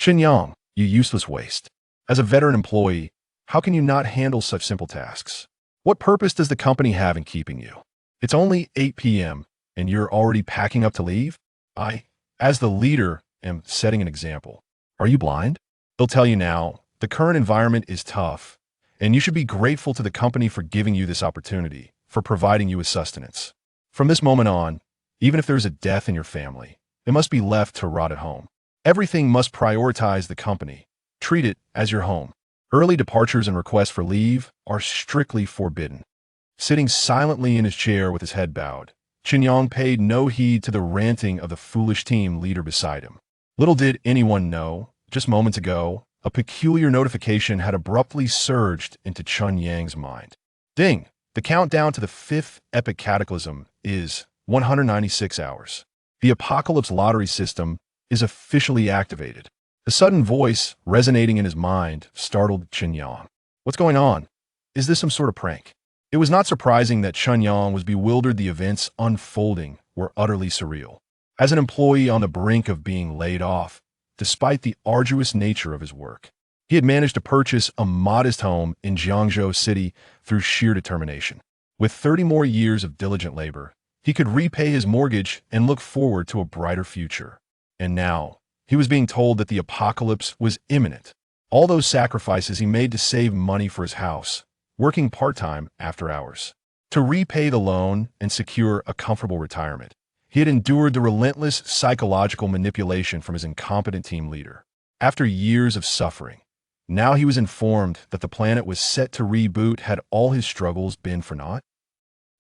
Chen Yang, you useless waste. As a veteran employee, how can you not handle such simple tasks? What purpose does the company have in keeping you? It's only 8 p.m. and you're already packing up to leave? I, as the leader, am setting an example. Are you blind? They'll tell you now, the current environment is tough, and you should be grateful to the company for giving you this opportunity, for providing you with sustenance. From this moment on, even if there's a death in your family, it must be left to rot at home. Everything must prioritize the company. Treat it as your home. Early departures and requests for leave are strictly forbidden. Sitting silently in his chair with his head bowed, Chen Yang paid no heed to the ranting of the foolish team leader beside him. Little did anyone know, just moments ago, a peculiar notification had abruptly surged into Chen Yang's mind. Ding! The countdown to the 5th epic cataclysm is 196 hours. The apocalypse lottery system is officially activated. The sudden voice resonating in his mind startled Chen Yang. What's going on? Is this some sort of prank? It was not surprising that Chen Yang was bewildered. The events unfolding were utterly surreal. As an employee on the brink of being laid off, despite the arduous nature of his work, he had managed to purchase a modest home in Jiangzhou City through sheer determination. With 30 more years of diligent labor, he could repay his mortgage and look forward to a brighter future. And now, he was being told that the apocalypse was imminent. All those sacrifices he made to save money for his house, working part-time after hours, to repay the loan and secure a comfortable retirement, he had endured the relentless psychological manipulation from his incompetent team leader. After years of suffering, now he was informed that the planet was set to reboot. Had all his struggles been for naught?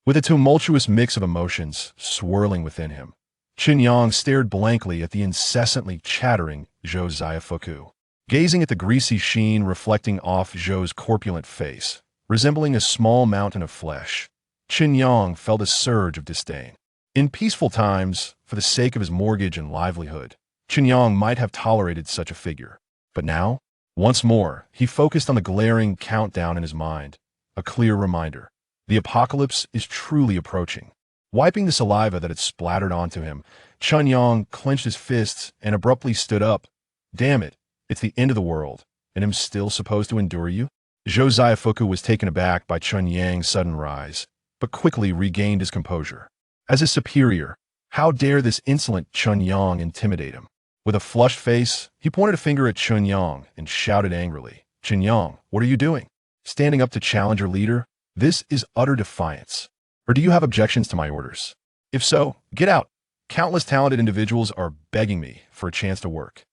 With a tumultuous mix of emotions swirling within him, Chen Yang stared blankly at the incessantly chattering Zhou Ziafuku. Gazing at the greasy sheen reflecting off Zhou's corpulent face, resembling a small mountain of flesh, Chen Yang felt a surge of disdain. In peaceful times, for the sake of his mortgage and livelihood, Chen Yang might have tolerated such a figure. But now, once more, he focused on the glaring countdown in his mind, a clear reminder. The apocalypse is truly approaching. Wiping the saliva that had splattered onto him, Chen Yang clenched his fists and abruptly stood up. Damn it, it's the end of the world, and I'm still supposed to endure you? Zhou Ziafuku was taken aback by Chen Yang's sudden rise, but quickly regained his composure. As his superior, how dare this insolent Chen Yang intimidate him? With a flushed face, he pointed a finger at Chen Yang and shouted angrily, Chen Yang, what are you doing? Standing up to challenge your leader? This is utter defiance. Or do you have objections to my orders? If so, get out. Countless talented individuals are begging me for a chance to work.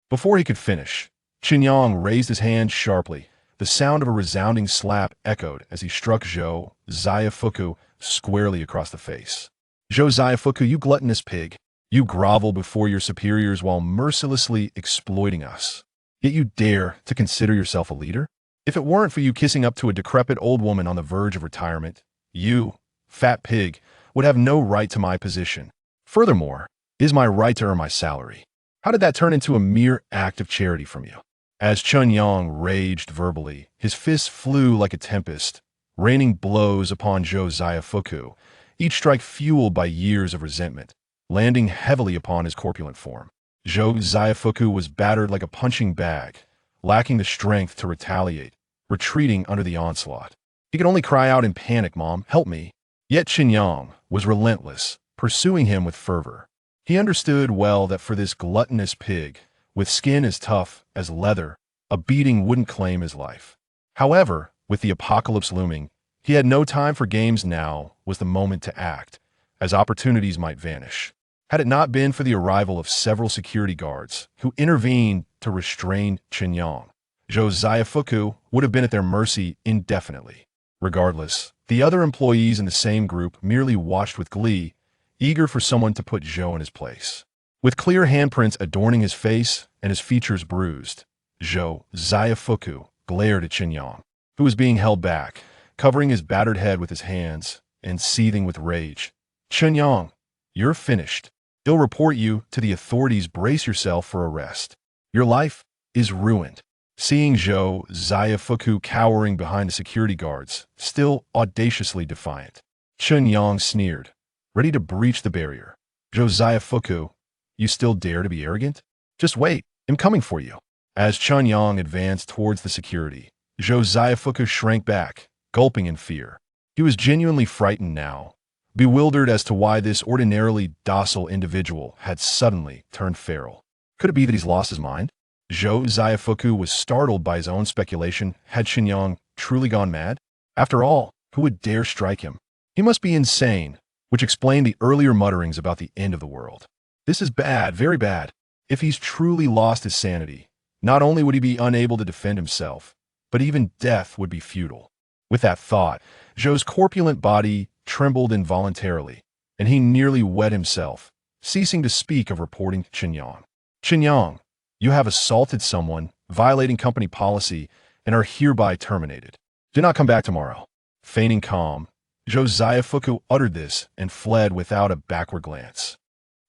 Before he could finish, Chen Yang raised his hand sharply. The sound of a resounding slap echoed as he struck Zhou Ziafuku squarely across the face. Zhou Ziafuku, you gluttonous pig. You grovel before your superiors while mercilessly exploiting us. Yet you dare to consider yourself a leader? If it weren't for you kissing up to a decrepit old woman on the verge of retirement, you, fat pig, would have no right to my position. Furthermore, it is my right to earn my salary. How did that turn into a mere act of charity from you? As Chen Yang raged verbally, his fists flew like a tempest, raining blows upon Zhou Ziafuku, each strike fueled by years of resentment, landing heavily upon his corpulent form. Zhou Ziafuku was battered like a punching bag, lacking the strength to retaliate, retreating under the onslaught. He could only cry out in panic, Mom, help me. Yet Chen Yang was relentless, pursuing him with fervor. He understood well that for this gluttonous pig, with skin as tough as leather, a beating wouldn't claim his life. However, with the apocalypse looming, he had no time for games. Now was the moment to act, as opportunities might vanish. Had it not been for the arrival of several security guards who intervened to restrain Chen Yang, Zhou Ziafuku would have been at their mercy indefinitely. Regardless, the other employees in the same group merely watched with glee, eager for someone to put Zhou in his place. With clear handprints adorning his face and his features bruised, Zhou Ziafuku glared at Chen Yang, who was being held back, covering his battered head with his hands and seething with rage. Chen Yang, you're finished. They'll report you to the authorities. Brace yourself for arrest. Your life is ruined. Seeing Zhou Ziafuku cowering behind the security guards, still audaciously defiant, Chen Yang sneered, ready to breach the barrier. Zhou Ziafuku, you still dare to be arrogant? Just wait, I'm coming for you. As Chen Yang advanced towards the security, Zhou Ziafuku shrank back, gulping in fear. He was genuinely frightened now, bewildered as to why this ordinarily docile individual had suddenly turned feral. Could it be that he's lost his mind? Zhou Ziafuku was startled by his own speculation. Had Chen Yang truly gone mad? After all, who would dare strike him? He must be insane, which explained the earlier mutterings about the end of the world. This is bad, very bad. If he's truly lost his sanity, not only would he be unable to defend himself, but even death would be futile. With that thought, Zhou's corpulent body trembled involuntarily, and he nearly wet himself, ceasing to speak of reporting Chen Yang. Chen Yang, you have assaulted someone, violating company policy, and are hereby terminated. Do not come back tomorrow. Feigning calm, Zhou Ziafuku uttered this and fled without a backward glance.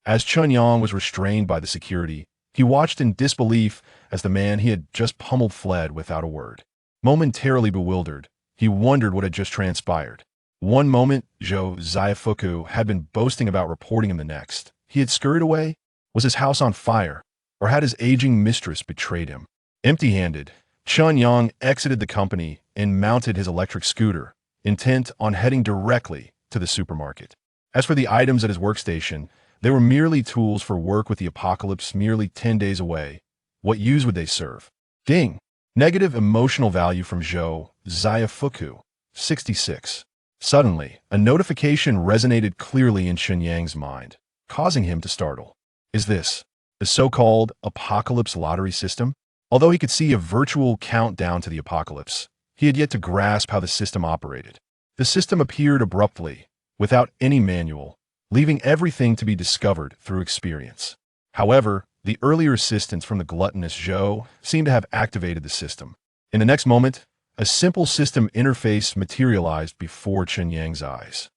As Chen Yang was restrained by the security, he watched in disbelief as the man he had just pummeled fled without a word. Momentarily bewildered, he wondered what had just transpired. One moment, Zhou Ziafuku had been boasting about reporting him the next. He had scurried away? Was his house on fire? Or had his aging mistress betrayed him? Empty-handed, Chen Yang exited the company and mounted his electric scooter, intent on heading directly to the supermarket. As for the items at his workstation, they were merely tools for work with the apocalypse merely 10 days away. What use would they serve? Ding! Negative emotional value from Zhou Ziafuku, 66. Suddenly, a notification resonated clearly in Chen Yang's mind, causing him to startle. Is this the so-called apocalypse lottery system? Although he could see a virtual countdown to the apocalypse, he had yet to grasp how the system operated. The system appeared abruptly, without any manual, leaving everything to be discovered through experience. However, the earlier assistance from the gluttonous Zhou seemed to have activated the system. In the next moment, a simple system interface materialized before Chen Yang's eyes.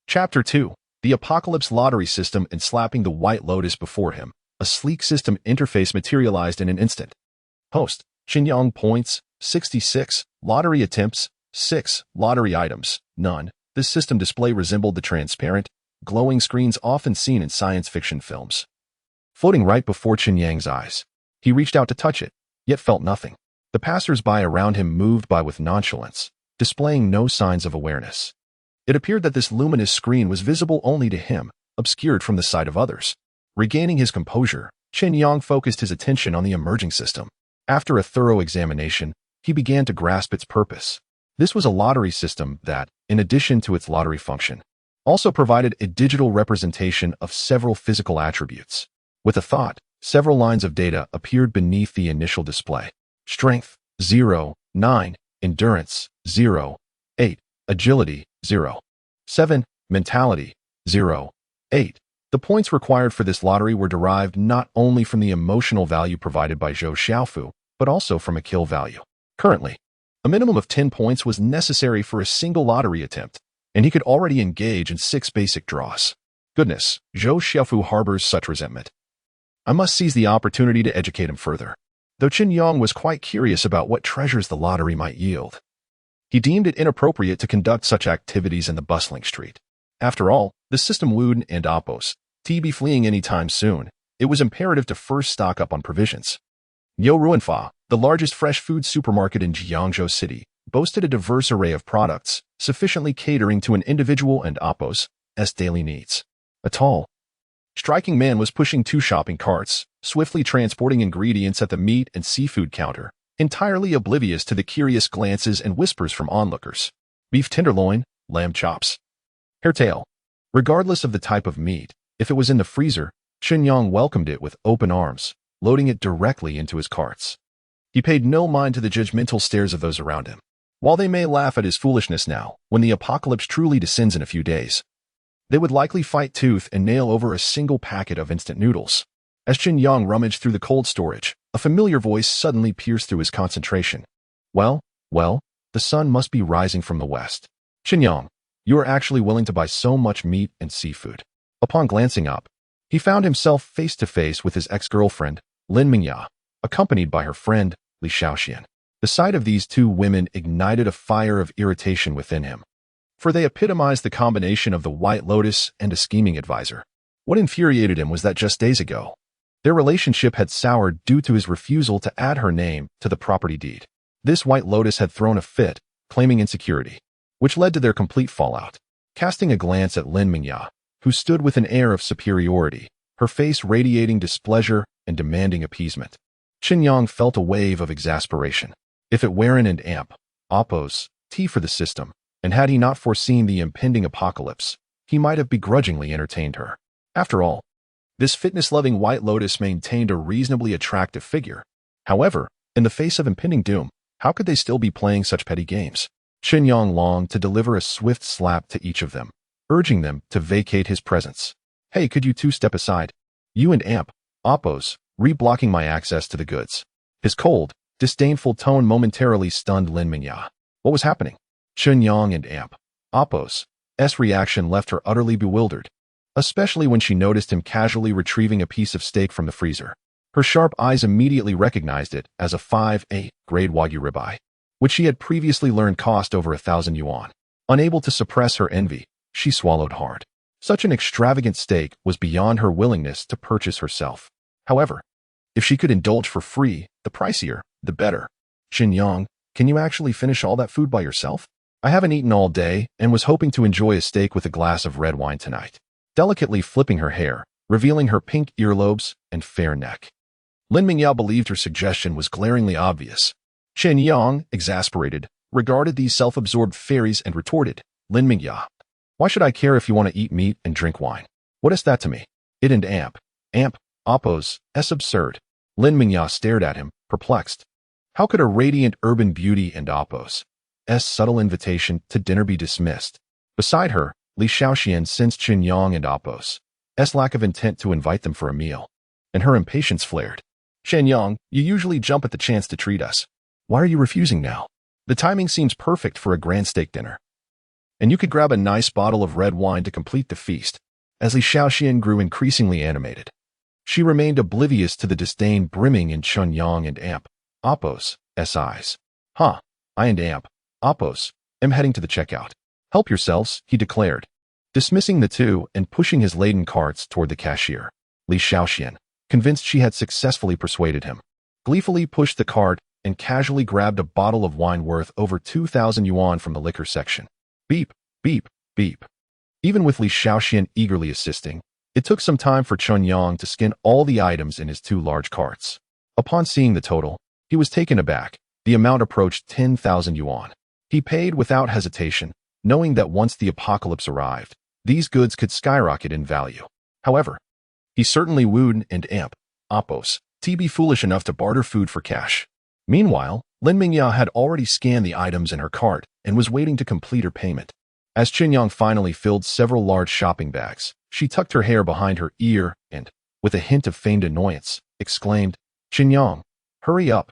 Chapter 2. The Apocalypse Lottery System and slapping the White Lotus before him. A sleek system interface materialized in an instant. Host, Chen Yang points, 66, lottery attempts, 6, lottery items, none. This system display resembled the transparent, glowing screens often seen in science fiction films. Floating right before Chen Yang's eyes, he reached out to touch it, yet felt nothing. The passers-by around him moved by with nonchalance, displaying no signs of awareness. It appeared that this luminous screen was visible only to him, obscured from the sight of others. Regaining his composure, Chen Yang focused his attention on the emerging system. After a thorough examination, he began to grasp its purpose. This was a lottery system that, in addition to its lottery function, also provided a digital representation of several physical attributes. With a thought, several lines of data appeared beneath the initial display. Strength, 0, 9, endurance, 0, 8, agility, 0, 7, mentality, 0, 8. The points required for this lottery were derived not only from the emotional value provided by Zhou Xiaofu, but also from a kill value. Currently, a minimum of 10 points was necessary for a single lottery attempt, and he could already engage in 6 basic draws. Goodness, Zhou Xiaofu harbors such resentment. I must seize the opportunity to educate him further. Though Chen Yang was quite curious about what treasures the lottery might yield, he deemed it inappropriate to conduct such activities in the bustling street. After all, the system would and oppos to be fleeing any time soon. It was imperative to first stock up on provisions. Yo Ruinfa, the largest fresh food supermarket in Jiangzhou City, boasted a diverse array of products, sufficiently catering to an individual and oppos' daily needs. A tall, striking man was pushing 2 shopping carts, swiftly transporting ingredients at the meat and seafood counter, entirely oblivious to the curious glances and whispers from onlookers. Beef tenderloin, lamb chops, hairtail. Regardless of the type of meat, if it was in the freezer, Chen Yang welcomed it with open arms, loading it directly into his carts. He paid no mind to the judgmental stares of those around him. While they may laugh at his foolishness now, when the apocalypse truly descends in a few days, they would likely fight tooth and nail over a single packet of instant noodles. As Chen Yang rummaged through the cold storage, a familiar voice suddenly pierced through his concentration. Well, the sun must be rising from the west. Chen Yang, you are actually willing to buy so much meat and seafood. Upon glancing up, he found himself face to face with his ex-girlfriend, Lin Mingya, accompanied by her friend, Li Shaoxian. The sight of these 2 women ignited a fire of irritation within him, for they epitomized the combination of the White Lotus and a scheming advisor. What infuriated him was that just days ago, Their relationship had soured due to his refusal to add her name to the property deed. This White Lotus had thrown a fit, claiming insecurity, which led to their complete fallout. Casting a glance at Lin Mingya, who stood with an air of superiority, her face radiating displeasure and demanding appeasement, Chen Yang felt a wave of exasperation. If it weren't an amp, oppose, T for the system, and had he not foreseen the impending apocalypse, he might have begrudgingly entertained her. After all, this fitness-loving White Lotus maintained a reasonably attractive figure. However, in the face of impending doom, how could they still be playing such petty games? Chen Yang longed to deliver a swift slap to each of them, urging them to vacate his presence. Hey, could you two step aside? You and amp, oppose, re-blocking my access to the goods. His cold, disdainful tone momentarily stunned Lin Mingya. What was happening? Chen Yang and amp, oppose's reaction left her utterly bewildered, especially when she noticed him casually retrieving a piece of steak from the freezer. Her sharp eyes immediately recognized it as a 5A grade Wagyu ribeye, which she had previously learned cost over 1,000 yuan. Unable to suppress her envy, she swallowed hard. Such an extravagant steak was beyond her willingness to purchase herself. However, if she could indulge for free, the pricier, the better. Chen Yang, can you actually finish all that food by yourself? I haven't eaten all day and was hoping to enjoy a steak with a glass of red wine tonight. Delicately flipping her hair, revealing her pink earlobes and fair neck, Lin Mingya believed her suggestion was glaringly obvious. Chen Yang, exasperated, regarded these self-absorbed fairies and retorted, Lin Mingya, why should I care if you want to eat meat and drink wine? What is that to me? It and amp, oppose, absurd. Lin Mingya stared at him, perplexed. How could a radiant urban beauty and oppose subtle invitation to dinner be dismissed? Beside her, Li Shaoxian sensed Chen Yang and oppose's lack of intent to invite them for a meal, and her impatience flared. Chen Yang, you usually jump at the chance to treat us. Why are you refusing now? The timing seems perfect for a grand steak dinner. And you could grab a nice bottle of red wine to complete the feast. As Li Shaoxian grew increasingly animated, she remained oblivious to the disdain brimming in Chen Yang and amp, oppose's eyes. I and amp, oppose, am heading to the checkout. Help yourselves, he declared, dismissing the two and pushing his laden carts toward the cashier. Li Shaoxian, convinced she had successfully persuaded him, gleefully pushed the cart and casually grabbed a bottle of wine worth over 2,000 yuan from the liquor section. Beep, beep, beep. Even with Li Shaoxian eagerly assisting, it took some time for Chen Yang to skin all the items in his two large carts. Upon seeing the total, he was taken aback. The amount approached 10,000 yuan. He paid without hesitation, knowing that once the apocalypse arrived, these goods could skyrocket in value. However, he certainly wooed and amp, oppose, to be foolish enough to barter food for cash. Meanwhile, Lin Mingya had already scanned the items in her cart and was waiting to complete her payment. As Chen Yang finally filled several large shopping bags, she tucked her hair behind her ear and, with a hint of feigned annoyance, exclaimed, Chen Yang, hurry up.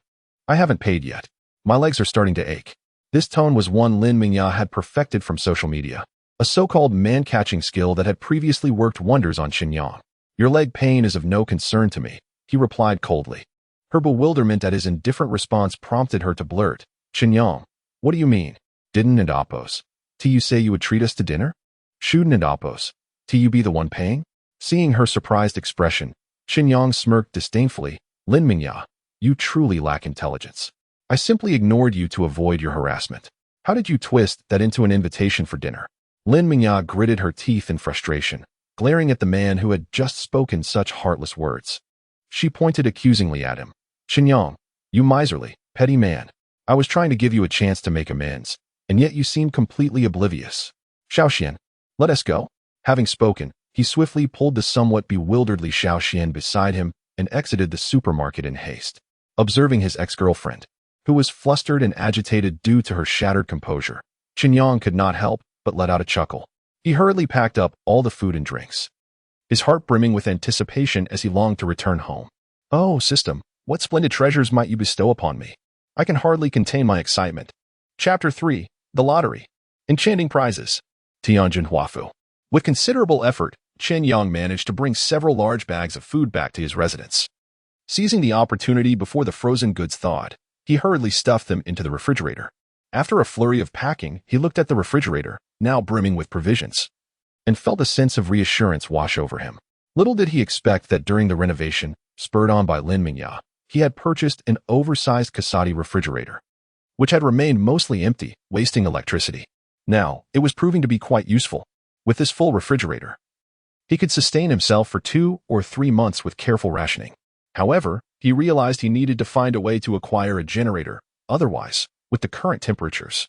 I haven't paid yet. My legs are starting to ache. This tone was one Lin Mingya had perfected from social media, a so-called man-catching skill that had previously worked wonders on Chen Yang. Your leg pain is of no concern to me, he replied coldly. Her bewilderment at his indifferent response prompted her to blurt, Chen Yang, what do you mean? Didn't and oppose? T you say you would treat us to dinner? Shouldn't and oppose? T you be the one paying? Seeing her surprised expression, Chen Yang smirked disdainfully, Lin Mingya, you truly lack intelligence. I simply ignored you to avoid your harassment. How did you twist that into an invitation for dinner? Lin Mingya gritted her teeth in frustration, glaring at the man who had just spoken such heartless words. She pointed accusingly at him. Chen Yang, you miserly, petty man. I was trying to give you a chance to make amends, and yet you seemed completely oblivious. Shaoxian, let us go. Having spoken, he swiftly pulled the somewhat bewildered Li Shaoxian beside him and exited the supermarket in haste. Observing his ex-girlfriend, who was flustered and agitated due to her shattered composure, Chen Yang could not help but let out a chuckle. He hurriedly packed up all the food and drinks, his heart brimming with anticipation as he longed to return home. Oh, system, what splendid treasures might you bestow upon me? I can hardly contain my excitement. Chapter 3, The Lottery. Enchanting Prizes. Tianjin Huafu. With considerable effort, Chen Yang managed to bring several large bags of food back to his residence. Seizing the opportunity before the frozen goods thawed, he hurriedly stuffed them into the refrigerator. After a flurry of packing, he looked at the refrigerator, now brimming with provisions, and felt a sense of reassurance wash over him. Little did he expect that during the renovation, Spurred on by Lin Mingya, he had purchased an oversized Kasadi refrigerator, which had remained mostly empty, wasting electricity. Now, it was proving to be quite useful. With this full refrigerator, he could sustain himself for 2 or 3 months with careful rationing. However, he realized he needed to find a way to acquire a generator. Otherwise, with the current temperatures,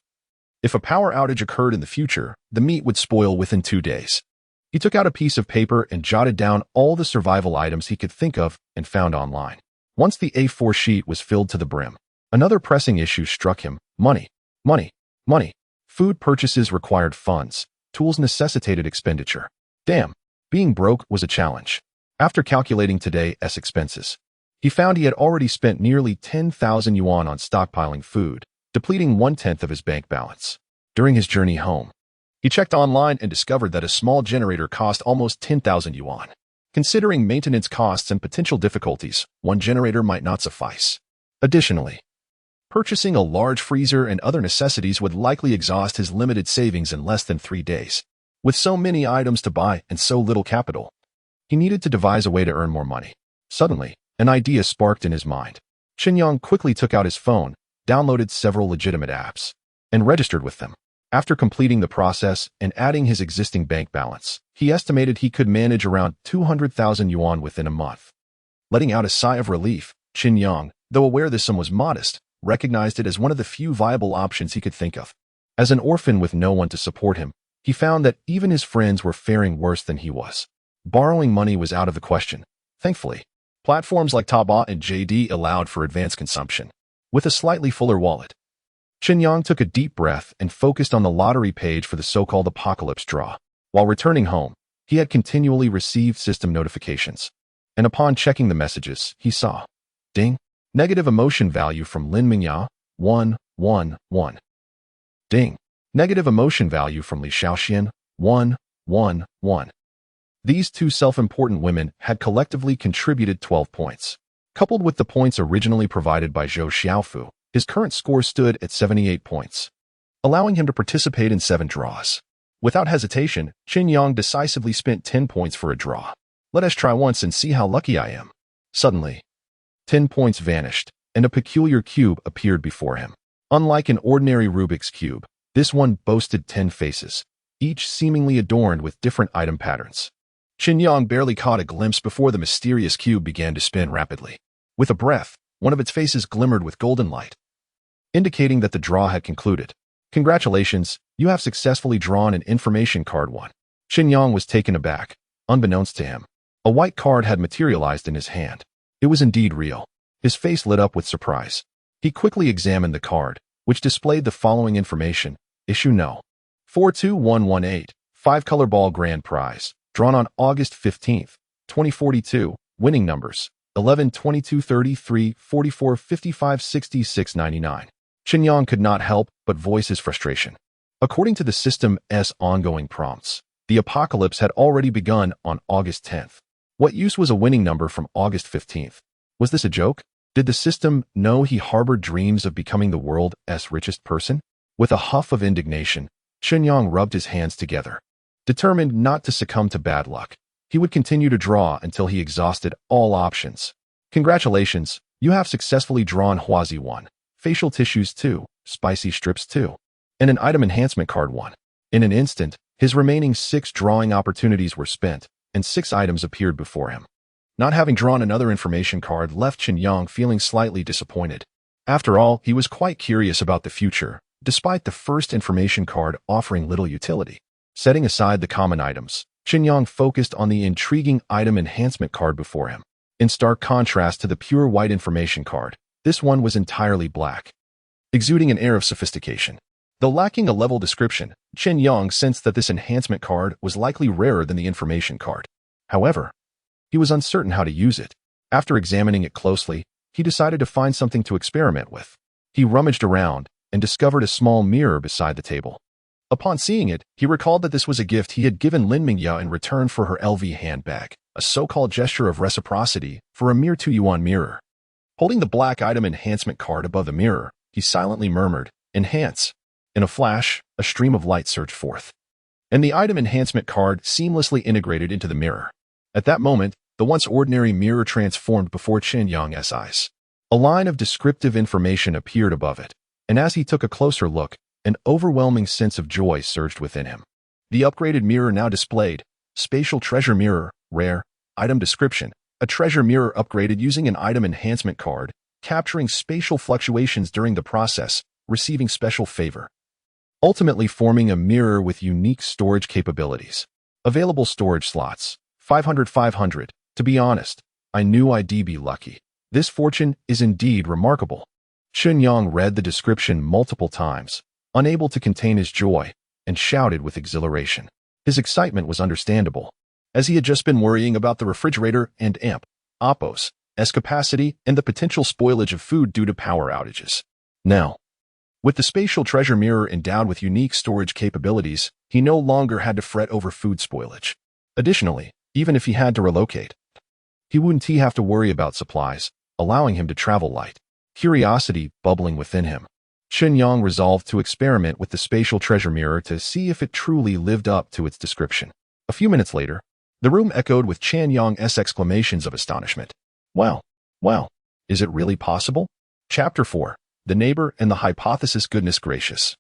if a power outage occurred in the future, the meat would spoil within 2 days. He took out a piece of paper and jotted down all the survival items he could think of and found online. Once the A4 sheet was filled to the brim, another pressing issue struck him. Money. Money. Money. Food purchases required funds. Tools necessitated expenditure. Damn. Being broke was a challenge. After calculating today's expenses, he found he had already spent nearly 10,000 yuan on stockpiling food, depleting 1/10 of his bank balance. During his journey home, he checked online and discovered that a small generator cost almost 10,000 yuan. Considering maintenance costs and potential difficulties, one generator might not suffice. Additionally, purchasing a large freezer and other necessities would likely exhaust his limited savings in less than 3 days. With so many items to buy and so little capital, he needed to devise a way to earn more money. Suddenly, an idea sparked in his mind. Chen Yang quickly took out his phone, downloaded several legitimate apps, and registered with them. After completing the process and adding his existing bank balance, he estimated he could manage around 200,000 yuan within a month. Letting out a sigh of relief, Chen Yang, though aware this sum was modest, recognized it as one of the few viable options he could think of. As an orphan with no one to support him, he found that even his friends were faring worse than he was. Borrowing money was out of the question. Thankfully, platforms like Taobao and JD allowed for advanced consumption. With a slightly fuller wallet, Chen Yang took a deep breath and focused on the lottery page for the so-called apocalypse draw. While returning home, he had continually received system notifications, and upon checking the messages, he saw, ding, negative emotion value from Lin Mingya, 111. Ding, negative emotion value from Li Shaoxian, 111. These two self-important women had collectively contributed 12 points. Coupled with the points originally provided by Zhou Xiaofu, his current score stood at 78 points, allowing him to participate in 7 draws. Without hesitation, Chen Yang decisively spent 10 points for a draw. Let us try once and see how lucky I am. Suddenly, 10 points vanished, and a peculiar cube appeared before him. Unlike an ordinary Rubik's Cube, this one boasted 10 faces, each seemingly adorned with different item patterns. Chen Yang barely caught a glimpse before the mysterious cube began to spin rapidly. With a breath, one of its faces glimmered with golden light, indicating that the draw had concluded. Congratulations, you have successfully drawn an information card 1. Chen Yang was taken aback. Unbeknownst to him, a white card had materialized in his hand. It was indeed real. His face lit up with surprise. He quickly examined the card, which displayed the following information. Issue No. 42118, 5-color ball grand prize, drawn on August 15, 2042, winning numbers 11, 22, 33, 44, 55, 66, 99. Chen Yang could not help but voice his frustration. According to the system's ongoing prompts, the apocalypse had already begun on August 10th. What use was a winning number from August 15th? Was this a joke? Did the system know he harbored dreams of becoming the world's richest person? With a huff of indignation, Chen Yang rubbed his hands together. Determined not to succumb to bad luck, he would continue to draw until he exhausted all options. Congratulations, you have successfully drawn Huazi 1, facial tissues 2, spicy strips 2, and an item enhancement card 1. In an instant, his remaining 6 drawing opportunities were spent, and 6 items appeared before him. Not having drawn another information card left Chen Yang feeling slightly disappointed. After all, he was quite curious about the future, despite the first information card offering little utility. Setting aside the common items, Chen Yang focused on the intriguing item enhancement card before him. In stark contrast to the pure white information card, this one was entirely black, exuding an air of sophistication. Though lacking a level description, Chen Yang sensed that this enhancement card was likely rarer than the information card. However, he was uncertain how to use it. After examining it closely, he decided to find something to experiment with. He rummaged around and discovered a small mirror beside the table. Upon seeing it, he recalled that this was a gift he had given Lin Mingya in return for her LV handbag, a so-called gesture of reciprocity for a mere 2 yuan mirror. Holding the black item enhancement card above the mirror, he silently murmured, "Enhance." In a flash, a stream of light surged forth, and the item enhancement card seamlessly integrated into the mirror. At that moment, the once ordinary mirror transformed before Chen Yang's eyes. A line of descriptive information appeared above it, and as he took a closer look, an overwhelming sense of joy surged within him. The upgraded mirror now displayed, Spatial Treasure Mirror, Rare, Item Description, a treasure mirror upgraded using an item enhancement card, capturing spatial fluctuations during the process, receiving special favor. Ultimately forming a mirror with unique storage capabilities. Available storage slots, 500. To be honest, I knew I'd be lucky. This fortune is indeed remarkable. Chen Yang read the description multiple times, unable to contain his joy, and shouted with exhilaration. His excitement was understandable, as he had just been worrying about the refrigerator and Oppo's capacity and the potential spoilage of food due to power outages. Now, with the spatial treasure mirror endowed with unique storage capabilities, he no longer had to fret over food spoilage. Additionally, even if he had to relocate, he wouldn't have to worry about supplies, allowing him to travel light. Curiosity bubbling within him, Chen Yang resolved to experiment with the spatial treasure mirror to see if it truly lived up to its description. A few minutes later, the room echoed with Chen Yang's exclamations of astonishment. Wow, is it really possible? Chapter 4. The Neighbor and the Hypothesis. Goodness gracious.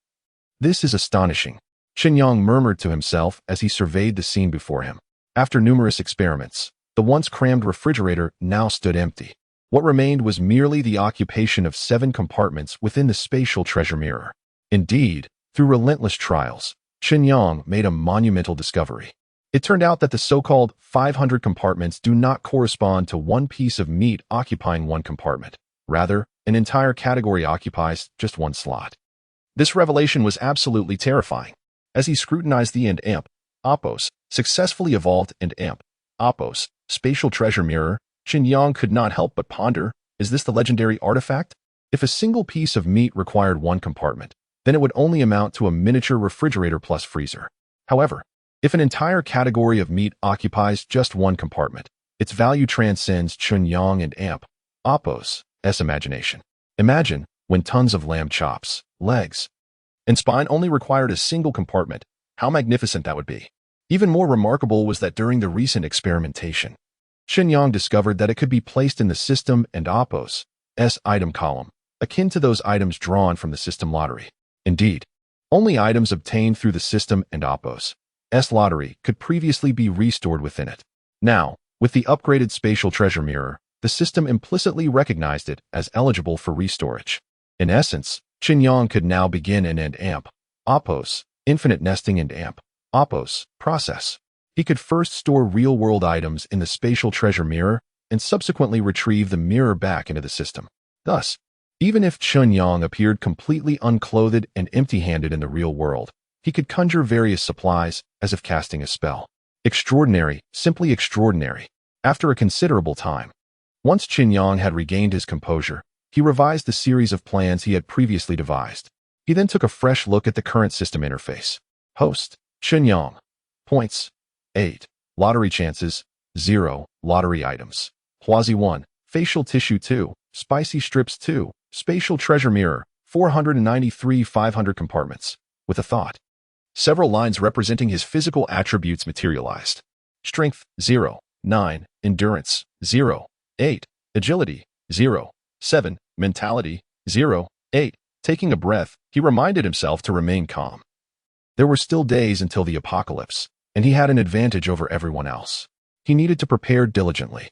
This is astonishing, Chen Yang murmured to himself as he surveyed the scene before him. After numerous experiments, the once crammed refrigerator now stood empty. What remained was merely the occupation of 7 compartments within the spatial treasure mirror. Indeed, through relentless trials, Chen Yang made a monumental discovery. It turned out that the so-called 500 compartments do not correspond to one piece of meat occupying one compartment. Rather, an entire category occupies just one slot. This revelation was absolutely terrifying. As he scrutinized the Oppo's successfully evolved Oppo's spatial treasure mirror, Chen Yang could not help but ponder, is this the legendary artifact? If a single piece of meat required one compartment, then it would only amount to a miniature refrigerator plus freezer. However, if an entire category of meat occupies just one compartment, its value transcends Chen Yang and Oppo's imagination. Imagine when tons of lamb chops, legs, and spine only required a single compartment, how magnificent that would be. Even more remarkable was that during the recent experimentation, Chen Yang discovered that it could be placed in the system and Oppo's item column, akin to those items drawn from the system lottery. Indeed, only items obtained through the system and Oppo's lottery could previously be restored within it. Now, with the upgraded spatial treasure mirror, the system implicitly recognized it as eligible for restorage. In essence, Chen Yang could now begin an Oppo's infinite nesting and Oppo's process. He could first store real-world items in the spatial treasure mirror and subsequently retrieve the mirror back into the system. Thus, even if Chen Yang appeared completely unclothed and empty-handed in the real world, he could conjure various supplies as if casting a spell. Extraordinary, simply extraordinary. After a considerable time, once Chen Yang had regained his composure, he revised the series of plans he had previously devised. He then took a fresh look at the current system interface. Host, Chen Yang. Points, 8. Lottery chances, 0. Lottery items. Huazi 1. Facial tissue 2. Spicy strips 2. Spatial treasure mirror, 493 500 compartments. With a thought. Several lines representing his physical attributes materialized. Strength, 0. 9. Endurance, 0. 8. Agility, 0. 7. Mentality, 0. 8. Taking a breath, he reminded himself to remain calm. There were still days until the apocalypse, and he had an advantage over everyone else. He needed to prepare diligently.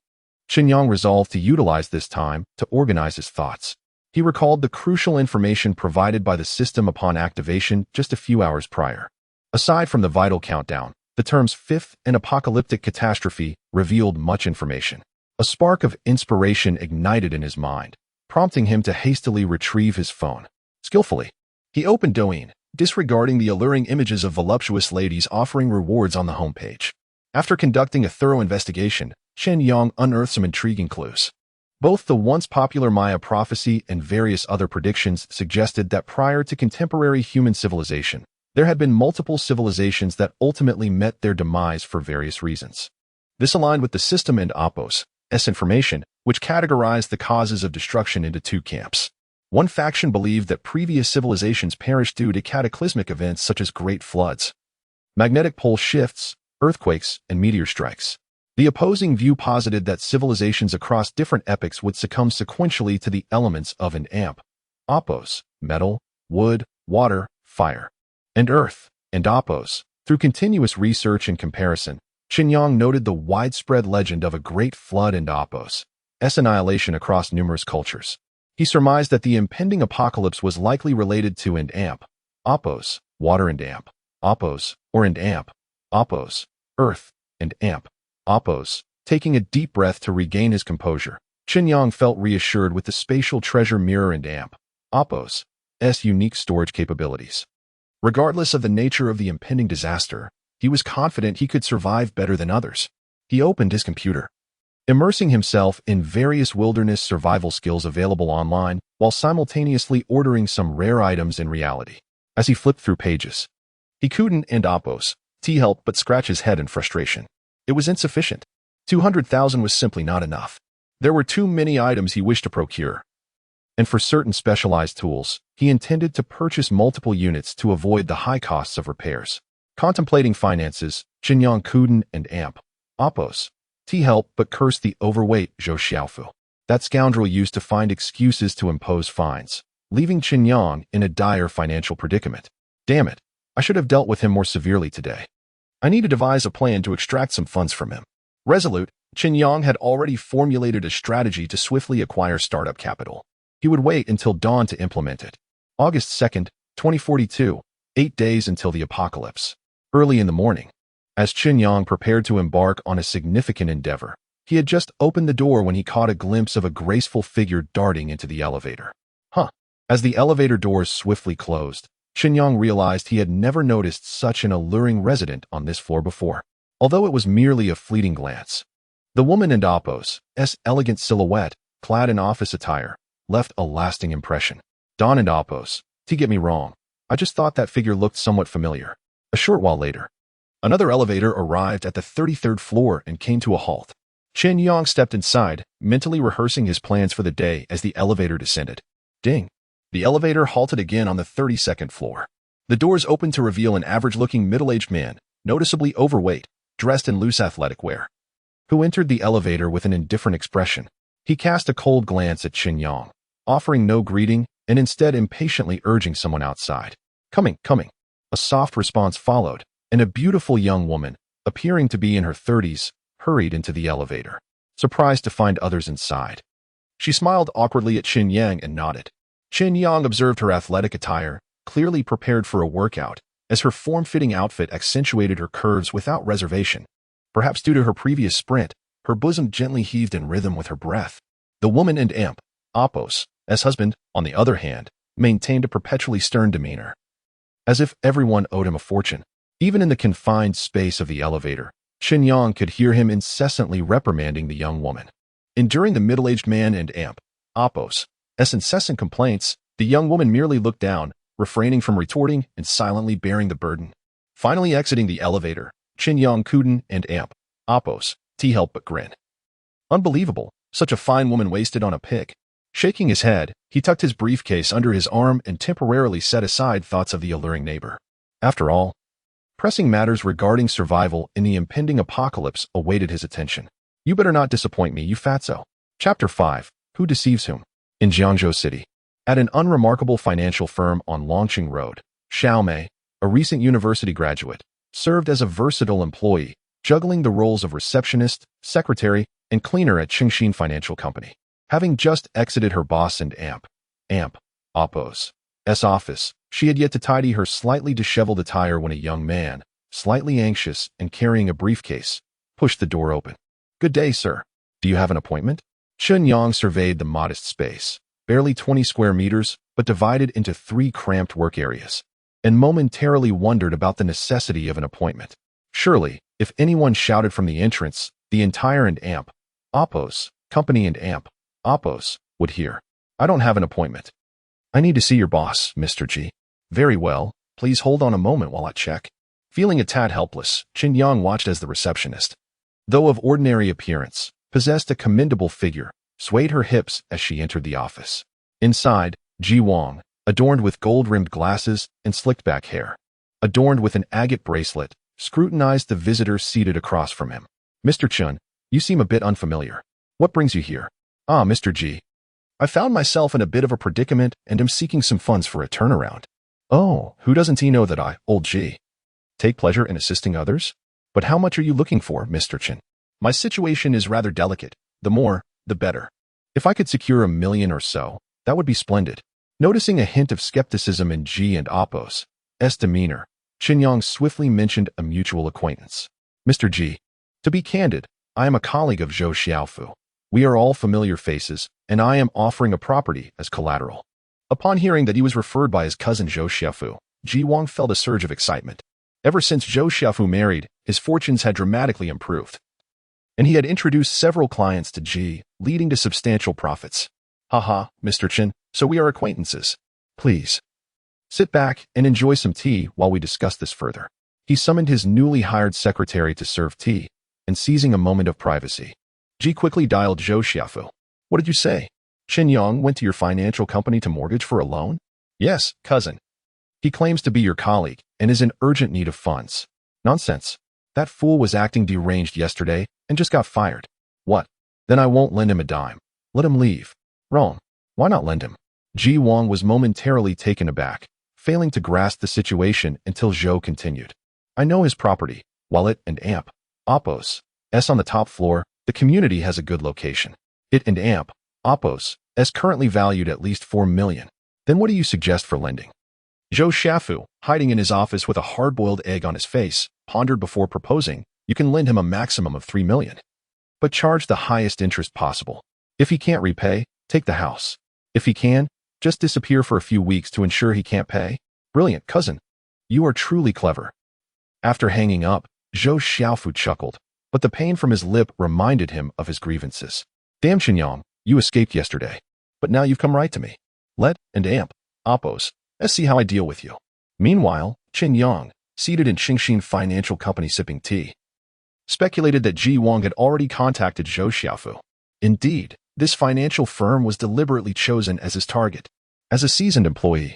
Chen Yang resolved to utilize this time to organize his thoughts. He recalled the crucial information provided by the system upon activation just a few hours prior. Aside from the vital countdown, the terms fifth and apocalyptic catastrophe revealed much information. A spark of inspiration ignited in his mind, prompting him to hastily retrieve his phone. Skillfully, he opened Douyin, disregarding the alluring images of voluptuous ladies offering rewards on the homepage. After conducting a thorough investigation, Chen Yang unearthed some intriguing clues. Both the once popular Maya prophecy and various other predictions suggested that prior to contemporary human civilization, there had been multiple civilizations that ultimately met their demise for various reasons. This aligned with the system and Oppo's information, which categorized the causes of destruction into 2 camps. One faction believed that previous civilizations perished due to cataclysmic events such as great floods, magnetic pole shifts, earthquakes, and meteor strikes. The opposing view posited that civilizations across different epochs would succumb sequentially to the elements of and amp, opos, metal, wood, water, fire, and earth, and opos. Through continuous research and comparison, Chen Yang noted the widespread legend of a great flood and opos' annihilation across numerous cultures. He surmised that the impending apocalypse was likely related to and amp, opos, water and amp, opos, or and amp, opos, earth, and amp, opos. Taking a deep breath to regain his composure, Chen Yang felt reassured with the spatial treasure mirror and amp, opos' unique storage capabilities. Regardless of the nature of the impending disaster, he was confident he could survive better than others. He opened his computer, immersing himself in various wilderness survival skills available online while simultaneously ordering some rare items in reality. As he flipped through pages, he couldn't and opos help but scratch his head in frustration. It was insufficient. 200,000 was simply not enough. There were too many items he wished to procure. And for certain specialized tools, he intended to purchase multiple units to avoid the high costs of repairs. Contemplating finances, Chen Yang couldn't and amp, opos help but cursed the overweight Zhou Xiaofu. That scoundrel used to find excuses to impose fines, leaving Chen Yang in a dire financial predicament. Damn it, I should have dealt with him more severely today. I need to devise a plan to extract some funds from him. Resolute, Chen Yang had already formulated a strategy to swiftly acquire startup capital. He would wait until dawn to implement it. August 2nd, 2042, 8 days until the apocalypse. Early in the morning, as Chen Yang prepared to embark on a significant endeavor, he had just opened the door when he caught a glimpse of a graceful figure darting into the elevator. As the elevator doors swiftly closed, Chen Yang realized he had never noticed such an alluring resident on this floor before. Although it was merely a fleeting glance, the woman and opos' elegant silhouette, clad in office attire, left a lasting impression. Don and opos, to get me wrong, I just thought that figure looked somewhat familiar. A short while later, another elevator arrived at the 33rd floor and came to a halt. Chen Yang stepped inside, mentally rehearsing his plans for the day as the elevator descended. Ding! The elevator halted again on the 32nd floor. The doors opened to reveal an average-looking middle-aged man, noticeably overweight, dressed in loose athletic wear, who entered the elevator with an indifferent expression. He cast a cold glance at Chen Yang, offering no greeting and instead impatiently urging someone outside. Coming. A soft response followed, and a beautiful young woman, appearing to be in her 30s, hurried into the elevator, surprised to find others inside. She smiled awkwardly at Chen Yang and nodded. Chen Yang observed her athletic attire, clearly prepared for a workout, as her form-fitting outfit accentuated her curves without reservation. Perhaps due to her previous sprint, her bosom gently heaved in rhythm with her breath. The woman and amp, opos' husband, on the other hand, maintained a perpetually stern demeanor, as if everyone owed him a fortune. Even in the confined space of the elevator, Chen Yang could hear him incessantly reprimanding the young woman. Enduring the middle-aged man and amp, opos' incessant complaints, the young woman merely looked down, refraining from retorting and silently bearing the burden. Finally exiting the elevator, Chen Yang couldn't and amp, opos' help but grin. Unbelievable, such a fine woman wasted on a pig. Shaking his head, he tucked his briefcase under his arm and temporarily set aside thoughts of the alluring neighbor. After all, pressing matters regarding survival in the impending apocalypse awaited his attention. You better not disappoint me, you fatso. Chapter 5. Who Deceives Whom? In Jiangzhou City, at an unremarkable financial firm on Longqing Road, Xiaomei, a recent university graduate, served as a versatile employee, juggling the roles of receptionist, secretary, and cleaner at Qingxin Financial Company. Having just exited her boss and amp, opos' office, she had yet to tidy her slightly disheveled attire when a young man, slightly anxious and carrying a briefcase, pushed the door open. Good day, sir. Do you have an appointment? Chen Yang surveyed the modest space, barely 20 square meters, but divided into 3 cramped work areas, and momentarily wondered about the necessity of an appointment. Surely, if anyone shouted from the entrance, the entire and amp, opos' company and amp, opos' would hear. I don't have an appointment. I need to see your boss, Mr. G. Very well, please hold on a moment while I check. Feeling a tad helpless, Chen Yang watched as the receptionist, though of ordinary appearance, possessed a commendable figure, swayed her hips as she entered the office. Inside, Ji Wang, adorned with gold-rimmed glasses and slicked-back hair, adorned with an agate bracelet, scrutinized the visitor seated across from him. Mr. Chen, you seem a bit unfamiliar. What brings you here? Ah, Mr. G. I found myself in a bit of a predicament and am seeking some funds for a turnaround. Oh, who doesn't he know that I, old G, take pleasure in assisting others? But how much are you looking for, Mr. Chen? My situation is rather delicate. The more, the better. If I could secure $1 million or so, that would be splendid. Noticing a hint of skepticism in G and Apos' demeanor, Chen Yang swiftly mentioned a mutual acquaintance. Mr. G, to be candid, I am a colleague of Zhou Xiaofu. We are all familiar faces, and I am offering a property as collateral. Upon hearing that he was referred by his cousin Zhou Xiaofu, Ji Wang felt a surge of excitement. Ever since Zhou Xiaofu married, his fortunes had dramatically improved, and he had introduced several clients to Ji, leading to substantial profits. Haha, Mr. Chen, so we are acquaintances. Please sit back and enjoy some tea while we discuss this further. He summoned his newly hired secretary to serve tea, and seizing a moment of privacy, Ji quickly dialed Zhou Xiaofu. What did you say? Chen Yang went to your financial company to mortgage for a loan? Yes, cousin. He claims to be your colleague and is in urgent need of funds. Nonsense. That fool was acting deranged yesterday and just got fired. What? Then I won't lend him a dime. Let him leave. Wrong. Why not lend him? Ji Wang was momentarily taken aback, failing to grasp the situation until Zhou continued. I know his property, wallet and amp. Apos' on the top floor. The community has a good location. It and amp, Apos' currently valued at least 4 million. Then what do you suggest for lending? Zhou Xiaofu, hiding in his office with a hard-boiled egg on his face, pondered before proposing, you can lend him a maximum of 3 million. But charge the highest interest possible. If he can't repay, take the house. If he can, just disappear for a few weeks to ensure he can't pay. Brilliant, cousin. You are truly clever. After hanging up, Zhou Xiaofu chuckled, but the pain from his lip reminded him of his grievances. Damn, Chen Yang, you escaped yesterday, but now you've come right to me. Let and amp, Apos, let's see how I deal with you. Meanwhile, Chen Yang, seated in Xingxin Financial Company sipping tea, speculated that Ji Wang had already contacted Zhou Xiaofu. Indeed, this financial firm was deliberately chosen as his target. As a seasoned employee,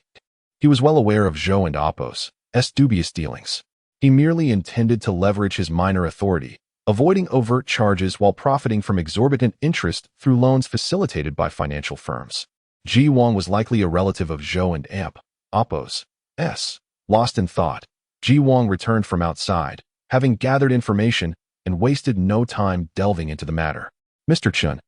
he was well aware of Zhou and Apos' dubious dealings. He merely intended to leverage his minor authority, avoiding overt charges while profiting from exorbitant interest through loans facilitated by financial firms. Ji Wang was likely a relative of Zhou and amp, Apos'. Lost in thought, Ji Wang returned from outside, having gathered information and wasted no time delving into the matter. Mr. Chen,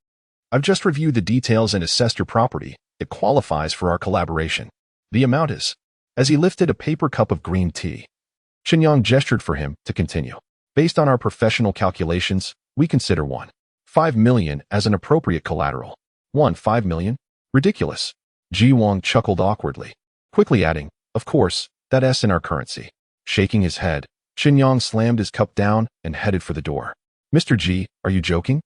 I've just reviewed the details and assessed your property. It qualifies for our collaboration. The amount is. As he lifted a paper cup of green tea, Chen Yang gestured for him to continue. Based on our professional calculations, we consider 1.5 million as an appropriate collateral. 1.5 million? Ridiculous. Ji Wang chuckled awkwardly, quickly adding, of course, that's in our currency. Shaking his head, Chen Yang slammed his cup down and headed for the door. Mr. Ji, are you joking?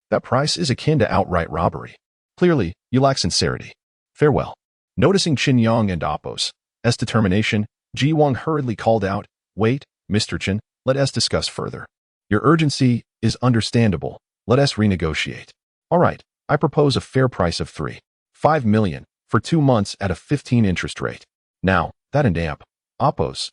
That price is akin to outright robbery. Clearly, you lack sincerity. Farewell. Noticing Chen Yang and Apos' determination, Ji Wang hurriedly called out, Wait, Mr. Chen, let us discuss further. Your urgency is understandable. Let us renegotiate. All right, I propose a fair price of 3.5 million for 2 months at a 15 interest rate. Now, that and amp, Apos'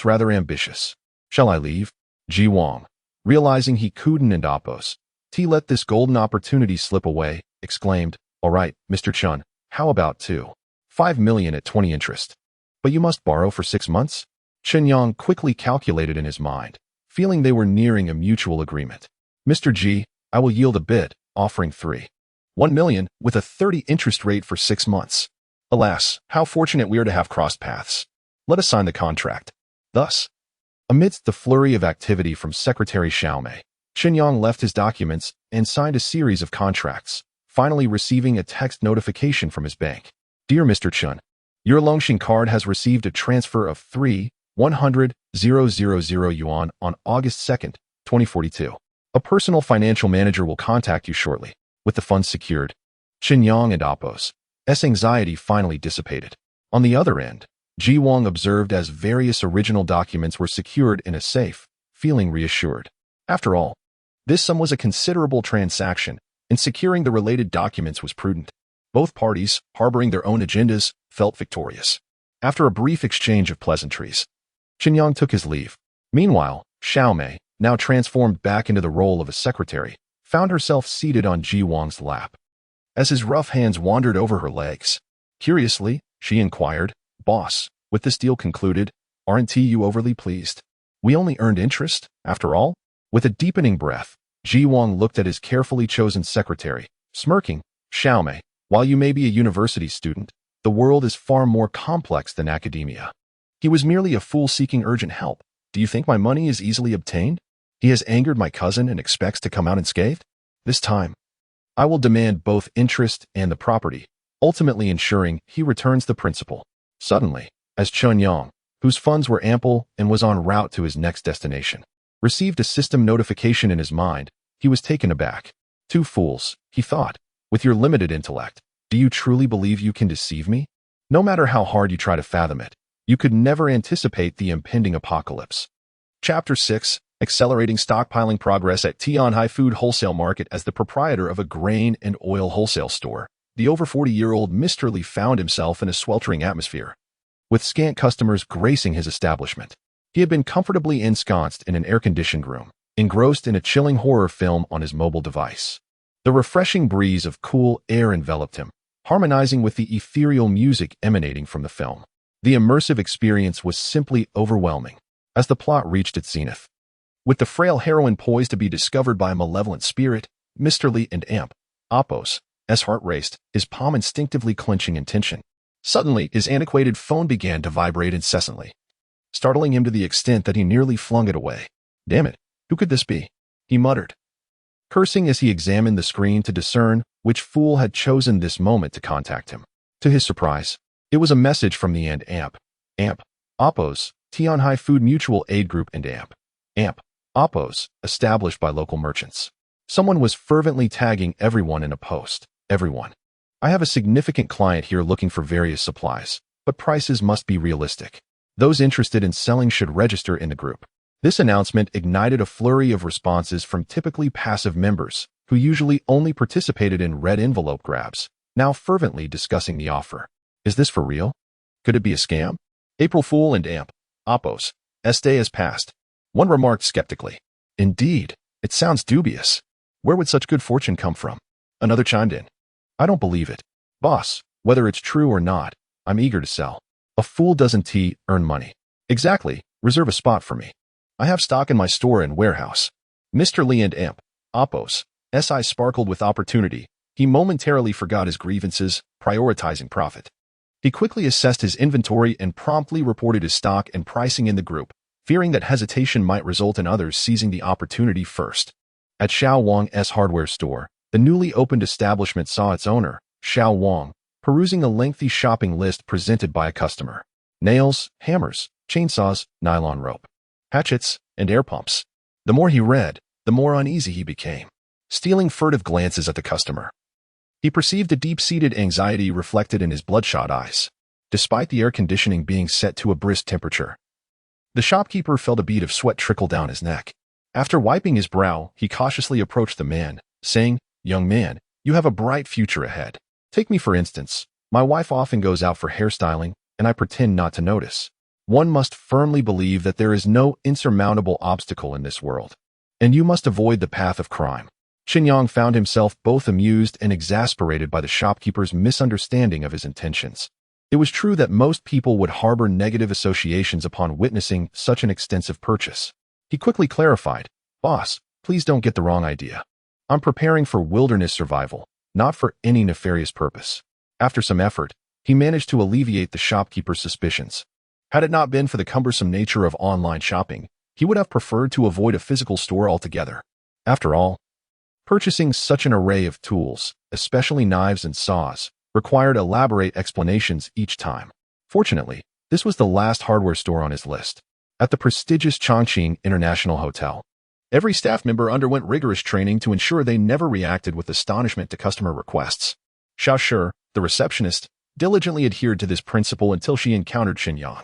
rather ambitious. Shall I leave? Ji Wang, realizing he couldn't and Apos' let this golden opportunity slip away, exclaimed, All right, Mr. Chen, how about 2.5 million at 20 interest? But you must borrow for 6 months? Chen Yang quickly calculated in his mind, feeling they were nearing a mutual agreement. Mr. Ji, I will yield a bid, offering 3.1 million with a 30 interest rate for 6 months. Alas, how fortunate we are to have crossed paths. Let us sign the contract. Thus, amidst the flurry of activity from Secretary Xiaomei, Chen Yang left his documents and signed a series of contracts, finally receiving a text notification from his bank. Dear Mr. Chen, your Longxing card has received a transfer of 3,100,000 yuan on August 2nd, 2042. A personal financial manager will contact you shortly. With the funds secured, Chen Yang and Apos' anxiety finally dissipated. On the other end, Ji Wang observed as various original documents were secured in a safe, feeling reassured. After all, this sum was a considerable transaction, and securing the related documents was prudent. Both parties, harboring their own agendas, felt victorious. After a brief exchange of pleasantries, Chen Yang took his leave. Meanwhile, Xiaomei, now transformed back into the role of a secretary, found herself seated on Ji Wang's lap. As his rough hands wandered over her legs, curiously, she inquired, "Boss, with this deal concluded, aren't you overly pleased? We only earned interest, after all?" With a deepening breath, Ji Wang looked at his carefully chosen secretary, smirking, "Xiaomei, while you may be a university student, the world is far more complex than academia. He was merely a fool seeking urgent help. Do you think my money is easily obtained? He has angered my cousin and expects to come out unscathed? This time, I will demand both interest and the property, ultimately ensuring he returns the principal." Suddenly, as Chen Yang, whose funds were ample and was en route to his next destination, received a system notification in his mind, he was taken aback. "Two fools," he thought, "with your limited intellect, do you truly believe you can deceive me? No matter how hard you try to fathom it, you could never anticipate the impending apocalypse." Chapter 6, Accelerating Stockpiling Progress at Tianhai Food Wholesale Market. As the proprietor of a grain and oil wholesale store, the over 40-year-old Mr. Li found himself in a sweltering atmosphere, with scant customers gracing his establishment. He had been comfortably ensconced in an air-conditioned room, engrossed in a chilling horror film on his mobile device. The refreshing breeze of cool air enveloped him, harmonizing with the ethereal music emanating from the film. The immersive experience was simply overwhelming. As the plot reached its zenith, with the frail heroine poised to be discovered by a malevolent spirit, Mr. Li and Amp, Oppos, S heart raced, his palm instinctively clenching in tension. Suddenly, his antiquated phone began to vibrate incessantly, startling him to the extent that he nearly flung it away. "Damn it, who could this be?" he muttered, cursing as he examined the screen to discern which fool had chosen this moment to contact him. To his surprise, it was a message from the Amp, Oppos, Tianhai Food Mutual Aid Group and Amp, Oppos, established by local merchants. Someone was fervently tagging everyone in a post. "Everyone. I have a significant client here looking for various supplies, but prices must be realistic. Those interested in selling should register in the group." This announcement ignited a flurry of responses from typically passive members, who usually only participated in red envelope grabs, now fervently discussing the offer. Is this for real? Could it be a scam? April Fool and Oppos, day has passed. One remarked skeptically. "Indeed, it sounds dubious. Where would such good fortune come from?" Another chimed in. "I don't believe it. Boss, whether it's true or not, I'm eager to sell. A fool doesn't earn money." "Exactly, reserve a spot for me. I have stock in my store and warehouse." Mr. Li and Oppos, eyes sparkled with opportunity. He momentarily forgot his grievances, prioritizing profit. He quickly assessed his inventory and promptly reported his stock and pricing in the group, fearing that hesitation might result in others seizing the opportunity first. At Xiao Wang's hardware store, the newly opened establishment saw its owner, Xiao Wang, perusing a lengthy shopping list presented by a customer. Nails, hammers, chainsaws, nylon rope, hatchets, and air pumps. The more he read, the more uneasy he became. Stealing furtive glances at the customer, he perceived a deep-seated anxiety reflected in his bloodshot eyes. Despite the air conditioning being set to a brisk temperature, the shopkeeper felt a bead of sweat trickle down his neck. After wiping his brow, he cautiously approached the man, saying, "Young man, you have a bright future ahead. Take me for instance. My wife often goes out for hairstyling, and I pretend not to notice. One must firmly believe that there is no insurmountable obstacle in this world, and you must avoid the path of crime." Chen Yang found himself both amused and exasperated by the shopkeeper's misunderstanding of his intentions. It was true that most people would harbor negative associations upon witnessing such an extensive purchase. He quickly clarified, "Boss, please don't get the wrong idea. I'm preparing for wilderness survival, not for any nefarious purpose." After some effort, he managed to alleviate the shopkeeper's suspicions. Had it not been for the cumbersome nature of online shopping, he would have preferred to avoid a physical store altogether. After all, purchasing such an array of tools, especially knives and saws, required elaborate explanations each time. Fortunately, this was the last hardware store on his list. At the prestigious Chongqing International Hotel, every staff member underwent rigorous training to ensure they never reacted with astonishment to customer requests. Xiao Shi, the receptionist, diligently adhered to this principle until she encountered Chen Yang.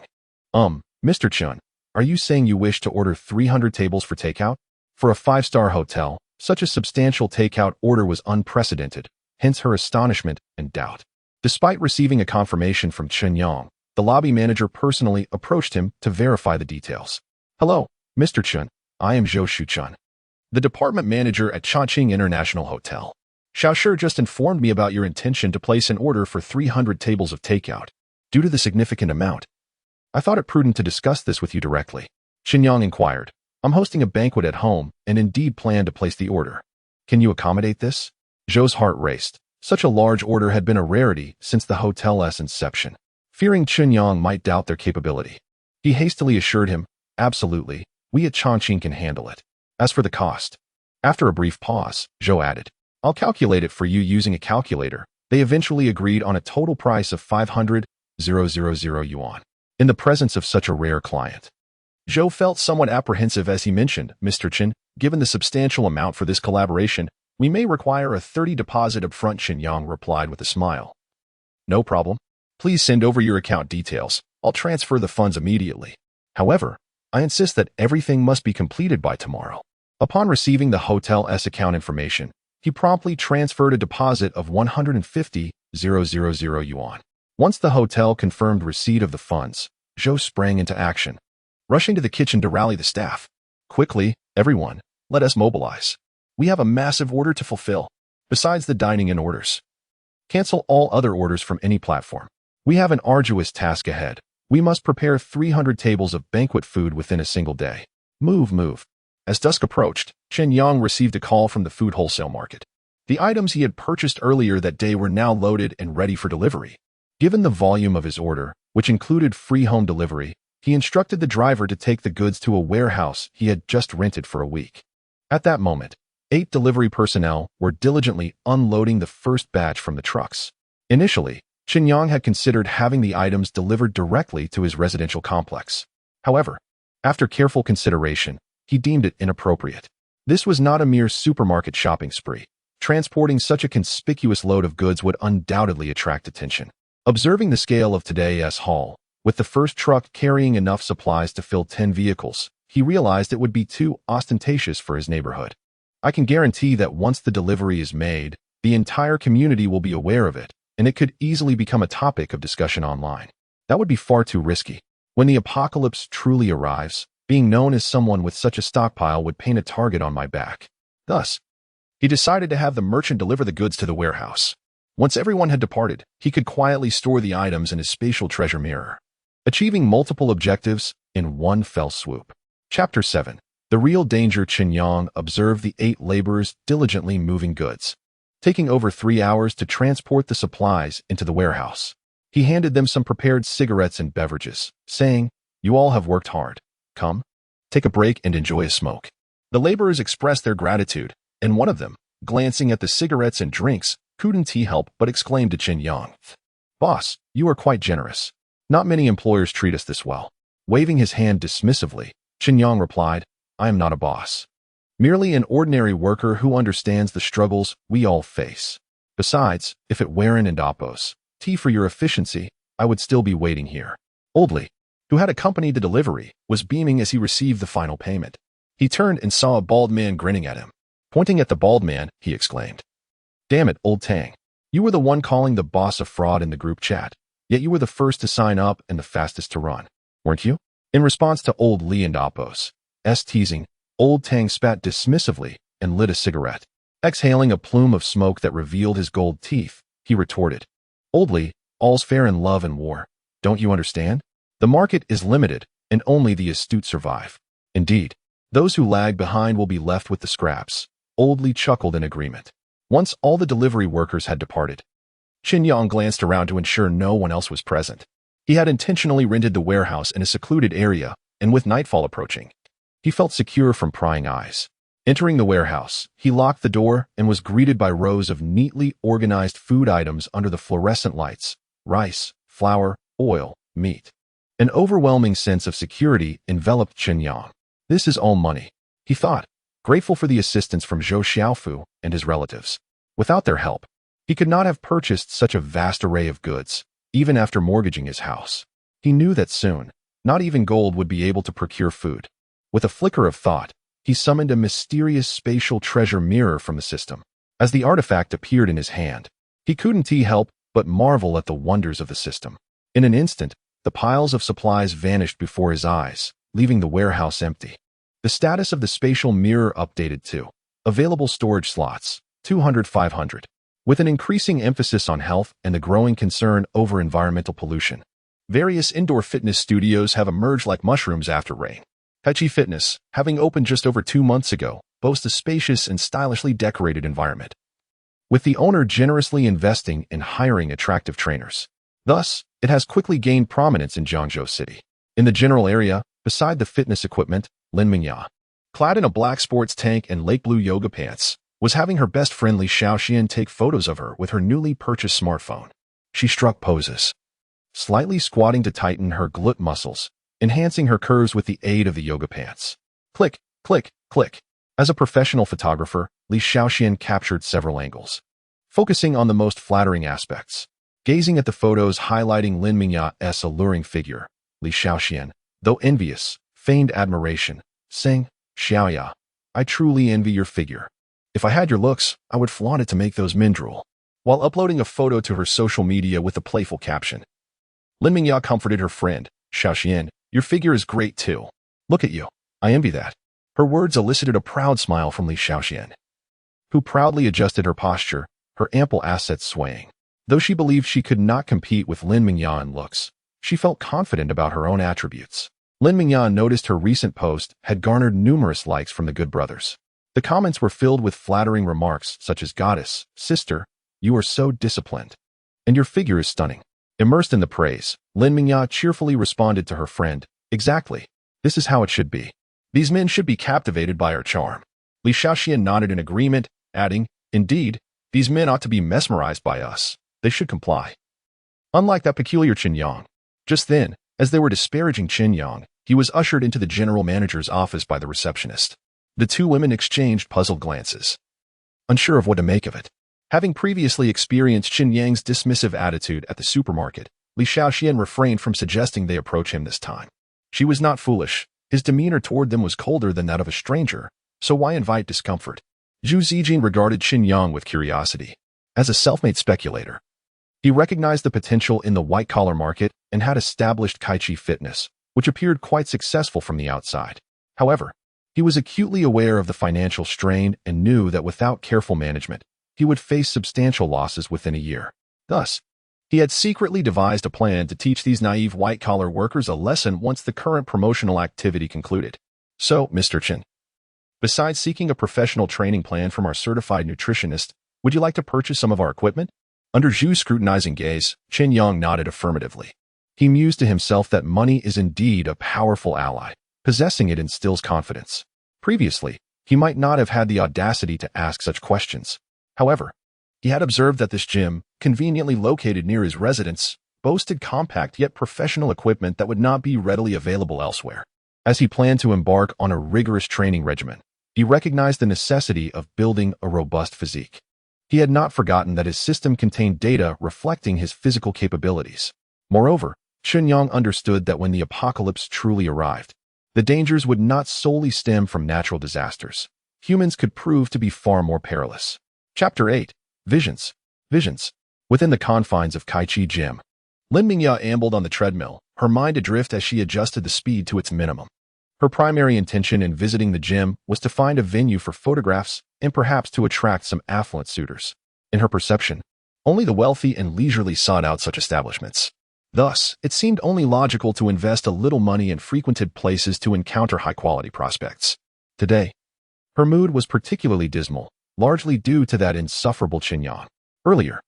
Mr. Chen, are you saying you wish to order 300 tables for takeout? For a 5-star hotel, such a substantial takeout order was unprecedented, hence her astonishment and doubt. Despite receiving a confirmation from Chen Yang, the lobby manager personally approached him to verify the details. "Hello, Mr. Chen. I am Zhou Shuchun, the department manager at Chongqing International Hotel. Xiaoshi just informed me about your intention to place an order for 300 tables of takeout. Due to the significant amount, I thought it prudent to discuss this with you directly. Chen Yang inquired. I'm hosting a banquet at home and indeed plan to place the order. Can you accommodate this? Zhou's heart raced. Such a large order had been a rarity since the hotel's inception. Fearing Chen Yang might doubt their capability, he hastily assured him, absolutely, we at Chongqing can handle it. As for the cost, after a brief pause, Zhou added, I'll calculate it for you using a calculator. They eventually agreed on a total price of 500,000 yuan. In the presence of such a rare client, Zhou felt somewhat apprehensive as he mentioned, Mr. Chen, given the substantial amount for this collaboration, we may require a 30 deposit up front. Chen Yang replied with a smile. No problem. Please send over your account details. I'll transfer the funds immediately. However, I insist that everything must be completed by tomorrow. Upon receiving the hotel's account information, he promptly transferred a deposit of 150,000 yuan. Once the hotel confirmed receipt of the funds, Zhou sprang into action, rushing to the kitchen to rally the staff. Quickly, everyone, let us mobilize. We have a massive order to fulfill. Besides the dining-in orders, cancel all other orders from any platform. We have an arduous task ahead. We must prepare 300 tables of banquet food within a single day. Move. As dusk approached, Chen Yang received a call from the food wholesale market. The items he had purchased earlier that day were now loaded and ready for delivery. Given the volume of his order, which included free home delivery, he instructed the driver to take the goods to a warehouse he had just rented for a week. At that moment, 8 delivery personnel were diligently unloading the first batch from the trucks. Initially, Chen Yang had considered having the items delivered directly to his residential complex. However, after careful consideration, he deemed it inappropriate. This was not a mere supermarket shopping spree. Transporting such a conspicuous load of goods would undoubtedly attract attention. Observing the scale of today's haul, with the first truck carrying enough supplies to fill 10 vehicles, he realized it would be too ostentatious for his neighborhood. I can guarantee that once the delivery is made, the entire community will be aware of it, and it could easily become a topic of discussion online. That would be far too risky. When the apocalypse truly arrives, being known as someone with such a stockpile would paint a target on my back. Thus, he decided to have the merchant deliver the goods to the warehouse. Once everyone had departed, he could quietly store the items in his spatial treasure mirror, achieving multiple objectives in one fell swoop. Chapter 7. The Real Danger. Chen Yang observed the 8 laborers diligently moving goods, taking over 3 hours to transport the supplies into the warehouse. He handed them some prepared cigarettes and beverages, saying, You all have worked hard. Come, take a break and enjoy a smoke. The laborers expressed their gratitude, and one of them, glancing at the cigarettes and drinks, couldn't help but exclaim to Chen Yang, Boss, you are quite generous. Not many employers treat us this well. Waving his hand dismissively, Chen Yang replied, I am not a boss. Merely an ordinary worker who understands the struggles we all face. Besides, if it weren't and oppos, tea for your efficiency, I would still be waiting here. Oldley, who had accompanied the delivery, was beaming as he received the final payment. He turned and saw a bald man grinning at him. Pointing at the bald man, he exclaimed, Damn it, old Tang. You were the one calling the boss a fraud in the group chat, yet you were the first to sign up and the fastest to run, weren't you? In response to old Li and Oppo's teasing, old Tang spat dismissively and lit a cigarette. Exhaling a plume of smoke that revealed his gold teeth, he retorted, Old Li, all's fair in love and war. Don't you understand? The market is limited, and only the astute survive. Indeed, those who lag behind will be left with the scraps. Old Li chuckled in agreement. Once all the delivery workers had departed, Chen Yang glanced around to ensure no one else was present. He had intentionally rented the warehouse in a secluded area, and with nightfall approaching, he felt secure from prying eyes. Entering the warehouse, he locked the door and was greeted by rows of neatly organized food items under the fluorescent lights: rice, flour, oil, meat. An overwhelming sense of security enveloped Chen Yang. This is all money, he thought, grateful for the assistance from Zhou Xiaofu and his relatives. Without their help, he could not have purchased such a vast array of goods, even after mortgaging his house. He knew that soon, not even gold would be able to procure food. With a flicker of thought, he summoned a mysterious spatial treasure mirror from the system. As the artifact appeared in his hand, he couldn't help but marvel at the wonders of the system. In an instant, the piles of supplies vanished before his eyes, leaving the warehouse empty. The status of the spatial mirror updated to available storage slots, 200-500. With an increasing emphasis on health and the growing concern over environmental pollution, various indoor fitness studios have emerged like mushrooms after rain. Kaichi Fitness, having opened just over 2 months ago, boasts a spacious and stylishly decorated environment, with the owner generously investing in hiring attractive trainers. Thus, it has quickly gained prominence in Jiangzhou City. In the general area, beside the fitness equipment, Lin Mingya, clad in a black sports tank and lake blue yoga pants, was having her best friend Li Xiaoxian take photos of her with her newly purchased smartphone. She struck poses, slightly squatting to tighten her glute muscles, enhancing her curves with the aid of the yoga pants. Click, click, click. As a professional photographer, Li Xiaoxian captured several angles, focusing on the most flattering aspects. Gazing at the photos highlighting Lin Mingya's alluring figure, Li Xiaoxian, though envious, feigned admiration, saying, "Xiaoya, I truly envy your figure. If I had your looks, I would flaunt it to make those men drool." While uploading a photo to her social media with a playful caption, Lin Mingya comforted her friend, "Xiaoxian, your figure is great too. Look at you. I envy that." Her words elicited a proud smile from Li Xiaoxian, who proudly adjusted her posture, her ample assets swaying. Though she believed she could not compete with Lin Mingya in looks, she felt confident about her own attributes. Lin Mingya noticed her recent post had garnered numerous likes from the good brothers. The comments were filled with flattering remarks such as, "Goddess, sister, you are so disciplined, and your figure is stunning." Immersed in the praise, Lin Mingya cheerfully responded to her friend, "Exactly. This is how it should be. These men should be captivated by our charm." Li Xiaoxian nodded in agreement, adding, "Indeed, these men ought to be mesmerized by us. They should comply." Unlike that peculiar Chen Yang. Just then, as they were disparaging Chen Yang, he was ushered into the general manager's office by the receptionist. The two women exchanged puzzled glances, unsure of what to make of it. Having previously experienced Chen Yang's dismissive attitude at the supermarket, Li Xiaoxian refrained from suggesting they approach him this time. She was not foolish. His demeanor toward them was colder than that of a stranger, so why invite discomfort? Zhu Zijin regarded Chen Yang with curiosity. As a self-made speculator, he recognized the potential in the white-collar market and had established Kaichi Fitness, which appeared quite successful from the outside. However, he was acutely aware of the financial strain and knew that without careful management, he would face substantial losses within a year. Thus, he had secretly devised a plan to teach these naive white-collar workers a lesson once the current promotional activity concluded. "So, Mr. Chen, besides seeking a professional training plan from our certified nutritionist, would you like to purchase some of our equipment?" Under Zhu's scrutinizing gaze, Chen Yang nodded affirmatively. He mused to himself that money is indeed a powerful ally. Possessing it instills confidence. Previously, he might not have had the audacity to ask such questions. However, he had observed that this gym, conveniently located near his residence, boasted compact yet professional equipment that would not be readily available elsewhere. As he planned to embark on a rigorous training regimen, he recognized the necessity of building a robust physique. He had not forgotten that his system contained data reflecting his physical capabilities. Moreover, Chen Yang understood that when the apocalypse truly arrived, the dangers would not solely stem from natural disasters. Humans could prove to be far more perilous. Chapter 8. Visions. Visions. Within the confines of Kaichi Gym, Lin Mingya ambled on the treadmill, her mind adrift as she adjusted the speed to its minimum. Her primary intention in visiting the gym was to find a venue for photographs and perhaps to attract some affluent suitors. In her perception, only the wealthy and leisurely sought out such establishments. Thus, it seemed only logical to invest a little money in frequented places to encounter high-quality prospects. Today, her mood was particularly dismal, largely due to that insufferable Chen Yang. Earlier,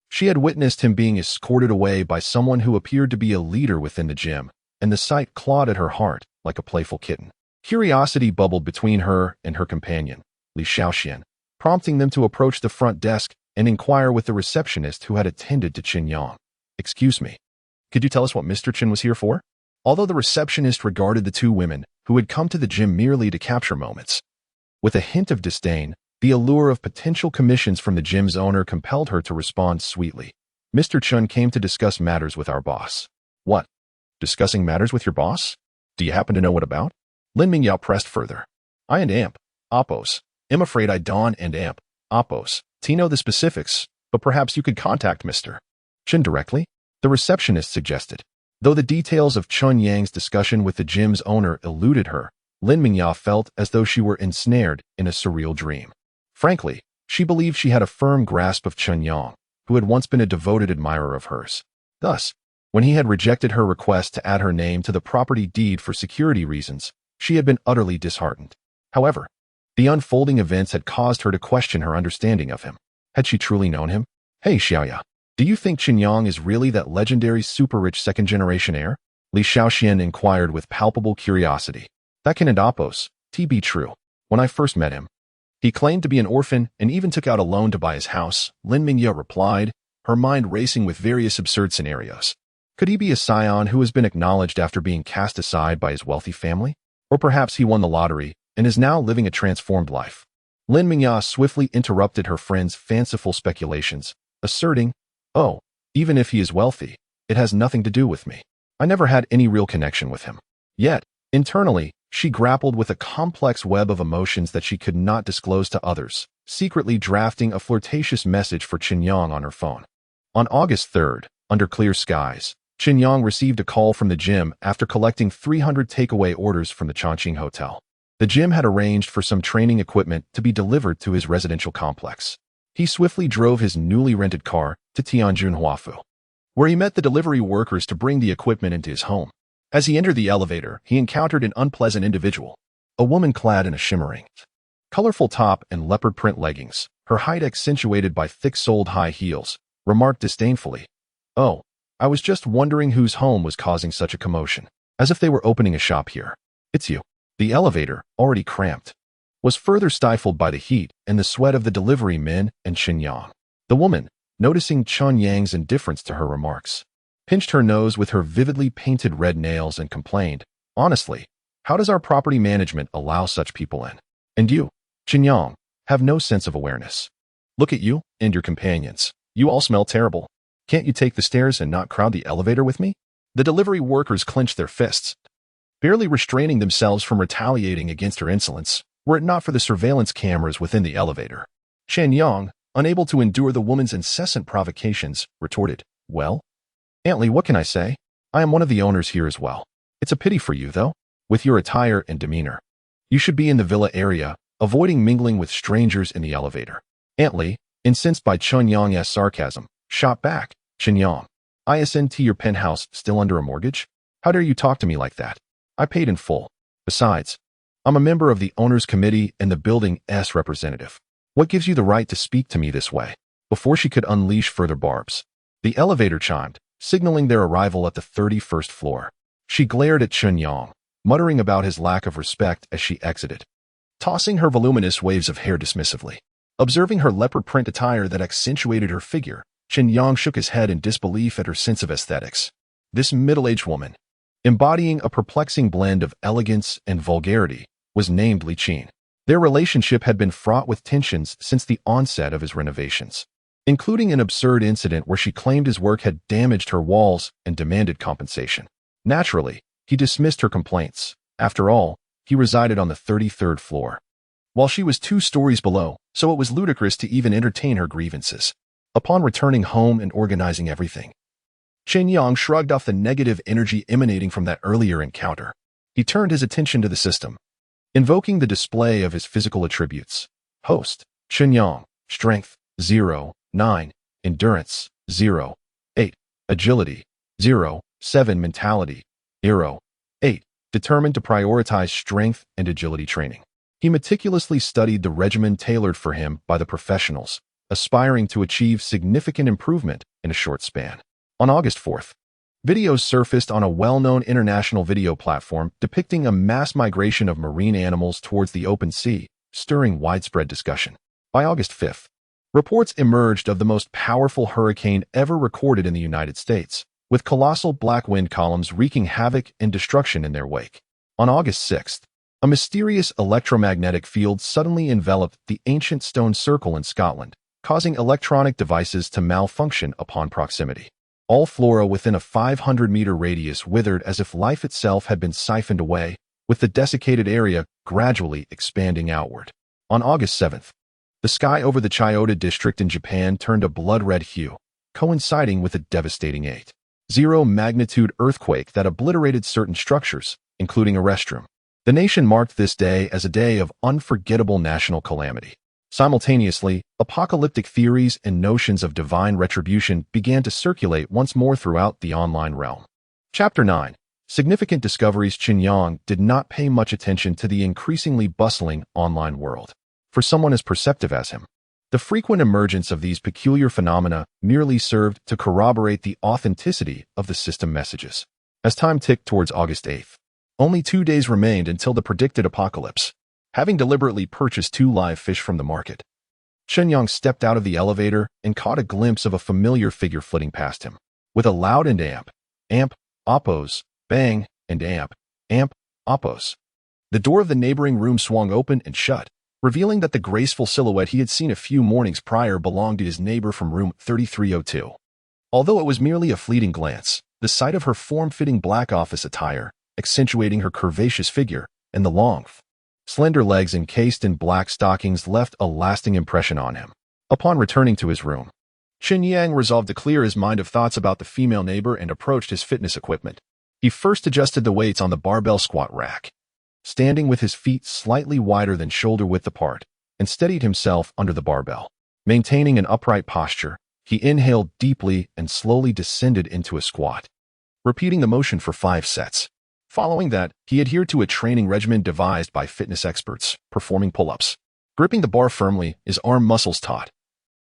she had witnessed him being escorted away by someone who appeared to be a leader within the gym, and the sight clawed at her heart like a playful kitten. Curiosity bubbled between her and her companion, Li Xiaoxian, prompting them to approach the front desk and inquire with the receptionist who had attended to Chen Yang. "Excuse me, could you tell us what Mr. Chen was here for?" Although the receptionist regarded the two women, who had come to the gym merely to capture moments, with a hint of disdain, the allure of potential commissions from the gym's owner compelled her to respond sweetly. "Mr. Chen came to discuss matters with our boss." "What? Discussing matters with your boss? Do you happen to know what about?" Lin Mingyao pressed further. "I and Amp, Oppos. I'm afraid I don't and Amp, Oppos. To know the specifics, but perhaps you could contact Mr. Chen directly?" the receptionist suggested. Though the details of Chen Yang's discussion with the gym's owner eluded her, Lin Mingya felt as though she were ensnared in a surreal dream. Frankly, she believed she had a firm grasp of Chen Yang, who had once been a devoted admirer of hers. Thus, when he had rejected her request to add her name to the property deed for security reasons, she had been utterly disheartened. However, the unfolding events had caused her to question her understanding of him. Had she truly known him? Hey Xiaoya, do you think Chen Yang is really that legendary super-rich second-generation heir? Li Xiaoxian inquired with palpable curiosity. That can Adapos, be true. When I first met him, he claimed to be an orphan and even took out a loan to buy his house, Lin Mingya replied, her mind racing with various absurd scenarios. Could he be a scion who has been acknowledged after being cast aside by his wealthy family? Or perhaps he won the lottery and is now living a transformed life. Lin Mingya swiftly interrupted her friend's fanciful speculations, asserting, "Oh, even if he is wealthy, it has nothing to do with me. I never had any real connection with him." Yet, internally, she grappled with a complex web of emotions that she could not disclose to others, secretly drafting a flirtatious message for Chen Yang on her phone. On August 3rd, under clear skies, Chen Yang received a call from the gym after collecting 300 takeaway orders from the Chongqing Hotel. The gym had arranged for some training equipment to be delivered to his residential complex. He swiftly drove his newly rented car to Tianjin Huafu, where he met the delivery workers to bring the equipment into his home. As he entered the elevator, he encountered an unpleasant individual, a woman clad in a shimmering, colorful top and leopard print leggings, her height accentuated by thick-soled high heels, remarked disdainfully, "Oh, I was just wondering whose home was causing such a commotion, as if they were opening a shop here. It's you." The elevator, already cramped, was further stifled by the heat and the sweat of the delivery men and Chen Yang. The woman, noticing Chen Yang's indifference to her remarks, pinched her nose with her vividly painted red nails and complained, "Honestly, how does our property management allow such people in? And you, Chen Yang, have no sense of awareness. Look at you and your companions. You all smell terrible. Can't you take the stairs and not crowd the elevator with me?" The delivery workers clenched their fists, barely restraining themselves from retaliating against her insolence, were it not for the surveillance cameras within the elevator. Chen Yang, unable to endure the woman's incessant provocations, retorted, "Well, Aunt Lee, what can I say? I am one of the owners here as well. It's a pity for you, though, with your attire and demeanor. You should be in the villa area, avoiding mingling with strangers in the elevator." Aunt Lee, incensed by Chen Yang's sarcasm, shot back, "Chen Yang, isn't your penthouse still under a mortgage? How dare you talk to me like that? I paid in full. Besides, I'm a member of the owner's committee and the building's representative. What gives you the right to speak to me this way?" Before she could unleash further barbs, the elevator chimed, signaling their arrival at the 31st floor. She glared at Chen Yang, muttering about his lack of respect as she exited, tossing her voluminous waves of hair dismissively. Observing her leopard print attire that accentuated her figure, Chen Yang shook his head in disbelief at her sense of aesthetics. This middle-aged woman, embodying a perplexing blend of elegance and vulgarity, was named Li Qin. Their relationship had been fraught with tensions since the onset of his renovations, including an absurd incident where she claimed his work had damaged her walls and demanded compensation. Naturally, he dismissed her complaints. After all, he resided on the 33rd floor, while she was 2 stories below, so it was ludicrous to even entertain her grievances. Upon returning home and organizing everything, Chen Yang shrugged off the negative energy emanating from that earlier encounter. He turned his attention to the system, invoking the display of his physical attributes. Host, Chen Yang, strength, 0, 9, endurance, 0, 8, agility, 0, 7, mentality, 0, 8, determined to prioritize strength and agility training. He meticulously studied the regimen tailored for him by the professionals, aspiring to achieve significant improvement in a short span. On August 4th, videos surfaced on a well-known international video platform depicting a mass migration of marine animals towards the open sea, stirring widespread discussion. By August 5th, reports emerged of the most powerful hurricane ever recorded in the United States, with colossal black wind columns wreaking havoc and destruction in their wake. On August 6th, a mysterious electromagnetic field suddenly enveloped the ancient stone circle in Scotland, causing electronic devices to malfunction upon proximity. All flora within a 500-meter radius withered as if life itself had been siphoned away, with the desiccated area gradually expanding outward. On August 7th, the sky over the Chiyoda district in Japan turned a blood-red hue, coinciding with a devastating 8.0 magnitude earthquake that obliterated certain structures, including a restroom. The nation marked this day as a day of unforgettable national calamity. Simultaneously, apocalyptic theories and notions of divine retribution began to circulate once more throughout the online realm. Chapter 9. Significant discoveries. Chen Yang did not pay much attention to the increasingly bustling online world. For someone as perceptive as him, the frequent emergence of these peculiar phenomena merely served to corroborate the authenticity of the system messages. As time ticked towards August 8th, only 2 days remained until the predicted apocalypse. Having deliberately purchased 2 live fish from the market, Chen Yang stepped out of the elevator and caught a glimpse of a familiar figure flitting past him. With a loud and amp, oppos, bang, and amp, oppos. The door of the neighboring room swung open and shut, revealing that the graceful silhouette he had seen a few mornings prior belonged to his neighbor from room 3302. Although it was merely a fleeting glance, the sight of her form-fitting black office attire, accentuating her curvaceous figure, and the long, slender legs encased in black stockings left a lasting impression on him. Upon returning to his room, Chen Yang resolved to clear his mind of thoughts about the female neighbor and approached his fitness equipment. He first adjusted the weights on the barbell squat rack, standing with his feet slightly wider than shoulder-width apart, and steadied himself under the barbell. Maintaining an upright posture, he inhaled deeply and slowly descended into a squat, repeating the motion for 5 sets. Following that, he adhered to a training regimen devised by fitness experts, performing pull-ups. Gripping the bar firmly, his arm muscles taut.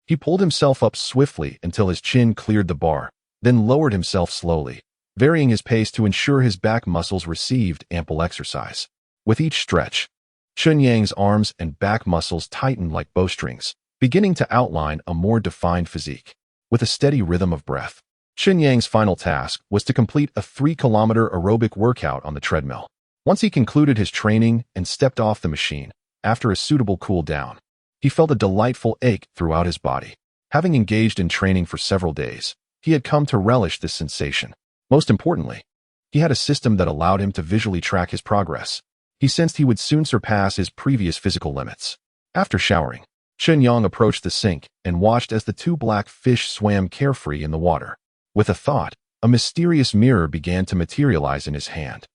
He pulled himself up swiftly until his chin cleared the bar, then lowered himself slowly, varying his pace to ensure his back muscles received ample exercise. With each stretch, Chen Yang's arms and back muscles tightened like bowstrings, beginning to outline a more defined physique. With a steady rhythm of breath, Chen Yang's final task was to complete a 3-kilometer aerobic workout on the treadmill. Once he concluded his training and stepped off the machine, after a suitable cool down, he felt a delightful ache throughout his body. Having engaged in training for several days, he had come to relish this sensation. Most importantly, he had a system that allowed him to visually track his progress. He sensed he would soon surpass his previous physical limits. After showering, Chen Yang approached the sink and watched as the 2 black fish swam carefree in the water. With a thought, a mysterious mirror began to materialize in his hand.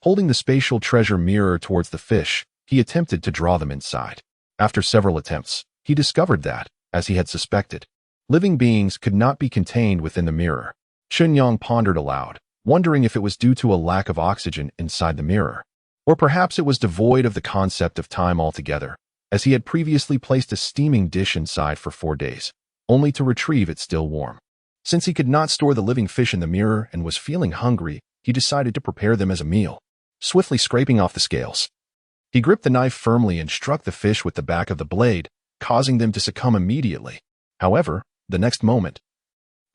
Holding the spatial treasure mirror towards the fish, he attempted to draw them inside. After several attempts, he discovered that, as he had suspected, living beings could not be contained within the mirror. Chen Yang pondered aloud, wondering if it was due to a lack of oxygen inside the mirror, or perhaps it was devoid of the concept of time altogether, as he had previously placed a steaming dish inside for 4 days, only to retrieve it still warm. Since he could not store the living fish in the mirror and was feeling hungry, he decided to prepare them as a meal. Swiftly scraping off the scales, he gripped the knife firmly and struck the fish with the back of the blade, causing them to succumb immediately. However, the next moment,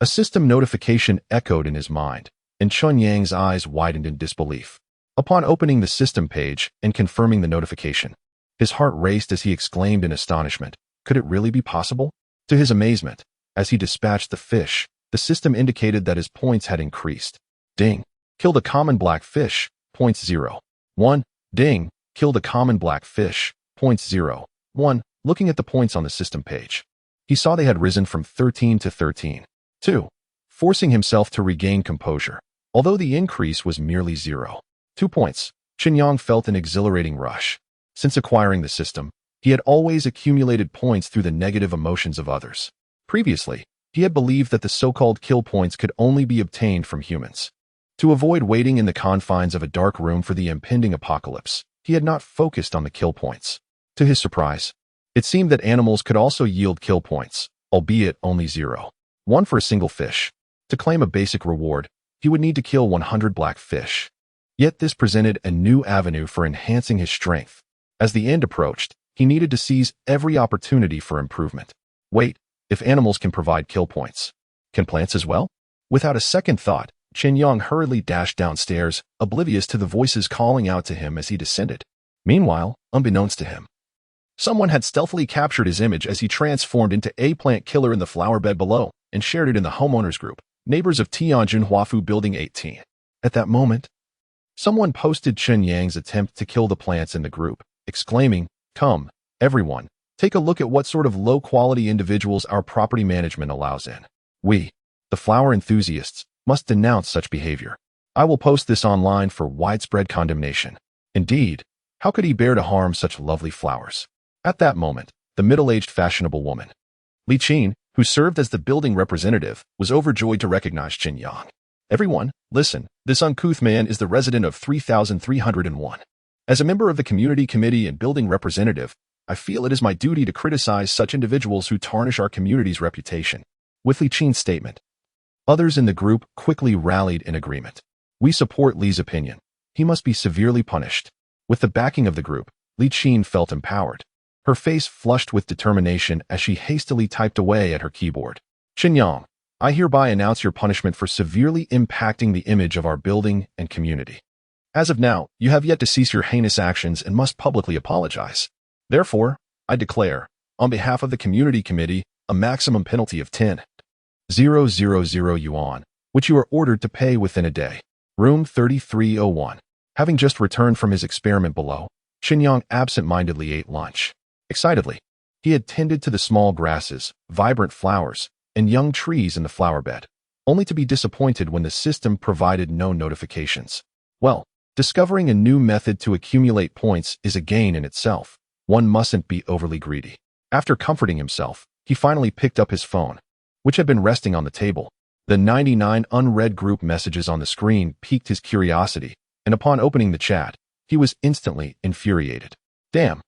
a system notification echoed in his mind, and Chen Yang's eyes widened in disbelief. Upon opening the system page and confirming the notification, his heart raced as he exclaimed in astonishment, "Could it really be possible?" To his amazement, as he dispatched the fish, the system indicated that his points had increased. Ding. Killed a common black fish, points 0. 1. Ding. Killed a common black fish, points 0. 1. Looking at the points on the system page, he saw they had risen from 13 to 13. 2. Forcing himself to regain composure, although the increase was merely 0. 2 points. Chen Yang felt an exhilarating rush. Since acquiring the system, he had always accumulated points through the negative emotions of others. Previously, he had believed that the so-called kill points could only be obtained from humans. To avoid waiting in the confines of a dark room for the impending apocalypse, he had not focused on the kill points. To his surprise, it seemed that animals could also yield kill points, albeit only 0. 1 for a single fish. To claim a basic reward, he would need to kill 100 black fish. Yet this presented a new avenue for enhancing his strength. As the end approached, he needed to seize every opportunity for improvement. Wait, if animals can provide kill points, can plants as well? Without a second thought, Chen Yang hurriedly dashed downstairs, oblivious to the voices calling out to him as he descended. Meanwhile, unbeknownst to him, someone had stealthily captured his image as he transformed into a plant killer in the flower bed below and shared it in the homeowners group, neighbors of Tianjin Huafu Building 18. At that moment, someone posted Chen Yang's attempt to kill the plants in the group, exclaiming, "Come, everyone, take a look at what sort of low-quality individuals our property management allows in. We, the flower enthusiasts, must denounce such behavior. I will post this online for widespread condemnation." Indeed, How could he bear to harm such lovely flowers? At that moment, the middle-aged fashionable woman, Li Qin, who served as the building representative, was overjoyed to recognize Chen Yang. Everyone, listen, this uncouth man is the resident of 3301. As a member of the community committee and building representative, I feel it is my duty to criticize such individuals who tarnish our community's reputation. With Li Qin's statement, others in the group quickly rallied in agreement. We support Li's opinion. He must be severely punished. With the backing of the group, Li Qin felt empowered. Her face flushed with determination as she hastily typed away at her keyboard. Chen Yang, I hereby announce your punishment for severely impacting the image of our building and community. As of now, you have yet to cease your heinous actions and must publicly apologize. Therefore, I declare, on behalf of the community committee, a maximum penalty of 10,000 yuan, which you are ordered to pay within a day. Room 3301. Having just returned from his experiment below, Chen Yang absent-mindedly ate lunch. Excitedly, he had tended to the small grasses, vibrant flowers, and young trees in the flower bed, only to be disappointed when the system provided no notifications. Well, discovering a new method to accumulate points is a gain in itself. One mustn't be overly greedy. After comforting himself, he finally picked up his phone, which had been resting on the table. The 99 unread group messages on the screen piqued his curiosity, and upon opening the chat, he was instantly infuriated. Damn!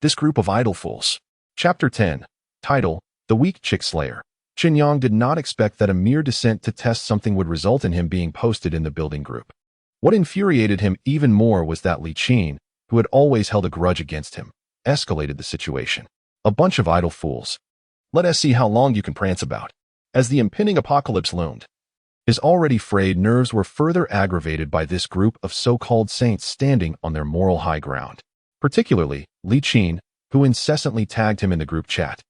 This group of idle fools. Chapter 10. Title, The Weak Chick Slayer. Chen Yang did not expect that a mere descent to test something would result in him being posted in the building group. What infuriated him even more was that Li Qin, who had always held a grudge against him, escalated the situation. A bunch of idle fools. Let us see how long you can prance about. As the impending apocalypse loomed, his already frayed nerves were further aggravated by this group of so-called saints standing on their moral high ground. Particularly, Li Qin, who incessantly tagged him in the group chat,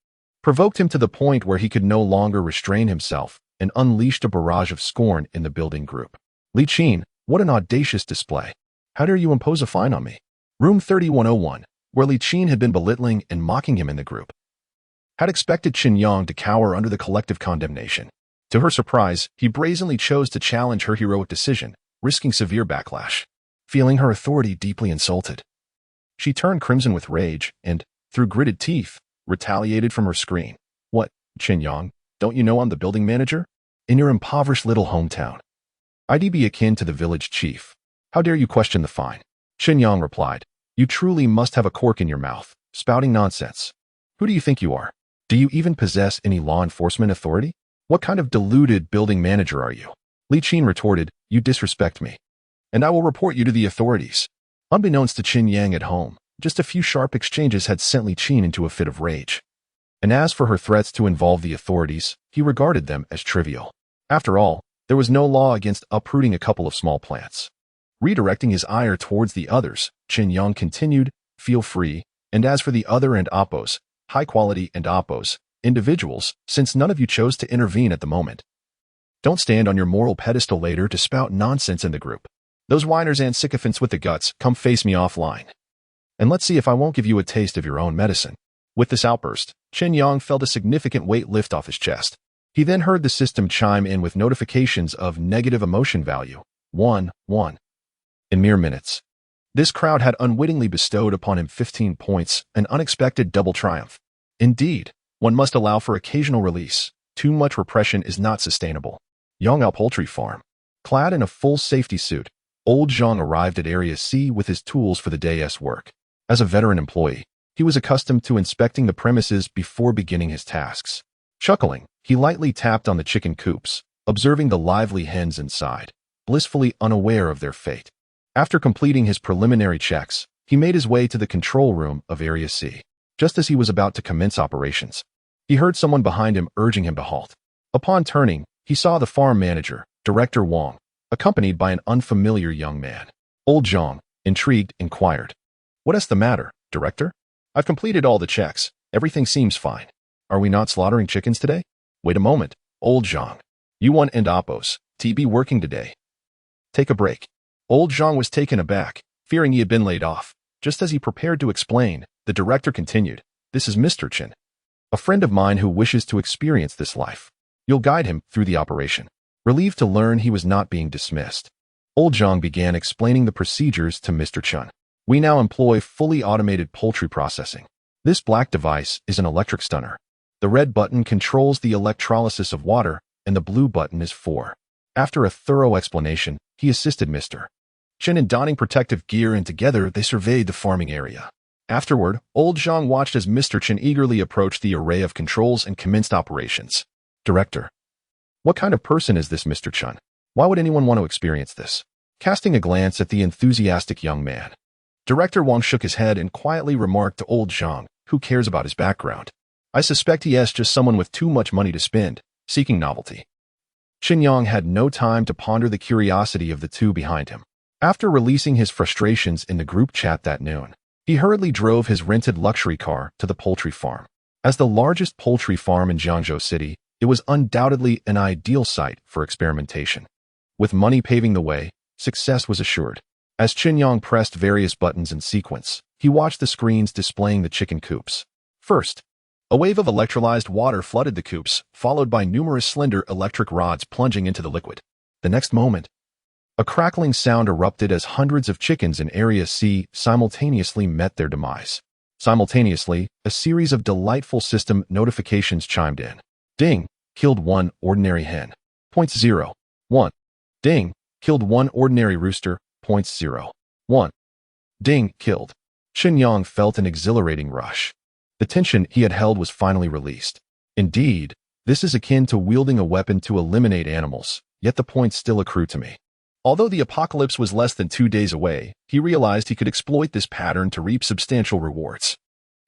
provoked him to the point where he could no longer restrain himself and unleashed a barrage of scorn in the building group. Li Qin, what an audacious display. How dare you impose a fine on me? Room 3101, where Li Qin had been belittling and mocking him in the group, had expected Chen Yang to cower under the collective condemnation. To her surprise, he brazenly chose to challenge her heroic decision, risking severe backlash. Feeling her authority deeply insulted, she turned crimson with rage and, through gritted teeth, retaliated from her screen. What, Chen Yang, don't you know I'm the building manager? In your impoverished little hometown, I'd be akin to the village chief. How dare you question the fine? Chen Yang replied, you truly must have a cork in your mouth, spouting nonsense. Who do you think you are? Do you even possess any law enforcement authority? What kind of deluded building manager are you? Li Qin retorted, you disrespect me, and I will report you to the authorities. Unbeknownst to Chen Yang at home, just a few sharp exchanges had sent Li Qin into a fit of rage. And as for her threats to involve the authorities, he regarded them as trivial. After all, there was no law against uprooting a couple of small plants. Redirecting his ire towards the others, Chen Yang continued, feel free, and as for the other and oppos, high quality and oppos, individuals, since none of you chose to intervene at the moment, don't stand on your moral pedestal later to spout nonsense in the group. Those whiners and sycophants with the guts, come face me offline. And let's see if I won't give you a taste of your own medicine. With this outburst, Chen Yang felt a significant weight lift off his chest. He then heard the system chime in with notifications of negative emotion value, 1. In mere minutes, this crowd had unwittingly bestowed upon him 15 points, an unexpected double triumph. Indeed, one must allow for occasional release. Too much repression is not sustainable. Yonghao Poultry Farm. Clad in a full safety suit, old Zhang arrived at Area C with his tools for the day's work. As a veteran employee, he was accustomed to inspecting the premises before beginning his tasks. Chuckling, he lightly tapped on the chicken coops, observing the lively hens inside, blissfully unaware of their fate. After completing his preliminary checks, he made his way to the control room of Area C. Just as he was about to commence operations, he heard someone behind him urging him to halt. Upon turning, he saw the farm manager, Director Wang, accompanied by an unfamiliar young man. Old Zhang, intrigued, inquired, "What's the matter, Director? I've completed all the checks. Everything seems fine. Are we not slaughtering chickens today?" "Wait a moment, Old Zhang. You want and oppos, TB working today. Take a break." Old Zhang was taken aback, fearing he had been laid off. Just as he prepared to explain, the director continued, "This is Mr. Chen, a friend of mine who wishes to experience this life. You'll guide him through the operation." Relieved to learn he was not being dismissed, Old Zhang began explaining the procedures to Mr. Chen. We now employ fully automated poultry processing. This black device is an electric stunner. The red button controls the electrolysis of water, and the blue button is for. After a thorough explanation, he assisted Mr. Chen in donning protective gear, and together they surveyed the farming area. Afterward, old Zhang watched as Mr. Chen eagerly approached the array of controls and commenced operations. Director. What kind of person is this Mr. Chen? Why would anyone want to experience this? Casting a glance at the enthusiastic young man, Director Wang shook his head and quietly remarked to old Zhang, who cares about his background? I suspect he is just someone with too much money to spend, seeking novelty. Chen Yang had no time to ponder the curiosity of the two behind him. After releasing his frustrations in the group chat that noon, he hurriedly drove his rented luxury car to the poultry farm. As the largest poultry farm in Jiangzhou City, it was undoubtedly an ideal site for experimentation. With money paving the way, success was assured. As Chen Yang pressed various buttons in sequence, he watched the screens displaying the chicken coops. First, a wave of electrolyzed water flooded the coops, followed by numerous slender electric rods plunging into the liquid. The next moment, a crackling sound erupted as hundreds of chickens in Area C simultaneously met their demise. Simultaneously, a series of delightful system notifications chimed in. Ding, killed one ordinary hen. 0.01. Ding, killed one ordinary rooster. 0.01. Ding, killed. Chen Yang felt an exhilarating rush. The tension he had held was finally released. Indeed, this is akin to wielding a weapon to eliminate animals, yet the points still accrue to me. Although the apocalypse was less than 2 days away, he realized he could exploit this pattern to reap substantial rewards.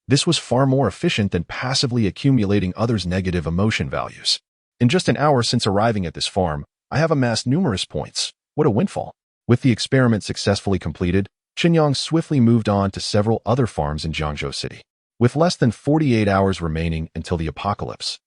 This was far more efficient than passively accumulating others' negative emotion values. In just an hour since arriving at this farm, I have amassed numerous points. What a windfall. With the experiment successfully completed, Chen Yang swiftly moved on to several other farms in Jiangzhou City. With less than 48 hours remaining until the apocalypse,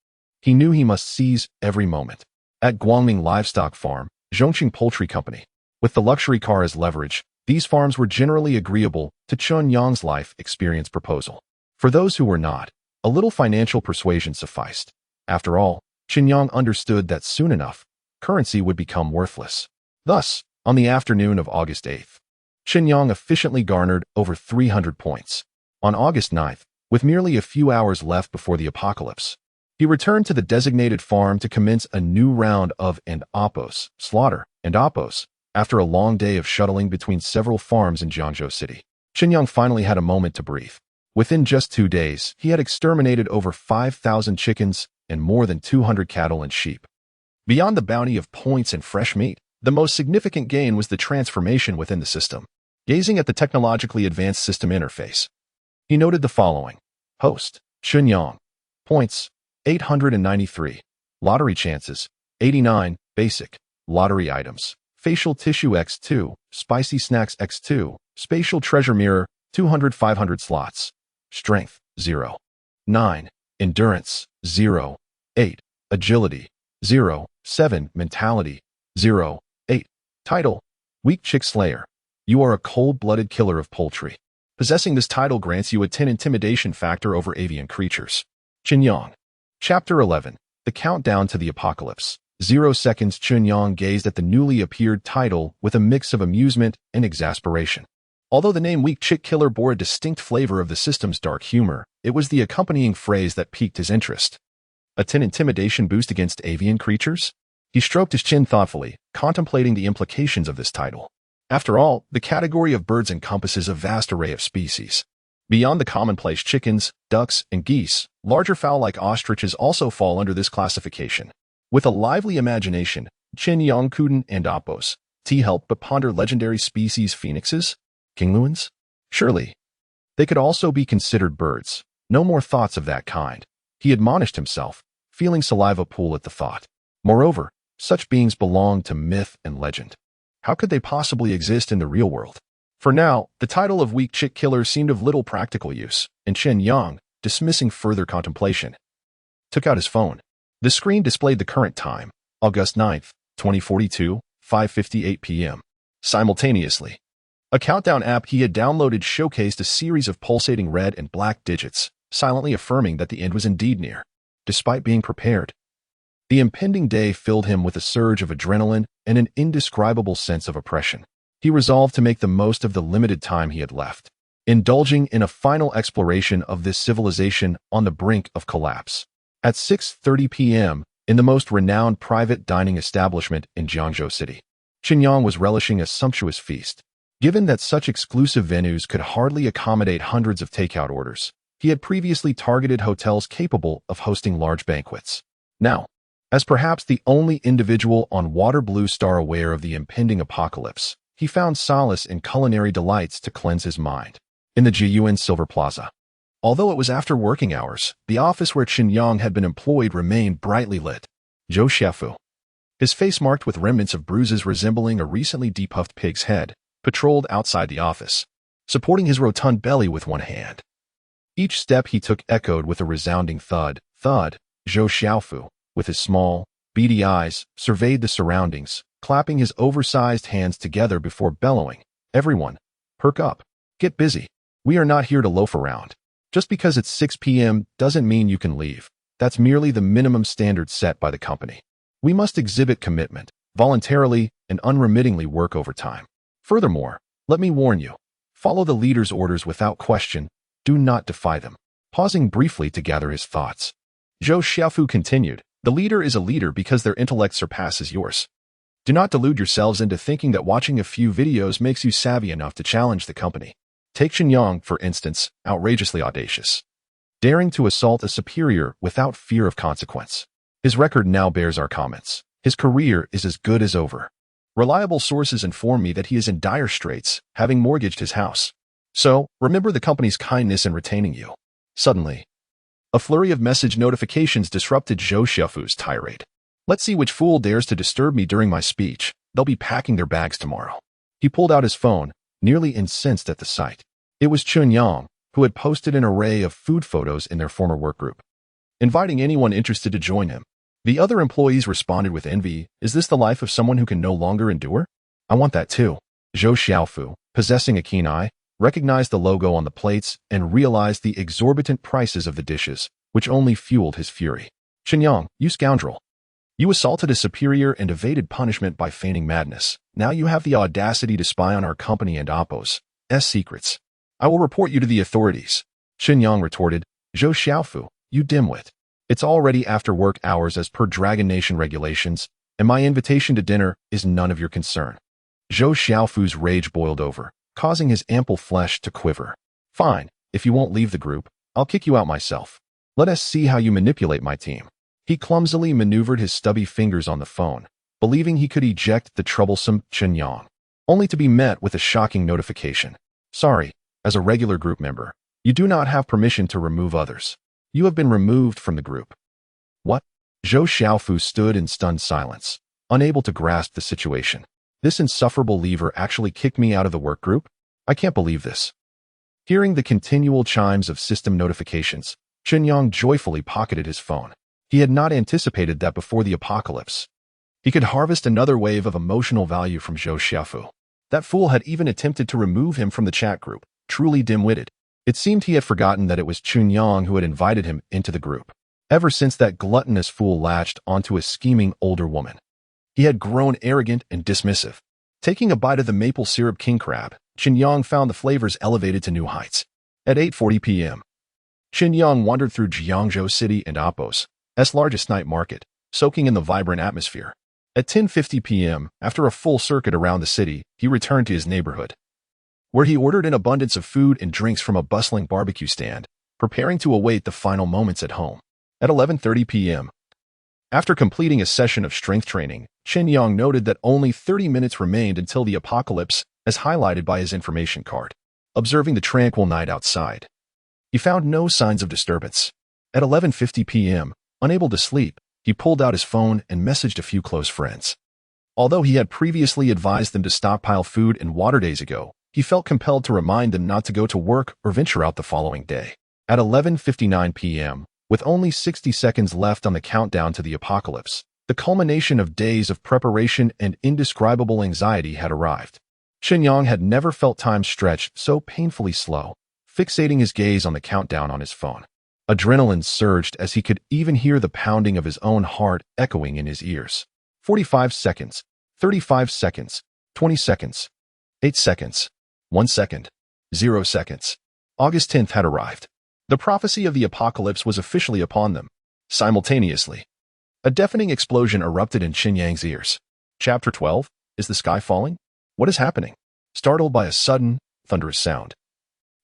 he knew he must seize every moment. At Guangming Livestock Farm, Zhongqing Poultry Company. With the luxury car as leverage, these farms were generally agreeable to Chen Yang's life experience proposal. For those who were not, a little financial persuasion sufficed. After all, Chen Yang understood that soon enough, currency would become worthless. Thus, on the afternoon of August 8th, Chen Yang efficiently garnered over 300 points. On August 9th, with merely a few hours left before the apocalypse, he returned to the designated farm to commence a new round of slaughter and oppos. After a long day of shuttling between several farms in Jiangzhou City, Chen Yang finally had a moment to breathe. Within just 2 days, he had exterminated over 5,000 chickens and more than 200 cattle and sheep. Beyond the bounty of points and fresh meat, the most significant gain was the transformation within the system. Gazing at the technologically advanced system interface, he noted the following. Host, Chen Yang. Points, 893. Lottery chances, 89. Basic, lottery items. Facial tissue X2, spicy snacks X2, spatial treasure mirror, 200 500 slots. Strength, 0. 9. Endurance, 0. 8. Agility, 0. 7. Mentality, 0. 8. Title, Weak Chick Slayer. You are a cold-blooded killer of poultry. Possessing this title grants you a 10 intimidation factor over avian creatures. Chen Yang. Chapter 11. The Countdown to the Apocalypse. 0 seconds. Chen Yang gazed at the newly appeared title with a mix of amusement and exasperation. Although the name Weak Chick Killer bore a distinct flavor of the system's dark humor, it was the accompanying phrase that piqued his interest. A 10 intimidation boost against avian creatures? He stroked his chin thoughtfully, contemplating the implications of this title. After all, the category of birds encompasses a vast array of species. Beyond the commonplace chickens, ducks, and geese, larger fowl like ostriches also fall under this classification. With a lively imagination, Chen Yang couldn't and oppos, help but ponder legendary species phoenixes? Kingluans? Surely. They could also be considered birds. No more thoughts of that kind. He admonished himself, feeling saliva pool at the thought. Moreover, such beings belong to myth and legend. How could they possibly exist in the real world? For now, the title of Weak Chick Killer seemed of little practical use, and Chen Yang, dismissing further contemplation, took out his phone. The screen displayed the current time, August 9th, 2042, 5:58 p.m. Simultaneously, a countdown app he had downloaded showcased a series of pulsating red and black digits, silently affirming that the end was indeed near. Despite being prepared, the impending day filled him with a surge of adrenaline and an indescribable sense of oppression. He resolved to make the most of the limited time he had left, indulging in a final exploration of this civilization on the brink of collapse. At 6:30 p.m., in the most renowned private dining establishment in Jiangzhou City, Chen Yang was relishing a sumptuous feast. Given that such exclusive venues could hardly accommodate hundreds of takeout orders, he had previously targeted hotels capable of hosting large banquets. Now, as perhaps the only individual on Water Blue Star aware of the impending apocalypse, he found solace in culinary delights to cleanse his mind. In the Jiyuan Silver Plaza, although it was after working hours, the office where Chen Yang had been employed remained brightly lit. Zhou Xiaofu, his face marked with remnants of bruises resembling a recently depuffed pig's head, patrolled outside the office, supporting his rotund belly with one hand. Each step he took echoed with a resounding thud, thud. Zhou Xiaofu, with his small, beady eyes, surveyed the surroundings, clapping his oversized hands together before bellowing, "Everyone, perk up. Get busy. We are not here to loaf around. Just because it's 6 p.m. doesn't mean you can leave. That's merely the minimum standard set by the company. We must exhibit commitment, voluntarily and unremittingly work overtime. Furthermore, let me warn you, follow the leader's orders without question. Do not defy them." Pausing briefly to gather his thoughts, Zhou Xiaofu continued, "The leader is a leader because their intellect surpasses yours. Do not delude yourselves into thinking that watching a few videos makes you savvy enough to challenge the company. Take Chen Yang, for instance, outrageously audacious, daring to assault a superior without fear of consequence. His record now bears our comments. His career is as good as over. Reliable sources inform me that he is in dire straits, having mortgaged his house. So, remember the company's kindness in retaining you." Suddenly, a flurry of message notifications disrupted Zhou Xiaofu's tirade. "Let's see which fool dares to disturb me during my speech. They'll be packing their bags tomorrow." He pulled out his phone, nearly incensed at the sight. It was Chen Yang, who had posted an array of food photos in their former work group, inviting anyone interested to join him. The other employees responded with envy. "Is this the life of someone who can no longer endure? I want that too." Zhou Xiaofu, possessing a keen eye, recognized the logo on the plates and realized the exorbitant prices of the dishes, which only fueled his fury. "Chen Yang, you scoundrel. You assaulted a superior and evaded punishment by feigning madness. Now you have the audacity to spy on our company and Oppo's secrets. I will report you to the authorities." Chen Yang retorted, "Zhou Xiaofu, you dimwit. It's already after work hours as per Dragon Nation regulations, and my invitation to dinner is none of your concern." Zhou Xiaofu's rage boiled over, causing his ample flesh to quiver. "Fine, if you won't leave the group, I'll kick you out myself. Let us see how you manipulate my team." He clumsily maneuvered his stubby fingers on the phone, believing he could eject the troublesome Chen Yang, only to be met with a shocking notification. "Sorry, as a regular group member, you do not have permission to remove others. You have been removed from the group." "What?" Zhou Xiaofu stood in stunned silence, unable to grasp the situation. "This insufferable leaver actually kicked me out of the work group? I can't believe this." Hearing the continual chimes of system notifications, Chen Yang joyfully pocketed his phone. He had not anticipated that before the apocalypse, he could harvest another wave of emotional value from Zhou Xiaofu. That fool had even attempted to remove him from the chat group, truly dim-witted. It seemed he had forgotten that it was Chen Yang who had invited him into the group. Ever since that gluttonous fool latched onto a scheming older woman, he had grown arrogant and dismissive. Taking a bite of the maple syrup king crab, Chen Yang found the flavors elevated to new heights. At 8:40 p.m., Chen Yang wandered through Jiangzhou City and Oppo's largest night market, soaking in the vibrant atmosphere. At 10:50 p.m., after a full circuit around the city, he returned to his neighborhood, where he ordered an abundance of food and drinks from a bustling barbecue stand, preparing to await the final moments at home. At 11:30 p.m., after completing a session of strength training, Chen Yang noted that only 30 minutes remained until the apocalypse, as highlighted by his information card. Observing the tranquil night outside, he found no signs of disturbance. At 11:50 p.m., unable to sleep, he pulled out his phone and messaged a few close friends. Although he had previously advised them to stockpile food and water days ago, he felt compelled to remind them not to go to work or venture out the following day. At 11:59 p.m., with only 60 seconds left on the countdown to the apocalypse, the culmination of days of preparation and indescribable anxiety had arrived. Chen Yang had never felt time stretch so painfully slow, fixating his gaze on the countdown on his phone. Adrenaline surged as he could even hear the pounding of his own heart echoing in his ears. 45 seconds, 35 seconds, 20 seconds. 8 seconds. 1 second. 0 seconds. August 10th had arrived. The prophecy of the apocalypse was officially upon them. Simultaneously, a deafening explosion erupted in Chen Yang's ears. Chapter 12. Is the sky falling? What is happening? Startled by a sudden, thunderous sound,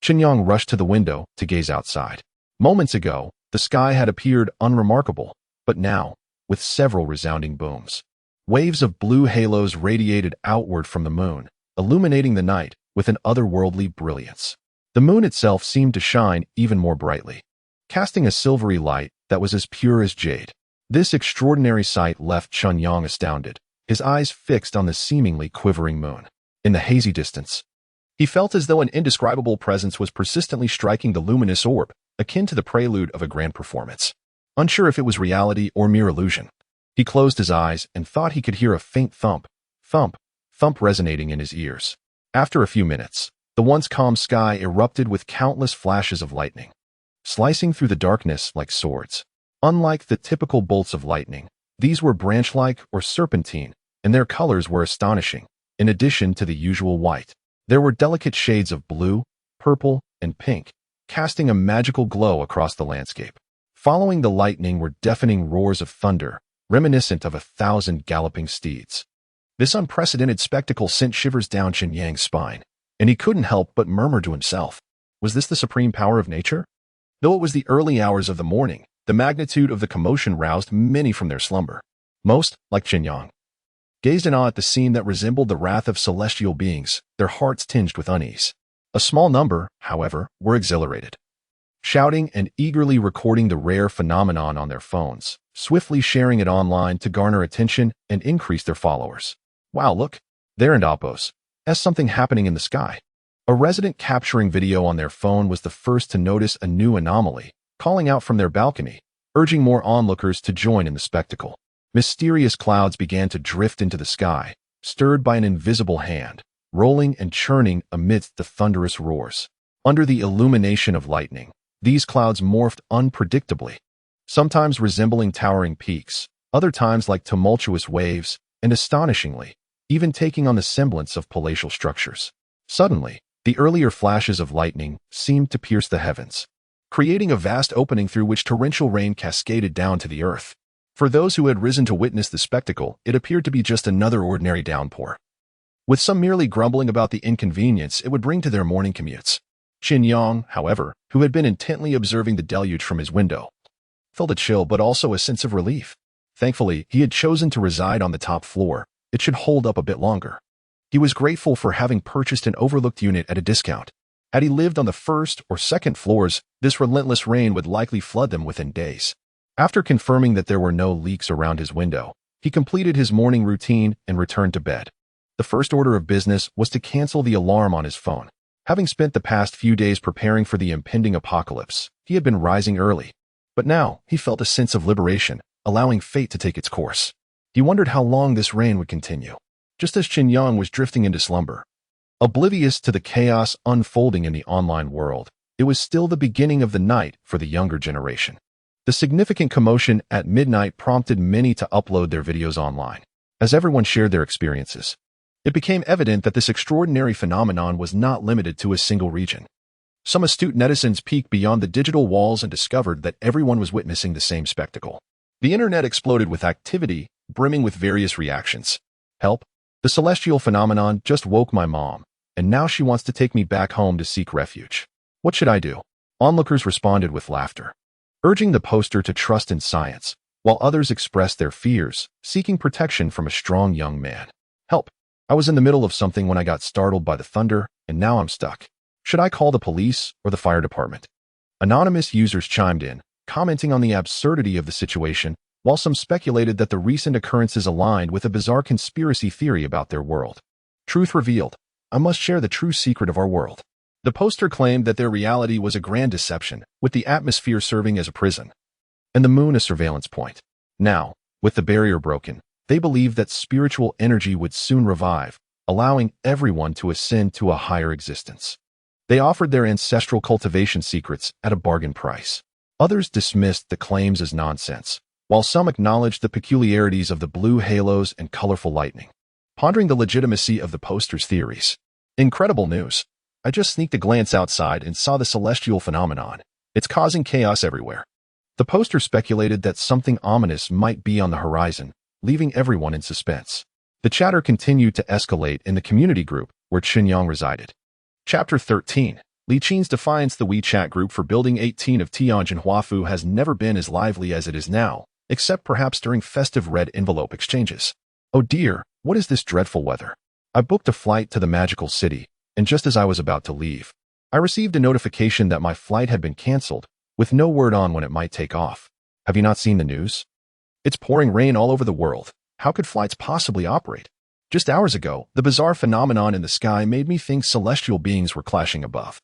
Chen Yang rushed to the window to gaze outside. Moments ago, the sky had appeared unremarkable, but now, with several resounding booms, waves of blue halos radiated outward from the moon, illuminating the night with an otherworldly brilliance. The moon itself seemed to shine even more brightly, casting a silvery light that was as pure as jade. This extraordinary sight left Chen Yang astounded, his eyes fixed on the seemingly quivering moon. In the hazy distance, he felt as though an indescribable presence was persistently striking the luminous orb, akin to the prelude of a grand performance. Unsure if it was reality or mere illusion, he closed his eyes and thought he could hear a faint thump, thump, thump resonating in his ears. After a few minutes, the once calm sky erupted with countless flashes of lightning, slicing through the darkness like swords. Unlike the typical bolts of lightning, these were branch-like or serpentine, and their colors were astonishing. In addition to the usual white, there were delicate shades of blue, purple, and pink, casting a magical glow across the landscape. Following the lightning were deafening roars of thunder, reminiscent of 1,000 galloping steeds. This unprecedented spectacle sent shivers down Chen Yang's spine, and he couldn't help but murmur to himself, was this the supreme power of nature? Though it was the early hours of the morning, the magnitude of the commotion roused many from their slumber. Most, like Chen Yang, gazed in awe at the scene that resembled the wrath of celestial beings, their hearts tinged with unease. A small number, however, were exhilarated, shouting and eagerly recording the rare phenomenon on their phones, swiftly sharing it online to garner attention and increase their followers. Wow, look, there in Opos, there's something happening in the sky. A resident capturing video on their phone was the first to notice a new anomaly, calling out from their balcony, urging more onlookers to join in the spectacle. Mysterious clouds began to drift into the sky, stirred by an invisible hand, rolling and churning amidst the thunderous roars. Under the illumination of lightning, these clouds morphed unpredictably, sometimes resembling towering peaks, other times like tumultuous waves, and astonishingly, even taking on the semblance of palatial structures. Suddenly, the earlier flashes of lightning seemed to pierce the heavens, creating a vast opening through which torrential rain cascaded down to the earth. For those who had risen to witness the spectacle, it appeared to be just another ordinary downpour, with some merely grumbling about the inconvenience it would bring to their morning commutes. Chen Yang, however, who had been intently observing the deluge from his window, felt a chill but also a sense of relief. Thankfully, he had chosen to reside on the top floor. It should hold up a bit longer. He was grateful for having purchased an overlooked unit at a discount. Had he lived on the first or second floors, this relentless rain would likely flood them within days. After confirming that there were no leaks around his window, he completed his morning routine and returned to bed. The first order of business was to cancel the alarm on his phone. Having spent the past few days preparing for the impending apocalypse, he had been rising early. But now, he felt a sense of liberation, allowing fate to take its course. He wondered how long this rain would continue. Just as Chen Yang was drifting into slumber, oblivious to the chaos unfolding in the online world, it was still the beginning of the night for the younger generation. The significant commotion at midnight prompted many to upload their videos online. As everyone shared their experiences, it became evident that this extraordinary phenomenon was not limited to a single region. Some astute netizens peeked beyond the digital walls and discovered that everyone was witnessing the same spectacle. The internet exploded with activity, brimming with various reactions. Help! The celestial phenomenon just woke my mom, and now she wants to take me back home to seek refuge. What should I do? Onlookers responded with laughter, urging the poster to trust in science, while others expressed their fears, seeking protection from a strong young man. Help! I was in the middle of something when I got startled by the thunder, and now I'm stuck. Should I call the police or the fire department? Anonymous users chimed in, commenting on the absurdity of the situation, while some speculated that the recent occurrences aligned with a bizarre conspiracy theory about their world. Truth revealed. I must share the true secret of our world. The poster claimed that their reality was a grand deception, with the atmosphere serving as a prison, and the moon a surveillance point. Now, with the barrier broken, they believed that spiritual energy would soon revive, allowing everyone to ascend to a higher existence. They offered their ancestral cultivation secrets at a bargain price. Others dismissed the claims as nonsense, while some acknowledged the peculiarities of the blue halos and colorful lightning. Pondering the legitimacy of the poster's theories, Incredible news. I just sneaked a glance outside and saw the celestial phenomenon. It's causing chaos everywhere. The poster speculated that something ominous might be on the horizon, leaving everyone in suspense. The chatter continued to escalate in the community group where Chen Yang resided. Chapter 13. Li Qin's defiance. The WeChat group for Building 18 of Tianjin Huafu has never been as lively as it is now, except perhaps during festive red envelope exchanges. Oh dear, what is this dreadful weather? I booked a flight to the magical city, and just as I was about to leave, I received a notification that my flight had been canceled, with no word on when it might take off. Have you not seen the news? It's pouring rain all over the world. How could flights possibly operate? Just hours ago, the bizarre phenomenon in the sky made me think celestial beings were clashing above.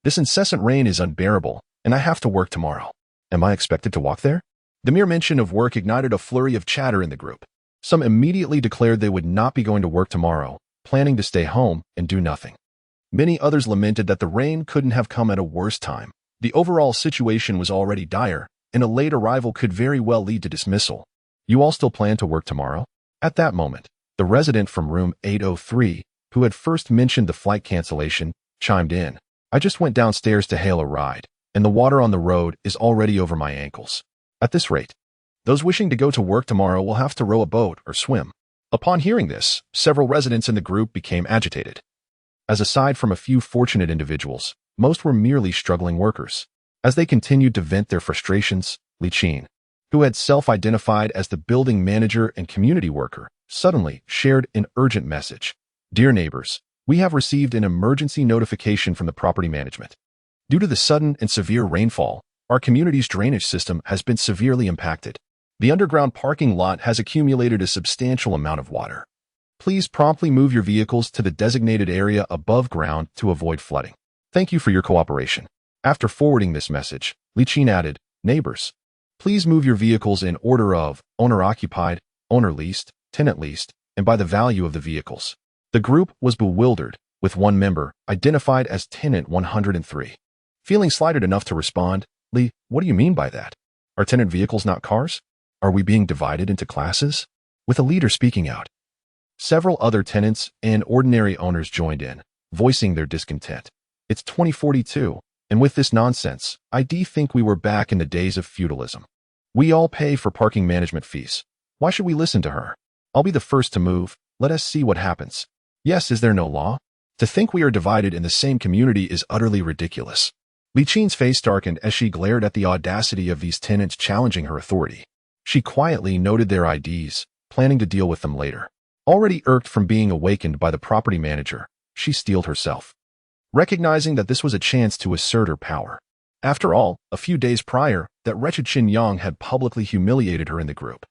This incessant rain is unbearable, and I have to work tomorrow. Am I expected to walk there? The mere mention of work ignited a flurry of chatter in the group. Some immediately declared they would not be going to work tomorrow, planning to stay home and do nothing. Many others lamented that the rain couldn't have come at a worse time. The overall situation was already dire, and a late arrival could very well lead to dismissal. You all still plan to work tomorrow? At that moment, the resident from room 803, who had first mentioned the flight cancellation, chimed in. I just went downstairs to hail a ride, and the water on the road is already over my ankles. At this rate, those wishing to go to work tomorrow will have to row a boat or swim. Upon hearing this, several residents in the group became agitated. As aside from a few fortunate individuals, most were merely struggling workers. As they continued to vent their frustrations, Li Qin, who had self-identified as the building manager and community worker, suddenly shared an urgent message. Dear neighbors, we have received an emergency notification from the property management. Due to the sudden and severe rainfall, our community's drainage system has been severely impacted. The underground parking lot has accumulated a substantial amount of water. Please promptly move your vehicles to the designated area above ground to avoid flooding. Thank you for your cooperation. After forwarding this message, Li Qin added, neighbors, please move your vehicles in order of owner-occupied, owner-leased, tenant-leased, and by the value of the vehicles. The group was bewildered, with one member identified as Tenant 103. Feeling slighted enough to respond, Li, what do you mean by that? Are tenant vehicles not cars? Are we being divided into classes? With a leader speaking out. Several other tenants and ordinary owners joined in, voicing their discontent. It's 2042, and with this nonsense, I think we were back in the days of feudalism. We all pay for parking management fees. Why should we listen to her? I'll be the first to move. Let us see what happens. Yes, is there no law? To think we are divided in the same community is utterly ridiculous. Li Qin's face darkened as she glared at the audacity of these tenants challenging her authority. She quietly noted their IDs, planning to deal with them later. Already irked from being awakened by the property manager, she steeled herself, recognizing that this was a chance to assert her power. After all, a few days prior, that wretched Chen Yang had publicly humiliated her in the group,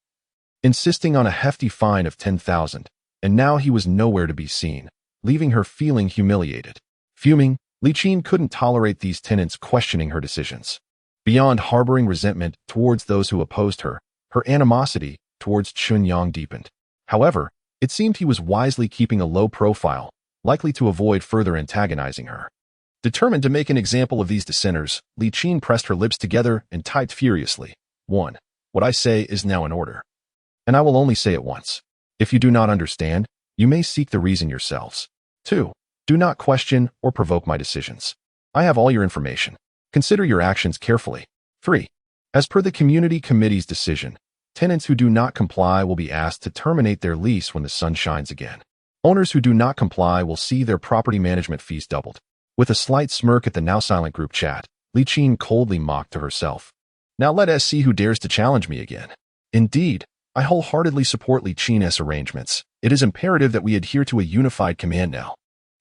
insisting on a hefty fine of 10,000, and now he was nowhere to be seen, leaving her feeling humiliated. Fuming, Li Qin couldn't tolerate these tenants questioning her decisions. Beyond harboring resentment towards those who opposed her, her animosity towards Chen Yang deepened. However, it seemed he was wisely keeping a low profile, likely to avoid further antagonizing her. Determined to make an example of these dissenters, Li Qin pressed her lips together and typed furiously. 1. What I say is now in order. And I will only say it once. If you do not understand, you may seek the reason yourselves. 2. Do not question or provoke my decisions. I have all your information. Consider your actions carefully. 3. As per the community committee's decision, tenants who do not comply will be asked to terminate their lease when the sun shines again. Owners who do not comply will see their property management fees doubled. With a slight smirk at the now silent group chat, Li Qin coldly mocked to herself. Now let us see who dares to challenge me again. Indeed, I wholeheartedly support Li Qin's arrangements. It is imperative that we adhere to a unified command now.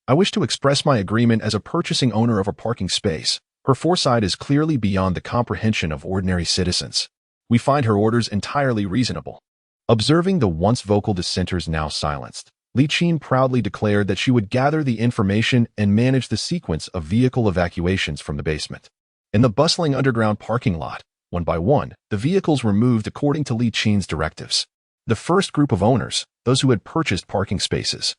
I wish to express my agreement as a purchasing owner of a parking space. Her foresight is clearly beyond the comprehension of ordinary citizens. We find her orders entirely reasonable. Observing the once vocal dissenters now silenced, Li Qin proudly declared that she would gather the information and manage the sequence of vehicle evacuations from the basement. In the bustling underground parking lot, one by one, the vehicles were moved according to Li Qin's directives. The first group of owners, those who had purchased parking spaces,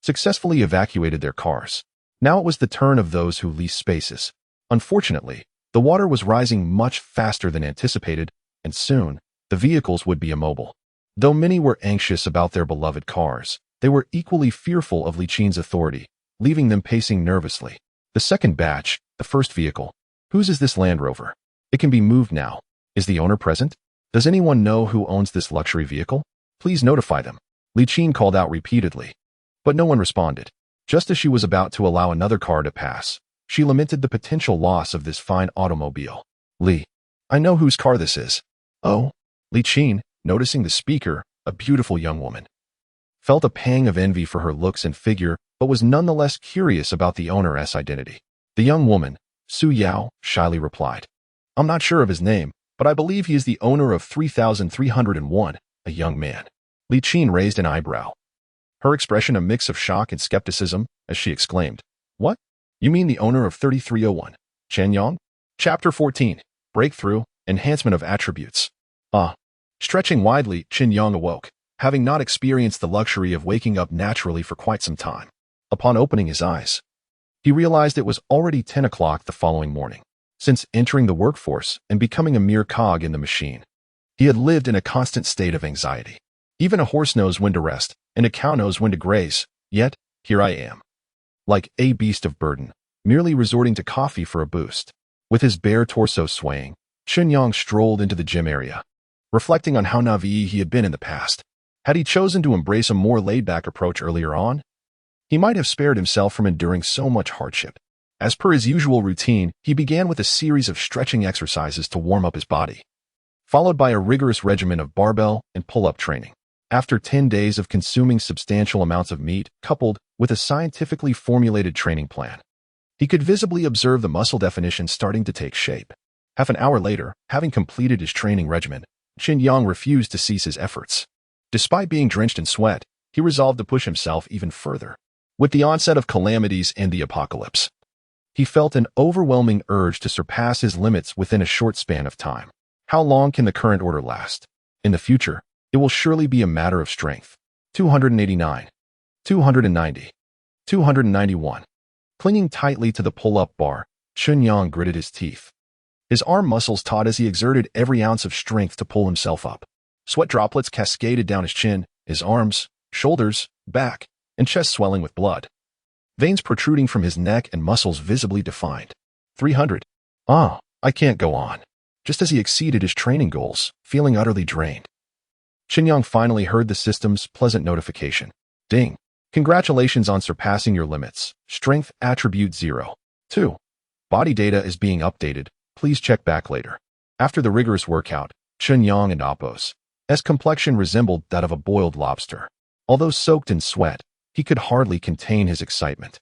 successfully evacuated their cars. Now it was the turn of those who leased spaces. Unfortunately, the water was rising much faster than anticipated, and soon, the vehicles would be immobile. Though many were anxious about their beloved cars, they were equally fearful of Li Qin's authority. leaving them pacing nervously. The second batch, the first vehicle. Whose is this Land Rover? It can be moved now. Is the owner present? Does anyone know who owns this luxury vehicle? Please notify them. Li Qin called out repeatedly. But no one responded. Just as she was about to allow another car to pass, she lamented the potential loss of this fine automobile. Li, I know whose car this is. Oh, Li Qin, noticing the speaker, a beautiful young woman, felt a pang of envy for her looks and figure, but was nonetheless curious about the owner's identity. The young woman, Su Yao, shyly replied, I'm not sure of his name, but I believe he is the owner of 3301, a young man. Li Qin raised an eyebrow, her expression a mix of shock and skepticism, as she exclaimed, What? You mean the owner of 3301, Chen Yang? Chapter 14, Breakthrough, Enhancement of Attributes. Stretching widely, Chen Yang awoke, having not experienced the luxury of waking up naturally for quite some time. Upon opening his eyes, he realized it was already 10 o'clock the following morning. Since entering the workforce and becoming a mere cog in the machine, he had lived in a constant state of anxiety. Even a horse knows when to rest, and a cow knows when to graze, yet, here I am. Like a beast of burden, merely resorting to coffee for a boost. With his bare torso swaying, Chen Yang strolled into the gym area, reflecting on how naive he had been in the past. Had he chosen to embrace a more laid-back approach earlier on, he might have spared himself from enduring so much hardship. As per his usual routine, he began with a series of stretching exercises to warm up his body, followed by a rigorous regimen of barbell and pull-up training. After 10 days of consuming substantial amounts of meat, coupled with a scientifically formulated training plan, he could visibly observe the muscle definition starting to take shape. Half an hour later, having completed his training regimen, Chen Yang refused to cease his efforts. Despite being drenched in sweat, he resolved to push himself even further. With the onset of calamities and the apocalypse, he felt an overwhelming urge to surpass his limits within a short span of time. How long can the current order last? In the future, it will surely be a matter of strength. 289, 290, 291. Clinging tightly to the pull-up bar, Chen Yang gritted his teeth. His arm muscles taut as he exerted every ounce of strength to pull himself up. Sweat droplets cascaded down his chin, his arms, shoulders, back, and chest swelling with blood. Veins protruding from his neck and muscles visibly defined. 300. I can't go on. Just as he exceeded his training goals, feeling utterly drained, Chen Yang finally heard the system's pleasant notification. Ding. Congratulations on surpassing your limits. Strength attribute 0. 2. Body data is being updated. Please check back later. After the rigorous workout, Chen Yang and Appo's complexion resembled that of a boiled lobster. Although soaked in sweat, he could hardly contain his excitement.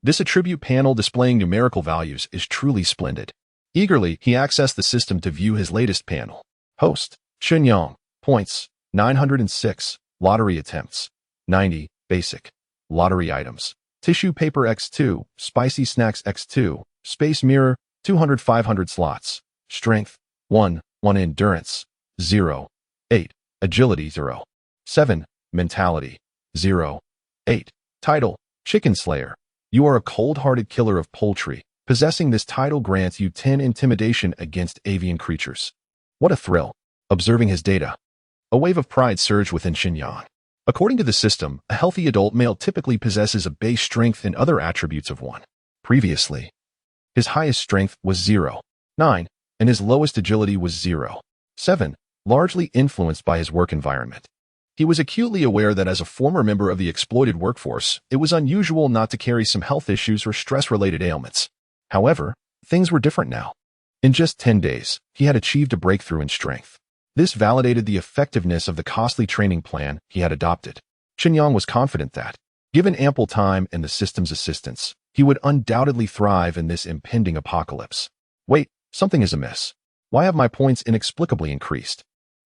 This attribute panel displaying numerical values is truly splendid. Eagerly, he accessed the system to view his latest panel. Host, Chen Yang. Points, 906. Lottery attempts, 90. Basic. Lottery items. Tissue paper X2, spicy snacks X2, space mirror, 200 500 slots. Strength, 1. Endurance, 0. 8. Agility 0. 7. Mentality, 0. 8. Title, Chicken Slayer. You are a cold-hearted killer of poultry. Possessing this title grants you 10 intimidation against avian creatures. What a thrill, observing his data. A wave of pride surged within Chen Yang. According to the system, a healthy adult male typically possesses a base strength and other attributes of 1. Previously, his highest strength was 0. 9, and his lowest agility was 0. 7, largely influenced by his work environment. He was acutely aware that as a former member of the exploited workforce, it was unusual not to carry some health issues or stress-related ailments. However, things were different now. In just 10 days, he had achieved a breakthrough in strength. This validated the effectiveness of the costly training plan he had adopted. Chen Yang was confident that, given ample time and the system's assistance, he would undoubtedly thrive in this impending apocalypse. Wait, something is amiss. Why have my points inexplicably increased?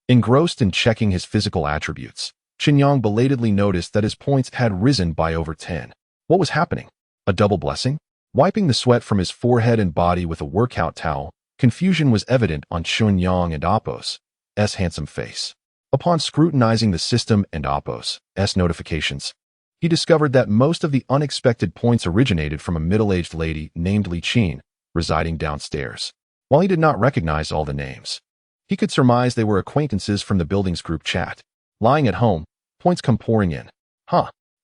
Engrossed in checking his physical attributes, Chen Yang belatedly noticed that his points had risen by over 10. What was happening? A double blessing? Wiping the sweat from his forehead and body with a workout towel, confusion was evident on Chen Yang and Appo's handsome face. Upon scrutinizing the system and Appo's notifications, he discovered that most of the unexpected points originated from a middle-aged lady named Li Qin, residing downstairs. While he did not recognize all the names, he could surmise they were acquaintances from the building's group chat. Lying at home, points come pouring in.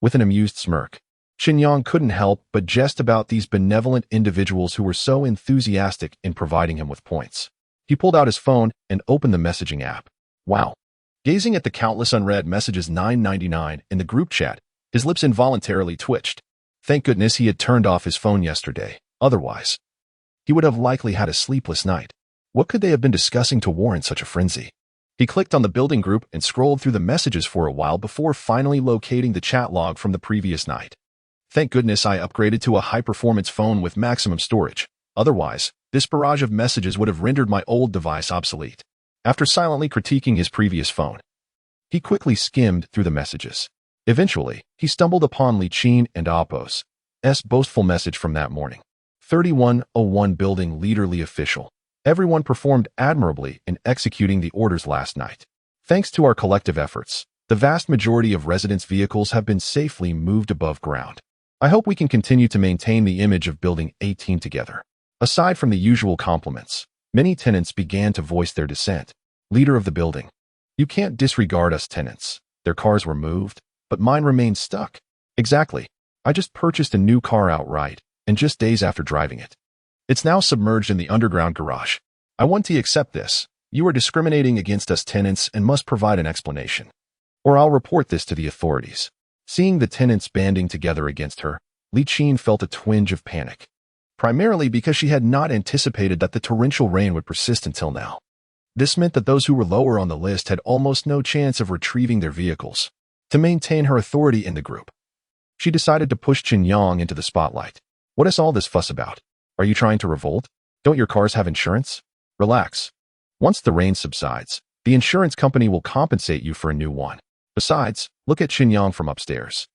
With an amused smirk, Chen Yang couldn't help but jest about these benevolent individuals who were so enthusiastic in providing him with points. He pulled out his phone and opened the messaging app. Wow. Gazing at the countless unread messages 999 in the group chat, his lips involuntarily twitched. Thank goodness he had turned off his phone yesterday. Otherwise, he would have likely had a sleepless night. What could they have been discussing to warrant such a frenzy? He clicked on the building group and scrolled through the messages for a while before finally locating the chat log from the previous night. Thank goodness I upgraded to a high-performance phone with maximum storage. Otherwise, this barrage of messages would have rendered my old device obsolete. After silently critiquing his previous phone, he quickly skimmed through the messages. Eventually, he stumbled upon Li Qin and Appo's boastful message from that morning. 3101 Building Leader Li Official. Everyone performed admirably in executing the orders last night. Thanks to our collective efforts, the vast majority of residents' vehicles have been safely moved above ground. I hope we can continue to maintain the image of Building 18 together. Aside from the usual compliments, many tenants began to voice their dissent. Leader of the building. You can't disregard us tenants. Their cars were moved, but mine remained stuck. Exactly. I just purchased a new car outright, and just days after driving it. It's now submerged in the underground garage. I want to accept this. You are discriminating against us tenants and must provide an explanation. Or I'll report this to the authorities. Seeing the tenants banding together against her, Li Qin felt a twinge of panic. Primarily because she had not anticipated that the torrential rain would persist until now. This meant that those who were lower on the list had almost no chance of retrieving their vehicles. To maintain her authority in the group, she decided to push Chen Yang into the spotlight. What is all this fuss about? Are you trying to revolt? Don't your cars have insurance? Relax. Once the rain subsides, the insurance company will compensate you for a new one. Besides, look at Chen Yang from upstairs.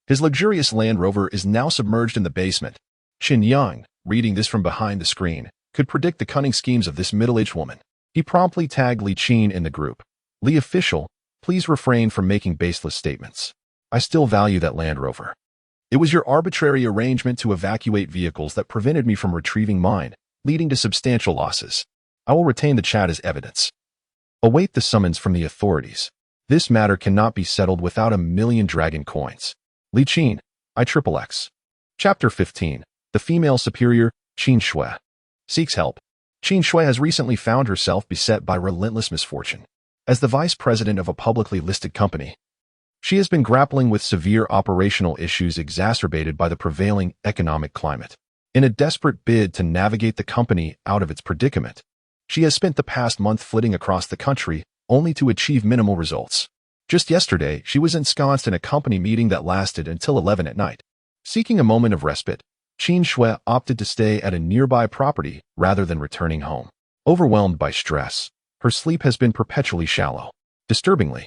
His luxurious Land Rover is now submerged in the basement. Chen Yang, reading this from behind the screen, could predict the cunning schemes of this middle-aged woman. He promptly tagged Li Qin in the group. Li Official, please refrain from making baseless statements. I still value that Land Rover. It was your arbitrary arrangement to evacuate vehicles that prevented me from retrieving mine, leading to substantial losses. I will retain the chat as evidence. Await the summons from the authorities. This matter cannot be settled without 1,000,000 dragon coins. Li Qin, IXXX. Chapter 15. The Female Superior, Qin Shui, seeks help. Qin Shui has recently found herself beset by relentless misfortune. As the vice president of a publicly listed company, she has been grappling with severe operational issues exacerbated by the prevailing economic climate. In a desperate bid to navigate the company out of its predicament, she has spent the past month flitting across the country only to achieve minimal results. Just yesterday, she was ensconced in a company meeting that lasted until 11 at night. Seeking a moment of respite, Qin Shui opted to stay at a nearby property rather than returning home. Overwhelmed by stress, her sleep has been perpetually shallow. Disturbingly,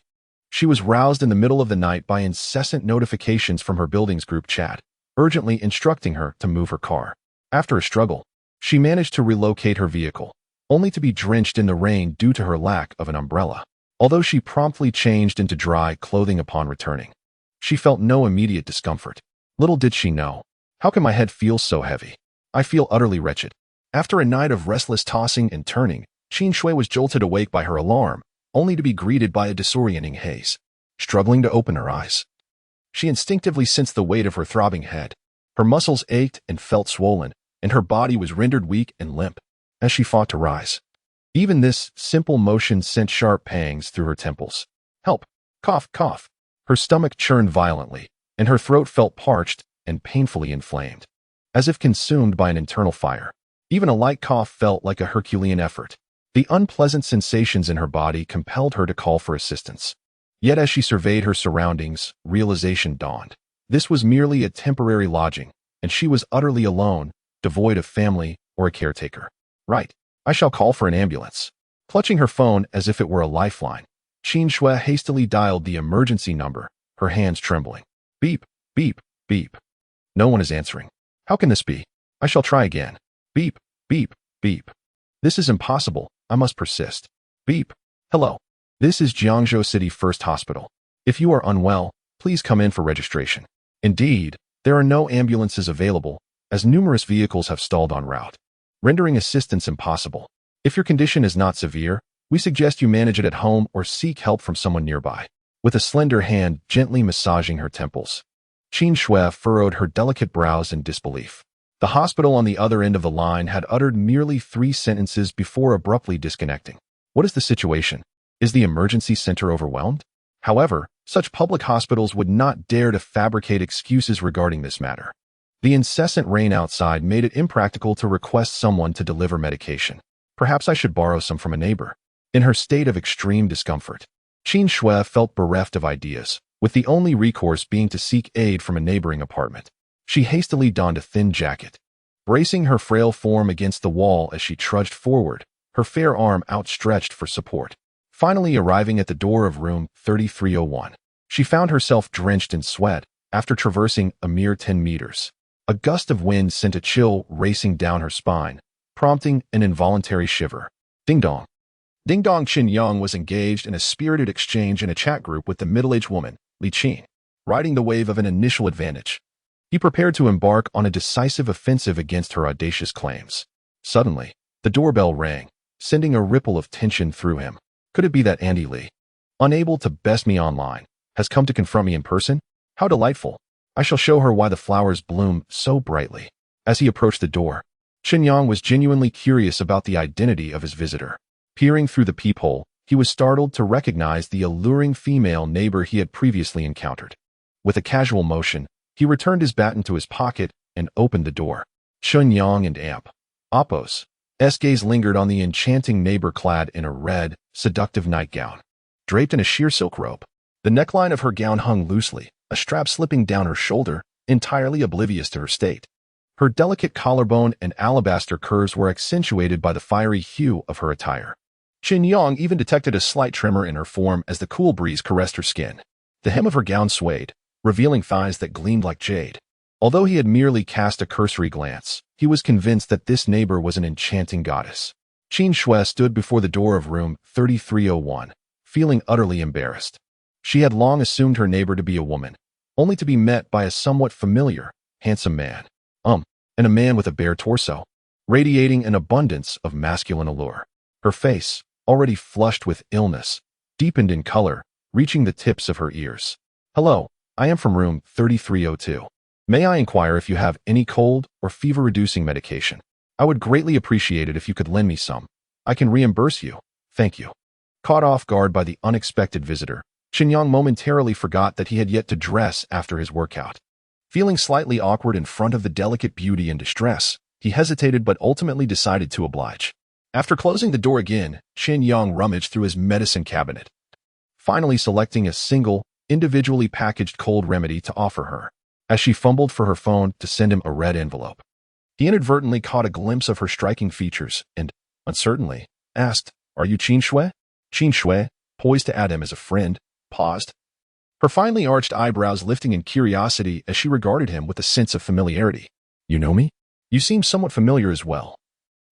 she was roused in the middle of the night by incessant notifications from her building's group chat, urgently instructing her to move her car. After a struggle, she managed to relocate her vehicle, only to be drenched in the rain due to her lack of an umbrella. Although she promptly changed into dry clothing upon returning, she felt no immediate discomfort. Little did she know. How can my head feel so heavy? I feel utterly wretched. After a night of restless tossing and turning, Qin Shui was jolted awake by her alarm, only to be greeted by a disorienting haze. Struggling to open her eyes, she instinctively sensed the weight of her throbbing head. Her muscles ached and felt swollen, and her body was rendered weak and limp as she fought to rise. Even this simple motion sent sharp pangs through her temples. Help! Cough, cough. Her stomach churned violently, and her throat felt parched and painfully inflamed, as if consumed by an internal fire. Even a light cough felt like a Herculean effort. The unpleasant sensations in her body compelled her to call for assistance. Yet as she surveyed her surroundings, realization dawned. This was merely a temporary lodging, and she was utterly alone, devoid of family or a caretaker. Right. I shall call for an ambulance. Clutching her phone as if it were a lifeline, Qin Shui hastily dialed the emergency number, her hands trembling. Beep, beep, beep. No one is answering. How can this be? I shall try again. Beep, beep, beep. This is impossible. I must persist. Beep. Hello. This is Jiangzhou City First Hospital. If you are unwell, please come in for registration. Indeed, there are no ambulances available, as numerous vehicles have stalled en route, rendering assistance impossible. If your condition is not severe, we suggest you manage it at home or seek help from someone nearby. With a slender hand gently massaging her temples, Qin Shui furrowed her delicate brows in disbelief. The hospital on the other end of the line had uttered merely 3 sentences before abruptly disconnecting. What is the situation? Is the emergency center overwhelmed? However, such public hospitals would not dare to fabricate excuses regarding this matter. The incessant rain outside made it impractical to request someone to deliver medication. Perhaps I should borrow some from a neighbor. In her state of extreme discomfort, Qin Shui felt bereft of ideas, with the only recourse being to seek aid from a neighboring apartment. She hastily donned a thin jacket, bracing her frail form against the wall as she trudged forward, her fair arm outstretched for support. Finally arriving at the door of room 3301, she found herself drenched in sweat after traversing a mere 10 meters. A gust of wind sent a chill racing down her spine, prompting an involuntary shiver. Ding-dong. Ding-dong. Chen Yang was engaged in a spirited exchange in a chat group with the middle-aged woman, Li Qin, riding the wave of an initial advantage. He prepared to embark on a decisive offensive against her audacious claims. Suddenly, the doorbell rang, sending a ripple of tension through him. Could it be that Andy Li, unable to best me online, has come to confront me in person? How delightful! I shall show her why the flowers bloom so brightly. As he approached the door, Chen Yang was genuinely curious about the identity of his visitor. Peering through the peephole, he was startled to recognize the alluring female neighbor he had previously encountered. With a casual motion, he returned his baton to his pocket and opened the door. Chen Yang and Amp Oppo's gaze lingered on the enchanting neighbor clad in a red, seductive nightgown, draped in a sheer silk robe. The neckline of her gown hung loosely, a strap slipping down her shoulder, entirely oblivious to her state. Her delicate collarbone and alabaster curves were accentuated by the fiery hue of her attire. Chen Yang even detected a slight tremor in her form as the cool breeze caressed her skin. The hem of her gown swayed, revealing thighs that gleamed like jade. Although he had merely cast a cursory glance, he was convinced that this neighbor was an enchanting goddess. Qin Shui stood before the door of room 3301, feeling utterly embarrassed. She had long assumed her neighbor to be a woman, only to be met by a somewhat familiar, handsome man. And a man with a bare torso, radiating an abundance of masculine allure. Her face, already flushed with illness, deepened in color, reaching the tips of her ears. Hello, I am from room 3302. May I inquire if you have any cold or fever-reducing medication? I would greatly appreciate it if you could lend me some. I can reimburse you. Thank you. Caught off guard by the unexpected visitor, Chen Yang momentarily forgot that he had yet to dress after his workout. Feeling slightly awkward in front of the delicate beauty in distress, he hesitated but ultimately decided to oblige. After closing the door again, Chen Yang rummaged through his medicine cabinet, finally selecting a single, individually packaged cold remedy to offer her. As she fumbled for her phone to send him a red envelope, he inadvertently caught a glimpse of her striking features and, uncertainly, asked, "Are you Qin Shui?" Qin Shui, poised to add him as a friend, paused, her finely arched eyebrows lifting in curiosity as she regarded him with a sense of familiarity. "You know me? You seem somewhat familiar as well.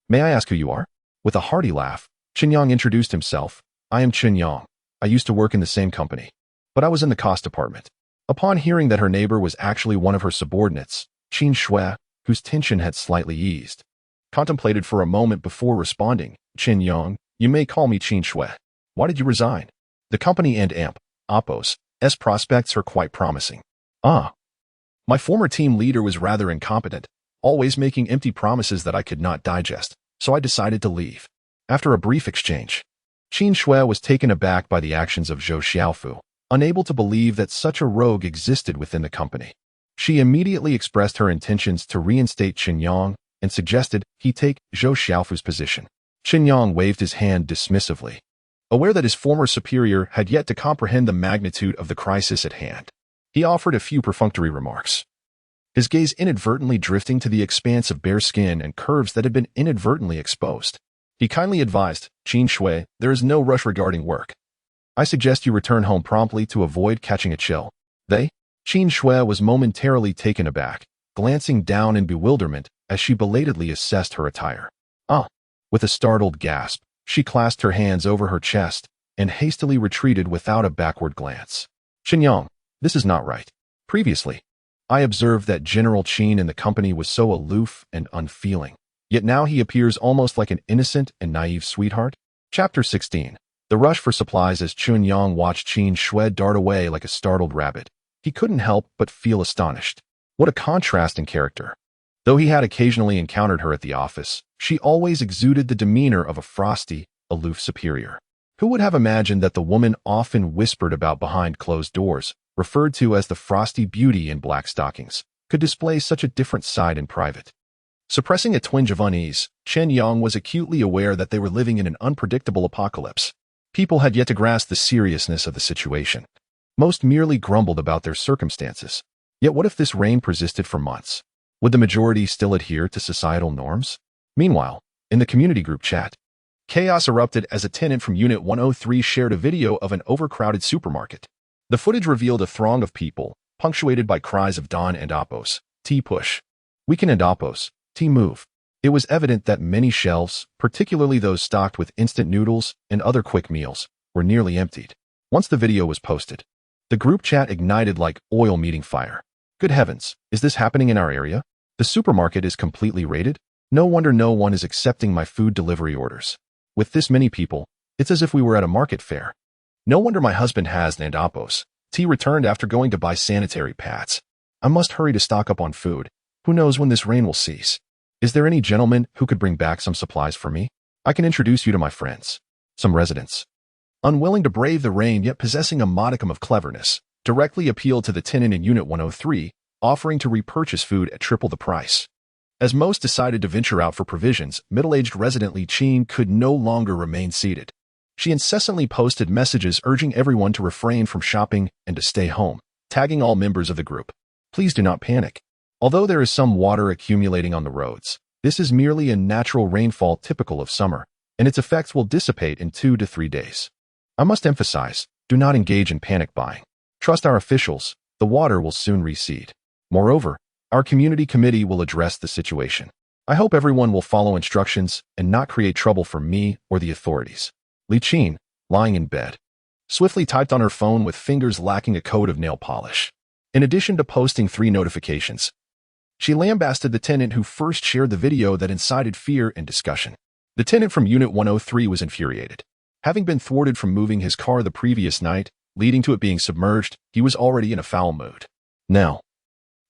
May I ask who you are?" With a hearty laugh, Chen Yang introduced himself. "I am Chen Yang. I used to work in the same company, but I was in the cost department." Upon hearing that her neighbor was actually one of her subordinates, Qin Shui, whose tension had slightly eased, contemplated for a moment before responding. "Chen Yang, you may call me Qin Shui. Why did you resign? The company and Amp Oppo's prospects are quite promising." My former team leader was rather incompetent, always making empty promises that I could not digest, so I decided to leave. After a brief exchange, Qin Shui was taken aback by the actions of Zhou Xiaofu, unable to believe that such a rogue existed within the company. She immediately expressed her intentions to reinstate Chen Yang and suggested he take Zhou Xiaofu's position. Chen Yang waved his hand dismissively, aware that his former superior had yet to comprehend the magnitude of the crisis at hand. He offered a few perfunctory remarks, his gaze inadvertently drifting to the expanse of bare skin and curves that had been inadvertently exposed. He kindly advised, "Qin Shui, there is no rush regarding work. I suggest you return home promptly to avoid catching a chill." Qin Shui was momentarily taken aback, glancing down in bewilderment as she belatedly assessed her attire. With a startled gasp, she clasped her hands over her chest and hastily retreated without a backward glance. "Chen Yang, this is not right. Previously, I observed that General Qin in the company was so aloof and unfeeling, yet now he appears almost like an innocent and naive sweetheart." Chapter 16. The rush for supplies. As Chen Yang watched Qin Shui dart away like a startled rabbit, He couldn't help but feel astonished. What a contrast in character. Though he had occasionally encountered her at the office, she always exuded the demeanor of a frosty, aloof superior. Who would have imagined that the woman often whispered about behind closed doors, referred to as the frosty beauty in black stockings, could display such a different side in private? Suppressing a twinge of unease, Chen Yang was acutely aware that they were living in an unpredictable apocalypse. People had yet to grasp the seriousness of the situation. Most merely grumbled about their circumstances. Yet what if this reign persisted for months? Would the majority still adhere to societal norms? Meanwhile, in the community group chat, chaos erupted as a tenant from Unit 103 shared a video of an overcrowded supermarket. The footage revealed a throng of people, punctuated by cries of Don and Oppos, T push. Weaken and Oppos, T move. It was evident that many shelves, particularly those stocked with instant noodles and other quick meals, were nearly emptied. Once the video was posted, the group chat ignited like oil meeting fire. Good heavens, is this happening in our area? The supermarket is completely raided? No wonder no one is accepting my food delivery orders. With this many people, it's as if we were at a market fair. No wonder my husband has Nandapos. T returned after going to buy sanitary pads. I must hurry to stock up on food. Who knows when this rain will cease? Is there any gentleman who could bring back some supplies for me? I can introduce you to my friends. Some residents, unwilling to brave the rain yet possessing a modicum of cleverness, directly appealed to the tenant in Unit 103, offering to repurchase food at triple the price. As most decided to venture out for provisions, middle-aged resident Li Qin could no longer remain seated. She incessantly posted messages urging everyone to refrain from shopping and to stay home, tagging all members of the group. Please do not panic. Although there is some water accumulating on the roads, this is merely a natural rainfall typical of summer, and its effects will dissipate in 2 to 3 days. I must emphasize, do not engage in panic buying. Trust our officials, the water will soon recede. Moreover, our community committee will address the situation. I hope everyone will follow instructions and not create trouble for me or the authorities. Li Qin, lying in bed, swiftly typed on her phone with fingers lacking a coat of nail polish. In addition to posting 3 notifications, she lambasted the tenant who first shared the video that incited fear and discussion. The tenant from Unit 103 was infuriated. Having been thwarted from moving his car the previous night, leading to it being submerged, he was already in a foul mood. Now,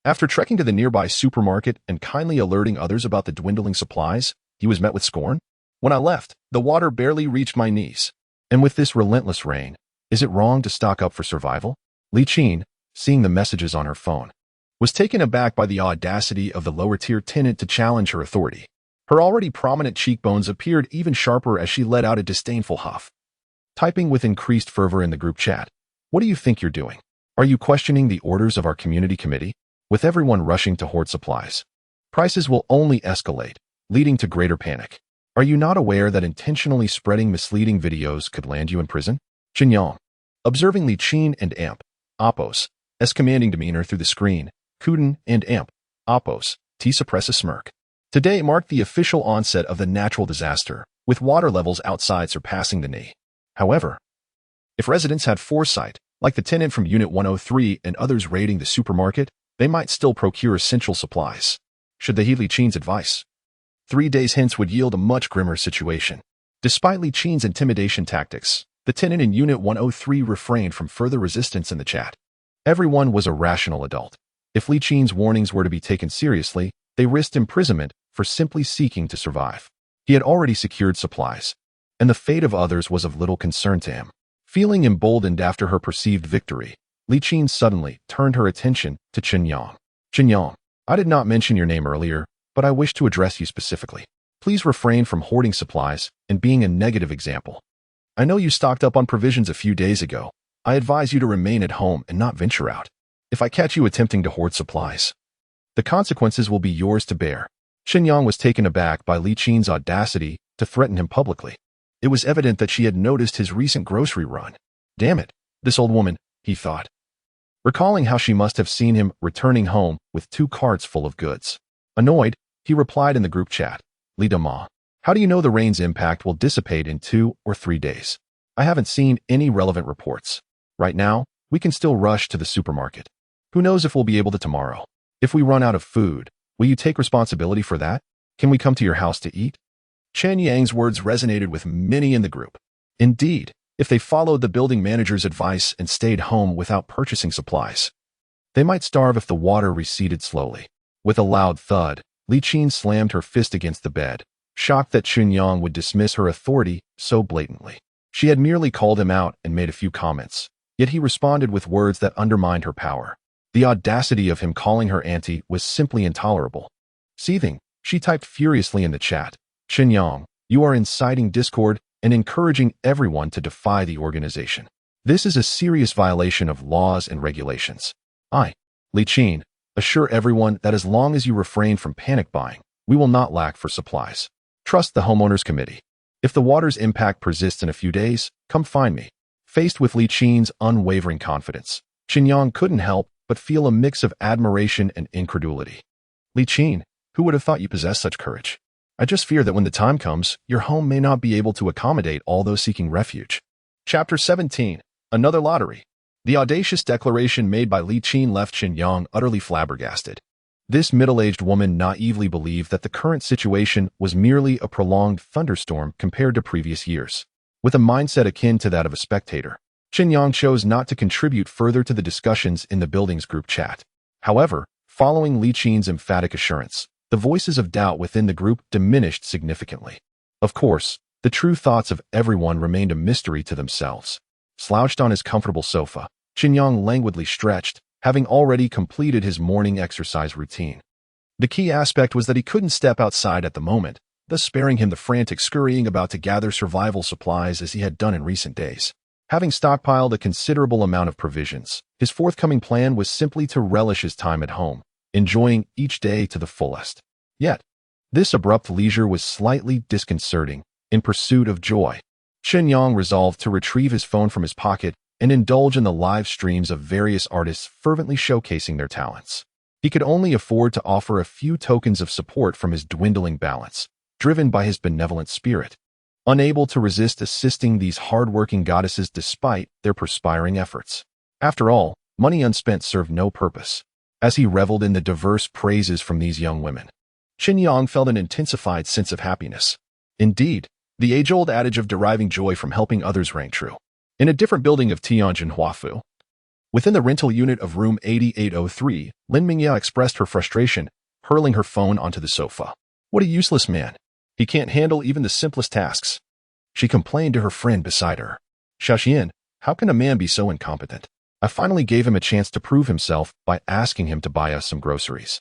after trekking to the nearby supermarket and kindly alerting others about the dwindling supplies, he was met with scorn. When I left, the water barely reached my knees. And with this relentless rain, is it wrong to stock up for survival? Li Qin, seeing the messages on her phone, was taken aback by the audacity of the lower-tier tenant to challenge her authority. Her already prominent cheekbones appeared even sharper as she let out a disdainful huff. Typing with increased fervor in the group chat, what do you think you're doing? Are you questioning the orders of our community committee? With everyone rushing to hoard supplies, prices will only escalate, leading to greater panic. Are you not aware that intentionally spreading misleading videos could land you in prison? Chen Yang, observing Li Qin and Amp, Oppos, S commanding demeanor through the screen, Kuden and Amp, Oppos, T suppress a smirk. Today marked the official onset of the natural disaster, with water levels outside surpassing the knee. However, if residents had foresight, like the tenant from Unit 103 and others raiding the supermarket, they might still procure essential supplies. Should they heed Li Qin's advice? 3 days hence would yield a much grimmer situation. Despite Li Qin's intimidation tactics, the tenant in Unit 103 refrained from further resistance in the chat. Everyone was a rational adult. If Li Qin's warnings were to be taken seriously, they risked imprisonment for simply seeking to survive. He had already secured supplies, and the fate of others was of little concern to him. Feeling emboldened after her perceived victory, Li Qin suddenly turned her attention to Chen Yang. Chen Yang, I did not mention your name earlier, but I wish to address you specifically. Please refrain from hoarding supplies and being a negative example. I know you stocked up on provisions a few days ago. I advise you to remain at home and not venture out. If I catch you attempting to hoard supplies, the consequences will be yours to bear. Chen Yang was taken aback by Li Qin's audacity to threaten him publicly. It was evident that she had noticed his recent grocery run. Damn it, this old woman, he thought, recalling how she must have seen him returning home with 2 carts full of goods. Annoyed, he replied in the group chat, Li Dama, how do you know the rain's impact will dissipate in 2 or 3 days? I haven't seen any relevant reports. Right now, we can still rush to the supermarket. Who knows if we'll be able to tomorrow? If we run out of food, will you take responsibility for that? Can we come to your house to eat? Chen Yang's words resonated with many in the group. Indeed, if they followed the building manager's advice and stayed home without purchasing supplies, They might starve if the water receded slowly. With a loud thud, Li Qin slammed her fist against the bed, shocked that Chen Yang would dismiss her authority so blatantly. She had merely called him out and made a few comments, yet he responded with words that undermined her power. The audacity of him calling her auntie was simply intolerable. Seething, she typed furiously in the chat, "Chen Yang, you are inciting discord and encouraging everyone to defy the organization. This is a serious violation of laws and regulations. Li Qin, assure everyone that as long as you refrain from panic buying, we will not lack for supplies. Trust the homeowners committee. If the water's impact persists in a few days, come find me." Faced with Li Qin's unwavering confidence, Chen Yang couldn't help but feel a mix of admiration and incredulity. "Li Qin, who would have thought you possessed such courage? I just fear that when the time comes, your home may not be able to accommodate all those seeking refuge." Chapter 17. Another lottery. The audacious declaration made by Li Qin left Chen Yang utterly flabbergasted. This middle-aged woman naively believed that the current situation was merely a prolonged thunderstorm compared to previous years. With a mindset akin to that of a spectator, Chen Yang chose not to contribute further to the discussions in the building's group chat. However, following Li Qin's emphatic assurance, the voices of doubt within the group diminished significantly. Of course, the true thoughts of everyone remained a mystery to themselves. Slouched on his comfortable sofa, Chen Yang languidly stretched, having already completed his morning exercise routine. The key aspect was that he couldn't step outside at the moment, thus sparing him the frantic scurrying about to gather survival supplies as he had done in recent days. Having stockpiled a considerable amount of provisions, his forthcoming plan was simply to relish his time at home, enjoying each day to the fullest. Yet, this abrupt leisure was slightly disconcerting. In pursuit of joy, Chen Yang resolved to retrieve his phone from his pocket and indulge in the live streams of various artists fervently showcasing their talents. He could only afford to offer a few tokens of support from his dwindling balance, driven by his benevolent spirit, unable to resist assisting these hard-working goddesses despite their perspiring efforts. After all, money unspent served no purpose. As he reveled in the diverse praises from these young women, Chen Yang felt an intensified sense of happiness. Indeed, the age-old adage of deriving joy from helping others rang true. In a different building of Tianjin Huafu, within the rental unit of room 8803, Lin Mingya expressed her frustration, hurling her phone onto the sofa. "What a useless man. He can't handle even the simplest tasks," she complained to her friend beside her. "Xiaoxian, how can a man be so incompetent? I finally gave him a chance to prove himself by asking him to buy us some groceries.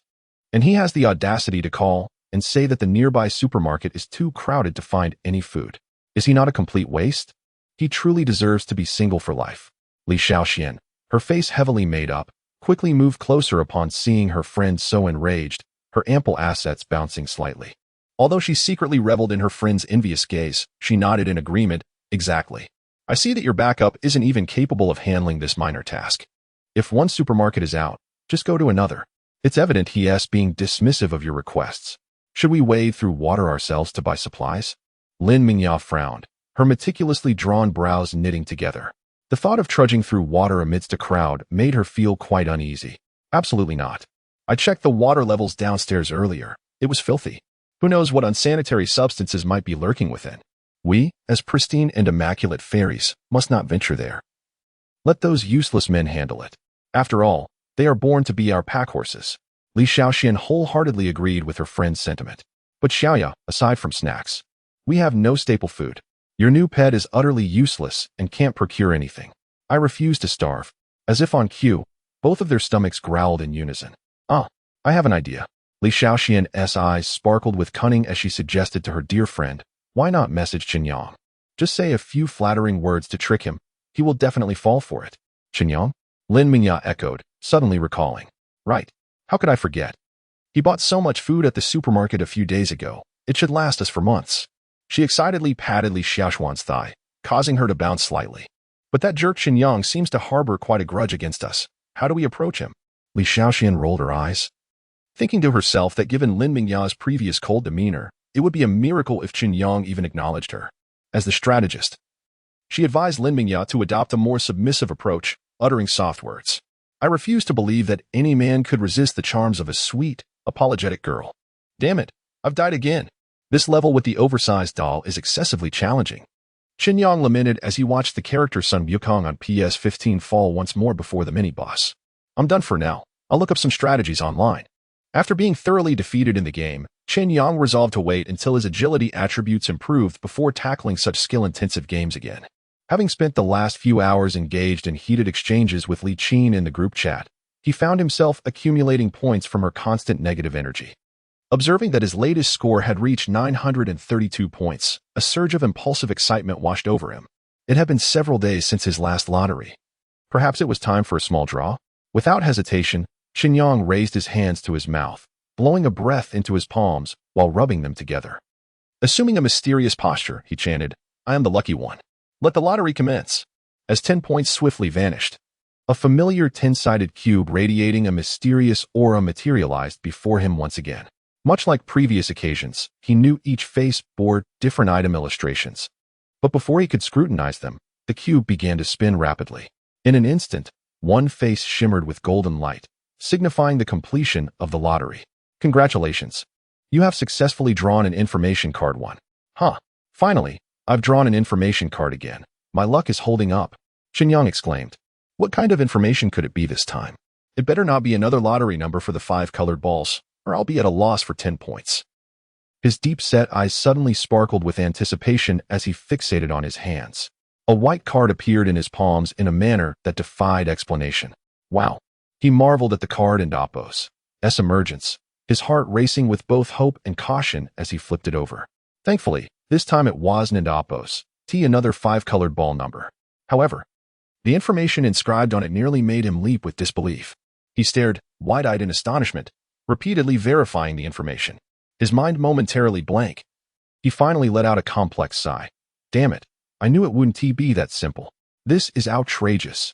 And he has the audacity to call and say that the nearby supermarket is too crowded to find any food. Is he not a complete waste? He truly deserves to be single for life." Li Xiaoxian, her face heavily made up, quickly moved closer upon seeing her friend so enraged, her ample assets bouncing slightly. Although she secretly reveled in her friend's envious gaze, she nodded in agreement. "Exactly. I see that your backup isn't even capable of handling this minor task. If one supermarket is out, just go to another. It's evident he's being dismissive of your requests. Should we wade through water ourselves to buy supplies?" Lin Mingya frowned, her meticulously drawn brows knitting together. The thought of trudging through water amidst a crowd made her feel quite uneasy. "Absolutely not. I checked the water levels downstairs earlier. It was filthy. Who knows what unsanitary substances might be lurking within? We, as pristine and immaculate fairies, must not venture there. Let those useless men handle it. After all, they are born to be our pack horses." Li Xiaoxian wholeheartedly agreed with her friend's sentiment. "But Xiaoya, aside from snacks, we have no staple food. Your new pet is utterly useless and can't procure anything. I refuse to starve." As if on cue, both of their stomachs growled in unison. "I have an idea." Li Xiaoxian's eyes sparkled with cunning as she suggested to her dear friend, "Why not message Chen Yang? Just say a few flattering words to trick him. He will definitely fall for it." "Chen Yang?" Lin Mingya echoed, suddenly recalling. "Right. How could I forget? He bought so much food at the supermarket a few days ago. It should last us for months." She excitedly patted Li Xiaoxian's thigh, causing her to bounce slightly. "But that jerk Chen Yang seems to harbor quite a grudge against us. How do we approach him?" Li Xiaoxian rolled her eyes, thinking to herself that given Lin Mingya's previous cold demeanor, it would be a miracle if Chen Yang even acknowledged her. As the strategist, she advised Lin Mingya to adopt a more submissive approach, uttering soft words. "I refuse to believe that any man could resist the charms of a sweet, apologetic girl. Damn it, I've died again. This level with the oversized doll is excessively challenging." Chen Yang lamented as he watched the character Sun Yukong on PS15 fall once more before the mini-boss. I'm done for now. I'll look up some strategies online. After being thoroughly defeated in the game, Chen Yang resolved to wait until his agility attributes improved before tackling such skill-intensive games again. Having spent the last few hours engaged in heated exchanges with Li Qin in the group chat, he found himself accumulating points from her constant negative energy. Observing that his latest score had reached 932 points, a surge of impulsive excitement washed over him. It had been several days since his last lottery. Perhaps it was time for a small draw? Without hesitation, Chen Yang raised his hands to his mouth, blowing a breath into his palms while rubbing them together. Assuming a mysterious posture, he chanted, "I am the lucky one. Let the lottery commence." As 10 points swiftly vanished, a familiar 10-sided cube radiating a mysterious aura materialized before him once again. Much like previous occasions, he knew each face bore different item illustrations. But before he could scrutinize them, the cube began to spin rapidly. In an instant, one face shimmered with golden light, signifying the completion of the lottery. Congratulations. You have successfully drawn an information card 1. Huh. Finally, I've drawn an information card again. My luck is holding up, Chen Yang exclaimed. What kind of information could it be this time? It better not be another lottery number for the 5 colored balls, or I'll be at a loss for 10 points. His deep-set eyes suddenly sparkled with anticipation as he fixated on his hands. A white card appeared in his palms in a manner that defied explanation. Wow. He marveled at the card and Oppo's emergence, his heart racing with both hope and caution as he flipped it over. Thankfully, this time it wasn't Oppo's, another 5-colored ball number. However, the information inscribed on it nearly made him leap with disbelief. He stared, wide-eyed in astonishment, repeatedly verifying the information. His mind momentarily blank. He finally let out a complex sigh. Damn it, I knew it wouldn't be that simple. This is outrageous.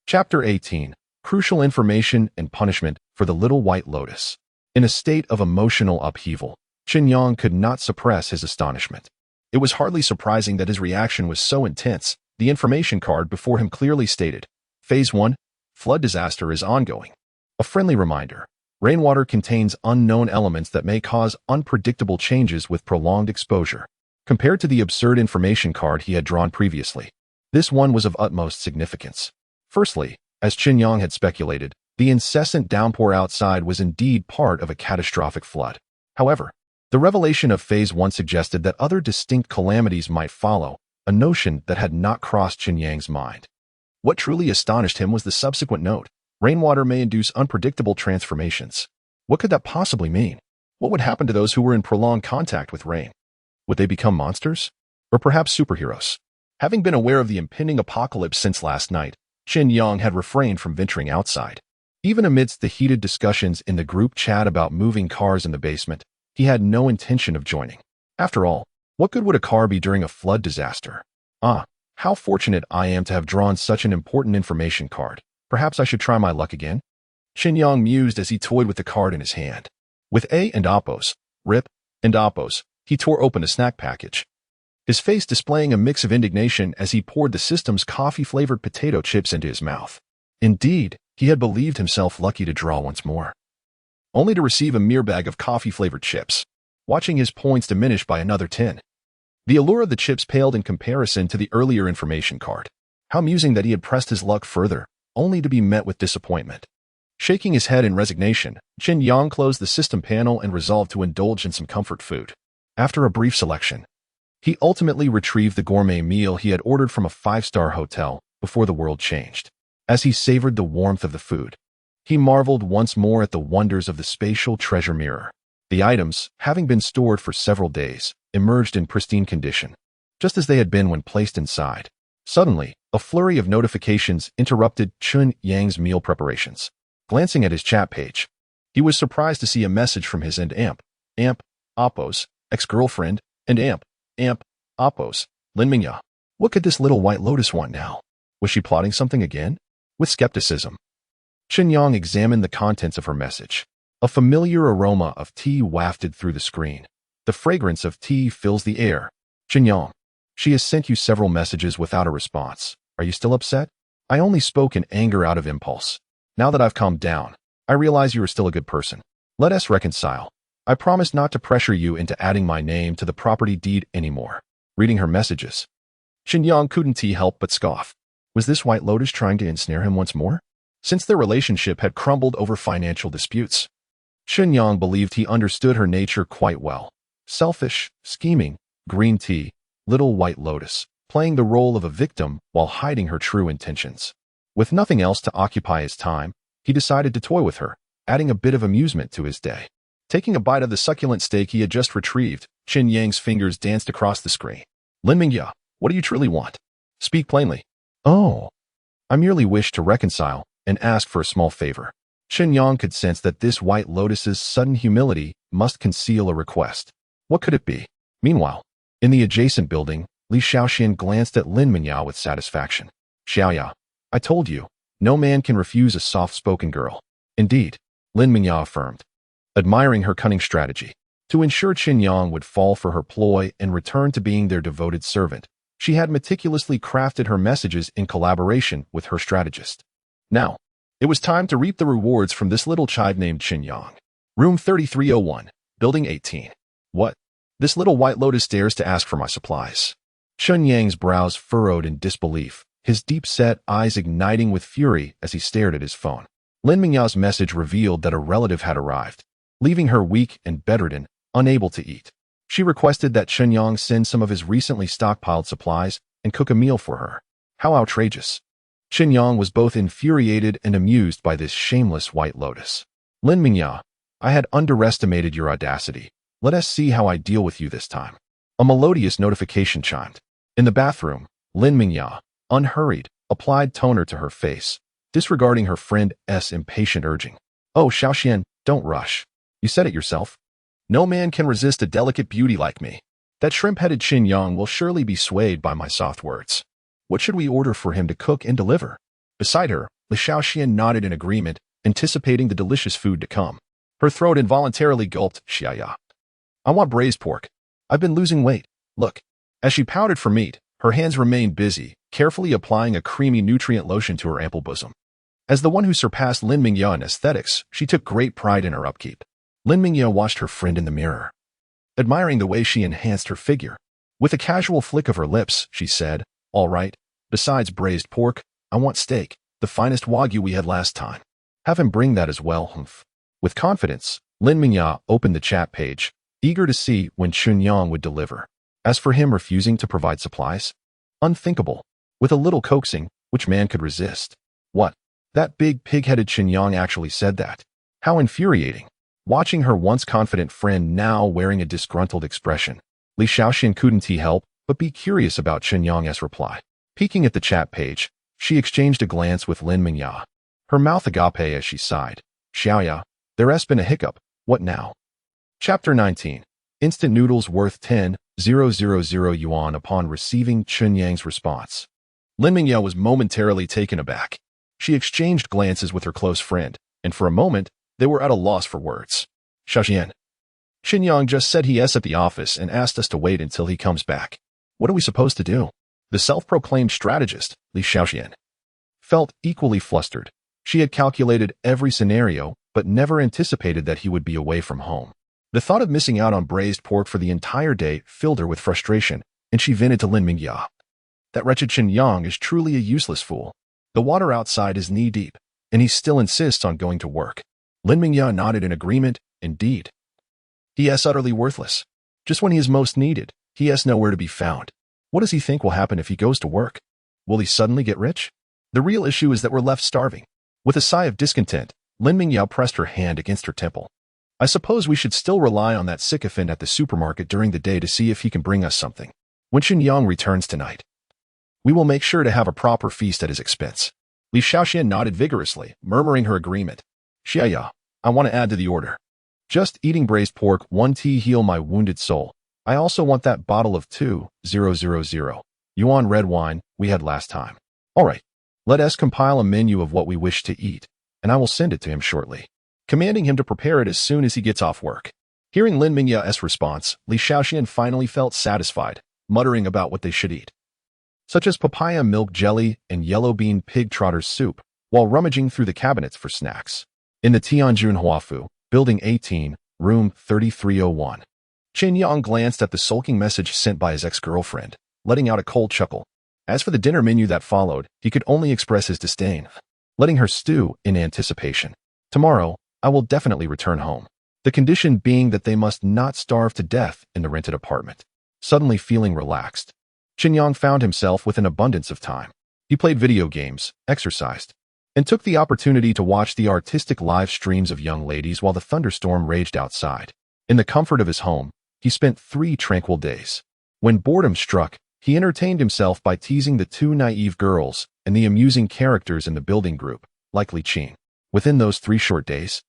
Chapter 18. Crucial Information and Punishment for the Little White Lotus. In a state of emotional upheaval, Chen Yang could not suppress his astonishment. It was hardly surprising that his reaction was so intense. The information card before him clearly stated, Phase 1, flood disaster is ongoing. A friendly reminder. Rainwater contains unknown elements that may cause unpredictable changes with prolonged exposure. Compared to the absurd information card he had drawn previously, this one was of utmost significance. Firstly, as Chen Yang had speculated, the incessant downpour outside was indeed part of a catastrophic flood. However, the revelation of Phase 1 suggested that other distinct calamities might follow, a notion that had not crossed Chen Yang's mind. What truly astonished him was the subsequent note. Rainwater may induce unpredictable transformations. What could that possibly mean? What would happen to those who were in prolonged contact with rain? Would they become monsters? Or perhaps superheroes? Having been aware of the impending apocalypse since last night, Chen Yang had refrained from venturing outside. Even amidst the heated discussions in the group chat about moving cars in the basement, he had no intention of joining. After all, what good would a car be during a flood disaster? Ah, how fortunate I am to have drawn such an important information card. Perhaps I should try my luck again? Chen Yang mused as he toyed with the card in his hand. With A and Oppo's, Rip, and Oppo's, he tore open a snack package. His face displaying a mix of indignation as he poured the system's coffee-flavored potato chips into his mouth. Indeed, he had believed himself lucky to draw once more, only to receive a mere bag of coffee-flavored chips, watching his points diminish by another 10. The allure of the chips paled in comparison to the earlier information card. How amusing that he had pressed his luck further, only to be met with disappointment. Shaking his head in resignation, Chen Yang closed the system panel and resolved to indulge in some comfort food. After a brief selection, he ultimately retrieved the gourmet meal he had ordered from a 5-star hotel before the world changed. As he savored the warmth of the food, he marveled once more at the wonders of the spatial treasure mirror. The items, having been stored for several days, emerged in pristine condition, just as they had been when placed inside. Suddenly, a flurry of notifications interrupted Chen Yang's meal preparations. Glancing at his chat page, he was surprised to see a message from his Amp, Oppo's, ex-girlfriend, and Amp, Oppo's, Lin Mingya. What could this little white lotus want now? Was she plotting something again? With skepticism, Chen Yang examined the contents of her message. A familiar aroma of tea wafted through the screen. The fragrance of tea fills the air. Chen Yang, she has sent you several messages without a response. Are you still upset? I only spoke in anger out of impulse. Now that I've calmed down, I realize you are still a good person. Let us reconcile. I promise not to pressure you into adding my name to the property deed anymore. Reading her messages, Chen Yang couldn't help but scoff. Was this White Lotus trying to ensnare him once more? since their relationship had crumbled over financial disputes. Chen Yang believed he understood her nature quite well. Selfish, scheming, green tea, little white lotus, playing the role of a victim while hiding her true intentions. With nothing else to occupy his time, he decided to toy with her, adding a bit of amusement to his day. Taking a bite of the succulent steak he had just retrieved, Chen Yang's fingers danced across the screen. Lin Mingya, what do you truly want? Speak plainly. Oh, I merely wish to reconcile and ask for a small favor. Chen Yang could sense that this white lotus's sudden humility must conceal a request. What could it be? Meanwhile, in the adjacent building, Li Shaoxian glanced at Lin Mingya with satisfaction. Xiaoya, I told you, no man can refuse a soft-spoken girl. Indeed, Lin Mingya affirmed, admiring her cunning strategy. To ensure Chen Yang would fall for her ploy and return to being their devoted servant, she had meticulously crafted her messages in collaboration with her strategist. Now, it was time to reap the rewards from this little child named Chen Yang. Room 3301, Building 18. What? This little white lotus dares to ask for my supplies. Chen Yang's brows furrowed in disbelief, his deep-set eyes igniting with fury as he stared at his phone. Lin Mingya's message revealed that a relative had arrived, leaving her weak and bedridden, unable to eat. She requested that Chen Yang send some of his recently stockpiled supplies and cook a meal for her. How outrageous. Chen Yang was both infuriated and amused by this shameless white lotus. Lin Mingya, I had underestimated your audacity. Let us see how I deal with you this time. A melodious notification chimed. In the bathroom, Lin Mingya, unhurried, applied toner to her face, disregarding her friend's impatient urging. Oh, Shaoxian, don't rush. You said it yourself. No man can resist a delicate beauty like me. That shrimp-headed Chen Yang will surely be swayed by my soft words. What should we order for him to cook and deliver? Beside her, Li Shaoxian nodded in agreement, anticipating the delicious food to come. Her throat involuntarily gulped, Xiaya. I want braised pork. I've been losing weight. Look. As she pouted for meat, her hands remained busy, carefully applying a creamy nutrient lotion to her ample bosom. As the one who surpassed Lin Mingya in aesthetics, she took great pride in her upkeep. Lin Mingya watched her friend in the mirror, admiring the way she enhanced her figure. With a casual flick of her lips, she said, All right, besides braised pork, I want steak, the finest wagyu we had last time. Have him bring that as well, humph. With confidence, Lin Mingya opened the chat page, eager to see when Chen Yang would deliver. As for him refusing to provide supplies, unthinkable. With a little coaxing, which man could resist? What? That big pig-headed Chen Yang actually said that. How infuriating. Watching her once confident friend now wearing a disgruntled expression, Li Shaoxian couldn't help but be curious about Chen Yang's reply. Peeking at the chat page, she exchanged a glance with Lin Mingya, her mouth agape as she sighed. Xiaoya, there's been a hiccup. What now? Chapter 19. Instant noodles worth 10,000 yuan upon receiving Chen Yang's response. Lin Mingya was momentarily taken aback. She exchanged glances with her close friend, and for a moment, they were at a loss for words. Shaoxian. Chen Yang just said he's at the office and asked us to wait until he comes back. What are we supposed to do? The self-proclaimed strategist, Li Shaoxian, felt equally flustered. She had calculated every scenario, but never anticipated that he would be away from home. The thought of missing out on braised pork for the entire day filled her with frustration, and she vented to Lin Mingya. That wretched Chen Yang is truly a useless fool. The water outside is knee-deep, and he still insists on going to work. Lin Mingya nodded in agreement. Indeed. He is utterly worthless. Just when he is most needed, he is nowhere to be found. What does he think will happen if he goes to work? Will he suddenly get rich? The real issue is that we're left starving. With a sigh of discontent, Lin Mingya pressed her hand against her temple. I suppose we should still rely on that sycophant at the supermarket during the day to see if he can bring us something. When Chen Yang returns tonight, we will make sure to have a proper feast at his expense. Li Shaoxian nodded vigorously, murmuring her agreement. Xiaoya, I want to add to the order. Just eating braised pork, 1 tea heal my wounded soul. I also want that bottle of 2,000 yuan red wine we had last time. All right, let us compile a menu of what we wish to eat, and I will send it to him shortly, commanding him to prepare it as soon as he gets off work. Hearing Lin Mingya's response, Li Shaoxian finally felt satisfied, muttering about what they should eat, such as papaya milk jelly and yellow bean pig trotter soup, while rummaging through the cabinets for snacks. In the Tianjin Huafu, Building 18, Room 3301. Chen Yang glanced at the sulking message sent by his ex-girlfriend, letting out a cold chuckle. As for the dinner menu that followed, he could only express his disdain. letting her stew in anticipation. Tomorrow, I will definitely return home. The condition being that they must not starve to death in the rented apartment. Suddenly feeling relaxed, Chen Yang found himself with an abundance of time. He played video games, exercised, and took the opportunity to watch the artistic live streams of young ladies while the thunderstorm raged outside. In the comfort of his home, he spent 3 tranquil days. When boredom struck, he entertained himself by teasing the 2 naive girls and the amusing characters in the building group, like Li Qin. Within those 3 short days,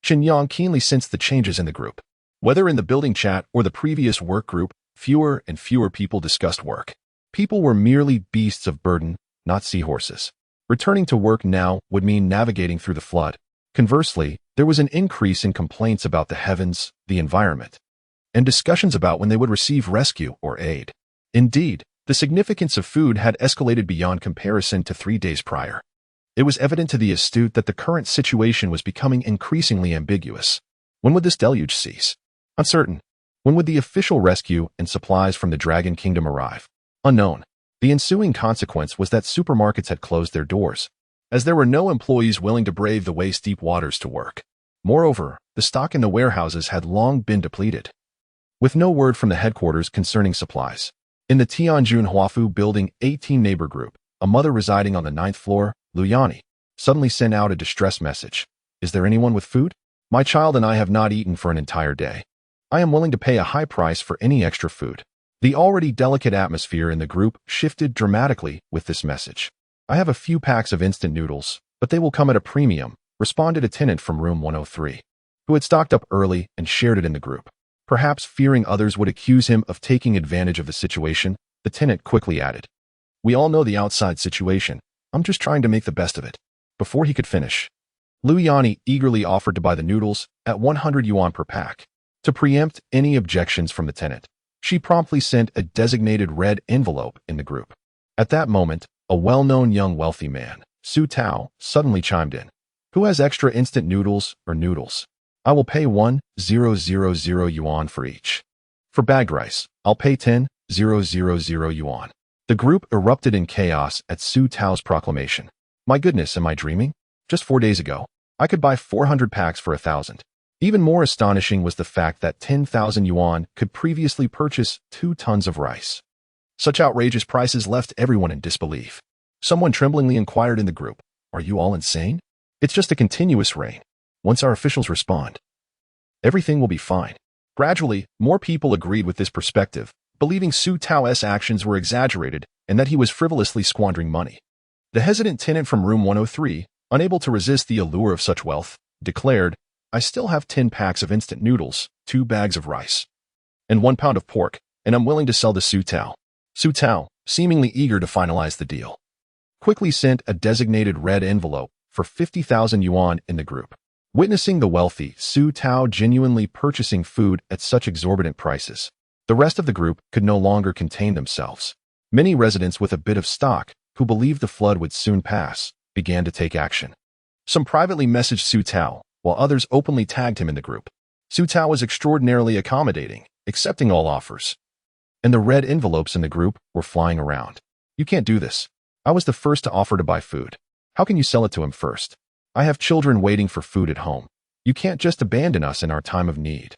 Chen Yang keenly sensed the changes in the group. Whether in the building chat or the previous work group, fewer and fewer people discussed work. People were merely beasts of burden, not seahorses. Returning to work now would mean navigating through the flood. Conversely, there was an increase in complaints about the heavens, the environment, and discussions about when they would receive rescue or aid. Indeed, the significance of food had escalated beyond comparison to 3 days prior. It was evident to the astute that the current situation was becoming increasingly ambiguous. When would this deluge cease? Uncertain. When would the official rescue and supplies from the Dragon Kingdom arrive? Unknown. The ensuing consequence was that supermarkets had closed their doors, as there were no employees willing to brave the waist-deep waters to work. Moreover, the stock in the warehouses had long been depleted, with no word from the headquarters concerning supplies. In the Tianjun Huafu Building 18 neighbor group, a mother residing on the 9th floor, Luyani, suddenly sent out a distress message. Is there anyone with food? My child and I have not eaten for an entire day. I am willing to pay a high price for any extra food. The already delicate atmosphere in the group shifted dramatically with this message. I have a few packs of instant noodles, but they will come at a premium, responded a tenant from room 103, who had stocked up early and shared it in the group. Perhaps fearing others would accuse him of taking advantage of the situation, the tenant quickly added, We all know the outside situation. I'm just trying to make the best of it. Before he could finish, Lu Yani eagerly offered to buy the noodles at 100 yuan per pack. To preempt any objections from the tenant, she promptly sent a designated red envelope in the group. At that moment, a well-known young wealthy man, Su Tao, suddenly chimed in. Who has extra instant noodles or noodles? I will pay 1,000 yuan for each. For bagged rice, I'll pay 10,000 yuan. The group erupted in chaos at Su Tao's proclamation. My goodness, am I dreaming? Just 4 days ago, I could buy 400 packs for 1,000. Even more astonishing was the fact that 10,000 yuan could previously purchase 2 tons of rice. Such outrageous prices left everyone in disbelief. Someone tremblingly inquired in the group, Are you all insane? It's just a continuous rain. Once our officials respond, everything will be fine. Gradually, more people agreed with this perspective, believing Su Tao's actions were exaggerated and that he was frivolously squandering money. The hesitant tenant from room 103, unable to resist the allure of such wealth, declared, I still have 10 packs of instant noodles, 2 bags of rice, and 1 pound of pork, and I'm willing to sell to Su Tao. Su Tao, seemingly eager to finalize the deal, quickly sent a designated red envelope for 50,000 yuan in the group. Witnessing the wealthy Su Tao genuinely purchasing food at such exorbitant prices, the rest of the group could no longer contain themselves. Many residents with a bit of stock, who believed the flood would soon pass, began to take action. Some privately messaged Su Tao, while others openly tagged him in the group. Su Tao was extraordinarily accommodating, accepting all offers. And the red envelopes in the group were flying around. You can't do this. I was the first to offer to buy food. How can you sell it to him first? I have children waiting for food at home. You can't just abandon us in our time of need.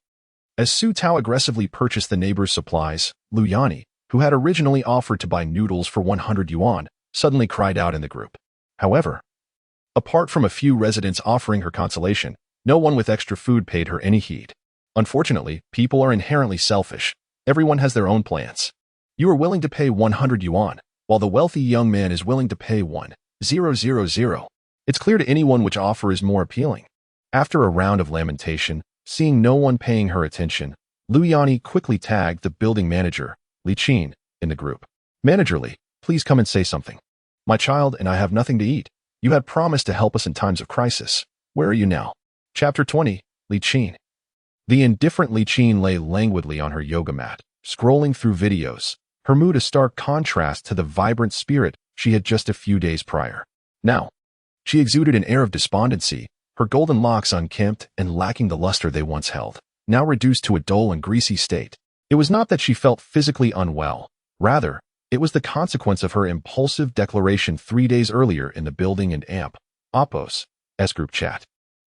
As Su Tao aggressively purchased the neighbor's supplies, Lu Yani, who had originally offered to buy noodles for 100 yuan, suddenly cried out in the group. However, apart from a few residents offering her consolation, no one with extra food paid her any heed. Unfortunately, people are inherently selfish. Everyone has their own plans. You are willing to pay 100 yuan, while the wealthy young man is willing to pay 1,000. It's clear to anyone which offer is more appealing. After a round of lamentation, seeing no one paying her attention, Lu Yani quickly tagged the building manager, Li Qin, in the group. Manager Li, please come and say something. My child and I have nothing to eat. You had promised to help us in times of crisis. Where are you now? Chapter 20, Li Qin. The indifferent Li Qin lay languidly on her yoga mat, scrolling through videos, her mood a stark contrast to the vibrant spirit she had just a few days prior. Now, she exuded an air of despondency, her golden locks unkempt and lacking the luster they once held, now reduced to a dull and greasy state. It was not that she felt physically unwell. Rather, it was the consequence of her impulsive declaration 3 days earlier in the building and amp. Oppos, S-group chat.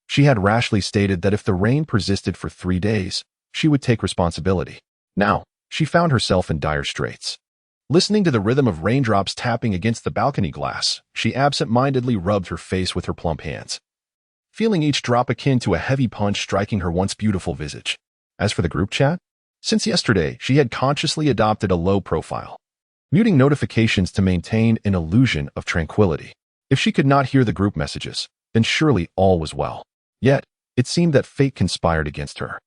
She had rashly stated that if the rain persisted for 3 days, she would take responsibility. Now, she found herself in dire straits. Listening to the rhythm of raindrops tapping against the balcony glass, she absent-mindedly rubbed her face with her plump hands, feeling each drop akin to a heavy punch striking her once beautiful visage. As for the group chat, since yesterday, she had consciously adopted a low profile, muting notifications to maintain an illusion of tranquility. If she could not hear the group messages, then surely all was well. Yet, it seemed that fate conspired against her.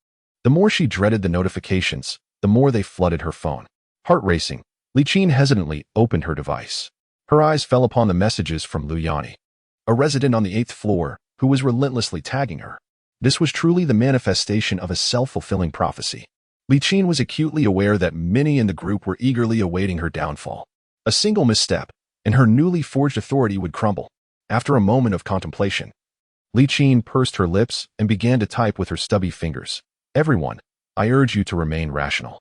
The more she dreaded the notifications, the more they flooded her phone. Heart racing, Chen hesitantly opened her device. Her eyes fell upon the messages from Luyani, a resident on the 8th floor, who was relentlessly tagging her. This was truly the manifestation of a self-fulfilling prophecy. Chen was acutely aware that many in the group were eagerly awaiting her downfall. A single misstep, and her newly forged authority would crumble. After a moment of contemplation, Chen pursed her lips and began to type with her stubby fingers. Everyone, I urge you to remain rational.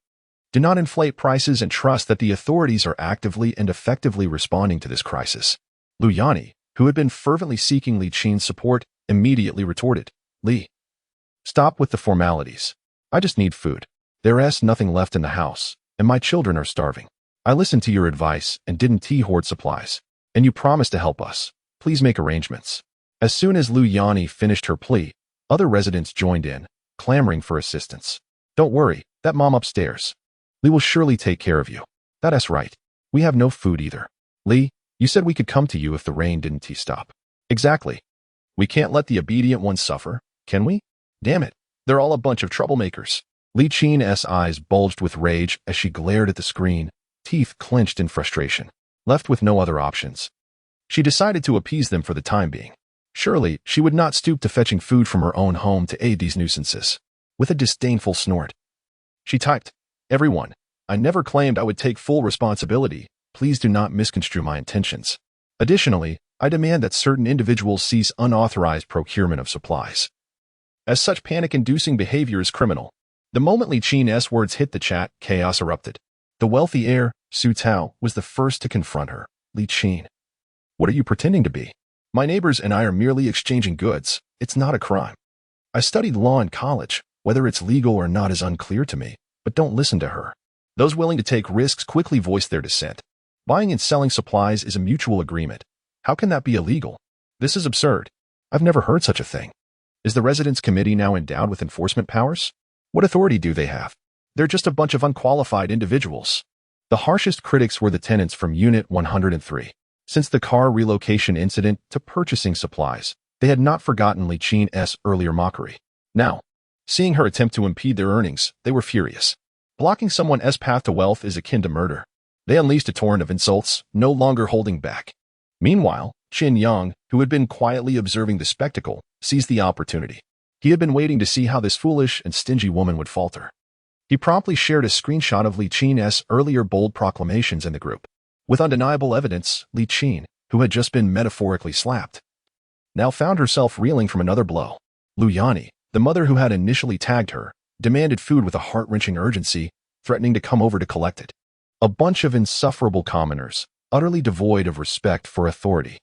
Do not inflate prices and trust that the authorities are actively and effectively responding to this crisis. Luyani, who had been fervently seeking Chen's support, immediately retorted, Li, stop with the formalities. I just need food. There's nothing left in the house, and my children are starving. I listened to your advice and didn't hoard supplies, and you promised to help us. Please make arrangements. As soon as Luyani finished her plea, other residents joined in, clamoring for assistance. Don't worry, that mom upstairs. Li will surely take care of you. That's right. We have no food either. Li, you said we could come to you if the rain didn't stop. Exactly. We can't let the obedient ones suffer, can we? Damn it. They're all a bunch of troublemakers. Chen's eyes bulged with rage as she glared at the screen, teeth clenched in frustration. Left with no other options, she decided to appease them for the time being. Surely, she would not stoop to fetching food from her own home to aid these nuisances. With a disdainful snort, she typed, Everyone, I never claimed I would take full responsibility. Please do not misconstrue my intentions. Additionally, I demand that certain individuals cease unauthorized procurement of supplies, as such panic-inducing behavior is criminal. The moment Chen's words hit the chat, chaos erupted. The wealthy heir, Su Tao, was the first to confront her. Chen, what are you pretending to be? My neighbors and I are merely exchanging goods. It's not a crime. I studied law in college. Whether it's legal or not is unclear to me, but don't listen to her. Those willing to take risks quickly voiced their dissent. Buying and selling supplies is a mutual agreement. How can that be illegal? This is absurd. I've never heard such a thing. Is the Residence Committee now endowed with enforcement powers? What authority do they have? They're just a bunch of unqualified individuals. The harshest critics were the tenants from Unit 103. Since the car relocation incident to purchasing supplies, they had not forgotten Chen's earlier mockery. Now, seeing her attempt to impede their earnings, they were furious. Blocking someone's path to wealth is akin to murder. They unleashed a torrent of insults, no longer holding back. Meanwhile, Chen Yang, who had been quietly observing the spectacle, seized the opportunity. He had been waiting to see how this foolish and stingy woman would falter. He promptly shared a screenshot of Chen's earlier bold proclamations in the group. With undeniable evidence, Chen, who had just been metaphorically slapped, now found herself reeling from another blow. Luyani, the mother who had initially tagged her, demanded food with a heart-wrenching urgency, threatening to come over to collect it. A bunch of insufferable commoners, utterly devoid of respect for authority.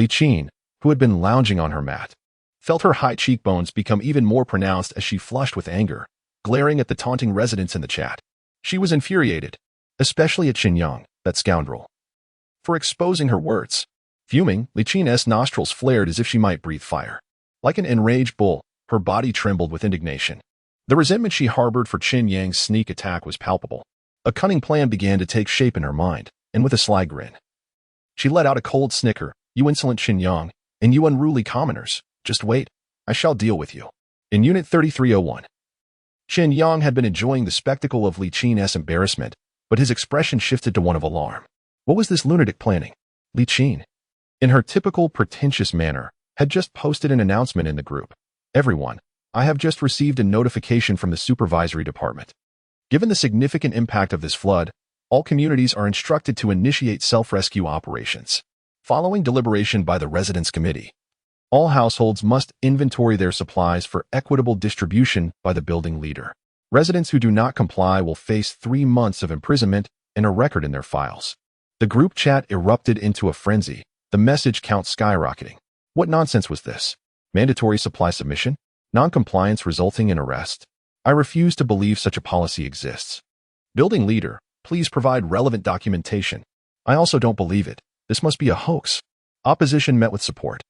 Chen, who had been lounging on her mat, felt her high cheekbones become even more pronounced as she flushed with anger, glaring at the taunting residents in the chat. She was infuriated, especially at Chen Yang, that scoundrel, for exposing her words. Fuming, Chen's nostrils flared as if she might breathe fire. Like an enraged bull, her body trembled with indignation. The resentment she harbored for Chen Yang's sneak attack was palpable. A cunning plan began to take shape in her mind, and with a sly grin, she let out a cold snicker. You insolent Chen Yang, and you unruly commoners, just wait, I shall deal with you. In Unit 3301, Chen Yang had been enjoying the spectacle of Chen's embarrassment, but his expression shifted to one of alarm. What was this lunatic planning? Chen, in her typical pretentious manner, had just posted an announcement in the group. Everyone, I have just received a notification from the supervisory department. Given the significant impact of this flood, all communities are instructed to initiate self-rescue operations. Following deliberation by the Residence Committee, all households must inventory their supplies for equitable distribution by the building leader. Residents who do not comply will face 3 months of imprisonment and a record in their files. The group chat erupted into a frenzy, the message count skyrocketing. What nonsense was this? Mandatory supply submission? Non-compliance resulting in arrest? I refuse to believe such a policy exists. Building leader, please provide relevant documentation. I also don't believe it. This must be a hoax. Opposition met with support.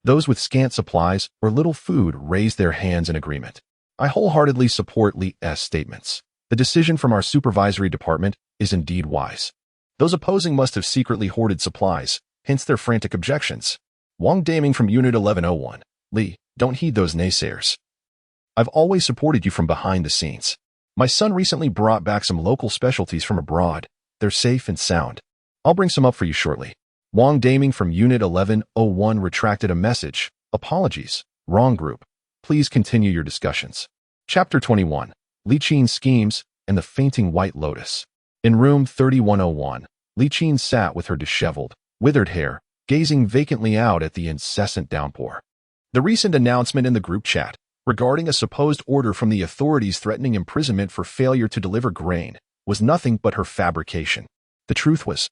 Those with scant supplies or little food raised their hands in agreement. I wholeheartedly support Li's statements. The decision from our supervisory department is indeed wise. Those opposing must have secretly hoarded supplies, hence their frantic objections. Taming from Unit 1101. Li, don't heed those naysayers. I've always supported you from behind the scenes. My son recently brought back some local specialties from abroad. They're safe and sound. I'll bring some up for you shortly. Taming from Unit 1101 retracted a message. Apologies. Wrong group. Please continue your discussions. Chapter 21. Li's schemes and the fainting white lotus. In room 3101, Li sat with her disheveled, withered hair, gazing vacantly out at the incessant downpour. The recent announcement in the group chat regarding a supposed order from the authorities threatening imprisonment for failure to deliver grain was nothing but her fabrication. The truth was,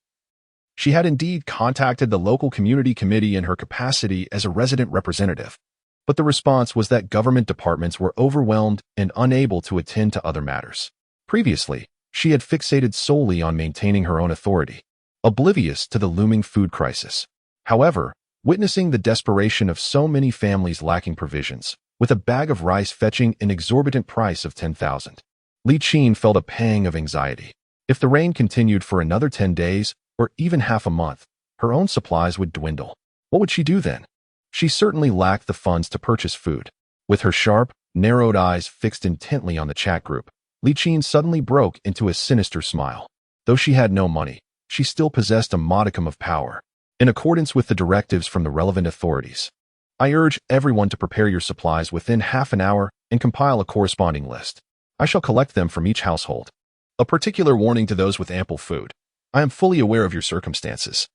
she had indeed contacted the local community committee in her capacity as a resident representative, but the response was that government departments were overwhelmed and unable to attend to other matters. Previously, she had fixated solely on maintaining her own authority, oblivious to the looming food crisis. However, witnessing the desperation of so many families lacking provisions, with a bag of rice fetching an exorbitant price of 10,000, Li felt a pang of anxiety. If the rain continued for another 10 days, or even half a month, her own supplies would dwindle. What would she do then? She certainly lacked the funds to purchase food. With her sharp, narrowed eyes fixed intently on the chat group, Li suddenly broke into a sinister smile. Though she had no money, she still possessed a modicum of power. In accordance with the directives from the relevant authorities, I urge everyone to prepare your supplies within half an hour and compile a corresponding list. I shall collect them from each household. A particular warning to those with ample food. I am fully aware of your circumstances.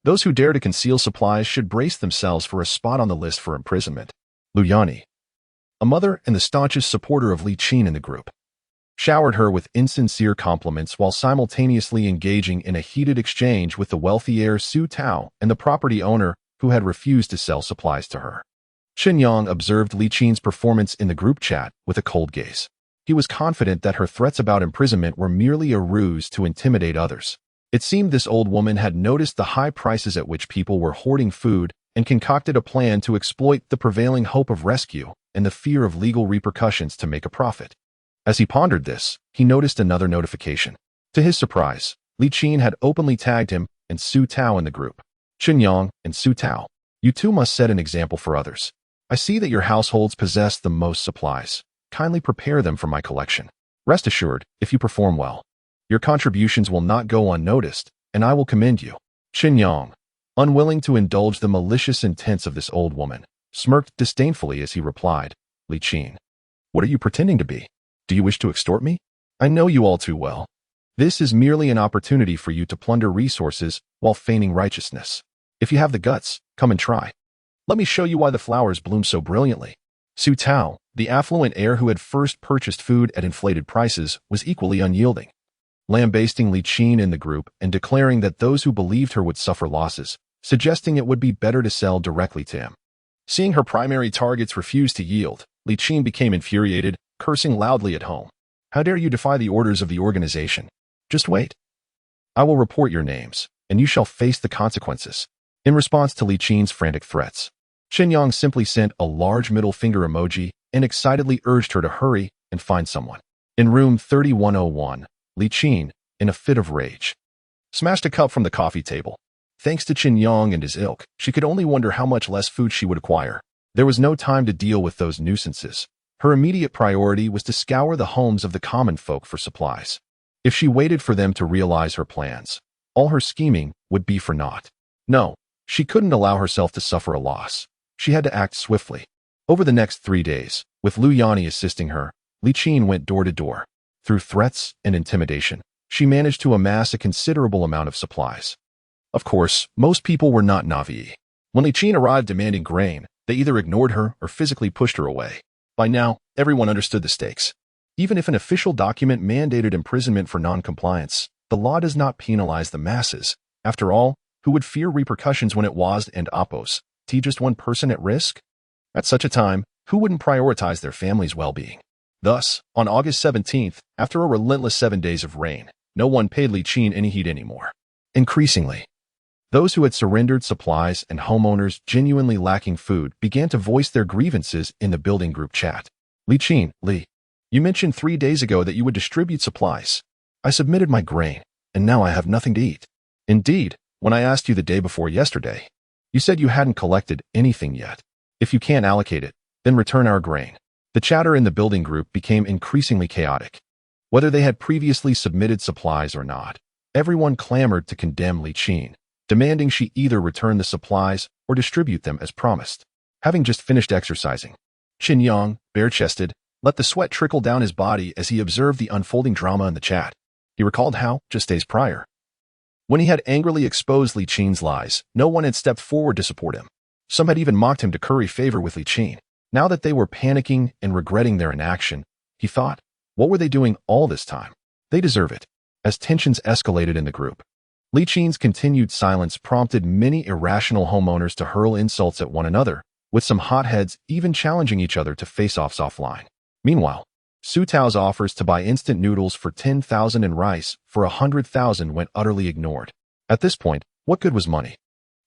Those who dare to conceal supplies should brace themselves for a spot on the list for imprisonment. Luyani, a mother and the staunchest supporter of Li in the group, showered her with insincere compliments while simultaneously engaging in a heated exchange with the wealthy heir Su Tao and the property owner who had refused to sell supplies to her. Chen Yang observed Li's performance in the group chat with a cold gaze. He was confident that her threats about imprisonment were merely a ruse to intimidate others. It seemed this old woman had noticed the high prices at which people were hoarding food and concocted a plan to exploit the prevailing hope of rescue and the fear of legal repercussions to make a profit. As he pondered this, he noticed another notification. To his surprise, Li had openly tagged him and Su Tao in the group. Chen Yang and Su Tao, you two must set an example for others. I see that your households possess the most supplies. Kindly prepare them for my collection. Rest assured, if you perform well, your contributions will not go unnoticed, and I will commend you. Chen Yang, unwilling to indulge the malicious intents of this old woman, smirked disdainfully as he replied, Li, what are you pretending to be? Do you wish to extort me? I know you all too well. This is merely an opportunity for you to plunder resources while feigning righteousness. If you have the guts, come and try. Let me show you why the flowers bloom so brilliantly. Su Tao, the affluent heir who had first purchased food at inflated prices, was equally unyielding, lambasting Li in the group and declaring that those who believed her would suffer losses, suggesting it would be better to sell directly to him. Seeing her primary targets refuse to yield, Li became infuriated, cursing loudly at home. How dare you defy the orders of the organization? Just wait. I will report your names, and you shall face the consequences. In response to Li frantic threats, Chen Yang simply sent a large middle finger emoji and excitedly urged her to hurry and find someone. In room 3101, Li, in a fit of rage, smashed a cup from the coffee table. Thanks to Chen Yang and his ilk, she could only wonder how much less food she would acquire. There was no time to deal with those nuisances. Her immediate priority was to scour the homes of the common folk for supplies. If she waited for them to realize her plans, all her scheming would be for naught. No, she couldn't allow herself to suffer a loss. She had to act swiftly. Over the next 3 days, with Luyani assisting her, Li went door to door. Through threats and intimidation, she managed to amass a considerable amount of supplies. Of course, most people were not naive. When Li arrived demanding grain, they either ignored her or physically pushed her away. By now, everyone understood the stakes. Even if an official document mandated imprisonment for non-compliance, the law does not penalize the masses. After all, who would fear repercussions when it was and oppose? guarantee just one person at risk? At such a time, who wouldn't prioritize their family's well-being? Thus, on August 17th, after a relentless 7 days of rain, no one paid Li Qin any heed anymore. Increasingly, those who had surrendered supplies and homeowners genuinely lacking food began to voice their grievances in the building group chat. Li Qin, you mentioned 3 days ago that you would distribute supplies. I submitted my grain, and now I have nothing to eat. Indeed, when I asked you the day before yesterday, you said you hadn't collected anything yet. If you can't allocate it, then return our grain. The chatter in the building group became increasingly chaotic. Whether they had previously submitted supplies or not, everyone clamored to condemn Li Qin, demanding she either return the supplies or distribute them as promised. Having just finished exercising, Chen Yang, bare-chested, let the sweat trickle down his body as he observed the unfolding drama in the chat. He recalled how, just days prior, when he had angrily exposed Li Qin's lies, no one had stepped forward to support him. Some had even mocked him to curry favor with Li Qin. Now that they were panicking and regretting their inaction, he thought, what were they doing all this time? They deserve it. As tensions escalated in the group, Li Qin's continued silence prompted many irrational homeowners to hurl insults at one another, with some hotheads even challenging each other to face-offs offline. Meanwhile, Su Tao's offers to buy instant noodles for 10,000 and rice for 100,000 went utterly ignored. At this point, what good was money?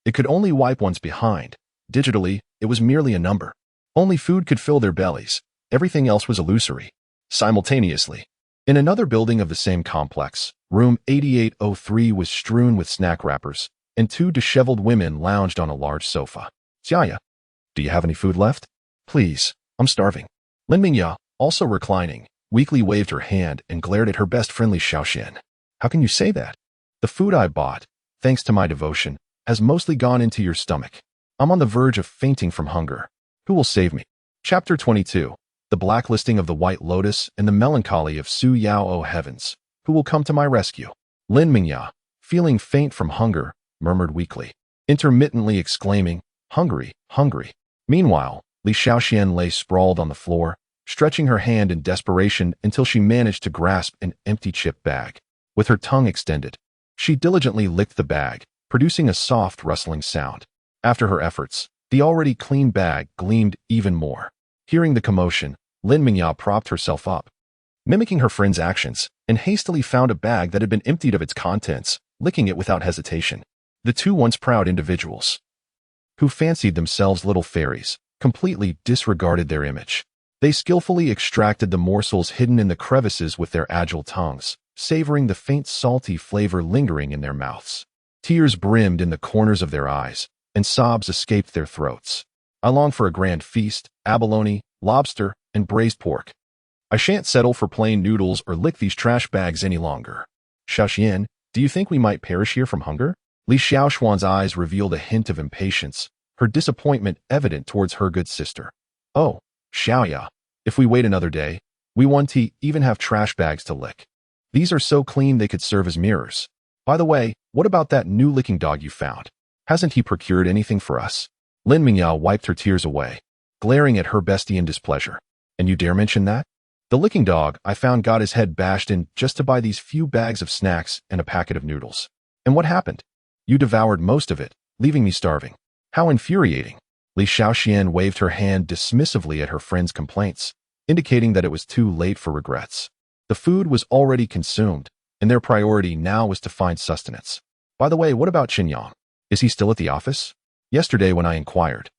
It could only wipe one's behind. Digitally, it was merely a number. Only food could fill their bellies. Everything else was illusory. Simultaneously, in another building of the same complex, room 8803 was strewn with snack wrappers, and 2 disheveled women lounged on a large sofa. Xiaya, do you have any food left? Please, I'm starving. Lin Mingya, also reclining, weakly waved her hand and glared at her best friendly Xiaoxian. How can you say that? The food I bought, thanks to my devotion, has mostly gone into your stomach. I'm on the verge of fainting from hunger. Who will save me? Chapter 22. The blacklisting of the White Lotus and the melancholy of Su Yao. O heavens, who will come to my rescue? Lin Mingya, feeling faint from hunger, murmured weakly, intermittently exclaiming, hungry, hungry. Meanwhile, Li Xiaoxian lay sprawled on the floor, stretching her hand in desperation until she managed to grasp an empty chip bag. With her tongue extended, she diligently licked the bag, producing a soft rustling sound. After her efforts, the already clean bag gleamed even more. Hearing the commotion, Lin Mingya propped herself up, mimicking her friend's actions, and hastily found a bag that had been emptied of its contents, licking it without hesitation. The 2 once proud individuals, who fancied themselves little fairies, completely disregarded their image. They skillfully extracted the morsels hidden in the crevices with their agile tongues, savoring the faint salty flavor lingering in their mouths. Tears brimmed in the corners of their eyes, and sobs escaped their throats. I long for a grand feast, abalone, lobster, and braised pork. I shan't settle for plain noodles or lick these trash bags any longer. Xiaoxian, do you think we might perish here from hunger? Li Xiaoshuan's eyes revealed a hint of impatience, her disappointment evident towards her good sister. Oh, Xiaoya, if we wait another day, we won't even have trash bags to lick. These are so clean they could serve as mirrors. By the way, what about that new licking dog you found? Hasn't he procured anything for us? Lin Mingya wiped her tears away, glaring at her bestie in displeasure. And you dare mention that? The licking dog I found got his head bashed in just to buy these few bags of snacks and a packet of noodles. And what happened? You devoured most of it, leaving me starving. How infuriating. Li Xiaoxian waved her hand dismissively at her friend's complaints, indicating that it was too late for regrets. The food was already consumed, and their priority now was to find sustenance. By the way, what about Chen Yang? Is he still at the office? Yesterday when I inquired,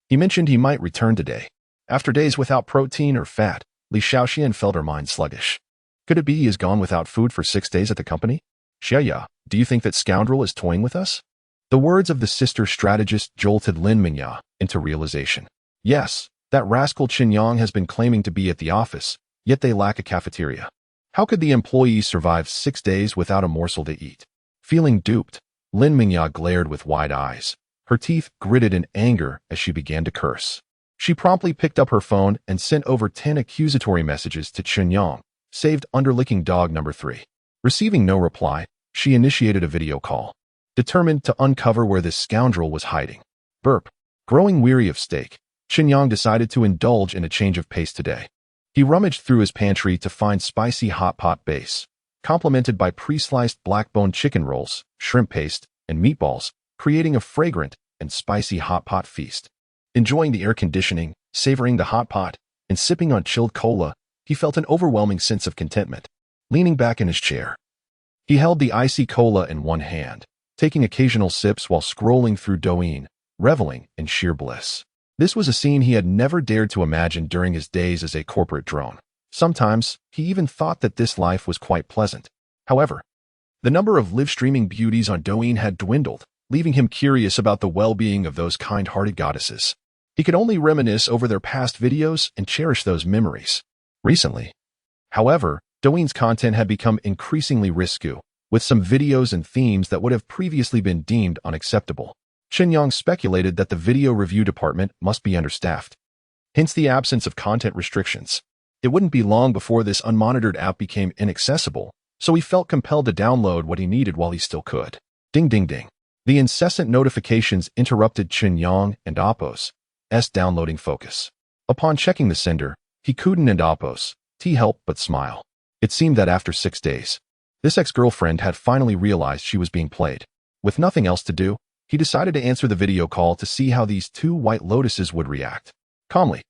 he mentioned he might return today. After days without protein or fat, Li Xiaoxian felt her mind sluggish. Could it be he has gone without food for 6 days at the company? Xiaya, do you think that scoundrel is toying with us? The words of the sister strategist jolted Lin Mingya into realization. Yes, that rascal Chen Yang has been claiming to be at the office, yet they lack a cafeteria. How could the employees survive 6 days without a morsel to eat? Feeling duped, Lin Mingya glared with wide eyes, her teeth gritted in anger as she began to curse. She promptly picked up her phone and sent over 10 accusatory messages to Chen Yang, saved under licking dog number 3. Receiving no reply, she initiated a video call, determined to uncover where this scoundrel was hiding. Burp. Growing weary of steak, Chen Yang decided to indulge in a change of pace today. He rummaged through his pantry to find spicy hot pot base, complemented by pre-sliced black-bone chicken rolls, shrimp paste, and meatballs, creating a fragrant and spicy hot pot feast. Enjoying the air conditioning, savoring the hot pot, and sipping on chilled cola, he felt an overwhelming sense of contentment. Leaning back in his chair, he held the icy cola in one hand, taking occasional sips while scrolling through Douyin, reveling in sheer bliss. This was a scene he had never dared to imagine during his days as a corporate drone. Sometimes, he even thought that this life was quite pleasant. However, the number of live-streaming beauties on Douyin had dwindled, leaving him curious about the well-being of those kind-hearted goddesses. He could only reminisce over their past videos and cherish those memories. Recently, however, Douyin's content had become increasingly risque, with some videos and themes that would have previously been deemed unacceptable. Chen Yang speculated that the video review department must be understaffed, hence the absence of content restrictions. It wouldn't be long before this unmonitored app became inaccessible, so he felt compelled to download what he needed while he still could. Ding ding ding. The incessant notifications interrupted Chen Yang and Oppo's downloading focus. Upon checking the sender, he couldn't help but smile. It seemed that after 6 days, this ex-girlfriend had finally realized she was being played. With nothing else to do, he decided to answer the video call to see how these two white lotuses would react. Calmly,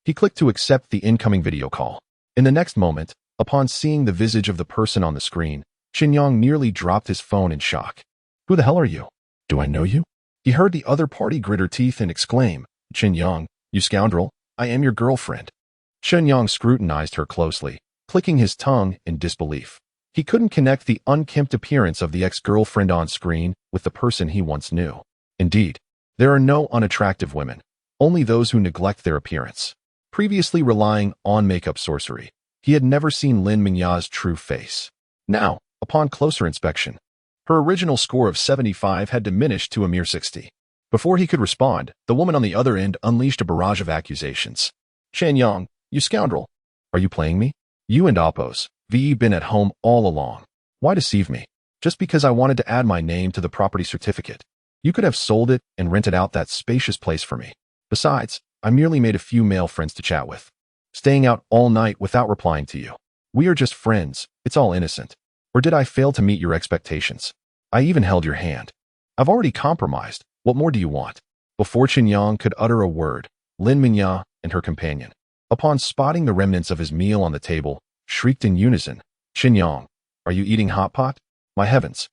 he clicked to accept the incoming video call. In the next moment, upon seeing the visage of the person on the screen, Chen Yang nearly dropped his phone in shock. "Who the hell are you? Do I know you?" He heard the other party grit her teeth and exclaim, "Chen Yang, you scoundrel, I am your girlfriend." Chen Yang scrutinized her closely, clicking his tongue in disbelief. He couldn't connect the unkempt appearance of the ex-girlfriend on screen with the person he once knew. Indeed, there are no unattractive women, only those who neglect their appearance. Previously relying on makeup sorcery, he had never seen Lin Mingya's true face. Now, upon closer inspection, her original score of 75 had diminished to a mere 60. Before he could respond, the woman on the other end unleashed a barrage of accusations. "Chen Yang, you scoundrel. Are you playing me? You and Oppo's been at home all along. Why deceive me? Just because I wanted to add my name to the property certificate. You could have sold it and rented out that spacious place for me. Besides, I merely made a few male friends to chat with. Staying out all night without replying to you. We are just friends, it's all innocent. Or did I fail to meet your expectations? I even held your hand. I've already compromised. What more do you want?" Before Chen Yang could utter a word, Lin Mingya and her companion, upon spotting the remnants of his meal on the table, shrieked in unison, "Chen Yang, are you eating hot pot? My heavens.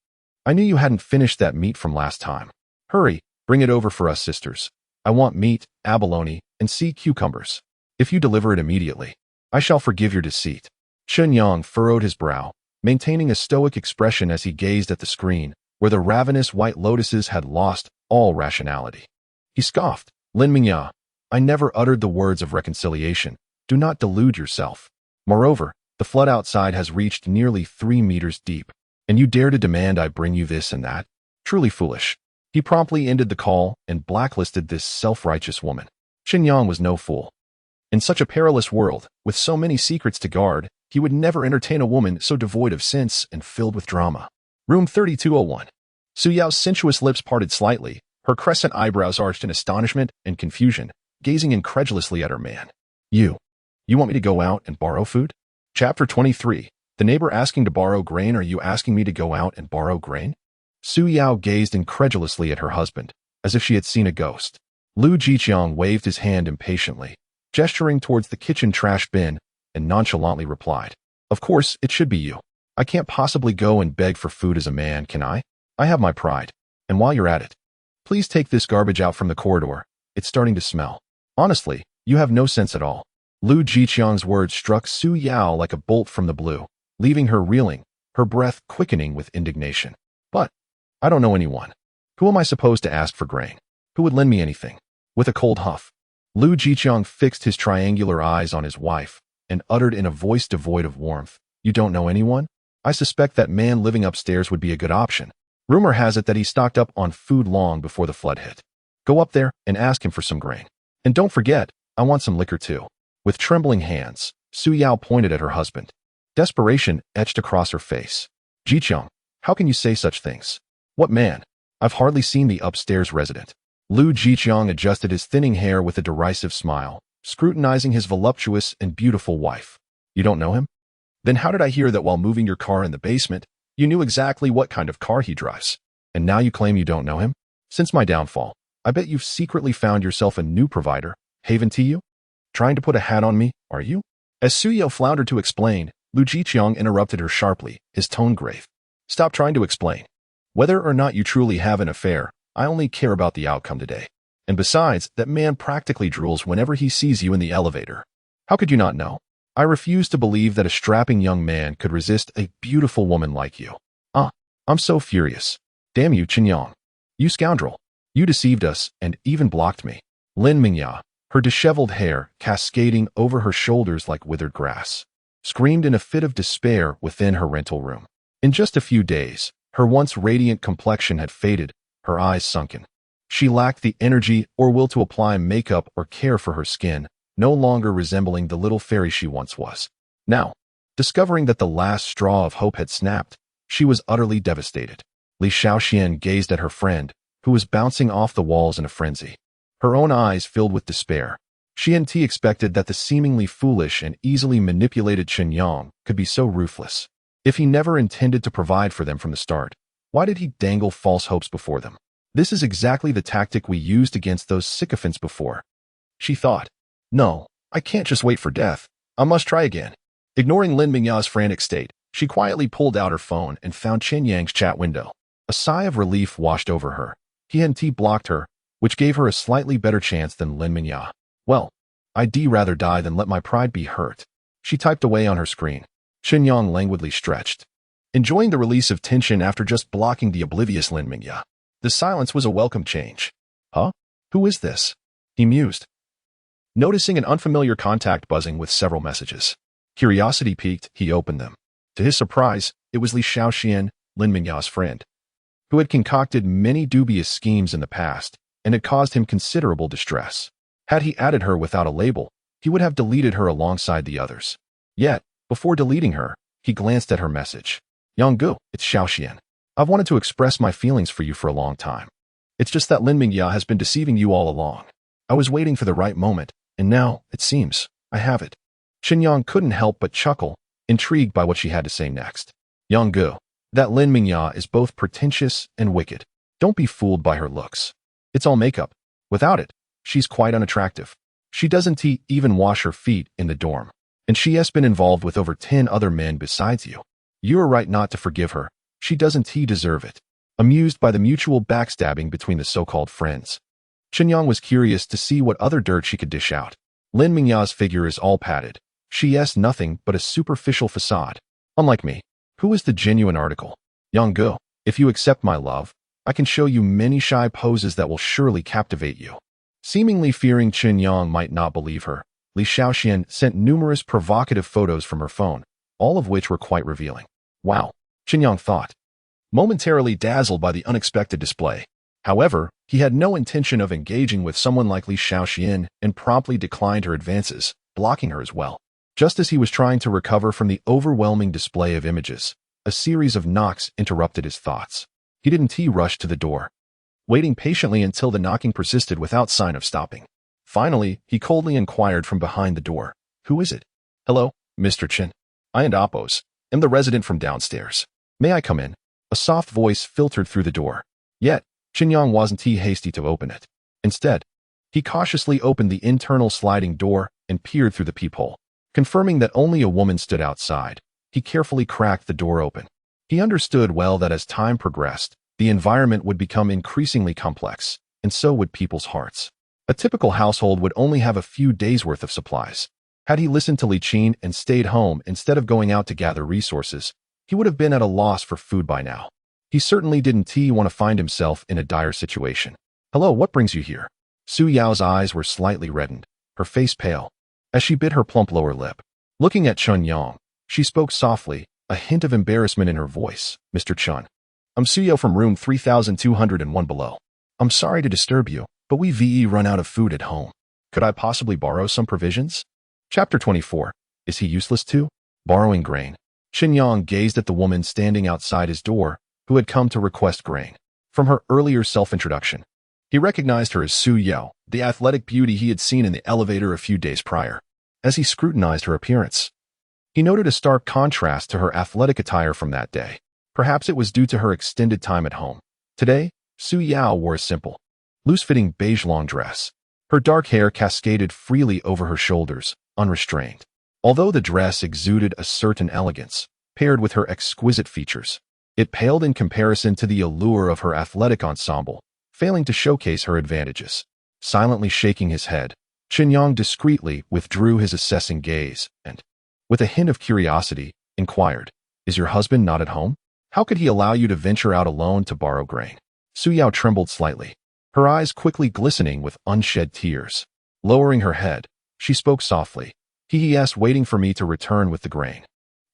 I knew you hadn't finished that meat from last time. Hurry, bring it over for us sisters. I want meat, abalone, and sea cucumbers. If you deliver it immediately, I shall forgive your deceit." Chen Yang furrowed his brow, maintaining a stoic expression as he gazed at the screen, where the ravenous white lotuses had lost all rationality. He scoffed, "Lin Mingya, I never uttered the words of reconciliation. Do not delude yourself. Moreover, the flood outside has reached nearly 3 meters deep, and you dare to demand I bring you this and that? Truly foolish." He promptly ended the call and blacklisted this self-righteous woman. Chen Yang was no fool. In such a perilous world, with so many secrets to guard, he would never entertain a woman so devoid of sense and filled with drama. Room 3201. Su Yao's sensuous lips parted slightly, her crescent eyebrows arched in astonishment and confusion, gazing incredulously at her man. You want me to go out and borrow food?" Chapter 23. The neighbor asking to borrow grain. Are you asking me to go out and borrow grain? Su Yao gazed incredulously at her husband, as if she had seen a ghost. Lu Jiqiang waved his hand impatiently, gesturing towards the kitchen trash bin, and nonchalantly replied, "Of course, it should be you. I can't possibly go and beg for food as a man, can I? I have my pride. And while you're at it, please take this garbage out from the corridor. It's starting to smell. Honestly, you have no sense at all." Lu Jiqiang's words struck Su Yao like a bolt from the blue, leaving her reeling, her breath quickening with indignation. "But I don't know anyone. Who am I supposed to ask for grain? Who would lend me anything?" With a cold huff, Lu Jiqiang fixed his triangular eyes on his wife and uttered in a voice devoid of warmth, "You don't know anyone? I suspect that man living upstairs would be a good option. Rumor has it that he stocked up on food long before the flood hit. Go up there and ask him for some grain. And don't forget, I want some liquor too." With trembling hands, Su Yao pointed at her husband. Desperation etched across her face. "Jiqiang, how can you say such things? What man? I've hardly seen the upstairs resident." Lu Jiqiang adjusted his thinning hair with a derisive smile, scrutinizing his voluptuous and beautiful wife. "You don't know him? Then how did I hear that while moving your car in the basement, you knew exactly what kind of car he drives? And now you claim you don't know him? Since my downfall, I bet you've secretly found yourself a new provider. Haven to you? Trying to put a hat on me, are you? As Suyao floundered to explain, Lu Jiqiang interrupted her sharply, his tone grave. Stop trying to explain. Whether or not you truly have an affair, I only care about the outcome today. And besides, that man practically drools whenever he sees you in the elevator. How could you not know? I refuse to believe that a strapping young man could resist a beautiful woman like you. I'm so furious. Damn you, Chen Yang. You scoundrel. You deceived us and even blocked me. Lin Mingya, her disheveled hair cascading over her shoulders like withered grass, screamed in a fit of despair within her rental room. In just a few days, her once radiant complexion had faded, her eyes sunken. She lacked the energy or will to apply makeup or care for her skin, no longer resembling the little fairy she once was. Now, discovering that the last straw of hope had snapped, she was utterly devastated. Li Shaoxian gazed at her friend, who was bouncing off the walls in a frenzy. Her own eyes filled with despair. She and T expected that the seemingly foolish and easily manipulated Chen Yang could be so ruthless. If he never intended to provide for them from the start, why did he dangle false hopes before them? This is exactly the tactic we used against those sycophants before. She thought, no, I can't just wait for death. I must try again. Ignoring Lin Mingya's frantic state, she quietly pulled out her phone and found Chen Yang's chat window. A sigh of relief washed over her. He and T blocked her, which gave her a slightly better chance than Lin Mingya. Well, I'd rather die than let my pride be hurt. She typed away on her screen. Chen Yang languidly stretched, enjoying the release of tension after just blocking the oblivious Lin Mingya. The silence was a welcome change. Huh? Who is this? He mused, noticing an unfamiliar contact buzzing with several messages. Curiosity piqued, he opened them. To his surprise, it was Li Shaoxian, Lin Mingya's friend, who had concocted many dubious schemes in the past and had caused him considerable distress. Had he added her without a label, he would have deleted her alongside the others. Yet, before deleting her, he glanced at her message. Yanggu, it's Shaoxian. I've wanted to express my feelings for you for a long time. It's just that Lin Mingya has been deceiving you all along. I was waiting for the right moment, and now, it seems, I have it. Chen Yang couldn't help but chuckle, intrigued by what she had to say next. Yanggu, that Lin Mingya is both pretentious and wicked. Don't be fooled by her looks. It's all makeup. Without it, she's quite unattractive. She doesn't even wash her feet in the dorm. And she has been involved with over 10 other men besides you. You are right not to forgive her. She doesn't deserve it. Amused by the mutual backstabbing between the so-called friends, Chen Yang was curious to see what other dirt she could dish out. Lin Mingya's figure is all padded. She is nothing but a superficial facade. Unlike me, who is the genuine article? Yanggu, if you accept my love, I can show you many shy poses that will surely captivate you. Seemingly fearing Chen Yang might not believe her, Li Shaoxian sent numerous provocative photos from her phone, all of which were quite revealing. Wow, Chen Yang thought, momentarily dazzled by the unexpected display. However, he had no intention of engaging with someone like Li Shaoxian and promptly declined her advances, blocking her as well. Just as he was trying to recover from the overwhelming display of images, a series of knocks interrupted his thoughts. He didn't rush to the door, waiting patiently until the knocking persisted without sign of stopping. Finally, he coldly inquired from behind the door, "Who is it?" "Hello, Mr. Chen. I and Appos am the resident from downstairs. May I come in?" A soft voice filtered through the door. Yet, Chen Yang wasn't hasty to open it. Instead, he cautiously opened the internal sliding door and peered through the peephole. Confirming that only a woman stood outside, he carefully cracked the door open. He understood well that as time progressed, the environment would become increasingly complex, and so would people's hearts. A typical household would only have a few days' worth of supplies. Had he listened to Li Qin and stayed home instead of going out to gather resources, he would have been at a loss for food by now. He certainly didn't want to find himself in a dire situation. "Hello, what brings you here?" Su Yao's eyes were slightly reddened, her face pale, as she bit her plump lower lip. Looking at Chen Yang, she spoke softly, a hint of embarrassment in her voice. "Mr. Chen, I'm Suyao from room 3201 below. I'm sorry to disturb you, but we run out of food at home. Could I possibly borrow some provisions?" Chapter 24. Is he useless too? Borrowing grain. Chen Yang gazed at the woman standing outside his door, who had come to request grain. From her earlier self-introduction, he recognized her as Su Yao, the athletic beauty he had seen in the elevator a few days prior. As he scrutinized her appearance, he noted a stark contrast to her athletic attire from that day. Perhaps it was due to her extended time at home. Today, Su Yao wore a simple, loose-fitting beige long dress. Her dark hair cascaded freely over her shoulders, unrestrained. Although the dress exuded a certain elegance, paired with her exquisite features, it paled in comparison to the allure of her athletic ensemble, failing to showcase her advantages. Silently shaking his head, Chen Yang discreetly withdrew his assessing gaze and, with a hint of curiosity, inquired, "Is your husband not at home? How could he allow you to venture out alone to borrow grain?" Su Yao trembled slightly, her eyes quickly glistening with unshed tears. Lowering her head, she spoke softly, "He waiting for me to return with the grain."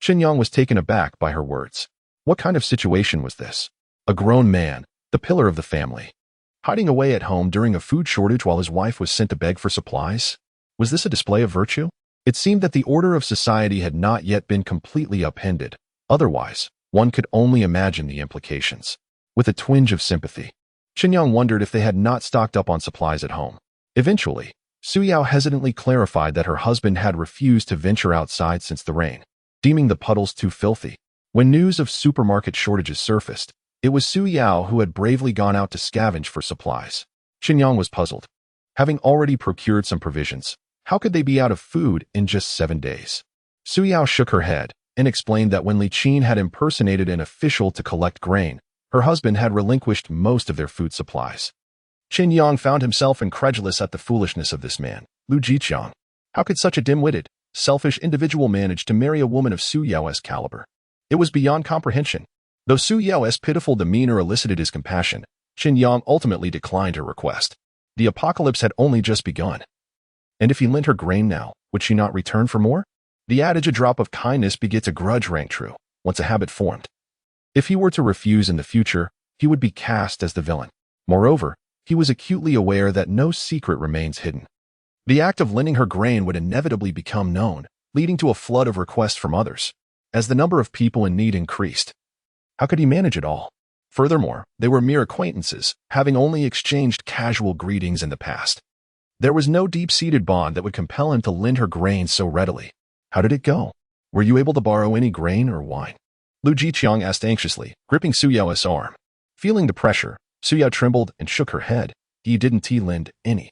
Chen Yang was taken aback by her words. What kind of situation was this? A grown man, the pillar of the family, hiding away at home during a food shortage while his wife was sent to beg for supplies? Was this a display of virtue? It seemed that the order of society had not yet been completely upended. Otherwise, one could only imagine the implications. With a twinge of sympathy, Chen Yang wondered if they had not stocked up on supplies at home. Eventually, Su Yao hesitantly clarified that her husband had refused to venture outside since the rain, deeming the puddles too filthy. When news of supermarket shortages surfaced, it was Su Yao who had bravely gone out to scavenge for supplies. Chen Yang was puzzled. Having already procured some provisions, how could they be out of food in just 7 days? Su Yao shook her head and explained that when Li Qin had impersonated an official to collect grain, her husband had relinquished most of their food supplies. Chen Yang found himself incredulous at the foolishness of this man, Lu Jiqiang. How could such a dim-witted, selfish individual manage to marry a woman of Su Yao's caliber? It was beyond comprehension. Though Su Yao's pitiful demeanor elicited his compassion, Chen Yang ultimately declined her request. The apocalypse had only just begun. And if he lent her grain now, would she not return for more? The adage, "A drop of kindness begets a grudge," rang true, once a habit formed. If he were to refuse in the future, he would be cast as the villain. Moreover, he was acutely aware that no secret remains hidden. The act of lending her grain would inevitably become known, leading to a flood of requests from others. As the number of people in need increased, how could he manage it all? Furthermore, they were mere acquaintances, having only exchanged casual greetings in the past. There was no deep-seated bond that would compel him to lend her grain so readily. How did it go? Were you able to borrow any grain or wine? Lu Jiqiang asked anxiously, gripping Su Yao's arm. Feeling the pressure, Su Yao trembled and shook her head. He didn't lend any.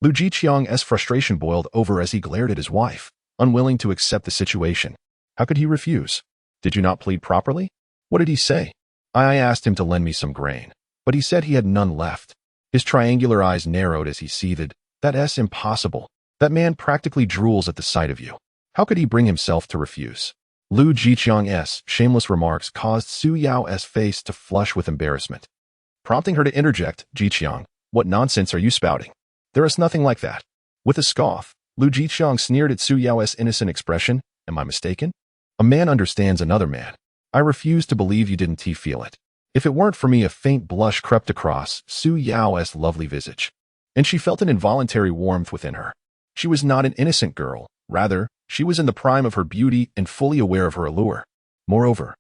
Lu Jiqiang's frustration boiled over as he glared at his wife, unwilling to accept the situation. How could he refuse? Did you not plead properly? What did he say? I asked him to lend me some grain, but he said he had none left. His triangular eyes narrowed as he seethed. That's impossible. That man practically drools at the sight of you. How could he bring himself to refuse? Lu Jiqiang's shameless remarks caused Su Yao's face to flush with embarrassment. Prompting her to interject, "Jiqiang, what nonsense are you spouting? There is nothing like that." With a scoff, Lu Jiqiang sneered at Su Yao's innocent expression. Am I mistaken? A man understands another man. I refuse to believe you didn't feel it. If it weren't for me, a faint blush crept across Su Yao's lovely visage, and she felt an involuntary warmth within her. She was not an innocent girl. Rather, she was in the prime of her beauty and fully aware of her allure. Moreover,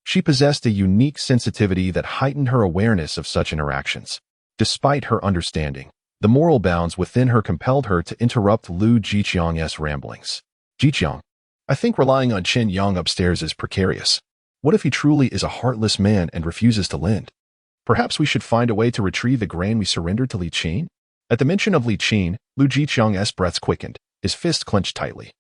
she possessed a unique sensitivity that heightened her awareness of such interactions. Despite her understanding, the moral bounds within her compelled her to interrupt Lu Jiqiang's ramblings. "Jiqiang, I think relying on Chen Yang upstairs is precarious. What if he truly is a heartless man and refuses to lend? Perhaps we should find a way to retrieve the grain we surrendered to Li Qin?" At the mention of Li Qin, Lu Jiqiang's breaths quickened, his fist clenched tightly.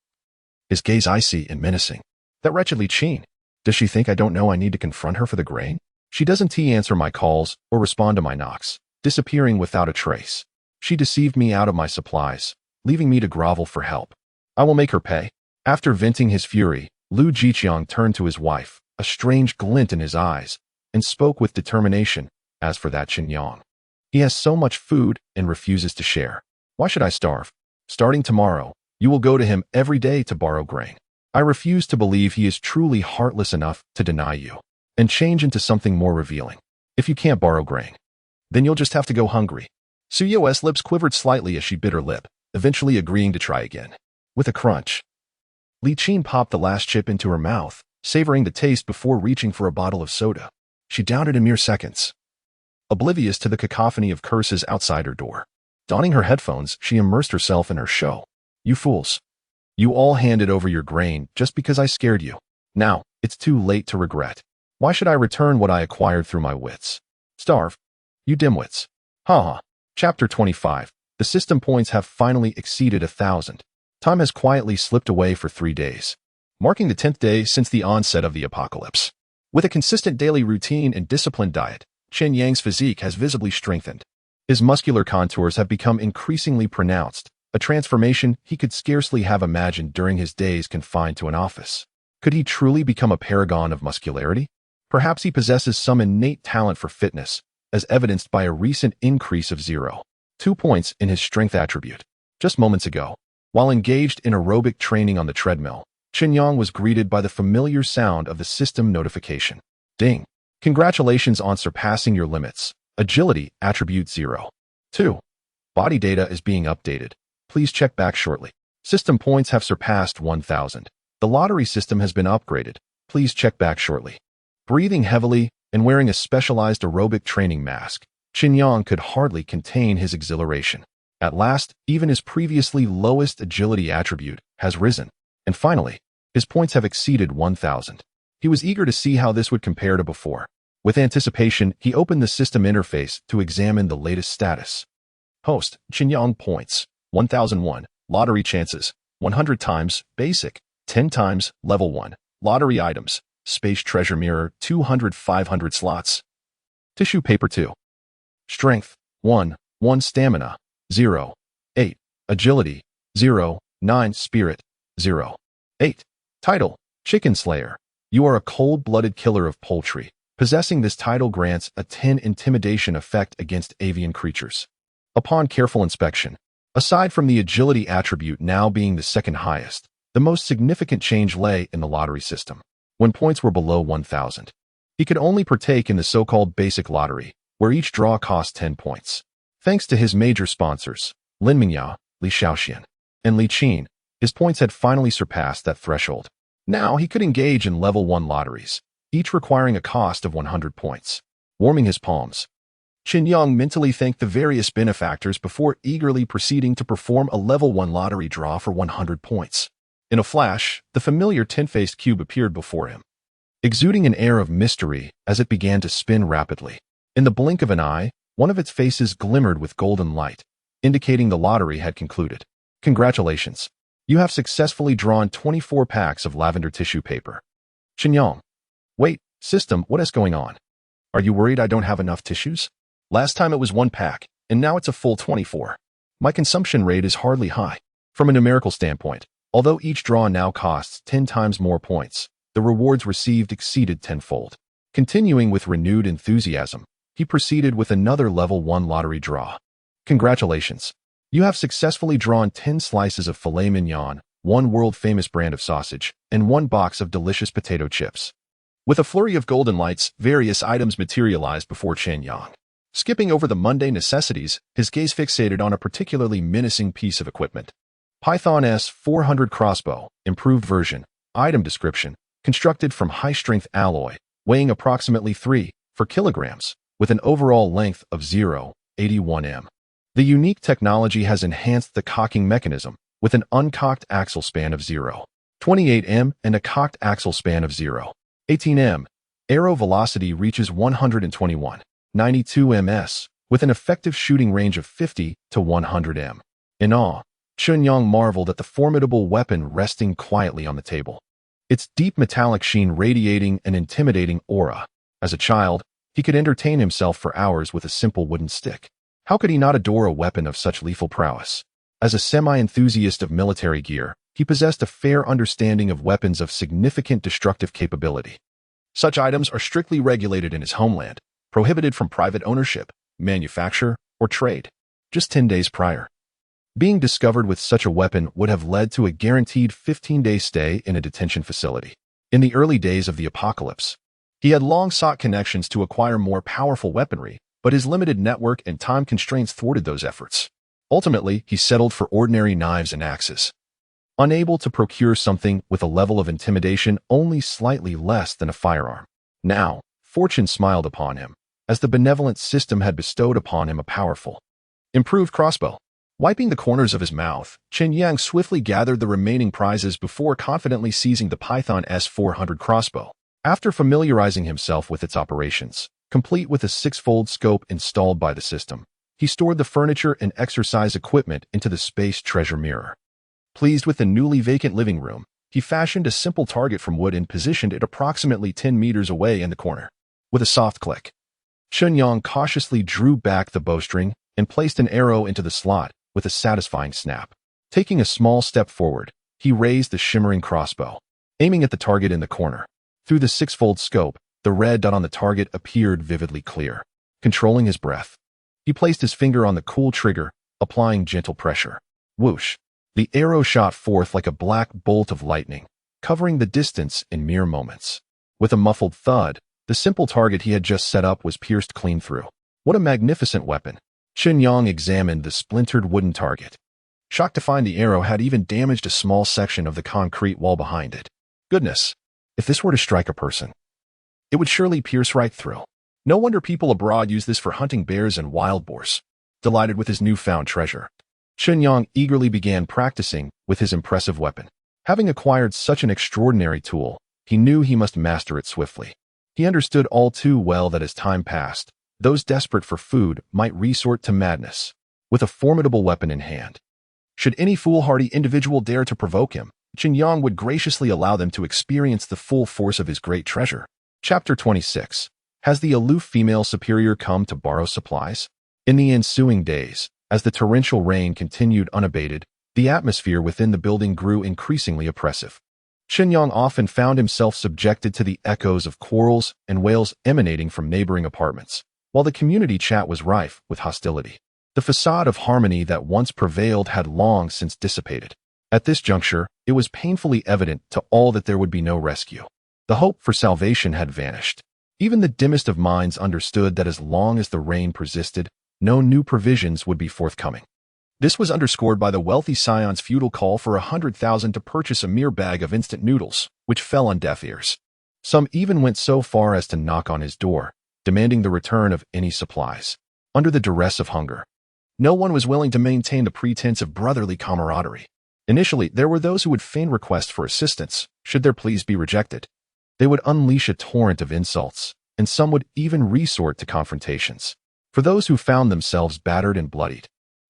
His gaze icy and menacing. That wretched Li Qin. Does she think I don't know I need to confront her for the grain? She doesn't answer my calls or respond to my knocks, disappearing without a trace. She deceived me out of my supplies, leaving me to grovel for help. I will make her pay. After venting his fury, Lu Jiqiang turned to his wife, a strange glint in his eyes, and spoke with determination. As for that Chen Yang, he has so much food and refuses to share. Why should I starve? Starting tomorrow, you will go to him every day to borrow grain. I refuse to believe he is truly heartless enough to deny you and change into something more revealing. If you can't borrow grain, then you'll just have to go hungry. Su Yao's lips quivered slightly as she bit her lip, eventually agreeing to try again. With a crunch, Li Qin popped the last chip into her mouth, savoring the taste before reaching for a bottle of soda. She downed it in mere seconds, oblivious to the cacophony of curses outside her door. Donning her headphones, she immersed herself in her show. You fools. You all handed over your grain just because I scared you. Now, it's too late to regret. Why should I return what I acquired through my wits? Starve? You dimwits. Ha ha. Chapter 25. The system points have finally exceeded 1,000. Time has quietly slipped away for 3 days, marking the 10th day since the onset of the apocalypse. With a consistent daily routine and disciplined diet, Chen Yang's physique has visibly strengthened. His muscular contours have become increasingly pronounced, a transformation he could scarcely have imagined during his days confined to an office. Could he truly become a paragon of muscularity? Perhaps he possesses some innate talent for fitness, as evidenced by a recent increase of 0.2 points in his strength attribute. Just moments ago, while engaged in aerobic training on the treadmill, Chen Yang was greeted by the familiar sound of the system notification. Ding! Congratulations on surpassing your limits. Agility attribute 0.2. Body data is being updated. Please check back shortly. System points have surpassed 1,000. The lottery system has been upgraded. Please check back shortly. Breathing heavily and wearing a specialized aerobic training mask, Chen Yang could hardly contain his exhilaration. At last, even his previously lowest agility attribute has risen. And finally, his points have exceeded 1,000. He was eager to see how this would compare to before. With anticipation, he opened the system interface to examine the latest status. Host, Chen Yang points, 1001, lottery chances, 100 times, basic, 10 times, level 1, lottery items, space treasure mirror, 200 500 slots. Tissue paper 2. Strength, 1, 1 stamina, 0, 8, agility, 0, 9 spirit, 0, 8. Title, Chicken Slayer. You are a cold-blooded killer of poultry. Possessing this title grants a 10 intimidation effect against avian creatures. Upon careful inspection, aside from the agility attribute now being the second highest, the most significant change lay in the lottery system. When points were below 1,000, he could only partake in the so-called basic lottery, where each draw cost 10 points. Thanks to his major sponsors, Lin Mingyao, Li Shaoxian, and Li Qin, his points had finally surpassed that threshold. Now he could engage in level 1 lotteries, each requiring a cost of 100 points. Warming his palms, Chen Yang mentally thanked the various benefactors before eagerly proceeding to perform a level 1 lottery draw for 100 points. In a flash, the familiar 10-faced cube appeared before him, exuding an air of mystery as it began to spin rapidly. In the blink of an eye, one of its faces glimmered with golden light, indicating the lottery had concluded. Congratulations. You have successfully drawn 24 packs of lavender tissue paper. Chen Yang. Wait, system, what is going on? Are you worried I don't have enough tissues? Last time it was 1 pack, and now it's a full 24. My consumption rate is hardly high. From a numerical standpoint, although each draw now costs 10 times more points, the rewards received exceeded tenfold. Continuing with renewed enthusiasm, he proceeded with another level 1 lottery draw. Congratulations. You have successfully drawn 10 slices of filet mignon, 1 world-famous brand of sausage, and 1 box of delicious potato chips. With a flurry of golden lights, various items materialized before Chen Yang. Skipping over the mundane necessities, his gaze fixated on a particularly menacing piece of equipment. Python S400 crossbow, improved version, item description, constructed from high-strength alloy, weighing approximately 3 kilograms, with an overall length of 0.81 m. The unique technology has enhanced the cocking mechanism, with an uncocked axle span of 0.28 m and a cocked axle span of 0.18 m. Arrow velocity reaches 121.92 ms, with an effective shooting range of 50 to 100 m. In awe, Chen Yang marveled at the formidable weapon resting quietly on the table, its deep metallic sheen radiating an intimidating aura. As a child, he could entertain himself for hours with a simple wooden stick. How could he not adore a weapon of such lethal prowess? As a semi-enthusiast of military gear, he possessed a fair understanding of weapons of significant destructive capability. Such items are strictly regulated in his homeland, prohibited from private ownership, manufacture, or trade. Just 10 days prior, being discovered with such a weapon would have led to a guaranteed 15-day stay in a detention facility. In the early days of the apocalypse, he had long sought connections to acquire more powerful weaponry, but his limited network and time constraints thwarted those efforts. Ultimately, he settled for ordinary knives and axes, unable to procure something with a level of intimidation only slightly less than a firearm. Now, fortune smiled upon him, as the benevolent system had bestowed upon him a powerful, improved crossbow. Wiping the corners of his mouth, Chen Yang swiftly gathered the remaining prizes before confidently seizing the Python S400 crossbow. After familiarizing himself with its operations, complete with a 6-fold scope installed by the system, He stored the furniture and exercise equipment into the space treasure mirror. Pleased with the newly vacant living room, he fashioned a simple target from wood and positioned it approximately 10 meters away in the corner. With a soft click, Chen Yang cautiously drew back the bowstring and placed an arrow into the slot with a satisfying snap. Taking a small step forward, he raised the shimmering crossbow, aiming at the target in the corner. Through the six-fold scope, the red dot on the target appeared vividly clear. Controlling his breath, he placed his finger on the cool trigger, applying gentle pressure. Whoosh! The arrow shot forth like a black bolt of lightning, covering the distance in mere moments. With a muffled thud, the simple target he had just set up was pierced clean through. What a magnificent weapon! Chen Yang examined the splintered wooden target, shocked to find the arrow had even damaged a small section of the concrete wall behind it. Goodness, if this were to strike a person, it would surely pierce right through. No wonder people abroad use this for hunting bears and wild boars. Delighted with his newfound treasure, Chen Yang eagerly began practicing with his impressive weapon. Having acquired such an extraordinary tool, he knew he must master it swiftly. He understood all too well that as time passed, those desperate for food might resort to madness. With a formidable weapon in hand, should any foolhardy individual dare to provoke him, Chen Yang would graciously allow them to experience the full force of his great treasure. Chapter 26. Has the aloof female superior come to borrow supplies? In the ensuing days, as the torrential rain continued unabated, the atmosphere within the building grew increasingly oppressive. Chen Yang often found himself subjected to the echoes of quarrels and wails emanating from neighboring apartments, while the community chat was rife with hostility. The facade of harmony that once prevailed had long since dissipated. At this juncture, it was painfully evident to all that there would be no rescue. The hope for salvation had vanished. Even the dimmest of minds understood that as long as the rain persisted, no new provisions would be forthcoming. This was underscored by the wealthy scion's futile call for 100,000 to purchase a mere bag of instant noodles, which fell on deaf ears. Some even went so far as to knock on his door, demanding the return of any supplies. Under the duress of hunger, no one was willing to maintain the pretense of brotherly camaraderie. Initially, there were those who would feign requests for assistance, should their pleas be rejected. They would unleash a torrent of insults, and some would even resort to confrontations. For those who found themselves battered and bloodied,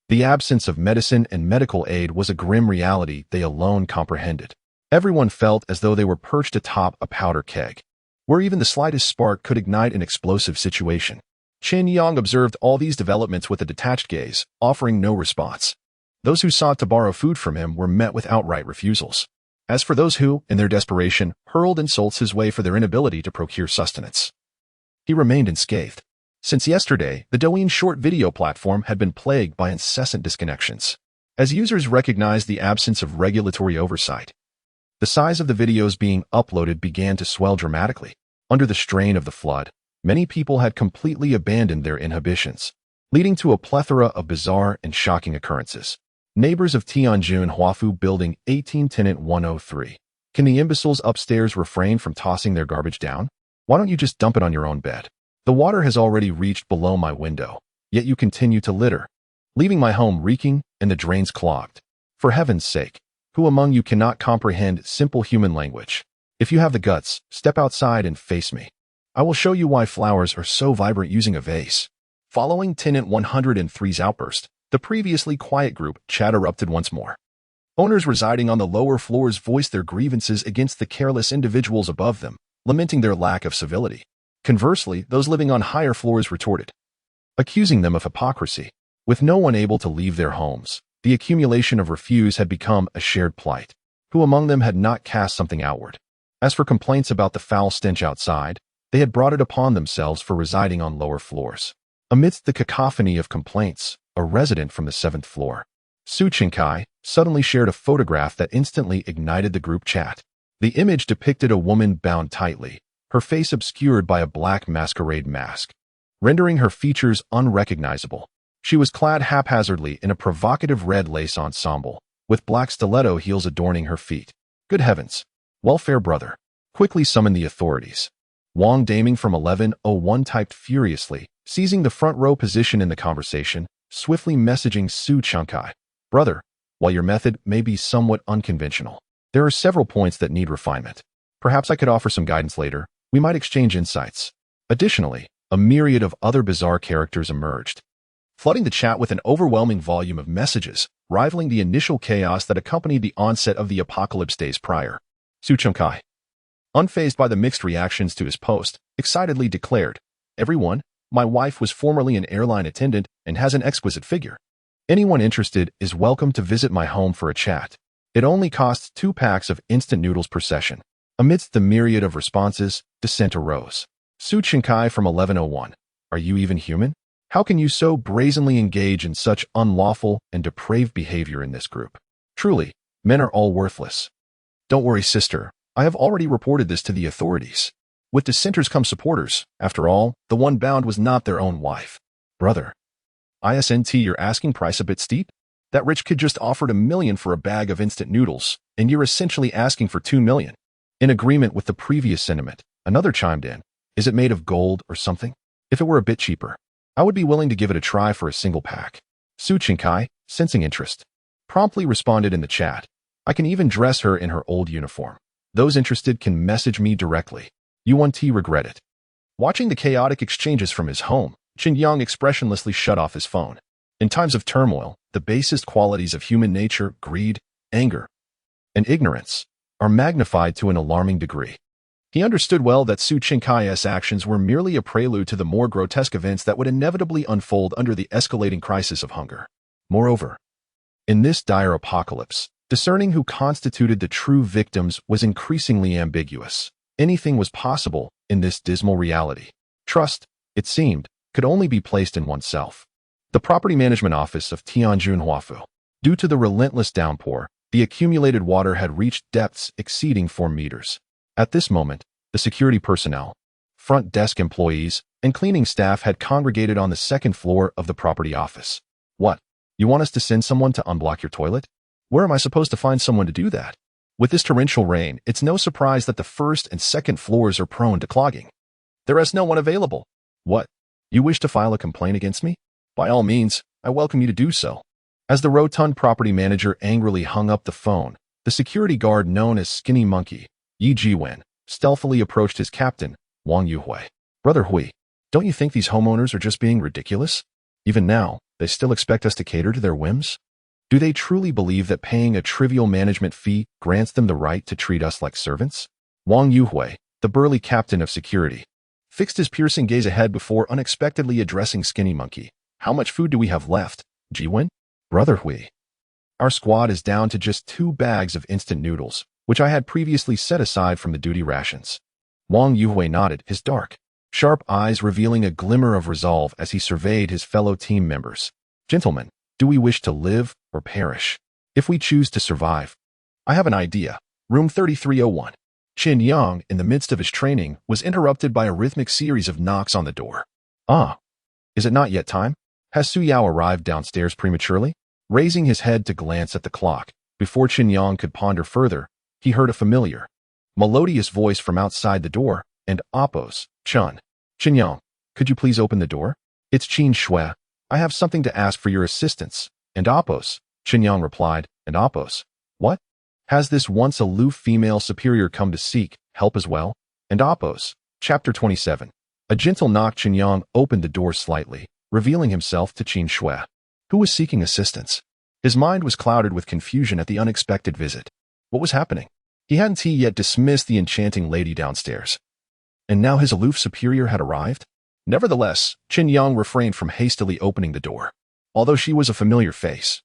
the absence of medicine and medical aid was a grim reality they alone comprehended. Everyone felt as though they were perched atop a powder keg, where even the slightest spark could ignite an explosive situation. Chen Yang observed all these developments with a detached gaze, offering no response. Those who sought to borrow food from him were met with outright refusals. As for those who, in their desperation, hurled insults his way for their inability to procure sustenance, he remained unscathed. Since yesterday, the Douyin short video platform had been plagued by incessant disconnections. As users recognized the absence of regulatory oversight, the size of the videos being uploaded began to swell dramatically. Under the strain of the flood, many people had completely abandoned their inhibitions, leading to a plethora of bizarre and shocking occurrences. Neighbors of Tianjin Huafu Building 18 Tenant 103. Can the imbeciles upstairs refrain from tossing their garbage down? Why don't you just dump it on your own bed? The water has already reached below my window, yet you continue to litter, leaving my home reeking and the drains clogged. For heaven's sake, who among you cannot comprehend simple human language? If you have the guts, step outside and face me. I will show you why flowers are so vibrant using a vase. Following Tenant 103's outburst, the previously quiet group chat erupted once more. Owners residing on the lower floors voiced their grievances against the careless individuals above them, lamenting their lack of civility. Conversely, those living on higher floors retorted, accusing them of hypocrisy. With no one able to leave their homes, the accumulation of refuse had become a shared plight. Who among them had not cast something outward? As for complaints about the foul stench outside, they had brought it upon themselves for residing on lower floors. Amidst the cacophony of complaints, a resident from the 7th floor, Su Qingkai, suddenly shared a photograph that instantly ignited the group chat. The image depicted a woman bound tightly, her face obscured by a black masquerade mask, rendering her features unrecognizable. She was clad haphazardly in a provocative red lace ensemble, with black stiletto heels adorning her feet. Good heavens! Welfare brother, quickly summon the authorities. Wang Daming from 1101 typed furiously, seizing the front row position in the conversation, swiftly messaging Su Qingkai. Brother, while your method may be somewhat unconventional, there are several points that need refinement. Perhaps I could offer some guidance later. We might exchange insights. Additionally, a myriad of other bizarre characters emerged, flooding the chat with an overwhelming volume of messages, rivaling the initial chaos that accompanied the onset of the apocalypse days prior. Su Chengkai, unfazed by the mixed reactions to his post, excitedly declared, "Everyone, my wife was formerly an airline attendant and has an exquisite figure. Anyone interested is welcome to visit my home for a chat. It only costs 2 packs of instant noodles per session." Amidst the myriad of responses, dissent arose. Su Chengkai from 1101, "Are you even human? How can you so brazenly engage in such unlawful and depraved behavior in this group? Truly, men are all worthless." "Don't worry, sister. I have already reported this to the authorities. With dissenters come supporters. After all, the one bound was not their own wife." "Brother, isn't your asking price a bit steep? That rich kid just offered $1 million for a bag of instant noodles, and you're essentially asking for $2 million. In agreement with the previous sentiment, another chimed in, "Is it made of gold or something? If it were a bit cheaper, I would be willing to give it a try for a single pack." Su Chengkai, sensing interest, promptly responded in the chat, "I can even dress her in her old uniform. Those interested can message me directly." Yuan-T regretted. Watching the chaotic exchanges from his home, Chen Yang expressionlessly shut off his phone. In times of turmoil, the basest qualities of human nature, greed, anger, and ignorance, are magnified to an alarming degree. He understood well that Su Chengkai's actions were merely a prelude to the more grotesque events that would inevitably unfold under the escalating crisis of hunger. Moreover, in this dire apocalypse, discerning who constituted the true victims was increasingly ambiguous. Anything was possible in this dismal reality. Trust, it seemed, could only be placed in oneself. The property management office of Tianjin Huafu. Due to the relentless downpour, the accumulated water had reached depths exceeding 4 meters. At this moment, the security personnel, front desk employees, and cleaning staff had congregated on the 2nd floor of the property office. "What? You want us to send someone to unblock your toilet? Where am I supposed to find someone to do that? With this torrential rain, it's no surprise that the 1st and 2nd floors are prone to clogging. There is no one available." "What? You wish to file a complaint against me? By all means, I welcome you to do so." As the rotund property manager angrily hung up the phone, the security guard known as Skinny Monkey, Yi Jiwen, stealthily approached his captain, Wang Yuhui. "Brother Hui, don't you think these homeowners are just being ridiculous? Even now, they still expect us to cater to their whims? Do they truly believe that paying a trivial management fee grants them the right to treat us like servants?" Wang Yuhui, the burly captain of security, fixed his piercing gaze ahead before unexpectedly addressing Skinny Monkey. "How much food do we have left, Jiwen?" "Brother Hui, our squad is down to just 2 bags of instant noodles, which I had previously set aside from the duty rations." Wang Yuhui nodded, his dark, sharp eyes revealing a glimmer of resolve as he surveyed his fellow team members. "Gentlemen, do we wish to live or perish? If we choose to survive, I have an idea." Room 3301. Chen Yang, in the midst of his training, was interrupted by a rhythmic series of knocks on the door. "Ah, is it not yet time? Has Su Yao arrived downstairs prematurely?" Raising his head to glance at the clock, before Chen Yang could ponder further, he heard a familiar, melodious voice from outside the door, and Appo's, "Chen Yang, could you please open the door? It's Qin Shui. I have something to ask for your assistance." "And Appo's," Chen Yang replied, "and Appo's. What? Has this once aloof female superior come to seek help as well?" "And Appo's." Chapter 27. A gentle knock. Chen Yang opened the door slightly, revealing himself to Qin Shui, who was seeking assistance. His mind was clouded with confusion at the unexpected visit. What was happening? He hadn't yet dismissed the enchanting lady downstairs, and now his aloof superior had arrived? Nevertheless, Chen Yang refrained from hastily opening the door. Although she was a familiar face,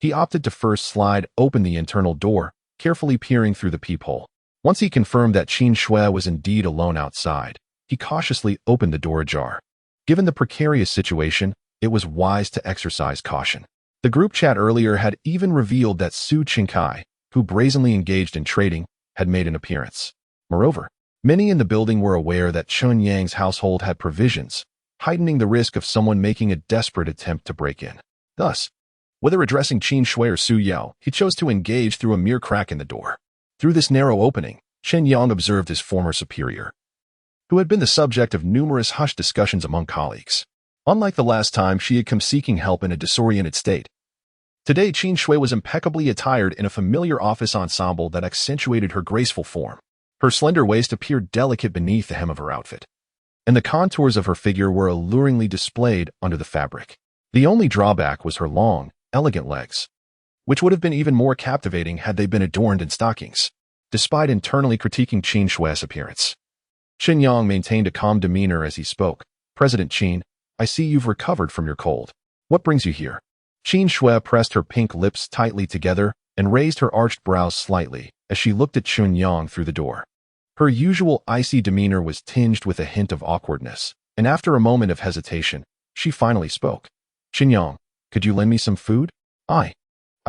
he opted to first slide open the internal door, carefully peering through the peephole. Once he confirmed that Qin Shui was indeed alone outside, he cautiously opened the door ajar. Given the precarious situation, it was wise to exercise caution. The group chat earlier had even revealed that Su Chengkai, who brazenly engaged in trading, had made an appearance. Moreover, many in the building were aware that Chen Yang's household had provisions, heightening the risk of someone making a desperate attempt to break in. Thus, whether addressing Qin Shui or Su Yao, he chose to engage through a mere crack in the door. Through this narrow opening, Chen Yang observed his former superior, who had been the subject of numerous hushed discussions among colleagues. Unlike the last time she had come seeking help in a disoriented state, today Qin Shui was impeccably attired in a familiar office ensemble that accentuated her graceful form. Her slender waist appeared delicate beneath the hem of her outfit, and the contours of her figure were alluringly displayed under the fabric. The only drawback was her long, elegant legs, which would have been even more captivating had they been adorned in stockings. Despite internally critiquing Qin Shui's appearance, Chen Yang maintained a calm demeanor as he spoke. President Qin, I see you've recovered from your cold. What brings you here? Qin Shui pressed her pink lips tightly together and raised her arched brows slightly as she looked at Chen Yang through the door. Her usual icy demeanor was tinged with a hint of awkwardness, and after a moment of hesitation, she finally spoke. Chen Yang, could you lend me some food? I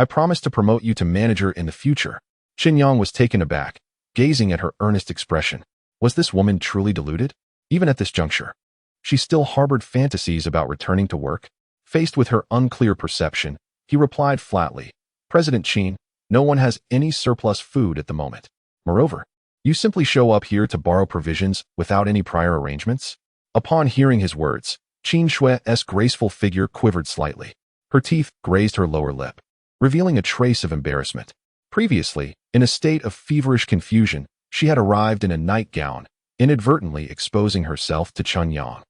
promise to promote you to manager in the future. Chen Yang was taken aback, gazing at her earnest expression. Was this woman truly deluded? Even at this juncture, she still harbored fantasies about returning to work. Faced with her unclear perception, he replied flatly, President Qin, no one has any surplus food at the moment. Moreover, you simply show up here to borrow provisions without any prior arrangements? Upon hearing his words, Qin Shui's graceful figure quivered slightly. Her teeth grazed her lower lip, revealing a trace of embarrassment. Previously, in a state of feverish confusion, she had arrived in a nightgown, inadvertently exposing herself to Chen Yang.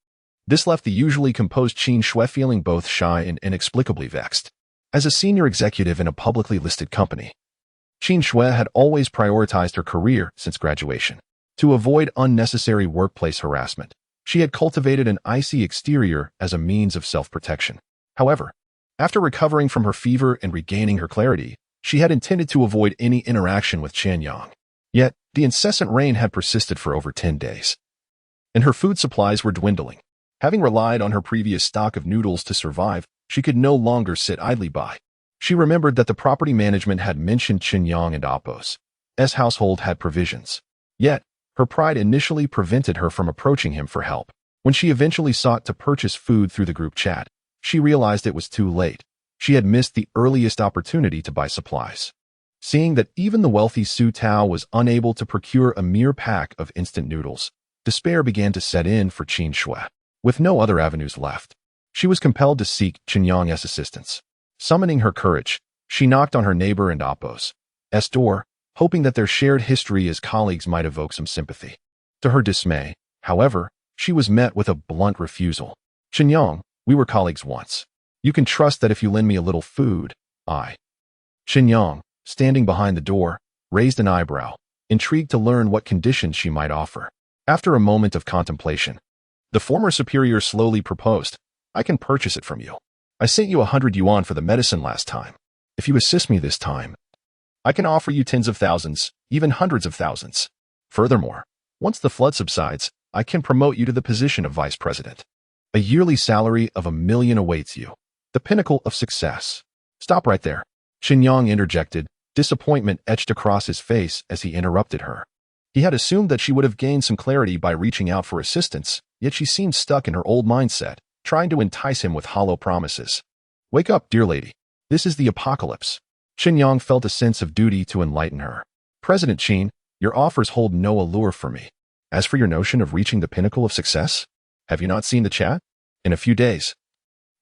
This left the usually composed Qin Shui feeling both shy and inexplicably vexed. As a senior executive in a publicly listed company, Qin Shui had always prioritized her career since graduation. To avoid unnecessary workplace harassment, she had cultivated an icy exterior as a means of self-protection. However, after recovering from her fever and regaining her clarity, she had intended to avoid any interaction with Chen Yang. Yet, the incessant rain had persisted for over 10 days, and her food supplies were dwindling. Having relied on her previous stock of noodles to survive, she could no longer sit idly by. She remembered that the property management had mentioned Chen Yang and Appo's household had provisions. Yet, her pride initially prevented her from approaching him for help. When she eventually sought to purchase food through the group chat, she realized it was too late. She had missed the earliest opportunity to buy supplies. Seeing that even the wealthy Su Tao was unable to procure a mere pack of instant noodles, despair began to set in for Qin Shui. With no other avenues left, she was compelled to seek Chen Yang's assistance. Summoning her courage, she knocked on her neighbor and Appo's door, hoping that their shared history as colleagues might evoke some sympathy. To her dismay, however, she was met with a blunt refusal. Chen Yang, we were colleagues once. You can trust that if you lend me a little food, Chen Yang, standing behind the door, raised an eyebrow, intrigued to learn what conditions she might offer. After a moment of contemplation, the former superior slowly proposed, I can purchase it from you. I sent you 100 yuan for the medicine last time. If you assist me this time, I can offer you tens of thousands, even hundreds of thousands. Furthermore, once the flood subsides, I can promote you to the position of vice president. A yearly salary of 1 million awaits you. The pinnacle of success. Stop right there. Chen Yang interjected, disappointment etched across his face as he interrupted her. He had assumed that she would have gained some clarity by reaching out for assistance, yet she seemed stuck in her old mindset, trying to entice him with hollow promises. Wake up, dear lady. This is the apocalypse. Chen Yang felt a sense of duty to enlighten her. President Qin, your offers hold no allure for me. As for your notion of reaching the pinnacle of success, have you not seen the chat? In a few days,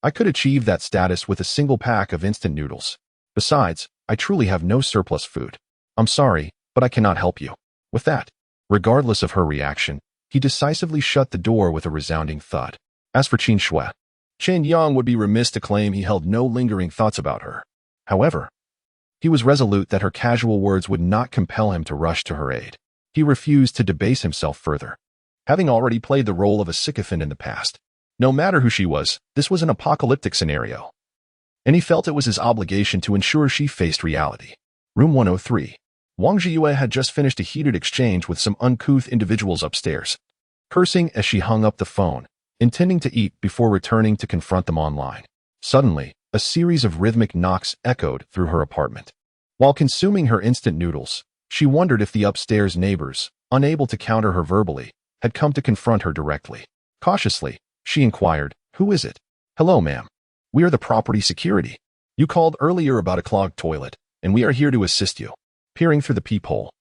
I could achieve that status with a single pack of instant noodles. Besides, I truly have no surplus food. I'm sorry, but I cannot help you. With that, regardless of her reaction, he decisively shut the door with a resounding thud. As for Qin Shui, Chen Yang would be remiss to claim he held no lingering thoughts about her. However, he was resolute that her casual words would not compel him to rush to her aid. He refused to debase himself further. Having already played the role of a sycophant in the past, no matter who she was, this was an apocalyptic scenario, and he felt it was his obligation to ensure she faced reality. Room 103. Wang Zhiyue had just finished a heated exchange with some uncouth individuals upstairs, cursing as she hung up the phone, intending to eat before returning to confront them online. Suddenly, a series of rhythmic knocks echoed through her apartment. While consuming her instant noodles, she wondered if the upstairs neighbors, unable to counter her verbally, had come to confront her directly. Cautiously, she inquired, who is it? Hello, ma'am. We are the property security. You called earlier about a clogged toilet, and we are here to assist you. Peering through the peephole,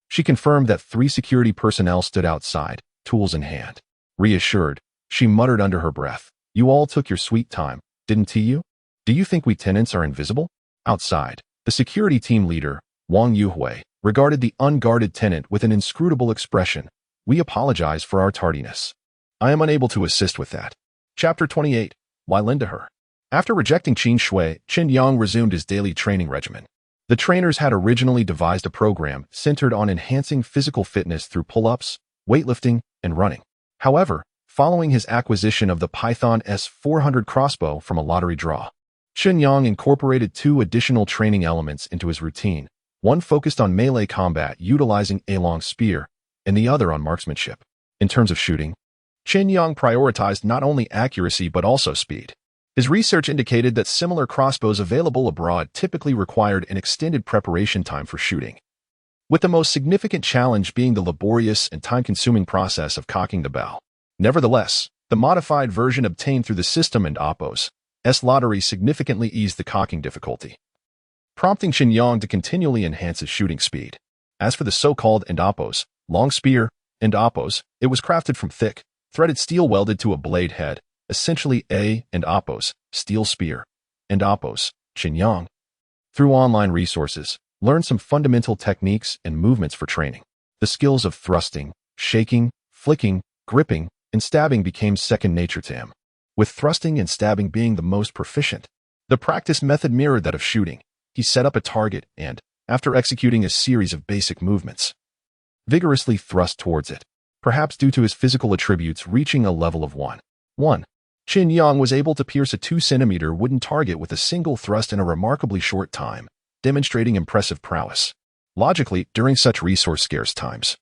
she confirmed that 3 security personnel stood outside, tools in hand. Reassured, she muttered under her breath, you all took your sweet time, didn't you? Do you think we tenants are invisible? Outside, the security team leader, Wang Yuhui, regarded the unguarded tenant with an inscrutable expression. We apologize for our tardiness. I am unable to assist with that. Chapter 28. Why lend to her? After rejecting Qin Shui, Chen Yang resumed his daily training regimen. The trainers had originally devised a program centered on enhancing physical fitness through pull-ups, weightlifting, and running. However, following his acquisition of the Python S-400 crossbow from a lottery draw, Chen Yang incorporated 2 additional training elements into his routine, one focused on melee combat utilizing a long spear, and the other on marksmanship. In terms of shooting, Chen Yang prioritized not only accuracy but also speed. His research indicated that similar crossbows available abroad typically required an extended preparation time for shooting, with the most significant challenge being the laborious and time-consuming process of cocking the bow. Nevertheless, the modified version obtained through the system and Oppo's lottery significantly eased the cocking difficulty, prompting Chen Yang to continually enhance his shooting speed. As for the so-called Oppo's long spear, Oppo's, it was crafted from thick, threaded steel welded to a blade head, essentially Oppo's steel spear. Oppo's, Chen Yang, through online resources, learned some fundamental techniques and movements for training. The skills of thrusting, shaking, flicking, gripping, and stabbing became second nature to him, with thrusting and stabbing being the most proficient. The practice method mirrored that of shooting. He set up a target and, after executing a series of basic movements, vigorously thrust towards it, perhaps due to his physical attributes reaching a level of 1. Chen Yang was able to pierce a 2-centimeter wooden target with a single thrust in a remarkably short time, demonstrating impressive prowess. Logically, during such resource-scarce times,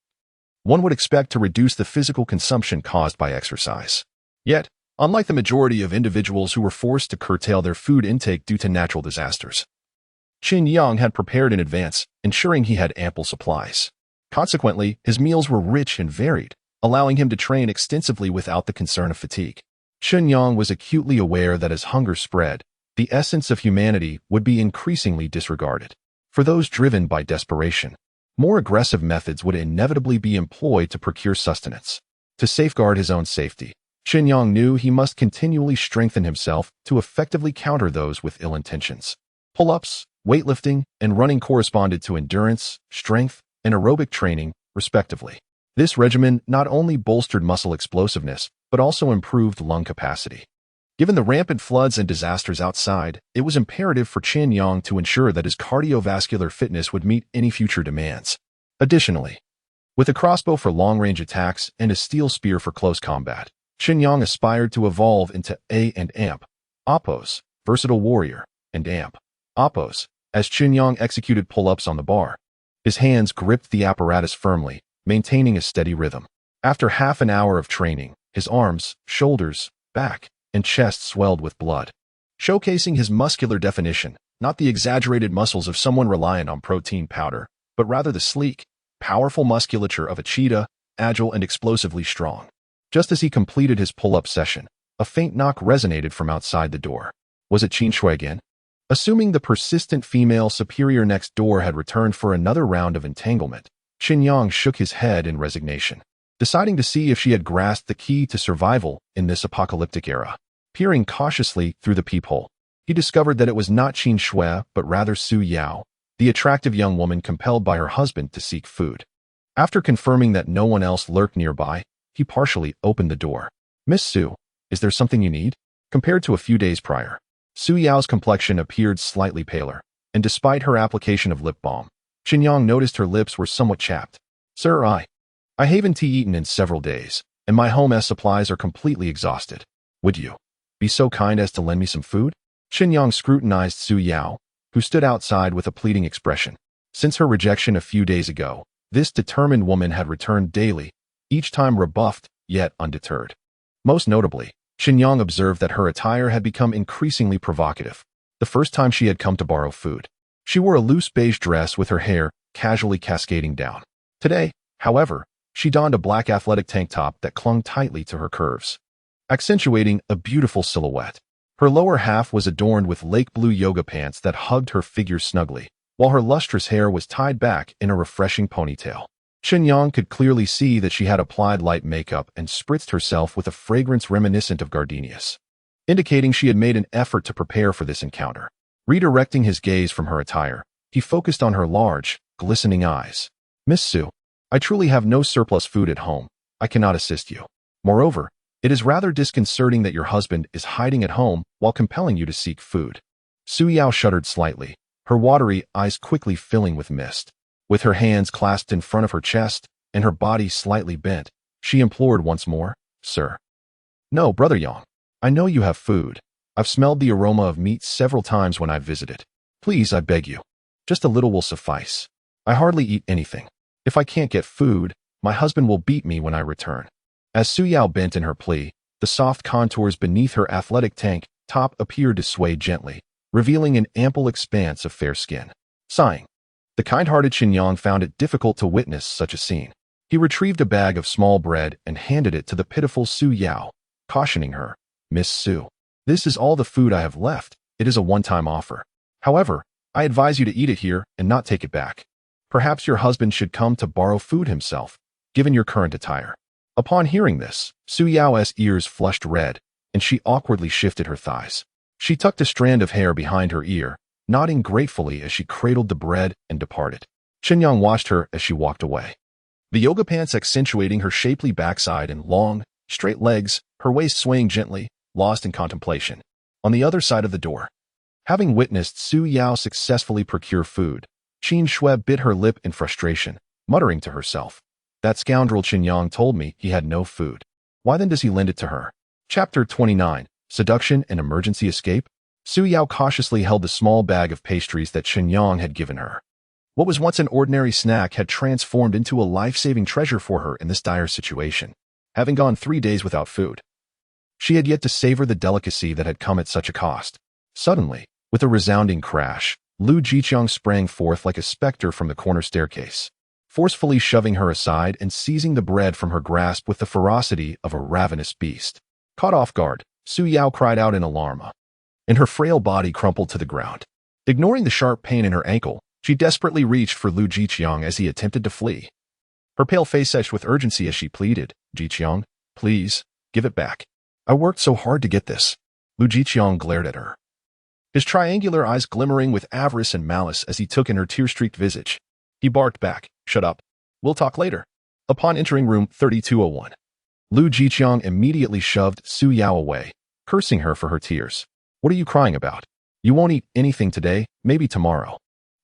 one would expect to reduce the physical consumption caused by exercise. Yet, unlike the majority of individuals who were forced to curtail their food intake due to natural disasters, Chen Yang had prepared in advance, ensuring he had ample supplies. Consequently, his meals were rich and varied, allowing him to train extensively without the concern of fatigue. Chen Yang was acutely aware that as hunger spread, the essence of humanity would be increasingly disregarded. For those driven by desperation, more aggressive methods would inevitably be employed to procure sustenance. To safeguard his own safety, Chen Yang knew he must continually strengthen himself to effectively counter those with ill intentions. Pull-ups, weightlifting, and running corresponded to endurance, strength, and aerobic training, respectively. This regimen not only bolstered muscle explosiveness, but also improved lung capacity. Given the rampant floods and disasters outside, it was imperative for Chen Yang to ensure that his cardiovascular fitness would meet any future demands. Additionally, with a crossbow for long-range attacks and a steel spear for close combat, Chen Yang aspired to evolve into Oppo's versatile warrior, and Oppo's. As Chen Yang executed pull-ups on the bar, his hands gripped the apparatus firmly, maintaining a steady rhythm. After half an hour of training, his arms, shoulders, back, and chest swelled with blood, showcasing his muscular definition, not the exaggerated muscles of someone reliant on protein powder, but rather the sleek, powerful musculature of a cheetah, agile and explosively strong. Just as he completed his pull-up session, a faint knock resonated from outside the door. Was it Qin Shui again? Assuming the persistent female superior next door had returned for another round of entanglement, Chen Yang shook his head in resignation, deciding to see if she had grasped the key to survival in this apocalyptic era. Peering cautiously through the peephole, he discovered that it was not Qin Shui but rather Su Yao, the attractive young woman compelled by her husband to seek food. After confirming that no one else lurked nearby, he partially opened the door. "Miss Su, is there something you need?" Compared to a few days prior, Su Yao's complexion appeared slightly paler, and despite her application of lip balm, Chen Yang noticed her lips were somewhat chapped. "Sir, I haven't eaten in several days, and my home supplies are completely exhausted. Would you be so kind as to lend me some food?" Chen Yang scrutinized Su Yao, who stood outside with a pleading expression. Since her rejection a few days ago, this determined woman had returned daily, each time rebuffed, yet undeterred. Most notably, Chen Yang observed that her attire had become increasingly provocative. The first time she had come to borrow food, she wore a loose beige dress with her hair casually cascading down. Today, however, she donned a black athletic tank top that clung tightly to her curves, accentuating a beautiful silhouette. Her lower half was adorned with lake blue yoga pants that hugged her figure snugly, while her lustrous hair was tied back in a refreshing ponytail. Chen Yang could clearly see that she had applied light makeup and spritzed herself with a fragrance reminiscent of gardenias, indicating she had made an effort to prepare for this encounter. Redirecting his gaze from her attire, he focused on her large, glistening eyes. "Miss Su, I truly have no surplus food at home. I cannot assist you. Moreover, It is rather disconcerting that your husband is hiding at home while compelling you to seek food. Su Yao shuddered slightly, her watery eyes quickly filling with mist. With her hands clasped in front of her chest and her body slightly bent, she implored once more, "Sir." "No, Brother Yang. I know you have food. I've smelled the aroma of meat several times when I've visited. Please, I beg you. Just a little will suffice. I hardly eat anything. If I can't get food, my husband will beat me when I return." As Su Yao bent in her plea, the soft contours beneath her athletic tank top appeared to sway gently, revealing an ample expanse of fair skin. Sighing, the kind-hearted Chen Yang found it difficult to witness such a scene. He retrieved a bag of small bread and handed it to the pitiful Su Yao, cautioning her, "Miss Su, this is all the food I have left. It is a one-time offer. However, I advise you to eat it here and not take it back. Perhaps your husband should come to borrow food himself, given your current attire." Upon hearing this, Su Yao's ears flushed red, and she awkwardly shifted her thighs. She tucked a strand of hair behind her ear, nodding gratefully as she cradled the bread and departed. Chen Yang watched her as she walked away. The yoga pants accentuating her shapely backside and long, straight legs, her waist swaying gently, lost in contemplation. On the other side of the door, having witnessed Su Yao successfully procure food, Qin Shui bit her lip in frustration, muttering to herself, "That scoundrel Chen Yang told me he had no food. Why then does he lend it to her?" Chapter 29, Seduction and Emergency Escape. Su Yao cautiously held the small bag of pastries that Chen Yang had given her. What was once an ordinary snack had transformed into a life-saving treasure for her in this dire situation. Having gone 3 days without food, she had yet to savor the delicacy that had come at such a cost. Suddenly, with a resounding crash, Lu Jiqiang sprang forth like a specter from the corner staircase, forcefully shoving her aside and seizing the bread from her grasp with the ferocity of a ravenous beast. Caught off guard, Su Yao cried out in alarm, and her frail body crumpled to the ground. Ignoring the sharp pain in her ankle, she desperately reached for Lu Jiqiang as he attempted to flee. Her pale face etched with urgency as she pleaded, "Jiqiang, please, give it back. I worked so hard to get this." Lu Jiqiang glared at her, his triangular eyes glimmering with avarice and malice as he took in her tear-streaked visage. He barked back, "Shut up. We'll talk later." Upon entering room 3201, Lu Jiqiang immediately shoved Su Yao away, cursing her for her tears. "What are you crying about? You won't eat anything today, maybe tomorrow."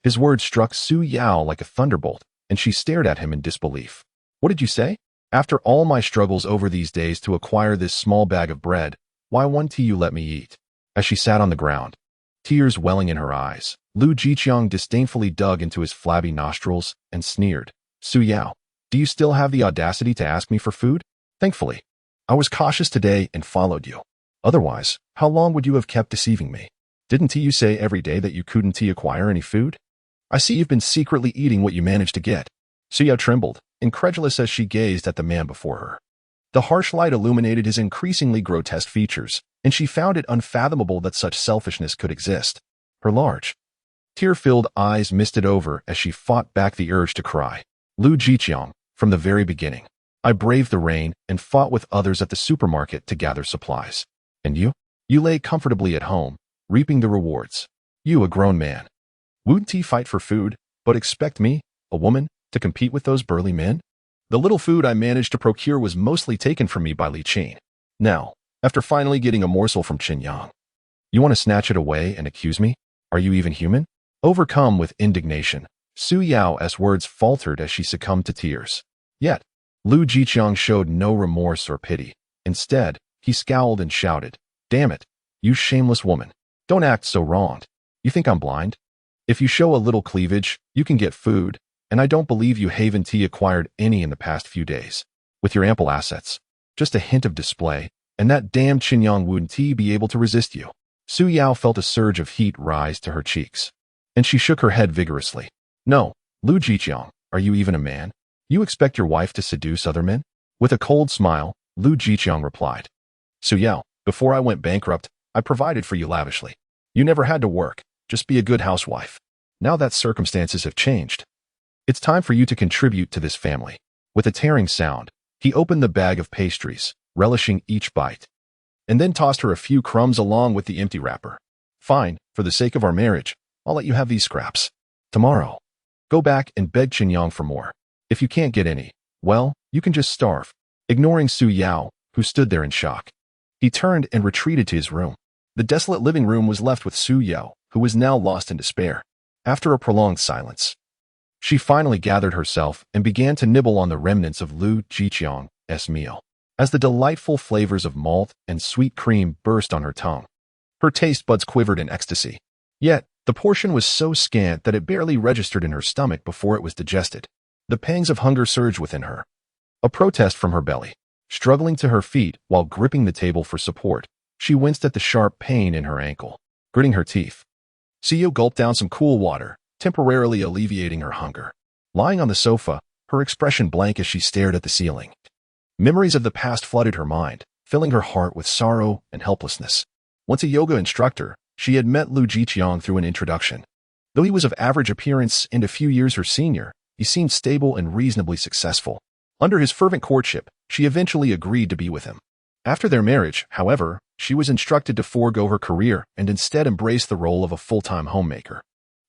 His words struck Su Yao like a thunderbolt, and she stared at him in disbelief. "What did you say? After all my struggles over these days to acquire this small bag of bread, why won't you let me eat?" As she sat on the ground, tears welling in her eyes, Lu Jiqiang disdainfully dug into his flabby nostrils and sneered, "Su Yao, do you still have the audacity to ask me for food? Thankfully, I was cautious today and followed you. Otherwise, how long would you have kept deceiving me? Didn't you say every day that you couldn't acquire any food? I see you've been secretly eating what you managed to get." Su Yao trembled, incredulous as she gazed at the man before her. The harsh light illuminated his increasingly grotesque features, and she found it unfathomable that such selfishness could exist. Her large, tear-filled eyes misted over as she fought back the urge to cry. "Lu Jiqiang, from the very beginning, I braved the rain and fought with others at the supermarket to gather supplies. And you? You lay comfortably at home, reaping the rewards. You, a grown man, wouldn't fight for food, but expect me, a woman, to compete with those burly men? The little food I managed to procure was mostly taken from me by Li Qin. Now, after finally getting a morsel from Chen Yang, you want to snatch it away and accuse me? Are you even human?" Overcome with indignation, Su Yao's words faltered as she succumbed to tears. Yet, Lu Jiqiang showed no remorse or pity. Instead, he scowled and shouted, "Damn it, you shameless woman. Don't act so wronged. You think I'm blind? If you show a little cleavage, you can get food, and I don't believe you haven't acquired any in the past few days. With your ample assets, just a hint of display, and that damned Chen Yang wouldn't be able to resist you." Su Yao felt a surge of heat rise to her cheeks, and she shook her head vigorously. "No, Lu Jiqiang, are you even a man? You expect your wife to seduce other men?" With a cold smile, Lu Jiqiang replied, "Su Yao, before I went bankrupt, I provided for you lavishly. You never had to work, just be a good housewife. Now that circumstances have changed, it's time for you to contribute to this family." With a tearing sound, he opened the bag of pastries, relishing each bite, and then tossed her a few crumbs along with the empty wrapper. "Fine, for the sake of our marriage, I'll let you have these scraps. Tomorrow, go back and beg Chen Yang for more. If you can't get any, well, you can just starve." Ignoring Su Yao, who stood there in shock. He turned and retreated to his room. The desolate living room was left with Su Yao, who was now lost in despair. After a prolonged silence, she finally gathered herself and began to nibble on the remnants of Lu Jiqiang's meal. As the delightful flavors of malt and sweet cream burst on her tongue, her taste buds quivered in ecstasy. Yet, the portion was so scant that it barely registered in her stomach before it was digested. The pangs of hunger surged within her, a protest from her belly. Struggling to her feet while gripping the table for support, she winced at the sharp pain in her ankle. Gritting her teeth, Siyo gulped down some cool water, temporarily alleviating her hunger. Lying on the sofa, her expression blank as she stared at the ceiling. Memories of the past flooded her mind, filling her heart with sorrow and helplessness. Once a yoga instructor, she had met Lu Jiqiang through an introduction. Though he was of average appearance and a few years her senior, he seemed stable and reasonably successful. Under his fervent courtship, she eventually agreed to be with him. After their marriage, however, she was instructed to forego her career and instead embrace the role of a full-time homemaker.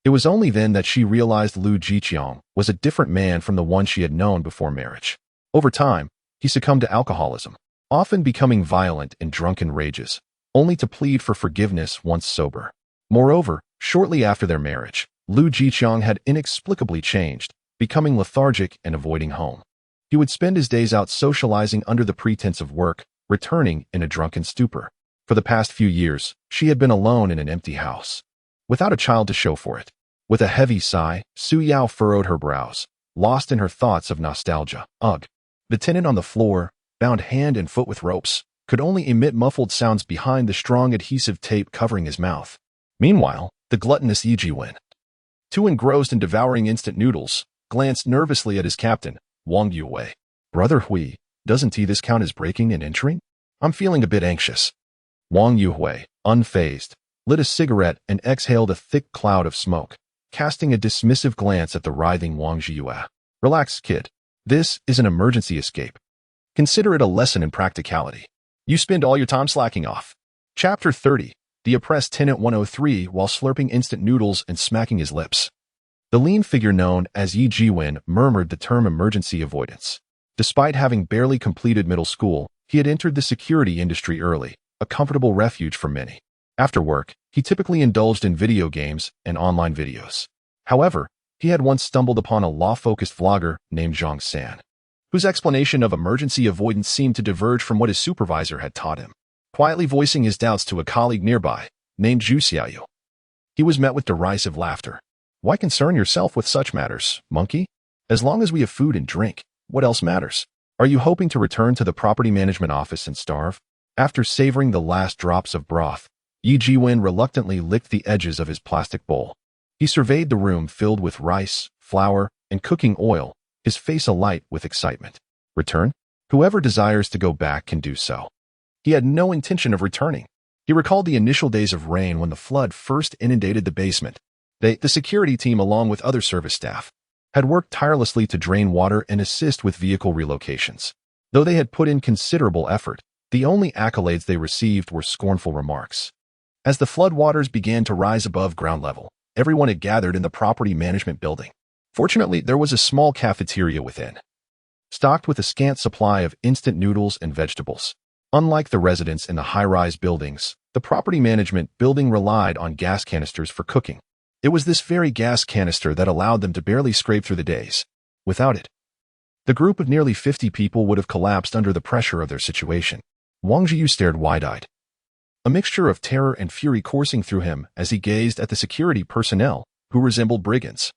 It was only then that she realized Lu Jiqiang was a different man from the one she had known before marriage. Over time, he succumbed to alcoholism, often becoming violent in drunken rages, only to plead for forgiveness once sober. Moreover, shortly after their marriage, Lu Jiqiang had inexplicably changed, becoming lethargic and avoiding home. He would spend his days out socializing under the pretense of work, returning in a drunken stupor. For the past few years, she had been alone in an empty house, without a child to show for it. With a heavy sigh, Su Yao furrowed her brows, lost in her thoughts of nostalgia. Ugh. The tenant on the floor, bound hand and foot with ropes, could only emit muffled sounds behind the strong adhesive tape covering his mouth. Meanwhile, the gluttonous Yi Jiwen, too engrossed in devouring instant noodles, glanced nervously at his captain, Wang Yue. Brother Hui, doesn't this count as breaking and entering? I'm feeling a bit anxious. Wang Yue, unfazed, lit a cigarette and exhaled a thick cloud of smoke, casting a dismissive glance at the writhing Wang Yue. Relax, kid. This is an emergency escape. Consider it a lesson in practicality. You spend all your time slacking off. Chapter 30. The oppressed tenant 103 while slurping instant noodles and smacking his lips. The lean figure known as Yi Jiwen murmured the term emergency avoidance. Despite having barely completed middle school, he had entered the security industry early, a comfortable refuge for many. After work, he typically indulged in video games and online videos. However, he had once stumbled upon a law-focused vlogger named Zhang San, whose explanation of emergency avoidance seemed to diverge from what his supervisor had taught him. Quietly voicing his doubts to a colleague nearby, named Zhu Xiaoyu, he was met with derisive laughter. Why concern yourself with such matters, monkey? As long as we have food and drink, what else matters? Are you hoping to return to the property management office and starve? After savoring the last drops of broth, Yi Jiwen reluctantly licked the edges of his plastic bowl. He surveyed the room filled with rice, flour, and cooking oil, his face alight with excitement. Return? Whoever desires to go back can do so. He had no intention of returning. He recalled the initial days of rain when the flood first inundated the basement. The security team, along with other service staff, had worked tirelessly to drain water and assist with vehicle relocations. Though they had put in considerable effort, the only accolades they received were scornful remarks. As the floodwaters began to rise above ground level, everyone had gathered in the property management building. Fortunately, there was a small cafeteria within, stocked with a scant supply of instant noodles and vegetables. Unlike the residents in the high-rise buildings, the property management building relied on gas canisters for cooking. It was this very gas canister that allowed them to barely scrape through the days. Without it, the group of nearly 50 people would have collapsed under the pressure of their situation. Wang Jiu stared wide-eyed, a mixture of terror and fury coursing through him as he gazed at the security personnel, who resembled brigands.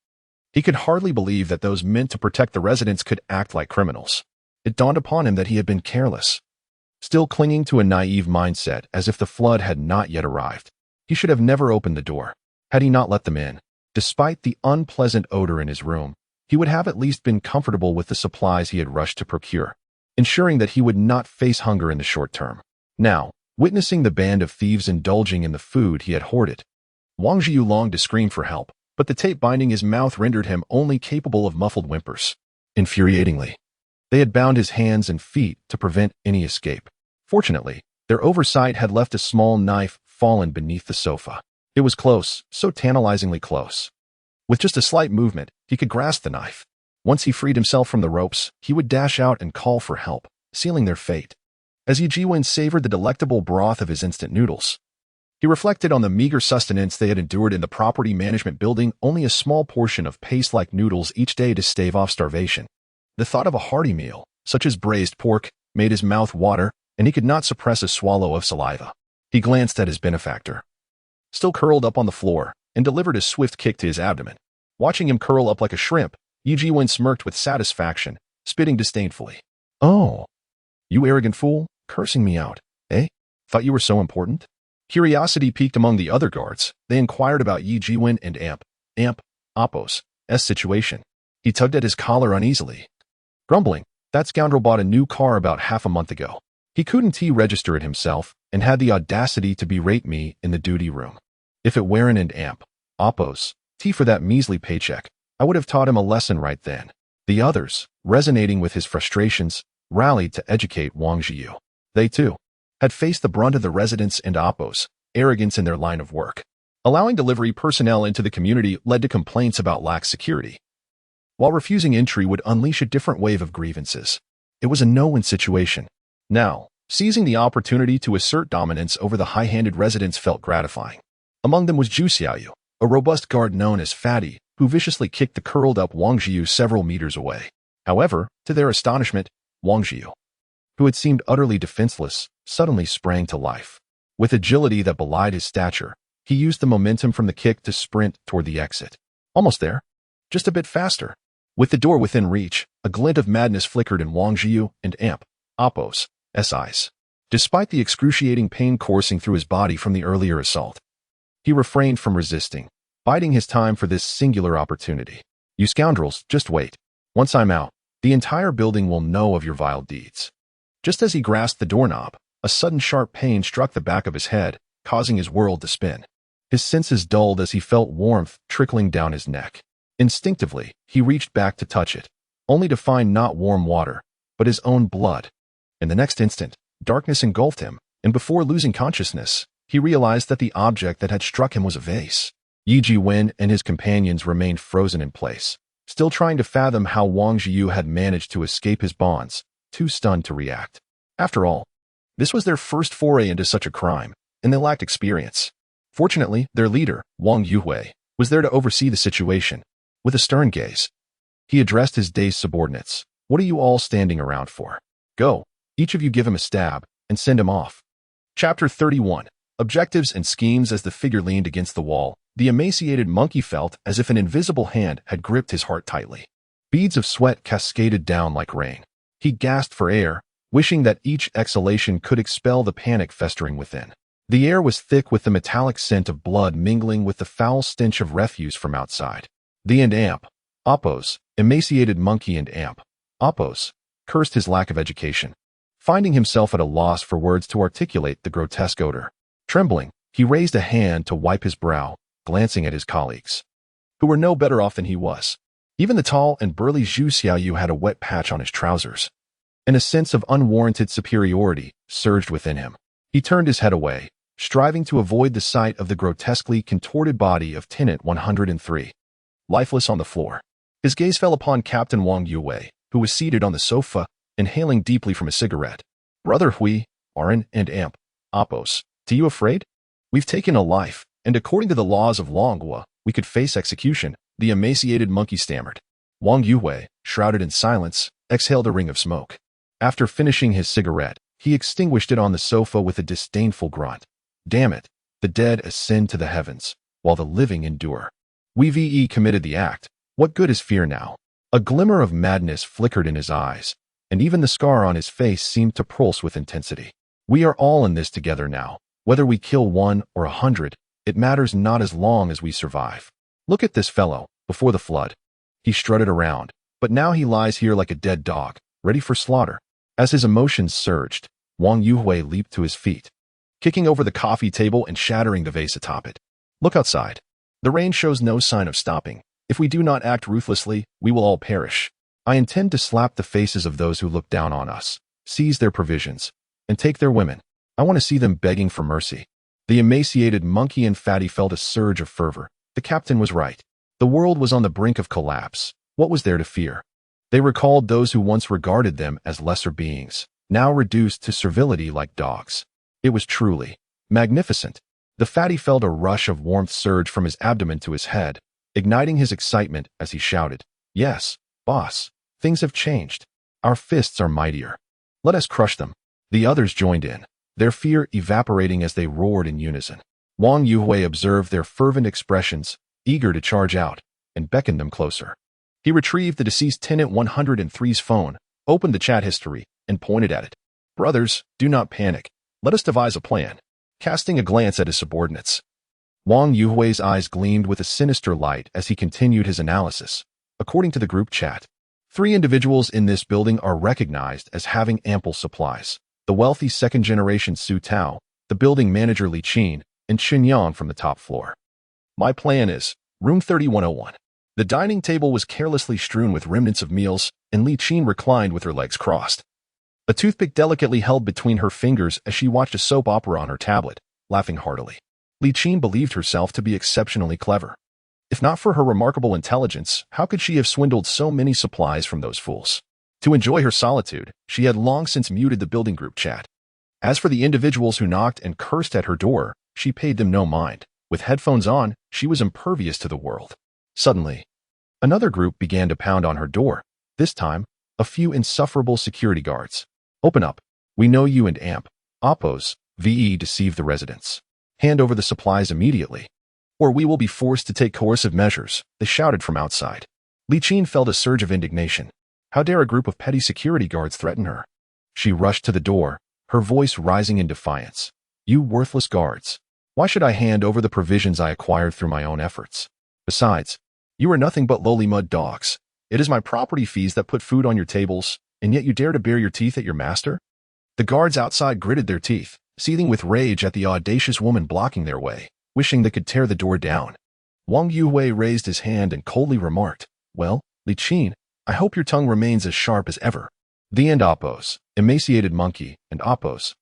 He could hardly believe that those meant to protect the residents could act like criminals. It dawned upon him that he had been careless, still clinging to a naive mindset as if the flood had not yet arrived. He should have never opened the door. Had he not let them in, despite the unpleasant odor in his room, he would have at least been comfortable with the supplies he had rushed to procure, ensuring that he would not face hunger in the short term. Now, witnessing the band of thieves indulging in the food he had hoarded, Wang Jiu longed to scream for help, but the tape binding his mouth rendered him only capable of muffled whimpers. Infuriatingly, they had bound his hands and feet to prevent any escape. Fortunately, their oversight had left a small knife fallen beneath the sofa. It was close, so tantalizingly close. With just a slight movement, he could grasp the knife. Once he freed himself from the ropes, he would dash out and call for help, sealing their fate. as Yi Jiwen savored the delectable broth of his instant noodles. He reflected on the meager sustenance they had endured in the property management building, only a small portion of paste-like noodles each day to stave off starvation. The thought of a hearty meal, such as braised pork, made his mouth water, and he could not suppress a swallow of saliva. He glanced at his benefactor, still curled up on the floor, and delivered a swift kick to his abdomen. Watching him curl up like a shrimp, Yi Jiwen smirked with satisfaction, spitting disdainfully. "Oh, you arrogant fool, cursing me out, eh? Thought you were so important?" Curiosity piqued among the other guards. They inquired about Yi Jiwen and Apos' situation. He tugged at his collar uneasily, grumbling, "That scoundrel bought a new car about half a month ago. He couldn't register it himself and had the audacity to berate me in the duty room. If it weren't an Apos' for that measly paycheck, I would have taught him a lesson right then." The others, resonating with his frustrations, rallied to educate Wang Jiu. They, too, had faced the brunt of the residents' and Apos' arrogance in their line of work. Allowing delivery personnel into the community led to complaints about lax security, while refusing entry would unleash a different wave of grievances. It was a no-win situation. Now, seizing the opportunity to assert dominance over the high-handed residents felt gratifying. Among them was Zhu Xiaoyu, a robust guard known as Fatty, who viciously kicked the curled-up Wang Jiu several meters away. However, to their astonishment, Wang Jiu, who had seemed utterly defenseless, suddenly sprang to life. With agility that belied his stature, he used the momentum from the kick to sprint toward the exit. Almost there. Just a bit faster. With the door within reach, a glint of madness flickered in Wang Jiu and Apos' eyes. Despite the excruciating pain coursing through his body from the earlier assault, he refrained from resisting, biding his time for this singular opportunity. "You scoundrels, just wait. Once I'm out, the entire building will know of your vile deeds." Just as he grasped the doorknob, a sudden sharp pain struck the back of his head, causing his world to spin. His senses dulled as he felt warmth trickling down his neck. Instinctively, he reached back to touch it, only to find not warm water, but his own blood. In the next instant, darkness engulfed him, and before losing consciousness, he realized that the object that had struck him was a vase. Yi Jiwen and his companions remained frozen in place, still trying to fathom how Wang Jiu had managed to escape his bonds, too stunned to react. After all, this was their first foray into such a crime, and they lacked experience. Fortunately, their leader, Wang Yuhui, was there to oversee the situation. With a stern gaze, he addressed his dazed subordinates. "What are you all standing around for? Go, each of you give him a stab, and send him off." Chapter 31. Objectives and schemes. As the figure leaned against the wall, the emaciated monkey felt as if an invisible hand had gripped his heart tightly. Beads of sweat cascaded down like rain. He gasped for air, wishing that each exhalation could expel the panic festering within. The air was thick with the metallic scent of blood mingling with the foul stench of refuse from outside. The Apos, emaciated monkey and Apos, cursed his lack of education, finding himself at a loss for words to articulate the grotesque odor. Trembling, he raised a hand to wipe his brow, glancing at his colleagues, who were no better off than he was. Even the tall and burly Zhu Xiaoyu had a wet patch on his trousers, and a sense of unwarranted superiority surged within him. He turned his head away, striving to avoid the sight of the grotesquely contorted body of Tenant 103, lifeless on the floor. His gaze fell upon Captain Wang Yuwei, who was seated on the sofa, inhaling deeply from a cigarette. "Brother Hui, Arin, and Apos, are you afraid? We've taken a life, and according to the laws of Longhua, we could face execution," the emaciated monkey stammered. Wang Yuwei, shrouded in silence, exhaled a ring of smoke. After finishing his cigarette, he extinguished it on the sofa with a disdainful grunt. "Damn it, the dead ascend to the heavens, while the living endure. We've committed the act. What good is fear now?" A glimmer of madness flickered in his eyes, and even the scar on his face seemed to pulse with intensity. "We are all in this together now. Whether we kill 1 or 100, it matters not as long as we survive. Look at this fellow, before the flood. He strutted around, but now he lies here like a dead dog, ready for slaughter." As his emotions surged, Wang Yuhui leaped to his feet, kicking over the coffee table and shattering the vase atop it. "Look outside. The rain shows no sign of stopping. If we do not act ruthlessly, we will all perish. I intend to slap the faces of those who look down on us, seize their provisions, and take their women. I want to see them begging for mercy." The emaciated monkey and Fatty felt a surge of fervor. The captain was right. The world was on the brink of collapse. What was there to fear? They recalled those who once regarded them as lesser beings, now reduced to servility like dogs. It was truly magnificent. The fatty felt a rush of warmth surge from his abdomen to his head, igniting his excitement as he shouted, "Yes, boss, things have changed. Our fists are mightier. Let us crush them." The others joined in, their fear evaporating as they roared in unison. Wang Yuhui observed their fervent expressions, eager to charge out, and beckoned them closer. He retrieved the deceased tenant 103's phone, opened the chat history, and pointed at it. "Brothers, do not panic. Let us devise a plan." Casting a glance at his subordinates, Wang Yuhui's eyes gleamed with a sinister light as he continued his analysis. According to the group chat, 3 individuals in this building are recognized as having ample supplies: the wealthy second-generation Su Tao, the building manager Li Qin, and Chen Yang from the top floor. My plan is room 3101. The dining table was carelessly strewn with remnants of meals, and Li Qin reclined with her legs crossed, a toothpick delicately held between her fingers as she watched a soap opera on her tablet, laughing heartily. Li Qin believed herself to be exceptionally clever. If not for her remarkable intelligence, how could she have swindled so many supplies from those fools? To enjoy her solitude, she had long since muted the building group chat. As for the individuals who knocked and cursed at her door, she paid them no mind. With headphones on, she was impervious to the world. Suddenly, another group began to pound on her door. This time, a few insufferable security guards. "Open up. We know you and AMP. Oppos, VE deceive the residents. Hand over the supplies immediately, or we will be forced to take coercive measures," they shouted from outside. Li Qin felt a surge of indignation. How dare a group of petty security guards threaten her? She rushed to the door, her voice rising in defiance. "You worthless guards. Why should I hand over the provisions I acquired through my own efforts? Besides, you are nothing but lowly mud dogs. It is my property fees that put food on your tables, and yet you dare to bare your teeth at your master?" The guards outside gritted their teeth, seething with rage at the audacious woman blocking their way, wishing they could tear the door down. Wang Yuhui raised his hand and coldly remarked, "Well, Li Qin, I hope your tongue remains as sharp as ever." The and Oppos, emaciated monkey, and Oppos,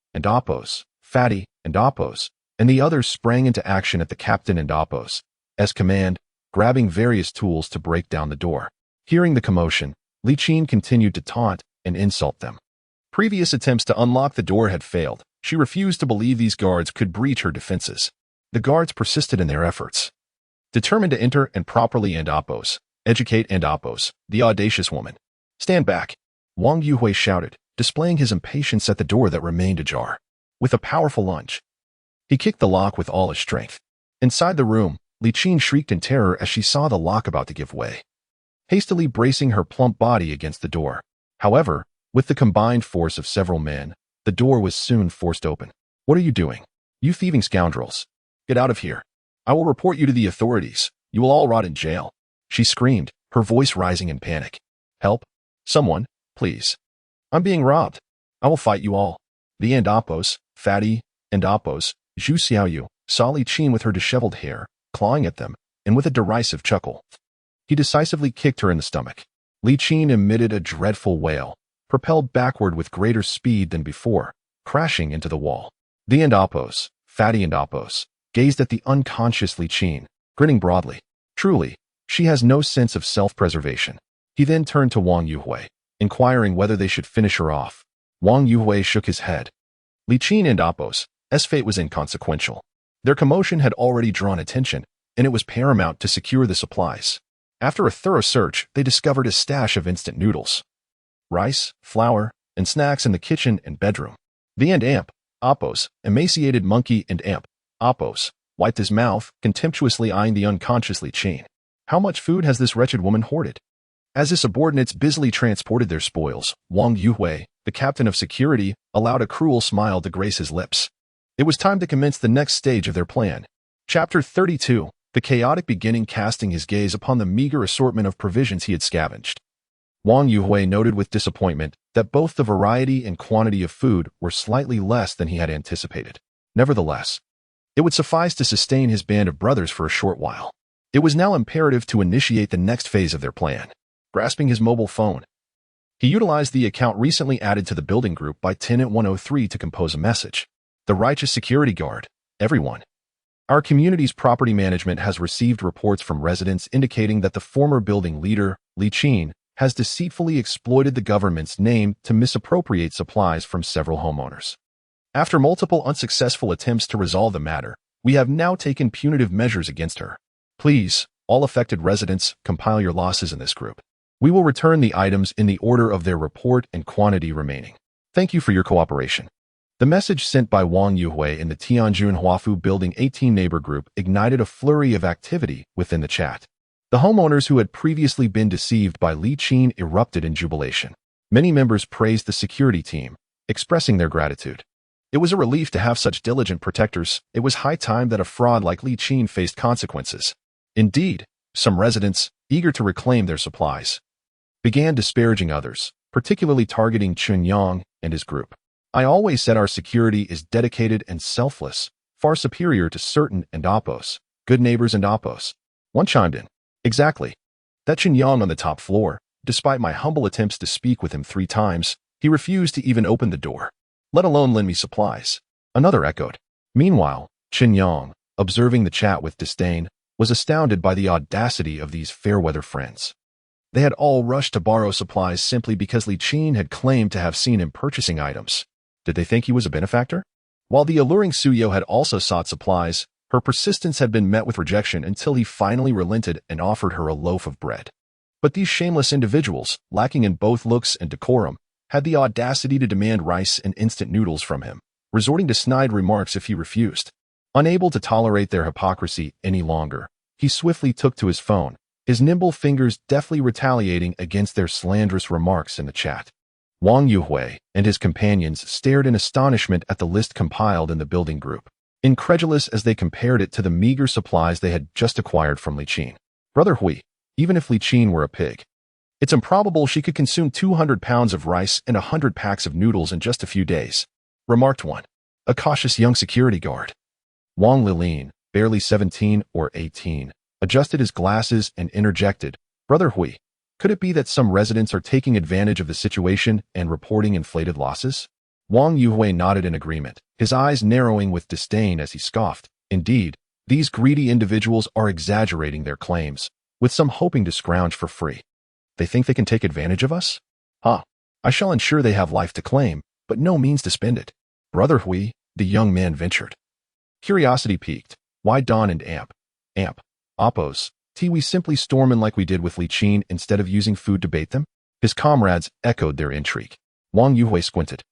fatty, and Oppos, and the others sprang into action at the captain and Oppos, as command, grabbing various tools to break down the door. Hearing the commotion, Li Qin continued to taunt and insult them. Previous attempts to unlock the door had failed. She refused to believe these guards could breach her defenses. The guards persisted in their efforts. Determined to enter and properly end Oppos, educate and Oppos, the audacious woman. "Stand back," Wang Yuhui shouted, displaying his impatience at the door that remained ajar. With a powerful lunge, he kicked the lock with all his strength. Inside the room, Li Qin shrieked in terror as she saw the lock about to give way, hastily bracing her plump body against the door. However, with the combined force of several men, the door was soon forced open. "What are you doing? You thieving scoundrels! Get out of here. I will report you to the authorities. You will all rot in jail," she screamed, her voice rising in panic. "Help! Someone, please. I'm being robbed. I will fight you all." The and Oppos, fatty, and Oppos, Zhu Xiaoyu, saw Li Qin with her disheveled hair, clawing at them, and with a derisive chuckle, he decisively kicked her in the stomach. Li Qin emitted a dreadful wail, propelled backward with greater speed than before, crashing into the wall. The and Oppos, fatty and Oppos, gazed at the unconscious Li Qin, grinning broadly. Truly, she has no sense of self-preservation. He then turned to Wang Yuhui, inquiring whether they should finish her off. Wang Yuhui shook his head. Li Qin and Oppos' fate was inconsequential. Their commotion had already drawn attention, and it was paramount to secure the supplies. After a thorough search, they discovered a stash of instant noodles, rice, flour, and snacks in the kitchen and bedroom. The and Amp, Oppos, emaciated monkey and Amp, Oppos, wiped his mouth, contemptuously eyeing the unconscious Li Qin. How much food has this wretched woman hoarded? As his subordinates busily transported their spoils, Wang Yuhui, the captain of security, allowed a cruel smile to grace his lips. It was time to commence the next stage of their plan. Chapter 32, the chaotic beginning. Casting his gaze upon the meager assortment of provisions he had scavenged, Wang Yuhui noted with disappointment that both the variety and quantity of food were slightly less than he had anticipated. Nevertheless, it would suffice to sustain his band of brothers for a short while. It was now imperative to initiate the next phase of their plan. Grasping his mobile phone, he utilized the account recently added to the building group by Tenant 103 to compose a message. The righteous security guard, everyone. Our community's property management has received reports from residents indicating that the former building leader, Li Qin, has deceitfully exploited the government's name to misappropriate supplies from several homeowners. After multiple unsuccessful attempts to resolve the matter, we have now taken punitive measures against her. Please, all affected residents, compile your losses in this group. We will return the items in the order of their report and quantity remaining. Thank you for your cooperation. The message sent by Wang Yuhui in the Tianjin Huafu Building 18 neighbor group ignited a flurry of activity within the chat. The homeowners who had previously been deceived by Li Qin erupted in jubilation. Many members praised the security team, expressing their gratitude. It was a relief to have such diligent protectors. It was high time that a fraud like Li Qin faced consequences. Indeed, some residents, eager to reclaim their supplies, began disparaging others, particularly targeting Chen Yang and his group. I always said our security is dedicated and selfless, far superior to certain and oppos, good neighbors and oppos. One chimed in. Exactly. That Chen Yang on the top floor, despite my humble attempts to speak with him 3 times, he refused to even open the door, let alone lend me supplies. Another echoed. Meanwhile, Chen Yang, observing the chat with disdain, was astounded by the audacity of these fair-weather friends. They had all rushed to borrow supplies simply because Li Qin had claimed to have seen him purchasing items. Did they think he was a benefactor? While the alluring Suyo had also sought supplies, her persistence had been met with rejection until he finally relented and offered her a loaf of bread. But these shameless individuals, lacking in both looks and decorum, had the audacity to demand rice and instant noodles from him, resorting to snide remarks if he refused. Unable to tolerate their hypocrisy any longer, he swiftly took to his phone, his nimble fingers deftly retaliating against their slanderous remarks in the chat. Wang Yuhui and his companions stared in astonishment at the list compiled in the building group, incredulous as they compared it to the meager supplies they had just acquired from Li Qin. Brother Hui, even if Li Qin were a pig, it's improbable she could consume 200 pounds of rice and 100 packs of noodles in just a few days, remarked one, a cautious young security guard. Wang Lilin, barely 17 or 18, adjusted his glasses and interjected, Brother Hui, could it be that some residents are taking advantage of the situation and reporting inflated losses? Wang Yuhui nodded in agreement, his eyes narrowing with disdain as he scoffed. Indeed, these greedy individuals are exaggerating their claims, with some hoping to scrounge for free. They think they can take advantage of us? I shall ensure they have life to claim, but no means to spend it. Brother Hui, the young man ventured. Curiosity piqued. Why Don and Amp, Oppos, we simply storm in like we did with Li Qin instead of using food to bait them? His comrades echoed their intrigue. Wang Yuhui squinted,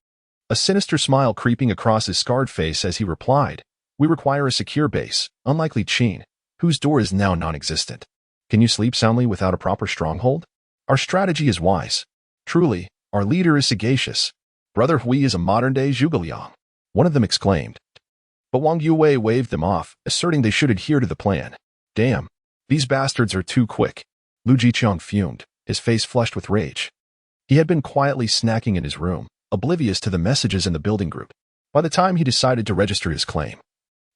a sinister smile creeping across his scarred face as he replied, we require a secure base, unlike Li Qin, whose door is now non-existent. Can you sleep soundly without a proper stronghold? Our strategy is wise. Truly, our leader is sagacious. Brother Hui is a modern-day Zhuge Liang, one of them exclaimed. But Wang Yuhui waved them off, asserting they should adhere to the plan. Damn. These bastards are too quick. Lu Jiqiang fumed, his face flushed with rage. He had been quietly snacking in his room, oblivious to the messages in the building group. By the time he decided to register his claim,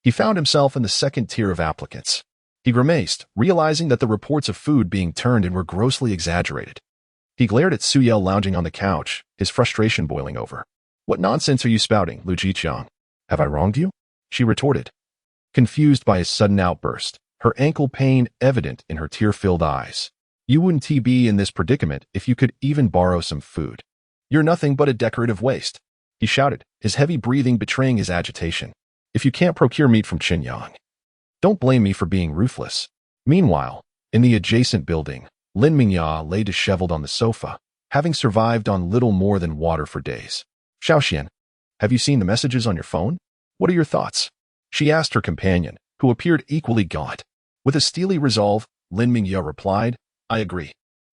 he found himself in the second tier of applicants. He grimaced, realizing that the reports of food being turned in were grossly exaggerated. He glared at Suyel lounging on the couch, his frustration boiling over. What nonsense are you spouting, Lu Jiqiang? Have I wronged you? She retorted, confused by his sudden outburst, her ankle pain evident in her tear-filled eyes. You wouldn't be in this predicament if you could even borrow some food. You're nothing but a decorative waste, he shouted, his heavy breathing betraying his agitation. If you can't procure meat from Chen Yang, don't blame me for being ruthless. Meanwhile, in the adjacent building, Lin Mingya lay disheveled on the sofa, having survived on little more than water for days. Xiaoxian, have you seen the messages on your phone? What are your thoughts? She asked her companion, who appeared equally gaunt. With a steely resolve, Lin Mingya replied, I agree.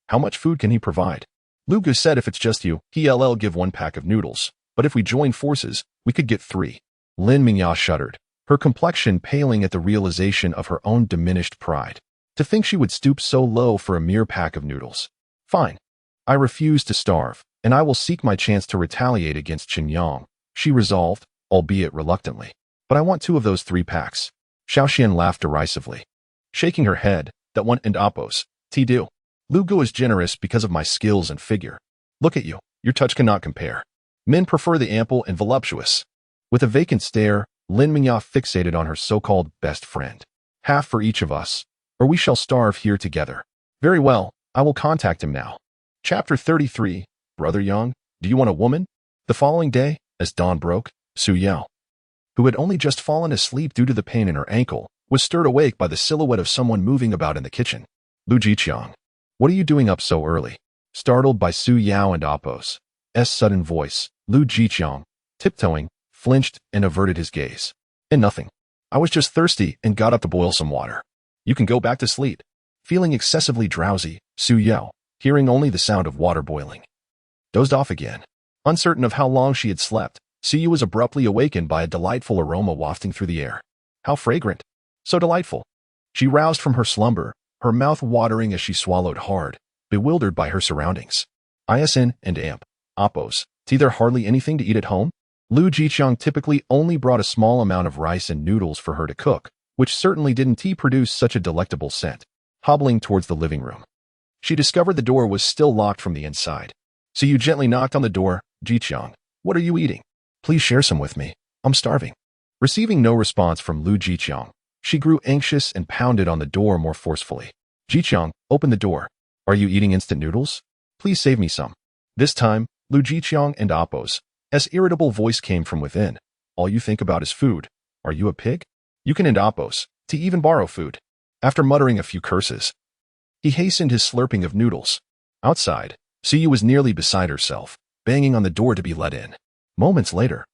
How much food can he provide? Lu Gu said if it's just you, he'll give 1 pack of noodles, but if we join forces, we could get 3. Lin Mingya shuddered, her complexion paling at the realization of her own diminished pride. To think she would stoop so low for a mere pack of noodles. Fine. I refuse to starve, and I will seek my chance to retaliate against Chen Yang, she resolved, albeit reluctantly. But I want 2 of those 3 packs. Xiaoxian laughed derisively, shaking her head, that one and Oppos, do. Lu Gu is generous because of my skills and figure. Look at you, your touch cannot compare. Men prefer the ample and voluptuous. With a vacant stare, Lin Mingya fixated on her so-called best friend. Half for each of us, or we shall starve here together. Very well, I will contact him now. Chapter 33, Brother Yang, do you want a woman? The following day, as dawn broke, Su Yao, who had only just fallen asleep due to the pain in her ankle, was stirred awake by the silhouette of someone moving about in the kitchen. Lu Jiqiang, what are you doing up so early? Startled by Su Yao and Appo's sudden voice, Lu Jiqiang, tiptoeing, flinched and averted his gaze. And nothing. I was just thirsty and got up to boil some water. You can go back to sleep. Feeling excessively drowsy, Su Yao, hearing only the sound of water boiling, dozed off again. Uncertain of how long she had slept, Su Yu was abruptly awakened by a delightful aroma wafting through the air. How fragrant! So delightful! She roused from her slumber, her mouth watering as she swallowed hard, bewildered by her surroundings. ISN and Amp, Appos, tea there hardly anything to eat at home? Lu Jiqiang typically only brought a small amount of rice and noodles for her to cook, which certainly didn't produce such a delectable scent. Hobbling towards the living room, she discovered the door was still locked from the inside. So you gently knocked on the door. Jiqiang, what are you eating? Please share some with me. I'm starving. Receiving no response from Lu Jiqiang, she grew anxious and pounded on the door more forcefully. Jiqiang, open the door. Are you eating instant noodles? Please save me some. This time, Lu Jiqiang and Appo's irritable voice came from within. All you think about is food. Are you a pig? You can end Appo's to even borrow food. After muttering a few curses, he hastened his slurping of noodles. Outside, Su Yu was nearly beside herself, banging on the door to be let in. Moments later,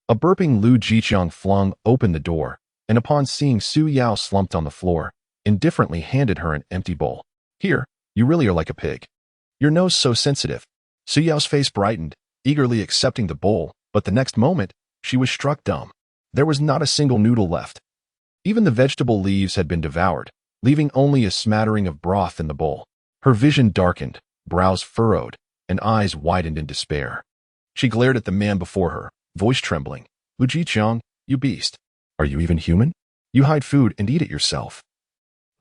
a burping Lu Jiqiang flung open the door, and upon seeing Su Yao slumped on the floor, indifferently handed her an empty bowl. Here, you really are like a pig. Your nose so sensitive. Su Yao's face brightened, eagerly accepting the bowl, but the next moment, she was struck dumb. There was not a single noodle left. Even the vegetable leaves had been devoured, leaving only a smattering of broth in the bowl. Her vision darkened, brows furrowed, and eyes widened in despair. She glared at the man before her, voice trembling. Lu Jiqiang, you beast. Are you even human? You hide food and eat it yourself,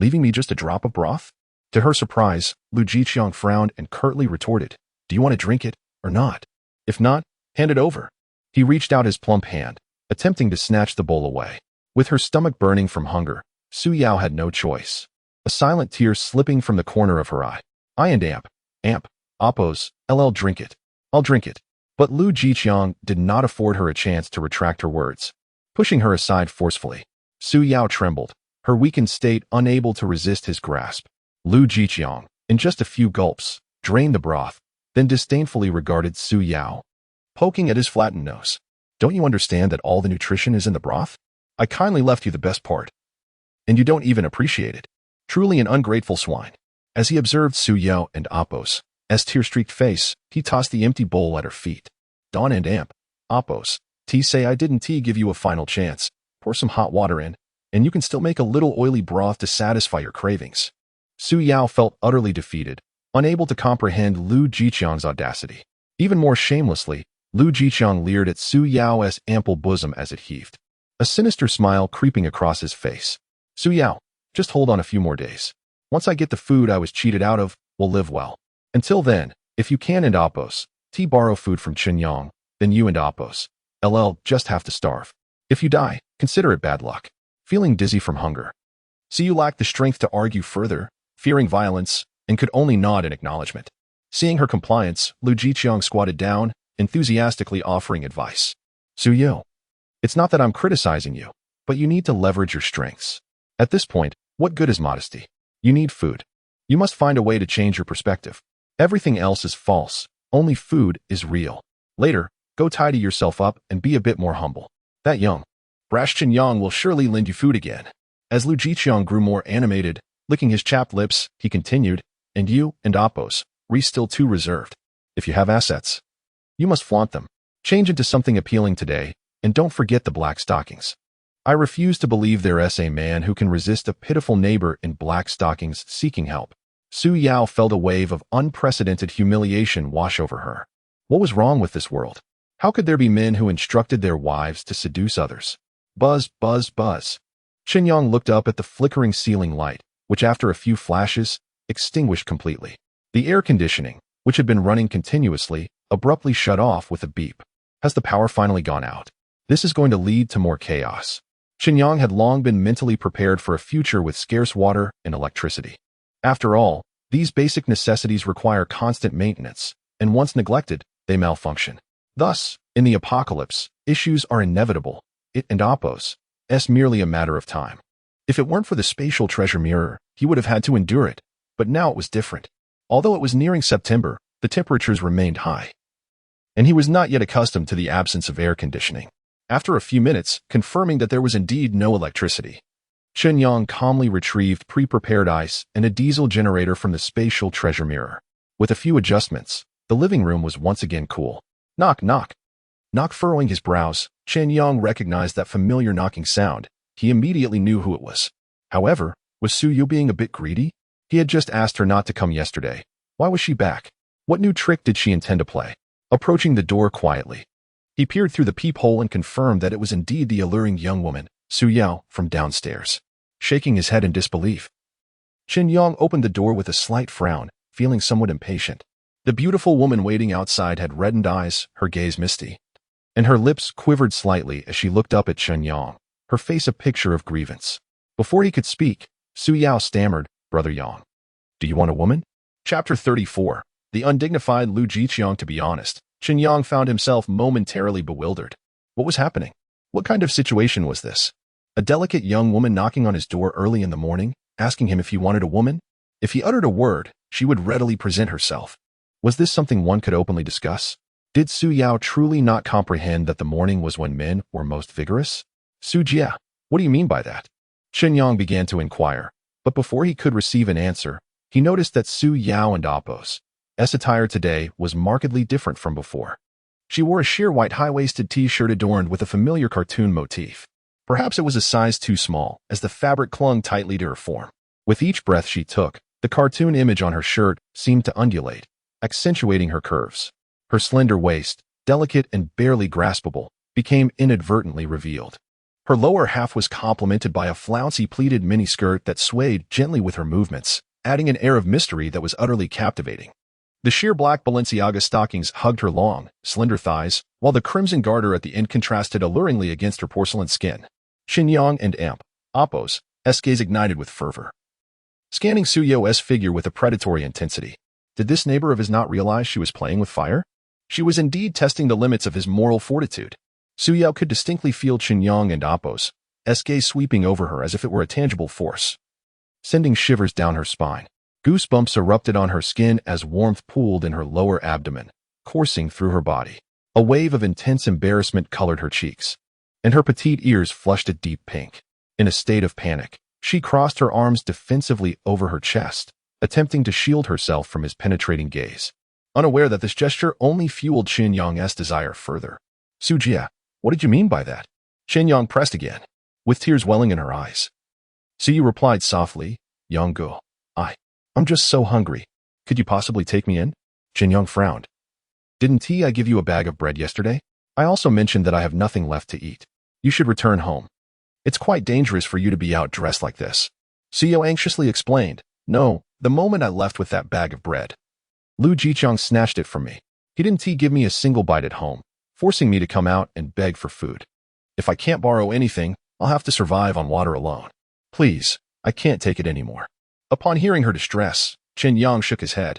leaving me just a drop of broth? To her surprise, Lu Jiqiang frowned and curtly retorted, do you want to drink it or not? If not, hand it over. He reached out his plump hand, attempting to snatch the bowl away. With her stomach burning from hunger, Su Yao had no choice. A silent tear slipping from the corner of her eye. I and Amp, Appos, drink it. I'll drink it. But Lu Jiqiang did not afford her a chance to retract her words. Pushing her aside forcefully, Su Yao trembled, her weakened state unable to resist his grasp. Lu Jiqiang, in just a few gulps, drained the broth, then disdainfully regarded Su Yao, poking at his flattened nose. Don't you understand that all the nutrition is in the broth? I kindly left you the best part, and you don't even appreciate it. Truly an ungrateful swine. As he observed Su Yao and Appos' tear-streaked face, he tossed the empty bowl at her feet. Dawn and Amp, Appos, say I didn't give you a final chance. Pour some hot water in, and you can still make a little oily broth to satisfy your cravings. Su Yao felt utterly defeated, unable to comprehend Lu Jiqiang's audacity. Even more shamelessly, Lu Jiqiang leered at Su Yao's ample bosom as it heaved, a sinister smile creeping across his face. Su Yao, just hold on a few more days. Once I get the food I was cheated out of, we'll live well. Until then, if you can and Appos, borrow food from Chen Yang, then you and Appos, just have to starve. If you die, consider it bad luck. Feeling dizzy from hunger, Su Yu lacked the strength to argue further, fearing violence, and could only nod in acknowledgement. Seeing her compliance, Lu Jiqiang squatted down, enthusiastically offering advice. Su Yu, it's not that I'm criticizing you, but you need to leverage your strengths. At this point, what good is modesty? You need food. You must find a way to change your perspective. Everything else is false. Only food is real. Later, go tidy yourself up and be a bit more humble. That young, brash Chen Yang will surely lend you food again. As Lu Jiqiang grew more animated, licking his chapped lips, he continued, and you and Appos, still too reserved. If you have assets, you must flaunt them. Change into something appealing today, and don't forget the black stockings. I refuse to believe there is a man who can resist a pitiful neighbor in black stockings seeking help. Su Yao felt a wave of unprecedented humiliation wash over her. What was wrong with this world? How could there be men who instructed their wives to seduce others? Buzz, buzz, buzz. Chen Yang looked up at the flickering ceiling light, which after a few flashes, extinguished completely. The air conditioning, which had been running continuously, abruptly shut off with a beep. Has the power finally gone out? This is going to lead to more chaos. Chen Yang had long been mentally prepared for a future with scarce water and electricity. After all, These basic necessities require constant maintenance, and once neglected, they malfunction. Thus, in the apocalypse, issues are inevitable. It and Apo's merely a matter of time. If it weren't for the spatial treasure mirror, he would have had to endure it, but now it was different. Although it was nearing September, the temperatures remained high, and he was not yet accustomed to the absence of air conditioning. After a few minutes, confirming that there was indeed no electricity, Chen Yang calmly retrieved pre-prepared ice and a diesel generator from the spatial treasure mirror. With a few adjustments, the living room was once again cool. Knock, knock. Knock. Furrowing his brows, Chen Yang recognized that familiar knocking sound. He immediately knew who it was. However, was Su Yu being a bit greedy? He had just asked her not to come yesterday. Why was she back? What new trick did she intend to play? Approaching the door quietly, he peered through the peephole and confirmed that it was indeed the alluring young woman, Su Yao, from downstairs. Shaking his head in disbelief, Chen Yang opened the door with a slight frown, feeling somewhat impatient. The beautiful woman waiting outside had reddened eyes, her gaze misty, and her lips quivered slightly as she looked up at Chen Yang, her face a picture of grievance. Before he could speak, Su Yao stammered, "Brother Yang, do you want a woman?" Chapter 34. The undignified Lu Jiqiang. To be honest, Chen Yang found himself momentarily bewildered. What was happening? What kind of situation was this? A delicate young woman knocking on his door early in the morning, asking him if he wanted a woman? If he uttered a word, she would readily present herself. Was this something one could openly discuss? Did Su Yao truly not comprehend that the morning was when men were most vigorous? Su Jia, what do you mean by that? Chen Yang began to inquire, but before he could receive an answer, he noticed that Su Yao and Apo's attire today was markedly different from before. She wore a sheer white high-waisted t-shirt adorned with a familiar cartoon motif. Perhaps it was a size too small, as the fabric clung tightly to her form. With each breath she took, the cartoon image on her shirt seemed to undulate, accentuating her curves. Her slender waist, delicate and barely graspable, became inadvertently revealed. Her lower half was complemented by a flouncy pleated miniskirt that swayed gently with her movements, adding an air of mystery that was utterly captivating. The sheer black Balenciaga stockings hugged her long, slender thighs, while the crimson garter at the end contrasted alluringly against her porcelain skin. Chen Yang and Apo's gaze ignited with fervor, scanning Su Yao's figure with a predatory intensity. Did this neighbor of his not realize she was playing with fire? She was indeed testing the limits of his moral fortitude. Su Yao could distinctly feel Chen Yang and Apo's gaze sweeping over her as if it were a tangible force, sending shivers down her spine. Goosebumps erupted on her skin as warmth pooled in her lower abdomen, coursing through her body. A wave of intense embarrassment colored her cheeks, and her petite ears flushed a deep pink. In a state of panic, she crossed her arms defensively over her chest, attempting to shield herself from his penetrating gaze, unaware that this gesture only fueled Chen Yang's desire further. Su Jia, what did you mean by that? Chen Yang pressed again, with tears welling in her eyes. Su Yu replied softly, Yang Go, I'm just so hungry. Could you possibly take me in? Chen Yang frowned. Didn't I give you a bag of bread yesterday? I also mentioned that I have nothing left to eat. You should return home. It's quite dangerous for you to be out dressed like this. Su Yu anxiously explained. No, the moment I left with that bag of bread, Lu Jiqiang snatched it from me. He didn't give me a single bite at home, forcing me to come out and beg for food. If I can't borrow anything, I'll have to survive on water alone. Please, I can't take it anymore. Upon hearing her distress, Chen Yang shook his head.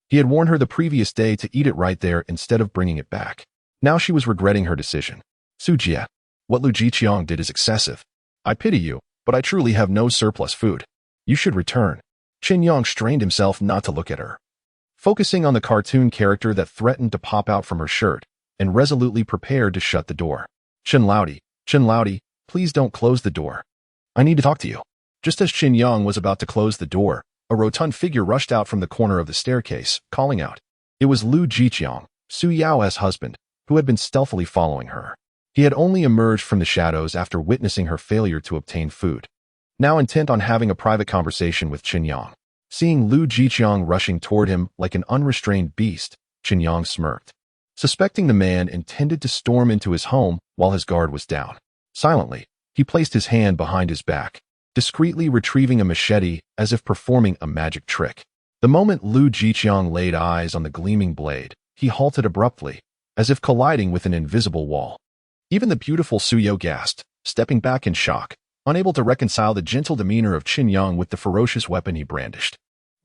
He had warned her the previous day to eat it right there instead of bringing it back. Now she was regretting her decision. Su Jia, what Lu Jiqiang did is excessive. I pity you, but I truly have no surplus food. You should return. Chen Yang strained himself not to look at her, focusing on the cartoon character that threatened to pop out from her shirt, and resolutely prepared to shut the door. Chen Laudi, please don't close the door. I need to talk to you. Just as Chen Yang was about to close the door, a rotund figure rushed out from the corner of the staircase, calling out. It was Lu Jiqiang, Su Yao's husband, who had been stealthily following her. He had only emerged from the shadows after witnessing her failure to obtain food, now intent on having a private conversation with Chen Yang. Seeing Lu Jiqiang rushing toward him like an unrestrained beast, Chen Yang smirked, suspecting the man intended to storm into his home while his guard was down. Silently, he placed his hand behind his back, discreetly retrieving a machete as if performing a magic trick. The moment Lu Jiqiang laid eyes on the gleaming blade, he halted abruptly, as if colliding with an invisible wall. Even the beautiful Su Yao gasped, stepping back in shock, unable to reconcile the gentle demeanor of Chen Yang with the ferocious weapon he brandished.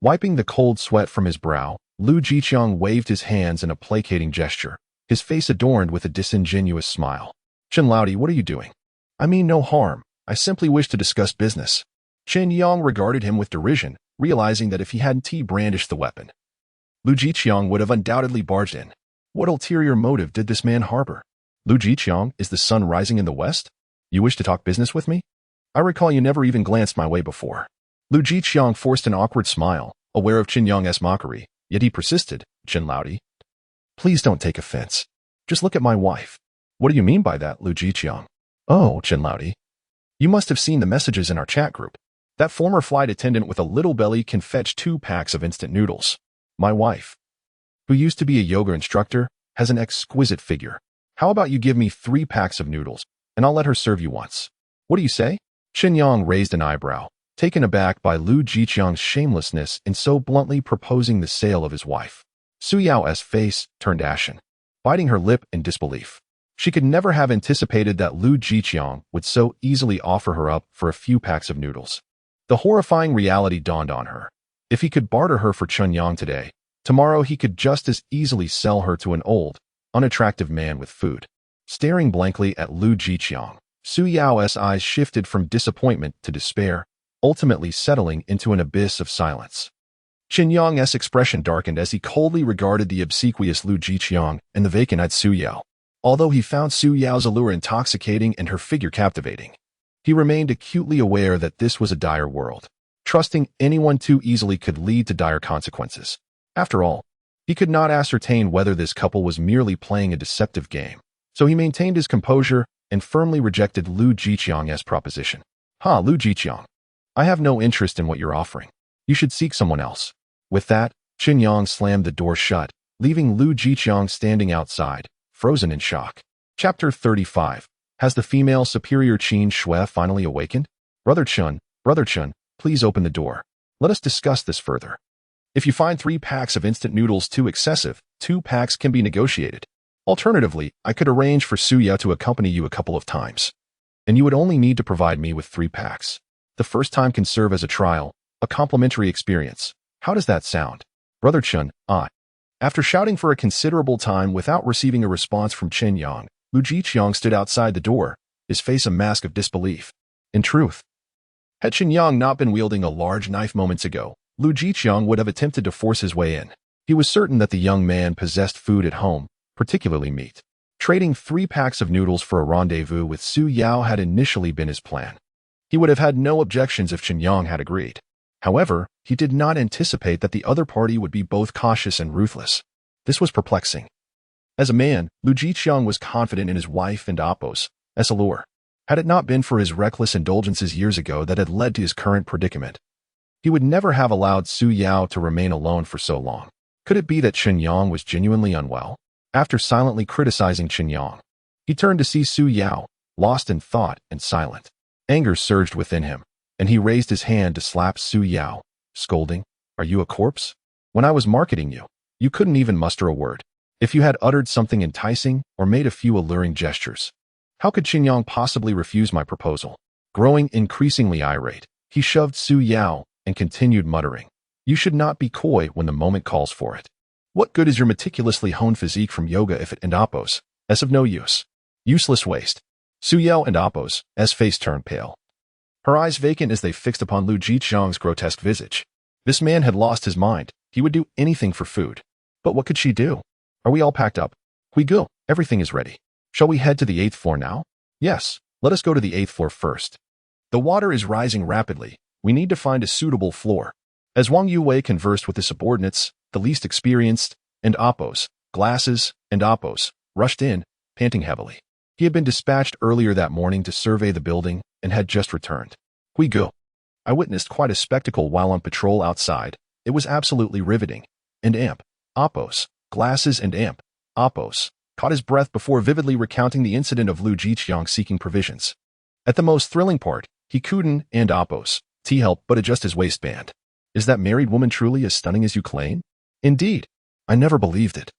Wiping the cold sweat from his brow, Lu Jiqiang waved his hands in a placating gesture, his face adorned with a disingenuous smile. Chen Laodi, what are you doing? I mean no harm. I simply wish to discuss business. Chen Yang regarded him with derision, realizing that if he hadn't brandished the weapon, Lu Jiqiang would have undoubtedly barged in. What ulterior motive did this man harbor? Lu Jiqiang, is the sun rising in the west? You wish to talk business with me? I recall you never even glanced my way before. Lu Jiqiang forced an awkward smile, aware of Chen Yang's mockery, yet he persisted. Chen Laodi, please don't take offense. Just look at my wife. What do you mean by that, Lu Jiqiang? Oh, Chen Laodi, you must have seen the messages in our chat group. That former flight attendant with a little belly can fetch 2 packs of instant noodles. My wife, who used to be a yoga instructor, has an exquisite figure. How about you give me 3 packs of noodles, and I'll let her serve you once. What do you say? Chen Yang raised an eyebrow, taken aback by Lu Jiqiang's shamelessness in so bluntly proposing the sale of his wife. Su Yao's face turned ashen, biting her lip in disbelief. She could never have anticipated that Lu Jiqiang would so easily offer her up for a few packs of noodles. The horrifying reality dawned on her. If he could barter her for Chen Yang today, tomorrow he could just as easily sell her to an old, unattractive man with food. Staring blankly at Lu Jiqiang, Su Yao's eyes shifted from disappointment to despair, ultimately settling into an abyss of silence. Chen Yang's expression darkened as he coldly regarded the obsequious Lu Jiqiang and the vacant-eyed Su Yao. Although he found Su Yao's allure intoxicating and her figure captivating, he remained acutely aware that this was a dire world. Trusting anyone too easily could lead to dire consequences. After all, he could not ascertain whether this couple was merely playing a deceptive game, so he maintained his composure and firmly rejected Lu Jiqiang's proposition. Lu Jiqiang, I have no interest in what you're offering. You should seek someone else. With that, Chen Yang slammed the door shut, leaving Lu Jiqiang standing outside, frozen in shock. Chapter 35. Has the female superior Qin Shui finally awakened? Brother Chen, please open the door. Let us discuss this further. If you find 3 packs of instant noodles too excessive, 2 packs can be negotiated. Alternatively, I could arrange for Su Yao to accompany you a couple of times, and you would only need to provide me with 3 packs. The first time can serve as a trial, a complimentary experience. How does that sound? Brother Chen, After shouting for a considerable time without receiving a response from Chen Yang, Lu Jiqiang stood outside the door, his face a mask of disbelief. In truth, had Chen Yang not been wielding a large knife moments ago, Lu Jiqiang would have attempted to force his way in. He was certain that the young man possessed food at home, particularly meat. Trading 3 packs of noodles for a rendezvous with Su Yao had initially been his plan. He would have had no objections if Chen Yang had agreed. However, he did not anticipate that the other party would be both cautious and ruthless. This was perplexing. As a man, Lu Jiqiang was confident in his wife and Appo's allure. Had it not been for his reckless indulgences years ago that had led to his current predicament, he would never have allowed Su Yao to remain alone for so long. Could it be that Chen Yang was genuinely unwell? After silently criticizing Chen Yang, he turned to see Su Yao, lost in thought and silent. Anger surged within him, and he raised his hand to slap Su Yao, scolding, "Are you a corpse? When I was marketing you, you couldn't even muster a word. If you had uttered something enticing or made a few alluring gestures, how could Chen Yang possibly refuse my proposal?" Growing increasingly irate, he shoved Su Yao and continued muttering, "You should not be coy when the moment calls for it. What good is your meticulously honed physique from yoga if it and Appo's of no use? Useless waste." Su Yao and Appo's face turned pale, her eyes vacant as they fixed upon Lu Jiqiang's grotesque visage. This man had lost his mind. He would do anything for food. But what could she do? "Are we all packed up? We go. Everything is ready. Shall we head to the 8th floor now?" "Yes, let us go to the 8th floor first. The water is rising rapidly. We need to find a suitable floor." As Wang Yuwei conversed with his subordinates, the least experienced, and Appo's rushed in, panting heavily. He had been dispatched earlier that morning to survey the building and had just returned. "We go." I witnessed quite a spectacle while on patrol outside. It was absolutely riveting. And Appo's caught his breath before vividly recounting the incident of Lu Jiqiang seeking provisions. At the most thrilling part, he couldn't and Appo's help but adjust his waistband. "Is that married woman truly as stunning as you claim?" "Indeed. I never believed it."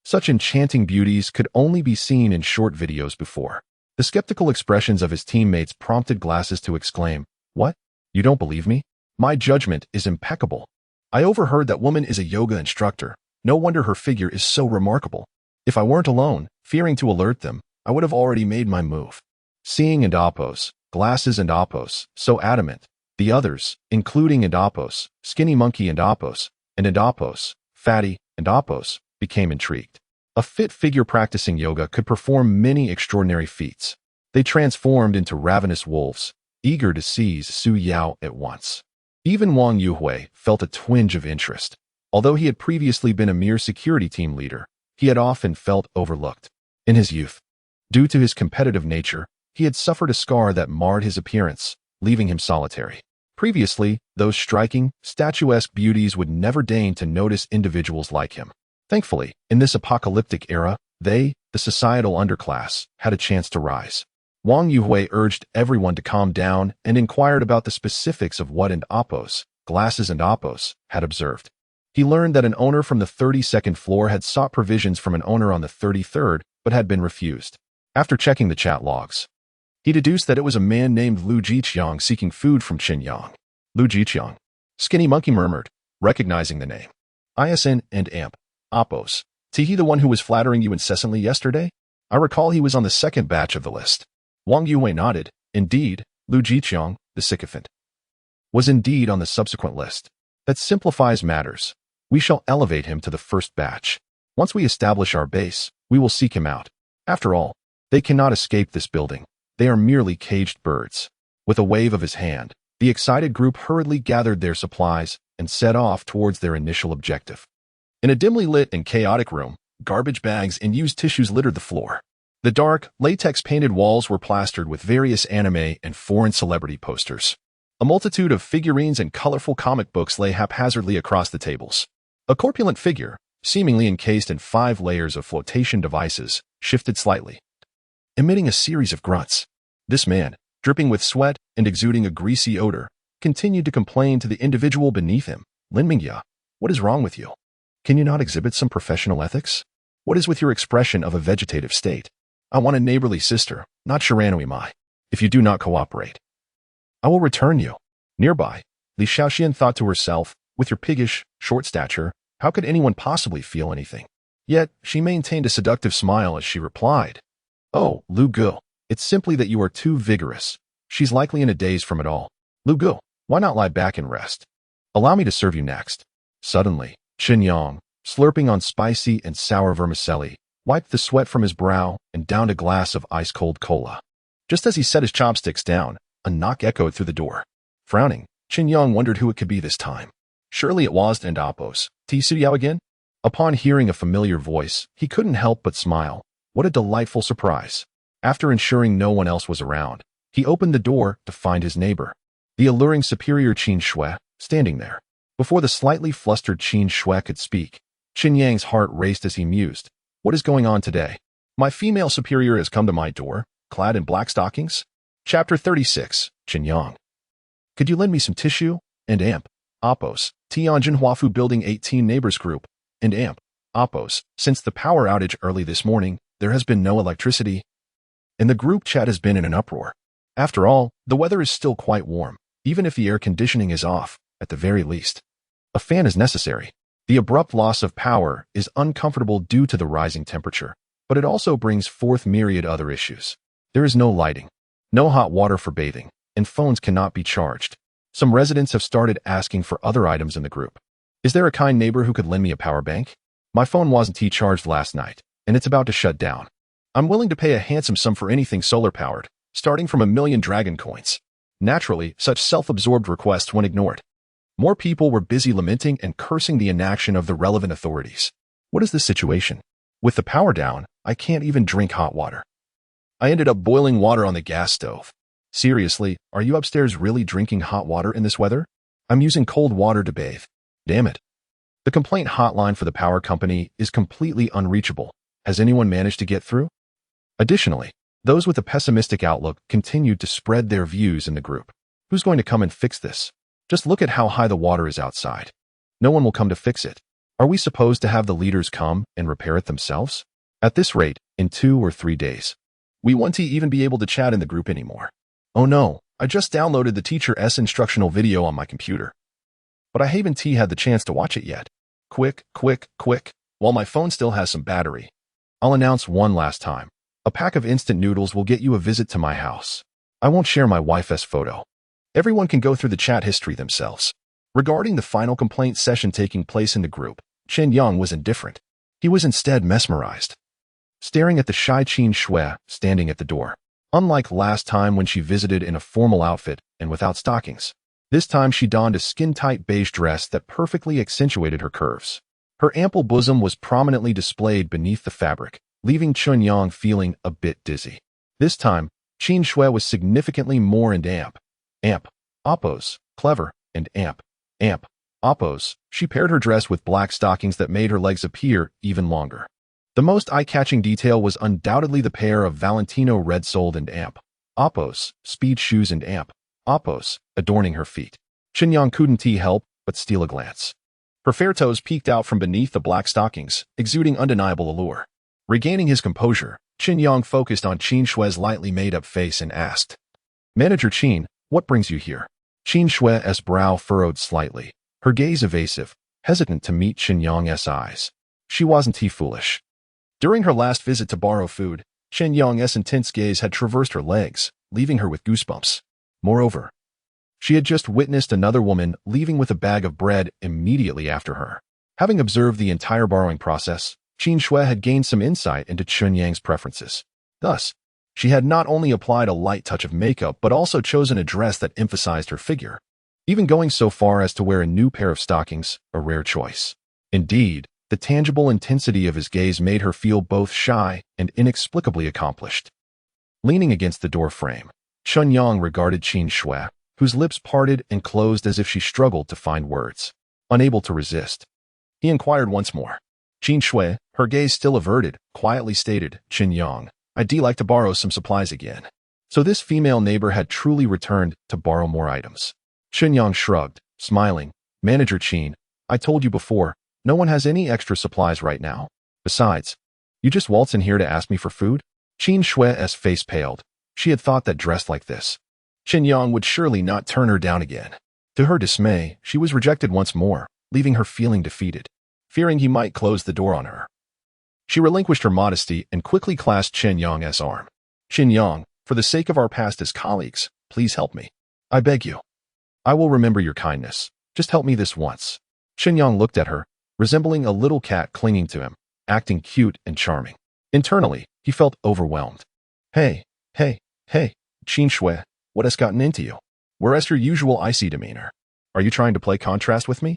Such enchanting beauties could only be seen in short videos before. The skeptical expressions of his teammates prompted Glasses to exclaim, "What? You don't believe me? My judgment is impeccable." I overheard that woman is a yoga instructor. No wonder her figure is so remarkable. If I weren't alone, fearing to alert them, I would have already made my move. Seeing and Oppos, glasses and Oppos, so adamant. The others, including and Oppos, skinny monkey and Oppos, and Oppos, fatty and Oppos, became intrigued. A fit figure practicing yoga could perform many extraordinary feats. They transformed into ravenous wolves, eager to seize Su Yao at once. Even Wang Yuhui felt a twinge of interest. Although he had previously been a mere security team leader, he had often felt overlooked. In his youth, due to his competitive nature, he had suffered a scar that marred his appearance, leaving him solitary. Previously, those striking, statuesque beauties would never deign to notice individuals like him. Thankfully, in this apocalyptic era, they, the societal underclass, had a chance to rise. Wang Yuhui urged everyone to calm down and inquired about the specifics of what and Oppos, glasses and Oppos, had observed. He learned that an owner from the 32nd floor had sought provisions from an owner on the 33rd, but had been refused. After checking the chat logs, he deduced that it was a man named Lu Jiqiang seeking food from Chen Yang. Lu Jiqiang. Skinny Monkey murmured, recognizing the name. ISN and AMP. Oppos. He the one who was flattering you incessantly yesterday? I recall he was on the second batch of the list. Wang Yuhui nodded. Indeed, Lu Jiqiang, the sycophant, was indeed on the subsequent list. That simplifies matters. We shall elevate him to the first batch. Once we establish our base, we will seek him out. After all, they cannot escape this building. They are merely caged birds. With a wave of his hand, the excited group hurriedly gathered their supplies and set off towards their initial objective. In a dimly lit and chaotic room, garbage bags and used tissues littered the floor. The dark, latex-painted walls were plastered with various anime and foreign celebrity posters. A multitude of figurines and colorful comic books lay haphazardly across the tables. A corpulent figure, seemingly encased in 5 layers of flotation devices, shifted slightly, emitting a series of grunts. This man, dripping with sweat and exuding a greasy odor, continued to complain to the individual beneath him. Lin Mingya, what is wrong with you? Can you not exhibit some professional ethics? What is with your expression of a vegetative state? I want a neighborly sister, not Shirano Imai. If you do not cooperate, I will return you. Nearby, Li Xiaoxian thought to herself, with your piggish, short stature, how could anyone possibly feel anything? Yet, she maintained a seductive smile as she replied, Oh, Lu Gu, it's simply that you are too vigorous. She's likely in a daze from it all. Lu Gu, why not lie back and rest? Allow me to serve you next. Suddenly, Chen Yang, slurping on spicy and sour vermicelli, wiped the sweat from his brow and downed a glass of ice-cold cola. Just as he set his chopsticks down, a knock echoed through the door. Frowning, Chen Yang wondered who it could be this time. Surely it was and Oppos. Su Yao again? Upon hearing a familiar voice, he couldn't help but smile. What a delightful surprise. After ensuring no one else was around, he opened the door to find his neighbor, the alluring superior Qin Shui, standing there. Before the slightly flustered Qin Shui could speak, Chen Yang's heart raced as he mused. What is going on today? My female superior has come to my door, clad in black stockings? Chapter 36, Chen Yang. Could you lend me some tissue? And AMP. Oppos. Tianjin Huafu Building 18 Neighbors Group. And AMP. Oppos. Since the power outage early this morning, there has been no electricity, and the group chat has been in an uproar. After all, the weather is still quite warm, even if the air conditioning is off, at the very least. A fan is necessary. The abrupt loss of power is uncomfortable due to the rising temperature, but it also brings forth myriad other issues. There is no lighting, no hot water for bathing, and phones cannot be charged. Some residents have started asking for other items in the group. Is there a kind neighbor who could lend me a power bank? My phone wasn't charged last night, and it's about to shut down. I'm willing to pay a handsome sum for anything solar-powered, starting from 1,000,000 dragon coins. Naturally, such self-absorbed requests went ignored. More people were busy lamenting and cursing the inaction of the relevant authorities. What is this situation? With the power down, I can't even drink hot water. I ended up boiling water on the gas stove. Seriously, are you upstairs really drinking hot water in this weather? I'm using cold water to bathe. Damn it. The complaint hotline for the power company is completely unreachable. Has anyone managed to get through? Additionally, those with a pessimistic outlook continued to spread their views in the group. Who's going to come and fix this? Just look at how high the water is outside. No one will come to fix it. Are we supposed to have the leaders come and repair it themselves? At this rate, in 2 or 3 days, we won't even be able to chat in the group anymore. Oh no, I just downloaded the Teacher S instructional video on my computer. but I haven't had the chance to watch it yet. Quick, quick, quick, while my phone still has some battery. I'll announce one last time. A pack of instant noodles will get you a visit to my house. I won't share my wife's photo. Everyone can go through the chat history themselves. Regarding the final complaint session taking place in the group, Chen Yang was indifferent. He was instead mesmerized, staring at the shy Qin Shui standing at the door. Unlike last time when she visited in a formal outfit and without stockings, this time she donned a skin-tight beige dress that perfectly accentuated her curves. Her ample bosom was prominently displayed beneath the fabric, leaving Chen Yang feeling a bit dizzy. This time, Qin Shui was significantly more in amp, oppos, clever, and amp, oppos. She paired her dress with black stockings that made her legs appear even longer. The most eye-catching detail was undoubtedly the pair of Valentino red-soled and amp, oppos, speed shoes and amp, oppos, adorning her feet. Chen Yang couldn't help but steal a glance. Her fair toes peeked out from beneath the black stockings, exuding undeniable allure. Regaining his composure, Chen Yang focused on Qin Shui's lightly made-up face and asked, "Manager Qin, what brings you here?" Qin Shui's brow furrowed slightly, her gaze evasive, hesitant to meet Chen Yang's eyes. She wasn't foolish. During her last visit to borrow food, Chen Yang's intense gaze had traversed her legs, leaving her with goosebumps. Moreover, she had just witnessed another woman leaving with a bag of bread immediately after her. Having observed the entire borrowing process, Qin Shui had gained some insight into Chen Yang's preferences. Thus, she had not only applied a light touch of makeup but also chosen a dress that emphasized her figure, even going so far as to wear a new pair of stockings, a rare choice. Indeed, the tangible intensity of his gaze made her feel both shy and inexplicably accomplished. Leaning against the door frame, Chen Yang regarded Qin Shui, whose lips parted and closed as if she struggled to find words. Unable to resist, he inquired once more. Qin Shui, her gaze still averted, quietly stated, "Chen Yang, I'd like to borrow some supplies again." So this female neighbor had truly returned to borrow more items. Chen Yang shrugged, smiling. "Manager Qin, I told you before, no one has any extra supplies right now. Besides, you just waltz in here to ask me for food?" Qin Shui's face paled. She had thought that dressed like this, Chen Yang would surely not turn her down again. To her dismay, she was rejected once more, leaving her feeling defeated, fearing he might close the door on her. She relinquished her modesty and quickly clasped Chen Yang's arm. "Chen Yang, for the sake of our past as colleagues, please help me. I beg you. I will remember your kindness. Just help me this once." Chen Yang looked at her, resembling a little cat clinging to him, acting cute and charming. Internally, he felt overwhelmed. Hey, Qin Shui, what has gotten into you? Where's your usual icy demeanor? Are you trying to play contrast with me?"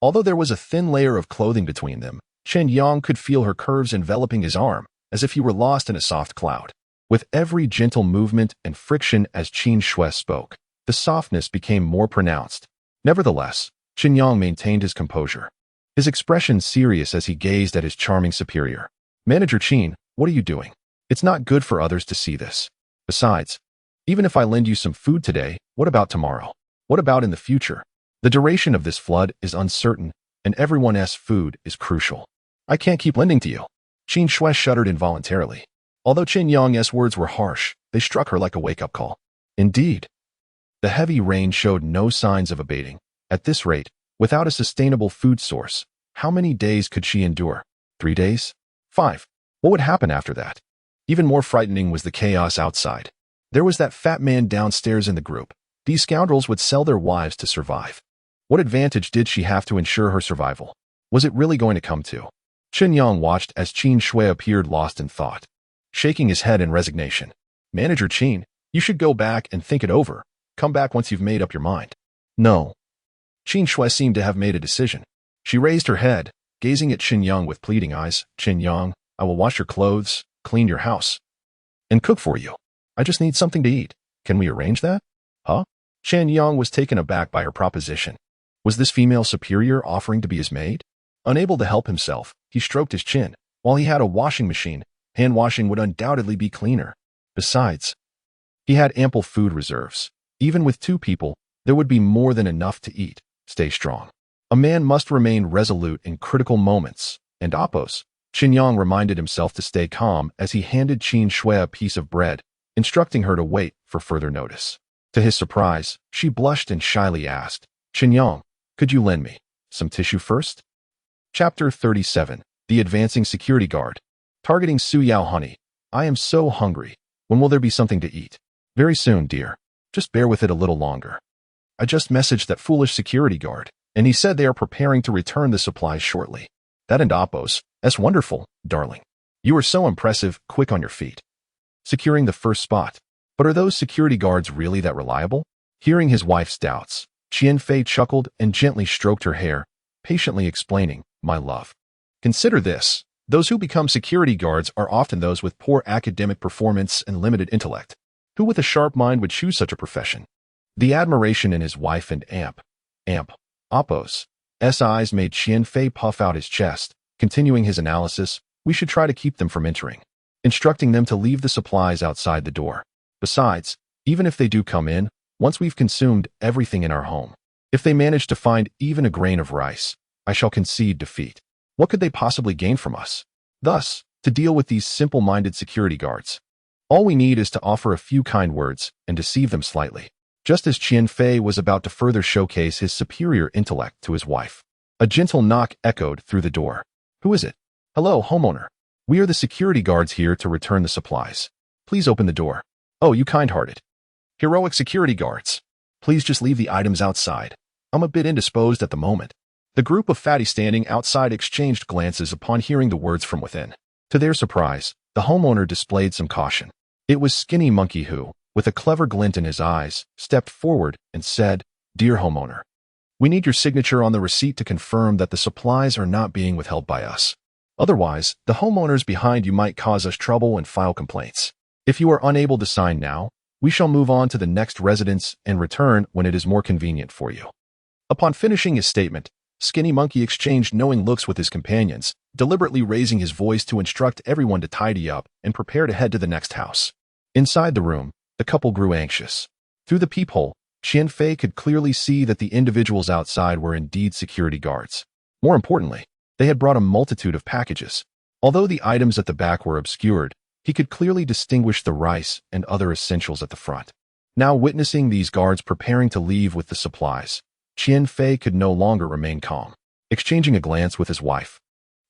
Although there was a thin layer of clothing between them, Chen Yang could feel her curves enveloping his arm, as if he were lost in a soft cloud. With every gentle movement and friction as Qin Shui spoke, the softness became more pronounced. Nevertheless, Chen Yang maintained his composure, his expression serious as he gazed at his charming superior. "Manager Qin, what are you doing? It's not good for others to see this. Besides, even if I lend you some food today, what about tomorrow? What about in the future? The duration of this flood is uncertain, and everyone's food is crucial. I can't keep lending to you." Qin Shui shuddered involuntarily. Although Chen Yang's words were harsh, they struck her like a wake-up call. Indeed, the heavy rain showed no signs of abating. At this rate, without a sustainable food source, how many days could she endure? 3 days? 5? What would happen after that? Even more frightening was the chaos outside. There was that fat man downstairs in the group. These scoundrels would sell their wives to survive. What advantage did she have to ensure her survival? Was it really going to come to? Chen Yang watched as Qin Shui appeared lost in thought, shaking his head in resignation. "Manager Qin, you should go back and think it over. Come back once you've made up your mind." "No." Qin Shui seemed to have made a decision. She raised her head, gazing at Chen Yang with pleading eyes. "Chen Yang, I will wash your clothes, clean your house, and cook for you. I just need something to eat. Can we arrange that?" "Huh?" Chen Yang was taken aback by her proposition. Was this female superior offering to be his maid? Unable to help himself, he stroked his chin. While he had a washing machine, hand washing would undoubtedly be cleaner. Besides, he had ample food reserves. Even with 2 people, there would be more than enough to eat. Stay strong. A man must remain resolute in critical moments, and oppos. Chen Yang reminded himself to stay calm as he handed Qin Shui a piece of bread, instructing her to wait for further notice. To his surprise, she blushed and shyly asked, "Chen Yang, Could you lend me some tissue first? Chapter 37. The Advancing Security Guard. Targeting Su Yao Honey. I am so hungry. When will there be something to eat? Very soon, dear. Just bear with it a little longer. I just messaged that foolish security guard, and he said they are preparing to return the supplies shortly. That and Appos. That's wonderful, darling. You are so impressive, quick on your feet. Securing the first spot. But are those security guards really that reliable? Hearing his wife's doubts, Qian Fei chuckled and gently stroked her hair, patiently explaining, my love. Consider this. Those who become security guards are often those with poor academic performance and limited intellect. Who with a sharp mind would choose such a profession? The admiration in his wife and Appos' eyes made Qian Fei puff out his chest. Continuing his analysis, we should try to keep them from entering, instructing them to leave the supplies outside the door. Besides, even if they do come in, once we've consumed everything in our home, if they manage to find even a grain of rice, I shall concede defeat. What could they possibly gain from us? Thus, to deal with these simple-minded security guards, all we need is to offer a few kind words and deceive them slightly. Just as Qian Fei was about to further showcase his superior intellect to his wife, a gentle knock echoed through the door. Who is it? Hello, homeowner. We are the security guards here to return the supplies. Please open the door. Oh, you kind-hearted, heroic security guards. Please just leave the items outside. I'm a bit indisposed at the moment. The group of fatties standing outside exchanged glances upon hearing the words from within. To their surprise, the homeowner displayed some caution. It was Skinny Monkey who, with a clever glint in his eyes, stepped forward and said, Dear homeowner, we need your signature on the receipt to confirm that the supplies are not being withheld by us. Otherwise, the homeowners behind you might cause us trouble and file complaints. If you are unable to sign now, we shall move on to the next residence and return when it is more convenient for you. Upon finishing his statement, Skinny Monkey exchanged knowing looks with his companions, deliberately raising his voice to instruct everyone to tidy up and prepare to head to the next house. Inside the room, the couple grew anxious. Through the peephole, Qian Fei could clearly see that the individuals outside were indeed security guards. More importantly, they had brought a multitude of packages. Although the items at the back were obscured, he could clearly distinguish the rice and other essentials at the front. Now witnessing these guards preparing to leave with the supplies, Qian Fei could no longer remain calm. Exchanging a glance with his wife,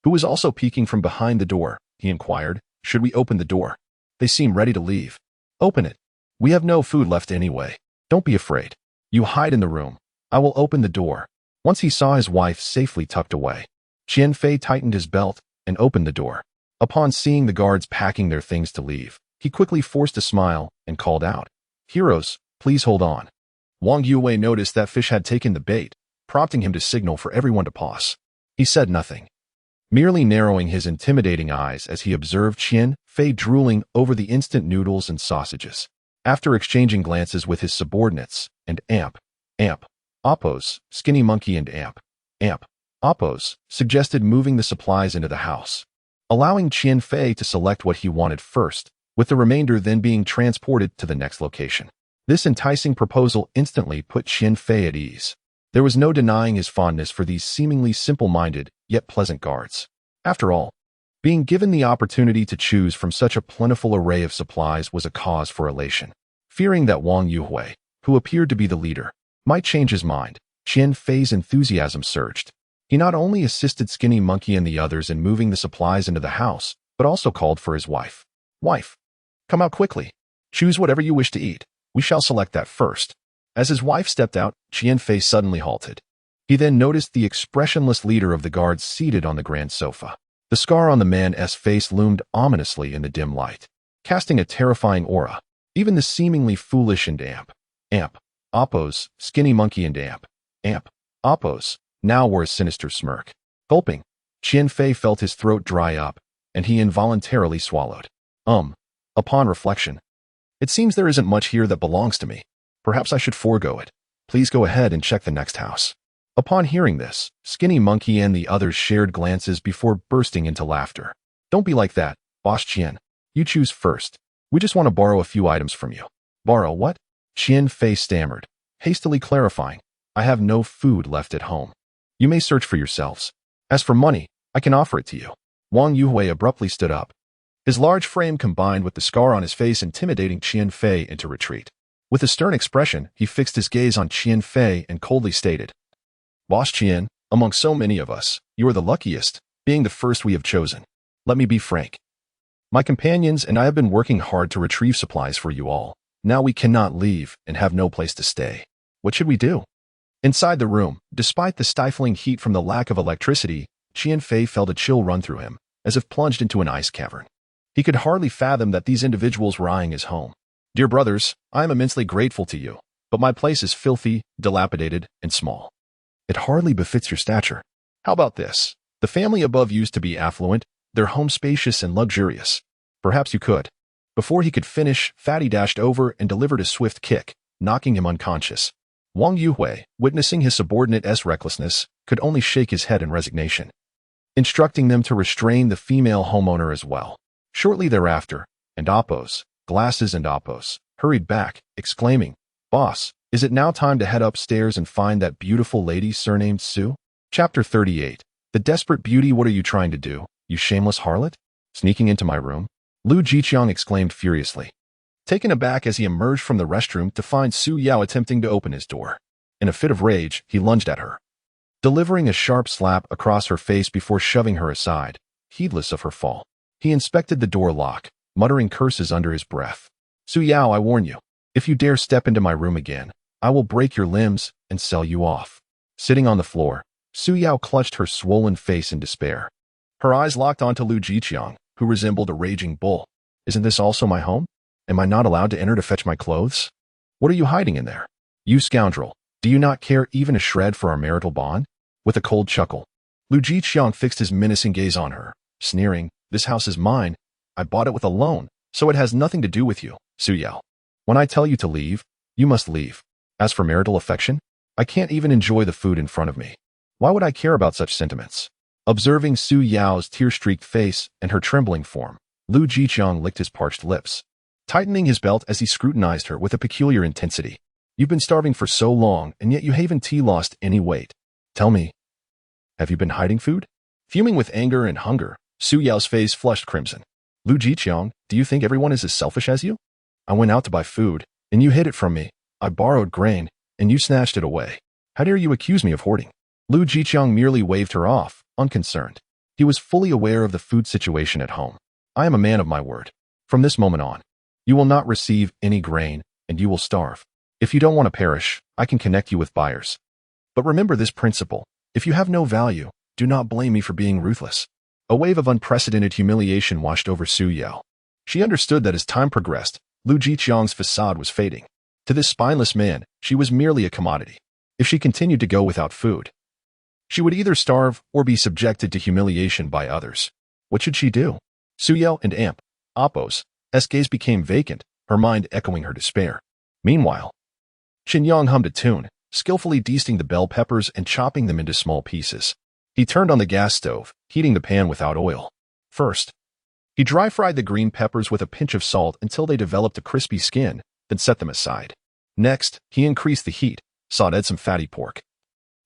who was also peeking from behind the door, he inquired, Should we open the door? They seem ready to leave. Open it. We have no food left anyway. Don't be afraid. You hide in the room. I will open the door. Once he saw his wife safely tucked away, Qian Fei tightened his belt and opened the door. Upon seeing the guards packing their things to leave, he quickly forced a smile and called out, Heroes, please hold on. Wang Yue noticed that fish had taken the bait, prompting him to signal for everyone to pause. He said nothing, merely narrowing his intimidating eyes as he observed Qian Fei drooling over the instant noodles and sausages. After exchanging glances with his subordinates and Appos, Skinny Monkey and Appos suggested moving the supplies into the house, allowing Qian Fei to select what he wanted first, with the remainder then being transported to the next location. This enticing proposal instantly put Qian Fei at ease. There was no denying his fondness for these seemingly simple-minded, yet pleasant guards. After all, being given the opportunity to choose from such a plentiful array of supplies was a cause for elation. Fearing that Wang Yue, who appeared to be the leader, might change his mind, Qian Fei's enthusiasm surged. He not only assisted Skinny Monkey and the others in moving the supplies into the house, but also called for his wife. Wife, come out quickly. Choose whatever you wish to eat. We shall select that first. As his wife stepped out, Qian Fei suddenly halted. He then noticed the expressionless leader of the guards seated on the grand sofa. The scar on the man's face loomed ominously in the dim light, casting a terrifying aura. Even the seemingly foolish and Appos, Skinny Monkey and Appos, now wore a sinister smirk. Gulping, Qian Fei felt his throat dry up, and he involuntarily swallowed. Upon reflection, it seems there isn't much here that belongs to me. Perhaps I should forego it. Please go ahead and check the next house. Upon hearing this, Skinny Monkey and the others shared glances before bursting into laughter. Don't be like that, Boss Qian. You choose first. We just want to borrow a few items from you. Borrow what? Qian Fei stammered, hastily clarifying, I have no food left at home. You may search for yourselves. As for money, I can offer it to you. Wang Yue abruptly stood up. His large frame combined with the scar on his face intimidating Qian Fei into retreat. With a stern expression, he fixed his gaze on Qian Fei and coldly stated, Boss Qian, among so many of us, you are the luckiest, being the first we have chosen. Let me be frank. My companions and I have been working hard to retrieve supplies for you all. Now we cannot leave and have no place to stay. What should we do? Inside the room, despite the stifling heat from the lack of electricity, Qian Fei felt a chill run through him, as if plunged into an ice cavern. He could hardly fathom that these individuals were eyeing his home. Dear brothers, I am immensely grateful to you, but my place is filthy, dilapidated, and small. It hardly befits your stature. How about this? The family above used to be affluent, their home spacious and luxurious. Perhaps you could. Before he could finish, Fatty dashed over and delivered a swift kick, knocking him unconscious. Wang Yuhui, witnessing his subordinate's recklessness, could only shake his head in resignation, instructing them to restrain the female homeowner as well. Shortly thereafter, and Oppos, Glasses and Oppos, hurried back, exclaiming, "Boss, is it now time to head upstairs and find that beautiful lady surnamed Sue?" Chapter 38. The Desperate Beauty. What are you trying to do, you shameless harlot? Sneaking into my room? Lu Jiqiang exclaimed furiously, taken aback as he emerged from the restroom to find Su Yao attempting to open his door. In a fit of rage, he lunged at her, delivering a sharp slap across her face before shoving her aside, heedless of her fall. He inspected the door lock, muttering curses under his breath. "Su Yao, I warn you, if you dare step into my room again, I will break your limbs and sell you off." Sitting on the floor, Su Yao clutched her swollen face in despair. Her eyes locked onto Lu Jiqiang, who resembled a raging bull. "Isn't this also my home? Am I not allowed to enter to fetch my clothes? What are you hiding in there? You scoundrel, do you not care even a shred for our marital bond?" With a cold chuckle, Lu Jiqiang fixed his menacing gaze on her, sneering, "This house is mine. I bought it with a loan, so it has nothing to do with you, Su Yao. When I tell you to leave, you must leave. As for marital affection, I can't even enjoy the food in front of me. Why would I care about such sentiments?" Observing Su Yao's tear-streaked face and her trembling form, Lu Jiqiang licked his parched lips, tightening his belt as he scrutinized her with a peculiar intensity. "You've been starving for so long, and yet you haven't lost any weight. Tell me, have you been hiding food?" Fuming with anger and hunger, Su Yao's face flushed crimson. "Lu Jiqiang, do you think everyone is as selfish as you? I went out to buy food, and you hid it from me. I borrowed grain, and you snatched it away. How dare you accuse me of hoarding?" Lu Jiqiang merely waved her off, unconcerned. He was fully aware of the food situation at home. "I am a man of my word. From this moment on, you will not receive any grain, and you will starve. If you don't want to perish, I can connect you with buyers. But remember this principle: if you have no value, do not blame me for being ruthless." A wave of unprecedented humiliation washed over Su Yao. She understood that as time progressed, Lu Jiqiang's facade was fading. To this spineless man, she was merely a commodity. If she continued to go without food, she would either starve or be subjected to humiliation by others. What should she do? Su Yao and Oppos' gaze became vacant, her mind echoing her despair. Meanwhile, Chen Yang hummed a tune, skillfully dusting the bell peppers and chopping them into small pieces. He turned on the gas stove, heating the pan without oil. First, he dry-fried the green peppers with a pinch of salt until they developed a crispy skin, then set them aside. Next, he increased the heat, sauteed some fatty pork,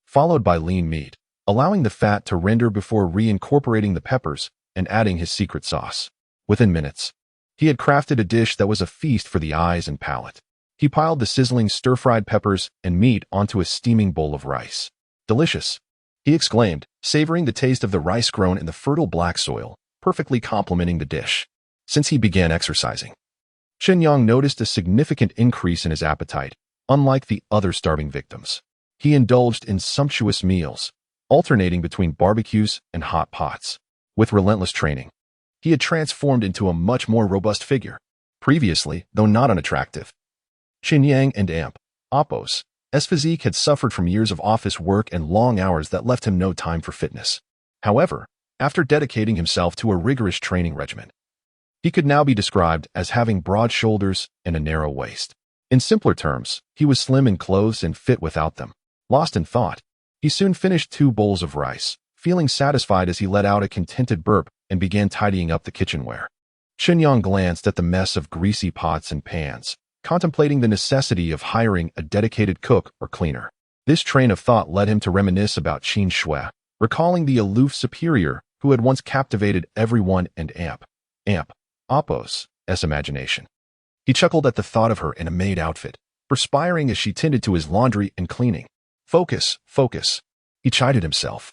followed by lean meat, allowing the fat to render before reincorporating the peppers and adding his secret sauce. Within minutes, he had crafted a dish that was a feast for the eyes and palate. He piled the sizzling stir-fried peppers and meat onto a steaming bowl of rice. "Delicious," he exclaimed, savoring the taste of the rice grown in the fertile black soil, perfectly complementing the dish. Since he began exercising, Chen Yang noticed a significant increase in his appetite. Unlike the other starving victims, he indulged in sumptuous meals, alternating between barbecues and hot pots. With relentless training, he had transformed into a much more robust figure. Previously, though not unattractive, Chen Yang and Oppos' physique had suffered from years of office work and long hours that left him no time for fitness. However, after dedicating himself to a rigorous training regimen, he could now be described as having broad shoulders and a narrow waist. In simpler terms, he was slim in clothes and fit without them. Lost in thought, he soon finished 2 bowls of rice, feeling satisfied as he let out a contented burp and began tidying up the kitchenware. Chen Yang glanced at the mess of greasy pots and pans, contemplating the necessity of hiring a dedicated cook or cleaner. This train of thought led him to reminisce about Qin Shui, recalling the aloof superior who had once captivated everyone and Oppos' imagination. He chuckled at the thought of her in a maid outfit, perspiring as she tended to his laundry and cleaning. Focus, focus. he chided himself,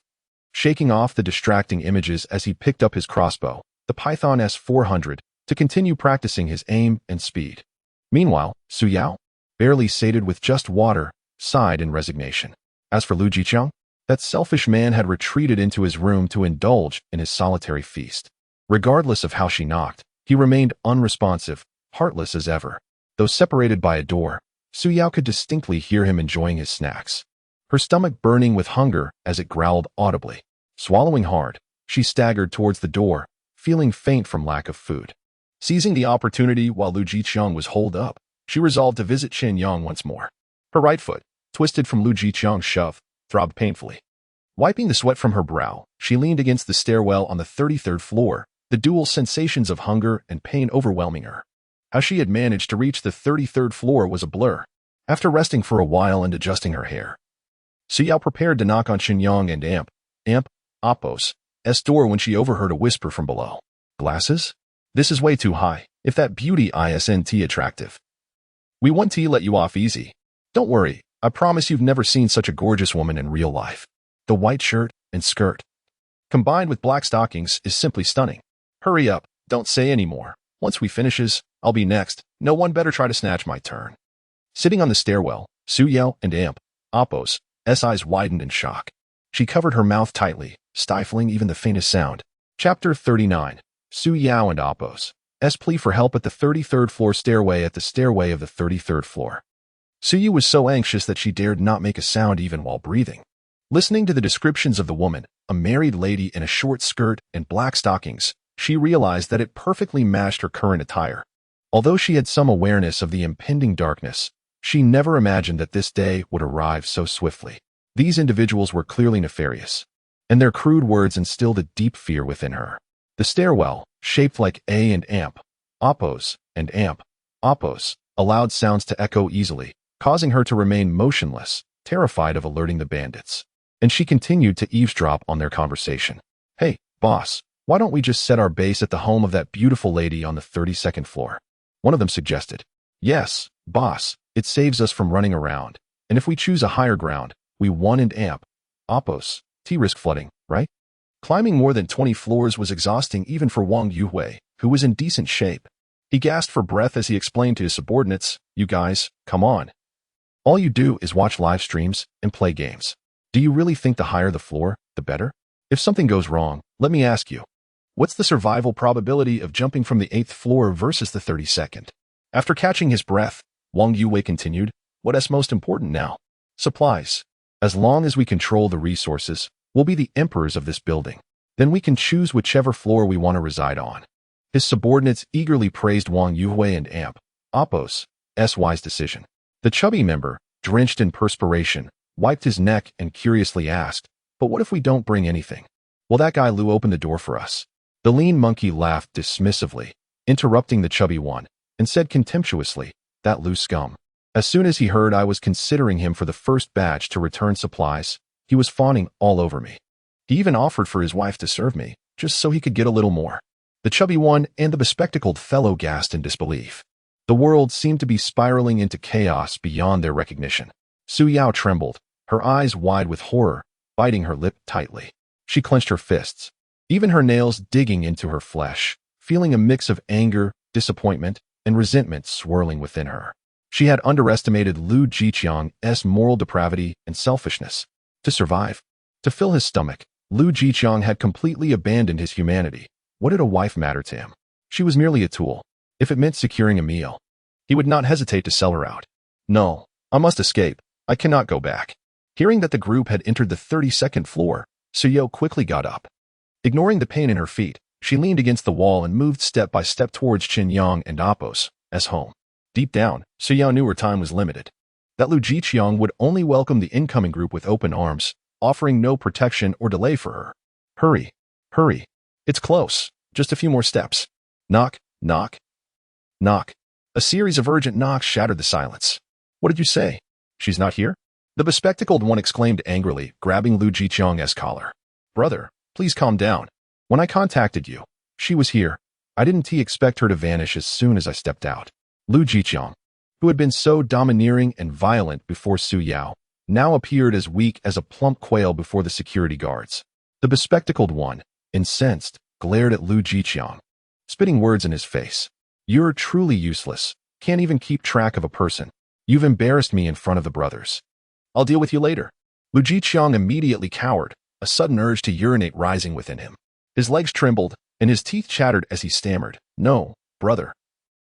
shaking off the distracting images as he picked up his crossbow, the Python S-400, to continue practicing his aim and speed. Meanwhile, Su Yao, barely sated with just water, sighed in resignation. As for Lu Jiqiang, that selfish man had retreated into his room to indulge in his solitary feast. Regardless of how she knocked, he remained unresponsive, heartless as ever. Though separated by a door, Su Yao could distinctly hear him enjoying his snacks, her stomach burning with hunger as it growled audibly. Swallowing hard, she staggered towards the door, feeling faint from lack of food. Seizing the opportunity while Lu Jiqiang was holed up, she resolved to visit Chen Yang once more. Her right foot, twisted from Lu Jiqiang's shove, throbbed painfully. Wiping the sweat from her brow, she leaned against the stairwell on the 33rd floor, the dual sensations of hunger and pain overwhelming her. How she had managed to reach the 33rd floor was a blur. After resting for a while and adjusting her hair, Su Yao prepared to knock on Chen Yang and Apos' door when she overheard a whisper from below. Glasses? This is way too high, if that beauty isn't attractive. We want to let you off easy. Don't worry, I promise you've never seen such a gorgeous woman in real life. The white shirt and skirt, combined with black stockings, is simply stunning. Hurry up, don't say any more. Once we finishes, I'll be next. No one better try to snatch my turn. Sitting on the stairwell, Su Yao and Apos' eyes widened in shock. She covered her mouth tightly, stifling even the faintest sound. Chapter 39. Su Yao and Apos' plea for help at the 33rd floor stairway at the stairway of the 33rd floor. Su Yao was so anxious that she dared not make a sound even while breathing. Listening to the descriptions of the woman, a married lady in a short skirt and black stockings, she realized that it perfectly matched her current attire. Although she had some awareness of the impending darkness, she never imagined that this day would arrive so swiftly. These individuals were clearly nefarious, and their crude words instilled a deep fear within her. The stairwell, shaped like Apos, allowed sounds to echo easily, causing her to remain motionless, terrified of alerting the bandits. And she continued to eavesdrop on their conversation. Hey, boss, why don't we just set our base at the home of that beautiful lady on the 32nd floor? One of them suggested. Yes, boss, it saves us from running around. And if we choose a higher ground, we won and Apos, risk flooding, right? Climbing more than 20 floors was exhausting even for Wang Yuhui, who was in decent shape. He gasped for breath as he explained to his subordinates, you guys, come on. All you do is watch live streams and play games. Do you really think the higher the floor, the better? If something goes wrong, let me ask you, what's the survival probability of jumping from the 8th floor versus the 32nd? After catching his breath, Wang Yuwei continued, what's most important now? Supplies. As long as we control the resources, we'll be the emperors of this building. Then we can choose whichever floor we want to reside on. His subordinates eagerly praised Wang Yuwei and Apos' wise decision. The chubby member, drenched in perspiration, wiped his neck and curiously asked, but what if we don't bring anything? Will that guy Lu open the door for us? The lean monkey laughed dismissively, interrupting the chubby one, and said contemptuously, that Lu scum. As soon as he heard I was considering him for the first batch to return supplies, he was fawning all over me. He even offered for his wife to serve me, just so he could get a little more. The chubby one and the bespectacled fellow gasped in disbelief. The world seemed to be spiraling into chaos beyond their recognition. Su Yao trembled, her eyes wide with horror, biting her lip tightly. She clenched her fists, even her nails digging into her flesh, feeling a mix of anger, disappointment, and resentment swirling within her. She had underestimated Lu Jiqiang's moral depravity and selfishness. To survive, to fill his stomach, Lu Jiqiang had completely abandoned his humanity. What did a wife matter to him? She was merely a tool. If it meant securing a meal, he would not hesitate to sell her out. No, I must escape. I cannot go back. Hearing that the group had entered the 32nd floor, Su Yao quickly got up. Ignoring the pain in her feet, she leaned against the wall and moved step by step towards Chen Yang and Apos' home. Deep down, Su Yao knew her time was limited. That Lu Jiqiang would only welcome the incoming group with open arms, offering no protection or delay for her. Hurry, hurry. It's close. Just a few more steps. Knock, knock, knock. A series of urgent knocks shattered the silence. What did you say? She's not here? The bespectacled one exclaimed angrily, grabbing Lu Jiqiang's collar. Brother, please calm down. When I contacted you, she was here. I didn't expect her to vanish as soon as I stepped out. Lu Jiqiang, who had been so domineering and violent before Su Yao, now appeared as weak as a plump quail before the security guards. The bespectacled one, incensed, glared at Lu Jiqiang, spitting words in his face. "You're truly useless. Can't even keep track of a person. You've embarrassed me in front of the brothers. I'll deal with you later." Lu Jiqiang immediately cowered, a sudden urge to urinate rising within him. His legs trembled, and his teeth chattered as he stammered, "No, brother.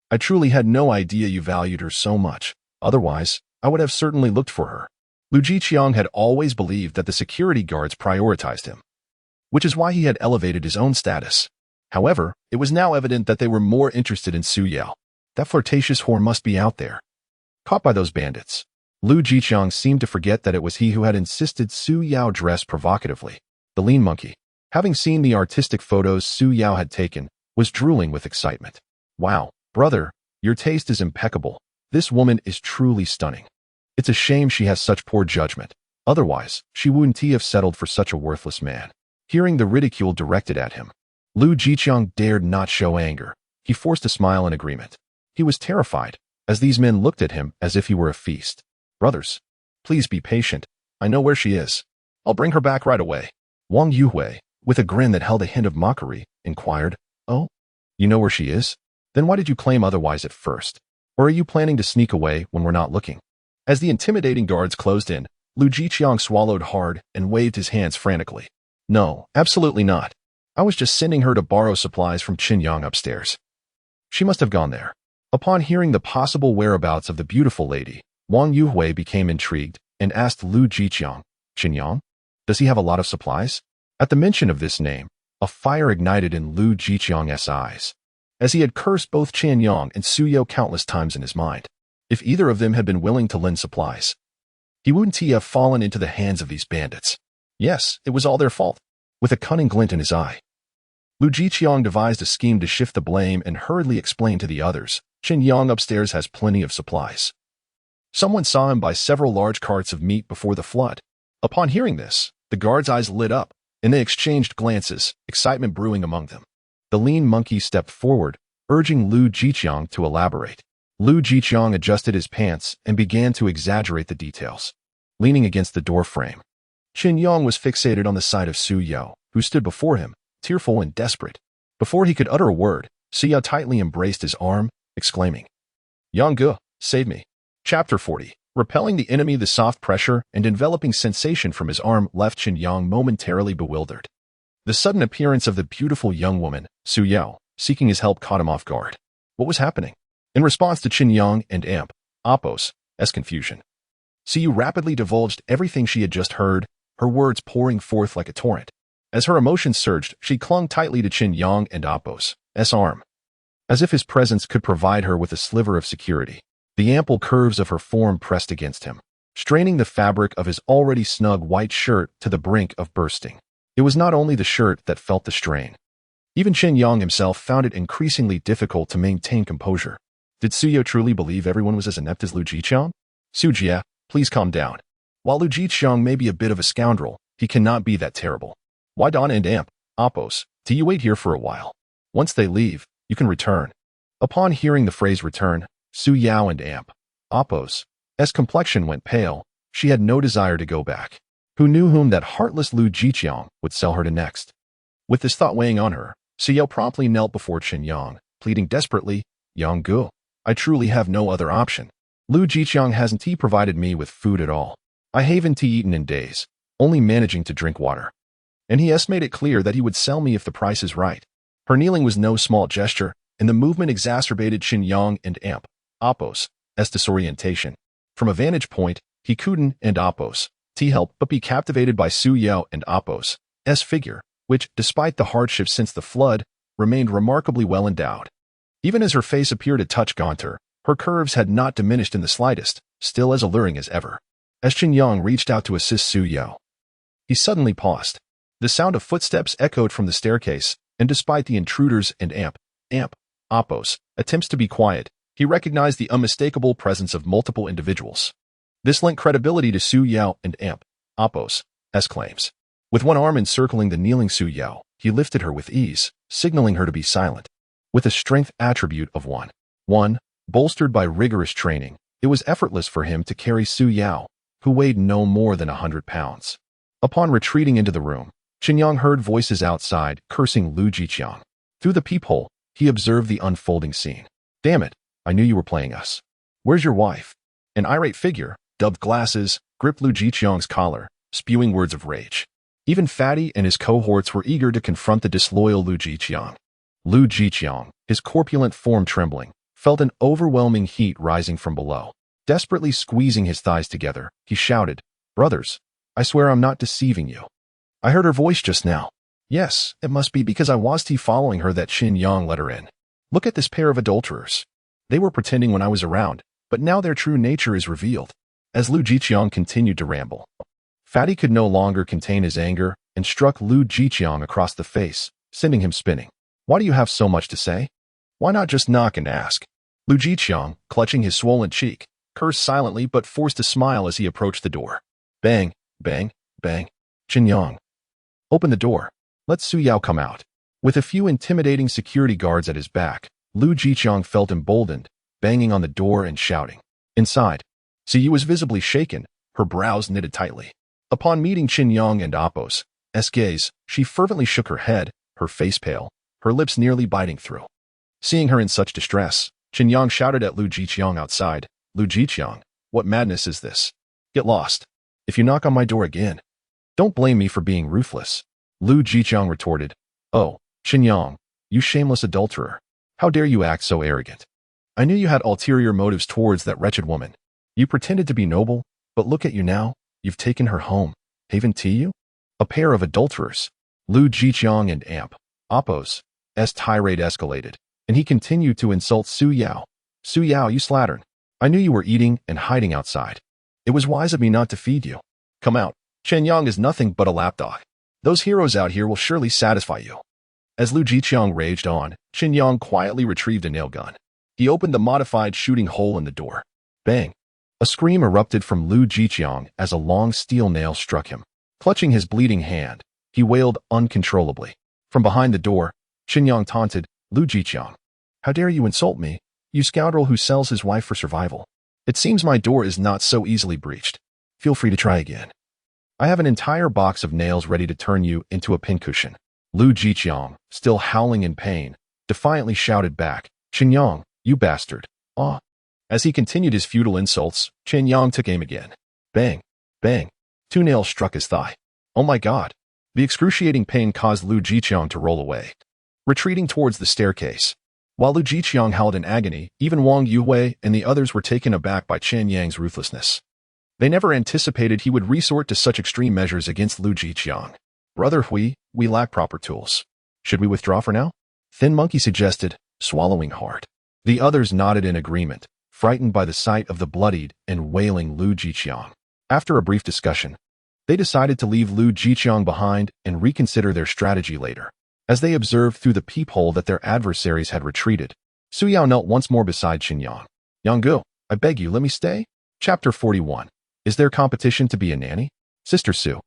I truly had no idea you valued her so much. Otherwise, I would have certainly looked for her." Lu Jiqiang had always believed that the security guards prioritized him, which is why he had elevated his own status. However, it was now evident that they were more interested in Su Yao. That flirtatious whore must be out there, caught by those bandits. Lu Jiqiang seemed to forget that it was he who had insisted Su Yao dress provocatively. The lean monkey, having seen the artistic photos Su Yao had taken, was drooling with excitement. "Wow, brother, your taste is impeccable. This woman is truly stunning. It's a shame she has such poor judgment. Otherwise, she wouldn't have settled for such a worthless man." Hearing the ridicule directed at him, Lu Jiqiang dared not show anger. He forced a smile in agreement. He was terrified, as these men looked at him as if he were a feast. "Brothers, please be patient. I know where she is. I'll bring her back right away." Wang Yuhui, with a grin that held a hint of mockery, inquired, "Oh, you know where she is? Then why did you claim otherwise at first? Or are you planning to sneak away when we're not looking?" As the intimidating guards closed in, Lu Jiqiang swallowed hard and waved his hands frantically. "No, absolutely not. I was just sending her to borrow supplies from Chen Yang upstairs. She must have gone there." Upon hearing the possible whereabouts of the beautiful lady, Wang Yuhui became intrigued and asked Lu Jiqiang, "Chen Yang? Does he have a lot of supplies?" At the mention of this name, a fire ignited in Lu Jiqiang's eyes, as he had cursed both Chen Yang and Su Yao countless times in his mind. If either of them had been willing to lend supplies, he wouldn't have fallen into the hands of these bandits. Yes, it was all their fault. With a cunning glint in his eye, Lu Jiqiang devised a scheme to shift the blame and hurriedly explained to the others, "Chen Yang upstairs has plenty of supplies. Someone saw him buy several large carts of meat before the flood." Upon hearing this, the guards' eyes lit up, and they exchanged glances, excitement brewing among them. The lean monkey stepped forward, urging Lu Jiqiang to elaborate. Lu Jiqiang adjusted his pants and began to exaggerate the details. Leaning against the door frame, Chen Yang was fixated on the sight of Su Yao, who stood before him, tearful and desperate. Before he could utter a word, Su Yao tightly embraced his arm, exclaiming, "Yang, save me." Chapter 40. Repelling the enemy, the soft pressure and enveloping sensation from his arm left Chen Yang momentarily bewildered. The sudden appearance of the beautiful young woman, Su Yao, seeking his help caught him off guard. What was happening? In response to Chen Yang and Apos' confusion, Su Yao rapidly divulged everything she had just heard, her words pouring forth like a torrent. As her emotions surged, she clung tightly to Chen Yang and Apos' arm, as if his presence could provide her with a sliver of security. The ample curves of her form pressed against him, straining the fabric of his already snug white shirt to the brink of bursting. It was not only the shirt that felt the strain. Even Chen Yang himself found it increasingly difficult to maintain composure. Did Su Yao truly believe everyone was as inept as Lu Jiqiang? "Su Jia, please calm down. While Lu Jiqiang may be a bit of a scoundrel, he cannot be that terrible. Why Don and Apos, do you wait here for a while? Once they leave, you can return." Upon hearing the phrase return, Su Yao and Apos' complexion went pale. She had no desire to go back. Who knew whom that heartless Lu Jiqiang would sell her to next? With this thought weighing on her, Su Yao promptly knelt before Chen Yang, pleading desperately, "Yang, I truly have no other option. Lu Jiqiang hasn't provided me with food at all. I haven't eaten in days, only managing to drink water. And he has made it clear that he would sell me if the price is right." Her kneeling was no small gesture, and the movement exacerbated Chen Yang and Apos' disorientation. From a vantage point, he couldn't Apos' help but be captivated by Su Yao and Apos' figure, which, despite the hardships since the flood, remained remarkably well endowed. Even as her face appeared a touch gaunter, her curves had not diminished in the slightest, still as alluring as ever. As Chen Yang reached out to assist Su Yao, he suddenly paused. The sound of footsteps echoed from the staircase, and despite the intruders and Apos' attempts to be quiet, he recognized the unmistakable presence of multiple individuals. This lent credibility to Su Yao and Apos' claims. With one arm encircling the kneeling Su Yao, he lifted her with ease, signaling her to be silent. With a strength attribute of one, bolstered by rigorous training, it was effortless for him to carry Su Yao, who weighed no more than 100 pounds. Upon retreating into the room, Chen Yang heard voices outside cursing Lu Jiqiang. Through the peephole, he observed the unfolding scene. Damn it, I knew you were playing us. Where's your wife? An irate figure, dubbed Glasses, gripped Lu Jiqiang's collar, spewing words of rage. Even Fatty and his cohorts were eager to confront the disloyal Lu Jiqiang. Lu Jiqiang, his corpulent form trembling, felt an overwhelming heat rising from below. Desperately squeezing his thighs together, he shouted, "Brothers, I swear I'm not deceiving you. I heard her voice just now. Yes, it must be because I was following her that Chen Yang let her in. Look at this pair of adulterers. They were pretending when I was around, but now their true nature is revealed." As Lu Jiqiang continued to ramble, Fatty could no longer contain his anger and struck Lu Jiqiang across the face, sending him spinning. "Why do you have so much to say? Why not just knock and ask?" Lu Jiqiang, clutching his swollen cheek, cursed silently but forced a smile as he approached the door. Bang, bang, bang. "Chen Yang, open the door. Let Su Yao come out." With a few intimidating security guards at his back, Lu Jiqiang felt emboldened, banging on the door and shouting. Inside, Su Yu was visibly shaken, her brows knitted tightly. Upon meeting Chen Yang and Apos' gaze, she fervently shook her head, her face pale, her lips nearly biting through. Seeing her in such distress, Chen Yang shouted at Lu Jiqiang outside, "Lu Jiqiang, what madness is this? Get lost. If you knock on my door again, don't blame me for being ruthless." Lu Jiqiang retorted, "Oh, Chen Yang, you shameless adulterer. How dare you act so arrogant? I knew you had ulterior motives towards that wretched woman. You pretended to be noble, but look at you now, you've taken her home. Haven't you? A pair of adulterers." Lu Jiqiang and Apos' tirade escalated, and he continued to insult Su Yao. "Su Yao, you slattern. I knew you were eating and hiding outside. It was wise of me not to feed you. Come out. Chen Yang is nothing but a lapdog. Those heroes out here will surely satisfy you." As Lu Jiqiang raged on, Chen Yang quietly retrieved a nail gun. He opened the modified shooting hole in the door. Bang! A scream erupted from Lu Jiqiang as a long steel nail struck him. Clutching his bleeding hand, he wailed uncontrollably. From behind the door, Chen Yang taunted, "Lu Jiqiang, how dare you insult me, you scoundrel who sells his wife for survival? It seems my door is not so easily breached. Feel free to try again. I have an entire box of nails ready to turn you into a pincushion." Lu Jiqiang, still howling in pain, defiantly shouted back, "Chen Yang, you bastard. Ah." As he continued his futile insults, Chen Yang took aim again. Bang, bang. 2 nails struck his thigh. Oh my god. The excruciating pain caused Lu Jiqiang to roll away, retreating towards the staircase. While Lu Jiqiang howled in agony, even Wang Yuhui and the others were taken aback by Chen Yang's ruthlessness. They never anticipated he would resort to such extreme measures against Lu Jiqiang. "Brother Hui, we lack proper tools. Should we withdraw for now?" Thin Monkey suggested, swallowing hard. The others nodded in agreement, frightened by the sight of the bloodied and wailing Lu Jiqiang. After a brief discussion, they decided to leave Lu Jiqiang behind and reconsider their strategy later. As they observed through the peephole that their adversaries had retreated, Su Yao knelt once more beside Chen Yang. "Yanggu, I beg you, let me stay." Chapter 41. Is there competition to be a nanny? Sister Su.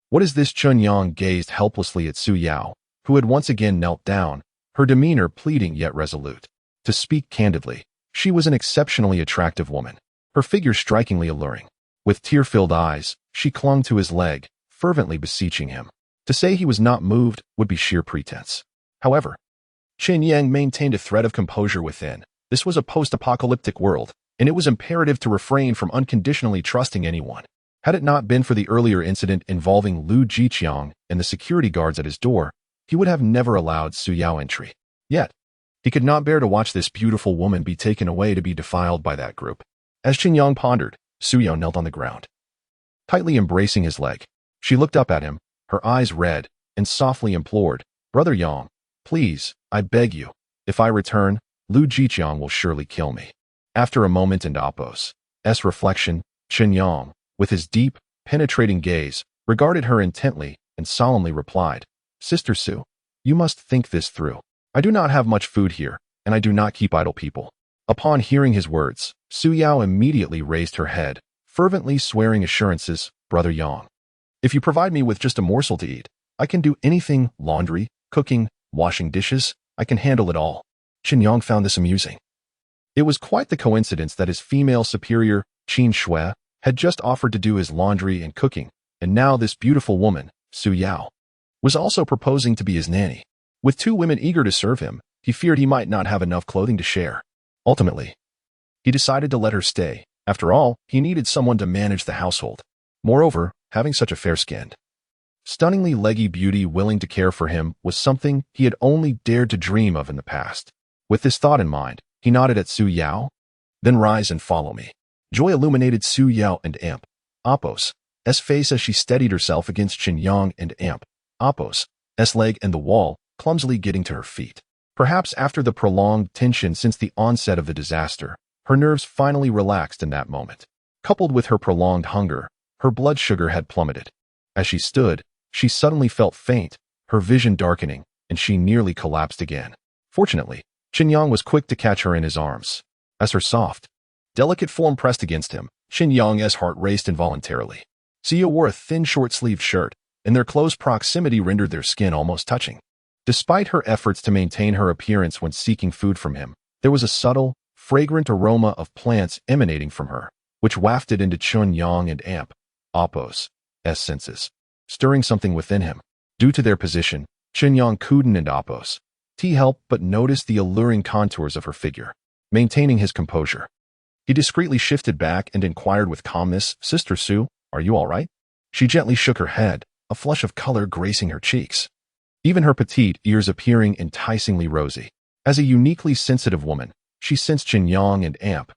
What is this? Chen Yang gazed helplessly at Su Yao, who had once again knelt down, her demeanor pleading yet resolute. To speak candidly, she was an exceptionally attractive woman, her figure strikingly alluring. With tear-filled eyes, she clung to his leg, fervently beseeching him. To say he was not moved would be sheer pretense. However, Chen Yang maintained a thread of composure within. This was a post-apocalyptic world, and it was imperative to refrain from unconditionally trusting anyone. Had it not been for the earlier incident involving Lu Jiqiang and the security guards at his door, he would have never allowed Su Yao entry. Yet, he could not bear to watch this beautiful woman be taken away to be defiled by that group. As Chen Yang pondered, Su Yao knelt on the ground. Tightly embracing his leg, she looked up at him, her eyes red, and softly implored, "Brother Yang, please, I beg you. If I return, Lu Jiqiang will surely kill me." After a moment and Apos' reflection, Chen Yang, with his deep, penetrating gaze, regarded her intently and solemnly replied, "Sister Su, you must think this through. I do not have much food here, and I do not keep idle people." Upon hearing his words, Su Yao immediately raised her head, fervently swearing assurances, "Brother Yang, if you provide me with just a morsel to eat, I can do anything: laundry, cooking, washing dishes, I can handle it all." Chen Yang found this amusing. It was quite the coincidence that his female superior, Qin Shui, had just offered to do his laundry and cooking, and now this beautiful woman, Su Yao, was also proposing to be his nanny. With two women eager to serve him, he feared he might not have enough clothing to share. Ultimately, he decided to let her stay. After all, he needed someone to manage the household. Moreover, having such a fair-skinned, stunningly leggy beauty willing to care for him was something he had only dared to dream of in the past. With this thought in mind, he nodded at Su Yao. Then rise and follow me. Joy illuminated Su Yao and Amp Appo's face as she steadied herself against Chen Yang and Amp Appo's leg and the wall, clumsily getting to her feet. Perhaps after the prolonged tension since the onset of the disaster, her nerves finally relaxed in that moment. Coupled with her prolonged hunger, her blood sugar had plummeted. As she stood, she suddenly felt faint, her vision darkening, and she nearly collapsed again. Fortunately, Chen Yang was quick to catch her in his arms. As her soft, delicate form pressed against him, Chen Yang's heart raced involuntarily. Sia wore a thin short-sleeved shirt, and their close proximity rendered their skin almost touching. Despite her efforts to maintain her appearance when seeking food from him, there was a subtle, fragrant aroma of plants emanating from her, which wafted into Chen Yang and Amp Appo's senses, stirring something within him. Due to their position, Chen Yang couldn't and Appo's help but notice the alluring contours of her figure. Maintaining his composure, he discreetly shifted back and inquired with calmness, "Sister Su, are you all right?" She gently shook her head, a flush of color gracing her cheeks, even her petite ears appearing enticingly rosy. As a uniquely sensitive woman, she sensed Chen Yang and Amp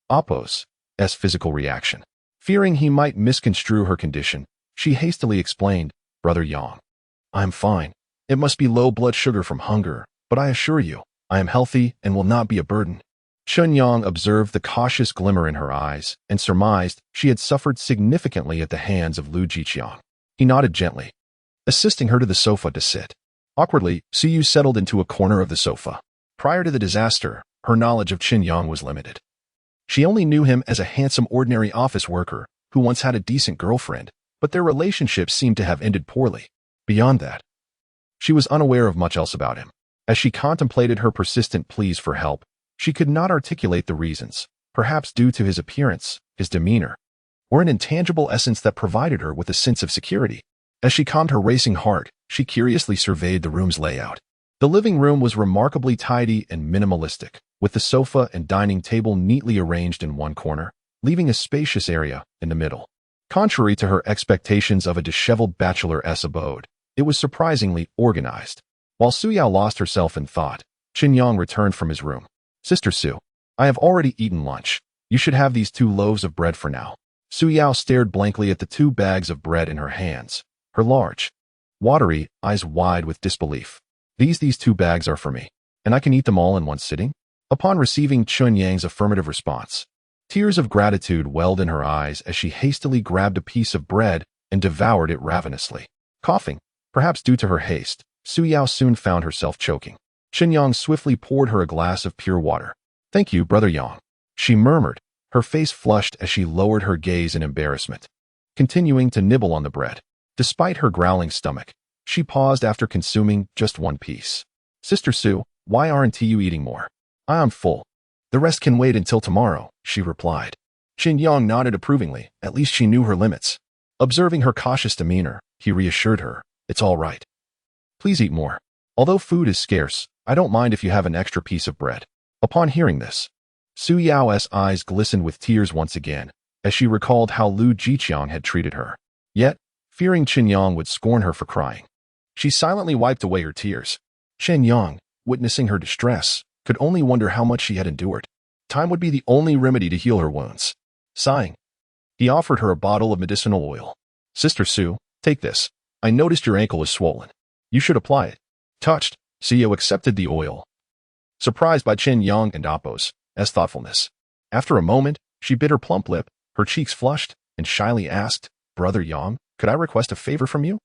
Appo's physical reaction. Fearing he might misconstrue her condition, she hastily explained, "Brother Yang, I am fine. It must be low blood sugar from hunger, but I assure you, I am healthy and will not be a burden." Chen Yang observed the cautious glimmer in her eyes and surmised she had suffered significantly at the hands of Lu Jiqiang. He nodded gently, assisting her to the sofa to sit. Awkwardly, Su Yu settled into a corner of the sofa. Prior to the disaster, her knowledge of Chen Yang was limited. She only knew him as a handsome ordinary office worker who once had a decent girlfriend, but their relationship seemed to have ended poorly. Beyond that, she was unaware of much else about him. As she contemplated her persistent pleas for help, she could not articulate the reasons, perhaps due to his appearance, his demeanor, or an intangible essence that provided her with a sense of security. As she calmed her racing heart, she curiously surveyed the room's layout. The living room was remarkably tidy and minimalistic, with the sofa and dining table neatly arranged in one corner, leaving a spacious area in the middle. Contrary to her expectations of a disheveled bachelor's abode, it was surprisingly organized. While Su Yao lost herself in thought, Chen Yang returned from his room. "Sister Su, I have already eaten lunch. You should have these 2 loaves of bread for now." Su Yao stared blankly at the 2 bags of bread in her hands, her large, watery eyes wide with disbelief. These 2 bags are for me, and I can eat them all in one sitting?" Upon receiving Chen Yang's affirmative response, tears of gratitude welled in her eyes as she hastily grabbed a piece of bread and devoured it ravenously. Coughing, perhaps due to her haste, Su Yao soon found herself choking. Chen Yang swiftly poured her a glass of pure water. "Thank you, Brother Yang," she murmured, her face flushed as she lowered her gaze in embarrassment, continuing to nibble on the bread. Despite her growling stomach, she paused after consuming just 1 piece. "Sister Su, why aren't you eating more?" "I am full. The rest can wait until tomorrow," she replied. Chen Yang nodded approvingly, at least she knew her limits. Observing her cautious demeanor, he reassured her, "It's all right. Please eat more. Although food is scarce, I don't mind if you have an extra piece of bread." Upon hearing this, Su Yao's eyes glistened with tears once again, as she recalled how Lu Jiqiang had treated her. Yet, fearing Chen Yang would scorn her for crying, she silently wiped away her tears. Chen Yang, witnessing her distress, could only wonder how much she had endured. Time would be the only remedy to heal her wounds. Sighing, he offered her a bottle of medicinal oil. "Sister Su, take this. I noticed your ankle is swollen. You should apply it." Touched, Sio accepted the oil, surprised by Chen Yang and Appo's thoughtfulness. After a moment, she bit her plump lip, her cheeks flushed, and shyly asked, "Brother Yang, could I request a favor from you?"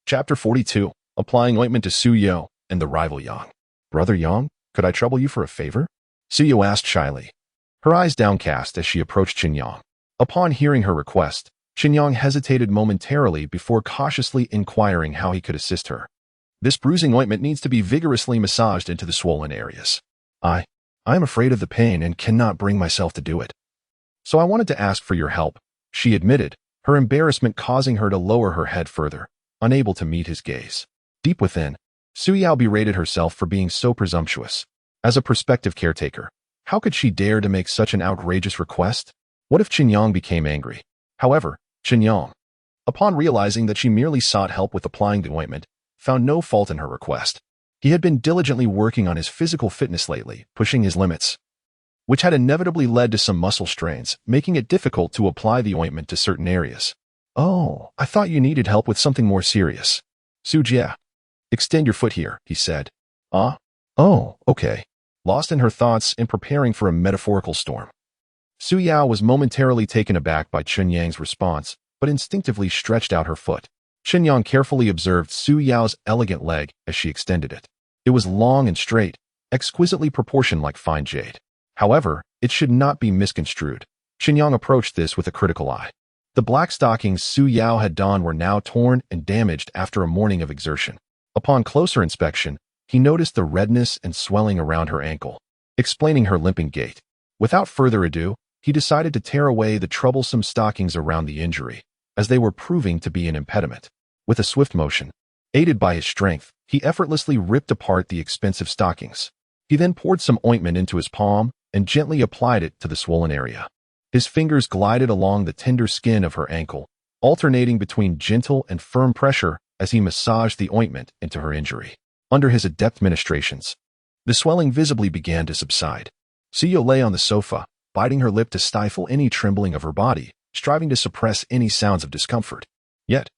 Chapter 42, Applying Ointment to Su Yo and the Rival Yang. "Brother Yang, could I trouble you for a favor?" Su Yo asked shyly, her eyes downcast as she approached Chen Yang. Upon hearing her request, Chen Yang hesitated momentarily before cautiously inquiring how he could assist her. "This bruising ointment needs to be vigorously massaged into the swollen areas. I am afraid of the pain and cannot bring myself to do it. So I wanted to ask for your help. she admitted, her embarrassment causing her to lower her head further, unable to meet his gaze. Deep within, Suyao berated herself for being so presumptuous. As a prospective caretaker, how could she dare to make such an outrageous request? What if Chen Yang became angry? However, Chen Yang, upon realizing that she merely sought help with applying the ointment, found no fault in her request. He had been diligently working on his physical fitness lately, pushing his limits, which had inevitably led to some muscle strains, making it difficult to apply the ointment to certain areas. "Oh, I thought you needed help with something more serious." "Sujia, extend your foot here," he said. Oh, okay." Lost in her thoughts and preparing for a metaphorical storm, Suyao was momentarily taken aback by Chen Yang's response, but instinctively stretched out her foot. Chen Yang carefully observed Suyao's elegant leg as she extended it. It was long and straight, exquisitely proportioned like fine jade. However, it should not be misconstrued. Chen Yang approached this with a critical eye. The black stockings Suyao had donned were now torn and damaged after a morning of exertion. Upon closer inspection, he noticed the redness and swelling around her ankle, explaining her limping gait. Without further ado, he decided to tear away the troublesome stockings around the injury, as they were proving to be an impediment. With a swift motion, aided by his strength, he effortlessly ripped apart the expensive stockings. He then poured some ointment into his palm and gently applied it to the swollen area. His fingers glided along the tender skin of her ankle, alternating between gentle and firm pressure as he massaged the ointment into her injury. Under his adept ministrations, the swelling visibly began to subside. Suyo lay on the sofa, biting her lip to stifle any trembling of her body, striving to suppress any sounds of discomfort. Yet,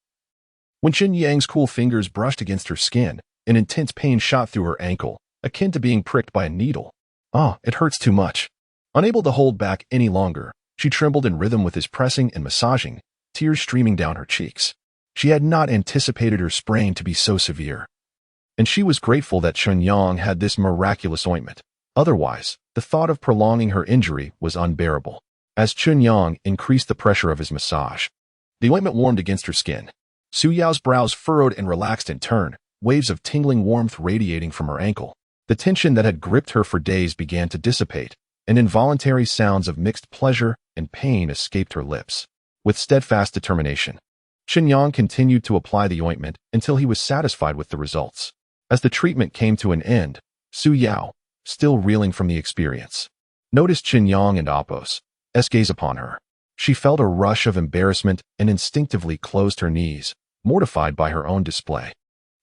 when Chen Yang's cool fingers brushed against her skin, an intense pain shot through her ankle, akin to being pricked by a needle. It hurts too much." Unable to hold back any longer, she trembled in rhythm with his pressing and massaging, tears streaming down her cheeks. She had not anticipated her sprain to be so severe, and she was grateful that Chen Yang had this miraculous ointment. Otherwise, the thought of prolonging her injury was unbearable. As Chen Yang increased the pressure of his massage, the ointment warmed against her skin. Suyao's brows furrowed and relaxed in turn, waves of tingling warmth radiating from her ankle. The tension that had gripped her for days began to dissipate, and involuntary sounds of mixed pleasure and pain escaped her lips. With steadfast determination, Chen Yang continued to apply the ointment until he was satisfied with the results. As the treatment came to an end, Suyao, still reeling from the experience, noticed Chen Yang and Appo's gaze upon her. She felt a rush of embarrassment and instinctively closed her knees, mortified by her own display.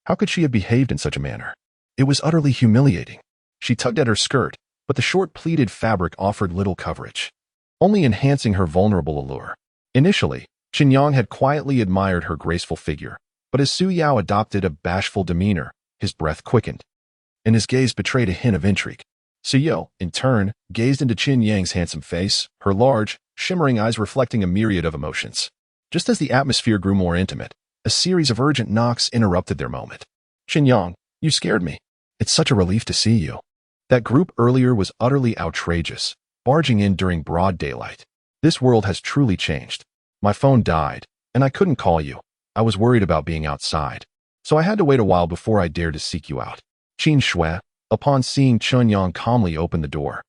How could she have behaved in such a manner? It was utterly humiliating. She tugged at her skirt, but the short pleated fabric offered little coverage, only enhancing her vulnerable allure. Initially, Chen Yang had quietly admired her graceful figure, but as Suyao adopted a bashful demeanor, his breath quickened, and his gaze betrayed a hint of intrigue. Suyao, in turn, gazed into Chen Yang's handsome face, her large, shimmering eyes reflecting a myriad of emotions. Just as the atmosphere grew more intimate, a series of urgent knocks interrupted their moment. "Chen Yang, you scared me. It's such a relief to see you." That group earlier was utterly outrageous, barging in during broad daylight. "This world has truly changed. My phone died, and I couldn't call you. I was worried about being outside, so I had to wait a while before I dared to seek you out." Qin Shui, upon seeing Chen Yang calmly open the door,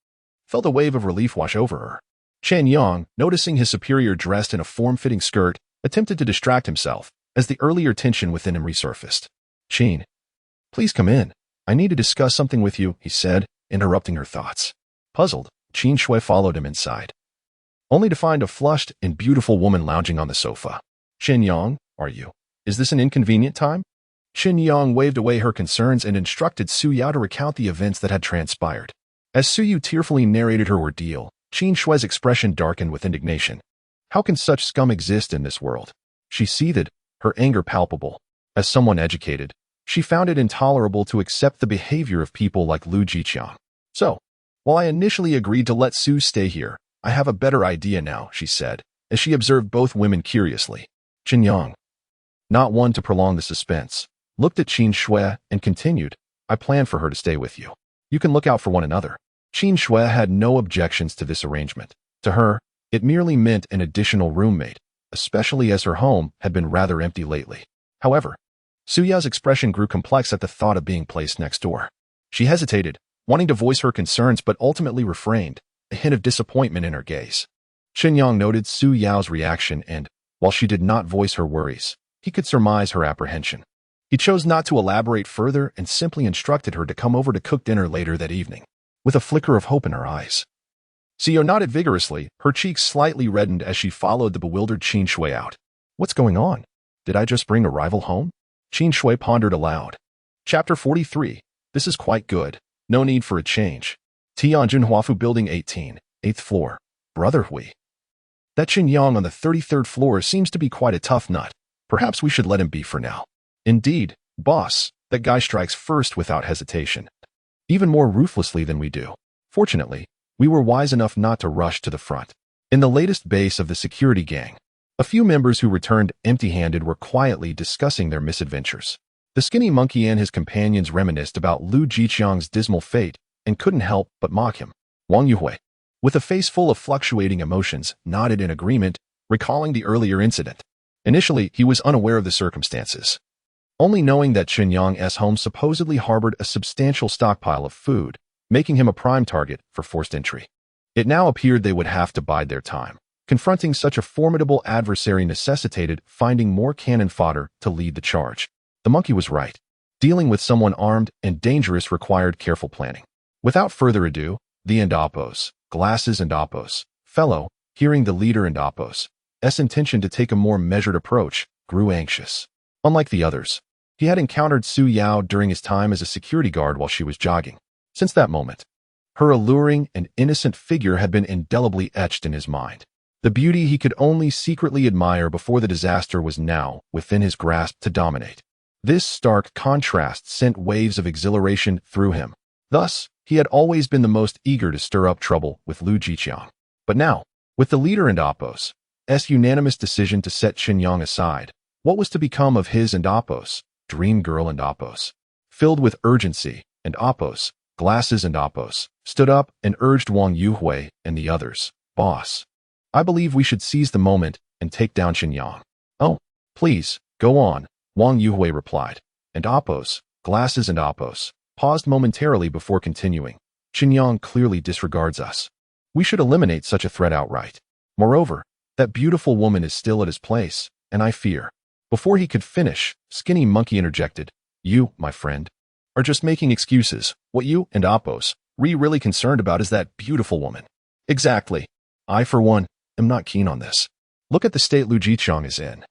felt a wave of relief wash over her. Chen Yang, noticing his superior dressed in a form-fitting skirt, attempted to distract himself as the earlier tension within him resurfaced. "Qin, please come in. I need to discuss something with you," he said, interrupting her thoughts. Puzzled, Qin Shui followed him inside, only to find a flushed and beautiful woman lounging on the sofa. "Chen Yang, is this an inconvenient time?" Chen Yang waved away her concerns and instructed Suyao to recount the events that had transpired. As Suyu tearfully narrated her ordeal, Qin Shui's expression darkened with indignation. How can such scum exist in this world? She seethed, her anger palpable. As someone educated, she found it intolerable to accept the behavior of people like Lu Jiqiang. "So, while I initially agreed to let Su stay here, I have a better idea now," she said, as she observed both women curiously. Chen Yang, not one to prolong the suspense, looked at Qin Shui and continued, "I plan for her to stay with you. You can look out for one another." Qin Shui had no objections to this arrangement. To her, it merely meant an additional roommate, especially as her home had been rather empty lately. However, Suya's expression grew complex at the thought of being placed next door. She hesitated, wanting to voice her concerns but ultimately refrained, a hint of disappointment in her gaze. Chen Yang noted Su Yao's reaction and, while she did not voice her worries, he could surmise her apprehension. He chose not to elaborate further and simply instructed her to come over to cook dinner later that evening, with a flicker of hope in her eyes. Xiao nodded vigorously, her cheeks slightly reddened as she followed the bewildered Qin Shui out. What's going on? Did I just bring a rival home? Qin Shui pondered aloud. Chapter 43. This is quite good. No need for a change. Tianjin Huafu Building 18, 8th floor. Brother Hui. That Chen Yang on the 33rd floor seems to be quite a tough nut. Perhaps we should let him be for now. Indeed, boss, that guy strikes first without hesitation. Even more ruthlessly than we do. Fortunately, we were wise enough not to rush to the front. In the latest base of the security gang, a few members who returned empty-handed were quietly discussing their misadventures. The skinny monkey and his companions reminisced about Lu Jiqiang's dismal fate and couldn't help but mock him. Wang Yuhui, with a face full of fluctuating emotions, nodded in agreement, recalling the earlier incident. Initially, he was unaware of the circumstances, only knowing that Chen Yang's home supposedly harbored a substantial stockpile of food, making him a prime target for forced entry. It now appeared they would have to bide their time. Confronting such a formidable adversary necessitated finding more cannon fodder to lead the charge. The monkey was right. Dealing with someone armed and dangerous required careful planning. Without further ado, the Ndapos, Glasses and Ndapos, fellow, hearing the leader Ndapos' intention to take a more measured approach, grew anxious. Unlike the others, he had encountered Su Yao during his time as a security guard while she was jogging. Since that moment, her alluring and innocent figure had been indelibly etched in his mind. The beauty he could only secretly admire before the disaster was now within his grasp to dominate. This stark contrast sent waves of exhilaration through him. Thus, he had always been the most eager to stir up trouble with Lu Jiqiang. But now, with the leader Ndapos' unanimous decision to set Chen Yang aside, what was to become of his Ndapos, dream girl Ndapos? Filled with urgency, Ndapos, Glasses Ndapos, stood up and urged Wang Yuhui and the others, boss, I believe we should seize the moment and take down Chen Yang. Oh, please, go on, Wang Yuhui replied. Ndapos, Glasses Ndapos, paused momentarily before continuing. Chen Yang clearly disregards us. We should eliminate such a threat outright. Moreover, that beautiful woman is still at his place, and I fear. Before he could finish, Skinny Monkey interjected. You, my friend, are just making excuses. What you and Ndapos really concerned about is that beautiful woman. Exactly. I, for one, am not keen on this. Look at the state Lu Jiqiang is in.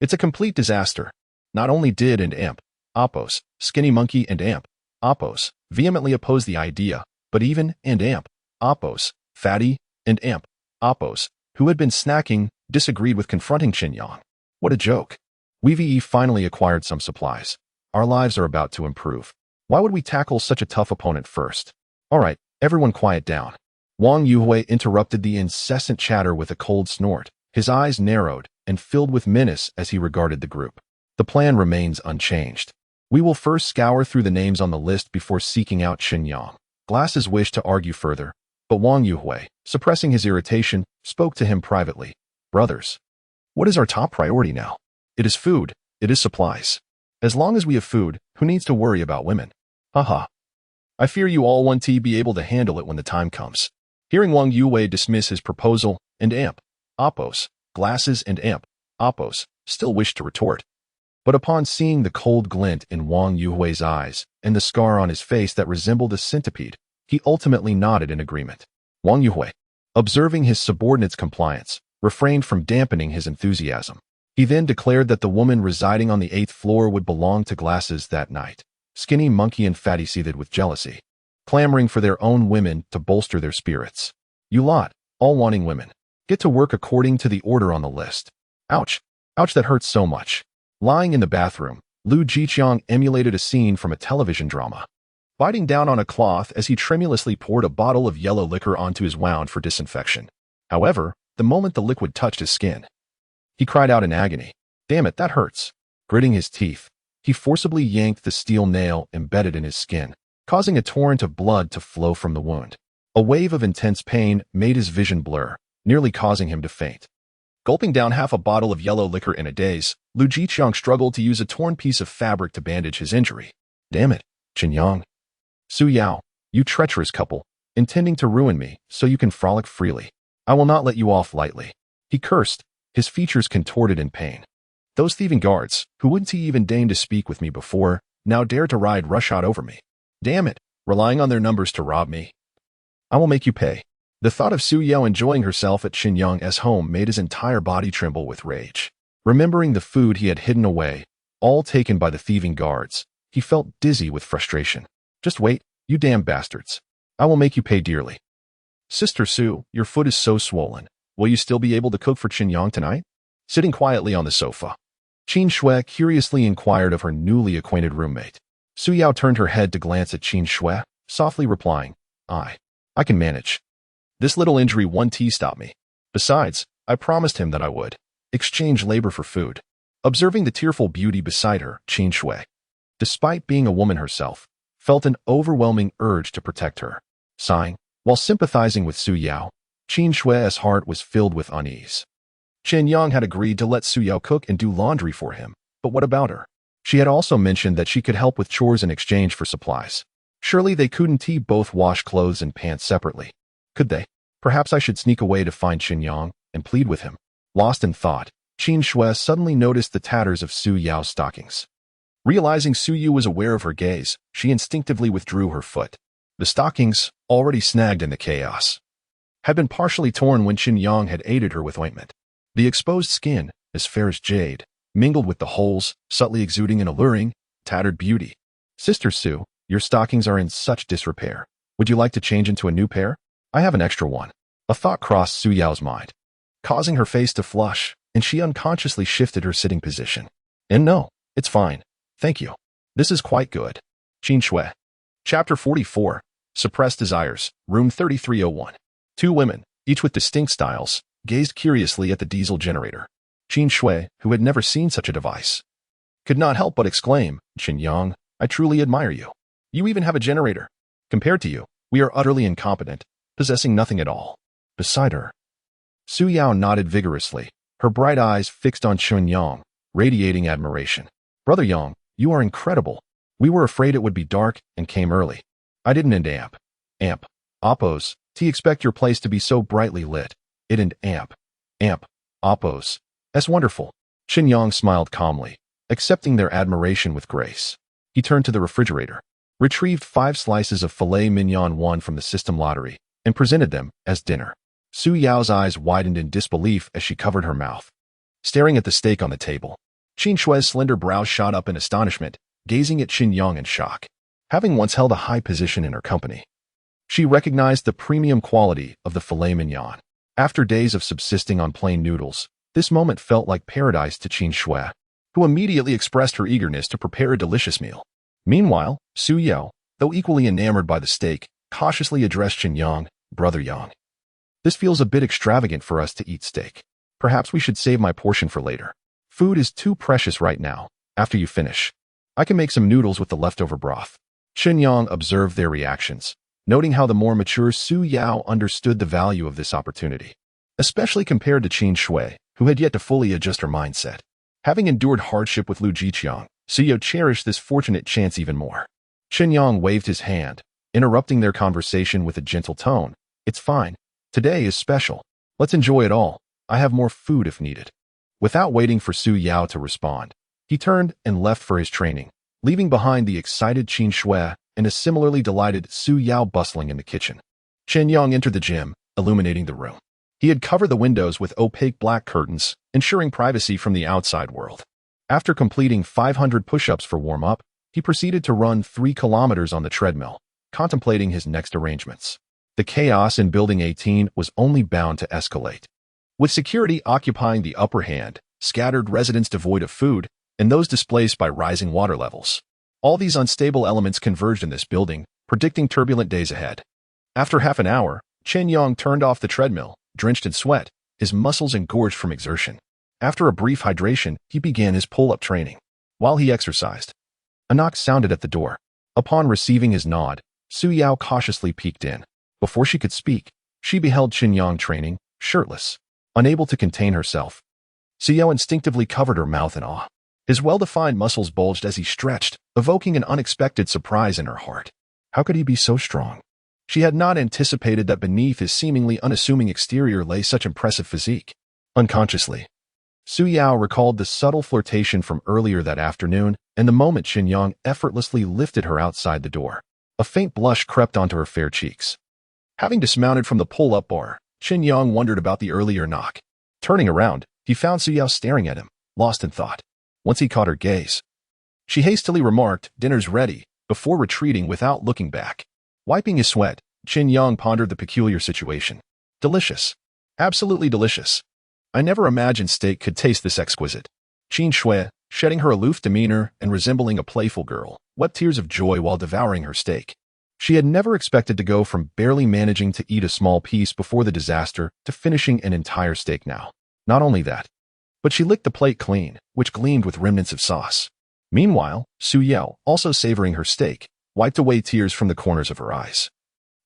It's a complete disaster. Not only did Ndapos, Skinny Monkey and Ndapos vehemently oppose the idea, but even Ndapos, Fatty, and Ndapos, who had been snacking, disagreed with confronting Chen Yang. What a joke. We finally acquired some supplies. Our lives are about to improve. Why would we tackle such a tough opponent first? All right, everyone quiet down. Wang Yuhui interrupted the incessant chatter with a cold snort. His eyes narrowed and filled with menace as he regarded the group. The plan remains unchanged. We will first scour through the names on the list before seeking out Chen Yang. Glasses wished to argue further, but Wang Yuhui, suppressing his irritation, spoke to him privately. Brothers, what is our top priority now? It is food. It is supplies. As long as we have food, who needs to worry about women? Haha. I fear you all won't be able to handle it when the time comes. Hearing Wang Yuhui dismiss his proposal, and Ndapos, Glasses and Ndapos still wished to retort. But upon seeing the cold glint in Wang Yuhui's eyes and the scar on his face that resembled a centipede, he ultimately nodded in agreement. Wang Yuhui, observing his subordinate's compliance, refrained from dampening his enthusiasm. He then declared that the woman residing on the 8th floor would belong to Glasses that night. Skinny Monkey and Fatty seethed with jealousy, clamoring for their own women to bolster their spirits. You lot, all wanting women, get to work according to the order on the list. Ouch. Ouch, that hurts so much. Lying in the bathroom, Lu Jiqiang emulated a scene from a television drama, biting down on a cloth as he tremulously poured a bottle of yellow liquor onto his wound for disinfection. However, the moment the liquid touched his skin, he cried out in agony. Damn it, that hurts. Gritting his teeth, he forcibly yanked the steel nail embedded in his skin, causing a torrent of blood to flow from the wound. A wave of intense pain made his vision blur, nearly causing him to faint. Gulping down half a bottle of yellow liquor in a daze, Lu Jiqiang struggled to use a torn piece of fabric to bandage his injury. Damn it, Chen Yang. Su Yao, you treacherous couple, intending to ruin me so you can frolic freely. I will not let you off lightly. He cursed, his features contorted in pain. Those thieving guards, who wouldn't even deign to speak with me before, now dare to ride roughshod over me. Damn it, relying on their numbers to rob me. I will make you pay. The thought of Su Yao enjoying herself at Chen Yang's home made his entire body tremble with rage. Remembering the food he had hidden away, all taken by the thieving guards, he felt dizzy with frustration. Just wait, you damn bastards. I will make you pay dearly. Sister Su, your foot is so swollen. Will you still be able to cook for Chen Yang tonight? Sitting quietly on the sofa, Qin Shui curiously inquired of her newly acquainted roommate. Su Yao turned her head to glance at Qin Shui, softly replying, I can manage. This little injury won't stop me. Besides, I promised him that I would exchange labor for food. Observing the tearful beauty beside her, Qin Shui, despite being a woman herself, felt an overwhelming urge to protect her. Sighing, while sympathizing with Su Yao, Qin Shui's heart was filled with unease. Chen Yang had agreed to let Su Yao cook and do laundry for him, but what about her? She had also mentioned that she could help with chores in exchange for supplies. Surely they couldn't both wash clothes and pants separately. Could they? Perhaps I should sneak away to find Chen Yang and plead with him. Lost in thought, Qin Shui suddenly noticed the tatters of Su Yao's stockings. Realizing Su Yu was aware of her gaze, she instinctively withdrew her foot. The stockings, already snagged in the chaos, had been partially torn when Chen Yang had aided her with ointment. The exposed skin, as fair as jade, mingled with the holes, subtly exuding an alluring, tattered beauty. Sister Su, your stockings are in such disrepair. Would you like to change into a new pair? I have an extra one. A thought crossed Su Yao's mind, causing her face to flush, and she unconsciously shifted her sitting position. And no, it's fine. Thank you. This is quite good. Qin Shui. Chapter 44. Suppressed Desires, Room 3301. Two women, each with distinct styles, gazed curiously at the diesel generator. Qin Shui, who had never seen such a device, could not help but exclaim, Chen Yang, I truly admire you. You even have a generator. Compared to you, we are utterly incompetent, possessing nothing at all. Beside her, Su Yao nodded vigorously, her bright eyes fixed on Chen Yang, radiating admiration. Brother Yang, you are incredible. We were afraid it would be dark and came early. I didn't oppose. Expect your place to be so brightly lit. It and oppose. That's wonderful. Chen Yang smiled calmly, accepting their admiration with grace. He turned to the refrigerator, retrieved 5 slices of filet mignon won from the system lottery, and presented them as dinner. Su Yao's eyes widened in disbelief as she covered her mouth, staring at the steak on the table. Qin Shui's slender brows shot up in astonishment, gazing at Chen Yang in shock. Having once held a high position in her company, she recognized the premium quality of the filet mignon. After days of subsisting on plain noodles, this moment felt like paradise to Qin Shui, who immediately expressed her eagerness to prepare a delicious meal. Meanwhile, Su Yao, though equally enamored by the steak, cautiously addressed Chen Yang, Brother Yang. This feels a bit extravagant for us to eat steak. Perhaps we should save my portion for later. Food is too precious right now. After you finish, I can make some noodles with the leftover broth. Chen Yang observed their reactions, noting how the more mature Su Yao understood the value of this opportunity, especially compared to Qin Shui, who had yet to fully adjust her mindset. Having endured hardship with Lu Jiqiang, Su Yao cherished this fortunate chance even more. Chen Yang waved his hand, interrupting their conversation with a gentle tone. It's fine. Today is special. Let's enjoy it all. I have more food if needed. Without waiting for Su Yao to respond, he turned and left for his training, leaving behind the excited Qin Shui and a similarly delighted Su Yao bustling in the kitchen. Chen Yang entered the gym, illuminating the room. He had covered the windows with opaque black curtains, ensuring privacy from the outside world. After completing 500 push-ups for warm-up, he proceeded to run 3 kilometers on the treadmill, contemplating his next arrangements. The chaos in Building 18 was only bound to escalate. With security occupying the upper hand, scattered residents devoid of food, and those displaced by rising water levels. All these unstable elements converged in this building, predicting turbulent days ahead. After half an hour, Chen Yang turned off the treadmill, drenched in sweat, his muscles engorged from exertion. After a brief hydration, he began his pull-up training. While he exercised, a knock sounded at the door. Upon receiving his nod, Su Yao cautiously peeked in. Before she could speak, she beheld Chen Yang training, shirtless. Unable to contain herself, Su Yao instinctively covered her mouth in awe. His well-defined muscles bulged as he stretched, evoking an unexpected surprise in her heart. How could he be so strong? She had not anticipated that beneath his seemingly unassuming exterior lay such impressive physique. Unconsciously, Su Yao recalled the subtle flirtation from earlier that afternoon and the moment Chen Yang effortlessly lifted her outside the door. A faint blush crept onto her fair cheeks. Having dismounted from the pull-up bar, Chen Yang wondered about the earlier knock. Turning around, he found Su Yao staring at him, lost in thought. Once he caught her gaze, she hastily remarked, "Dinner's ready," before retreating without looking back. Wiping his sweat, Chen Yang pondered the peculiar situation. Delicious. Absolutely delicious. I never imagined steak could taste this exquisite. Qin Shui, shedding her aloof demeanor and resembling a playful girl, wept tears of joy while devouring her steak. She had never expected to go from barely managing to eat a small piece before the disaster to finishing an entire steak now. Not only that, but she licked the plate clean, which gleamed with remnants of sauce. Meanwhile, Su Yao, also savoring her steak, wiped away tears from the corners of her eyes,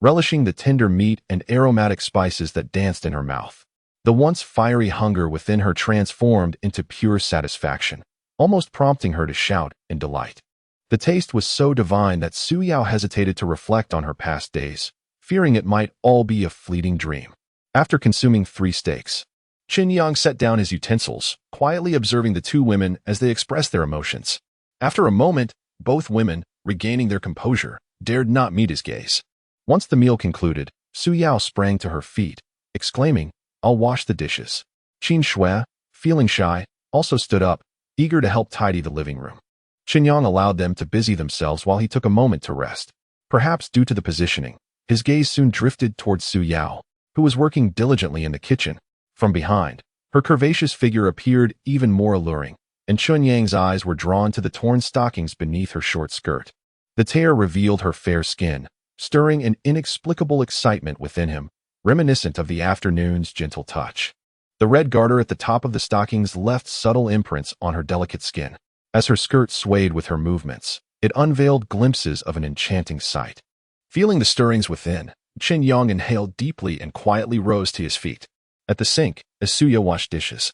relishing the tender meat and aromatic spices that danced in her mouth. The once fiery hunger within her transformed into pure satisfaction, almost prompting her to shout in delight. The taste was so divine that Su Yao hesitated to reflect on her past days, fearing it might all be a fleeting dream. After consuming 3 steaks, Chen Yang set down his utensils, quietly observing the 2 women as they expressed their emotions. After a moment, both women, regaining their composure, dared not meet his gaze. Once the meal concluded, Su Yao sprang to her feet, exclaiming, "I'll wash the dishes." Qin Shui, feeling shy, also stood up, eager to help tidy the living room. Chen Yang allowed them to busy themselves while he took a moment to rest. Perhaps due to the positioning, his gaze soon drifted towards Su Yao, who was working diligently in the kitchen. From behind, her curvaceous figure appeared even more alluring, and Chen Yang's eyes were drawn to the torn stockings beneath her short skirt. The tear revealed her fair skin, stirring an inexplicable excitement within him, reminiscent of the afternoon's gentle touch. The red garter at the top of the stockings left subtle imprints on her delicate skin. As her skirt swayed with her movements, it unveiled glimpses of an enchanting sight. Feeling the stirrings within, Chen Yang inhaled deeply and quietly rose to his feet. At the sink, as Su Yao washed dishes,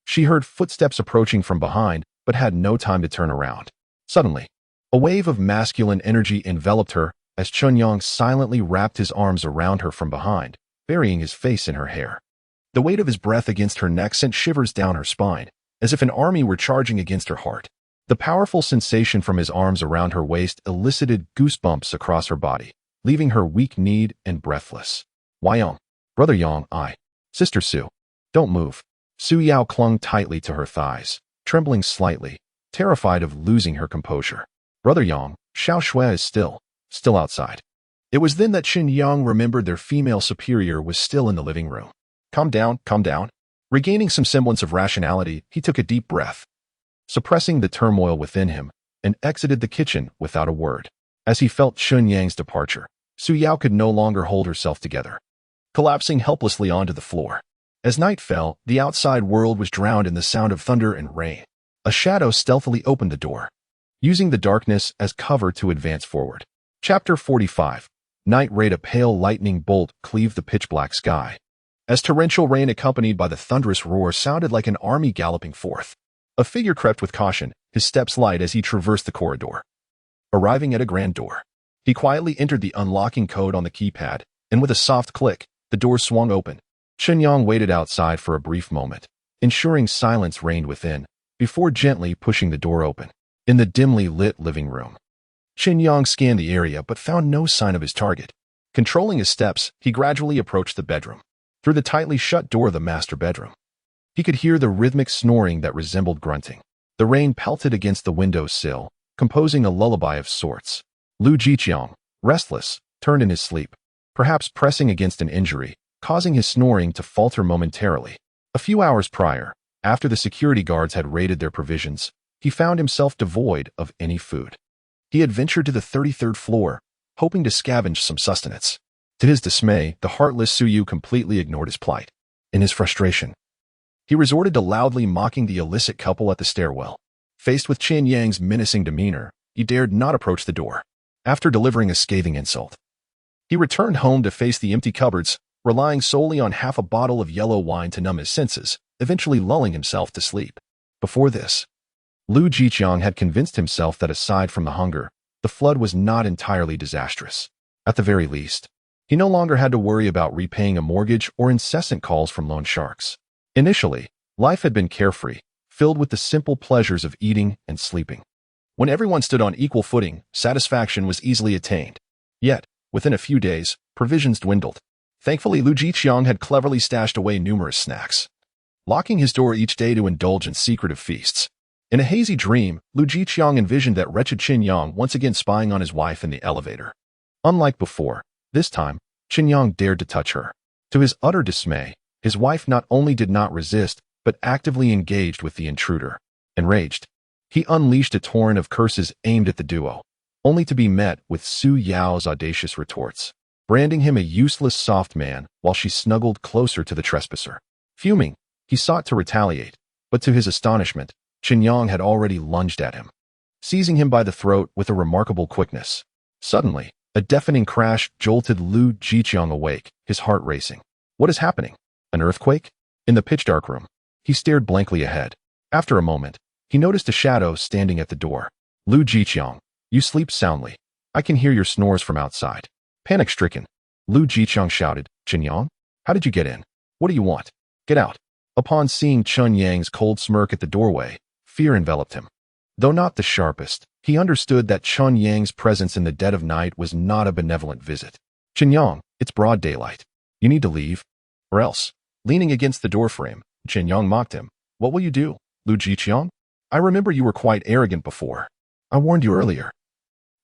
she heard footsteps approaching from behind, but had no time to turn around. Suddenly, a wave of masculine energy enveloped her as Chen Yang silently wrapped his arms around her from behind, burying his face in her hair. The weight of his breath against her neck sent shivers down her spine, as if an army were charging against her heart. The powerful sensation from his arms around her waist elicited goosebumps across her body, leaving her weak-kneed and breathless. "Yang, brother Yang, Sister Su, don't move." Su Yao clung tightly to her thighs, trembling slightly, terrified of losing her composure. "Brother Yang, Xiao Shui is still outside." It was then that Chen Yang remembered their female superior was still in the living room. Calm down, calm down." Regaining some semblance of rationality, he took a deep breath, suppressing the turmoil within him, and exited the kitchen without a word. As he felt Chen Yang's departure, Su Yao could no longer hold herself together, collapsing helplessly onto the floor. As night fell, the outside world was drowned in the sound of thunder and rain. A shadow stealthily opened the door, using the darkness as cover to advance forward. Chapter 45. Night raid. A pale lightning bolt cleaved the pitch-black sky, as torrential rain accompanied by the thunderous roar sounded like an army galloping forth. A figure crept with caution, his steps light as he traversed the corridor. Arriving at a grand door, he quietly entered the unlocking code on the keypad, and with a soft click, the door swung open. Chen Yang waited outside for a brief moment, ensuring silence reigned within, before gently pushing the door open. In the dimly lit living room, Chen Yang scanned the area but found no sign of his target. Controlling his steps, he gradually approached the bedroom. Through the tightly shut door of the master bedroom, he could hear the rhythmic snoring that resembled grunting. The rain pelted against the window sill, composing a lullaby of sorts. Lu Jiqiang, restless, turned in his sleep, perhaps pressing against an injury, causing his snoring to falter momentarily. A few hours prior, after the security guards had raided their provisions, he found himself devoid of any food. He had ventured to the 33rd floor, hoping to scavenge some sustenance. To his dismay, the heartless Su Yu completely ignored his plight. In his frustration, he resorted to loudly mocking the illicit couple at the stairwell. Faced with Chen Yang's menacing demeanor, he dared not approach the door. After delivering a scathing insult, he returned home to face the empty cupboards, relying solely on half a bottle of yellow wine to numb his senses, eventually lulling himself to sleep. Before this, Lu Jiqiang had convinced himself that aside from the hunger, the flood was not entirely disastrous. At the very least, He no longer had to worry about repaying a mortgage or incessant calls from loan sharks. Initially, life had been carefree, filled with the simple pleasures of eating and sleeping. When everyone stood on equal footing, satisfaction was easily attained. Yet, within a few days, provisions dwindled. Thankfully, Lu Jiqiang had cleverly stashed away numerous snacks, locking his door each day to indulge in secretive feasts. In a hazy dream, Lu Jiqiang envisioned that wretched Chen Yang once again spying on his wife in the elevator. Unlike before, this time, Chen Yang dared to touch her. To his utter dismay, his wife not only did not resist, but actively engaged with the intruder. Enraged, he unleashed a torrent of curses aimed at the duo, only to be met with Su Yao's audacious retorts, branding him a useless soft man while she snuggled closer to the trespasser. Fuming, he sought to retaliate, but to his astonishment, Chen Yang had already lunged at him, seizing him by the throat with a remarkable quickness. Suddenly, a deafening crash jolted Lu Jiqiang awake, his heart racing. What is happening? An earthquake? In the pitch-dark room, he stared blankly ahead. After a moment, he noticed a shadow standing at the door. Lu Jiqiang, you sleep soundly. I can hear your snores from outside. Panic-stricken, Lu Jiqiang shouted, Chen Yang? How did you get in? What do you want? Get out. Upon seeing Chen Yang's cold smirk at the doorway, fear enveloped him. Though not the sharpest, he understood that Chen Yang's presence in the dead of night was not a benevolent visit. Chen Yang, it's broad daylight. You need to leave. Or else. Leaning against the doorframe, Chen Yang mocked him. What will you do, Lu Jiqiang? I remember you were quite arrogant before. I warned you earlier.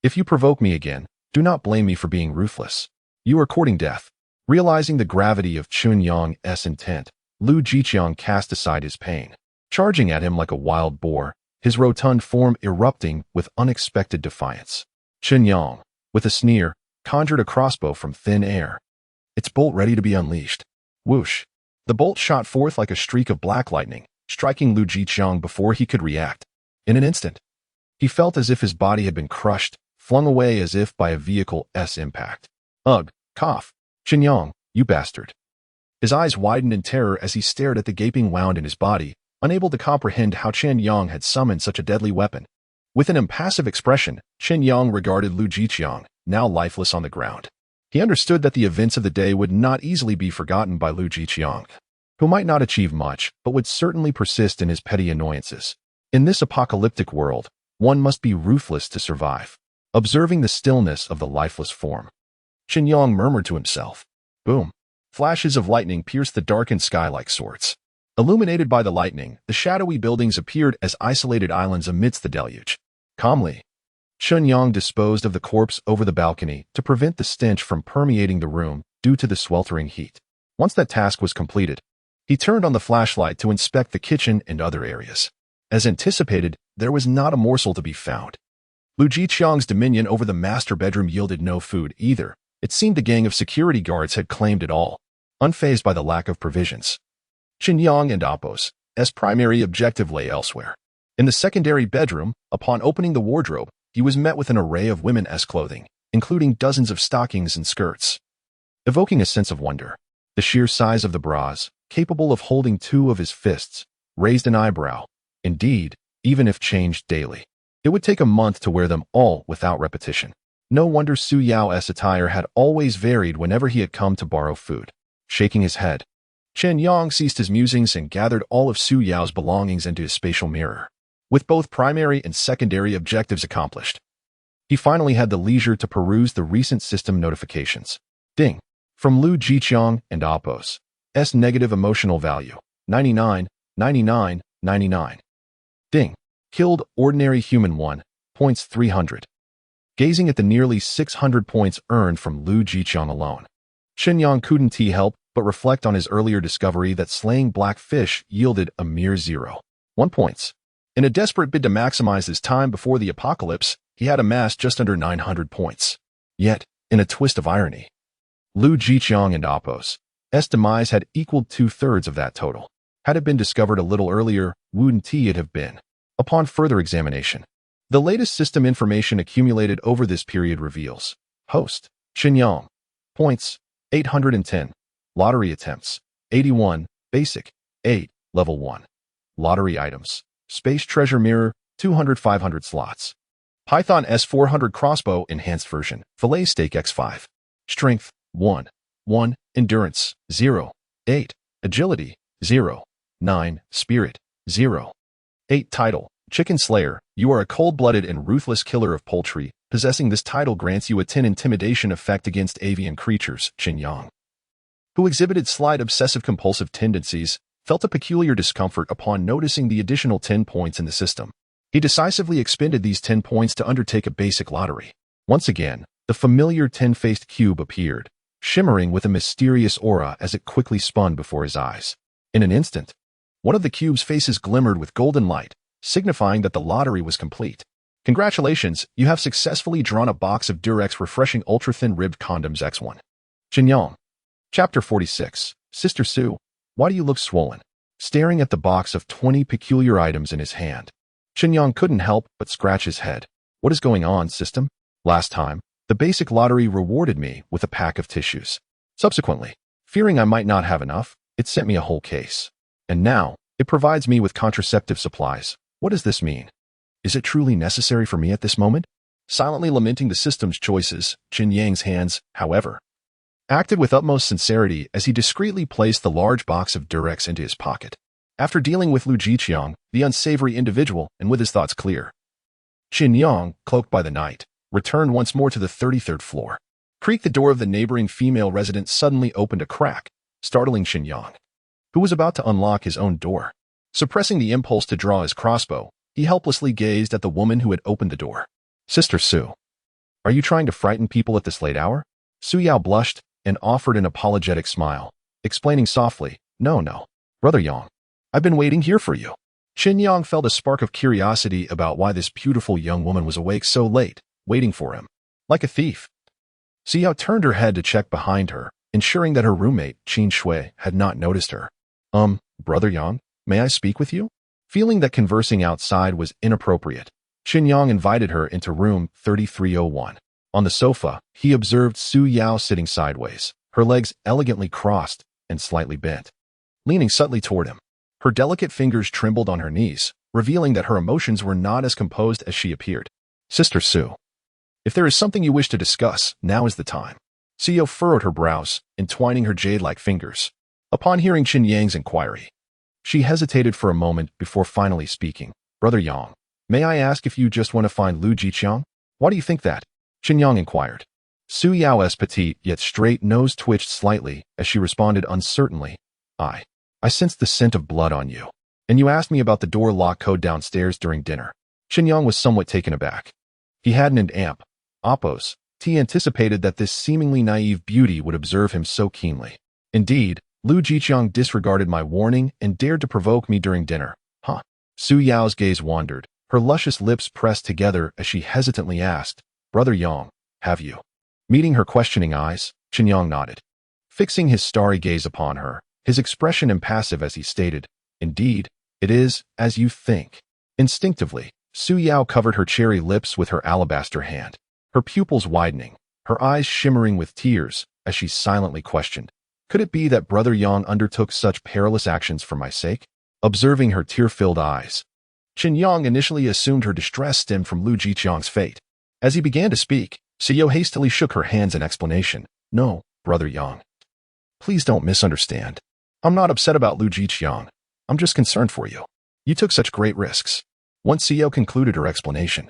If you provoke me again, do not blame me for being ruthless. You are courting death. Realizing the gravity of Chen Yang's intent, Lu Jiqiang cast aside his pain, charging at him like a wild boar, his rotund form erupting with unexpected defiance. Chen Yang, with a sneer, conjured a crossbow from thin air, its bolt ready to be unleashed. Whoosh! The bolt shot forth like a streak of black lightning, striking Lu Jiqiang before he could react. In an instant, he felt as if his body had been crushed, flung away as if by a vehicle's impact. Ugh! Cough! Chen Yang, you bastard! His eyes widened in terror as he stared at the gaping wound in his body, unable to comprehend how Chen Yang had summoned such a deadly weapon. With an impassive expression, Chen Yang regarded Lu Jiqiang, now lifeless on the ground. He understood that the events of the day would not easily be forgotten by Lu Jiqiang, who might not achieve much, but would certainly persist in his petty annoyances. In this apocalyptic world, one must be ruthless to survive. Observing the stillness of the lifeless form, Chen Yang murmured to himself. Boom! Flashes of lightning pierced the darkened sky like swords. Illuminated by the lightning, the shadowy buildings appeared as isolated islands amidst the deluge. Calmly, Chen Yang disposed of the corpse over the balcony to prevent the stench from permeating the room due to the sweltering heat. Once that task was completed, he turned on the flashlight to inspect the kitchen and other areas. As anticipated, there was not a morsel to be found. Lu Jiqiang's dominion over the master bedroom yielded no food either. It seemed the gang of security guards had claimed it all, unfazed by the lack of provisions. Chen Yang and Appo's primary objective lay elsewhere. In the secondary bedroom, upon opening the wardrobe, he was met with an array of women's clothing, including dozens of stockings and skirts. Evoking a sense of wonder, the sheer size of the bras, capable of holding two of his fists, raised an eyebrow. Indeed, even if changed daily, it would take a month to wear them all without repetition. No wonder Su Yao's attire had always varied whenever he had come to borrow food. Shaking his head, Chen Yang ceased his musings and gathered all of Su Yao's belongings into his spatial mirror. With both primary and secondary objectives accomplished, he finally had the leisure to peruse the recent system notifications. Ding! From Lu Jiqiang and Appo's negative emotional value, 99, 99, 99. Ding! Killed ordinary human 1, points 300. Gazing at the nearly 600 points earned from Lu Jiqiang alone, Chen Yang couldn't help but reflect on his earlier discovery that slaying black fish yielded a mere 0.1 points. In a desperate bid to maximize his time before the apocalypse, he had amassed just under 900 points. Yet, in a twist of irony, Lu Jiqiang and Appo's demise had equaled 2/3 of that total. Had it been discovered a little earlier, wouldn't it have been? Upon further examination, the latest system information accumulated over this period reveals: host, Chen Yang, points, 810, lottery attempts, 81, basic, 8, level 1, lottery items, space treasure mirror, 200-500 slots, Python S400 crossbow enhanced version, fillet steak X5, strength, 1. 1. Endurance, 0. 8. Agility, 0. 9. Spirit, 0. 8. Title, Chicken Slayer. You are a cold-blooded and ruthless killer of poultry. Possessing this title grants you a 10 intimidation effect against avian creatures. Chen Yang, who exhibited slight obsessive-compulsive tendencies, felt a peculiar discomfort upon noticing the additional 10 points in the system. He decisively expended these 10 points to undertake a basic lottery. Once again, the familiar 10-faced cube appeared, shimmering with a mysterious aura as it quickly spun before his eyes. In an instant, one of the cube's faces glimmered with golden light, signifying that the lottery was complete. Congratulations, you have successfully drawn a box of Durex Refreshing Ultra-Thin Ribbed Condoms X1. Chen Yang. Chapter 46. Sister Sue, why do you look swollen? Staring at the box of 20 peculiar items in his hand, Chen Yang couldn't help but scratch his head. What is going on, system? Last time, the basic lottery rewarded me with a pack of tissues. Subsequently, fearing I might not have enough, it sent me a whole case. And now, it provides me with contraceptive supplies. What does this mean? Is it truly necessary for me at this moment? Silently lamenting the system's choices, Chen Yang's hands, however, acted with utmost sincerity as he discreetly placed the large box of Durex into his pocket. After dealing with Lu Jiqiang, the unsavory individual, and with his thoughts clear, Chen Yang, cloaked by the night, returned once more to the 33rd floor. The door of the neighboring female residence suddenly opened a crack, startling Chen Yang, who was about to unlock his own door. Suppressing the impulse to draw his crossbow, he helplessly gazed at the woman who had opened the door. Sister Sue, are you trying to frighten people at this late hour? Su Yao blushed and offered an apologetic smile, explaining softly, No, Brother Yang, I've been waiting here for you. Chen Yang felt a spark of curiosity about why this beautiful young woman was awake so late, waiting for him, like a thief. Su Yao turned her head to check behind her, ensuring that her roommate, Qin Shui, had not noticed her. Brother Yang, may I speak with you? Feeling that conversing outside was inappropriate, Chen Yang invited her into room 3301. On the sofa, he observed Su Yao sitting sideways, her legs elegantly crossed and slightly bent. Leaning subtly toward him, her delicate fingers trembled on her knees, revealing that her emotions were not as composed as she appeared. Sister Sue, if there is something you wish to discuss, now is the time. Su Yao furrowed her brows, entwining her jade-like fingers. Upon hearing Chen Yang's inquiry, she hesitated for a moment before finally speaking. Brother Yang, may I ask if you just want to find Lu Jiqiang? Why do you think that? Chen Yang inquired. Su Yao's petite yet straight nose twitched slightly as she responded uncertainly. I sensed the scent of blood on you, and you asked me about the door lock code downstairs during dinner. Chen Yang was somewhat taken aback. He hadn't an amp, oppos. He anticipated that this seemingly naive beauty would observe him so keenly. Indeed, Lu Jiqiang disregarded my warning and dared to provoke me during dinner. Huh? Su Yao's gaze wandered, her luscious lips pressed together as she hesitantly asked, Brother Yang, have you? Meeting her questioning eyes, Chen Yang nodded, fixing his starry gaze upon her, his expression impassive as he stated, Indeed, it is, as you think. Instinctively, Su Yao covered her cherry lips with her alabaster hand, her pupils widening, her eyes shimmering with tears as she silently questioned, Could it be that Brother Yang undertook such perilous actions for my sake? Observing her tear-filled eyes, Chen Yang initially assumed her distress stemmed from Lu Jiqiang's fate. As he began to speak, Su Yao hastily shook her hands in explanation. No, Brother Yang. Please don't misunderstand. I'm not upset about Lu Jiqiang. I'm just concerned for you. You took such great risks. Once Su Yao concluded her explanation,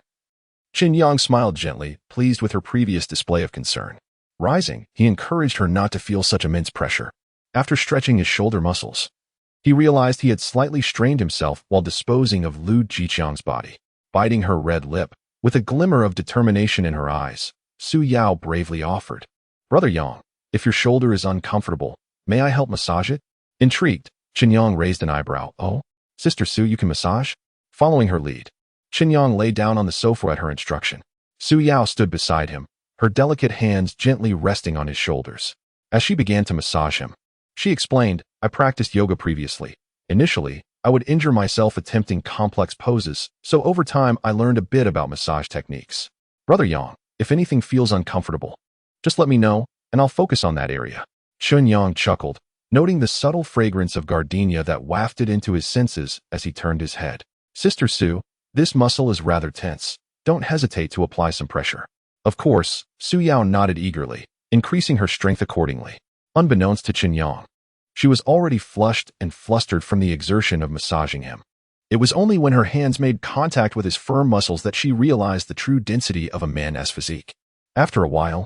Chen Yang smiled gently, pleased with her previous display of concern. Rising, he encouraged her not to feel such immense pressure. After stretching his shoulder muscles, he realized he had slightly strained himself while disposing of Lu Jiqiang's body. Biting her red lip, with a glimmer of determination in her eyes, Su Yao bravely offered, Brother Yang, if your shoulder is uncomfortable, may I help massage it? Intrigued, Chen Yang raised an eyebrow. Oh, Sister Su, you can massage? Following her lead, Chen Yang lay down on the sofa at her instruction. Su Yao stood beside him, her delicate hands gently resting on his shoulders. As she began to massage him, she explained, I practiced yoga previously. Initially, I would injure myself attempting complex poses, so over time I learned a bit about massage techniques. Brother Yang, if anything feels uncomfortable, just let me know, and I'll focus on that area. Chen Yang chuckled, noting the subtle fragrance of gardenia that wafted into his senses as he turned his head. Sister Su, this muscle is rather tense. Don't hesitate to apply some pressure. Of course, Su Yao nodded eagerly, increasing her strength accordingly. Unbeknownst to Chen Yang, she was already flushed and flustered from the exertion of massaging him. It was only when her hands made contact with his firm muscles that she realized the true density of a man's physique. After a while,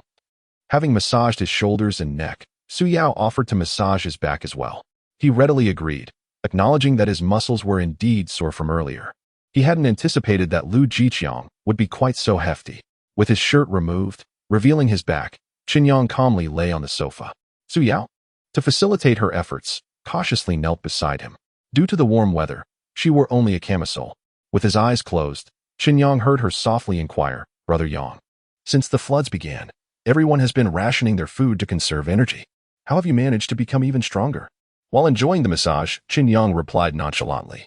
having massaged his shoulders and neck, Su Yao offered to massage his back as well. He readily agreed, acknowledging that his muscles were indeed sore from earlier. He hadn't anticipated that Lu Jiqiang would be quite so hefty. With his shirt removed, revealing his back, Chen Yang calmly lay on the sofa. Su Yao, to facilitate her efforts, cautiously knelt beside him. Due to the warm weather, she wore only a camisole. With his eyes closed, Chen Yang heard her softly inquire, "Brother Yang, since the floods began, everyone has been rationing their food to conserve energy. How have you managed to become even stronger?" While enjoying the massage, Chen Yang replied nonchalantly,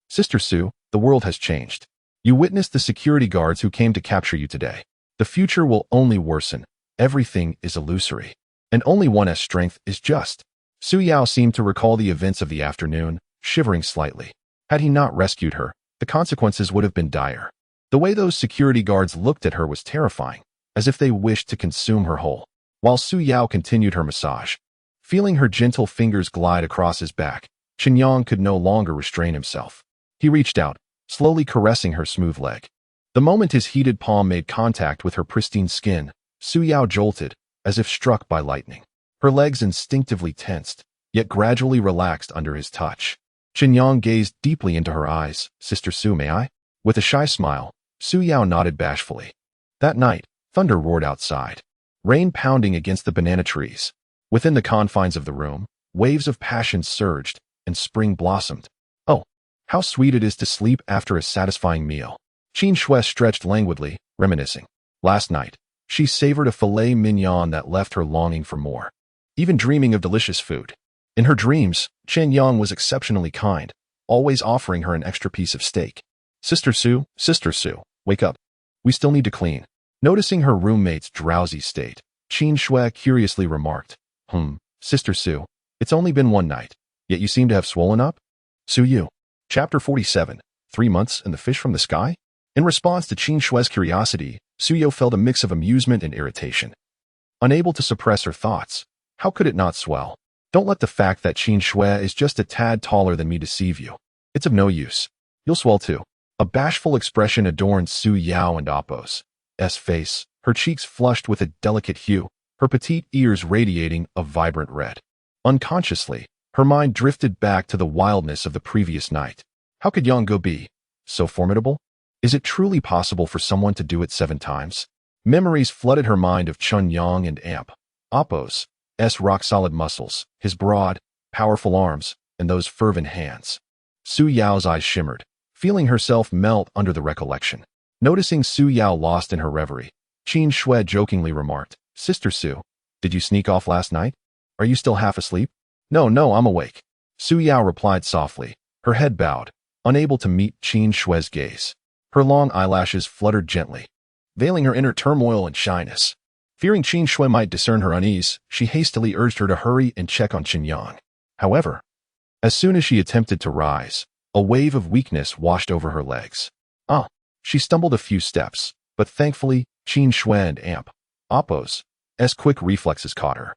"Sister Su, the world has changed. You witnessed the security guards who came to capture you today. The future will only worsen. Everything is illusory, and only one's strength is just." Su Yao seemed to recall the events of the afternoon, shivering slightly. Had he not rescued her, the consequences would have been dire. The way those security guards looked at her was terrifying, as if they wished to consume her whole. While Su Yao continued her massage, feeling her gentle fingers glide across his back, Chen Yang could no longer restrain himself. He reached out, slowly caressing her smooth leg. The moment his heated palm made contact with her pristine skin, Su Yao jolted, as if struck by lightning. Her legs instinctively tensed, yet gradually relaxed under his touch. Chen Yang gazed deeply into her eyes. "Sister Su, may I?" With a shy smile, Su Yao nodded bashfully. That night, thunder roared outside, rain pounding against the banana trees. Within the confines of the room, waves of passion surged, and spring blossomed. "Oh, how sweet it is to sleep after a satisfying meal." Qin Shui stretched languidly, reminiscing. Last night, she savored a filet mignon that left her longing for more, even dreaming of delicious food. In her dreams, Chen Yang was exceptionally kind, always offering her an extra piece of steak. Sister Su, wake up. We still need to clean." Noticing her roommate's drowsy state, Qin Shui curiously remarked, Sister Su, it's only been one night, yet you seem to have swollen up?" Su Yu. Chapter 47, 3 months and the fish from the sky? In response to Qin Shui's curiosity, Su Yu felt a mix of amusement and irritation. Unable to suppress her thoughts, how could it not swell? Don't let the fact that Qin Shui is just a tad taller than me deceive you. It's of no use. You'll swell too. A bashful expression adorned Su Yao and Appo's face, her cheeks flushed with a delicate hue, her petite ears radiating a vibrant red. Unconsciously, her mind drifted back to the wildness of the previous night. How could Yang Go be so formidable? Is it truly possible for someone to do it 7 times? Memories flooded her mind of Chen Yang and Appo's rock-solid muscles, his broad, powerful arms, and those fervent hands. Su Yao's eyes shimmered, feeling herself melt under the recollection. Noticing Su Yao lost in her reverie, Qin Shui jokingly remarked, "Sister Su, did you sneak off last night? Are you still half asleep?" No, I'm awake." Su Yao replied softly, her head bowed, unable to meet Qin Shui's gaze. Her long eyelashes fluttered gently, veiling her inner turmoil and shyness. Fearing Qin Shui might discern her unease, she hastily urged her to hurry and check on Chen Yang. However, as soon as she attempted to rise, a wave of weakness washed over her legs. She stumbled a few steps, but thankfully, Qin Shui and Appo's quick reflexes caught her.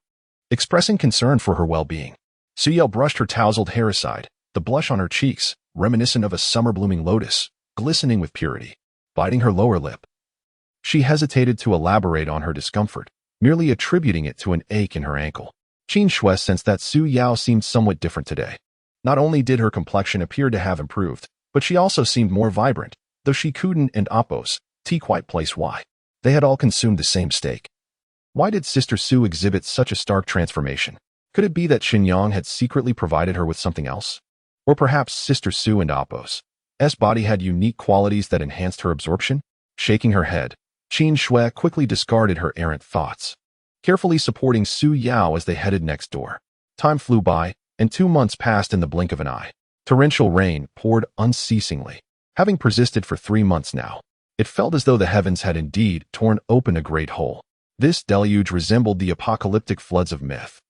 Expressing concern for her well-being, Su Yao brushed her tousled hair aside, the blush on her cheeks, reminiscent of a summer-blooming lotus, glistening with purity. Biting her lower lip, she hesitated to elaborate on her discomfort, merely attributing it to an ache in her ankle. Qin Shui sensed that Su Yao seemed somewhat different today. Not only did her complexion appear to have improved, but she also seemed more vibrant, though she couldn't and Appo's quite place why. They had all consumed the same steak. Why did Sister Su exhibit such a stark transformation? Could it be that Chen Yang had secretly provided her with something else? Or perhaps Sister Su and Appo's body had unique qualities that enhanced her absorption? Shaking her head, Qin Shui quickly discarded her errant thoughts, carefully supporting Su Yao as they headed next door. Time flew by, and 2 months passed in the blink of an eye. Torrential rain poured unceasingly. Having persisted for 3 months now, it felt as though the heavens had indeed torn open a great hole. This deluge resembled the apocalyptic floods of myth,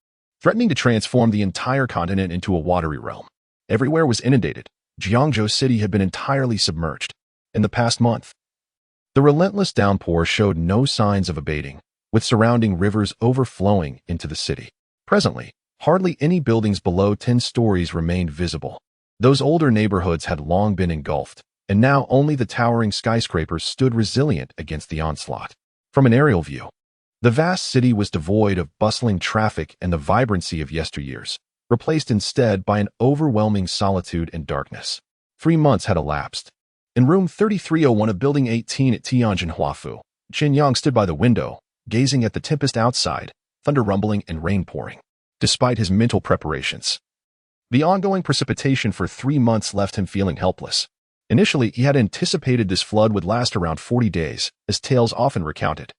threatening to transform the entire continent into a watery realm. Everywhere was inundated. Jiangzhou City had been entirely submerged. In the past month, the relentless downpour showed no signs of abating, with surrounding rivers overflowing into the city. Presently, hardly any buildings below 10 stories remained visible. Those older neighborhoods had long been engulfed, and now only the towering skyscrapers stood resilient against the onslaught. From an aerial view, the vast city was devoid of bustling traffic and the vibrancy of yesteryears, replaced instead by an overwhelming solitude and darkness. 3 months had elapsed. In room 3301 of Building 18 at Tianjin Huafu, Chen Yang stood by the window, gazing at the tempest outside, thunder rumbling and rain pouring. Despite his mental preparations, the ongoing precipitation for 3 months left him feeling helpless. Initially, he had anticipated this flood would last around 40 days, as tales often recounted.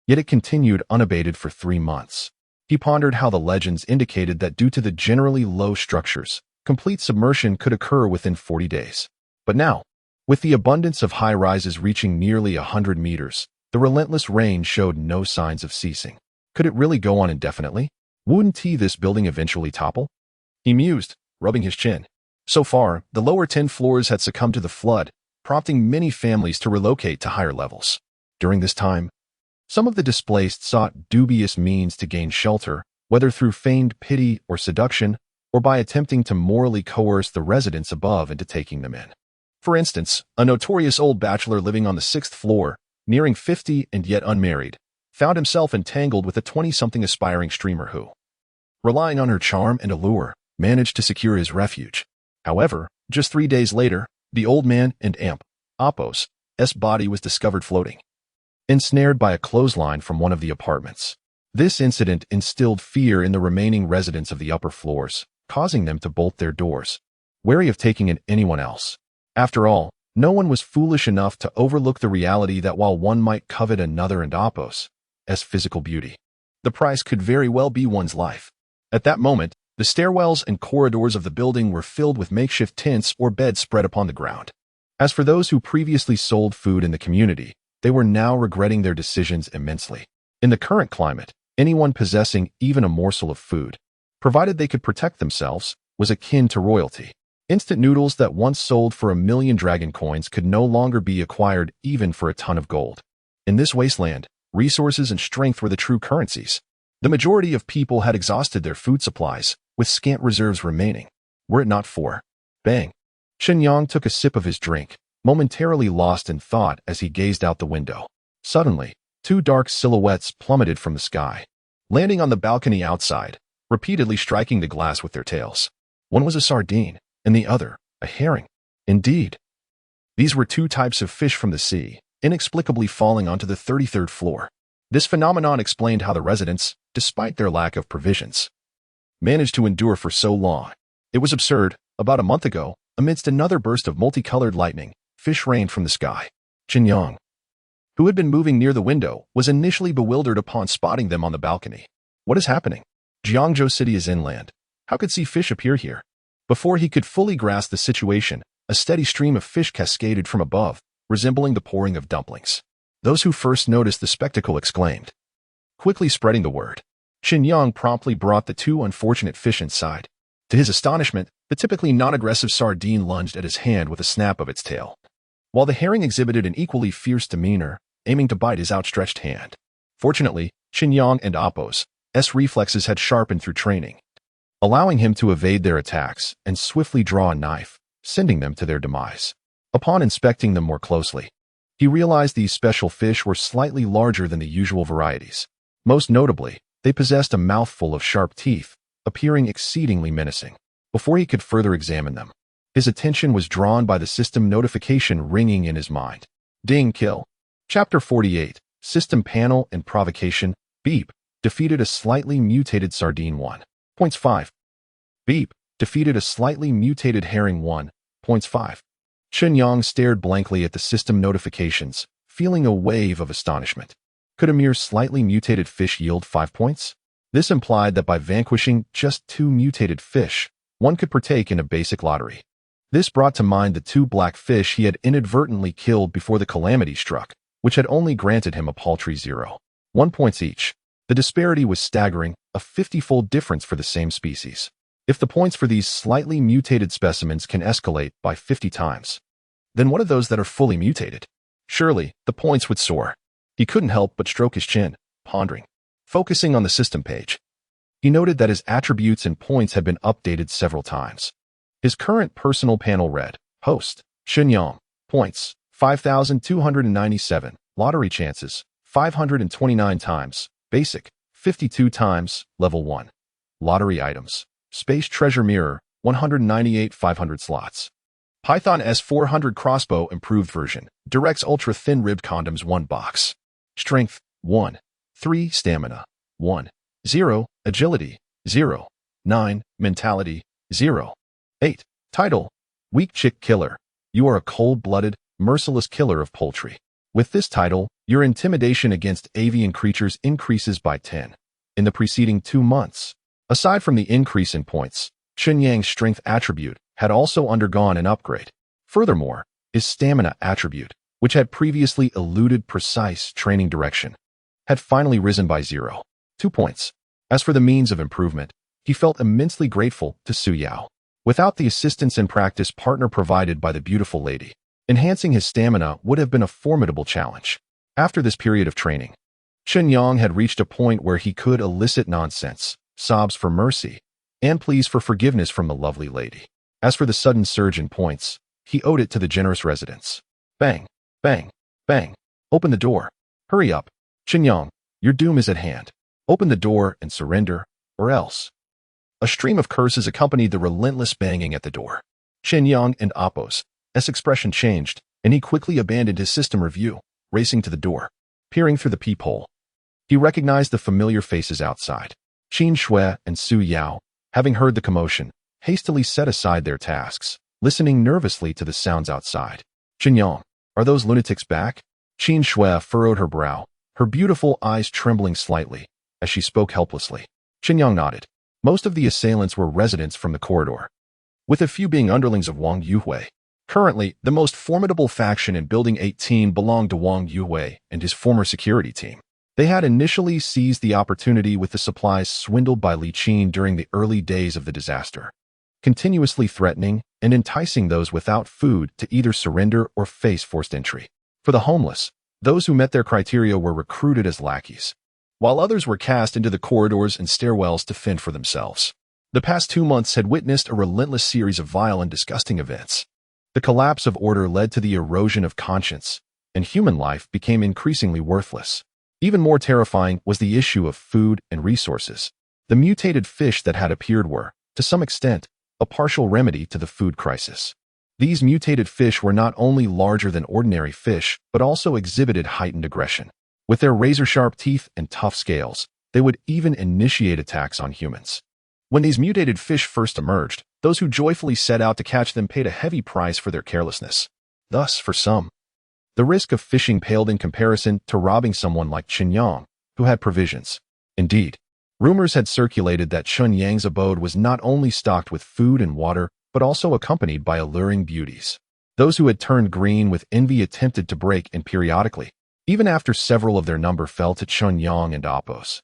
Yet it continued unabated for 3 months. He pondered how the legends indicated that due to the generally low structures, complete submersion could occur within 40 days. But now, with the abundance of high-rises reaching nearly 100 meters, the relentless rain showed no signs of ceasing. Could it really go on indefinitely? Wouldn't this building eventually topple? He mused, rubbing his chin. So far, the lower 10 floors had succumbed to the flood, prompting many families to relocate to higher levels. During this time, some of the displaced sought dubious means to gain shelter, whether through feigned pity or seduction, or by attempting to morally coerce the residents above into taking them in. For instance, a notorious old bachelor living on the 6th floor, nearing 50 and yet unmarried, found himself entangled with a 20-something aspiring streamer who, relying on her charm and allure, managed to secure his refuge. However, just 3 days later, the old man and Apos' body was discovered floating, ensnared by a clothesline from one of the apartments. This incident instilled fear in the remaining residents of the upper floors, causing them to bolt their doors, wary of taking in anyone else. After all, no one was foolish enough to overlook the reality that while one might covet another and Apos' physical beauty, the price could very well be one's life. At that moment, the stairwells and corridors of the building were filled with makeshift tents or beds spread upon the ground. As for those who previously sold food in the community, they were now regretting their decisions immensely. In the current climate, anyone possessing even a morsel of food, provided they could protect themselves, was akin to royalty. Instant noodles that once sold for 1 million dragon coins could no longer be acquired even for a ton of gold. In this wasteland, resources and strength were the true currencies. The majority of people had exhausted their food supplies, with scant reserves remaining. Were it not for bang. Chen Yang took a sip of his drink, momentarily lost in thought as he gazed out the window. Suddenly, 2 dark silhouettes plummeted from the sky, landing on the balcony outside, repeatedly striking the glass with their tails. One was a sardine, and the other, a herring. Indeed, these were 2 types of fish from the sea, inexplicably falling onto the 33rd floor. This phenomenon explained how the residents, despite their lack of provisions, managed to endure for so long. It was absurd. About a month ago, amidst another burst of multicolored lightning, fish rained from the sky. Chen Yang, who had been moving near the window, was initially bewildered upon spotting them on the balcony. What is happening? Jiangzhou City is inland. How could sea fish appear here? Before he could fully grasp the situation, a steady stream of fish cascaded from above, resembling the pouring of dumplings. Those who first noticed the spectacle exclaimed, quickly spreading the word. Chen Yang promptly brought the 2 unfortunate fish inside. To his astonishment, the typically non-aggressive sardine lunged at his hand with a snap of its tail, while the herring exhibited an equally fierce demeanor, aiming to bite his outstretched hand. Fortunately, Chen Yang and Apos' reflexes had sharpened through training, allowing him to evade their attacks and swiftly draw a knife, sending them to their demise. Upon inspecting them more closely, he realized these special fish were slightly larger than the usual varieties. Most notably, they possessed a mouthful of sharp teeth, appearing exceedingly menacing. Before he could further examine them, his attention was drawn by the system notification ringing in his mind. Ding kill. Chapter 48, System Panel and Provocation. Beep. Defeated a slightly mutated sardine 1.5. Beep. Defeated a slightly mutated herring 1.5. Chen Yang stared blankly at the system notifications, feeling a wave of astonishment. Could a mere slightly mutated fish yield 5 points? This implied that by vanquishing just 2 mutated fish, one could partake in a basic lottery. This brought to mind the 2 black fish he had inadvertently killed before the calamity struck, which had only granted him a paltry 0.1 points each. The disparity was staggering, a 50-fold difference for the same species. If the points for these slightly mutated specimens can escalate by 50 times, then what of those that are fully mutated? Surely, the points would soar. He couldn't help but stroke his chin, pondering. Focusing on the system page, he noted that his attributes and points had been updated several times. His current personal panel read, Host, Chen Yang, points, 5,297, lottery chances, 529 times, basic, 52 times, level 1. Lottery items, space treasure mirror, 198 500 slots. Python S400 crossbow improved version, Durex ultra thin ribbed condoms 1 box. Strength, 1. 3. Stamina, 1. 0. Agility, 0. 9. Mentality, 0. 8. Title, Weak Chick Killer. You are a cold-blooded, merciless killer of poultry. With this title, your intimidation against avian creatures increases by 10. In the preceding 2 months, aside from the increase in points, Chen Yang's strength attribute had also undergone an upgrade. Furthermore, his stamina attribute, which had previously eluded precise training direction, had finally risen by 0.2 points. As for the means of improvement, he felt immensely grateful to Su Yao. Without the assistance and practice partner provided by the beautiful lady, enhancing his stamina would have been a formidable challenge. After this period of training, Chen Yang had reached a point where he could elicit nonsense, sobs for mercy, and pleas for forgiveness from the lovely lady. As for the sudden surge in points, he owed it to the generous residents. Bang, bang, bang. Open the door. Hurry up. Chen Yang, your doom is at hand. Open the door and surrender, or else. A stream of curses accompanied the relentless banging at the door. Chen Yang and Appo's expression changed, and he quickly abandoned his system review, racing to the door. Peering through the peephole, he recognized the familiar faces outside. Qin Shui and Su Yao, having heard the commotion, hastily set aside their tasks, listening nervously to the sounds outside. Chen Yang, are those lunatics back? Qin Shui furrowed her brow, her beautiful eyes trembling slightly, as she spoke helplessly. Chen Yang nodded. Most of the assailants were residents from the corridor, with a few being underlings of Wang Yuhui. Currently, the most formidable faction in Building 18 belonged to Wang Yuhui and his former security team. They had initially seized the opportunity with the supplies swindled by Li Qin during the early days of the disaster, continuously threatening and enticing those without food to either surrender or face forced entry. For the homeless, those who met their criteria were recruited as lackeys, while others were cast into the corridors and stairwells to fend for themselves. The past 2 months had witnessed a relentless series of vile and disgusting events. The collapse of order led to the erosion of conscience, and human life became increasingly worthless. Even more terrifying was the issue of food and resources. The mutated fish that had appeared were, to some extent, a partial remedy to the food crisis. These mutated fish were not only larger than ordinary fish, but also exhibited heightened aggression. With their razor-sharp teeth and tough scales, they would even initiate attacks on humans. When these mutated fish first emerged, those who joyfully set out to catch them paid a heavy price for their carelessness. Thus, for some, the risk of fishing paled in comparison to robbing someone like Chen Yang, who had provisions. Indeed, rumors had circulated that Chen Yang's abode was not only stocked with food and water, but also accompanied by alluring beauties. Those who had turned green with envy attempted to break in periodically. Even after several of their number fell to Chen Yang and Appo's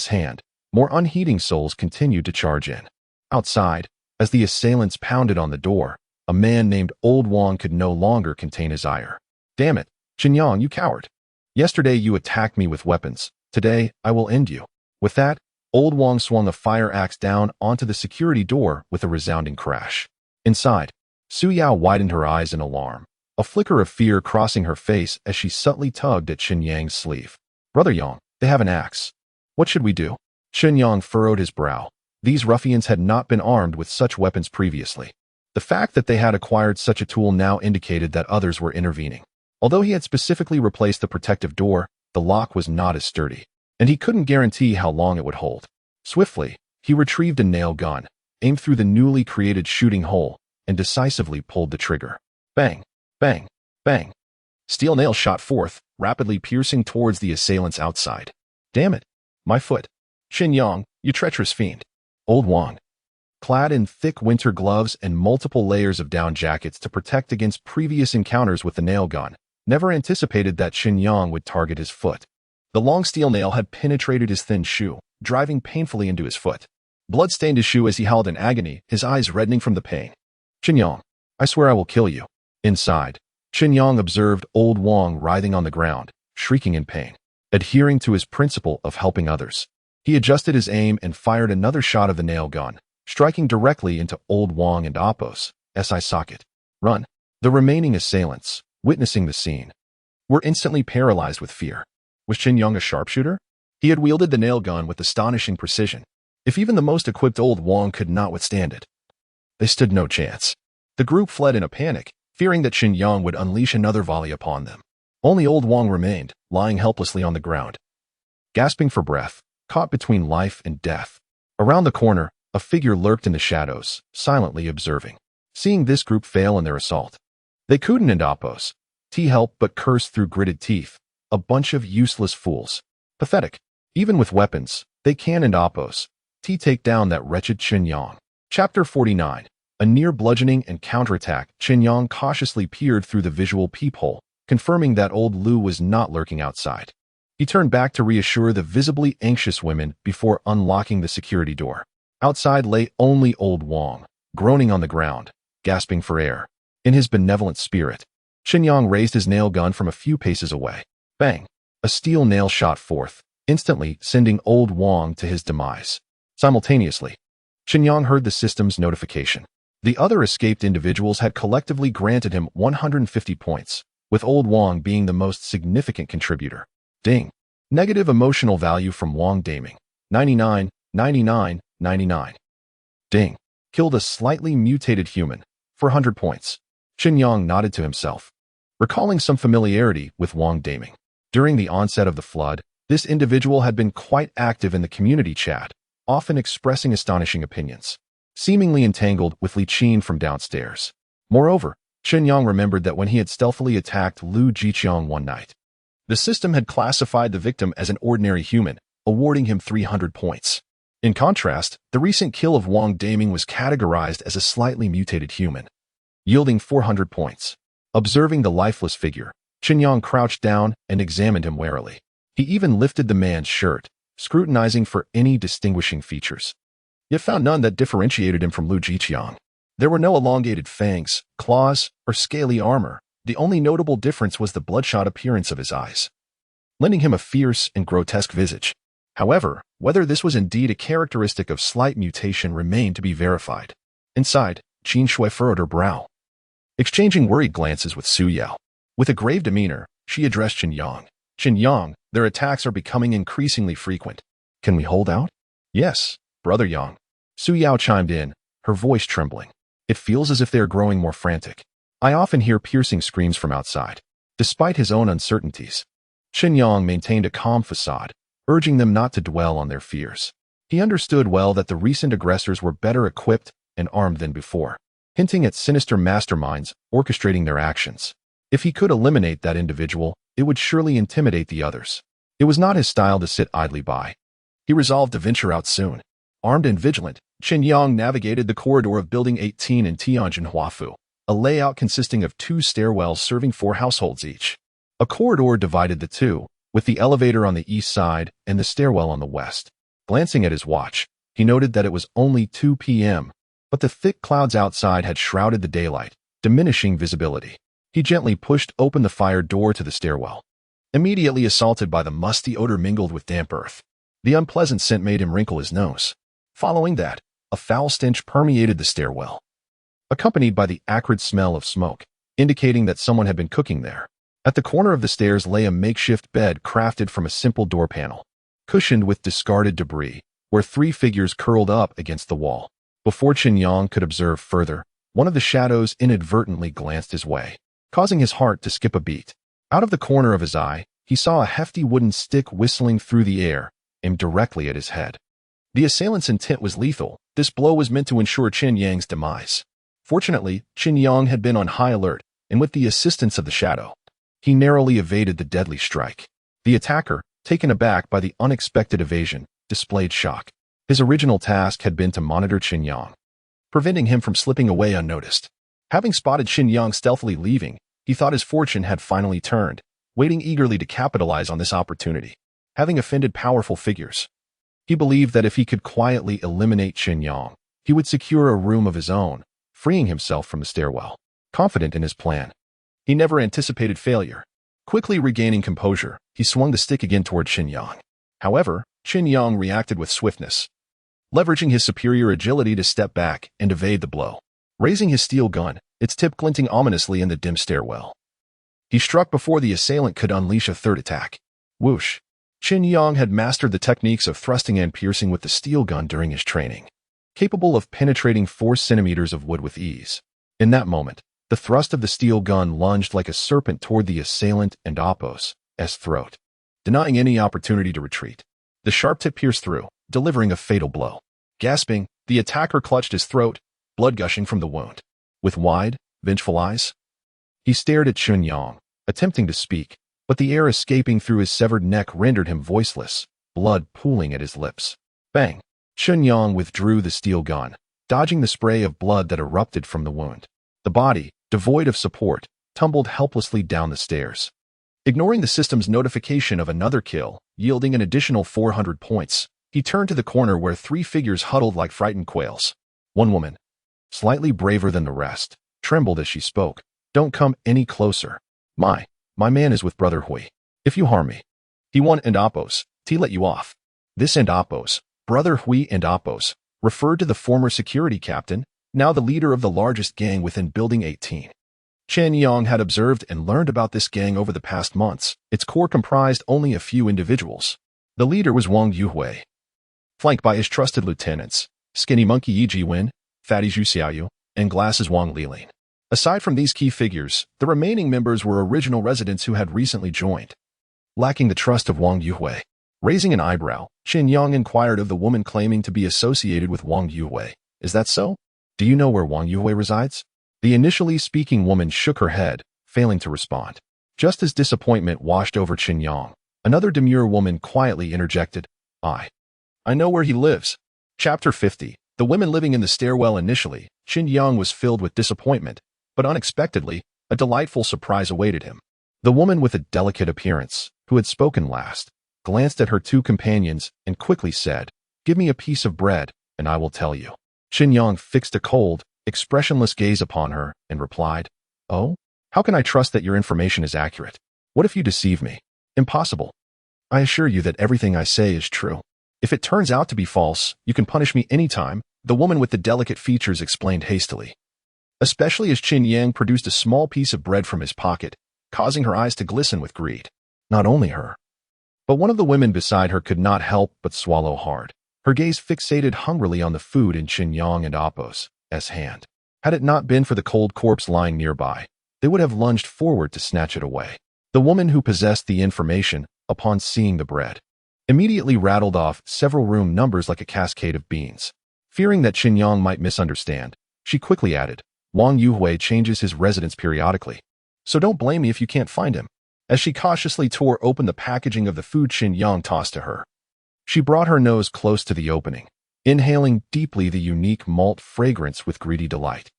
hand, more unheeding souls continued to charge in. Outside, as the assailants pounded on the door, a man named Old Wang could no longer contain his ire. Damn it, Chen Yang, you coward. Yesterday you attacked me with weapons. Today, I will end you. With that, Old Wang swung a fire axe down onto the security door with a resounding crash. Inside, Su Yao widened her eyes in alarm, a flicker of fear crossing her face as she subtly tugged at Chen Yang's sleeve. Brother Yang, they have an axe. What should we do? Chen Yang furrowed his brow. These ruffians had not been armed with such weapons previously. The fact that they had acquired such a tool now indicated that others were intervening. Although he had specifically replaced the protective door, the lock was not as sturdy, and he couldn't guarantee how long it would hold. Swiftly, he retrieved a nail gun, aimed through the newly created shooting hole, and decisively pulled the trigger. Bang, bang, bang. Steel nails shot forth, rapidly piercing towards the assailants outside. Damn it, my foot. Chen Yang, you treacherous fiend. Old Wang, clad in thick winter gloves and multiple layers of down jackets to protect against previous encounters with the nail gun, never anticipated that Chen Yang would target his foot. The long steel nail had penetrated his thin shoe, driving painfully into his foot. Blood stained his shoe as he howled in agony, his eyes reddening from the pain. Chen Yang, I swear I will kill you. Inside, Chen Yang observed Old Wang writhing on the ground, shrieking in pain. Adhering to his principle of helping others, he adjusted his aim and fired another shot of the nail gun, striking directly into Old Wong and Appo's eye socket. Run! The remaining assailants, witnessing the scene, were instantly paralyzed with fear. Was Chen Yang a sharpshooter? He had wielded the nail gun with astonishing precision. If even the most equipped Old Wong could not withstand it, they stood no chance. The group fled in a panic, fearing that Chen Yang would unleash another volley upon them. Only Old Wong remained, lying helplessly on the ground, gasping for breath, caught between life and death. Around the corner, a figure lurked in the shadows, silently observing. Seeing this group fail in their assault, they couldn't and Appo's help but curse through gritted teeth. A bunch of useless fools. Pathetic. Even with weapons, they can and Appo's take down that wretched Chen Yang. Chapter 49. A near bludgeoning and counterattack. Chen Yang cautiously peered through the visual peephole, confirming that old Lu was not lurking outside. He turned back to reassure the visibly anxious women before unlocking the security door. Outside lay only Old Wong, groaning on the ground, gasping for air. In his benevolent spirit, Chen Yang raised his nail gun from a few paces away. Bang! A steel nail shot forth, instantly sending Old Wong to his demise. Simultaneously, Chen Yang heard the system's notification. The other escaped individuals had collectively granted him 150 points, with Old Wong being the most significant contributor. Ding! Negative emotional value from Wong Taming. 99, 99, 99. Ding! Killed a slightly mutated human. 400 points. Chen Yang nodded to himself, recalling some familiarity with Wong Taming. During the onset of the flood, this individual had been quite active in the community chat, often expressing astonishing opinions, seemingly entangled with Li Qin from downstairs. Moreover, Chen Yang remembered that when he had stealthily attacked Lu Jiqiang one night, the system had classified the victim as an ordinary human, awarding him 300 points. In contrast, the recent kill of Wong Taming was categorized as a slightly mutated human, yielding 400 points. Observing the lifeless figure, Chen Yang crouched down and examined him warily. He even lifted the man's shirt, scrutinizing for any distinguishing features, yet found none that differentiated him from Lu Jiqiang. There were no elongated fangs, claws, or scaly armor. The only notable difference was the bloodshot appearance of his eyes, lending him a fierce and grotesque visage. However, whether this was indeed a characteristic of slight mutation remained to be verified. Inside, Qin Shui furrowed her brow, exchanging worried glances with Su Yao. With a grave demeanor, she addressed Chen Yang. Chen Yang, their attacks are becoming increasingly frequent. Can we hold out? Yes, Brother Yang. Su Yao chimed in, her voice trembling. It feels as if they are growing more frantic. I often hear piercing screams from outside. Despite his own uncertainties, Chen Yang maintained a calm facade, urging them not to dwell on their fears. He understood well that the recent aggressors were better equipped and armed than before, hinting at sinister masterminds orchestrating their actions. If he could eliminate that individual, it would surely intimidate the others. It was not his style to sit idly by. He resolved to venture out soon. Armed and vigilant, Chen Yang navigated the corridor of Building 18 in Tianjin Huafu, a layout consisting of 2 stairwells serving 4 households each. A corridor divided the two, with the elevator on the east side and the stairwell on the west. Glancing at his watch, he noted that it was only 2 p.m., but the thick clouds outside had shrouded the daylight, diminishing visibility. He gently pushed open the fire door to the stairwell, immediately assaulted by the musty odor mingled with damp earth. The unpleasant scent made him wrinkle his nose. Following that, a foul stench permeated the stairwell, accompanied by the acrid smell of smoke, indicating that someone had been cooking there. At the corner of the stairs lay a makeshift bed crafted from a simple door panel, cushioned with discarded debris, where 3 figures curled up against the wall. Before Chen Yang could observe further, one of the shadows inadvertently glanced his way, causing his heart to skip a beat. Out of the corner of his eye, he saw a hefty wooden stick whistling through the air, aimed directly at his head. The assailant's intent was lethal. This blow was meant to ensure Chen Yang's demise. Fortunately, Chen Yang had been on high alert, and with the assistance of the shadow, he narrowly evaded the deadly strike. The attacker, taken aback by the unexpected evasion, displayed shock. His original task had been to monitor Chen Yang, preventing him from slipping away unnoticed. Having spotted Chen Yang stealthily leaving, he thought his fortune had finally turned, waiting eagerly to capitalize on this opportunity. Having offended powerful figures, he believed that if he could quietly eliminate Chen Yang, he would secure a room of his own, freeing himself from the stairwell. Confident in his plan, he never anticipated failure. Quickly regaining composure, he swung the stick again toward Chen Yang. However, Chen Yang reacted with swiftness, leveraging his superior agility to step back and evade the blow. Raising his steel gun, its tip glinting ominously in the dim stairwell, he struck before the assailant could unleash a third attack. Whoosh! Chen Yang had mastered the techniques of thrusting and piercing with the steel gun during his training, capable of penetrating 4 centimeters of wood with ease. In that moment, the thrust of the steel gun lunged like a serpent toward the assailant and Oppo's throat, denying any opportunity to retreat. The sharp tip pierced through, delivering a fatal blow. Gasping, the attacker clutched his throat, blood gushing from the wound. With wide, vengeful eyes, he stared at Chen Yang, attempting to speak, but the air escaping through his severed neck rendered him voiceless, blood pooling at his lips. Bang! Chen Yang withdrew the steel gun, dodging the spray of blood that erupted from the wound. The body, devoid of support, tumbled helplessly down the stairs. Ignoring the system's notification of another kill, yielding an additional 400 points, he turned to the corner where 3 figures huddled like frightened quails. One woman, slightly braver than the rest, trembled as she spoke. Don't come any closer. My man is with Brother Hui. If you harm me, he won and Oppos, he let you off. This and Oppos, Brother Hui and Oppos, referred to the former security captain, now the leader of the largest gang within Building 18. Chen Yang had observed and learned about this gang over the past months. Its core comprised only a few individuals. The leader was Wang Yuhui, flanked by his trusted lieutenants, Skinny Monkey Yi Jiwen, Fatty Zhu Xiaoyu, and Glasses Wang Liling. Aside from these key figures, the remaining members were original residents who had recently joined. Lacking the trust of Wang Yuhui, raising an eyebrow, Chen Yang inquired of the woman claiming to be associated with Wang Yuhui. Is that so? Do you know where Wang Yuhui resides? The initially speaking woman shook her head, failing to respond. Just as disappointment washed over Chen Yang, another demure woman quietly interjected, I know where he lives. Chapter 50. The women living in the stairwell. Initially, Chen Yang was filled with disappointment, but unexpectedly, a delightful surprise awaited him. The woman with a delicate appearance, who had spoken last, glanced at her 2 companions and quickly said, Give me a piece of bread, and I will tell you. Chen Yang fixed a cold, expressionless gaze upon her and replied, Oh? How can I trust that your information is accurate? What if you deceive me? Impossible. I assure you that everything I say is true. If it turns out to be false, you can punish me anytime, the woman with the delicate features explained hastily. Especially as Chen Yang produced a small piece of bread from his pocket, causing her eyes to glisten with greed. Not only her, but one of the women beside her could not help but swallow hard, her gaze fixated hungrily on the food in Chen Yang and Oppo's hand. Had it not been for the cold corpse lying nearby, they would have lunged forward to snatch it away. The woman who possessed the information, upon seeing the bread, immediately rattled off several room numbers like a cascade of beans. Fearing that Chen Yang might misunderstand, she quickly added, Wang Yuhui changes his residence periodically, so don't blame me if you can't find him. As she cautiously tore open the packaging of the food Chen Yang tossed to her, she brought her nose close to the opening, inhaling deeply the unique malt fragrance with greedy delight.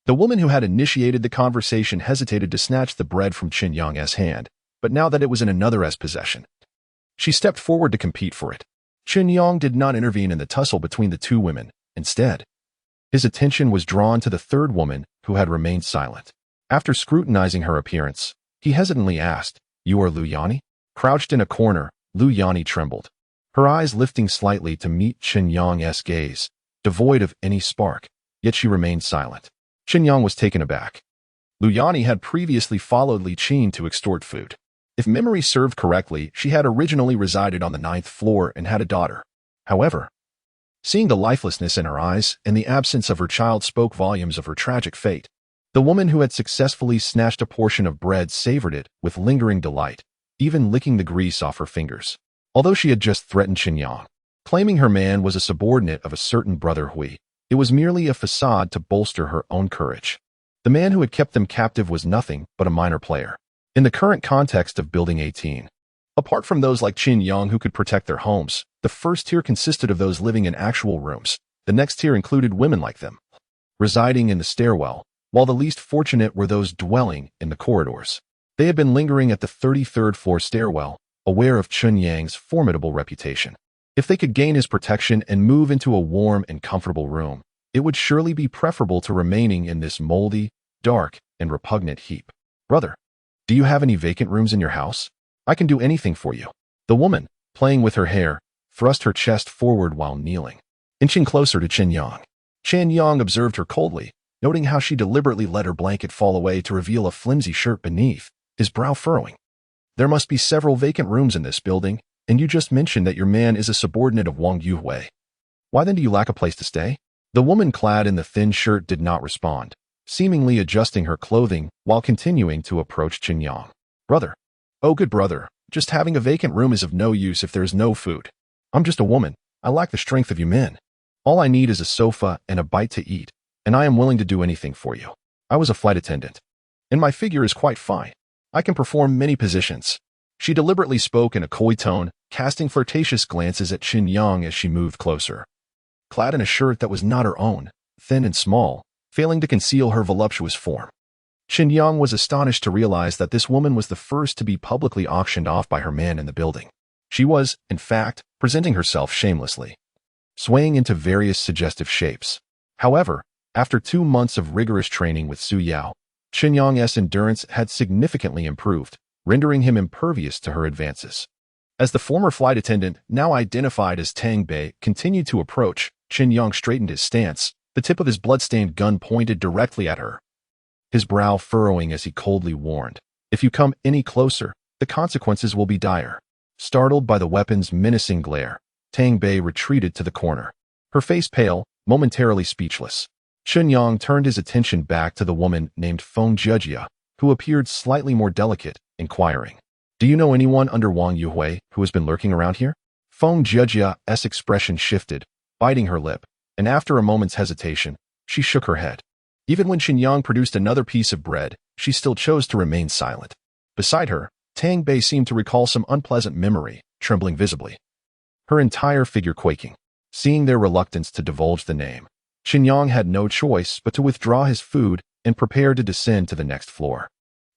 The woman who had initiated the conversation hesitated to snatch the bread from Chen Yang's hand, but now that it was in another's possession, she stepped forward to compete for it. Chen Yang did not intervene in the tussle between the 2 women. Instead, his attention was drawn to the 3rd woman who had remained silent. After scrutinizing her appearance, he hesitantly asked, You are Lu Yani? Crouched in a corner, Lu Yani trembled, her eyes lifting slightly to meet Chen Yang's gaze, devoid of any spark, yet she remained silent. Chen Yang was taken aback. Lu Yani had previously followed Li Qin to extort food. If memory served correctly, she had originally resided on the 9th floor and had a daughter. However, seeing the lifelessness in her eyes and the absence of her child spoke volumes of her tragic fate. The woman who had successfully snatched a portion of bread savored it with lingering delight, even licking the grease off her fingers. Although she had just threatened Chen Yang, claiming her man was a subordinate of a certain Brother Hui, it was merely a facade to bolster her own courage. The man who had kept them captive was nothing but a minor player. In the current context of Building 18, apart from those like Chen Yang who could protect their homes, the first tier consisted of those living in actual rooms. The next tier included women like them, residing in the stairwell, while the least fortunate were those dwelling in the corridors. They had been lingering at the 33rd floor stairwell, aware of Chen Yang's formidable reputation. If they could gain his protection and move into a warm and comfortable room, it would surely be preferable to remaining in this moldy, dark, and repugnant heap. Brother, Do you have any vacant rooms in your house? I can do anything for you. The woman, playing with her hair, thrust her chest forward while kneeling, inching closer to Chen Yang. Chen Yang observed her coldly, noting how she deliberately let her blanket fall away to reveal a flimsy shirt beneath, his brow furrowing. There must be several vacant rooms in this building, and you just mentioned that your man is a subordinate of Wang Yuhui. Why then do you lack a place to stay? The woman clad in the thin shirt did not respond, seemingly adjusting her clothing while continuing to approach Chen Yang. Brother. Oh, good brother, just having a vacant room is of no use if there is no food. I'm just a woman. I lack the strength of you men. All I need is a sofa and a bite to eat, and I am willing to do anything for you. I was a flight attendant, and my figure is quite fine. I can perform many positions. She deliberately spoke in a coy tone, casting flirtatious glances at Chen Yang as she moved closer. Clad in a shirt that was not her own, thin and small, failing to conceal her voluptuous form. Chen Yang was astonished to realize that this woman was the first to be publicly auctioned off by her man in the building. She was, in fact, presenting herself shamelessly, swaying into various suggestive shapes. However, after 2 months of rigorous training with Su Yao, Chen Yang's endurance had significantly improved, rendering him impervious to her advances. As the former flight attendant, now identified as Tang Bei, continued to approach, Chen Yang straightened his stance, the tip of his blood-stained gun pointed directly at her, his brow furrowing as he coldly warned, "If you come any closer, the consequences will be dire." Startled by the weapon's menacing glare, Tang Bei retreated to the corner, her face pale, momentarily speechless. Chen Yang turned his attention back to the woman named Feng Jejia, who appeared slightly more delicate, inquiring, "Do you know anyone under Wang Yuhui who has been lurking around here?" Feng Jejia's expression shifted, biting her lip, and after a moment's hesitation, she shook her head. Even when Chen Yang produced another piece of bread, she still chose to remain silent. Beside her, Tang Bei seemed to recall some unpleasant memory, trembling visibly, her entire figure quaking. Seeing their reluctance to divulge the name, Chen Yang had no choice but to withdraw his food and prepare to descend to the next floor.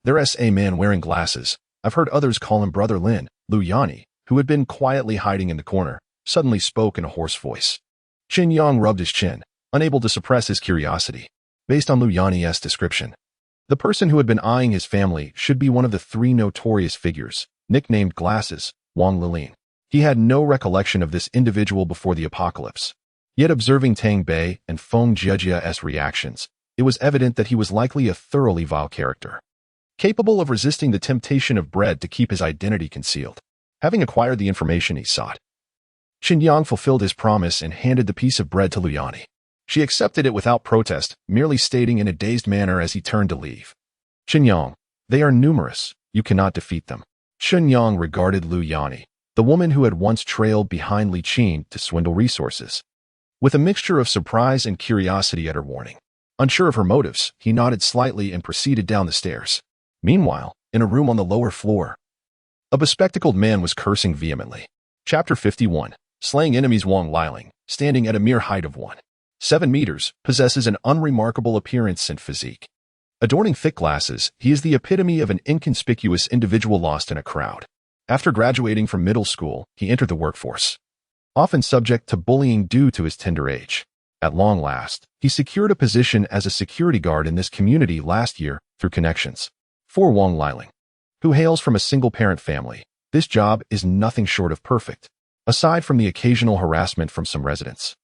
There's a man wearing glasses. I've heard others call him Brother Lin. Lu Yanni, who had been quietly hiding in the corner, suddenly spoke in a hoarse voice. Chen Yang rubbed his chin, unable to suppress his curiosity. Based on Lu Yanni's description, the person who had been eyeing his family should be one of the 3 notorious figures, nicknamed Glasses, Wang Lilin. He had no recollection of this individual before the apocalypse. Yet observing Tang Bei and Feng Jejia's reactions, it was evident that he was likely a thoroughly vile character, capable of resisting the temptation of bread to keep his identity concealed. Having acquired the information he sought, Chen Yang fulfilled his promise and handed the piece of bread to Lu Yanni. She accepted it without protest, merely stating in a dazed manner as he turned to leave, "Chen Yang, they are numerous. You cannot defeat them." Chen Yang regarded Lu Yanni, the woman who had once trailed behind Li Qin to swindle resources, with a mixture of surprise and curiosity at her warning. Unsure of her motives, he nodded slightly and proceeded down the stairs. Meanwhile, in a room on the lower floor, a bespectacled man was cursing vehemently. Chapter 51. Slaying enemies. Wang Liling, standing at a mere height of 1.7 meters, possesses an unremarkable appearance and physique. Adorning thick glasses, he is the epitome of an inconspicuous individual lost in a crowd. After graduating from middle school, he entered the workforce, often subject to bullying due to his tender age. At long last, he secured a position as a security guard in this community last year through connections. For Wang Liling, who hails from a single-parent family, this job is nothing short of perfect, aside from the occasional harassment from some residents.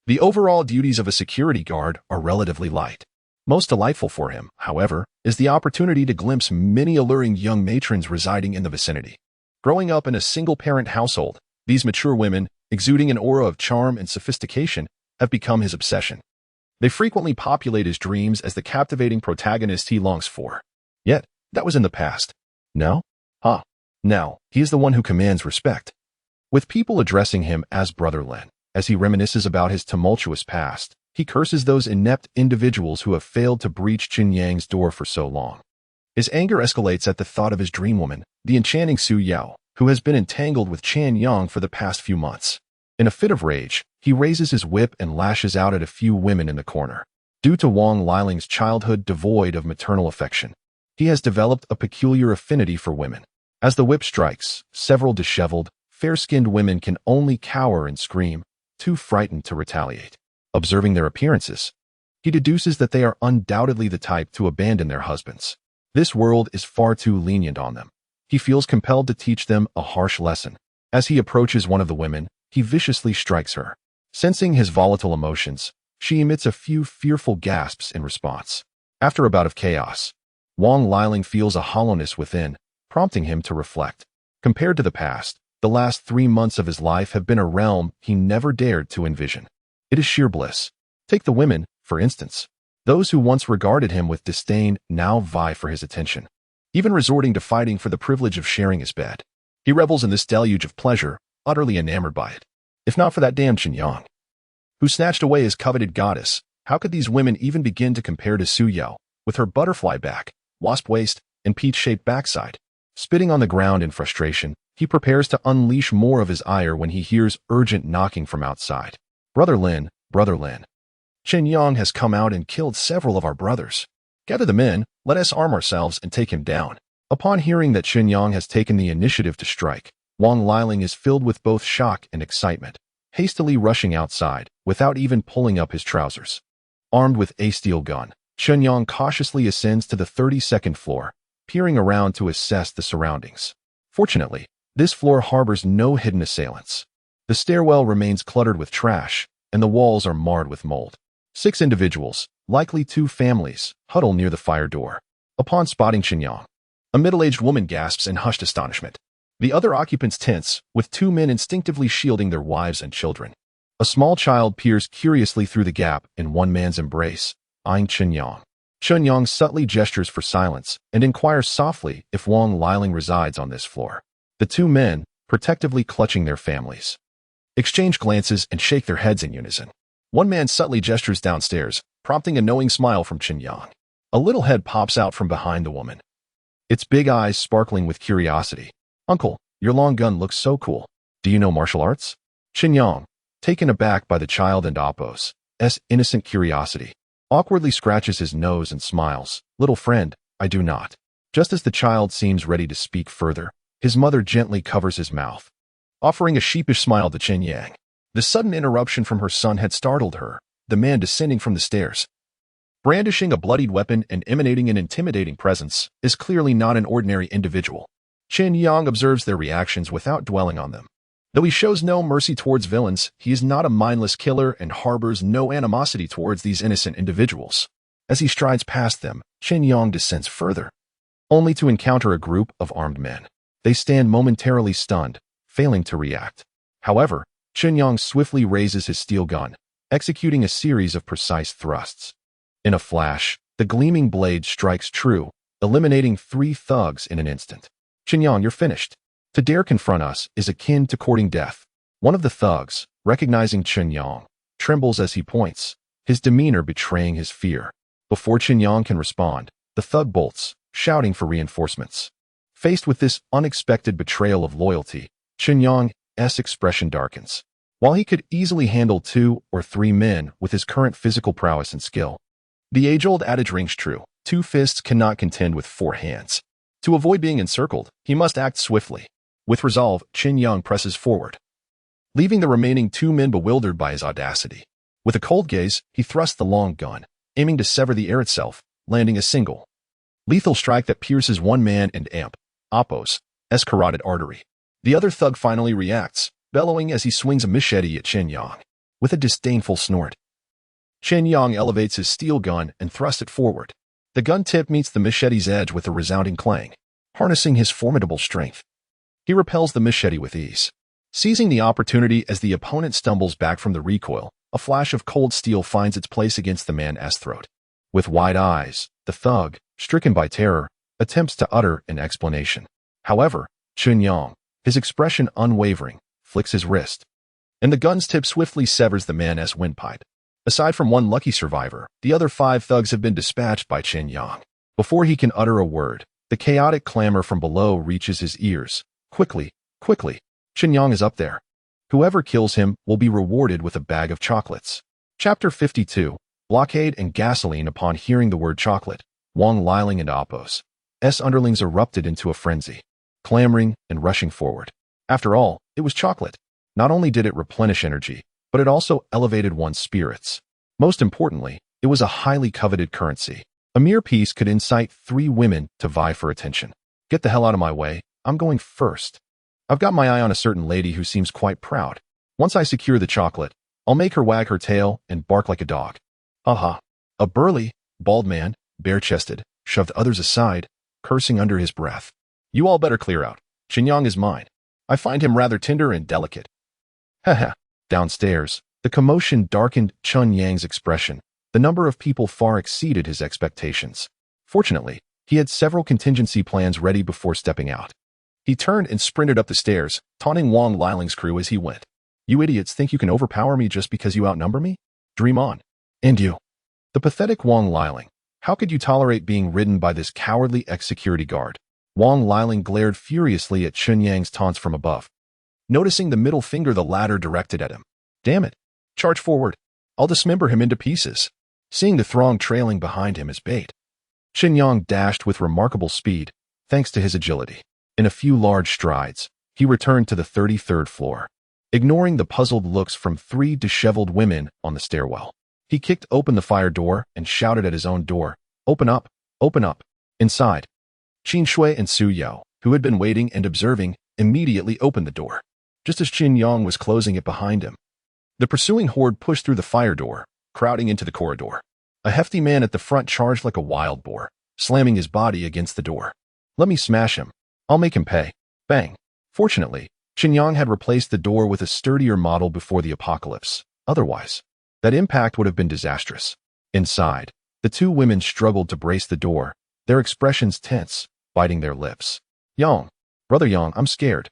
The overall duties of a security guard are relatively light. Most delightful for him, however, is the opportunity to glimpse many alluring young matrons residing in the vicinity. Growing up in a single-parent household, these mature women, exuding an aura of charm and sophistication, have become his obsession. They frequently populate his dreams as the captivating protagonist he longs for. Yet, that was in the past. Now? Now, he is the one who commands respect, with people addressing him as Brother Lin. As he reminisces about his tumultuous past, he curses those inept individuals who have failed to breach Chen Yang's door for so long. His anger escalates at the thought of his dream woman, the enchanting Su Yao, who has been entangled with Chen Yang for the past few months. In a fit of rage, he raises his whip and lashes out at a few women in the corner. Due to Wang Liling's childhood devoid of maternal affection, he has developed a peculiar affinity for women. As the whip strikes, several disheveled, fair-skinned women can only cower and scream, too frightened to retaliate. Observing their appearances, he deduces that they are undoubtedly the type to abandon their husbands. This world is far too lenient on them. He feels compelled to teach them a harsh lesson. As he approaches one of the women, he viciously strikes her. Sensing his volatile emotions, she emits a few fearful gasps in response. After a bout of chaos, Wang Liling feels a hollowness within, prompting him to reflect. Compared to the past, the last 3 months of his life have been a realm he never dared to envision. It is sheer bliss. Take the women, for instance. Those who once regarded him with disdain now vie for his attention, even resorting to fighting for the privilege of sharing his bed. He revels in this deluge of pleasure, utterly enamored by it. If not for that damn Chen Yang, who snatched away his coveted goddess, how could these women even begin to compare to Su Yao, with her butterfly back, wasp waist, and peach-shaped backside? Spitting on the ground in frustration, he prepares to unleash more of his ire when he hears urgent knocking from outside. Brother Lin, Chen Yang has come out and killed several of our brothers. Gather the men, let us arm ourselves and take him down. Upon hearing that Chen Yang has taken the initiative to strike, Wang Liling is filled with both shock and excitement, hastily rushing outside, without even pulling up his trousers. Armed with a steel gun, Chen Yang cautiously ascends to the 32nd floor, peering around to assess the surroundings. Fortunately, this floor harbors no hidden assailants. The stairwell remains cluttered with trash, and the walls are marred with mold. 6 individuals, likely 2 families, huddle near the fire door. Upon spotting Chen Yang, a middle-aged woman gasps in hushed astonishment. The other occupants tense, with 2 men instinctively shielding their wives and children. A small child peers curiously through the gap in one man's embrace, eyeing Chen Yang. Chen Yang subtly gestures for silence and inquires softly if Wang Liling resides on this floor. The 2 men, protectively clutching their families, exchange glances and shake their heads in unison. One man subtly gestures downstairs, prompting a knowing smile from Chen Yang. A little head pops out from behind the woman, its big eyes sparkling with curiosity. Uncle, your long gun looks so cool. Do you know martial arts? Chen Yang, taken aback by the child and Appo's innocent curiosity, awkwardly scratches his nose and smiles. Little friend, I do not. Just as the child seems ready to speak further, his mother gently covers his mouth, offering a sheepish smile to Chen Yang. The sudden interruption from her son had startled her, the man descending from the stairs, brandishing a bloodied weapon and emanating an intimidating presence, is clearly not an ordinary individual. Chen Yang observes their reactions without dwelling on them. Though he shows no mercy towards villains, he is not a mindless killer and harbors no animosity towards these innocent individuals. As he strides past them, Chen Yang descends further, only to encounter a group of armed men. They stand momentarily stunned, failing to react. However, Chen Yang swiftly raises his steel gun, executing a series of precise thrusts. In a flash, the gleaming blade strikes true, eliminating 3 thugs in an instant. Chen Yang, you're finished. To dare confront us is akin to courting death. One of the thugs, recognizing Chen Yang, trembles as he points, his demeanor betraying his fear. Before Chen Yang can respond, the thug bolts, shouting for reinforcements. Faced with this unexpected betrayal of loyalty, Chen Yang's expression darkens. While he could easily handle 2 or 3 men with his current physical prowess and skill, the age-old adage rings true: 2 fists cannot contend with 4 hands. To avoid being encircled, he must act swiftly. With resolve, Chen Yang presses forward, leaving the remaining 2 men bewildered by his audacity. With a cold gaze, he thrusts the long gun, aiming to sever the air itself, landing a single, lethal strike that pierces one man and Appo's carotid artery. The other thug finally reacts, bellowing as he swings a machete at Chen Yang. With a disdainful snort, Chen Yang elevates his steel gun and thrusts it forward. The gun tip meets the machete's edge with a resounding clang, harnessing his formidable strength. He repels the machete with ease, seizing the opportunity as the opponent stumbles back from the recoil. A flash of cold steel finds its place against the man's throat. With wide eyes, the thug, stricken by terror, attempts to utter an explanation. However, Chen Yang, his expression unwavering, flicks his wrist, and the gun's tip swiftly severs the man's windpipe. Aside from one lucky survivor, the other 5 thugs have been dispatched by Chen Yang. Before he can utter a word, the chaotic clamor from below reaches his ears. Quickly, Chen Yang is up there. Whoever kills him will be rewarded with a bag of chocolates. Chapter 52, Blockade and Gasoline. Upon hearing the word chocolate, Wang Liling and Appo's underlings erupted into a frenzy, clamoring and rushing forward. After all, it was chocolate. Not only did it replenish energy, but it also elevated one's spirits. Most importantly, it was a highly coveted currency. A mere piece could incite 3 women to vie for attention. Get the hell out of my way. I'm going first. I've got my eye on a certain lady who seems quite proud. Once I secure the chocolate, I'll make her wag her tail and bark like a dog. Haha. A burly, bald man, bare-chested, shoved others aside, cursing under his breath. You all better clear out. Chen Yang is mine. I find him rather tender and delicate. Haha. Downstairs, the commotion darkened Chen Yang's expression. The number of people far exceeded his expectations. Fortunately, he had several contingency plans ready before stepping out. He turned and sprinted up the stairs, taunting Wang Liling's crew as he went. You idiots think you can overpower me just because you outnumber me? Dream on. And you. The pathetic Wang Liling. How could you tolerate being ridden by this cowardly ex-security guard? Wang Liling glared furiously at Chen Yang's taunts from above. Noticing the middle finger the latter directed at him. Damn it. Charge forward. I'll dismember him into pieces. Seeing the throng trailing behind him as bait, Chen Yang dashed with remarkable speed, thanks to his agility. In a few large strides, he returned to the 33rd floor. Ignoring the puzzled looks from 3 disheveled women on the stairwell, he kicked open the fire door and shouted at his own door, Open up! Open up! Inside. Qin Shui and Su Yao, who had been waiting and observing, immediately opened the door, just as Chen Yang was closing it behind him. The pursuing horde pushed through the fire door, crowding into the corridor. A hefty man at the front charged like a wild boar, slamming his body against the door. Let me smash him. I'll make him pay. Bang. Fortunately, Chen Yang had replaced the door with a sturdier model before the apocalypse. Otherwise, that impact would have been disastrous. Inside, the 2 women struggled to brace the door, their expressions tense, biting their lips. Yang. Brother Yang, I'm scared.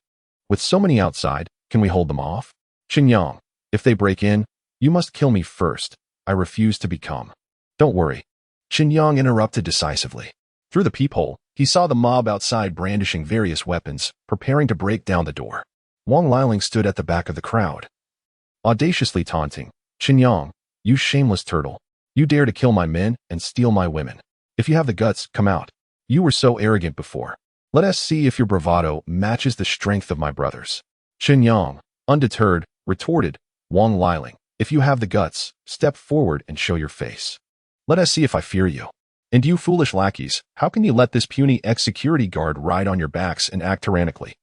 With so many outside, can we hold them off? Chen Yang. If they break in, you must kill me first. I refuse to become. Don't worry. Chen Yang interrupted decisively. Through the peephole, he saw the mob outside brandishing various weapons, preparing to break down the door. Wang Liling stood at the back of the crowd, audaciously taunting. Chen Yang, you shameless turtle. You dare to kill my men and steal my women. If you have the guts, come out. You were so arrogant before. Let us see if your bravado matches the strength of my brothers. Chen Yang, undeterred, retorted. Wang Liling, if you have the guts, step forward and show your face. Let us see if I fear you. And you foolish lackeys, how can you let this puny ex-security guard ride on your backs and act tyrannically?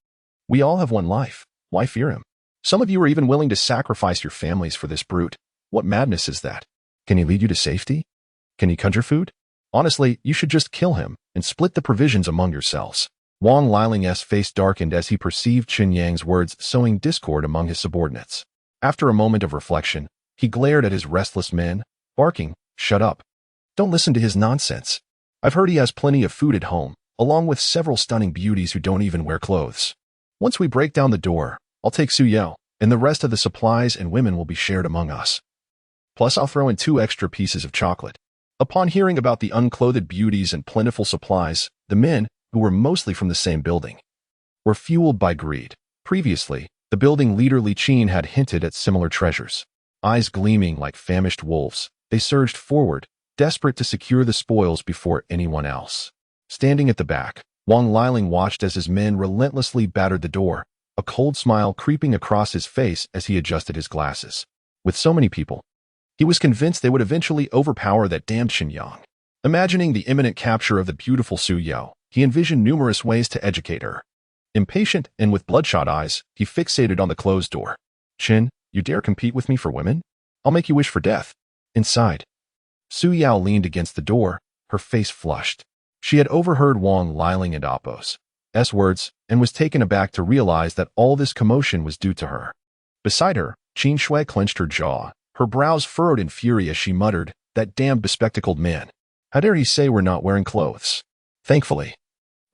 We all have one life. Why fear him? Some of you are even willing to sacrifice your families for this brute. What madness is that? Can he lead you to safety? Can he conjure food? Honestly, you should just kill him and split the provisions among yourselves. Wang Liling's face darkened as he perceived Chen Yang's words sowing discord among his subordinates. After a moment of reflection, he glared at his restless men, barking, Shut up. Don't listen to his nonsense. I've heard he has plenty of food at home, along with several stunning beauties who don't even wear clothes. Once we break down the door, I'll take Su Yao, and the rest of the supplies and women will be shared among us. Plus, I'll throw in 2 extra pieces of chocolate. Upon hearing about the unclothed beauties and plentiful supplies, the men, who were mostly from the same building, were fueled by greed. Previously, the building leader Li Qin had hinted at similar treasures. Eyes gleaming like famished wolves, they surged forward, desperate to secure the spoils before anyone else. Standing at the back, Wang Liling watched as his men relentlessly battered the door, a cold smile creeping across his face as he adjusted his glasses. With so many people, he was convinced they would eventually overpower that damned Chen Yang. Imagining the imminent capture of the beautiful Su Yao, he envisioned numerous ways to educate her. Impatient and with bloodshot eyes, he fixated on the closed door. Chen, you dare compete with me for women? I'll make you wish for death. Inside, Su Yao leaned against the door, her face flushed. She had overheard Wang Liling and Appo's words and was taken aback to realize that all this commotion was due to her. Beside her, Qin Shui clenched her jaw, her brows furrowed in fury as she muttered, That damned bespectacled man. How dare he say we're not wearing clothes? Thankfully,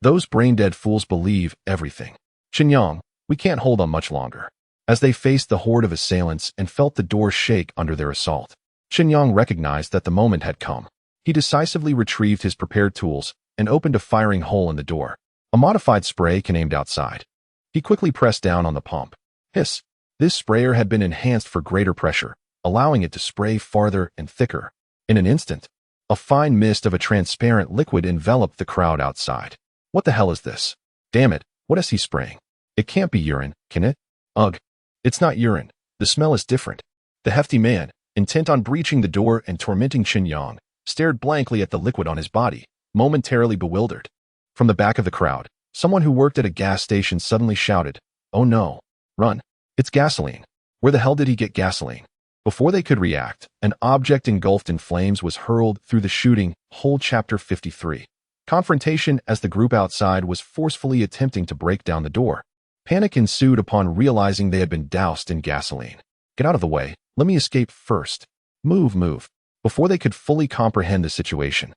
those brain-dead fools believe everything. Chen Yang, we can't hold on much longer. As they faced the horde of assailants and felt the door shake under their assault, Chen Yang recognized that the moment had come. He decisively retrieved his prepared tools and opened a firing hole in the door. A modified spray can aimed outside. He quickly pressed down on the pump. Hiss! This sprayer had been enhanced for greater pressure, allowing it to spray farther and thicker. In an instant, a fine mist of a transparent liquid enveloped the crowd outside. What the hell is this? Damn it, what is he spraying? It can't be urine, can it? Ugh. It's not urine. The smell is different. The hefty man, intent on breaching the door and tormenting Chen Yang, stared blankly at the liquid on his body, momentarily bewildered. From the back of the crowd, someone who worked at a gas station suddenly shouted, "Oh no! Run! It's gasoline! Where the hell did he get gasoline?" Before they could react, an object engulfed in flames was hurled through the shooting hole. Chapter 53. Confrontation. As the group outside was forcefully attempting to break down the door, panic ensued upon realizing they had been doused in gasoline. "Get out of the way. Let me escape first. Move, move." Before they could fully comprehend the situation,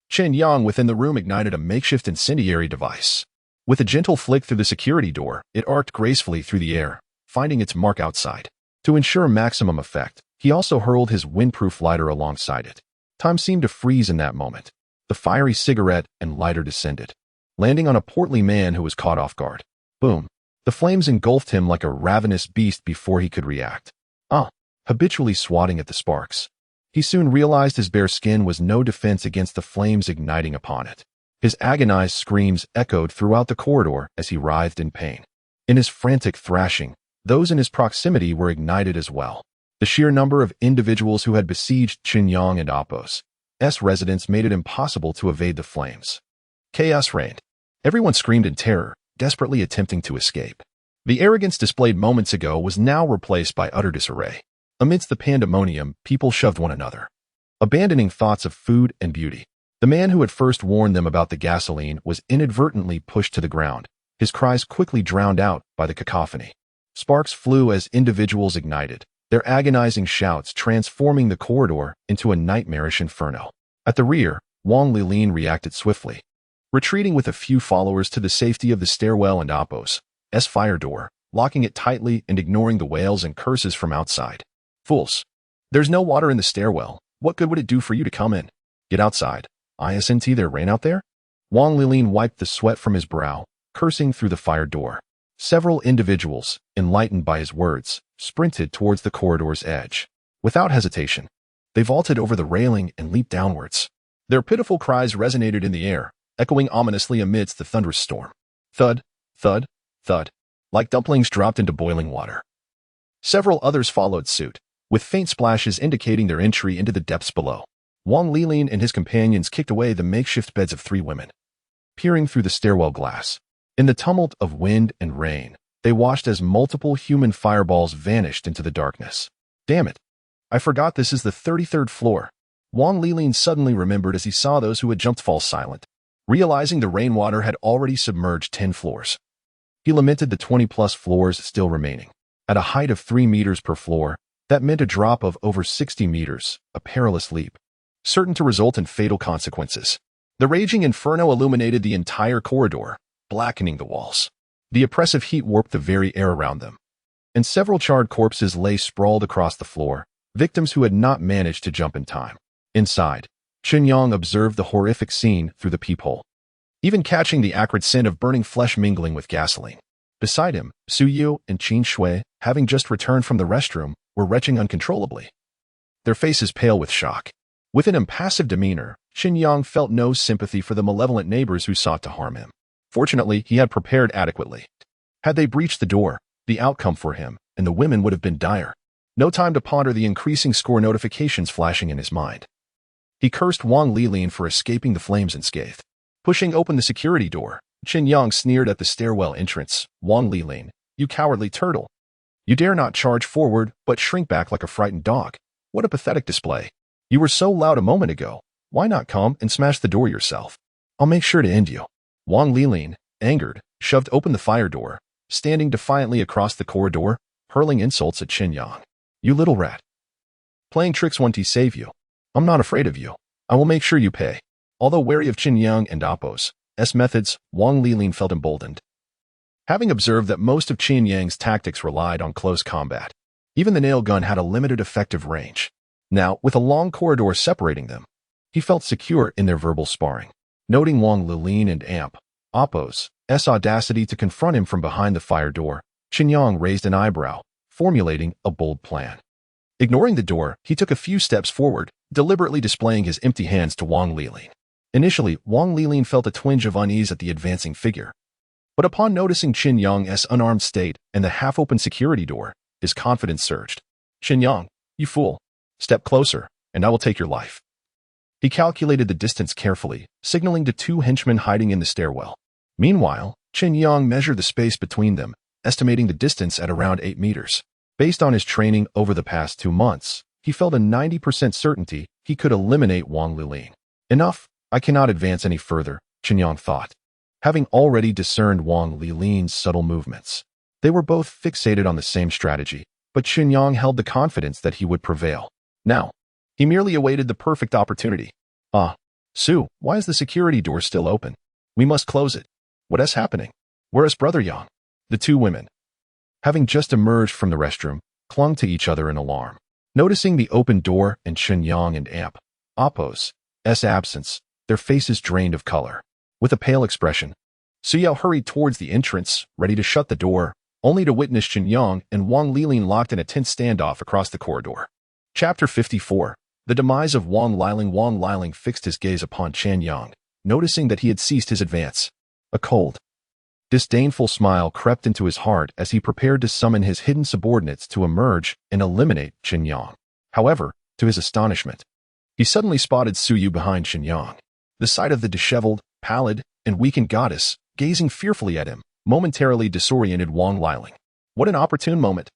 Chen Yang within the room ignited a makeshift incendiary device. With a gentle flick through the security door, it arced gracefully through the air, finding its mark outside. To ensure maximum effect, he also hurled his windproof lighter alongside it. Time seemed to freeze in that moment. The fiery cigarette and lighter descended, landing on a portly man who was caught off guard. Boom! The flames engulfed him like a ravenous beast before he could react. Habitually swatting at the sparks, he soon realized his bare skin was no defense against the flames igniting upon it. His agonized screams echoed throughout the corridor as he writhed in pain. In his frantic thrashing, those in his proximity were ignited as well. The sheer number of individuals who had besieged Chen Yang and Apos' residence made it impossible to evade the flames. Chaos reigned. Everyone screamed in terror, desperately attempting to escape. The arrogance displayed moments ago was now replaced by utter disarray. Amidst the pandemonium, people shoved one another, abandoning thoughts of food and beauty. The man who had first warned them about the gasoline was inadvertently pushed to the ground, his cries quickly drowned out by the cacophony. Sparks flew as individuals ignited, their agonizing shouts transforming the corridor into a nightmarish inferno. At the rear, Wang Lilin reacted swiftly, retreating with a few followers to the safety of the stairwell and Apos' fire door, locking it tightly and ignoring the wails and curses from outside. "Fools! There's no water in the stairwell. What good would it do for you to come in? Get outside. Isn't there rain out there?" Wang Lilin wiped the sweat from his brow, cursing through the fire door. Several individuals, enlightened by his words, sprinted towards the corridor's edge. Without hesitation, they vaulted over the railing and leaped downwards. Their pitiful cries resonated in the air, echoing ominously amidst the thunderous storm. Thud, thud, thud, like dumplings dropped into boiling water. Several others followed suit, with faint splashes indicating their entry into the depths below. Wang Lilin and his companions kicked away the makeshift beds of three women, peering through the stairwell glass. In the tumult of wind and rain, they watched as multiple human fireballs vanished into the darkness. "Damn it! I forgot this is the 33rd floor." Wang Lilin suddenly remembered as he saw those who had jumped fall silent, realizing the rainwater had already submerged 10 floors. He lamented the 20-plus floors still remaining. At a height of 3 meters per floor, that meant a drop of over 60 meters, a perilous leap, certain to result in fatal consequences. The raging inferno illuminated the entire corridor, blackening the walls. The oppressive heat warped the very air around them, and several charred corpses lay sprawled across the floor, victims who had not managed to jump in time. Inside, Chen Yang observed the horrific scene through the peephole, even catching the acrid scent of burning flesh mingling with gasoline. Beside him, Su Yu and Qin Shui, having just returned from the restroom, were retching uncontrollably, their faces pale with shock. With an impassive demeanor, Chen Yang felt no sympathy for the malevolent neighbors who sought to harm him. Fortunately, he had prepared adequately. Had they breached the door, the outcome for him and the women would have been dire. No time to ponder the increasing score notifications flashing in his mind. He cursed Wang Lilin for escaping the flames unscathed. Pushing open the security door, Chen Yang sneered at the stairwell entrance. "Wang Lilin, you cowardly turtle. You dare not charge forward, but shrink back like a frightened dog. What a pathetic display. You were so loud a moment ago. Why not come and smash the door yourself? I'll make sure to end you." Wang Lilin, angered, shoved open the fire door, standing defiantly across the corridor, hurling insults at Chen Yang. "You little rat. Playing tricks won't save you. I'm not afraid of you. I will make sure you pay." Although wary of Chen Yang and Apos' methods, Wang Lilin felt emboldened, having observed that most of Chen Yang's tactics relied on close combat. Even the nail gun had a limited effective range. Now, with a long corridor separating them, he felt secure in their verbal sparring. Noting Wang Lilin and Apos' audacity to confront him from behind the fire door, Chen Yang raised an eyebrow, formulating a bold plan. Ignoring the door, he took a few steps forward, deliberately displaying his empty hands to Wang Lilin. Initially, Wang Lilin felt a twinge of unease at the advancing figure. But upon noticing Chen Yang's unarmed state and the half-open security door, his confidence surged. "Chen Yang, you fool. Step closer, and I will take your life." He calculated the distance carefully, signaling to two henchmen hiding in the stairwell. Meanwhile, Chen Yang measured the space between them, estimating the distance at around 8 meters. Based on his training over the past 2 months, he felt a 90% certainty he could eliminate Wang Liling. Enough, I cannot advance any further, Chen Yang thought, having already discerned Wang Liling's subtle movements. They were both fixated on the same strategy, but Chen Yang held the confidence that he would prevail. Now, he merely awaited the perfect opportunity. Sue, why is the security door still open? We must close it. What is happening? Where is Brother Yang? The two women, having just emerged from the restroom, clung to each other in alarm. Noticing the open door and Chen Yang and Appo's absence, their faces drained of color. With a pale expression, Su Yao hurried towards the entrance, ready to shut the door, only to witness Chen Yang and Wang Liling locked in a tense standoff across the corridor. Chapter 54. The demise of Wang Liling. Wang Liling fixed his gaze upon Chen Yang, noticing that he had ceased his advance. A cold, disdainful smile crept into his heart as he prepared to summon his hidden subordinates to emerge and eliminate Chen Yang. However, to his astonishment, he suddenly spotted Su Yu behind Chen Yang. The sight of the disheveled, pallid, and weakened goddess, gazing fearfully at him, momentarily disoriented Wang Liling. What an opportune moment!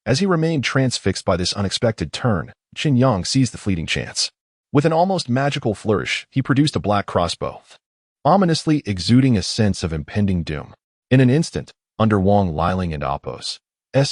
As he remained transfixed by this unexpected turn, Chen Yang seized the fleeting chance. With an almost magical flourish, he produced a black crossbow, ominously exuding a sense of impending doom. In an instant, under Wang Liling and Appo's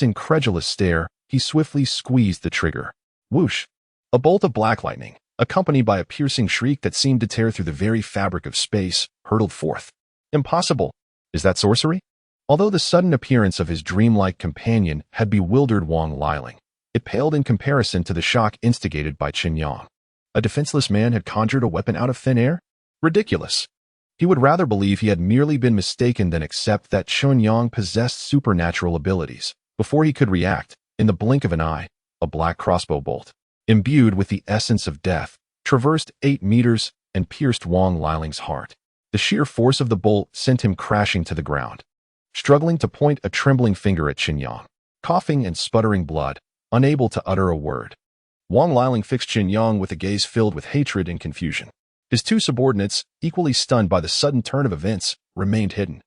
incredulous stare, he swiftly squeezed the trigger. Whoosh! A bolt of black lightning, accompanied by a piercing shriek that seemed to tear through the very fabric of space, hurtled forth. Impossible! Is that sorcery? Although the sudden appearance of his dreamlike companion had bewildered Wang Liling, it paled in comparison to the shock instigated by Chen Yang. A defenseless man had conjured a weapon out of thin air? Ridiculous! He would rather believe he had merely been mistaken than accept that Chen Yang possessed supernatural abilities. Before he could react, in the blink of an eye, a black crossbow bolt, imbued with the essence of death, traversed 8 meters and pierced Wang Liling's heart. The sheer force of the bolt sent him crashing to the ground, struggling to point a trembling finger at Chen Yang, coughing and sputtering blood, unable to utter a word. Wang Liling fixed Chen Yang with a gaze filled with hatred and confusion. His two subordinates, equally stunned by the sudden turn of events, remained hidden,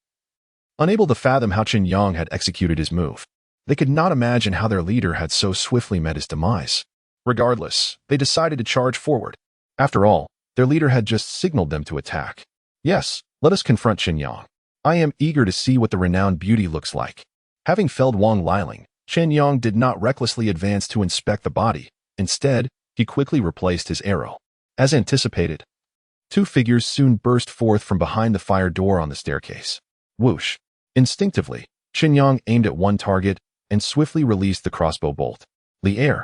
unable to fathom how Chen Yang had executed his move. They could not imagine how their leader had so swiftly met his demise. Regardless, they decided to charge forward. After all, their leader had just signaled them to attack. Yes, let us confront Chen Yang. I am eager to see what the renowned beauty looks like. Having felled Wang Liling, Chen Yang did not recklessly advance to inspect the body. Instead, he quickly replaced his arrow. As anticipated, two figures soon burst forth from behind the fire door on the staircase. Whoosh! Instinctively, Chen Yang aimed at one target and swiftly released the crossbow bolt. Li'er,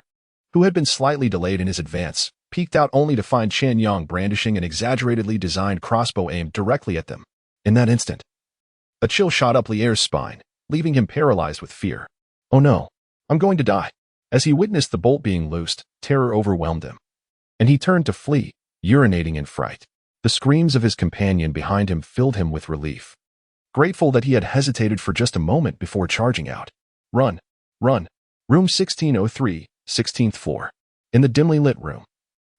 who had been slightly delayed in his advance, peeked out only to find Chen Yang brandishing an exaggeratedly designed crossbow aimed directly at them. In that instant, a chill shot up Li'er's spine, leaving him paralyzed with fear. Oh no, I'm going to die. As he witnessed the bolt being loosed, terror overwhelmed him, and he turned to flee, urinating in fright. The screams of his companion behind him filled him with relief, grateful that he had hesitated for just a moment before charging out. Run! Run! Room 1603, 16th floor. In the dimly lit room,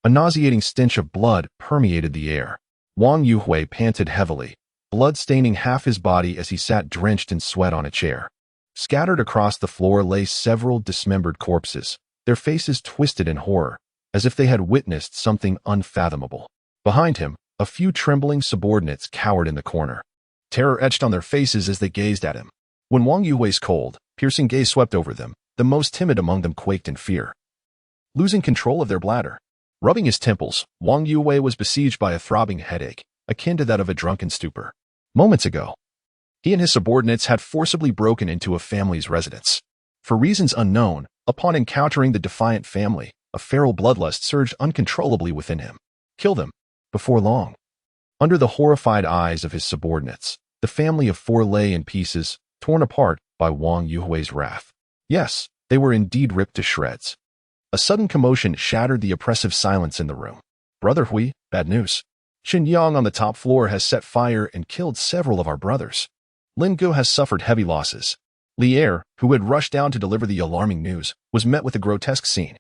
a nauseating stench of blood permeated the air. Wang Yuhui panted heavily, blood staining half his body as he sat drenched in sweat on a chair. Scattered across the floor lay several dismembered corpses, their faces twisted in horror, as if they had witnessed something unfathomable. Behind him, a few trembling subordinates cowered in the corner. Terror etched on their faces as they gazed at him. When Wang Yuhui's cold, piercing gaze swept over them, the most timid among them quaked in fear, losing control of their bladder. Rubbing his temples, Wang Yuhui was besieged by a throbbing headache, akin to that of a drunken stupor. Moments ago, he and his subordinates had forcibly broken into a family's residence. For reasons unknown, upon encountering the defiant family, a feral bloodlust surged uncontrollably within him. Kill them, before long. Under the horrified eyes of his subordinates, the family of four lay in pieces, torn apart by Wang Yuhui's wrath. Yes, they were indeed ripped to shreds. A sudden commotion shattered the oppressive silence in the room. Brother Hui, bad news. Chen Yang on the top floor has set fire and killed several of our brothers. Lin Gu has suffered heavy losses. Li'er, who had rushed down to deliver the alarming news, was met with a grotesque scene.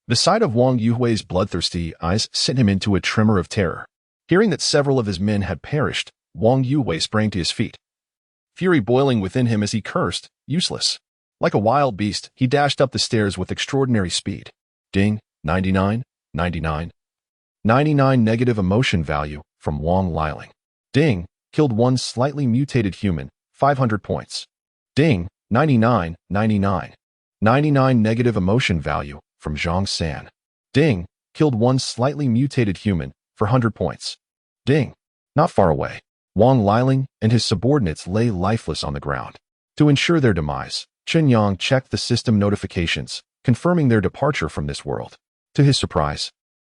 The sight of Wang Yuhui's bloodthirsty eyes sent him into a tremor of terror. Hearing that several of his men had perished, Wang Yuhui sprang to his feet, fury boiling within him as he cursed, useless. Like a wild beast, he dashed up the stairs with extraordinary speed. Ding, 99, 99. 99 negative emotion value from Wang Liling. Ding, killed one slightly mutated human, 500 points. Ding, 99, 99. 99 negative emotion value from Zhang San. Ding, killed one slightly mutated human for 100 points. Ding, not far away. Wang Liling and his subordinates lay lifeless on the ground. To ensure their demise, Chen Yang checked the system notifications, confirming their departure from this world. To his surprise,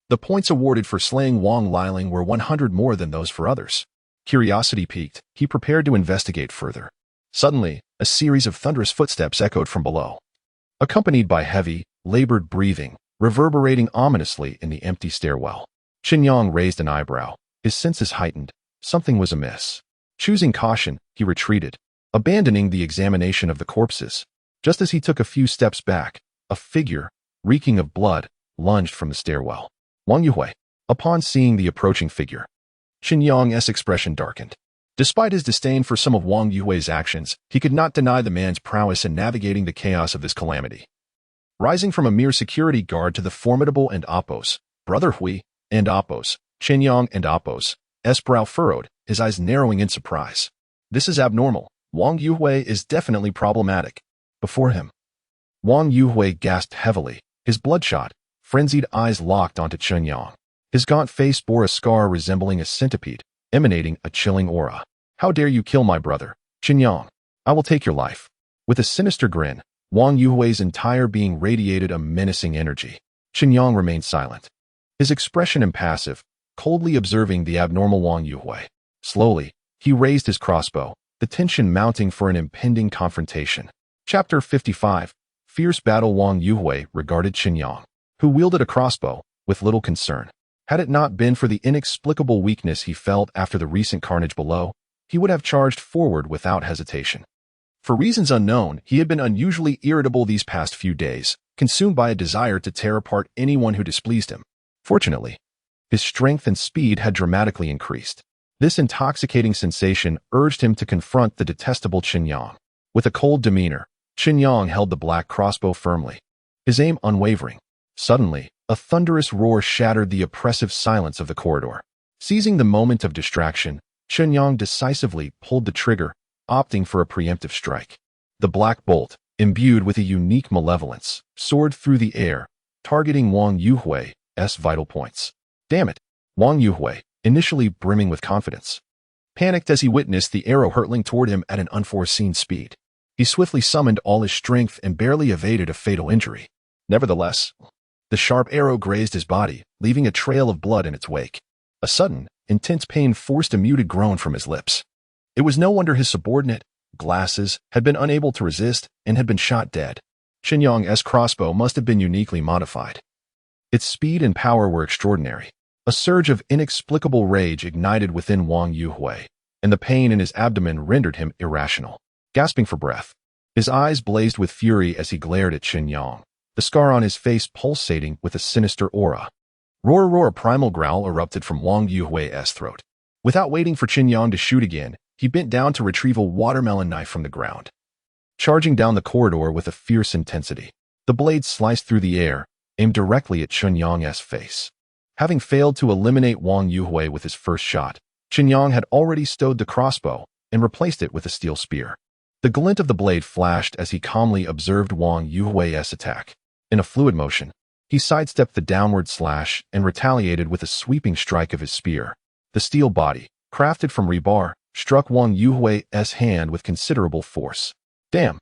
the points awarded for slaying Wang Liling were 100 more than those for others. Curiosity piqued, he prepared to investigate further. Suddenly, a series of thunderous footsteps echoed from below, accompanied by heavy, labored breathing, reverberating ominously in the empty stairwell. Chen Yang raised an eyebrow, his senses heightened. Something was amiss. Choosing caution, he retreated, abandoning the examination of the corpses. Just as he took a few steps back, a figure, reeking of blood, lunged from the stairwell. Wang Yuhui. Upon seeing the approaching figure, Chen Yang's expression darkened. Despite his disdain for some of Wang Yuhui's actions, he could not deny the man's prowess in navigating the chaos of this calamity. Rising from a mere security guard to the formidable and Appos, Brother Hui, and Appos, Chen Yang and Appos, S brow furrowed, his eyes narrowing in surprise. This is abnormal. Wang Yuhui is definitely problematic. Before him, Wang Yuhui gasped heavily, his bloodshot, frenzied eyes locked onto Chen Yang. His gaunt face bore a scar resembling a centipede, emanating a chilling aura. How dare you kill my brother, Chen Yang? I will take your life. With a sinister grin, Wang Yuhui's entire being radiated a menacing energy. Chen Yang remained silent, his expression impassive, coldly observing the abnormal Wang Yuhui. Slowly, he raised his crossbow, the tension mounting for an impending confrontation. Chapter 55. Fierce battle. Wang Yuhui regarded Chen Yang, who wielded a crossbow, with little concern. Had it not been for the inexplicable weakness he felt after the recent carnage below, he would have charged forward without hesitation. For reasons unknown, he had been unusually irritable these past few days, consumed by a desire to tear apart anyone who displeased him. Fortunately, his strength and speed had dramatically increased. This intoxicating sensation urged him to confront the detestable Chen Yang. With a cold demeanor, Chen Yang held the black crossbow firmly, his aim unwavering. Suddenly, a thunderous roar shattered the oppressive silence of the corridor. Seizing the moment of distraction, Chen Yang decisively pulled the trigger, opting for a preemptive strike. The black bolt, imbued with a unique malevolence, soared through the air, targeting Wang Yuhui's vital points. Damn it! Wang Yuhui, initially brimming with confidence, panicked as he witnessed the arrow hurtling toward him at an unforeseen speed. He swiftly summoned all his strength and barely evaded a fatal injury. Nevertheless, the sharp arrow grazed his body, leaving a trail of blood in its wake. A sudden, intense pain forced a muted groan from his lips. It was no wonder his subordinate, Glasses, had been unable to resist and had been shot dead. Chen Yang's crossbow must have been uniquely modified. Its speed and power were extraordinary. A surge of inexplicable rage ignited within Wang Yuhui, and the pain in his abdomen rendered him irrational. Gasping for breath, his eyes blazed with fury as he glared at Chen Yang, the scar on his face pulsating with a sinister aura. Roar, roar! A primal growl erupted from Wang Yuhui's throat. Without waiting for Chen Yang to shoot again, he bent down to retrieve a watermelon knife from the ground. Charging down the corridor with a fierce intensity, the blade sliced through the air, aimed directly at Chen Yang's face. Having failed to eliminate Wang Yuhui with his first shot, Chen Yang had already stowed the crossbow and replaced it with a steel spear. The glint of the blade flashed as he calmly observed Wang Yuhui's attack. In a fluid motion, he sidestepped the downward slash and retaliated with a sweeping strike of his spear. The steel body, crafted from rebar, struck Wang Yuhui's hand with considerable force. Damn!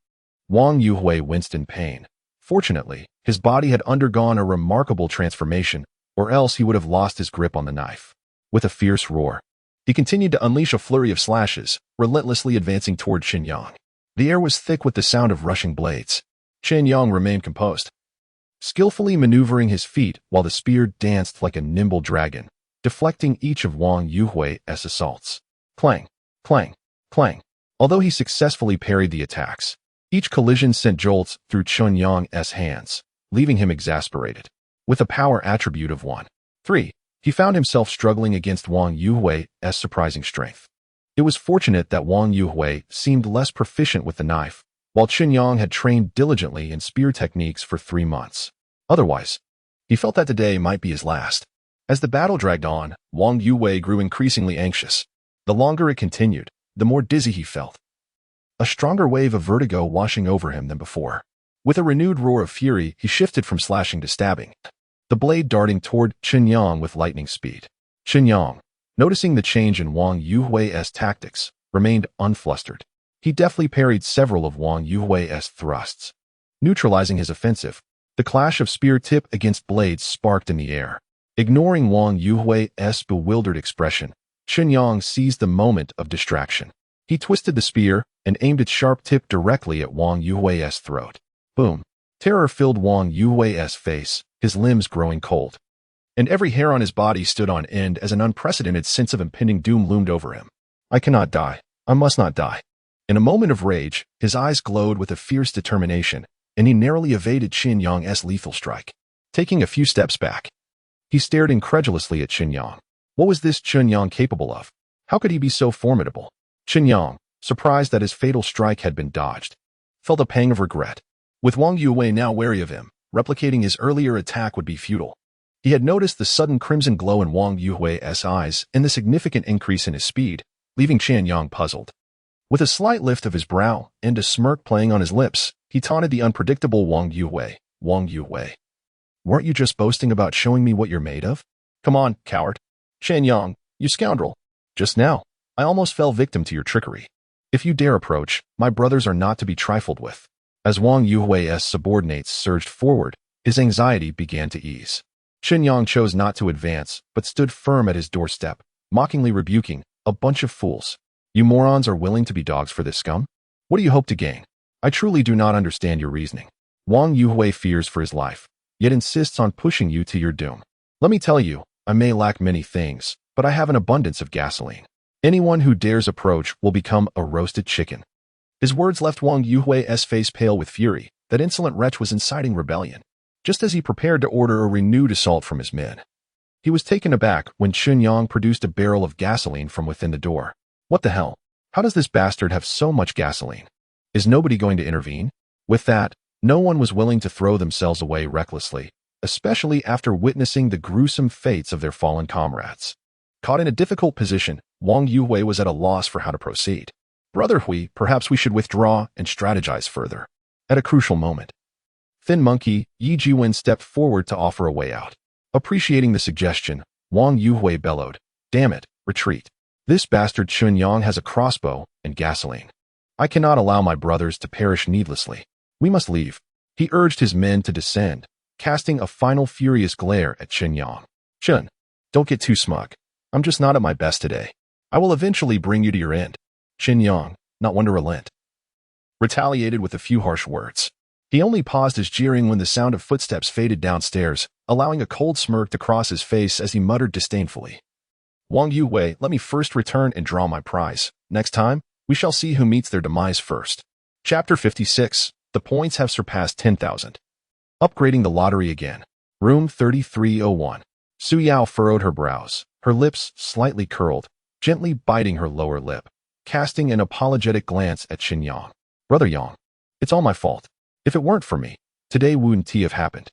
Wang Yuhui winced in pain. Fortunately, his body had undergone a remarkable transformation, or else he would have lost his grip on the knife. With a fierce roar, he continued to unleash a flurry of slashes, relentlessly advancing toward Chen Yang. The air was thick with the sound of rushing blades. Chen Yang remained composed, skillfully maneuvering his feet while the spear danced like a nimble dragon, deflecting each of Wang Yuhui's assaults. Clang, clang, clang. Although he successfully parried the attacks, each collision sent jolts through Chen Yang's hands, leaving him exasperated. with a power attribute of 1. 3. He found himself struggling against Wang Yuhui's surprising strength. It was fortunate that Wang Yuhui seemed less proficient with the knife, while Chen Yang had trained diligently in spear techniques for 3 months. Otherwise, he felt that today might be his last. As the battle dragged on, Wang Yuhui grew increasingly anxious. The longer it continued, the more dizzy he felt. A stronger wave of vertigo washing over him than before. With a renewed roar of fury, he shifted from slashing to stabbing, the blade darting toward Chen Yang with lightning speed. Chen Yang, noticing the change in Wang Yuhui's tactics, remained unflustered. He deftly parried several of Wang Yuhui's thrusts. Neutralizing his offensive, the clash of spear tip against blades sparked in the air. Ignoring Wang Yuhui's bewildered expression, Chen Yang seized the moment of distraction. He twisted the spear and aimed its sharp tip directly at Wang Yuhui's throat. Boom! Terror filled Wang Yuhui's face, his limbs growing cold, and every hair on his body stood on end as an unprecedented sense of impending doom loomed over him. I cannot die. I must not die. In a moment of rage, his eyes glowed with a fierce determination, and he narrowly evaded Chen Yang's lethal strike. Taking a few steps back, he stared incredulously at Chen Yang. What was this Chen Yang capable of? How could he be so formidable? Chen Yang, surprised that his fatal strike had been dodged, felt a pang of regret. With Wang Yuhui now wary of him, replicating his earlier attack would be futile. He had noticed the sudden crimson glow in Wang Yuhui's eyes and the significant increase in his speed, leaving Chen Yang puzzled. With a slight lift of his brow and a smirk playing on his lips, he taunted the unpredictable Wang Yuhui. Wang Yuhui, weren't you just boasting about showing me what you're made of? Come on, coward. Chen Yang, you scoundrel. Just now, I almost fell victim to your trickery. If you dare approach, my brothers are not to be trifled with. As Wang Yuhui's subordinates surged forward, his anxiety began to ease. Chen Yang chose not to advance, but stood firm at his doorstep, mockingly rebuking, "A bunch of fools. You morons are willing to be dogs for this scum? What do you hope to gain? I truly do not understand your reasoning." Wang Yuhui fears for his life, yet insists on pushing you to your doom. Let me tell you, I may lack many things, but I have an abundance of gasoline. Anyone who dares approach will become a roasted chicken. His words left Wang Yuhui's face pale with fury. That insolent wretch was inciting rebellion. Just as he prepared to order a renewed assault from his men, he was taken aback when Chen Yang produced a barrel of gasoline from within the door. What the hell? How does this bastard have so much gasoline? Is nobody going to intervene? With that, no one was willing to throw themselves away recklessly, especially after witnessing the gruesome fates of their fallen comrades. Caught in a difficult position, Wang Yuhui was at a loss for how to proceed. Brother Hui, perhaps we should withdraw and strategize further. At a crucial moment, Thin Monkey Yi Jiwen stepped forward to offer a way out. Appreciating the suggestion, Wang Yuhui bellowed, "Damn it, retreat. This bastard Chen Yang has a crossbow and gasoline. I cannot allow my brothers to perish needlessly. We must leave." He urged his men to descend, casting a final furious glare at Chen Yang. "Chen, don't get too smug. I'm just not at my best today. I will eventually bring you to your end." Chen Yang, not one to relent, retaliated with a few harsh words. He only paused his jeering when the sound of footsteps faded downstairs, allowing a cold smirk to cross his face as he muttered disdainfully, "Wang Yuhui, let me first return and draw my prize. Next time, we shall see who meets their demise first." Chapter 56. The points have surpassed 10,000. Upgrading the lottery again. Room 3301. Su Yao furrowed her brows, her lips slightly curled, gently biting her lower lip, casting an apologetic glance at Chen Yang. "Brother Yang, it's all my fault. If it weren't for me, today wouldn't have happened."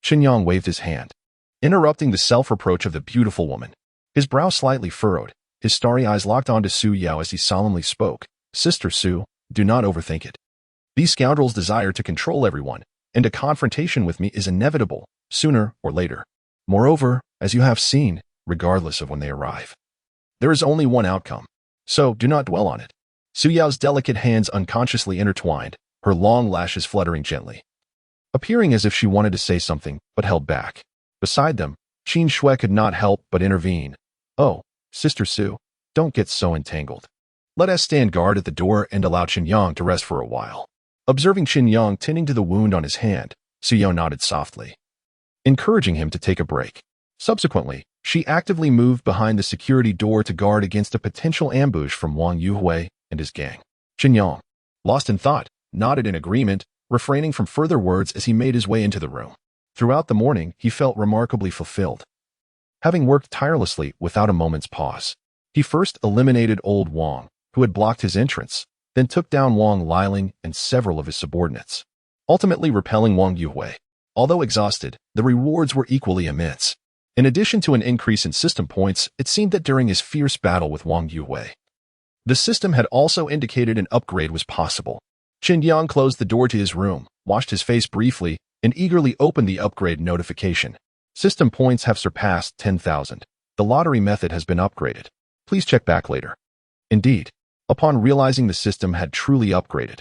Chen Yang waved his hand, interrupting the self-reproach of the beautiful woman. His brow slightly furrowed, his starry eyes locked onto Su Yao as he solemnly spoke. "Sister Su, do not overthink it. These scoundrels desire to control everyone, and a confrontation with me is inevitable, sooner or later. Moreover, as you have seen, regardless of when they arrive, there is only one outcome. So do not dwell on it." Su Yao's delicate hands unconsciously intertwined, her long lashes fluttering gently, appearing as if she wanted to say something but held back. Beside them, Qin Shui could not help but intervene. "Oh, Sister Su, don't get so entangled. Let us stand guard at the door and allow Chen Yang to rest for a while." Observing Chen Yang tending to the wound on his hand, Su Yao nodded softly, encouraging him to take a break. Subsequently, she actively moved behind the security door to guard against a potential ambush from Wang Yuhui and his gang. Chen Yang, lost in thought, nodded in agreement, refraining from further words as he made his way into the room. Throughout the morning, he felt remarkably fulfilled. Having worked tirelessly without a moment's pause, he first eliminated old Wang, who had blocked his entrance, then took down Wang Liling and several of his subordinates, ultimately repelling Wang Yuhui. Although exhausted, the rewards were equally immense. In addition to an increase in system points, it seemed that during his fierce battle with Wang Yuhui, the system had also indicated an upgrade was possible. Chen Yang closed the door to his room, washed his face briefly, and eagerly opened the upgrade notification. System points have surpassed 10,000. The lottery method has been upgraded. Please check back later. Indeed, upon realizing the system had truly upgraded,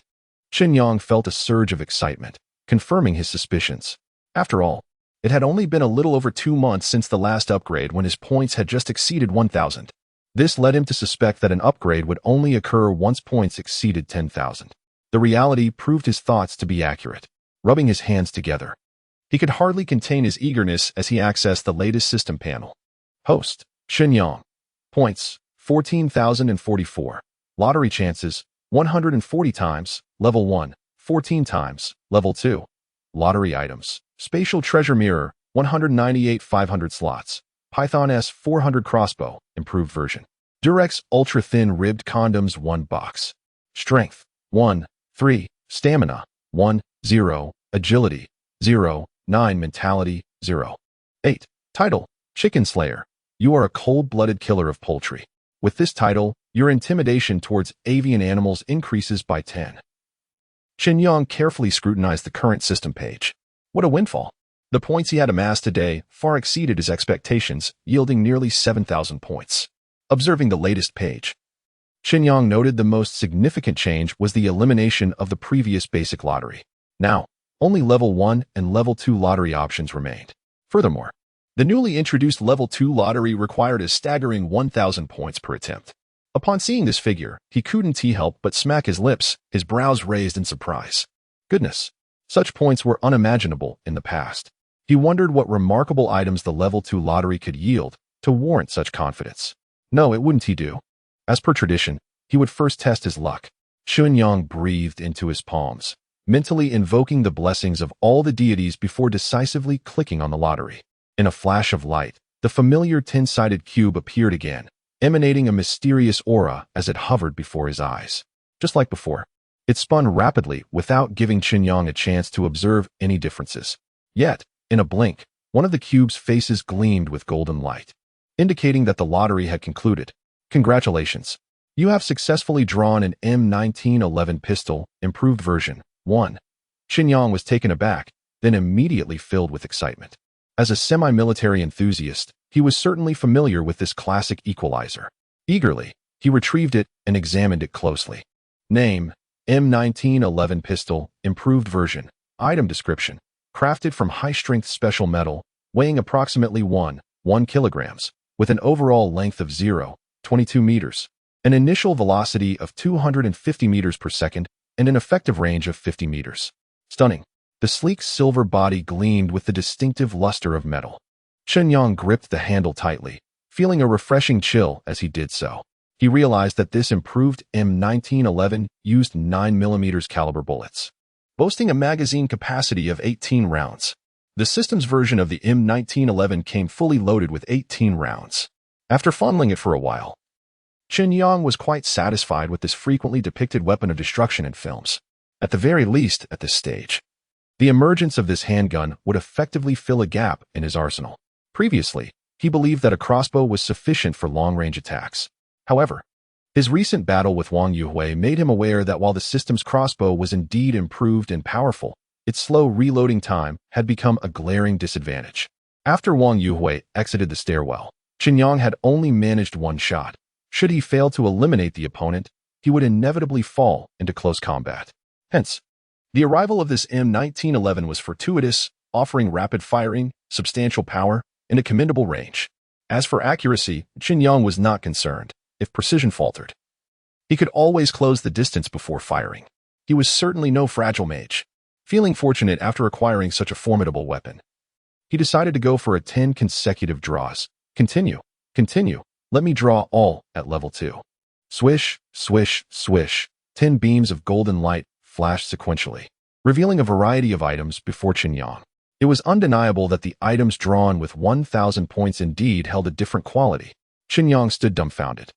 Chen Yang felt a surge of excitement, confirming his suspicions. After all, it had only been a little over 2 months since the last upgrade when his points had just exceeded 1,000. This led him to suspect that an upgrade would only occur once points exceeded 10,000. The reality proved his thoughts to be accurate. Rubbing his hands together, he could hardly contain his eagerness as he accessed the latest system panel. Host, Chen Yang. Points, 14,044. Lottery chances, 140 times, level 1, 14 times, level 2. Lottery items, spatial treasure mirror, 198 500 slots. Python S400 crossbow, improved version. Durex ultra-thin ribbed condoms 1 box. Strength, 1, 3. Stamina, 1, 0. Agility, 0. 9. Mentality, 0. 8. Title, Chicken Slayer. You are a cold-blooded killer of poultry. With this title, your intimidation towards avian animals increases by 10. Chen Yang carefully scrutinized the current system page. What a windfall. The points he had amassed today far exceeded his expectations, yielding nearly 7,000 points. Observing the latest page, Chen Yang noted the most significant change was the elimination of the previous basic lottery. Now, only level 1 and level 2 lottery options remained. Furthermore, the newly introduced level 2 lottery required a staggering 1,000 points per attempt. Upon seeing this figure, he couldn't help but smack his lips, his brows raised in surprise. Goodness, such points were unimaginable in the past. He wondered what remarkable items the level 2 lottery could yield to warrant such confidence. No, it wouldn't he do. As per tradition, he would first test his luck. Chen Yang breathed into his palms, mentally invoking the blessings of all the deities before decisively clicking on the lottery. In a flash of light, the familiar 10-sided cube appeared again, emanating a mysterious aura as it hovered before his eyes. Just like before, it spun rapidly without giving Chen Yang a chance to observe any differences. Yet, in a blink, one of the cube's faces gleamed with golden light, indicating that the lottery had concluded. Congratulations. You have successfully drawn an M1911 pistol, improved version, 1. Chen Yang was taken aback, then immediately filled with excitement. As a semi-military enthusiast, he was certainly familiar with this classic equalizer. Eagerly, he retrieved it and examined it closely. Name, M1911 pistol, improved version. Item description. Crafted from high-strength special metal, weighing approximately 1 kilograms, with an overall length of 0.22 meters, an initial velocity of 250 meters per second, and an effective range of 50 meters. Stunning. The sleek silver body gleamed with the distinctive luster of metal. Chen Yang gripped the handle tightly, feeling a refreshing chill as he did so. He realized that this improved M1911 used 9mm caliber bullets, boasting a magazine capacity of 18 rounds. The system's version of the M1911 came fully loaded with 18 rounds. After fondling it for a while, Chen Yang was quite satisfied with this frequently depicted weapon of destruction in films. At the very least, at this stage, the emergence of this handgun would effectively fill a gap in his arsenal. Previously, he believed that a crossbow was sufficient for long-range attacks. However, his recent battle with Wang Yuhui made him aware that while the system's crossbow was indeed improved and powerful, its slow reloading time had become a glaring disadvantage. After Wang Yuhui exited the stairwell, Chen Yang had only managed 1 shot. Should he fail to eliminate the opponent, he would inevitably fall into close combat. Hence, the arrival of this M1911 was fortuitous, offering rapid firing, substantial power, and a commendable range. As for accuracy, Chen Yang was not concerned if precision faltered. He could always close the distance before firing. He was certainly no fragile mage. Feeling fortunate after acquiring such a formidable weapon, he decided to go for 10 consecutive draws. Continue. Let me draw all at level 2. Swish, swish, swish. 10 beams of golden light flashed sequentially, revealing a variety of items before Chen Yang. It was undeniable that the items drawn with 1,000 points indeed held a different quality. Chen Yang stood dumbfounded,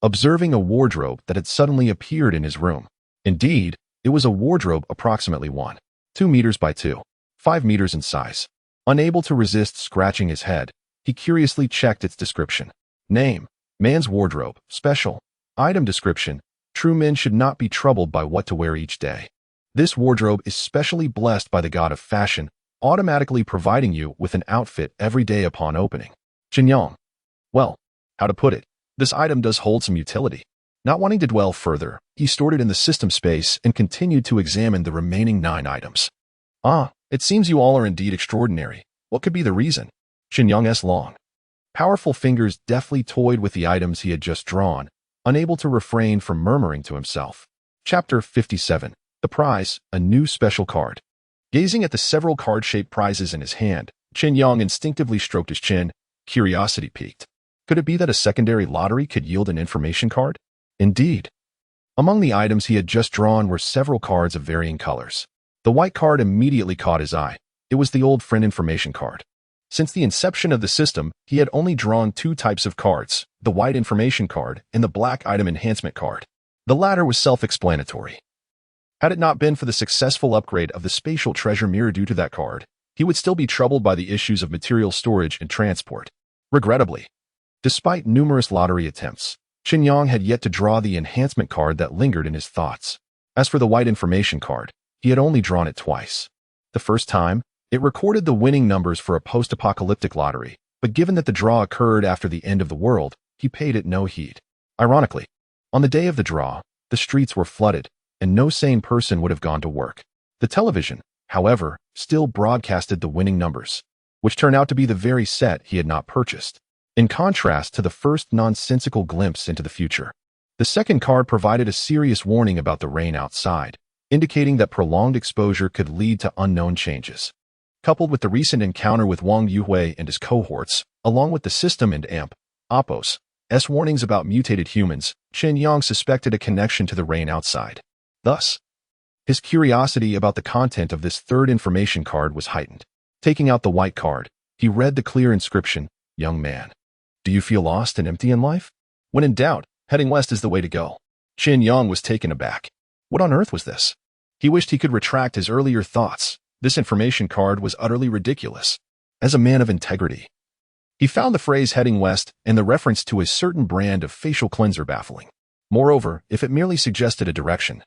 observing a wardrobe that had suddenly appeared in his room. Indeed, it was a wardrobe approximately 1.2 meters by 2.5 meters in size. Unable to resist scratching his head, he curiously checked its description. Name: man's wardrobe. Special item description: true men should not be troubled by what to wear each day. This wardrobe is specially blessed by the god of fashion, automatically providing you with an outfit every day upon opening. Chen Yang. Well, how to put it, this item does hold some utility. Not wanting to dwell further, he stored it in the system space and continued to examine the remaining 9 items. It seems you all are indeed extraordinary. What could be the reason? Chen Yang's long, powerful fingers deftly toyed with the items he had just drawn, unable to refrain from murmuring to himself. Chapter 57. The prize, a new special card. Gazing at the several card-shaped prizes in his hand, Chen Yang instinctively stroked his chin. Curiosity piqued. Could it be that a secondary lottery could yield an information card? Indeed. Among the items he had just drawn were several cards of varying colors. The white card immediately caught his eye. It was the old friend information card. Since the inception of the system, he had only drawn 2 types of cards, the white information card and the black item enhancement card. The latter was self-explanatory. Had it not been for the successful upgrade of the spatial treasure mirror due to that card, he would still be troubled by the issues of material storage and transport. Regrettably, despite numerous lottery attempts, Chen Yang had yet to draw the enhancement card that lingered in his thoughts. As for the white information card, he had only drawn it twice. The first time, it recorded the winning numbers for a post-apocalyptic lottery, but given that the draw occurred after the end of the world, he paid it no heed. Ironically, on the day of the draw, the streets were flooded, and no sane person would have gone to work. The television, however, still broadcasted the winning numbers, which turned out to be the very set he had not purchased. In contrast to the first nonsensical glimpse into the future, the second card provided a serious warning about the rain outside, indicating that prolonged exposure could lead to unknown changes. Coupled with the recent encounter with Wang Yuhui and his cohorts, along with the system and Oppo's warnings about mutated humans, Chen Yang suspected a connection to the rain outside. Thus, his curiosity about the content of this third information card was heightened. Taking out the white card, he read the clear inscription, "Young man, do you feel lost and empty in life? When in doubt, heading west is the way to go." Chen Yang was taken aback. What on earth was this? He wished he could retract his earlier thoughts. This information card was utterly ridiculous. As a man of integrity, he found the phrase "heading west" and the reference to a certain brand of facial cleanser baffling. Moreover, if it merely suggested a direction.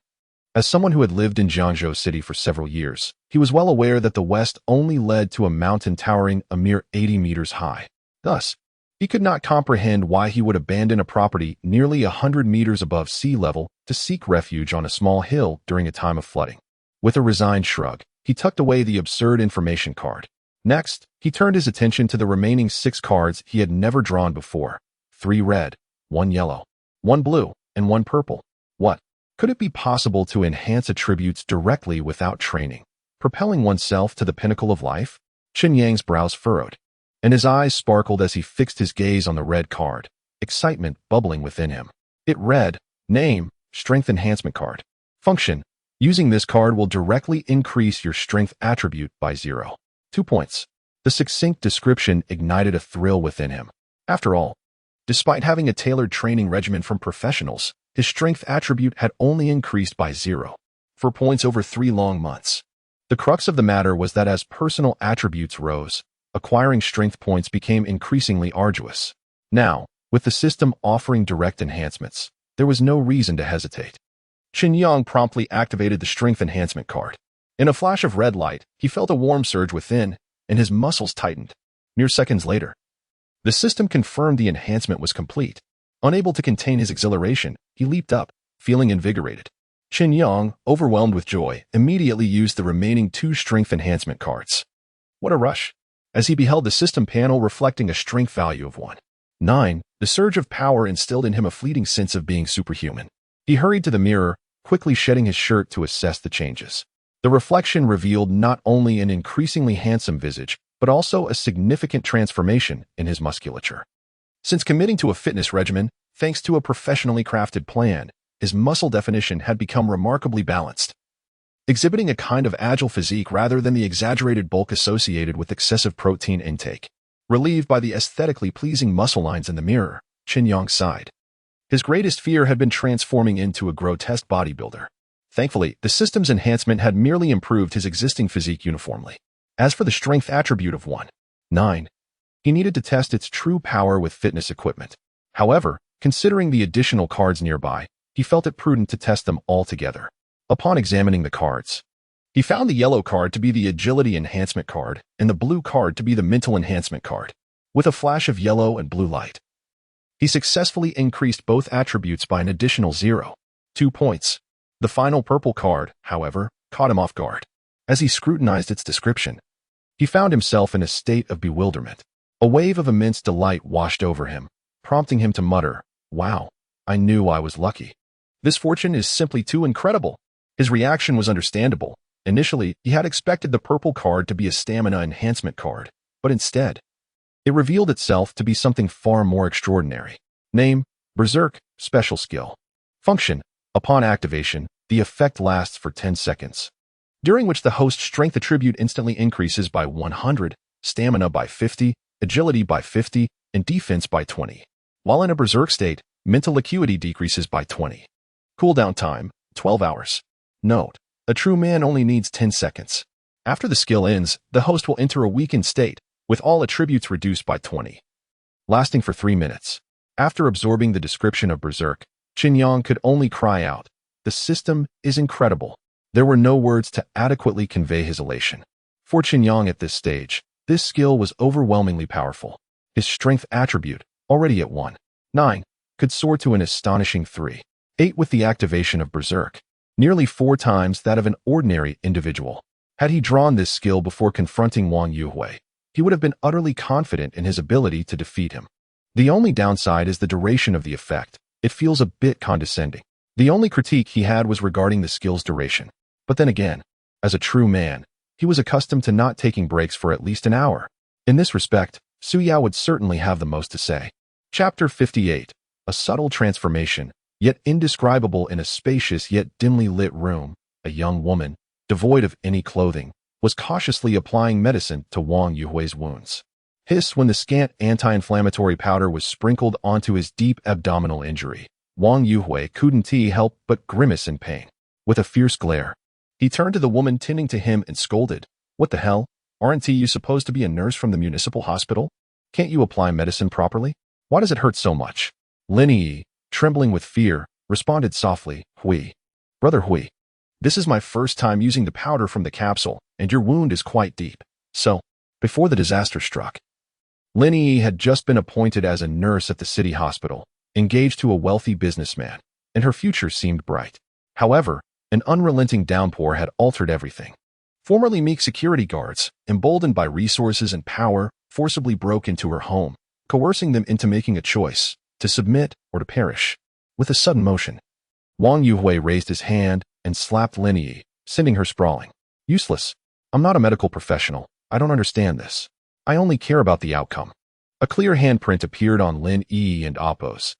As someone who had lived in Jiangzhou City for several years, he was well aware that the west only led to a mountain towering a mere 80 meters high. Thus, he could not comprehend why he would abandon a property nearly 100 meters above sea level to seek refuge on a small hill during a time of flooding. With a resigned shrug, he tucked away the absurd information card. Next, he turned his attention to the remaining 6 cards he had never drawn before. 3 red, 1 yellow, 1 blue, and 1 purple. What? Could it be possible to enhance attributes directly without training, propelling oneself to the pinnacle of life? Chen Yang's brows furrowed, and his eyes sparkled as he fixed his gaze on the red card, excitement bubbling within him. It read, Name, Strength Enhancement Card. Function, using this card will directly increase your strength attribute by 0.2 points. The succinct description ignited a thrill within him. After all, despite having a tailored training regimen from professionals, his strength attribute had only increased by 0.4 points over 3 long months. The crux of the matter was that as personal attributes rose, acquiring strength points became increasingly arduous. Now, with the system offering direct enhancements, there was no reason to hesitate. Chen Yang promptly activated the strength enhancement card. In a flash of red light, he felt a warm surge within, and his muscles tightened. Mere seconds later, the system confirmed the enhancement was complete. Unable to contain his exhilaration, he leaped up, feeling invigorated. Chen Yang, overwhelmed with joy, immediately used the remaining 2 strength enhancement cards. What a rush! As he beheld the system panel reflecting a strength value of 1.9, the surge of power instilled in him a fleeting sense of being superhuman. He hurried to the mirror, quickly shedding his shirt to assess the changes. The reflection revealed not only an increasingly handsome visage, but also a significant transformation in his musculature. Since committing to a fitness regimen, thanks to a professionally crafted plan, his muscle definition had become remarkably balanced. exhibiting a kind of agile physique rather than the exaggerated bulk associated with excessive protein intake. Relieved by the aesthetically pleasing muscle lines in the mirror, Chen Yang sighed. His greatest fear had been transforming into a grotesque bodybuilder. Thankfully, the system's enhancement had merely improved his existing physique uniformly. As for the strength attribute of 1.9, he needed to test its true power with fitness equipment. However, considering the additional cards nearby, he felt it prudent to test them all together. Upon examining the cards, he found the yellow card to be the agility enhancement card and the blue card to be the mental enhancement card. With a flash of yellow and blue light, he successfully increased both attributes by an additional 0.2 points. The final purple card, however, caught him off guard. As he scrutinized its description, he found himself in a state of bewilderment. A wave of immense delight washed over him, prompting him to mutter, "Wow, I knew I was lucky. This fortune is simply too incredible." His reaction was understandable. Initially, he had expected the purple card to be a stamina enhancement card, but instead, it revealed itself to be something far more extraordinary. Name: Berserk, special skill. Function: upon activation, the effect lasts for 10 seconds, during which the host's strength attribute instantly increases by 100, stamina by 50, agility by 50, and defense by 20. While in a berserk state, mental acuity decreases by 20. Cooldown time: 12 hours. Note: a true man only needs 10 seconds. After the skill ends, the host will enter a weakened state, with all attributes reduced by 20, lasting for 3 minutes. After absorbing the description of Berserk, Chen Yang could only cry out, "The system is incredible." There were no words to adequately convey his elation. For Chen Yang at this stage, this skill was overwhelmingly powerful. His strength attribute, already at 1.9, could soar to an astonishing 3.8 with the activation of Berserk, nearly 4 times that of an ordinary individual. Had he drawn this skill before confronting Wang Yuhui, he would have been utterly confident in his ability to defeat him. The only downside is the duration of the effect. It feels a bit condescending. The only critique he had was regarding the skill's duration. But then again, as a true man, he was accustomed to not taking breaks for at least an hour. In this respect, Su Yao would certainly have the most to say. Chapter 58. A subtle transformation, yet indescribable. In a spacious yet dimly lit room, a young woman, devoid of any clothing, was cautiously applying medicine to Wang Yuhui's wounds. Hiss when the scant anti-inflammatory powder was sprinkled onto his deep abdominal injury. Wang Yuhui couldn't help but grimace in pain. With a fierce glare, he turned to the woman tending to him and scolded, "What the hell? Aren't you supposed to be a nurse from the municipal hospital? Can't you apply medicine properly? Why does it hurt so much?" Lin Yi, trembling with fear, responded softly, "Hui. Brother Hui, this is my first time using the powder from the capsule, and your wound is quite deep." So, before the disaster struck, Lin Yi had just been appointed as a nurse at the city hospital, engaged to a wealthy businessman, and her future seemed bright. However, an unrelenting downpour had altered everything. Formerly meek security guards, emboldened by resources and power, forcibly broke into her home, coercing them into making a choice, to submit or to perish. With a sudden motion, Wang Yuhui raised his hand and slapped Lin Yi, sending her sprawling. "Useless. I'm not a medical professional. I don't understand this. I only care about the outcome." A clear handprint appeared on Lin Yi and Appo's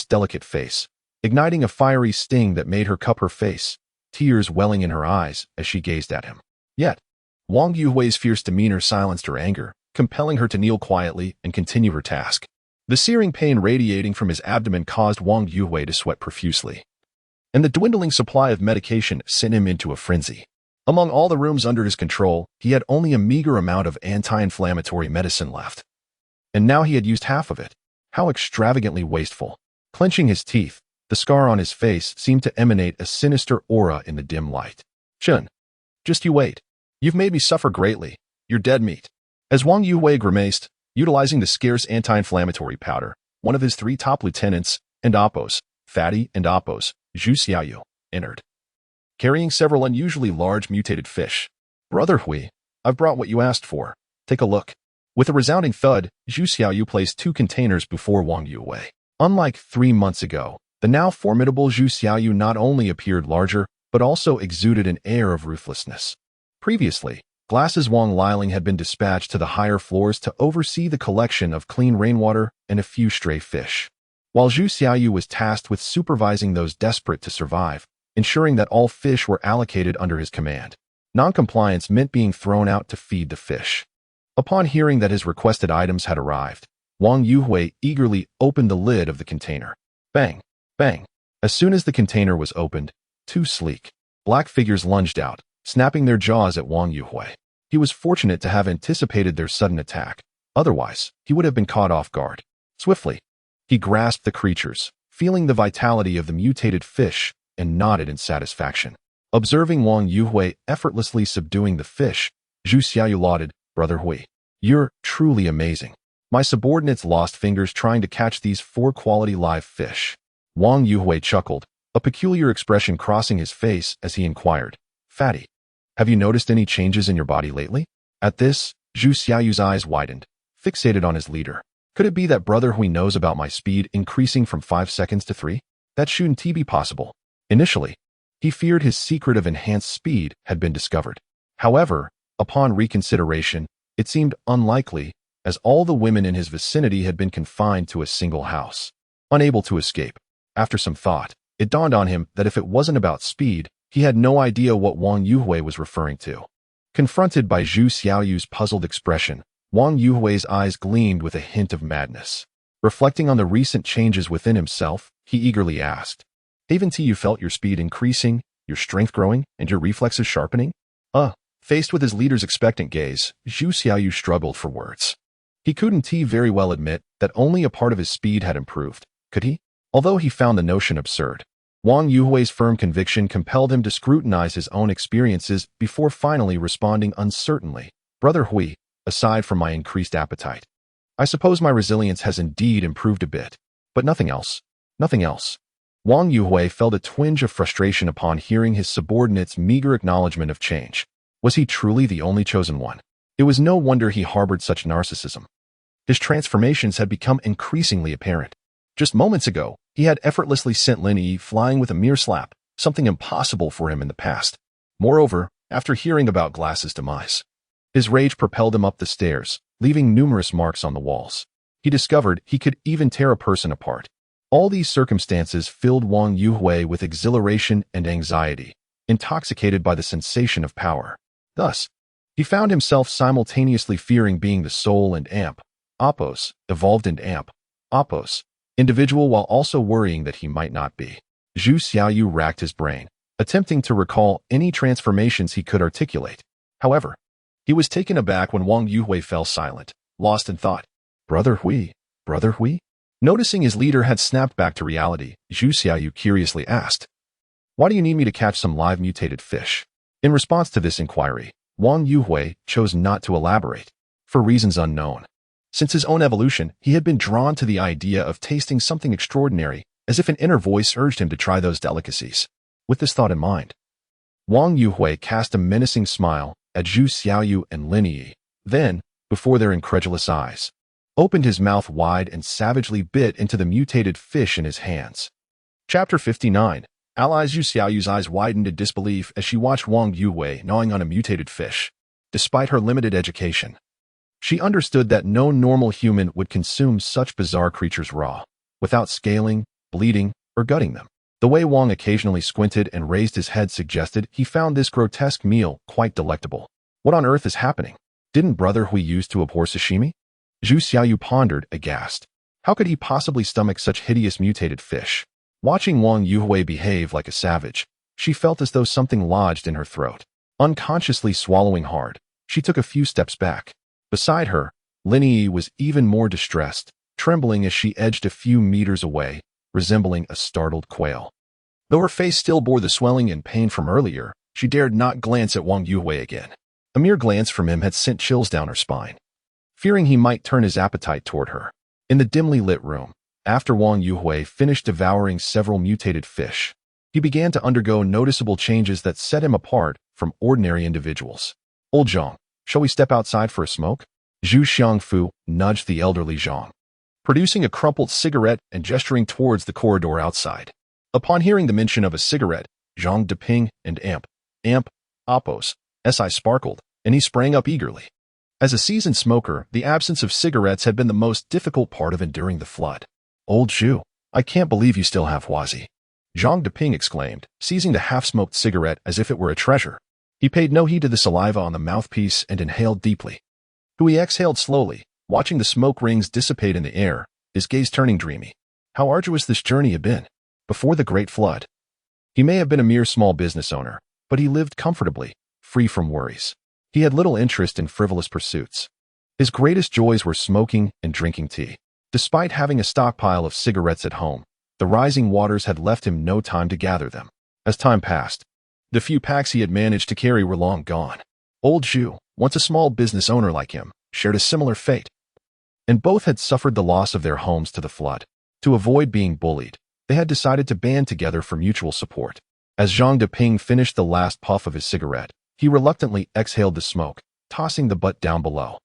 delicate face, igniting a fiery sting that made her cup her face, tears welling in her eyes as she gazed at him. Yet, Wang Yuhui's fierce demeanor silenced her anger, compelling her to kneel quietly and continue her task. The searing pain radiating from his abdomen caused Wang Yuhui to sweat profusely, and the dwindling supply of medication sent him into a frenzy. Among all the rooms under his control, he had only a meager amount of anti-inflammatory medicine left. And now he had used half of it. How extravagantly wasteful. Clenching his teeth, the scar on his face seemed to emanate a sinister aura in the dim light. "Chen, just you wait. You've made me suffer greatly. You're dead meat." As Wang Yuhui grimaced, utilizing the scarce anti-inflammatory powder, one of his 3 top lieutenants, and Appo's, Fatty and Appo's, Zhu Xiaoyu, entered, carrying several unusually large mutated fish. "Brother Hui, I've brought what you asked for. Take a look." With a resounding thud, Zhu Xiaoyu placed 2 containers before Wang Yuhui. Unlike 3 months ago, the now formidable Zhu Xiaoyu not only appeared larger, but also exuded an air of ruthlessness. Previously, Glass's Wang Liling had been dispatched to the higher floors to oversee the collection of clean rainwater and a few stray fish, while Zhu Xiaoyu was tasked with supervising those desperate to survive, ensuring that all fish were allocated under his command. Noncompliance meant being thrown out to feed the fish. Upon hearing that his requested items had arrived, Wang Yuhui eagerly opened the lid of the container. Bang! Bang! As soon as the container was opened, two sleek, black figures lunged out, snapping their jaws at Wang Yuhui. He was fortunate to have anticipated their sudden attack. Otherwise, he would have been caught off guard. Swiftly, he grasped the creatures, feeling the vitality of the mutated fish, and nodded in satisfaction. Observing Wang Yuhui effortlessly subduing the fish, Zhu Xiaoyu lauded, "Brother Hui, you're truly amazing. My subordinates lost fingers trying to catch these 4-quality live fish." Wang Yuhui chuckled, a peculiar expression crossing his face as he inquired, "Fatty, have you noticed any changes in your body lately?" At this, Zhu Xiaoyu's eyes widened, fixated on his leader. Could it be that Brother Hui knows about my speed increasing from 5 seconds to 3? That shouldn't be possible. Initially, he feared his secret of enhanced speed had been discovered. However, upon reconsideration, it seemed unlikely, as all the women in his vicinity had been confined to a single house, unable to escape. After some thought, it dawned on him that if it wasn't about speed, he had no idea what Wang Yuhui was referring to. Confronted by Zhu Xiaoyu's puzzled expression, Wang Yuhui's eyes gleamed with a hint of madness. Reflecting on the recent changes within himself, he eagerly asked, "Haven't you felt your speed increasing, your strength growing, and your reflexes sharpening?" Faced with his leader's expectant gaze, Zhu Xiaoyu struggled for words. He couldn't very well admit that only a part of his speed had improved, could he? Although he found the notion absurd, Wang Yuhui's firm conviction compelled him to scrutinize his own experiences before finally responding uncertainly, "Brother Hui, aside from my increased appetite, I suppose my resilience has indeed improved a bit, but nothing else. Nothing else." Wang Yuhui felt a twinge of frustration upon hearing his subordinate's meager acknowledgement of change. Was he truly the only chosen one? It was no wonder he harbored such narcissism. His transformations had become increasingly apparent. Just moments ago, he had effortlessly sent Lin Yi flying with a mere slap, something impossible for him in the past. Moreover, after hearing about Glass's demise, his rage propelled him up the stairs, leaving numerous marks on the walls. He discovered he could even tear a person apart. All these circumstances filled Wang Yuhui with exhilaration and anxiety, intoxicated by the sensation of power. Thus, he found himself simultaneously fearing being the soul and amp, Opos, evolved and amp, Opos, individual, while also worrying that he might not be. Zhu Xiaoyu racked his brain, attempting to recall any transformations he could articulate. However, he was taken aback when Wang Yuhui fell silent, lost in thought. "Brother Hui, Brother Hui?" Noticing his leader had snapped back to reality, Zhu Xiaoyu curiously asked, "Why do you need me to catch some live mutated fish?" In response to this inquiry, Wang Yuhui chose not to elaborate, for reasons unknown. Since his own evolution, he had been drawn to the idea of tasting something extraordinary, as if an inner voice urged him to try those delicacies. With this thought in mind, Wang Yuhui cast a menacing smile at Zhu Xiaoyu and Lin Yi, then, before their incredulous eyes, opened his mouth wide and savagely bit into the mutated fish in his hands. Chapter 59. Allies. Zhu Xiaoyu's eyes widened in disbelief as she watched Wang Yuhui gnawing on a mutated fish. Despite her limited education, she understood that no normal human would consume such bizarre creatures raw, without scaling, bleeding, or gutting them. The way Wang occasionally squinted and raised his head suggested he found this grotesque meal quite delectable. What on earth is happening? Didn't Brother Hui used to abhor sashimi? Zhu Xiaoyu pondered, aghast. How could he possibly stomach such hideous mutated fish? Watching Wang Yuhui behave like a savage, she felt as though something lodged in her throat. Unconsciously swallowing hard, she took a few steps back. Beside her, Lin Yi was even more distressed, trembling as she edged a few meters away, resembling a startled quail. Though her face still bore the swelling and pain from earlier, she dared not glance at Wang Yuhui again. A mere glance from him had sent chills down her spine, fearing he might turn his appetite toward her. In the dimly lit room, after Wang Yuhui finished devouring several mutated fish, he began to undergo noticeable changes that set him apart from ordinary individuals. "Old Zhang, shall we step outside for a smoke?" Zhu Xiangfu nudged the elderly Zhang, producing a crumpled cigarette and gesturing towards the corridor outside. Upon hearing the mention of a cigarette, Zhang Deping and Amp, Opos, Si sparkled, and he sprang up eagerly. As a seasoned smoker, the absence of cigarettes had been the most difficult part of enduring the flood. "Old Zhu, I can't believe you still have Huazi." Zhang Deping exclaimed, seizing the half-smoked cigarette as if it were a treasure. He paid no heed to the saliva on the mouthpiece and inhaled deeply. Hui exhaled slowly, watching the smoke rings dissipate in the air, his gaze turning dreamy. How arduous this journey had been. Before the Great Flood, he may have been a mere small business owner, but he lived comfortably, free from worries. He had little interest in frivolous pursuits. His greatest joys were smoking and drinking tea. Despite having a stockpile of cigarettes at home, the rising waters had left him no time to gather them. As time passed, the few packs he had managed to carry were long gone. Old Zhu, once a small business owner like him, shared a similar fate, and both had suffered the loss of their homes to the flood. To avoid being bullied, they had decided to band together for mutual support. As Zhang Deping finished the last puff of his cigarette, he reluctantly exhaled the smoke, tossing the butt down below.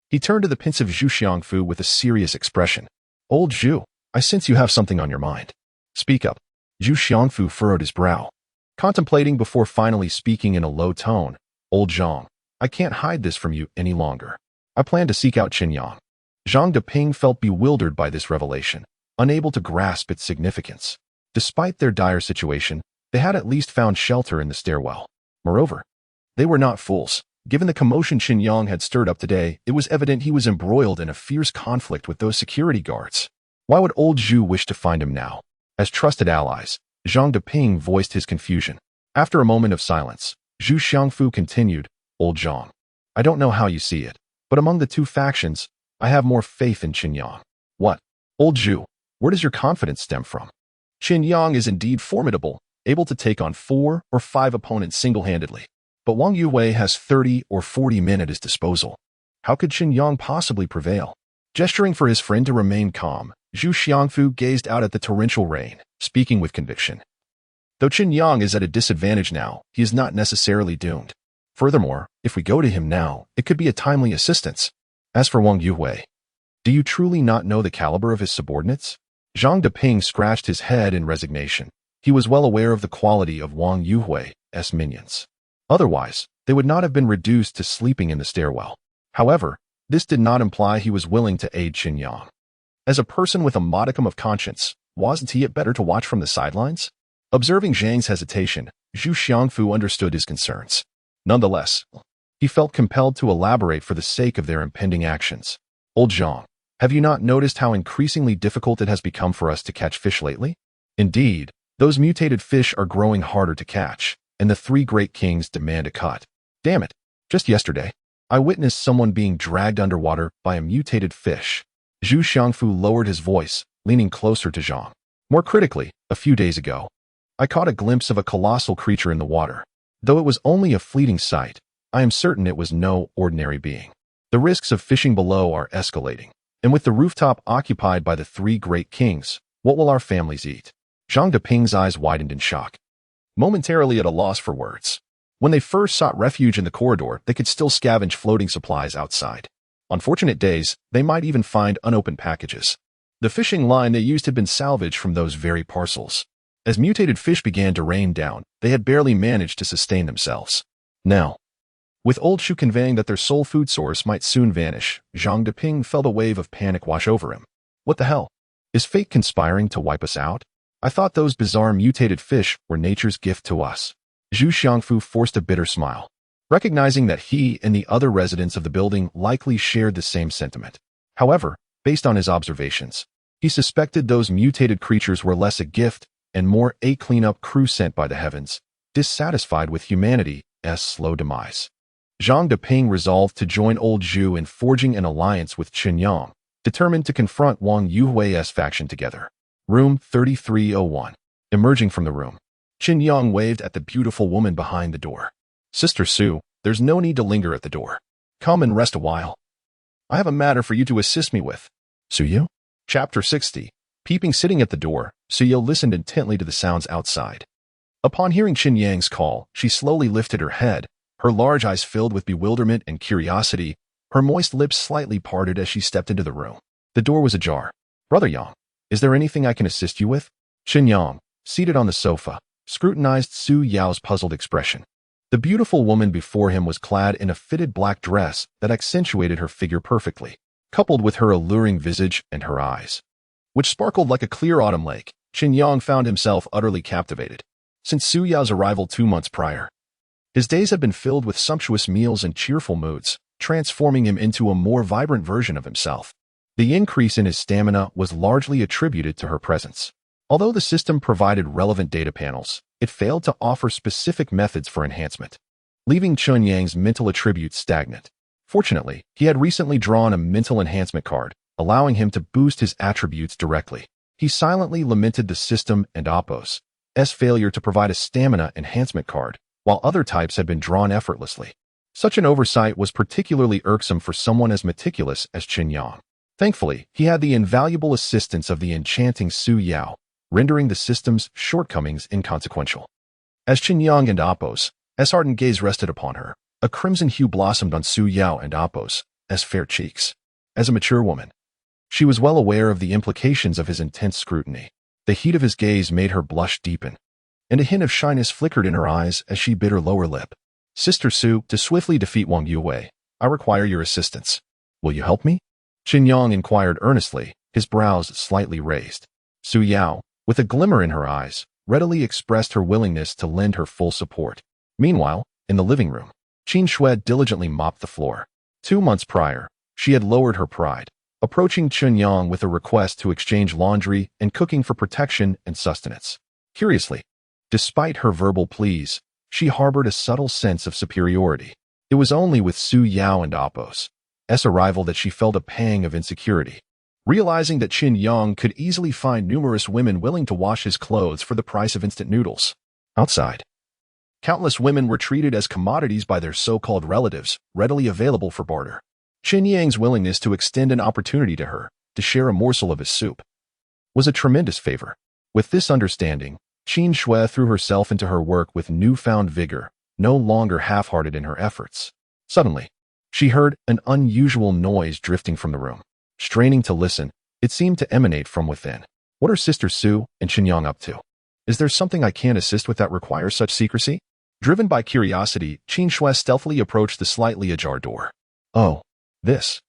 He turned to the pensive Zhu Xiangfu with a serious expression. Old Zhu, I sense you have something on your mind. Speak up. Zhu Xiangfu furrowed his brow, contemplating before finally speaking in a low tone. Old Zhang, I can't hide this from you any longer. I plan to seek out Chen Yang. Zhang Deping felt bewildered by this revelation, unable to grasp its significance. Despite their dire situation, they had at least found shelter in the stairwell. Moreover, they were not fools. Given the commotion Chen Yang had stirred up today, it was evident he was embroiled in a fierce conflict with those security guards. Why would old Zhu wish to find him now? As trusted allies, Zhang Deping voiced his confusion. After a moment of silence, Zhu Xiangfu continued, Old Zhang, I don't know how you see it, but among the two factions, I have more faith in Chen Yang. What? Old Zhu, where does your confidence stem from? Chen Yang is indeed formidable, able to take on 4 or 5 opponents single-handedly. But Wang Yuwei has 30 or 40 men at his disposal. How could Chen Yang possibly prevail? Gesturing for his friend to remain calm, Zhu Xiangfu gazed out at the torrential rain, speaking with conviction. Though Chen Yang is at a disadvantage now, he is not necessarily doomed. Furthermore, if we go to him now, it could be a timely assistance. As for Wang Yuwei, do you truly not know the caliber of his subordinates? Zhang Deping scratched his head in resignation. He was well aware of the quality of Wang Yuwei's minions. Otherwise, they would not have been reduced to sleeping in the stairwell. However, this did not imply he was willing to aid Chen Yang. As a person with a modicum of conscience, wasn't he it better to watch from the sidelines? Observing Zhang's hesitation, Zhu Xiangfu understood his concerns. Nonetheless, he felt compelled to elaborate for the sake of their impending actions. Old Zhang, have you not noticed how increasingly difficult it has become for us to catch fish lately? Indeed, those mutated fish are growing harder to catch, and the 3 great kings demand a cut. Damn it, just yesterday, I witnessed someone being dragged underwater by a mutated fish. Zhu Xiangfu lowered his voice, leaning closer to Zhang. More critically, a few days ago, I caught a glimpse of a colossal creature in the water. Though it was only a fleeting sight, I am certain it was no ordinary being. The risks of fishing below are escalating, and with the rooftop occupied by the 3 great kings, what will our families eat? Zhang Deping's eyes widened in shock, momentarily at a loss for words. When they first sought refuge in the corridor, they could still scavenge floating supplies outside. On fortunate days, they might even find unopened packages. The fishing line they used had been salvaged from those very parcels. As mutated fish began to rain down, they had barely managed to sustain themselves. Now, with old Shu conveying that their sole food source might soon vanish, Zhang Deping felt a wave of panic wash over him. What the hell? Is fate conspiring to wipe us out? I thought those bizarre mutated fish were nature's gift to us. Zhu Xiangfu forced a bitter smile, recognizing that he and the other residents of the building likely shared the same sentiment. However, based on his observations, he suspected those mutated creatures were less a gift and more a cleanup crew sent by the heavens, dissatisfied with humanity's slow demise. Zhang Deping resolved to join old Zhu in forging an alliance with Chen Yang, determined to confront Wang Yuhui's faction together. Room 3301. Emerging from the room, Chen Yang waved at the beautiful woman behind the door. Sister Su, there's no need to linger at the door. Come and rest a while. I have a matter for you to assist me with. Suyo? Chapter 60. Peeping sitting at the door, Suyo listened intently to the sounds outside. Upon hearing Chen Yang's call, she slowly lifted her head, her large eyes filled with bewilderment and curiosity, her moist lips slightly parted as she stepped into the room. The door was ajar. Brother Yang, is there anything I can assist you with? Chen Yang, seated on the sofa, scrutinized Su Yao's puzzled expression. The beautiful woman before him was clad in a fitted black dress that accentuated her figure perfectly, coupled with her alluring visage and her eyes, which sparkled like a clear autumn lake. Chen Yang found himself utterly captivated. Since Su Yao's arrival 2 months prior, his days had been filled with sumptuous meals and cheerful moods, transforming him into a more vibrant version of himself. The increase in his stamina was largely attributed to her presence. Although the system provided relevant data panels, it failed to offer specific methods for enhancement, leaving Chen Yang's mental attributes stagnant. Fortunately, he had recently drawn a mental enhancement card, allowing him to boost his attributes directly. He silently lamented the system and Oppo's failure to provide a stamina enhancement card, while other types had been drawn effortlessly. Such an oversight was particularly irksome for someone as meticulous as Chen Yang. Thankfully, he had the invaluable assistance of the enchanting Su Yao, rendering the system's shortcomings inconsequential. As Chen Yang and Oppo's ardent gaze rested upon her, a crimson hue blossomed on Su Yao and Oppo's fair cheeks. As a mature woman, she was well aware of the implications of his intense scrutiny. The heat of his gaze made her blush deepen, and a hint of shyness flickered in her eyes as she bit her lower lip. Sister Su, to swiftly defeat Wang Yue, I require your assistance. Will you help me? Chen Yang inquired earnestly, his brows slightly raised. Su Yao, with a glimmer in her eyes, readily expressed her willingness to lend her full support. Meanwhile, in the living room, Qin Shui diligently mopped the floor. 2 months prior, she had lowered her pride, approaching Chen Yang with a request to exchange laundry and cooking for protection and sustenance. Curiously, despite her verbal pleas, she harbored a subtle sense of superiority. It was only with Su Yao and Oppo's arrival that she felt a pang of insecurity, realizing that Chen Yang could easily find numerous women willing to wash his clothes for the price of instant noodles. Outside, countless women were treated as commodities by their so-called relatives, readily available for barter. Chen Yang's willingness to extend an opportunity to her, to share a morsel of his soup, was a tremendous favor. With this understanding, Qin Shui threw herself into her work with newfound vigor, no longer half-hearted in her efforts. Suddenly, she heard an unusual noise drifting from the room. Straining to listen, it seemed to emanate from within. What are Sister Su and Chen Yang up to? Is there something I can't assist with that requires such secrecy? Driven by curiosity, Qin Shui stealthily approached the slightly ajar door. Oh, this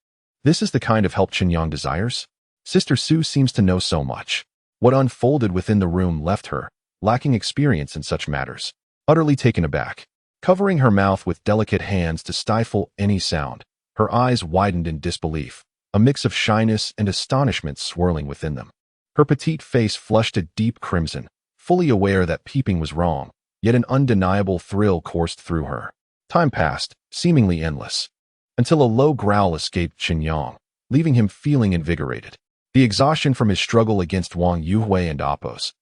is the kind of help Chen Yang desires? Sister Su seems to know so much. What unfolded within the room left her, lacking experience in such matters, utterly taken aback. Covering her mouth with delicate hands to stifle any sound, her eyes widened in disbelief, a mix of shyness and astonishment swirling within them. Her petite face flushed a deep crimson, fully aware that peeping was wrong, yet an undeniable thrill coursed through her. Time passed, seemingly endless, until a low growl escaped Chen Yang, leaving him feeling invigorated. The exhaustion from his struggle against Wang Yue and Oppo's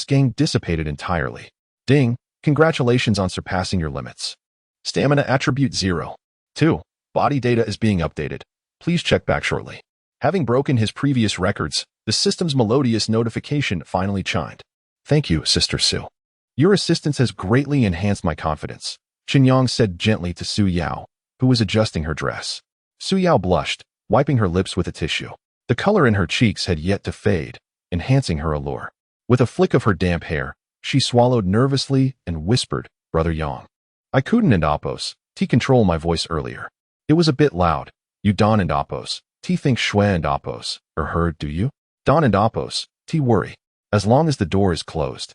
gang dissipated entirely. Ding! Congratulations on surpassing your limits. Stamina attribute 0. 2. Body data is being updated. Please check back shortly. Having broken his previous records, the system's melodious notification finally chimed. Thank you, Sister Su. Your assistance has greatly enhanced my confidence, Chen Yang said gently to Su Yao, who was adjusting her dress. Su Yao blushed, wiping her lips with a tissue. The color in her cheeks had yet to fade, enhancing her allure. With a flick of her damp hair, she swallowed nervously and whispered, Brother Yang. I couldn't and Oppo's control my voice earlier. It was a bit loud. You Don and Oppo's think Shui and Oppo's heard, do you? Don and Oppo's worry. As long as the door is closed.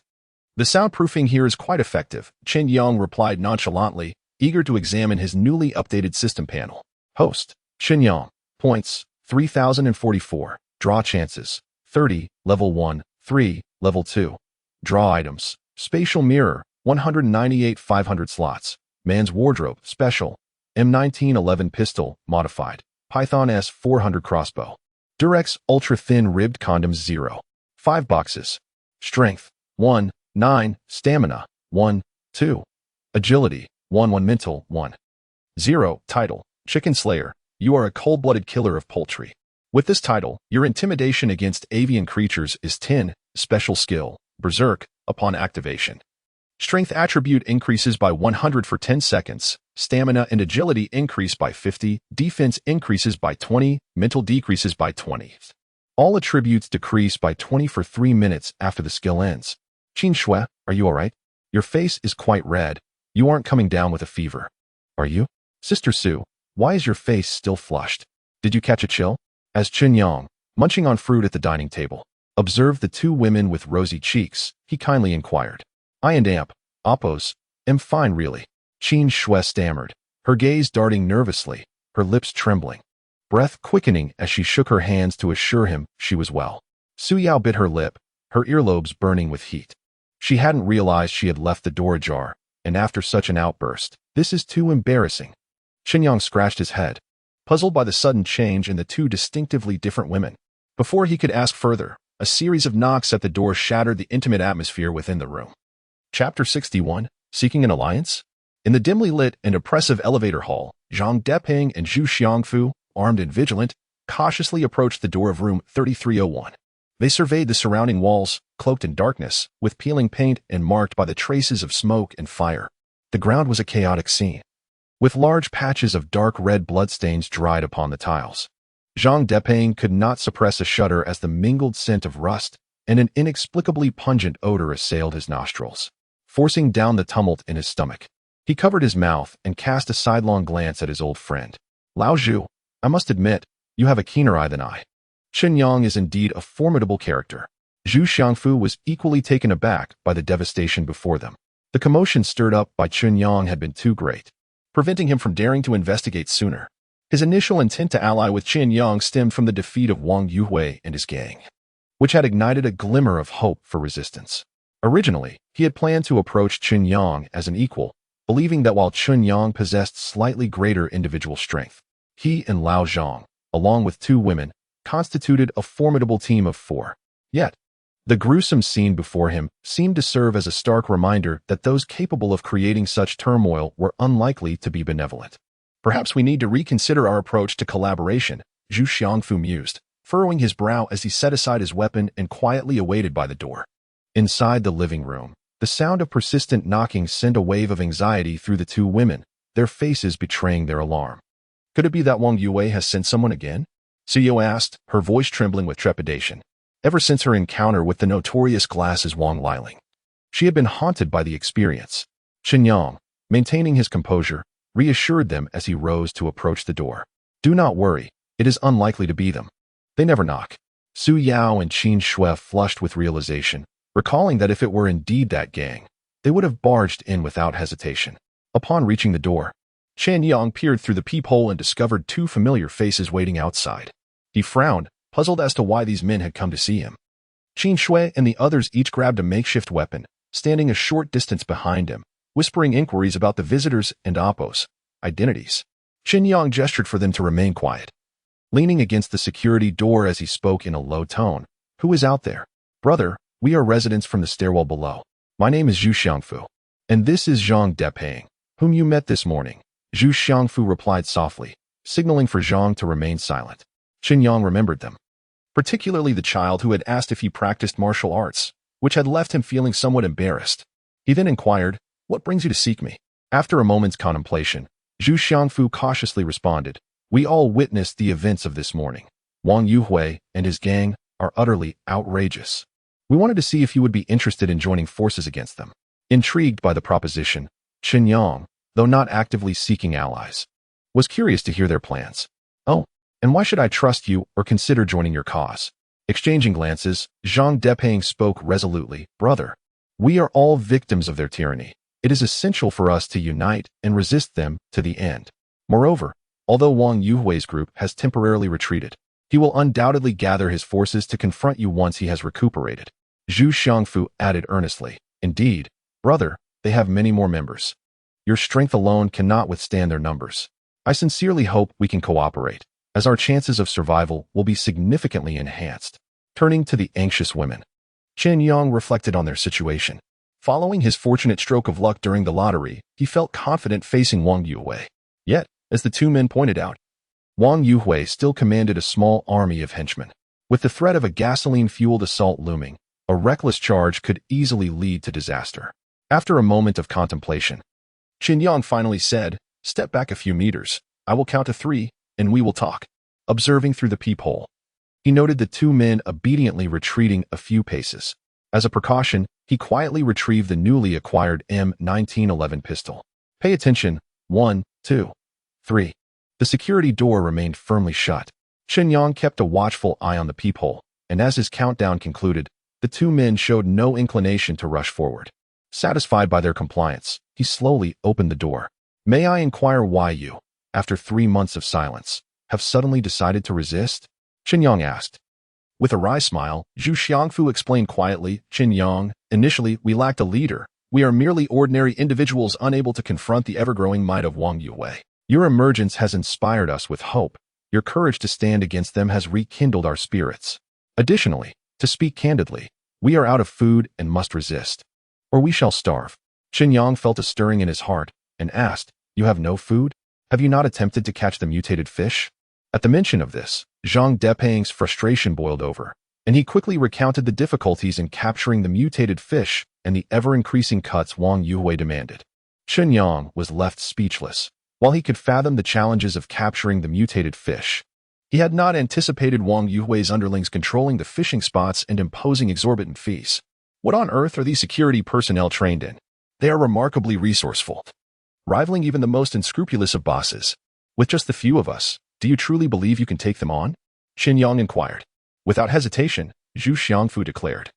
The soundproofing here is quite effective, Chen Yang replied nonchalantly, eager to examine his newly updated system panel. Host, Chen Yang. Points, 3,044. Draw chances, 30. Level 1, 3. Level 2. Draw items. Spatial mirror, 198 500 slots. Man's wardrobe, special. M1911 pistol, modified. Python S400 crossbow. Durex ultra-thin ribbed condoms 0. 5 boxes. Strength, 1. 9. Stamina, 1. 2. Agility, 1. 1 mental, 1. 0. Title, Chicken Slayer. You are a cold-blooded killer of poultry. With this title, your intimidation against avian creatures is 10. Special skill, Berserk, upon activation. Strength attribute increases by 100 for 10 seconds. Stamina and agility increase by 50. Defense increases by 20. Mental decreases by 20. All attributes decrease by 20 for 3 minutes after the skill ends. Qin Shui, are you alright? Your face is quite red. You aren't coming down with a fever. Are you? Sister Su, why is your face still flushed? Did you catch a chill? As Chen Yang, munching on fruit at the dining table, observed the two women with rosy cheeks, he kindly inquired. I and Oppos, am fine really. Chen Shui stammered, her gaze darting nervously, her lips trembling, breath quickening as she shook her hands to assure him she was well. Su Yao bit her lip, her earlobes burning with heat. She hadn't realized she had left the door ajar, and after such an outburst, this is too embarrassing. Chen Yang scratched his head, puzzled by the sudden change in the two distinctively different women. Before he could ask further, a series of knocks at the door shattered the intimate atmosphere within the room. Chapter 61, Seeking an Alliance? In the dimly lit and oppressive elevator hall, Zhang Deping and Zhu Xiangfu, armed and vigilant, cautiously approached the door of room 3301. They surveyed the surrounding walls, cloaked in darkness, with peeling paint and marked by the traces of smoke and fire. The ground was a chaotic scene, with large patches of dark red bloodstains dried upon the tiles. Zhang Deping could not suppress a shudder as the mingled scent of rust and an inexplicably pungent odor assailed his nostrils, forcing down the tumult in his stomach. He covered his mouth and cast a sidelong glance at his old friend. Lao Zhu, I must admit, you have a keener eye than I. Chen Yang is indeed a formidable character. Zhu Xiangfu was equally taken aback by the devastation before them. The commotion stirred up by Chen Yang had been too great, preventing him from daring to investigate sooner. His initial intent to ally with Chen Yang stemmed from the defeat of Wang Yuhui and his gang, which had ignited a glimmer of hope for resistance. Originally, he had planned to approach Chen Yang as an equal, believing that while Chen Yang possessed slightly greater individual strength, he and Lao Zhang, along with two women, constituted a formidable team of four. Yet, the gruesome scene before him seemed to serve as a stark reminder that those capable of creating such turmoil were unlikely to be benevolent. Perhaps we need to reconsider our approach to collaboration, Zhu Xiangfu mused, furrowing his brow as he set aside his weapon and quietly awaited by the door. Inside the living room, the sound of persistent knocking sent a wave of anxiety through the two women, their faces betraying their alarm. Could it be that Wang Yue has sent someone again? Suyo asked, her voice trembling with trepidation. Ever since her encounter with the notorious glasses Wang Liling, she had been haunted by the experience. Chen Yang, maintaining his composure, reassured them as he rose to approach the door. Do not worry, it is unlikely to be them. They never knock. Su Yao and Qin Shui flushed with realization, recalling that if it were indeed that gang, they would have barged in without hesitation. Upon reaching the door, Chen Yang peered through the peephole and discovered two familiar faces waiting outside. He frowned, puzzled as to why these men had come to see him. Qin Shui and the others each grabbed a makeshift weapon, standing a short distance behind him, whispering inquiries about the visitors and Oppos' identities. Chen Yang gestured for them to remain quiet, leaning against the security door as he spoke in a low tone. Who is out there? Brother, we are residents from the stairwell below. My name is Zhu Xiangfu, and this is Zhang Deping, whom you met this morning. Zhu Xiangfu replied softly, signaling for Zhang to remain silent. Chen Yang remembered them, particularly the child who had asked if he practiced martial arts, which had left him feeling somewhat embarrassed. He then inquired, What brings you to seek me? After a moment's contemplation, Zhu Xiangfu cautiously responded, We all witnessed the events of this morning. Wang Yuhui and his gang are utterly outrageous. We wanted to see if you would be interested in joining forces against them. Intrigued by the proposition, Chen Yang, though not actively seeking allies, was curious to hear their plans. Oh, and why should I trust you or consider joining your cause? Exchanging glances, Zhang Deping spoke resolutely. Brother, we are all victims of their tyranny. It is essential for us to unite and resist them to the end. Moreover, although Wang Yuhui's group has temporarily retreated, he will undoubtedly gather his forces to confront you once he has recuperated. Zhu Xiangfu added earnestly, Indeed, brother, they have many more members. Your strength alone cannot withstand their numbers. I sincerely hope we can cooperate, as our chances of survival will be significantly enhanced. Turning to the anxious women, Chen Yang reflected on their situation. Following his fortunate stroke of luck during the lottery, he felt confident facing Wang Yuhui. Yet, as the two men pointed out, Wang Yuhui still commanded a small army of henchmen. With the threat of a gasoline-fueled assault looming, a reckless charge could easily lead to disaster. After a moment of contemplation, Chen Yang finally said, Step back a few meters. I will count to 3, and we will talk. Observing through the peephole, he noted the two men obediently retreating a few paces. As a precaution, he quietly retrieved the newly acquired M1911 pistol. Pay attention. 1, 2, 3. The security door remained firmly shut. Chen Yang kept a watchful eye on the peephole, and as his countdown concluded, the two men showed no inclination to rush forward. Satisfied by their compliance, he slowly opened the door. "May I inquire why you, after 3 months of silence, have suddenly decided to resist?" Chen Yang asked. With a wry smile, Zhu Xiangfu explained quietly, "Chen Yang, initially we lacked a leader. We are merely ordinary individuals unable to confront the ever-growing might of Wang Yue. Your emergence has inspired us with hope. Your courage to stand against them has rekindled our spirits. Additionally, to speak candidly, we are out of food and must resist, or we shall starve." Chen Yang felt a stirring in his heart and asked, "You have no food? Have you not attempted to catch the mutated fish?" At the mention of this, Zhang Deping's frustration boiled over, and he quickly recounted the difficulties in capturing the mutated fish and the ever-increasing cuts Wang Yue demanded. Chen Yang was left speechless. While he could fathom the challenges of capturing the mutated fish, he had not anticipated Wang Yue's underlings controlling the fishing spots and imposing exorbitant fees. What on earth are these security personnel trained in? They are remarkably resourceful, rivaling even the most unscrupulous of bosses. With just the few of us, do you truly believe you can take them on? Chen Yang inquired. Without hesitation, Zhu Xiangfu declared.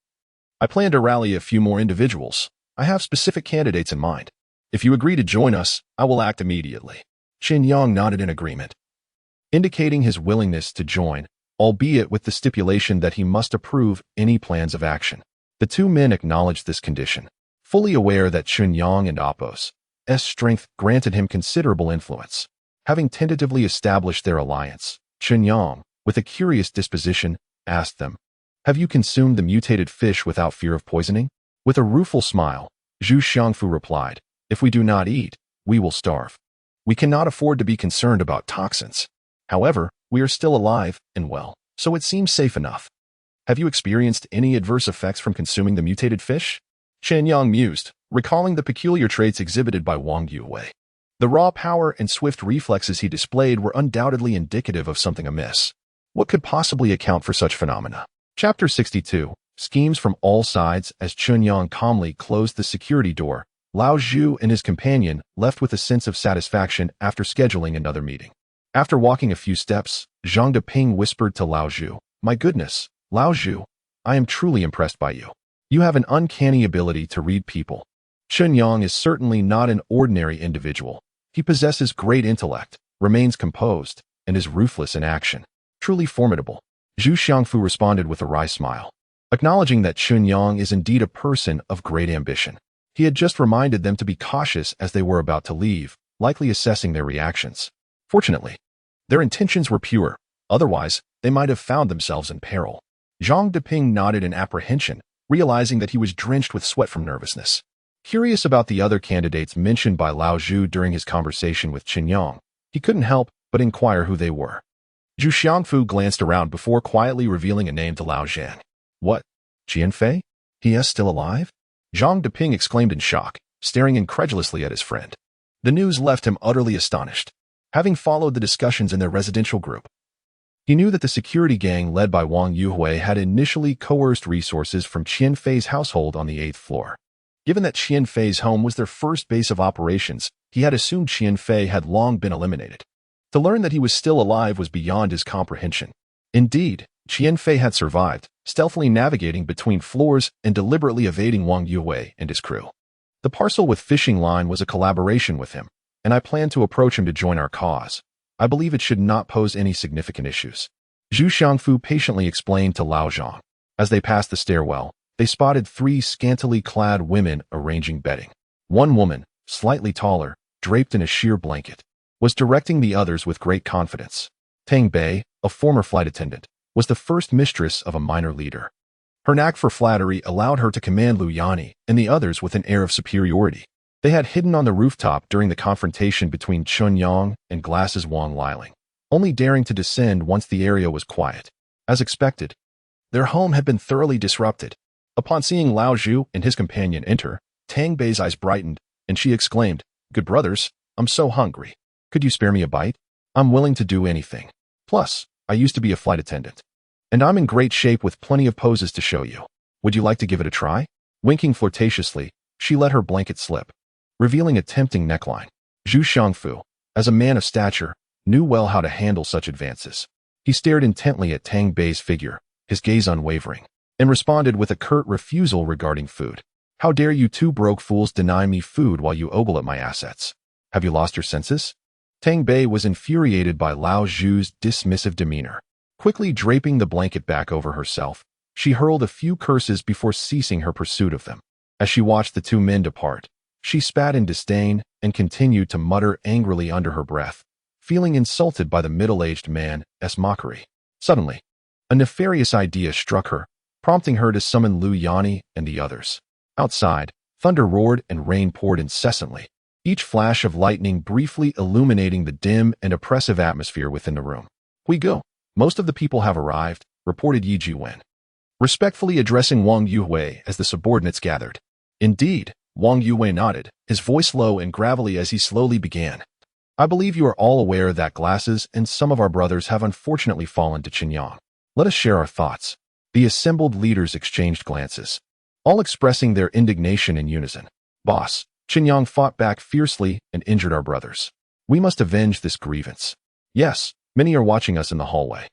"I plan to rally a few more individuals. I have specific candidates in mind. If you agree to join us, I will act immediately." Chen Yang nodded in agreement, indicating his willingness to join, albeit with the stipulation that he must approve any plans of action. The two men acknowledged this condition, fully aware that Chen Yang and Appo's strength granted him considerable influence. Having tentatively established their alliance, Chen Yang, with a curious disposition, asked them, "Have you consumed the mutated fish without fear of poisoning?" With a rueful smile, Zhu Xiangfu replied, "If we do not eat, we will starve. We cannot afford to be concerned about toxins. However, we are still alive and well, so it seems safe enough." "Have you experienced any adverse effects from consuming the mutated fish?" Chen Yang mused, recalling the peculiar traits exhibited by Wang Yue. The raw power and swift reflexes he displayed were undoubtedly indicative of something amiss. What could possibly account for such phenomena? Chapter 62, Schemes from All Sides. As Chen Yang calmly closed the security door, Lao Zhu and his companion left with a sense of satisfaction after scheduling another meeting. After walking a few steps, Zhang Deping whispered to Lao Zhu, "My goodness, Lao Zhu, I am truly impressed by you. You have an uncanny ability to read people." Chen Yang is certainly not an ordinary individual. He possesses great intellect, remains composed, and is ruthless in action. Truly formidable. Zhu Xiangfu responded with a wry smile, acknowledging that Chen Yang is indeed a person of great ambition. He had just reminded them to be cautious as they were about to leave, likely assessing their reactions. Fortunately, their intentions were pure, otherwise they might have found themselves in peril. Zhang Deping nodded in apprehension, realizing that he was drenched with sweat from nervousness. Curious about the other candidates mentioned by Lao Zhu during his conversation with Chen Yang, he couldn't help but inquire who they were. Zhu Xiangfu glanced around before quietly revealing a name to Lao Zhan. "What? Qianfei? He is still alive?" Zhang Deping exclaimed in shock, staring incredulously at his friend. The news left him utterly astonished. Having followed the discussions in their residential group, he knew that the security gang led by Wang Yue had initially coerced resources from Qianfei's household on the 8th floor. Given that Qianfei's home was their first base of operations, he had assumed Qianfei had long been eliminated. To learn that he was still alive was beyond his comprehension. Indeed, Qianfei had survived, stealthily navigating between floors and deliberately evading Wang Yue and his crew. The parcel with fishing line was a collaboration with him, and I plan to approach him to join our cause. I believe it should not pose any significant issues. Zhu Xiangfu patiently explained to Lao Zhang. As they passed the stairwell, they spotted 3 scantily clad women arranging bedding. One woman, slightly taller, draped in a sheer blanket, was directing the others with great confidence. Tang Bei, a former flight attendant, was the first mistress of a minor leader. Her knack for flattery allowed her to command Lu Yani and the others with an air of superiority. They had hidden on the rooftop during the confrontation between Chen Yang and Glasses Wang Liling, only daring to descend once the area was quiet. As expected, their home had been thoroughly disrupted. Upon seeing Lao Zhu and his companion enter, Tang Bei's eyes brightened, and she exclaimed, "Good brothers, I'm so hungry. Could you spare me a bite? I'm willing to do anything. Plus, I used to be a flight attendant, and I'm in great shape with plenty of poses to show you. Would you like to give it a try?" Winking flirtatiously, she let her blanket slip, revealing a tempting neckline. Zhu Xiangfu, as a man of stature, knew well how to handle such advances. He stared intently at Tang Bei's figure his gaze unwavering, and responded with a curt refusal regarding food. How dare you two broke fools deny me food while you ogle at my assets? Have you lost your senses? Tang Bei was infuriated by Lao Zhu's dismissive demeanor. Quickly draping the blanket back over herself, she hurled a few curses before ceasing her pursuit of them. As she watched the two men depart, she spat in disdain and continued to mutter angrily under her breath, feeling insulted by the middle-aged man's mockery. Suddenly, a nefarious idea struck her, prompting her to summon Lu Yani and the others. Outside, thunder roared and rain poured incessantly, each flash of lightning briefly illuminating the dim and oppressive atmosphere within the room. "We go. Most of the people have arrived," reported Yi Jiwen, respectfully addressing Wang Yuhui as the subordinates gathered. "Indeed," Wang Yuhui nodded, his voice low and gravelly as he slowly began. "I believe you are all aware that glasses and some of our brothers have unfortunately fallen to Chen Yang. Let us share our thoughts." The assembled leaders exchanged glances, all expressing their indignation in unison. "Boss, Chen Yang fought back fiercely and injured our brothers. We must avenge this grievance. Yes, many are watching us in the hallway.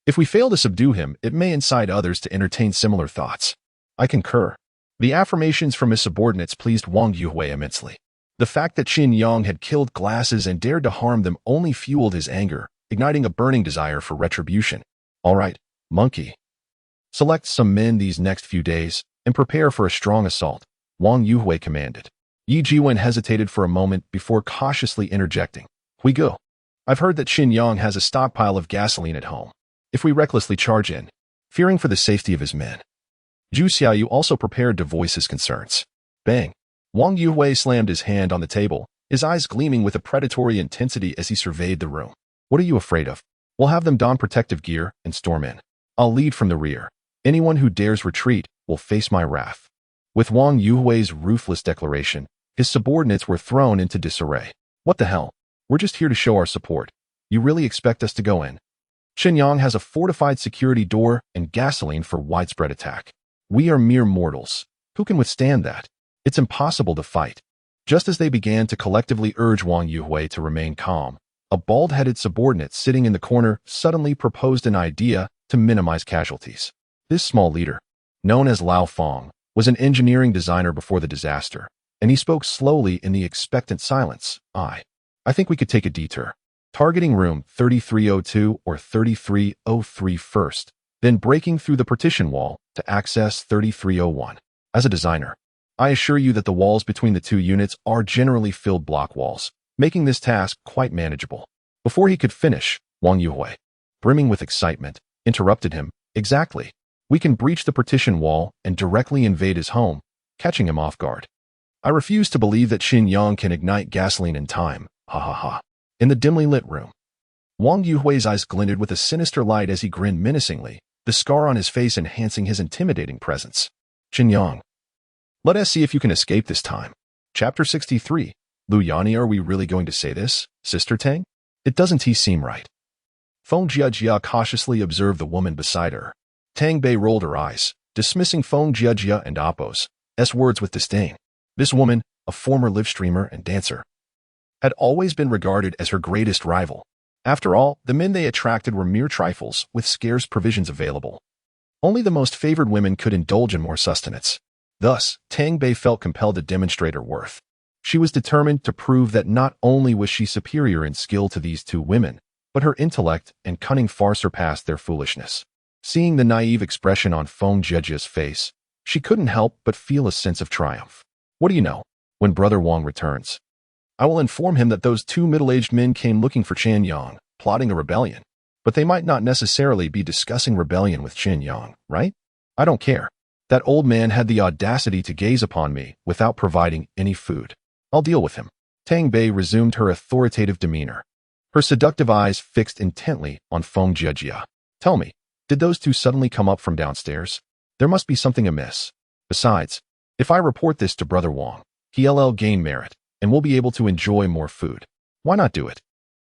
If we fail to subdue him, it may incite others to entertain similar thoughts." "I concur." The affirmations from his subordinates pleased Wang Yuhui immensely. The fact that Chen Yang had killed glasses and dared to harm them only fueled his anger, igniting a burning desire for retribution. "All right, monkey. Select some men these next few days and prepare for a strong assault," Wang Yuhui commanded. Yi Jiwen hesitated for a moment before cautiously interjecting. "We go. I've heard that Chen Yang has a stockpile of gasoline at home. If we recklessly charge in, fearing for the safety of his men." Zhu Xiaoyu also prepared to voice his concerns. Bang! Wang Yuhui slammed his hand on the table, his eyes gleaming with a predatory intensity as he surveyed the room. "What are you afraid of? We'll have them don protective gear and storm in. I'll lead from the rear. Anyone who dares retreat will face my wrath." With Wang Yuhui's ruthless declaration, his subordinates were thrown into disarray. "What the hell? We're just here to show our support. You really expect us to go in? Chen Yang has a fortified security door and gasoline for widespread attack. We are mere mortals. Who can withstand that? It's impossible to fight." Just as they began to collectively urge Wang Yuhui to remain calm, a bald-headed subordinate sitting in the corner suddenly proposed an idea to minimize casualties. This small leader, known as Lao Fong, was an engineering designer before the disaster, and he spoke slowly in the expectant silence. I think we could take a detour, targeting room 3302 or 3303 first, then breaking through the partition wall to access 3301. As a designer, I assure you that the walls between the two units are generally filled block walls, making this task quite manageable. Before he could finish, Wang Yuhui, brimming with excitement, interrupted him. "Exactly. We can breach the partition wall and directly invade his home, catching him off guard." "I refuse to believe that Chen Yang can ignite gasoline in time. Ha ha ha." In the dimly lit room, Wang Yuhui's eyes glinted with a sinister light as he grinned menacingly, the scar on his face enhancing his intimidating presence. "Chen Yang, let us see if you can escape this time." Chapter 63. "Lu Yani, are we really going to say this, Sister Tang? It doesn't seem right." Feng Jiajia cautiously observed the woman beside her. Tang Bei rolled her eyes, dismissing Feng Jiajia and Appo's words with disdain. This woman, a former live streamer and dancer, had always been regarded as her greatest rival. After all, the men they attracted were mere trifles with scarce provisions available. Only the most favored women could indulge in more sustenance. Thus, Tang Bei felt compelled to demonstrate her worth. She was determined to prove that not only was she superior in skill to these two women, but her intellect and cunning far surpassed their foolishness. Seeing the naive expression on Feng Jiajia's face, she couldn't help but feel a sense of triumph. "What do you know? When Brother Wang returns, I will inform him that those two middle-aged men came looking for Chen Yang, plotting a rebellion. But they might not necessarily be discussing rebellion with Chen Yang, right? I don't care. That old man had the audacity to gaze upon me without providing any food. I'll deal with him." Tang Bei resumed her authoritative demeanor, her seductive eyes fixed intently on Feng Jiajia. "Tell me, did those two suddenly come up from downstairs? There must be something amiss. Besides, if I report this to Brother Wang, he'll gain merit, and we'll be able to enjoy more food. Why not do it?"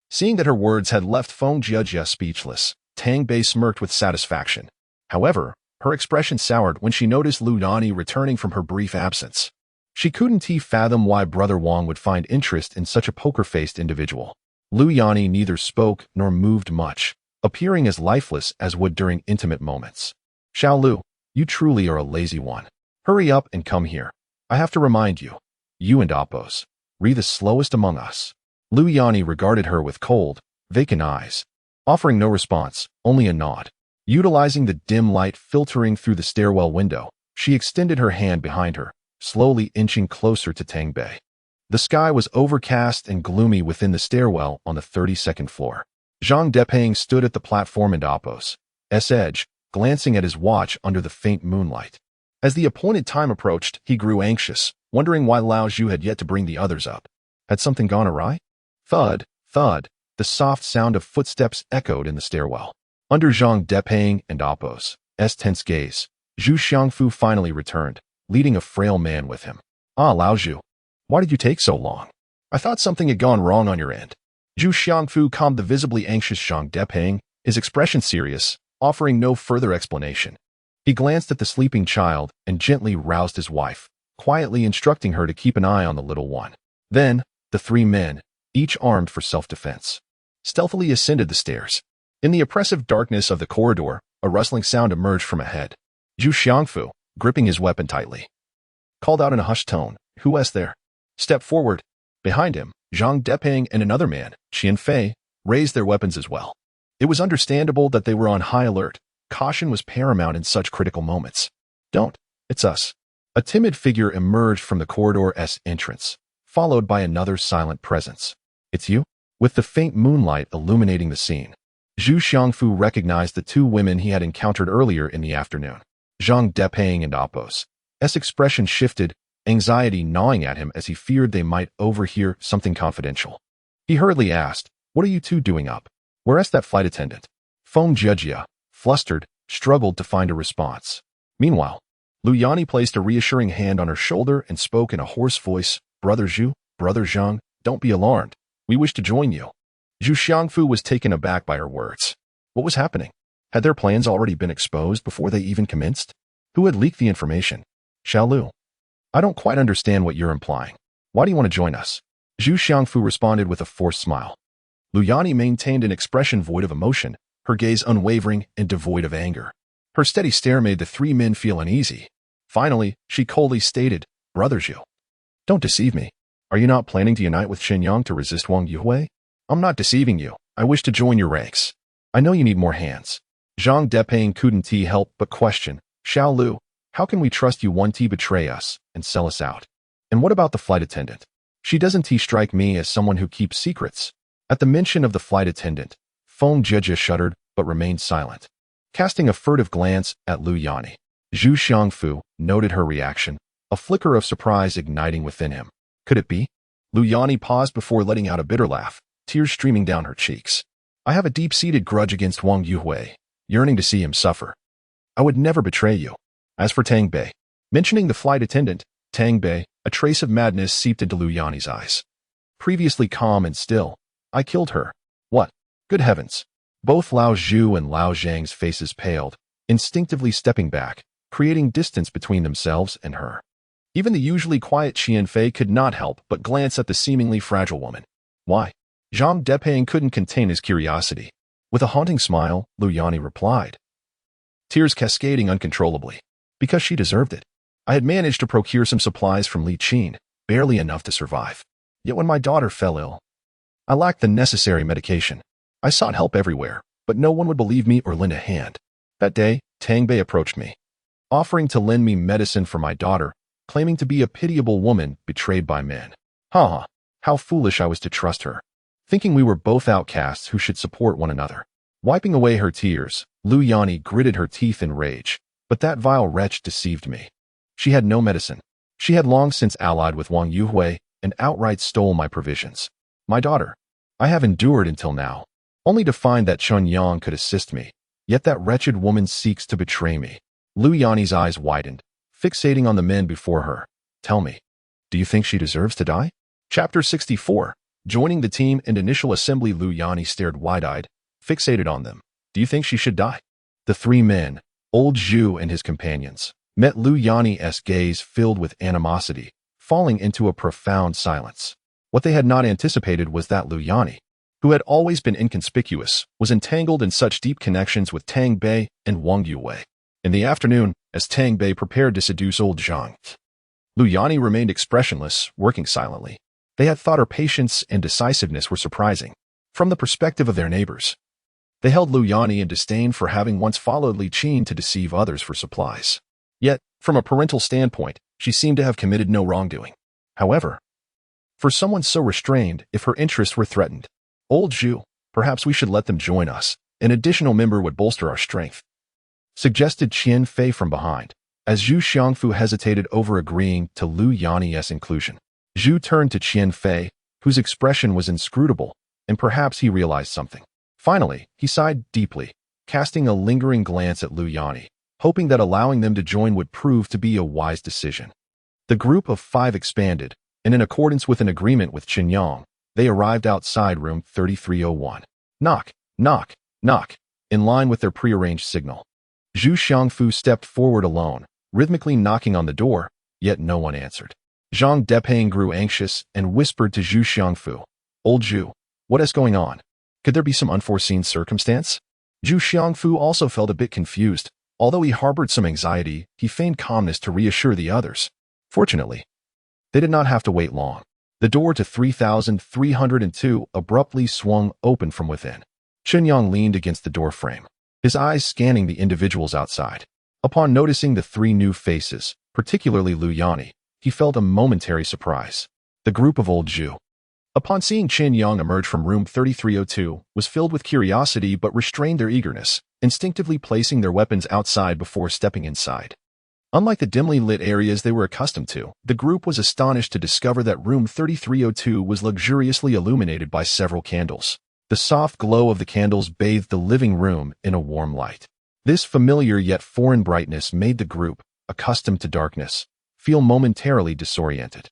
Seeing that her words had left Feng Jiajia speechless, Tang Bei smirked with satisfaction. However, her expression soured when she noticed Lu Yani returning from her brief absence. She couldn't fathom why Brother Wang would find interest in such a poker-faced individual. Lu Yani neither spoke nor moved much, appearing as lifeless as would during intimate moments. Xiaolu, you truly are a lazy one. Hurry up and come here. I have to remind you. You and Oppos. Re the slowest among us. Lu Yani regarded her with cold, vacant eyes, offering no response, only a nod. Utilizing the dim light filtering through the stairwell window, she extended her hand behind her, slowly inching closer to Tang Bei. The sky was overcast and gloomy within the stairwell on the 32nd floor. Zhang Depeng stood at the platform and Oppos' edge, glancing at his watch under the faint moonlight. As the appointed time approached, he grew anxious, wondering why Lao Zhu had yet to bring the others up. Had something gone awry? Thud, thud, the soft sound of footsteps echoed in the stairwell. Under Zhang Depeng and Oppos' tense gaze, Zhu Xiangfu finally returned, leading a frail man with him. Ah, Lao Zhu. Why did you take so long? I thought something had gone wrong on your end. Zhu Xiangfu calmed the visibly anxious Zhang Depeng, his expression serious, offering no further explanation. He glanced at the sleeping child and gently roused his wife, quietly instructing her to keep an eye on the little one. Then, the three men, each armed for self-defense, stealthily ascended the stairs. In the oppressive darkness of the corridor, a rustling sound emerged from ahead. Zhu Xiangfu, gripping his weapon tightly, called out in a hushed tone, "Who is there?" Step forward. Behind him, Zhang Depeng and another man, Qian Fei, raised their weapons as well. It was understandable that they were on high alert. Caution was paramount in such critical moments. Don't. It's us. A timid figure emerged from the corridor's entrance, followed by another silent presence. It's you? With the faint moonlight illuminating the scene, Zhu Xiangfu recognized the two women he had encountered earlier in the afternoon. Zhang Depeng and Oppos' expression shifted, anxiety gnawing at him as he feared they might overhear something confidential. He hurriedly asked, "What are you two doing up? Where's that flight attendant?" Feng Jejia, flustered, struggled to find a response. Meanwhile, Lu Yani placed a reassuring hand on her shoulder and spoke in a hoarse voice, "Brother Zhu, Brother Zhang, don't be alarmed. We wish to join you." Zhu Xiangfu was taken aback by her words. What was happening? Had their plans already been exposed before they even commenced? Who had leaked the information? Xiaolu. I don't quite understand what you're implying. Why do you want to join us? Zhu Xiangfu responded with a forced smile. Lu Yani maintained an expression void of emotion, her gaze unwavering and devoid of anger. Her steady stare made the three men feel uneasy. Finally, she coldly stated, "Brother Zhu, don't deceive me. Are you not planning to unite with Chen Yang to resist Wang Yuhui?" "I'm not deceiving you. I wish to join your ranks. I know you need more hands." Zhang Depeng couldn't help but question, "Xiaolu, how can we trust you one betray us and sell us out? And what about the flight attendant? She doesn't strike me as someone who keeps secrets." At the mention of the flight attendant, Feng Jejia shuddered but remained silent. Casting a furtive glance at Lu Yani, Zhu Xiangfu noted her reaction, a flicker of surprise igniting within him. Could it be? Lu Yani paused before letting out a bitter laugh, tears streaming down her cheeks. "I have a deep-seated grudge against Wang Yuhui, yearning to see him suffer. I would never betray you. As for Tang Bei," mentioning the flight attendant, Tang Bei, a trace of madness seeped into Lu Yani's eyes. Previously calm and still, "I killed her." "What? Good heavens." Both Lao Zhu and Lao Zhang's faces paled, instinctively stepping back, creating distance between themselves and her. Even the usually quiet Qian Fei could not help but glance at the seemingly fragile woman. "Why?" Zhang Depeng couldn't contain his curiosity. With a haunting smile, Lu Yani replied, tears cascading uncontrollably. "Because she deserved it. I had managed to procure some supplies from Li Qin, barely enough to survive. Yet when my daughter fell ill, I lacked the necessary medication. I sought help everywhere, but no one would believe me or lend a hand. That day, Tang Bei approached me, offering to lend me medicine for my daughter, claiming to be a pitiable woman betrayed by men. Ha! How foolish I was to trust her, thinking we were both outcasts who should support one another." Wiping away her tears, Lu Yani gritted her teeth in rage. "But that vile wretch deceived me. She had no medicine. She had long since allied with Wang Yuhui and outright stole my provisions. My daughter, I have endured until now, only to find that Chen Yang could assist me. Yet that wretched woman seeks to betray me." Lu Yani's eyes widened, fixating on the men before her. "Tell me, do you think she deserves to die?" Chapter 64. Joining the team in initial assembly, Lu Yani stared wide-eyed, fixated on them. "Do you think she should die?" The three men, old Zhu and his companions, met Lu Yani's gaze filled with animosity, falling into a profound silence. What they had not anticipated was that Lu Yani, who had always been inconspicuous, was entangled in such deep connections with Tang Bei and Wang Yuhui. In the afternoon, as Tang Bei prepared to seduce old Zhang, Lu Yani remained expressionless, working silently. They had thought her patience and decisiveness were surprising. From the perspective of their neighbors, they held Lu Yani in disdain for having once followed Li Qin to deceive others for supplies. Yet, from a parental standpoint, she seemed to have committed no wrongdoing. However, for someone so restrained, if her interests were threatened, old Zhu, perhaps we should let them join us. An additional member would bolster our strength, suggested Qian Fei from behind. As Zhu Xiangfu hesitated over agreeing to Lu Yani's inclusion, Zhu turned to Qian Fei, whose expression was inscrutable, and perhaps he realized something. Finally, he sighed deeply, casting a lingering glance at Lu Yani, hoping that allowing them to join would prove to be a wise decision. The group of 5 expanded, and in accordance with an agreement with Chen Yang, they arrived outside room 3301. Knock, knock, knock, in line with their prearranged signal. Zhu Xiangfu stepped forward alone, rhythmically knocking on the door, yet no one answered. Zhang Depeng grew anxious and whispered to Zhu Xiangfu, "Old Zhu, what is going on? Could there be some unforeseen circumstance?" Zhu Xiangfu also felt a bit confused. Although he harbored some anxiety, he feigned calmness to reassure the others. Fortunately, they did not have to wait long. The door to 3302 abruptly swung open from within. Chen Yang leaned against the doorframe, his eyes scanning the individuals outside. Upon noticing the 3 new faces, particularly Lu Yani, he felt a momentary surprise. The group of old Zhu, upon seeing Chen Yang emerge from room 3302, was filled with curiosity but restrained their eagerness, instinctively placing their weapons outside before stepping inside. Unlike the dimly lit areas they were accustomed to, the group was astonished to discover that room 3302 was luxuriously illuminated by several candles. The soft glow of the candles bathed the living room in a warm light. This familiar yet foreign brightness made the group, accustomed to darkness, feel momentarily disoriented.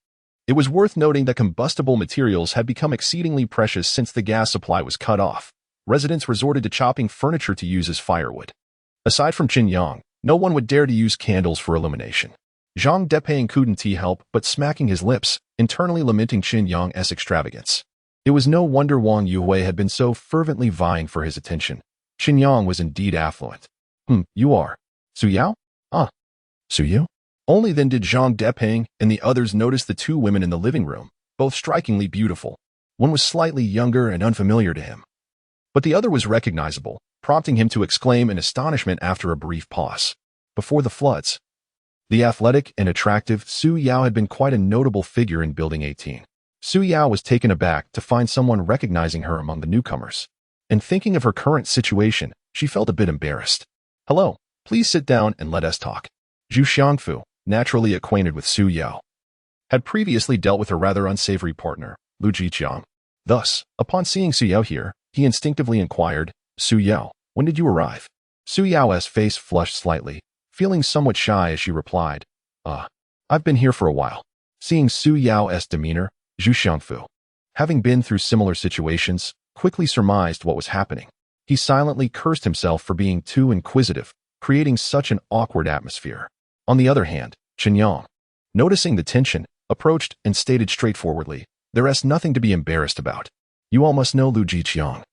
It was worth noting that combustible materials had become exceedingly precious since the gas supply was cut off. Residents resorted to chopping furniture to use as firewood. Aside from Chen Yang, no one would dare to use candles for illumination. Zhang Depeng couldn't help but smacking his lips, internally lamenting Chen Yang's extravagance. It was no wonder Wang Yuhui had been so fervently vying for his attention. Chen Yang was indeed affluent. You are Su Yao? Ah, Su Yu? Only then did Zhang Depeng and the others notice the 2 women in the living room, both strikingly beautiful. One was slightly younger and unfamiliar to him, but the other was recognizable, prompting him to exclaim in astonishment after a brief pause. Before the floods, the athletic and attractive Su Yao had been quite a notable figure in Building 18. Su Yao was taken aback to find someone recognizing her among the newcomers, and thinking of her current situation, she felt a bit embarrassed. "Hello, please sit down and let us talk." Zhu Xiangfu, naturally acquainted with Su Yao, had previously dealt with her rather unsavory partner, Lu Jiqiang. Thus, upon seeing Su Yao here, he instinctively inquired, "Su Yao, when did you arrive?" Su Yao's face flushed slightly, feeling somewhat shy as she replied, I've been here for a while." Seeing Su Yao's demeanor, Zhu Xiangfu, having been through similar situations, quickly surmised what was happening. He silently cursed himself for being too inquisitive, creating such an awkward atmosphere. On the other hand, Chen Yang, noticing the tension, approached and stated straightforwardly, "There is nothing to be embarrassed about. You all must know Lu Jiqiang.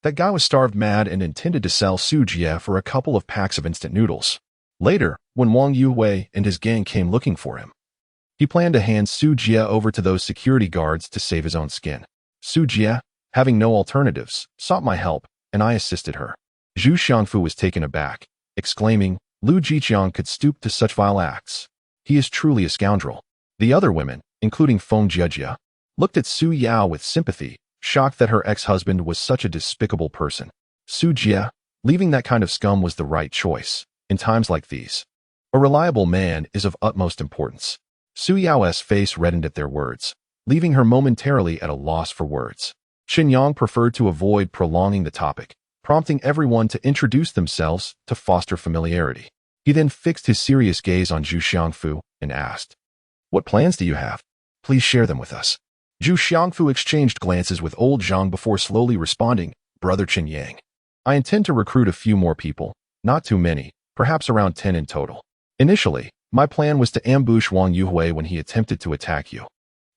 That guy was starved mad and intended to sell Su Jie for a couple of packs of instant noodles. Later, when Wang Yuhui and his gang came looking for him, he planned to hand Su Jie over to those security guards to save his own skin. Su Jie, having no alternatives, sought my help, and I assisted her." Zhu Xiangfu was taken aback, exclaiming, "Lu Jiqiang could stoop to such vile acts. He is truly a scoundrel." The other women, including Feng Jiejie, looked at Su Yao with sympathy, shocked that her ex-husband was such a despicable person. Su Jie, leaving that kind of scum was the right choice. In times like these, a reliable man is of utmost importance. Su Yao's face reddened at their words, leaving her momentarily at a loss for words. Chen Yang preferred to avoid prolonging the topic, prompting everyone to introduce themselves to foster familiarity. He then fixed his serious gaze on Zhu Xiangfu and asked, "What plans do you have? Please share them with us." Zhu Xiangfu exchanged glances with old Zhang before slowly responding, "Brother Chen Yang, I intend to recruit a few more people, not too many, perhaps around 10 in total. Initially, my plan was to ambush Wang Yuhui when he attempted to attack you,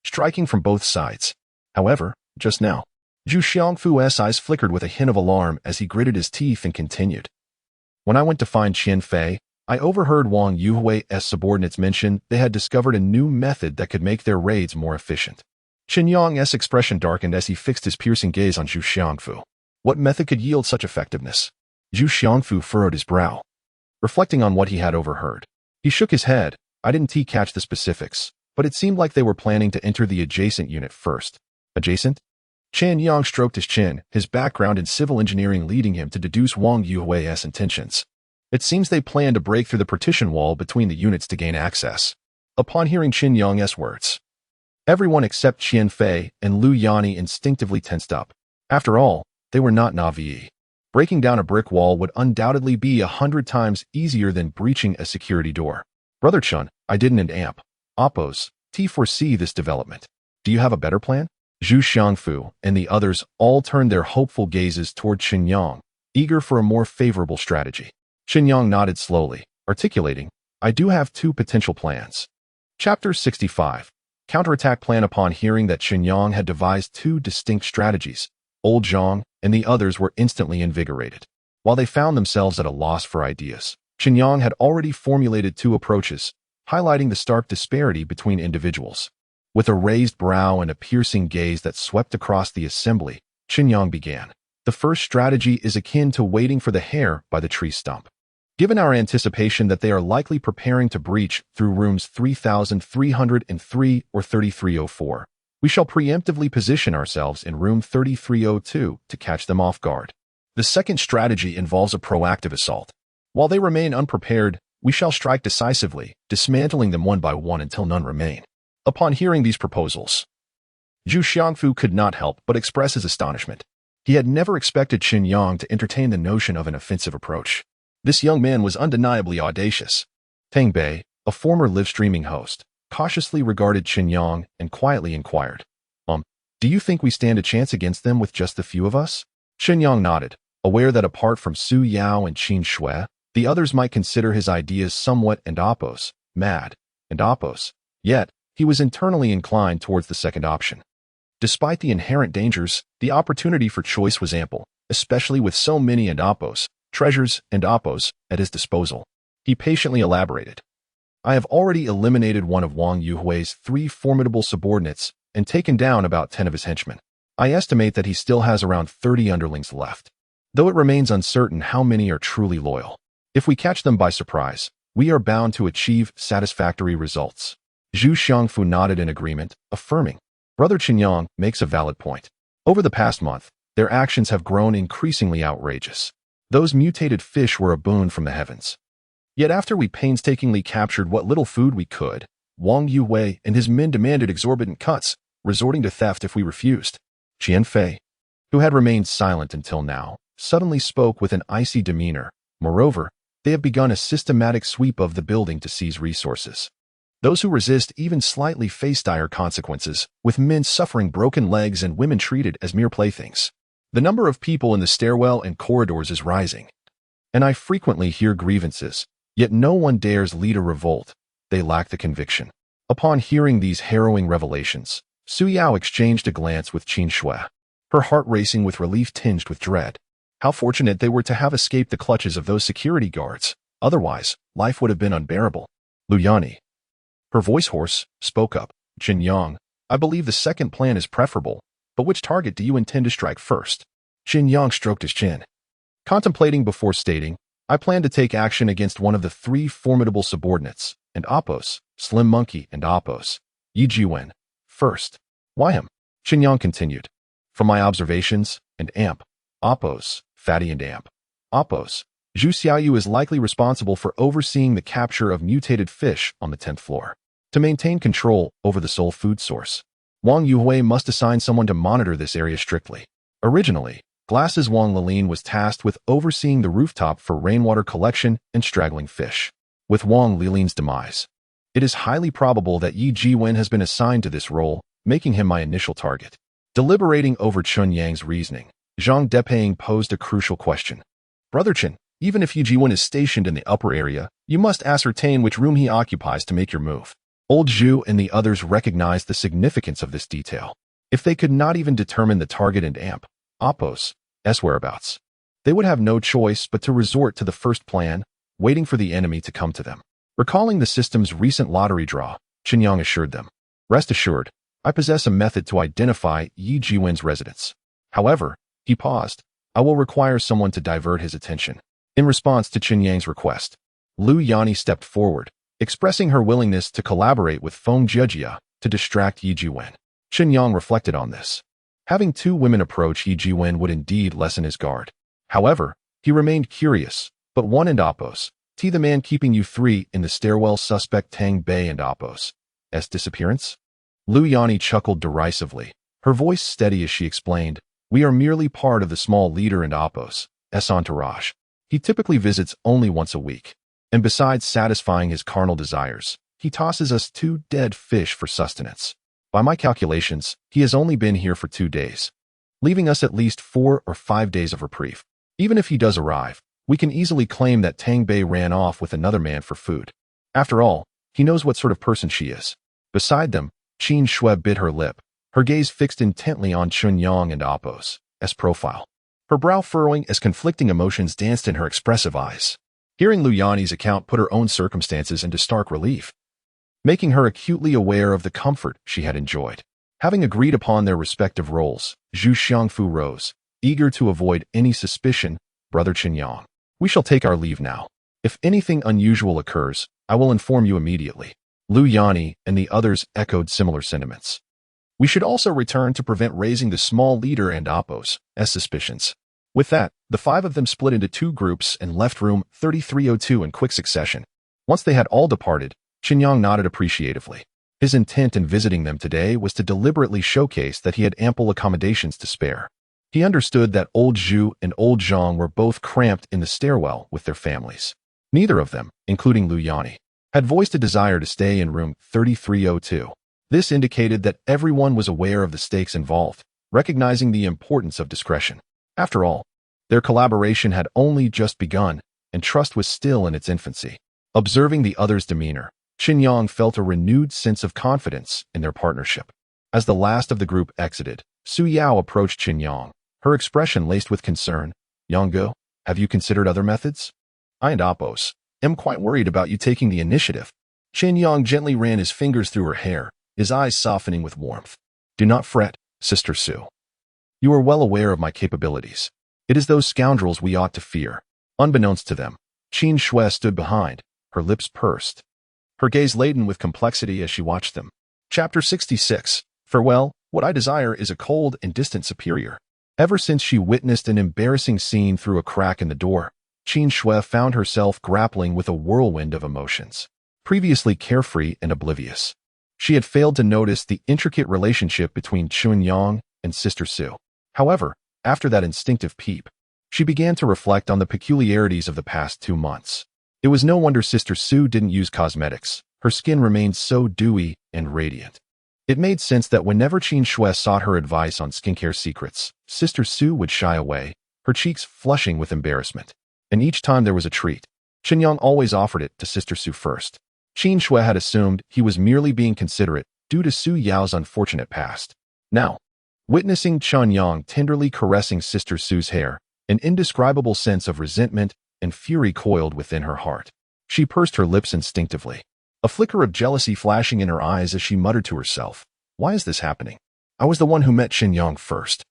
striking from both sides. However, just now, Zhu Xiangfu's eyes flickered with a hint of alarm as he gritted his teeth and continued. When I went to find Qian Fei, I overheard Wang Yuhui's subordinates mention they had discovered a new method that could make their raids more efficient. Chen Yang's expression darkened as he fixed his piercing gaze on Zhu Xiangfu. What method could yield such effectiveness? Zhu Xiangfu furrowed his brow, reflecting on what he had overheard. He shook his head. I didn't catch the specifics, but it seemed like they were planning to enter the adjacent unit first. Adjacent? Chen Yang stroked his chin, his background in civil engineering leading him to deduce Wang Yuhui's intentions. It seems they planned to break through the partition wall between the units to gain access. Upon hearing Chen Yang's words, everyone except Qian Fei and Lu Yani instinctively tensed up. After all, they were not Na'vi. Breaking down a brick wall would undoubtedly be 100 times easier than breaching a security door. Brother Chun, I didn't oppose foresee this development. Do you have a better plan? Zhu Xiangfu and the others all turned their hopeful gazes toward Chen Yang, eager for a more favorable strategy. Chen Yang nodded slowly, articulating, I do have two potential plans. Chapter 65. Counterattack plan. Upon hearing that Chen Yang had devised two distinct strategies, Old Zhang and the others were instantly invigorated. While they found themselves at a loss for ideas, Chen Yang had already formulated two approaches, highlighting the stark disparity between individuals. With a raised brow and a piercing gaze that swept across the assembly, Chen Yang began. The first strategy is akin to waiting for the hare by the tree stump. Given our anticipation that they are likely preparing to breach through rooms 3303 or 3304, we shall preemptively position ourselves in room 3302 to catch them off guard. The second strategy involves a proactive assault. While they remain unprepared, we shall strike decisively, dismantling them one by one until none remain. Upon hearing these proposals, Zhu Xiangfu could not help but express his astonishment. He had never expected Chen Yang to entertain the notion of an offensive approach. This young man was undeniably audacious. Tang Bei, a former live-streaming host, cautiously regarded Chen Yang and quietly inquired, do you think we stand a chance against them with just the few of us? Chen Yang nodded, aware that apart from Su Yao and Qin Shui, the others might consider his ideas somewhat mad. Yet, he was internally inclined towards the second option. Despite the inherent dangers, the opportunity for choice was ample, especially with so many treasures at his disposal. He patiently elaborated. I have already eliminated one of Wang Yuhui's 3 formidable subordinates and taken down about 10 of his henchmen. I estimate that he still has around 30 underlings left, though it remains uncertain how many are truly loyal. If we catch them by surprise, we are bound to achieve satisfactory results. Zhu Xiangfu nodded in agreement, affirming, Brother Chen Yang makes a valid point. Over the past month, their actions have grown increasingly outrageous. Those mutated fish were a boon from the heavens. Yet after we painstakingly captured what little food we could, Wang Yuhui and his men demanded exorbitant cuts, resorting to theft if we refused. Qian Fei, who had remained silent until now, suddenly spoke with an icy demeanor. Moreover, they have begun a systematic sweep of the building to seize resources. Those who resist even slightly face dire consequences, with men suffering broken legs and women treated as mere playthings. The number of people in the stairwell and corridors is rising, and I frequently hear grievances, yet no one dares lead a revolt. They lack the conviction. Upon hearing these harrowing revelations, Su Yao exchanged a glance with Qin Shui, her heart racing with relief tinged with dread. How fortunate they were to have escaped the clutches of those security guards. Otherwise, life would have been unbearable. Lu Yani, her voice hoarse, spoke up. Chen Yang, I believe the second plan is preferable, but which target do you intend to strike first? Chen Yang stroked his chin, contemplating before stating, I plan to take action against one of the 3 formidable subordinates, and Slim Monkey and Yi Jiwen, first. Why him? Chen Yang continued. From my observations, and Fatty and Zhu Xiaoyu is likely responsible for overseeing the capture of mutated fish on the 10th floor. To maintain control over the sole food source, Wang Yuhui must assign someone to monitor this area strictly. Originally, Glass's Wang Lilin was tasked with overseeing the rooftop for rainwater collection and straggling fish. With Wang Lilin's demise, it is highly probable that Yi Jiwen has been assigned to this role, making him my initial target. Deliberating over Chen Yang's reasoning, Zhang Depaying posed a crucial question. Brother Chen, even if Yi Jiwen is stationed in the upper area, you must ascertain which room he occupies to make your move. Old Zhu and the others recognized the significance of this detail. If they could not even determine the target and whereabouts, they would have no choice but to resort to the first plan, waiting for the enemy to come to them. Recalling the system's recent lottery draw, Chen Yang assured them, "Rest assured, I possess a method to identify Yi Jiwen's residence. However," he paused, "I will require someone to divert his attention." In response to Chen Yang's request, Lu Yani stepped forward, expressing her willingness to collaborate with Feng Jiejia to distract Yi Jiwen. Chen Yang reflected on this. Having two women approach Yi Jiwen would indeed lessen his guard. However, he remained curious, but one and Appos, the man keeping you three in the stairwell suspect Tang Bei and Appos' disappearance? Lu Yani chuckled derisively, her voice steady as she explained, "We are merely part of the small leader and Appos' entourage. He typically visits only once a week, and besides satisfying his carnal desires, he tosses us 2 dead fish for sustenance. By my calculations, he has only been here for 2 days, leaving us at least 4 or 5 days of reprieve. Even if he does arrive, we can easily claim that Tang Bei ran off with another man for food. After all, he knows what sort of person she is." Beside them, Qin Shui bit her lip, her gaze fixed intently on Chen Yang and Appos' profile, her brow furrowing as conflicting emotions danced in her expressive eyes. Hearing Lu Yani's account put her own circumstances into stark relief, making her acutely aware of the comfort she had enjoyed. Having agreed upon their respective roles, Zhu Xiangfu rose, eager to avoid any suspicion. "Brother Chen Yang, we shall take our leave now. If anything unusual occurs, I will inform you immediately." Lu Yani and the others echoed similar sentiments. "We should also return to prevent raising the small leader and Appos' suspicions." With that, the 5 of them split into 2 groups and left room 3302 in quick succession. Once they had all departed, Chen Yang nodded appreciatively. His intent in visiting them today was to deliberately showcase that he had ample accommodations to spare. He understood that old Zhu and old Zhang were both cramped in the stairwell with their families. Neither of them, including Lu Yani, had voiced a desire to stay in room 3302. This indicated that everyone was aware of the stakes involved, recognizing the importance of discretion. After all, their collaboration had only just begun, and trust was still in its infancy. Observing the others' demeanor, Chen Yang felt a renewed sense of confidence in their partnership. As the last of the group exited, Su Yao approached Chen Yang, her expression laced with concern. "Yanggo, have you considered other methods? I and Appos am quite worried about you taking the initiative." Chen Yang gently ran his fingers through her hair, his eyes softening with warmth. "Do not fret, Sister Su. You are well aware of my capabilities. It is those scoundrels we ought to fear." Unbeknownst to them, Qin Shui stood behind, her lips pursed, her gaze laden with complexity as she watched them. Chapter 66. Farewell, what I desire is a cold and distant superior. Ever since she witnessed an embarrassing scene through a crack in the door, Qin Shui found herself grappling with a whirlwind of emotions. Previously carefree and oblivious, she had failed to notice the intricate relationship between Chen Yang and Sister Su. However, after that instinctive peep, she began to reflect on the peculiarities of the past 2 months. It was no wonder Sister Su didn't use cosmetics. Her skin remained so dewy and radiant. It made sense that whenever Qin Shui sought her advice on skincare secrets, Sister Su would shy away, her cheeks flushing with embarrassment. And each time there was a treat, Chen Yang always offered it to Sister Su first. Qin Shui had assumed he was merely being considerate due to Su Yao's unfortunate past. Now, witnessing Chen Yang tenderly caressing Sister Su's hair, an indescribable sense of resentment and fury coiled within her heart. She pursed her lips instinctively, a flicker of jealousy flashing in her eyes as she muttered to herself, "Why is this happening? I was the one who met Chen Yang first.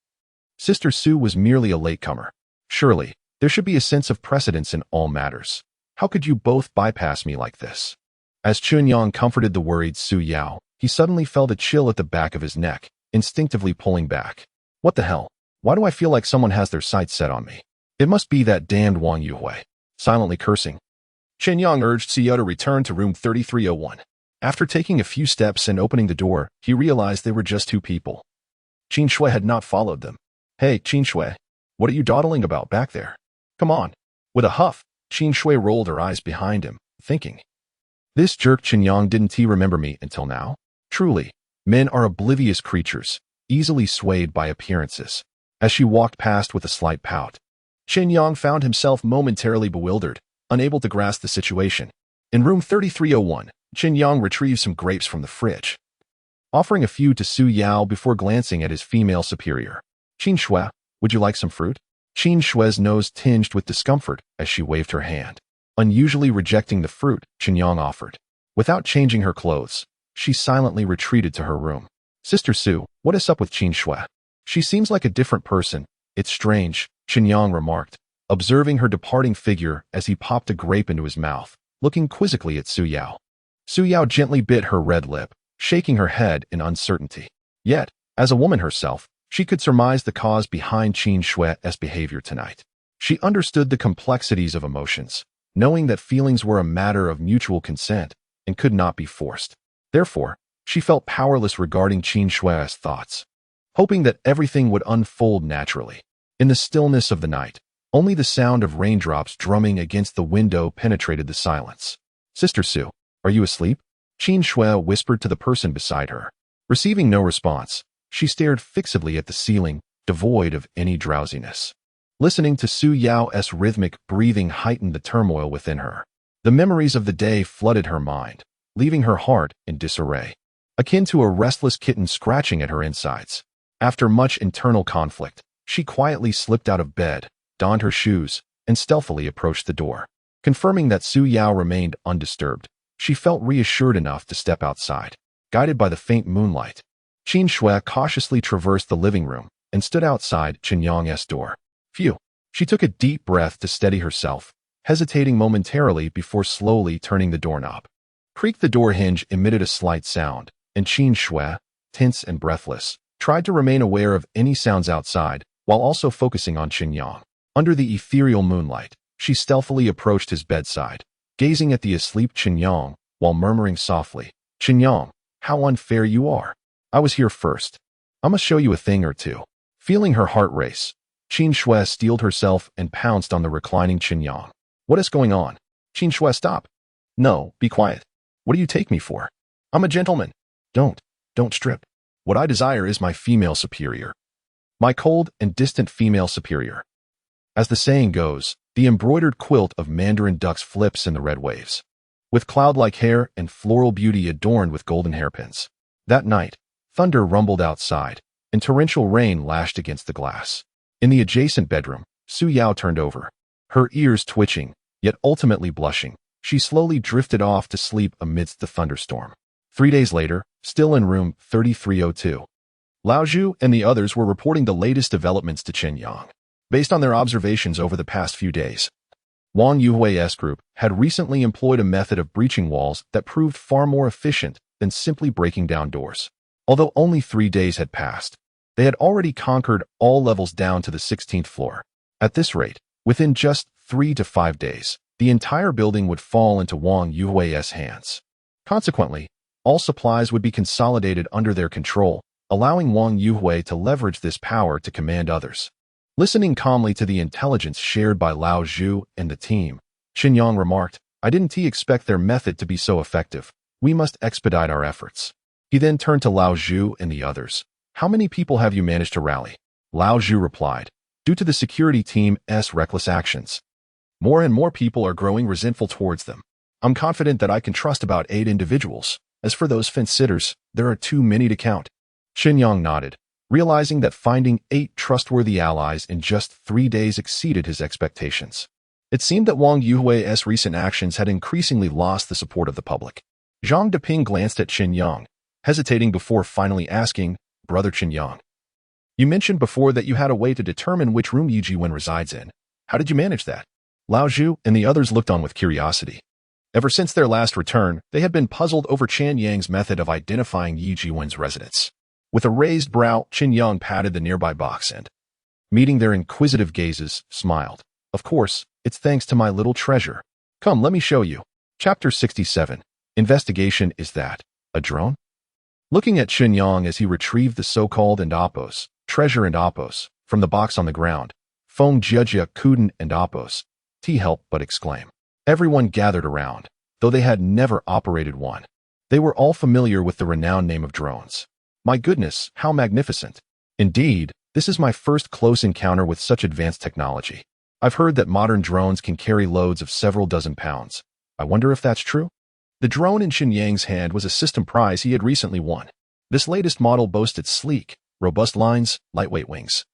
Sister Su was merely a latecomer. Surely, there should be a sense of precedence in all matters. How could you both bypass me like this?" As Chen Yang comforted the worried Su Yao, he suddenly felt a chill at the back of his neck, instinctively pulling back. "What the hell? Why do I feel like someone has their sights set on me? It must be that damned Wang Yuhui." Silently cursing, Chen Yang urged Su Yao to return to room 3301. After taking a few steps and opening the door, he realized they were just 2 people. Qin Shui had not followed them. "Hey, Qin Shui, what are you dawdling about back there? Come on." With a huff, Qin Shui rolled her eyes behind him, thinking, "This jerk Chen Yang didn't he remember me until now?" Truly, men are oblivious creatures, easily swayed by appearances. As she walked past with a slight pout, Chen Yang found himself momentarily bewildered, unable to grasp the situation. In room 3301, Chen Yang retrieved some grapes from the fridge, offering a few to Su Yao before glancing at his female superior. "Qin Shui, would you like some fruit?" Qin Shui's nose tinged with discomfort as she waved her hand. unusually rejecting the fruit Chen Yang offered. Without changing her clothes, she silently retreated to her room. Sister Su, what is up with Qin Shui? She seems like a different person. It's strange, Chen Yang remarked, observing her departing figure as he popped a grape into his mouth, looking quizzically at Su Yao. Su Yao gently bit her red lip, shaking her head in uncertainty. Yet, as a woman herself, she could surmise the cause behind Qin Shui's behavior tonight. She understood the complexities of emotions, knowing that feelings were a matter of mutual consent and could not be forced. Therefore, she felt powerless regarding Qin Shui's thoughts, hoping that everything would unfold naturally. In the stillness of the night, only the sound of raindrops drumming against the window penetrated the silence. Sister Su, are you asleep? Qin Shui whispered to the person beside her. Receiving no response, she stared fixedly at the ceiling, devoid of any drowsiness. Listening to Su Yao's rhythmic breathing heightened the turmoil within her. The memories of the day flooded her mind, leaving her heart in disarray, akin to a restless kitten scratching at her insides. After much internal conflict, she quietly slipped out of bed, donned her shoes, and stealthily approached the door. Confirming that Su Yao remained undisturbed, she felt reassured enough to step outside. Guided by the faint moonlight, Qin Shui cautiously traversed the living room and stood outside Chen Yang's door. Phew! She took a deep breath to steady herself, hesitating momentarily before slowly turning the doorknob. Creak. The door hinge emitted a slight sound, and Qin Shui, tense and breathless, tried to remain aware of any sounds outside while also focusing on Chen Yang. Under the ethereal moonlight, she stealthily approached his bedside, gazing at the asleep Chen Yang while murmuring softly, "Chen Yang, how unfair you are. I was here first. I must show you a thing or two." Feeling her heart race, Qin Shui steeled herself and pounced on the reclining Chen Yang. "What is going on?" "Qin Shui, stop." "No, be quiet. What do you take me for? I'm a gentleman." Don't strip. What I desire is my female superior. My cold and distant female superior." As the saying goes, the embroidered quilt of mandarin ducks flips in the red waves, with cloud-like hair and floral beauty adorned with golden hairpins. That night, thunder rumbled outside, and torrential rain lashed against the glass. In the adjacent bedroom, Su Yao turned over, her ears twitching, yet ultimately blushing. She slowly drifted off to sleep amidst the thunderstorm. 3 days later, still in room 3302, Lao Zhu and the others were reporting the latest developments to Chen Yang. Based on their observations over the past few days, Wang Yuhui's group had recently employed a method of breaching walls that proved far more efficient than simply breaking down doors. Although only 3 days had passed, they had already conquered all levels down to the 16th floor. At this rate, within just 3 to 5 days, the entire building would fall into Wang Yuhui's hands. Consequently, all supplies would be consolidated under their control, allowing Wang Yuhui to leverage this power to command others. Listening calmly to the intelligence shared by Lao Zhu and the team, Chen Yang remarked, "I didn't expect their method to be so effective. We must expedite our efforts." He then turned to Lao Zhu and the others. "How many people have you managed to rally?" Lao Zhu replied, "Due to the security team's reckless actions, more and more people are growing resentful towards them. I'm confident that I can trust about 8 individuals. As for those fence-sitters, there are too many to count." Chen Yang nodded, realizing that finding 8 trustworthy allies in just 3 days exceeded his expectations. It seemed that Wang Yuhui's recent actions had increasingly lost the support of the public. Zhang Deping glanced at Chen Yang, hesitating before finally asking, "Brother Chen Yang, you mentioned before that you had a way to determine which room Yi Jiwen resides in. How did you manage that?" Lao Zhu and the others looked on with curiosity. Ever since their last return, they had been puzzled over Chen Yang's method of identifying Yi Jiwen's residence. With a raised brow, Chen Yang patted the nearby box and, meeting their inquisitive gazes, smiled. "Of course, it's thanks to my little treasure. Come, let me show you." Chapter 67. Investigation. Is that a drone? Looking at Chen Yang as he retrieved the so-called treasure and Apos, from the box on the ground, Feng Jia couldn't and Apos, help but exclaim. Everyone gathered around, though they had never operated one. They were all familiar with the renowned name of drones. My goodness, how magnificent. Indeed, this is my first close encounter with such advanced technology. I've heard that modern drones can carry loads of several dozen pounds. I wonder if that's true? The drone in Chen Yang's hand was a system prize he had recently won. This latest model boasted sleek, robust lines, lightweight wings,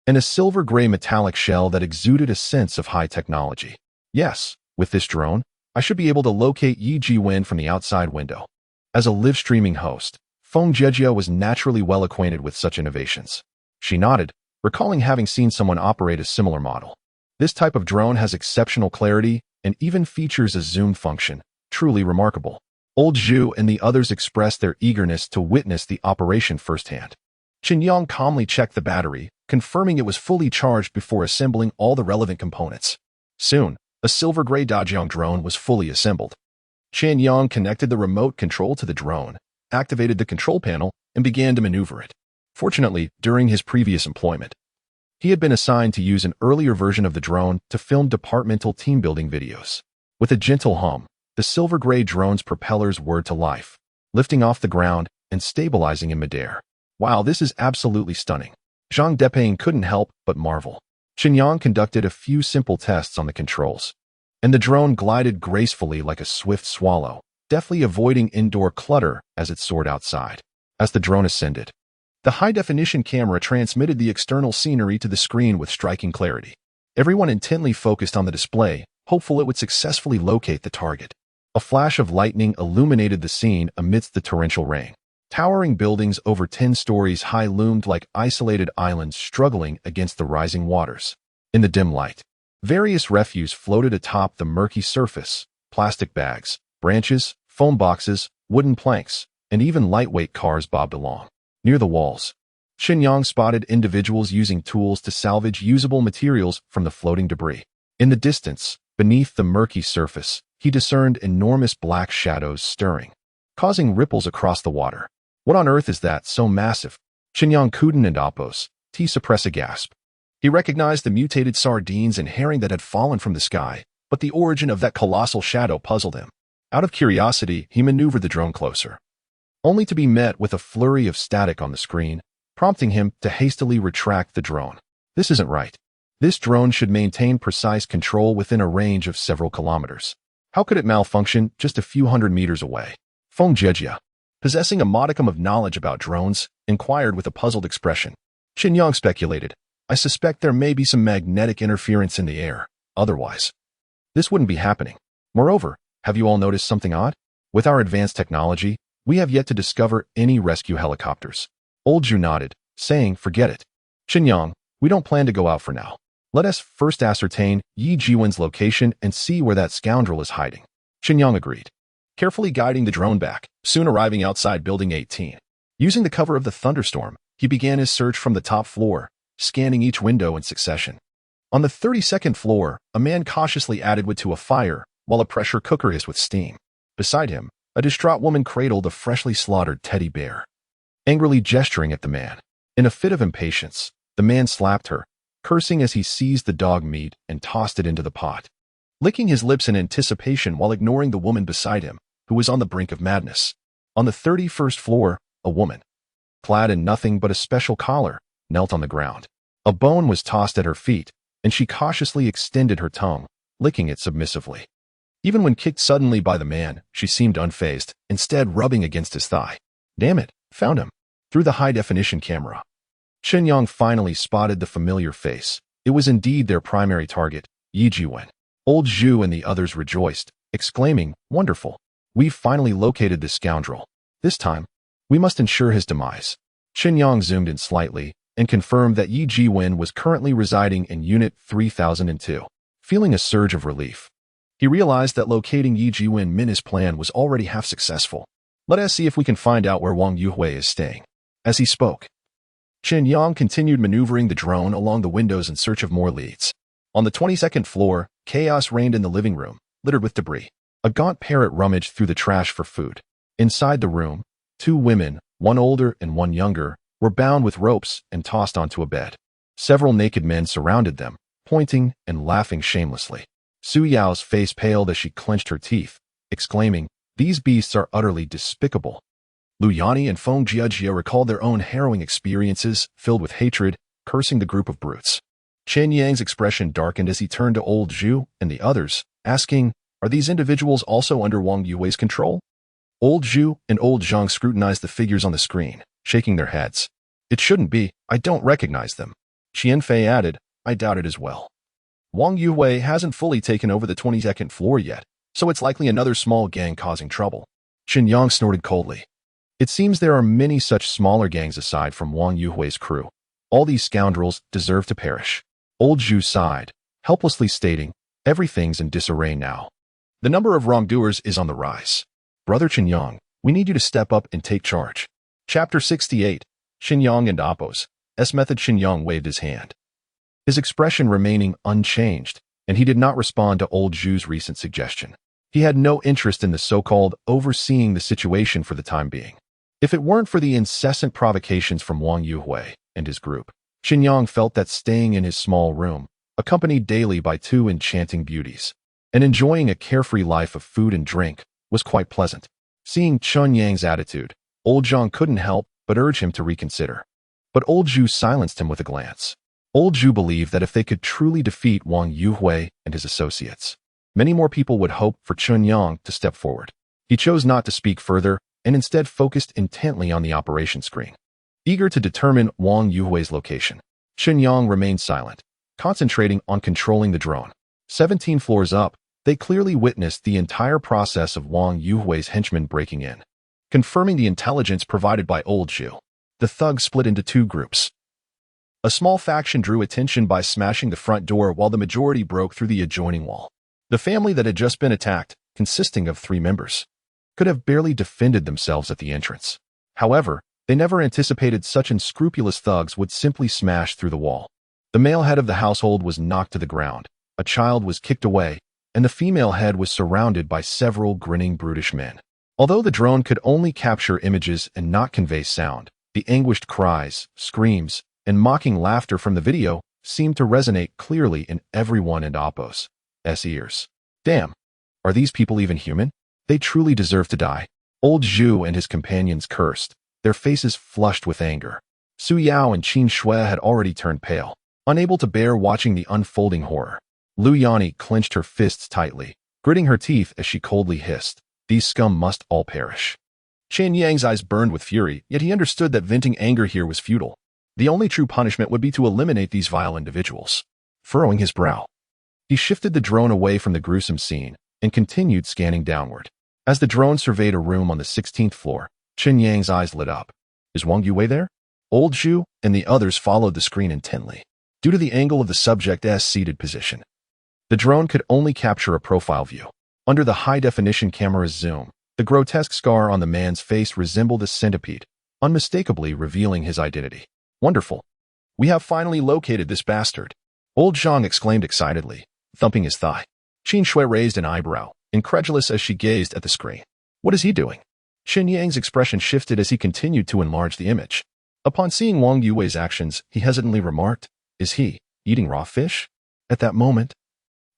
and a silver-gray metallic shell that exuded a sense of high technology. Yes, With this drone, I should be able to locate Yi Jiwen from the outside window. As a live streaming host, Feng Jiejia was naturally well acquainted with such innovations. She nodded, recalling having seen someone operate a similar model. This type of drone has exceptional clarity and even features a zoom function, truly remarkable. Old Zhu and the others expressed their eagerness to witness the operation firsthand. Chen Yang calmly checked the battery, confirming it was fully charged before assembling all the relevant components. Soon, a silver-gray Dajiang drone was fully assembled. Chen Yang connected the remote control to the drone, activated the control panel, and began to maneuver it. Fortunately, during his previous employment, he had been assigned to use an earlier version of the drone to film departmental team-building videos. With a gentle hum, the silver-gray drone's propellers whirred to life, lifting off the ground and stabilizing in midair. Wow, this is absolutely stunning. Zhang Deping couldn't help but marvel. Chen Yang conducted a few simple tests on the controls, and the drone glided gracefully like a swift swallow, deftly avoiding indoor clutter as it soared outside. As the drone ascended, the high-definition camera transmitted the external scenery to the screen with striking clarity. Everyone intently focused on the display, hopeful it would successfully locate the target. A flash of lightning illuminated the scene amidst the torrential rain. Towering buildings over 10 stories high loomed like isolated islands struggling against the rising waters. In the dim light, various refuse floated atop the murky surface: plastic bags, branches, foam boxes, wooden planks, and even lightweight cars bobbed along. Near the walls, Chen Yang spotted individuals using tools to salvage usable materials from the floating debris. In the distance, beneath the murky surface, he discerned enormous black shadows stirring, causing ripples across the water. What on earth is that so massive? Chen Yang couldn't and oppose to suppress a gasp. He recognized the mutated sardines and herring that had fallen from the sky, but the origin of that colossal shadow puzzled him. Out of curiosity, he maneuvered the drone closer, only to be met with a flurry of static on the screen, prompting him to hastily retract the drone. This isn't right. This drone should maintain precise control within a range of several kilometers. How could it malfunction just a few hundred meters away? Feng Jiejia, possessing a modicum of knowledge about drones, inquired with a puzzled expression. Chen Yang speculated, I suspect there may be some magnetic interference in the air. Otherwise, this wouldn't be happening. Moreover, have you all noticed something odd? With our advanced technology, we have yet to discover any rescue helicopters. Old Zhu nodded, saying, forget it. Chen Yang, we don't plan to go out for now. Let us first ascertain Yi Jiwen's location and see where that scoundrel is hiding. Chen Yang agreed, carefully guiding the drone back, soon arriving outside Building 18. Using the cover of the thunderstorm, he began his search from the top floor, scanning each window in succession. On the 32nd floor, a man cautiously added wood to a fire, while a pressure cooker hissed with steam. Beside him, a distraught woman cradled a freshly slaughtered teddy bear, angrily gesturing at the man. In a fit of impatience, the man slapped her, cursing as he seized the dog meat and tossed it into the pot, licking his lips in anticipation while ignoring the woman beside him, who was on the brink of madness. On the 31st floor, a woman, clad in nothing but a special collar, knelt on the ground. A bone was tossed at her feet, and she cautiously extended her tongue, licking it submissively. Even when kicked suddenly by the man, she seemed unfazed, instead rubbing against his thigh. Damn it, found him. Through the high-definition camera, Chen Yang finally spotted the familiar face. It was indeed their primary target, Yi Jiwen. Old Zhu and the others rejoiced, exclaiming, wonderful. We've finally located this scoundrel. This time, we must ensure his demise. Chen Yang zoomed in slightly and confirmed that Yi Jiwen was currently residing in Unit 3002. Feeling a surge of relief, he realized that locating Yi Jiwen Min's plan was already half successful. Let us see if we can find out where Wang Yuhui is staying. As he spoke, Chen Yang continued maneuvering the drone along the windows in search of more leads. On the 22nd floor, chaos reigned in the living room, littered with debris. A gaunt parrot rummaged through the trash for food. Inside the room, two women, one older and one younger, were bound with ropes and tossed onto a bed. Several naked men surrounded them, pointing and laughing shamelessly. Su Yao's face paled as she clenched her teeth, exclaiming, these beasts are utterly despicable. Lu Yani and Feng Jiejia recalled their own harrowing experiences, filled with hatred, cursing the group of brutes. Chen Yang's expression darkened as he turned to old Zhu and the others, asking, are these individuals also under Wang Yuwei's control? Old Zhu and old Zhang scrutinized the figures on the screen, shaking their heads. It shouldn't be, I don't recognize them. Qianfei added, I doubt it as well. Wang Yuhui hasn't fully taken over the 22nd floor yet, so it's likely another small gang causing trouble. Chen Yang snorted coldly. It seems there are many such smaller gangs aside from Wang Yuhui's crew. All these scoundrels deserve to perish. Old Zhu sighed, helplessly stating, everything's in disarray now. The number of wrongdoers is on the rise. Brother Chen Yang, we need you to step up and take charge. Chapter 68, Chen Yang and Oppos. Method. Chen Yang waved his hand, his expression remaining unchanged, and he did not respond to old Zhu's recent suggestion. He had no interest in the so-called overseeing the situation for the time being. If it weren't for the incessant provocations from Wang Yuhui and his group, Chen Yang felt that staying in his small room, accompanied daily by two enchanting beauties, and enjoying a carefree life of food and drink, was quite pleasant. Seeing Chen Yang's attitude, old Zhang couldn't help but urge him to reconsider. But old Zhu silenced him with a glance. Old Zhu believed that if they could truly defeat Wang Yuhui and his associates, many more people would hope for Chen Yang to step forward. He chose not to speak further and instead focused intently on the operation screen. Eager to determine Wang Yuhui's location, Chen Yang remained silent, concentrating on controlling the drone. 17 floors up, they clearly witnessed the entire process of Wang Yuhui's henchmen breaking in. Confirming the intelligence provided by old Zhu, the thugs split into two groups. A small faction drew attention by smashing the front door while the majority broke through the adjoining wall. The family that had just been attacked, consisting of 3 members, could have barely defended themselves at the entrance. However, they never anticipated such unscrupulous thugs would simply smash through the wall. The male head of the household was knocked to the ground, a child was kicked away, and the female head was surrounded by several grinning brutish men. Although the drone could only capture images and not convey sound, the anguished cries, screams, and mocking laughter from the video seemed to resonate clearly in everyone in Oppos' ears. Damn, are these people even human? They truly deserve to die. Old Zhu and his companions cursed, their faces flushed with anger. Su Yao and Qin Shui had already turned pale, unable to bear watching the unfolding horror. Lu Yani clenched her fists tightly, gritting her teeth as she coldly hissed, "These scum must all perish." Chen Yang's eyes burned with fury, yet he understood that venting anger here was futile. The only true punishment would be to eliminate these vile individuals. Furrowing his brow, he shifted the drone away from the gruesome scene and continued scanning downward. As the drone surveyed a room on the 16th floor, Chen Yang's eyes lit up. Is Wang Yuhui there? Old Zhu and the others followed the screen intently. Due to the angle of the subject's seated position, the drone could only capture a profile view. Under the high-definition camera's zoom, the grotesque scar on the man's face resembled a centipede, unmistakably revealing his identity. Wonderful. We have finally located this bastard. Old Zhang exclaimed excitedly, thumping his thigh. Qin Shui raised an eyebrow, incredulous as she gazed at the screen. What is he doing? Chen Yang's expression shifted as he continued to enlarge the image. Upon seeing Wang Yuhui's actions, he hesitantly remarked, "Is he eating raw fish?" At that moment,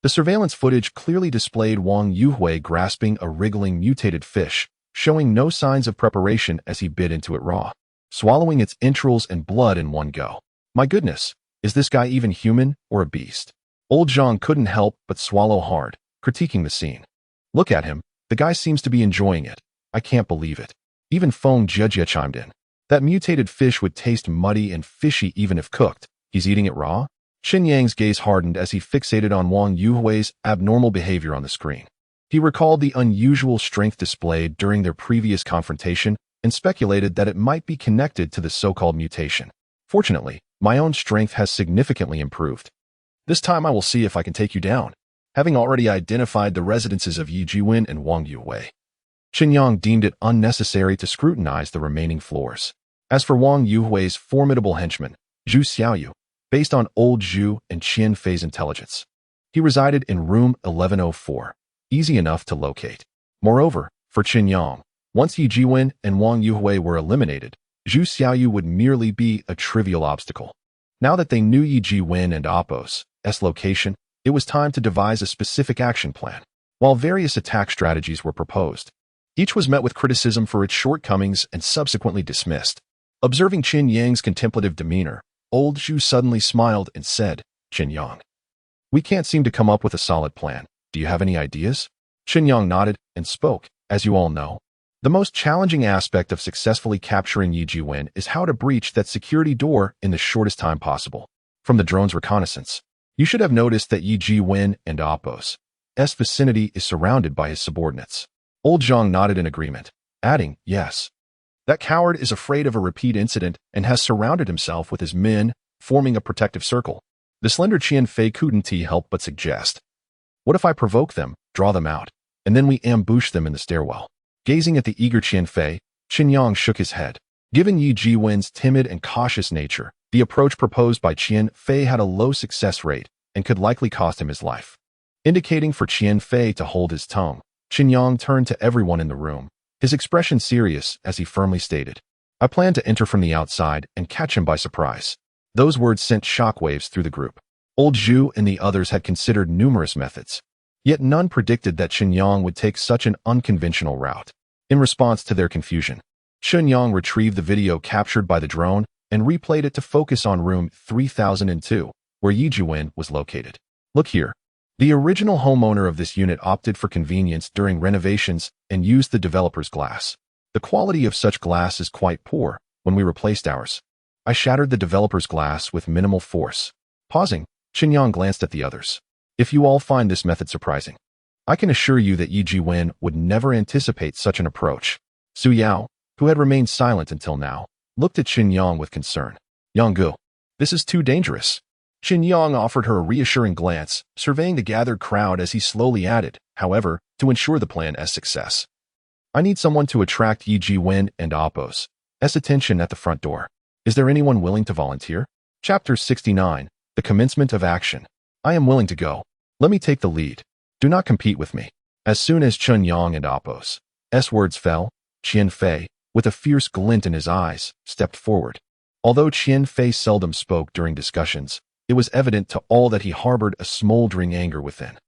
the surveillance footage clearly displayed Wang Yuhui grasping a wriggling mutated fish, showing no signs of preparation as he bit into it raw, swallowing its entrails and blood in one go. My goodness, is this guy even human or a beast? Old Zhang couldn't help but swallow hard, critiquing the scene. Look at him, the guy seems to be enjoying it. I can't believe it. Even Feng Jejia chimed in. That mutated fish would taste muddy and fishy even if cooked. He's eating it raw? Chen Yang's gaze hardened as he fixated on Wang Yuhui's abnormal behavior on the screen. He recalled the unusual strength displayed during their previous confrontation and speculated that it might be connected to the so-called mutation. Fortunately, my own strength has significantly improved. This time I will see if I can take you down. Having already identified the residences of Yi Jiwen and Wang Yuhui, Chen Yang deemed it unnecessary to scrutinize the remaining floors. As for Wang Yuhui's formidable henchman, Zhu Xiaoyu, based on old Zhu and Qian Fei's intelligence, he resided in room 1104, easy enough to locate. Moreover, for Chen Yang, once Yi Jiwen and Wang Yuhui were eliminated, Zhu Xiaoyu would merely be a trivial obstacle. Now that they knew Yi Jiwen and Oppos' location, it was time to devise a specific action plan. While various attack strategies were proposed, each was met with criticism for its shortcomings and subsequently dismissed. Observing Chen Yang's contemplative demeanor, old Zhu suddenly smiled and said, "Chen Yang, we can't seem to come up with a solid plan. Do you have any ideas?" Chen Yang nodded and spoke. As you all know, the most challenging aspect of successfully capturing Yi Jiwen is how to breach that security door in the shortest time possible. From the drone's reconnaissance, You should have noticed that Yi Ji-wen and Apos' vicinity is surrounded by his subordinates. Old Zhang nodded in agreement, adding, yes. That coward is afraid of a repeat incident and has surrounded himself with his men, forming a protective circle. The slender Qian Fei couldn't help but suggest, what if I provoke them, draw them out, and then we ambush them in the stairwell? Gazing at the eager Qian Fei, Chen Yang shook his head. Given Yi Ji-wen's timid and cautious nature, the approach proposed by Qian Fei had a low success rate and could likely cost him his life. Indicating for Qian Fei to hold his tongue, Chen Yang turned to everyone in the room, his expression serious as he firmly stated, I plan to enter from the outside and catch him by surprise. Those words sent shockwaves through the group. Old Zhu and the others had considered numerous methods, yet none predicted that Chen Yang would take such an unconventional route. In response to their confusion, Chen Yang retrieved the video captured by the drone and replayed it to focus on room 3002, where Yi Ji-wen was located. Look here. The original homeowner of this unit opted for convenience during renovations and used the developer's glass. The quality of such glass is quite poor. When we replaced ours, I shattered the developer's glass with minimal force. Pausing, Chen Yang glanced at the others. If you all find this method surprising, I can assure you that Yi Ji-wen would never anticipate such an approach. Su Yao, who had remained silent until now, looked at Chen Yang with concern. Yang-gu, this is too dangerous. Chen Yang offered her a reassuring glance, surveying the gathered crowd as he slowly added, however, to ensure the plan as success. I need someone to attract Yi Ji-wen and Apos' attention at the front door. Is there anyone willing to volunteer? Chapter 69, The Commencement of Action. I am willing to go. Let me take the lead. Do not compete with me. As soon as Chen Yang and Apos' words fell, Qian Fei, with a fierce glint in his eyes, stepped forward. Although Qian Fei seldom spoke during discussions, it was evident to all that he harbored a smoldering anger within.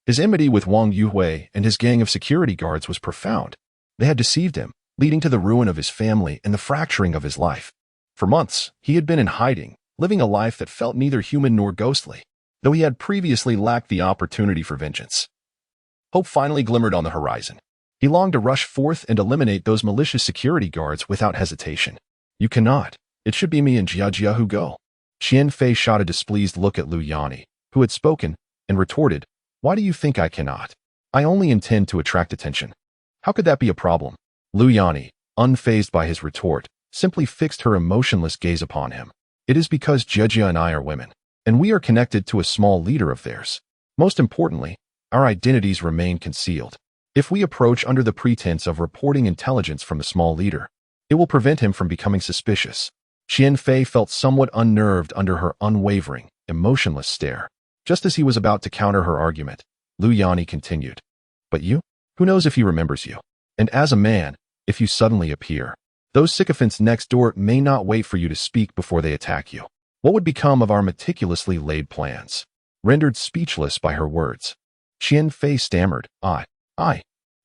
His enmity with Wang Yuhui and his gang of security guards was profound. They had deceived him, leading to the ruin of his family and the fracturing of his life. For months, he had been in hiding, living a life that felt neither human nor ghostly, though he had previously lacked the opportunity for vengeance. Hope finally glimmered on the horizon. He longed to rush forth and eliminate those malicious security guards without hesitation. You cannot. It should be me and Jia who go. Qian Fei shot a displeased look at Lu Yani, who had spoken, and retorted, Why do you think I cannot? I only intend to attract attention. How could that be a problem? Lu Yani, unfazed by his retort, simply fixed her emotionless gaze upon him. It is because Jia and I are women, and we are connected to a small leader of theirs. Most importantly, our identities remain concealed. If we approach under the pretense of reporting intelligence from the small leader, it will prevent him from becoming suspicious. Qian Fei felt somewhat unnerved under her unwavering, emotionless stare. Just as he was about to counter her argument, Lu Yani continued. But you? Who knows if he remembers you? And as a man, if you suddenly appear, those sycophants next door may not wait for you to speak before they attack you. What would become of our meticulously laid plans? Rendered speechless by her words, Qian Fei stammered, I.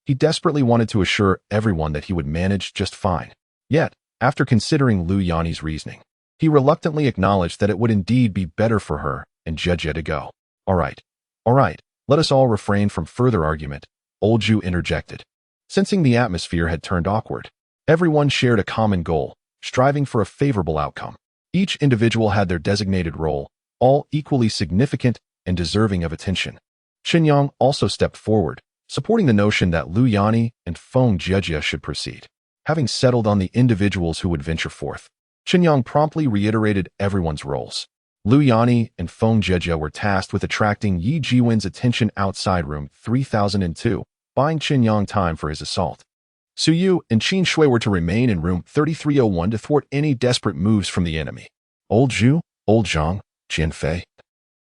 He desperately wanted to assure everyone that he would manage just fine. Yet, after considering Lu Yani's reasoning, he reluctantly acknowledged that it would indeed be better for her and Jia to go. All right, let us all refrain from further argument, Old Zhu interjected. Sensing the atmosphere had turned awkward, everyone shared a common goal, striving for a favorable outcome. Each individual had their designated role, all equally significant and deserving of attention. Chen Yang also stepped forward, supporting the notion that Lu Yani and Feng Jia should proceed. Having settled on the individuals who would venture forth, Chen Yang promptly reiterated everyone's roles. Lu Yani and Feng Jia were tasked with attracting Yi Ji-wen's attention outside room 3002, buying Chen Yang time for his assault. Su Yu and Qin Shui were to remain in room 3301 to thwart any desperate moves from the enemy. Old Zhu, Old Zhang, Qian Fei,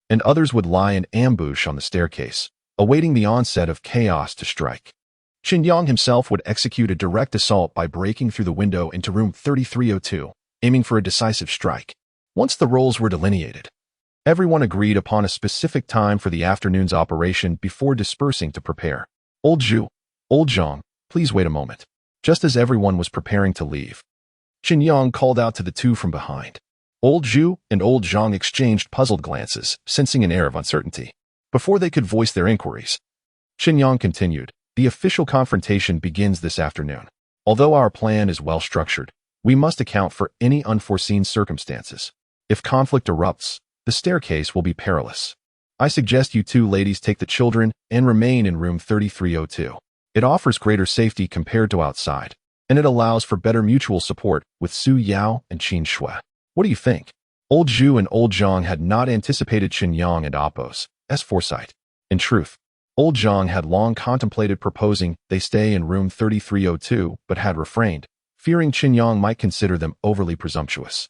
and others would lie in ambush on the staircase, awaiting the onset of chaos to strike. Chen Yang himself would execute a direct assault by breaking through the window into room 3302, aiming for a decisive strike. Once the roles were delineated, everyone agreed upon a specific time for the afternoon's operation before dispersing to prepare. Old Zhu, Old Zhang, please wait a moment. Just as everyone was preparing to leave, Chen Yang called out to the two from behind. Old Zhu and Old Zhang exchanged puzzled glances, sensing an air of uncertainty. Before they could voice their inquiries, Chen Yang continued, The official confrontation begins this afternoon. Although our plan is well structured, we must account for any unforeseen circumstances. If conflict erupts, the staircase will be perilous. I suggest you two ladies take the children and remain in room 3302. It offers greater safety compared to outside, and it allows for better mutual support with Su Yao and Qin Shui. What do you think? Old Zhu and Old Zhang had not anticipated Chen Yang and Appo's foresight. In truth, Old Zhang had long contemplated proposing they stay in room 3302 but had refrained, fearing Chen Yang might consider them overly presumptuous.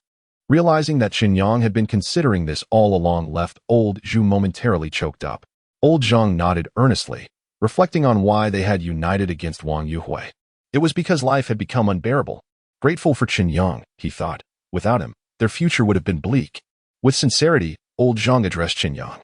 Realizing that Chen Yang had been considering this all along left Old Zhu momentarily choked up. Old Zhang nodded earnestly, reflecting on why they had united against Wang Yuhui. It was because life had become unbearable. Grateful for Chen Yang, he thought. Without him, their future would have been bleak. With sincerity, Old Zhang addressed Chen Yang.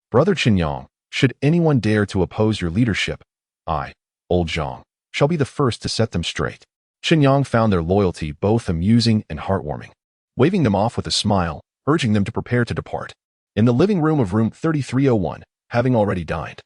Brother Chen Yang, should anyone dare to oppose your leadership, I, Old Zhang, shall be the first to set them straight. Chen Yang found their loyalty both amusing and heartwarming, waving them off with a smile, urging them to prepare to depart. In the living room of room 3301, having already dined,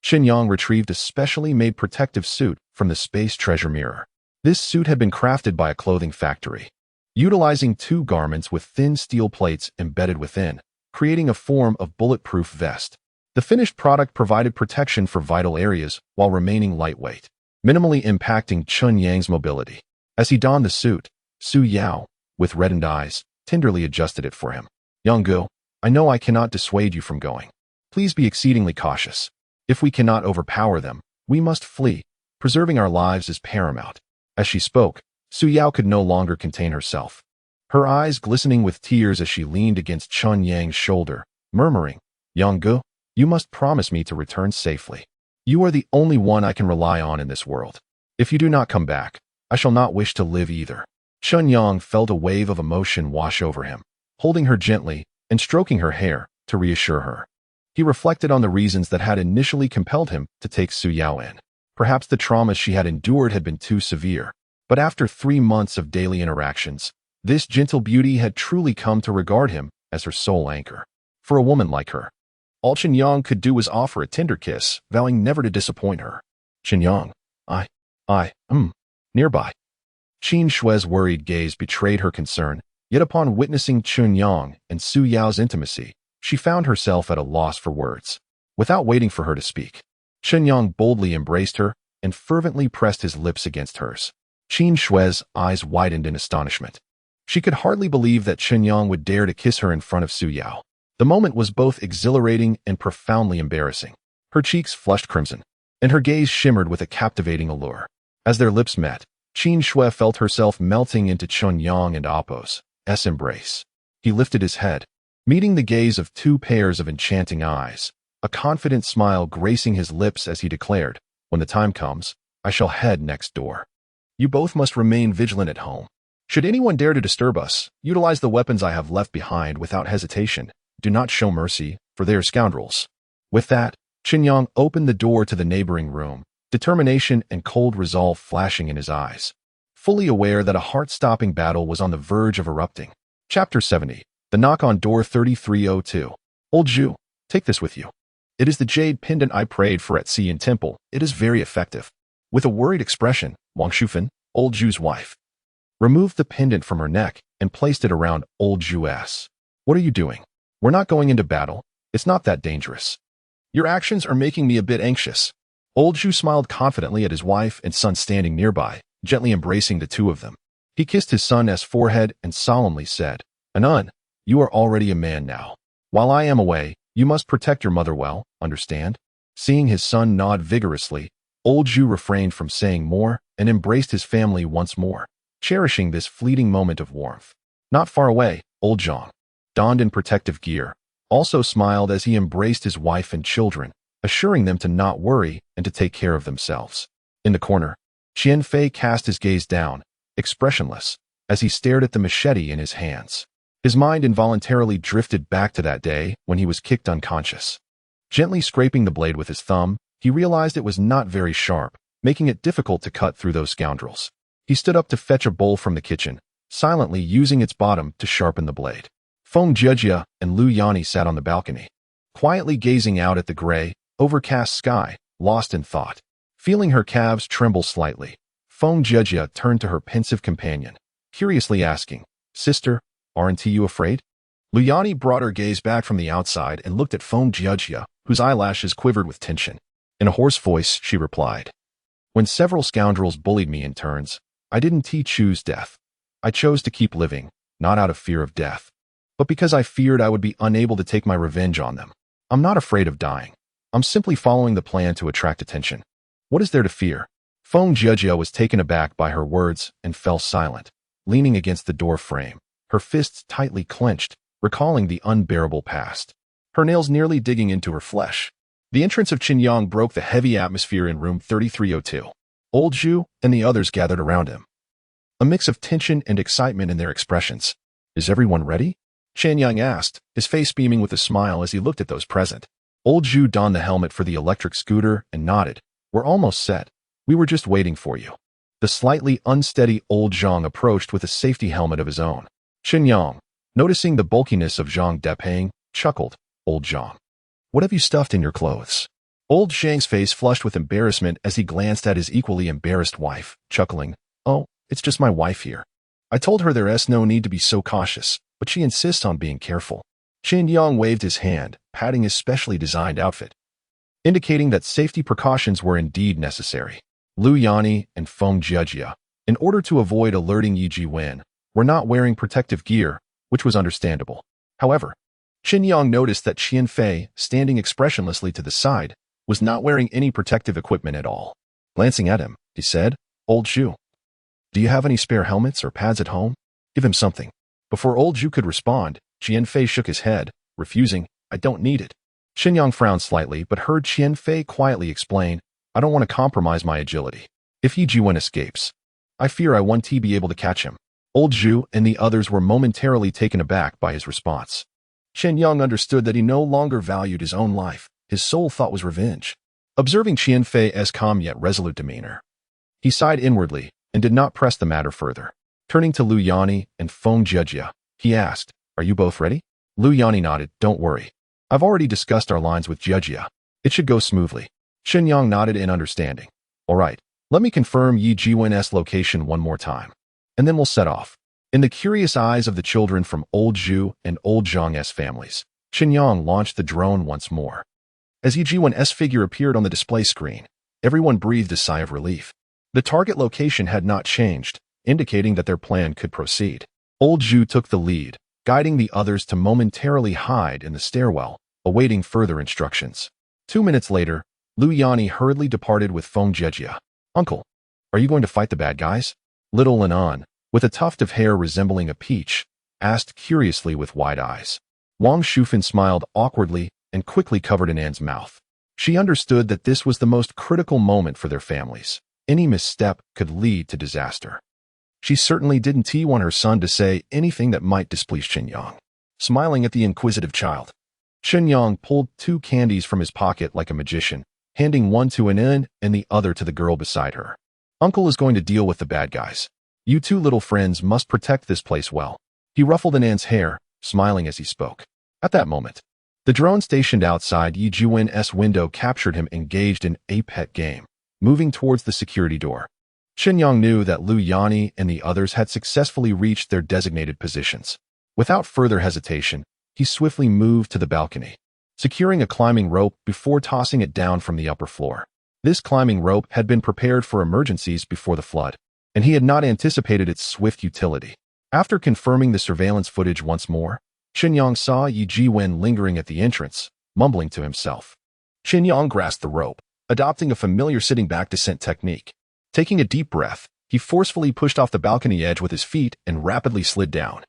Chen Yang retrieved a specially made protective suit from the space treasure mirror. This suit had been crafted by a clothing factory, utilizing two garments with thin steel plates embedded within, creating a form of bulletproof vest. The finished product provided protection for vital areas while remaining lightweight, minimally impacting Chen Yang's mobility. As he donned the suit, Su Yao, with reddened eyes, tenderly adjusted it for him. Yang, I know I cannot dissuade you from going. Please be exceedingly cautious. If we cannot overpower them, we must flee. Preserving our lives is paramount. As she spoke, Su Yao could no longer contain herself, her eyes glistening with tears as she leaned against Chen Yang's shoulder, murmuring, Yang, you must promise me to return safely. You are the only one I can rely on in this world. If you do not come back, I shall not wish to live either. Chen Yang felt a wave of emotion wash over him, holding her gently and stroking her hair to reassure her. He reflected on the reasons that had initially compelled him to take Su Yao in. Perhaps the traumas she had endured had been too severe, but after 3 months of daily interactions, this gentle beauty had truly come to regard him as her sole anchor. For a woman like her, all Chen Yang could do was offer a tender kiss, vowing never to disappoint her. Chen Yang, nearby. Qin Shui's worried gaze betrayed her concern, yet upon witnessing Chen Yang and Su Yao's intimacy, she found herself at a loss for words. Without waiting for her to speak, Chen Yang boldly embraced her and fervently pressed his lips against hers. Qin Shui's eyes widened in astonishment. She could hardly believe that Chen Yang would dare to kiss her in front of Su Yao. The moment was both exhilarating and profoundly embarrassing. Her cheeks flushed crimson, and her gaze shimmered with a captivating allure. As their lips met, Qin Shui felt herself melting into Chen Yang and Appo's embrace. He lifted his head, meeting the gaze of two pairs of enchanting eyes, a confident smile gracing his lips as he declared, when the time comes, I shall head next door. You both must remain vigilant at home. Should anyone dare to disturb us, utilize the weapons I have left behind without hesitation. Do not show mercy, for they are scoundrels. With that, Chen Yang opened the door to the neighboring room, determination and cold resolve flashing in his eyes, fully aware that a heart-stopping battle was on the verge of erupting. Chapter 70. The Knock on Door 3302. Old Zhu, take this with you. It is the jade pendant I prayed for at Xi'an Temple. It is very effective. With a worried expression, Wang Shufan, Old Zhu's wife, removed the pendant from her neck and placed it around Old Zhu's. What are you doing? We're not going into battle. It's not that dangerous. Your actions are making me a bit anxious. Old Zhu smiled confidently at his wife and son standing nearby, gently embracing the two of them. He kissed his son's forehead and solemnly said, Anan, you are already a man now. While I am away, you must protect your mother well, understand? Seeing his son nod vigorously, Old Zhu refrained from saying more and embraced his family once more, cherishing this fleeting moment of warmth. Not far away, Old Zhang, donned in protective gear, also smiled as he embraced his wife and children, assuring them to not worry and to take care of themselves. In the corner, Qian Fei cast his gaze down, expressionless, as he stared at the machete in his hands. His mind involuntarily drifted back to that day when he was kicked unconscious. Gently scraping the blade with his thumb, he realized it was not very sharp, making it difficult to cut through those scoundrels. He stood up to fetch a bowl from the kitchen, silently using its bottom to sharpen the blade. Feng Jiejia and Lu Yani sat on the balcony, quietly gazing out at the gray, overcast sky, lost in thought. Feeling her calves tremble slightly, Feng Jiejia turned to her pensive companion, curiously asking, Sister, aren't you afraid? Lu Yani brought her gaze back from the outside and looked at Feng Jiejia, whose eyelashes quivered with tension. In a hoarse voice, she replied, "When several scoundrels bullied me in turns, I didn't choose death. I chose to keep living, not out of fear of death, but because I feared I would be unable to take my revenge on them. I'm not afraid of dying. I'm simply following the plan to attract attention. What is there to fear?" Feng Jiejia was taken aback by her words and fell silent, leaning against the door frame, her fists tightly clenched, recalling the unbearable past, her nails nearly digging into her flesh. The entrance of Chen Yang broke the heavy atmosphere in room 3302. Old Zhu and the others gathered around him, a mix of tension and excitement in their expressions. "Is everyone ready?" Chen Yang asked, his face beaming with a smile as he looked at those present. Old Zhu donned the helmet for the electric scooter and nodded. "We're almost set. We were just waiting for you." The slightly unsteady old Zhang approached with a safety helmet of his own. Chen Yang, noticing the bulkiness of Zhang Depeng, chuckled. "Old Zhang, what have you stuffed in your clothes?" Old Zhang's face flushed with embarrassment as he glanced at his equally embarrassed wife, chuckling. "Oh, it's just my wife here. I told her there's no need to be so cautious, but she insists on being careful." Chen Yang waved his hand, patting his specially designed outfit, indicating that safety precautions were indeed necessary. Lu Yani and Feng Jiejia, in order to avoid alerting Yi Jiwen, were not wearing protective gear, which was understandable. However, Chen Yang noticed that Qian Fei, standing expressionlessly to the side, was not wearing any protective equipment at all. Glancing at him, he said, "Old Zhu, do you have any spare helmets or pads at home? Give him something." Before Old Zhu could respond, Qian Fei shook his head, refusing. "I don't need it." Chen Yang frowned slightly but heard Qian Fei quietly explain, "I don't want to compromise my agility. If Yi Jiwen escapes, I fear I won't be able to catch him." Old Zhu and the others were momentarily taken aback by his response. Chen Yang understood that he no longer valued his own life. His sole thought was revenge. Observing Qian Fei's calm yet resolute demeanor, he sighed inwardly and did not press the matter further. Turning to Lu Yani and Feng Jiejia, he asked, "Are you both ready?" Lu Yani nodded. "Don't worry. I've already discussed our lines with Jiejia. It should go smoothly." Chen Yang nodded in understanding. "All right, let me confirm Yi Jiwen's location one more time, and then we'll set off." In the curious eyes of the children from Old Zhu and Old Zhang's families, Chen Yang launched the drone once more. As Yi Jiwen's figure appeared on the display screen, everyone breathed a sigh of relief. The target location had not changed, indicating that their plan could proceed. Old Zhu took the lead, guiding the others to momentarily hide in the stairwell, awaiting further instructions. 2 minutes later, Lu Yani hurriedly departed with Feng Jiejia. "Uncle, are you going to fight the bad guys?" Little Linan, with a tuft of hair resembling a peach, asked curiously with wide eyes. Wang Shufan smiled awkwardly and quickly covered Anan's mouth. She understood that this was the most critical moment for their families. Any misstep could lead to disaster. She certainly didn't want her son to say anything that might displease Chen Yang. Smiling at the inquisitive child, Chen Yang pulled 2 candies from his pocket like a magician, handing one to Anan and the other to the girl beside her. "Uncle is going to deal with the bad guys. You 2 little friends must protect this place well." He ruffled Anan's hair, smiling as he spoke. At that moment, the drone stationed outside Yi Jiwen's window captured him engaged in a pet game, moving towards the security door. Chen Yang knew that Lu Yani and the others had successfully reached their designated positions. Without further hesitation, he swiftly moved to the balcony, securing a climbing rope before tossing it down from the upper floor. This climbing rope had been prepared for emergencies before the flood, and he had not anticipated its swift utility. After confirming the surveillance footage once more, Chen Yang saw Yi Jiwen lingering at the entrance, mumbling to himself. Chen Yang grasped the rope, adopting a familiar sitting back descent technique. Taking a deep breath, he forcefully pushed off the balcony edge with his feet and rapidly slid down.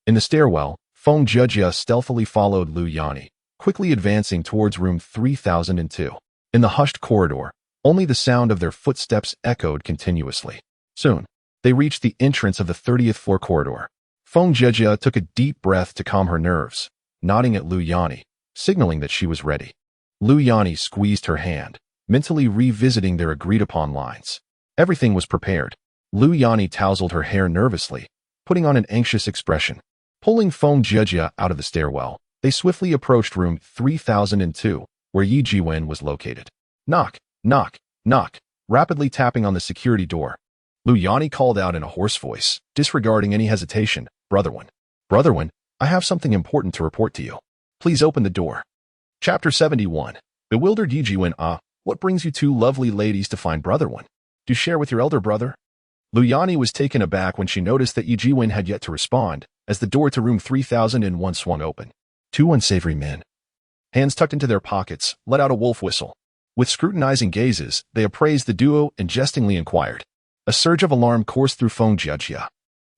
In the stairwell, Feng Jiejia stealthily followed Lu Yani, quickly advancing towards room 3002. In the hushed corridor, only the sound of their footsteps echoed continuously. Soon, they reached the entrance of the 30th floor corridor. Feng Jiejia took a deep breath to calm her nerves, nodding at Lu Yani, signaling that she was ready. Lu Yani squeezed her hand, mentally revisiting their agreed-upon lines. Everything was prepared. Lu Yani tousled her hair nervously, putting on an anxious expression. Pulling Feng Jiejia out of the stairwell, they swiftly approached room 3002, where Yi Jiwen was located. Knock, knock, knock, rapidly tapping on the security door. Lu Yani called out in a hoarse voice, disregarding any hesitation, "Brotherwin, Brotherwin, I have something important to report to you. Please open the door. Chapter 71. Bewildered Yi Jiwen. What brings you two lovely ladies to find brother one? Do share with your elder brother? Luyani was taken aback when she noticed that Yi Jiwen had yet to respond, as the door to room 3001 swung open. Two unsavory men, hands tucked into their pockets, let out a wolf whistle. With scrutinizing gazes, they appraised the duo and jestingly inquired. A surge of alarm coursed through Feng Jiajia.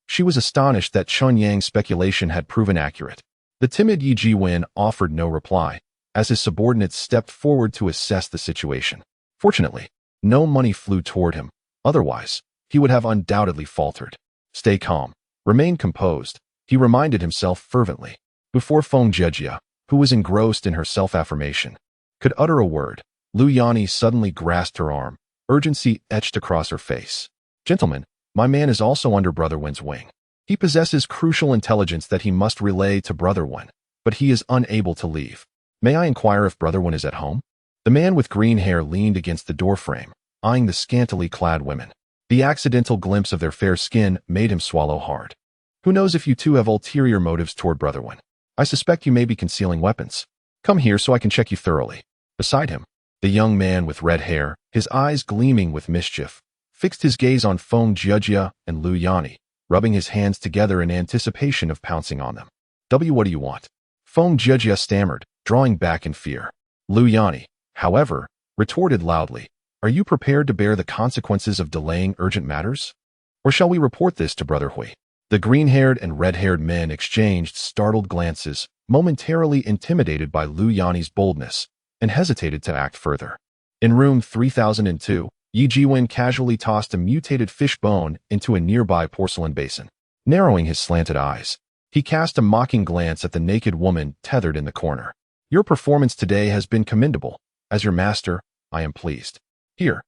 She was astonished that Chen Yang's speculation had proven accurate. The timid Yi Jiwen offered no reply, as his subordinates stepped forward to assess the situation. Fortunately, no money flew toward him. Otherwise, he would have undoubtedly faltered. Stay calm. Remain composed, he reminded himself fervently. Before Feng Jiajia, who was engrossed in her self-affirmation, could utter a word, Luyani suddenly grasped her arm. Urgency etched across her face. Gentlemen, my man is also under Brother Wen's wing. He possesses crucial intelligence that he must relay to Brother Wen, but he is unable to leave. May I inquire if Brother Wen is at home? The man with green hair leaned against the doorframe, eyeing the scantily clad women. The accidental glimpse of their fair skin made him swallow hard. Who knows if you two have ulterior motives toward Brother Wen? I suspect you may be concealing weapons. Come here so I can check you thoroughly. Beside him, the young man with red hair, his eyes gleaming with mischief, fixed his gaze on Feng Jiajia and Luyani, rubbing his hands together in anticipation of pouncing on them. What do you want? Feng Jiajia stammered, drawing back in fear. Luyani, however, retorted loudly. Are you prepared to bear the consequences of delaying urgent matters? Or shall we report this to Brother Hui? The green-haired and red-haired men exchanged startled glances, momentarily intimidated by Luyani's boldness, and hesitated to act further. In room 3002, Yi Jiwen casually tossed a mutated fish bone into a nearby porcelain basin. Narrowing his slanted eyes, he cast a mocking glance at the naked woman tethered in the corner. Your performance today has been commendable. As your master, I am pleased. Here,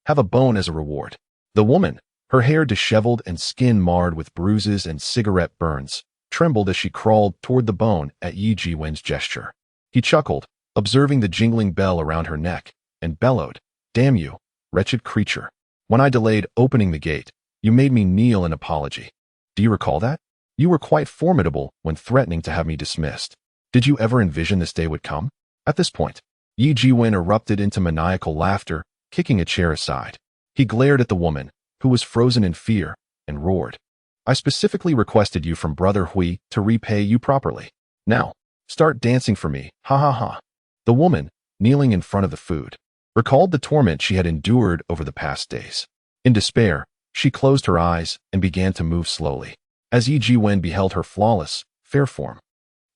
have a bone as a reward. The woman, her hair disheveled and skin marred with bruises and cigarette burns, trembled as she crawled toward the bone at Yi Jiwen's gesture. He chuckled, observing the jingling bell around her neck, and bellowed, Damn you, wretched creature. When I delayed opening the gate, you made me kneel in apology. Do you recall that? You were quite formidable when threatening to have me dismissed. Did you ever envision this day would come? At this point, Yi Jiwen erupted into maniacal laughter, kicking a chair aside. He glared at the woman, who was frozen in fear, and roared. I specifically requested you from Brother Hui to repay you properly. Now, start dancing for me, ha ha ha. The woman, kneeling in front of the food, recalled the torment she had endured over the past days. In despair, she closed her eyes and began to move slowly. As Yi Jiwen beheld her flawless, fair form,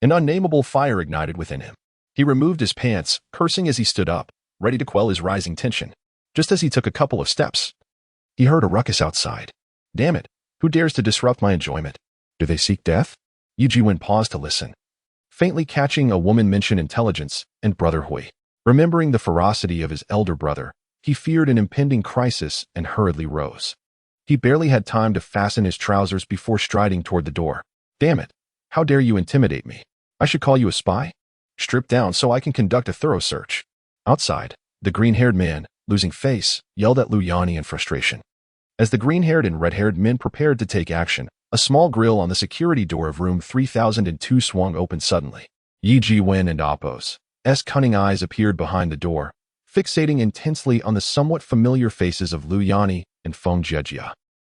an unnameable fire ignited within him. He removed his pants, cursing as he stood up, ready to quell his rising tension. Just as he took a couple of steps, he heard a ruckus outside. Damn it, who dares to disrupt my enjoyment? Do they seek death? Yi Jiwen paused to listen, faintly catching a woman mention intelligence and Brother Hui. Remembering the ferocity of his elder brother, he feared an impending crisis and hurriedly rose. He barely had time to fasten his trousers before striding toward the door. Damn it, how dare you intimidate me? I should call you a spy? Strip down so I can conduct a thorough search. Outside, the green-haired man, losing face, yelled at Luyani in frustration. As the green-haired and red-haired men prepared to take action, a small grill on the security door of room 3002 swung open suddenly. Yi Jiwen and Appo's cunning eyes appeared behind the door, fixating intensely on the somewhat familiar faces of Luyani and Feng Jiajia.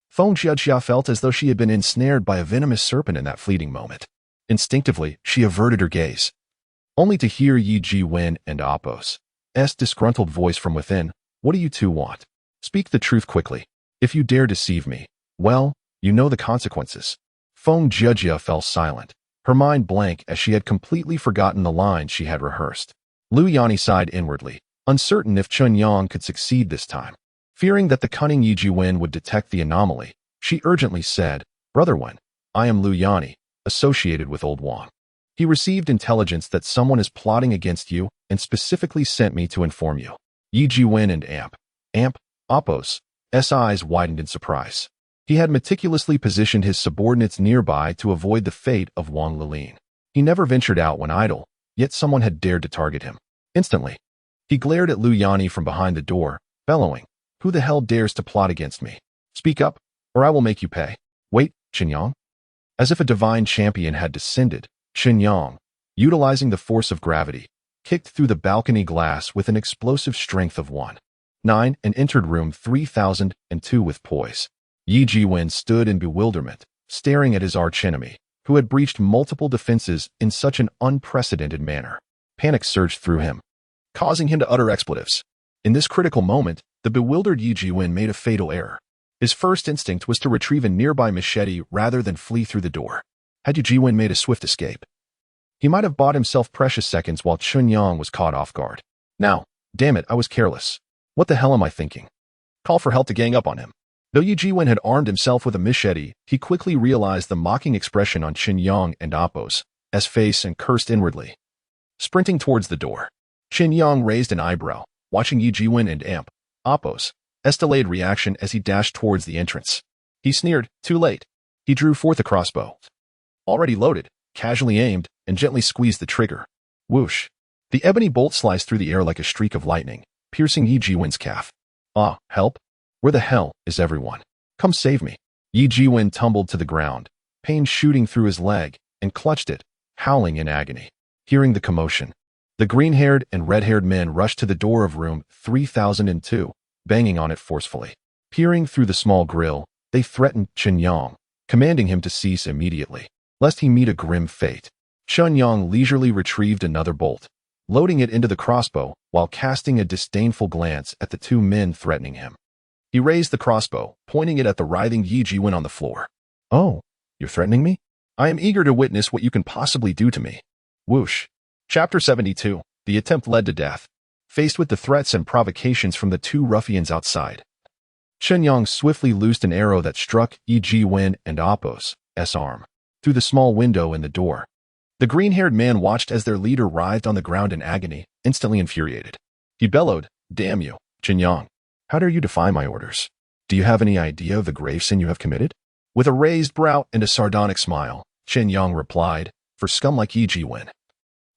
Feng Jiajia felt as though she had been ensnared by a venomous serpent in that fleeting moment. Instinctively, she averted her gaze, only to hear Yi Jiwen and Appo's disgruntled voice from within. What do you two want? Speak the truth quickly. If you dare deceive me, well, you know the consequences. Feng Jiajia fell silent, her mind blank as she had completely forgotten the lines she had rehearsed. Luyani sighed inwardly, uncertain if Chen Yang could succeed this time. Fearing that the cunning Yi Jiwen would detect the anomaly, she urgently said, Brother Wen, I am Luyani, associated with Old Wang. He received intelligence that someone is plotting against you and specifically sent me to inform you. Yi Jiwen and Appo's eyes widened in surprise. He had meticulously positioned his subordinates nearby to avoid the fate of Wang Lilin. He never ventured out when idle, yet someone had dared to target him. Instantly, he glared at Luyani from behind the door, bellowing, Who the hell dares to plot against me? Speak up, or I will make you pay. Wait, Chen Yang. As if a divine champion had descended, Chen Yang, utilizing the force of gravity, kicked through the balcony glass with an explosive strength of 1.9 and entered room 3002 with poise. Yi Jiwen stood in bewilderment, staring at his archenemy, who had breached multiple defenses in such an unprecedented manner. Panic surged through him, causing him to utter expletives. In this critical moment, the bewildered Yi Jiwen made a fatal error. His first instinct was to retrieve a nearby machete rather than flee through the door. Had Yi Jiwen made a swift escape, he might have bought himself precious seconds while Chen Yang was caught off guard. Now, damn it, I was careless. What the hell am I thinking? Call for help to gang up on him. Though Yi Jiwen had armed himself with a machete, he quickly realized the mocking expression on Chen Yang and Appo's face and cursed inwardly. Sprinting towards the door, Chen Yang raised an eyebrow, watching Yi Jiwen and Appo's delayed reaction as he dashed towards the entrance. He sneered, too late. He drew forth a crossbow, already loaded, casually aimed, and gently squeezed the trigger. Whoosh! The ebony bolt sliced through the air like a streak of lightning, piercing Yi Jiwen's calf. Ah, help! Where the hell is everyone? Come save me. Yi Jiwen tumbled to the ground, pain shooting through his leg, and clutched it, howling in agony. Hearing the commotion, the green-haired and red-haired men rushed to the door of room 3002, banging on it forcefully. Peering through the small grill, they threatened Chen Yang, commanding him to cease immediately, lest he meet a grim fate. Chen Yang leisurely retrieved another bolt, loading it into the crossbow while casting a disdainful glance at the two men threatening him. He raised the crossbow, pointing it at the writhing Yi Jiwen on the floor. Oh, you're threatening me? I am eager to witness what you can possibly do to me. Whoosh. Chapter 72. The attempt led to death. Faced with the threats and provocations from the two ruffians outside, Chen Yang swiftly loosed an arrow that struck Yi Jiwen and Appo's arm through the small window in the door. The green-haired man watched as their leader writhed on the ground in agony, instantly infuriated. He bellowed, "Damn you, Chen Yang. How dare you defy my orders? Do you have any idea of the grave sin you have committed?" With a raised brow and a sardonic smile, Chen Yang replied, "For scum like Yi Jiwen,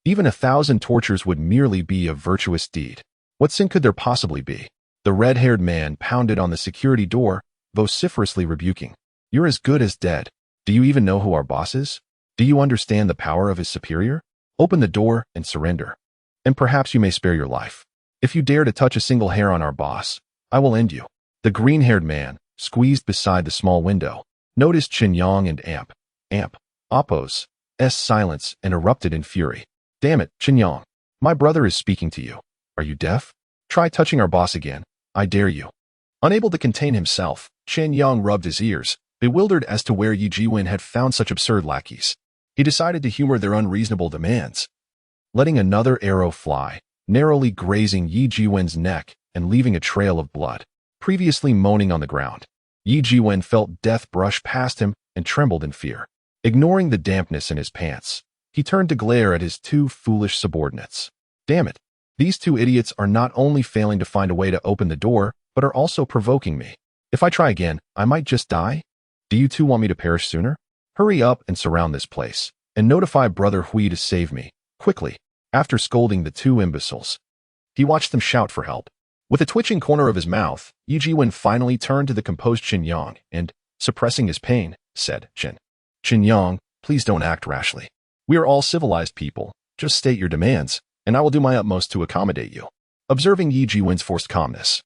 even 1,000 tortures would merely be a virtuous deed. What sin could there possibly be?" The red-haired man pounded on the security door, vociferously rebuking. "You're as good as dead. Do you even know who our boss is? Do you understand the power of his superior? Open the door and surrender, and perhaps you may spare your life. If you dare to touch a single hair on our boss, I will end you." The green-haired man, squeezed beside the small window, noticed Chen Yang and Appo's silence and erupted in fury. "Damn it, Chen Yang. My brother is speaking to you. Are you deaf? Try touching our boss again. I dare you." Unable to contain himself, Chen Yang rubbed his ears, bewildered as to where Yi Jiwen had found such absurd lackeys. He decided to humor their unreasonable demands, letting another arrow fly, narrowly grazing Yi Jiwen's neck and leaving a trail of blood. Previously moaning on the ground, Yi Jiwen felt death brush past him and trembled in fear. Ignoring the dampness in his pants, he turned to glare at his two foolish subordinates. Damn it, these two idiots are not only failing to find a way to open the door, but are also provoking me. If I try again, I might just die? Do you two want me to perish sooner? Hurry up and surround this place, and notify Brother Hui to save me, quickly. After scolding the two imbeciles, he watched them shout for help. With a twitching corner of his mouth, Yi Jiwen finally turned to the composed Chen Yang and, suppressing his pain, said, Chen Yang, please don't act rashly. We are all civilized people. Just state your demands, and I will do my utmost to accommodate you." Observing Yi Jiwen's forced calmness,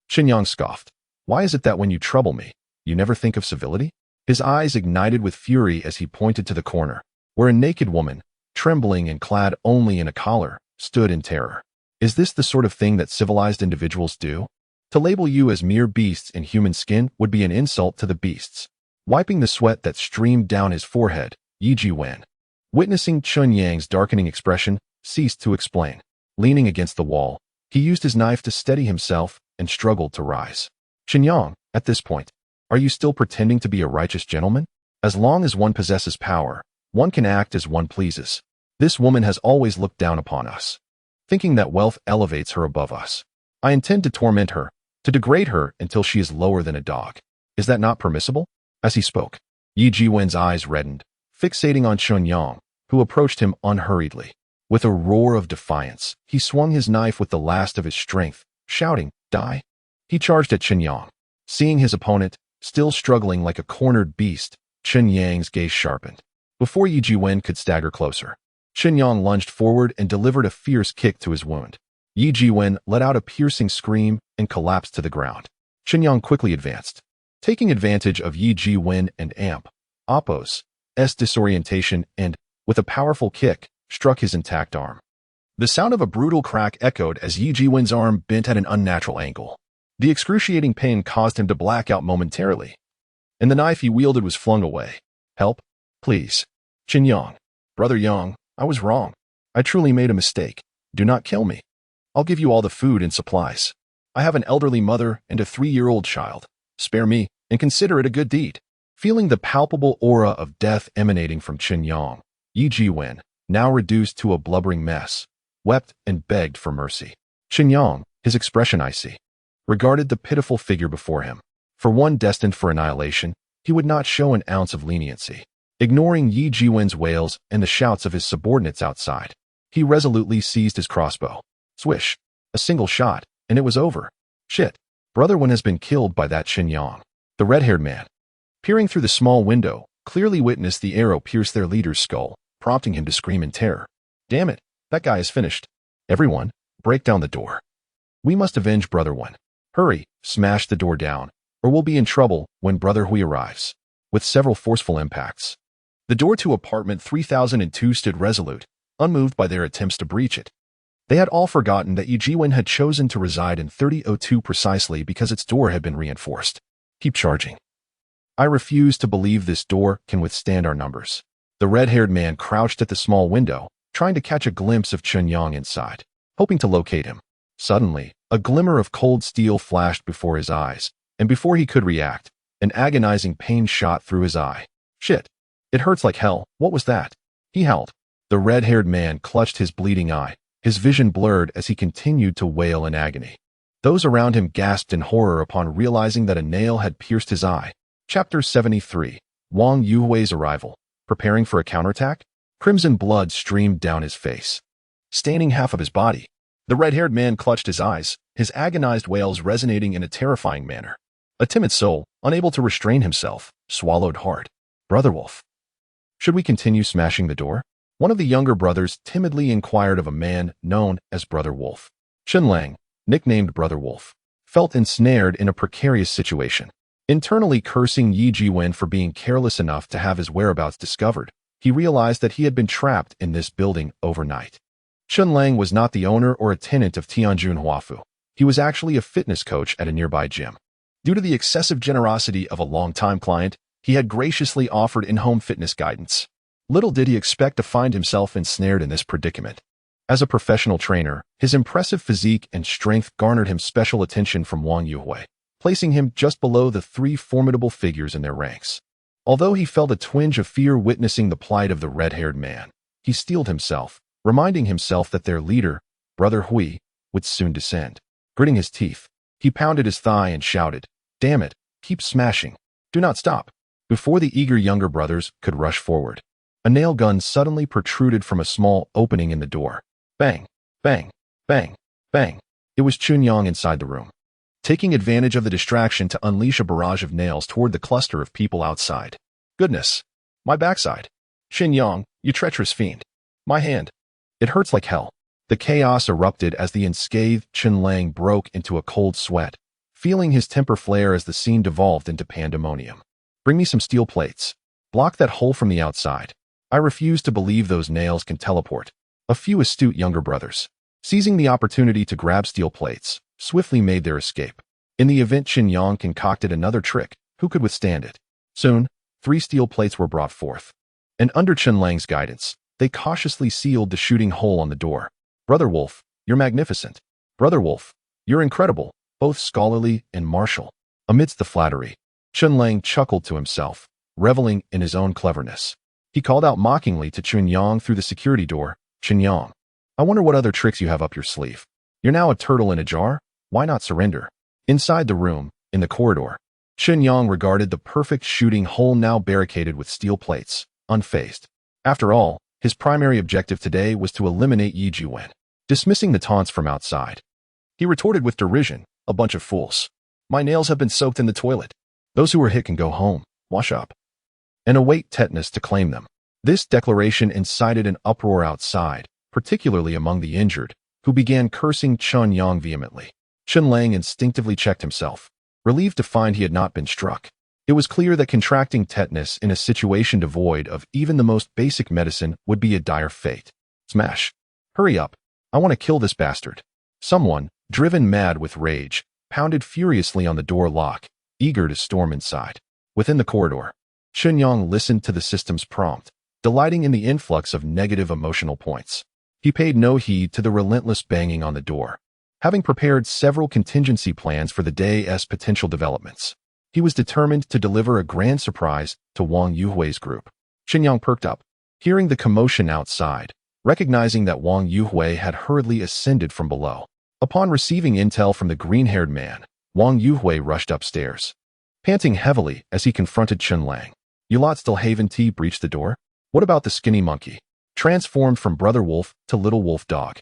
Chen Yang scoffed. "Why is it that when you trouble me, you never think of civility?" His eyes ignited with fury as he pointed to the corner, where a naked woman, trembling and clad only in a collar, stood in terror. "Is this the sort of thing that civilized individuals do? To label you as mere beasts in human skin would be an insult to the beasts." Wiping the sweat that streamed down his forehead, Yi Jiwen, witnessing Chen Yang's darkening expression, ceased to explain. Leaning against the wall, he used his knife to steady himself and struggled to rise. "Chen Yang, at this point, are you still pretending to be a righteous gentleman? As long as one possesses power, one can act as one pleases. This woman has always looked down upon us, thinking that wealth elevates her above us. I intend to torment her, to degrade her until she is lower than a dog. Is that not permissible?" As he spoke, Yi Jiwen's eyes reddened, fixating on Chen Yang, who approached him unhurriedly. With a roar of defiance, he swung his knife with the last of his strength, shouting, "Die!" He charged at Chen Yang. Seeing his opponent, still struggling like a cornered beast, Chen Yang's gaze sharpened. Before Yi Jiwen could stagger closer, Chen Yang lunged forward and delivered a fierce kick to his wound. Yi Jiwen let out a piercing scream and collapsed to the ground. Chen Yang quickly advanced, taking advantage of Yi Jiwen and Oppo's disorientation and, with a powerful kick, struck his intact arm. The sound of a brutal crack echoed as Yi Jiwen's arm bent at an unnatural angle. The excruciating pain caused him to black out momentarily, and the knife he wielded was flung away. Help, please. Chen Yang. Brother Yang, I was wrong. I truly made a mistake. Do not kill me. I'll give you all the food and supplies. I have an elderly mother and a 3-year-old child. Spare me and consider it a good deed. Feeling the palpable aura of death emanating from Chen Yang, Yi Jiwen, now reduced to a blubbering mess, wept and begged for mercy. Chen Yang, his expression icy, regarded the pitiful figure before him. For one destined for annihilation, he would not show an ounce of leniency. Ignoring Yi Jiwen's wails and the shouts of his subordinates outside, he resolutely seized his crossbow. Swish! A single shot, and it was over. Shit! Brother Wen has been killed by that Chen Yang. The red-haired man, peering through the small window, clearly witnessed the arrow pierce their leader's skull, prompting him to scream in terror. Damn it, that guy is finished. Everyone, break down the door. We must avenge Brother Wen. Hurry, smash the door down, or we'll be in trouble when Brother Hui arrives. With several forceful impacts, the door to apartment 3002 stood resolute, unmoved by their attempts to breach it. They had all forgotten that Yi Jiwen had chosen to reside in 3002 precisely because its door had been reinforced. Keep charging. I refuse to believe this door can withstand our numbers. The red-haired man crouched at the small window, trying to catch a glimpse of Chen Yang inside, hoping to locate him. Suddenly, a glimmer of cold steel flashed before his eyes, and before he could react, an agonizing pain shot through his eye. Shit! It hurts like hell. What was that? He howled. The red-haired man clutched his bleeding eye, his vision blurred as he continued to wail in agony. Those around him gasped in horror upon realizing that a nail had pierced his eye. Chapter 73. Wang Yuhui's arrival. Preparing for a counterattack? Crimson blood streamed down his face, staining half of his body. The red-haired man clutched his eyes, his agonized wails resonating in a terrifying manner. A timid soul, unable to restrain himself, swallowed hard. Brother Wolf. Should we continue smashing the door? One of the younger brothers timidly inquired of a man known as Brother Wolf. Chen Yang, nicknamed Brother Wolf, felt ensnared in a precarious situation. Internally cursing Yi Jiwen for being careless enough to have his whereabouts discovered, he realized that he had been trapped in this building overnight. Chen Yang was not the owner or a tenant of Tianjun Huafu. He was actually a fitness coach at a nearby gym. Due to the excessive generosity of a longtime client, he had graciously offered in-home fitness guidance. Little did he expect to find himself ensnared in this predicament. As a professional trainer, his impressive physique and strength garnered him special attention from Wang Yuhui, placing him just below the 3 formidable figures in their ranks. Although he felt a twinge of fear witnessing the plight of the red-haired man, he steeled himself, reminding himself that their leader, Brother Hui, would soon descend. Gritting his teeth, he pounded his thigh and shouted, "Damn it, keep smashing. Do not stop." Before the eager younger brothers could rush forward, a nail gun suddenly protruded from a small opening in the door. Bang, bang, bang, bang. It was Chen Yang inside the room, taking advantage of the distraction to unleash a barrage of nails toward the cluster of people outside. Goodness, my backside. Chen Yang, you treacherous fiend. My hand. It hurts like hell. The chaos erupted as the unscathed Chen Yang broke into a cold sweat, feeling his temper flare as the scene devolved into pandemonium. Bring me some steel plates. Block that hole from the outside. I refuse to believe those nails can teleport. A few astute younger brothers, seizing the opportunity to grab steel plates, swiftly made their escape. In the event Chen Yang concocted another trick, who could withstand it? Soon, 3 steel plates were brought forth, and under Chen Yang's guidance, they cautiously sealed the shooting hole on the door. Brother Wolf, you're magnificent. Brother Wolf, you're incredible, both scholarly and martial. Amidst the flattery, Chen Yang chuckled to himself, reveling in his own cleverness. He called out mockingly to Chen Yang through the security door, "Chen Yang, I wonder what other tricks you have up your sleeve. You're now a turtle in a jar? Why not surrender?" Inside the room, in the corridor, Chen Yang regarded the perfect shooting hole now barricaded with steel plates, unfazed. After all, his primary objective today was to eliminate Yi Jiwen. Dismissing the taunts from outside, he retorted with derision, "A bunch of fools. My nails have been soaked in the toilet. Those who were hit can go home, wash up, and await tetanus to claim them." This declaration incited an uproar outside, particularly among the injured, who began cursing Chen Yang vehemently. Chen Yang instinctively checked himself, relieved to find he had not been struck. It was clear that contracting tetanus in a situation devoid of even the most basic medicine would be a dire fate. Smash! Hurry up! I want to kill this bastard. Someone, driven mad with rage, pounded furiously on the door lock, eager to storm inside. Within the corridor, Chen Yang listened to the system's prompt, delighting in the influx of negative emotional points. He paid no heed to the relentless banging on the door, having prepared several contingency plans for the day's potential developments. He was determined to deliver a grand surprise to Wang Yuhui's group. Chen Yang perked up, hearing the commotion outside, recognizing that Wang Yuhui had hurriedly ascended from below. Upon receiving intel from the green-haired man, Wang Yuhui rushed upstairs, panting heavily as he confronted Chen Yang. "You lot still haven't breached the door? What about the skinny monkey, transformed from brother wolf to little wolf dog?"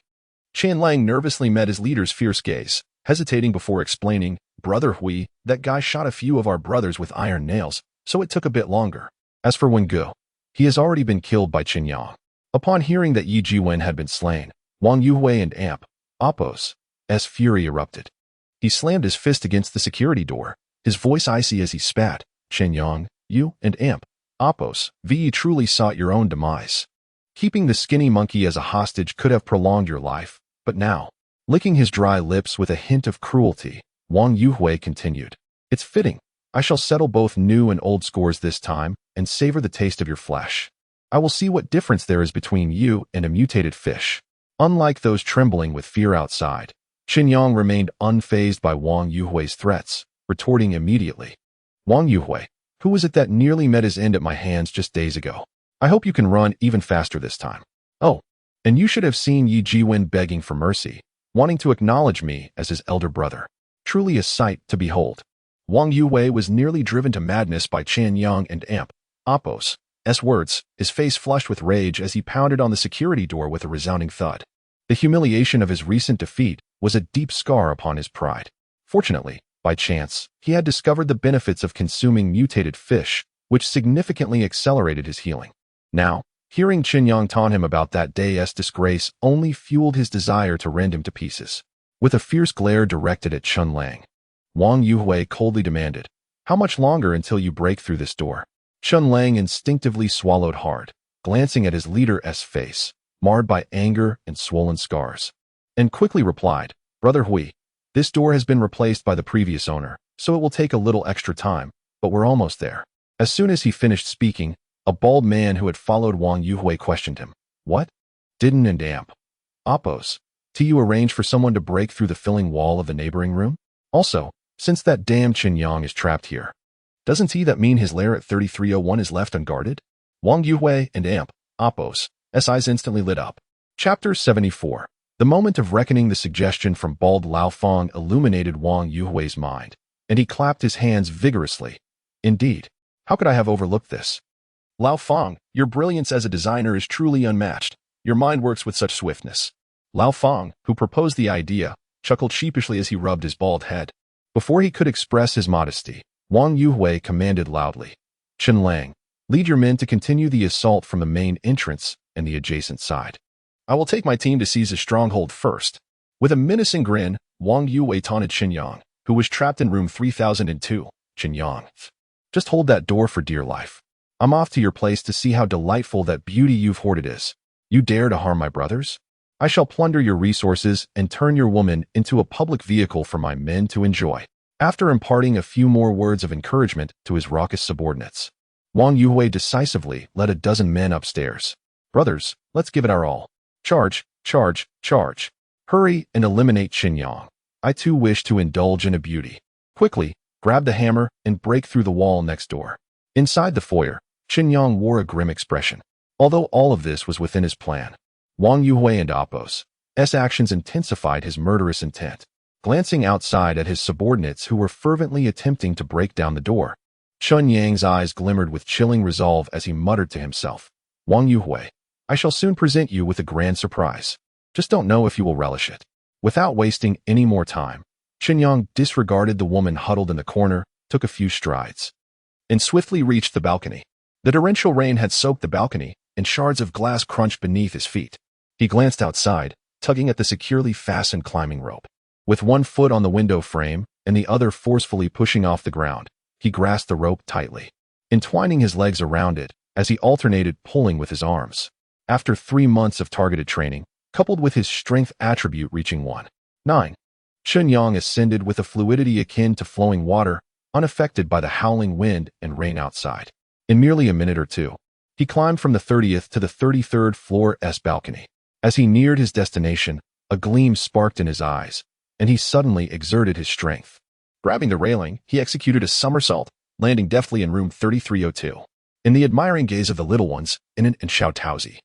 Chen Yang nervously met his leader's fierce gaze, hesitating before explaining, "Brother Hui, that guy shot a few of our brothers with iron nails, so it took a bit longer. As for Wengu, he has already been killed by Chen Yang." Upon hearing that Yi Jiwen had been slain, Wang Yuhui and Amp, Apos, S fury erupted. He slammed his fist against the security door, his voice icy as he spat, "Chen Yang, you and Amp, Apos, V truly sought your own demise. Keeping the skinny monkey as a hostage could have prolonged your life, but now," licking his dry lips with a hint of cruelty, Wang Yuhui continued, "It's fitting. I shall settle both new and old scores this time and savor the taste of your flesh. I will see what difference there is between you and a mutated fish." Unlike those trembling with fear outside, Chen Yang remained unfazed by Wang Yuhui's threats, retorting immediately, "Wang Yuhui, who was it that nearly met his end at my hands just days ago? I hope you can run even faster this time. Oh, and you should have seen Yi Jiwen begging for mercy, wanting to acknowledge me as his elder brother. Truly a sight to behold." Wang Yuhui was nearly driven to madness by Chen Yang and Amp, Apos, S words, his face flushed with rage as he pounded on the security door with a resounding thud. The humiliation of his recent defeat was a deep scar upon his pride. Fortunately, by chance, he had discovered the benefits of consuming mutated fish, which significantly accelerated his healing. Now, hearing Chen Yang taunt him about that day's disgrace only fueled his desire to rend him to pieces. With a fierce glare directed at Chen Yang, Wang Yuhui coldly demanded, "How much longer until you break through this door?" Chen Yang instinctively swallowed hard, glancing at his leader's face, marred by anger and swollen scars, and quickly replied, "Brother Hui, this door has been replaced by the previous owner, so it will take a little extra time, but we're almost there." As soon as he finished speaking, a bald man who had followed Wang Yuhui questioned him, "What? Didn't and Amp, Apos, you arrange for someone to break through the filling wall of the neighboring room? Also, since that damn Chen Yang is trapped here, doesn't that mean his lair at 3301 is left unguarded?" Wang Yuhui and Amp, Apos, S eyes instantly lit up. Chapter 74. The moment of reckoning. The suggestion from bald Lao Fong illuminated Wang Yuhui's mind, and he clapped his hands vigorously. "Indeed, how could I have overlooked this? Lao Fong, your brilliance as a designer is truly unmatched. Your mind works with such swiftness." Lao Fong, who proposed the idea, chuckled sheepishly as he rubbed his bald head. Before he could express his modesty, Wang Yuhui commanded loudly, "Chen Yang, lead your men to continue the assault from the main entrance and the adjacent side. I will take my team to seize the stronghold first." With a menacing grin, Wang Yuhui taunted Chen Yang, who was trapped in room 3002. "Chen Yang, just hold that door for dear life. I'm off to your place to see how delightful that beauty you've hoarded is. You dare to harm my brothers? I shall plunder your resources and turn your woman into a public vehicle for my men to enjoy." After imparting a few more words of encouragement to his raucous subordinates, Wang Yuhui decisively led a dozen men upstairs. "Brothers, let's give it our all. Charge, charge, charge. Hurry and eliminate Chen Yang. I too wish to indulge in a beauty. Quickly, grab the hammer and break through the wall next door." Inside the foyer, Chen Yang wore a grim expression. Although all of this was within his plan, Wang Yuhui and Apos' actions intensified his murderous intent. Glancing outside at his subordinates who were fervently attempting to break down the door, Chen Yang's eyes glimmered with chilling resolve as he muttered to himself, "Wang Yuhui, I shall soon present you with a grand surprise. Just don't know if you will relish it." Without wasting any more time, Chen Yang disregarded the woman huddled in the corner, took a few strides, and swiftly reached the balcony. The torrential rain had soaked the balcony, and shards of glass crunched beneath his feet. He glanced outside, tugging at the securely fastened climbing rope. With one foot on the window frame and the other forcefully pushing off the ground, he grasped the rope tightly, entwining his legs around it as he alternated pulling with his arms. After 3 months of targeted training, coupled with his strength attribute reaching 1.9, Chen Yang ascended with a fluidity akin to flowing water, unaffected by the howling wind and rain outside. In merely a minute or two, he climbed from the 30th to the 33rd floor's balcony. As he neared his destination, a gleam sparked in his eyes, and he suddenly exerted his strength. Grabbing the railing, he executed a somersault, landing deftly in room 3302. In the admiring gaze of the little ones, Inan and Xiaotauzi,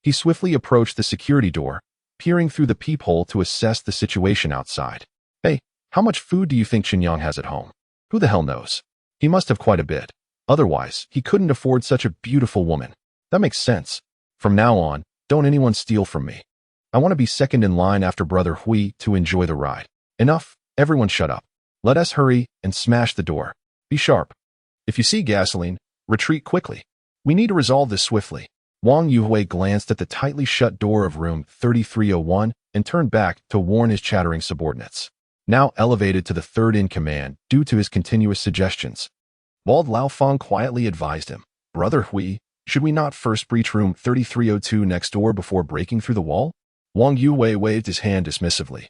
he swiftly approached the security door, peering through the peephole to assess the situation outside. Hey, how much food do you think Chen Yang has at home? Who the hell knows? He must have quite a bit. Otherwise, he couldn't afford such a beautiful woman. That makes sense. From now on, don't anyone steal from me. I want to be second in line after Brother Hui to enjoy the ride. Enough, everyone shut up. Let us hurry and smash the door. Be sharp. If you see gasoline, retreat quickly. We need to resolve this swiftly. Wang Yuhui glanced at the tightly shut door of room 3301 and turned back to warn his chattering subordinates. Now elevated to the third in command due to his continuous suggestions, Bald Laofeng quietly advised him, Brother Hui, should we not first breach room 3302 next door before breaking through the wall? Wang Yuhui waved his hand dismissively,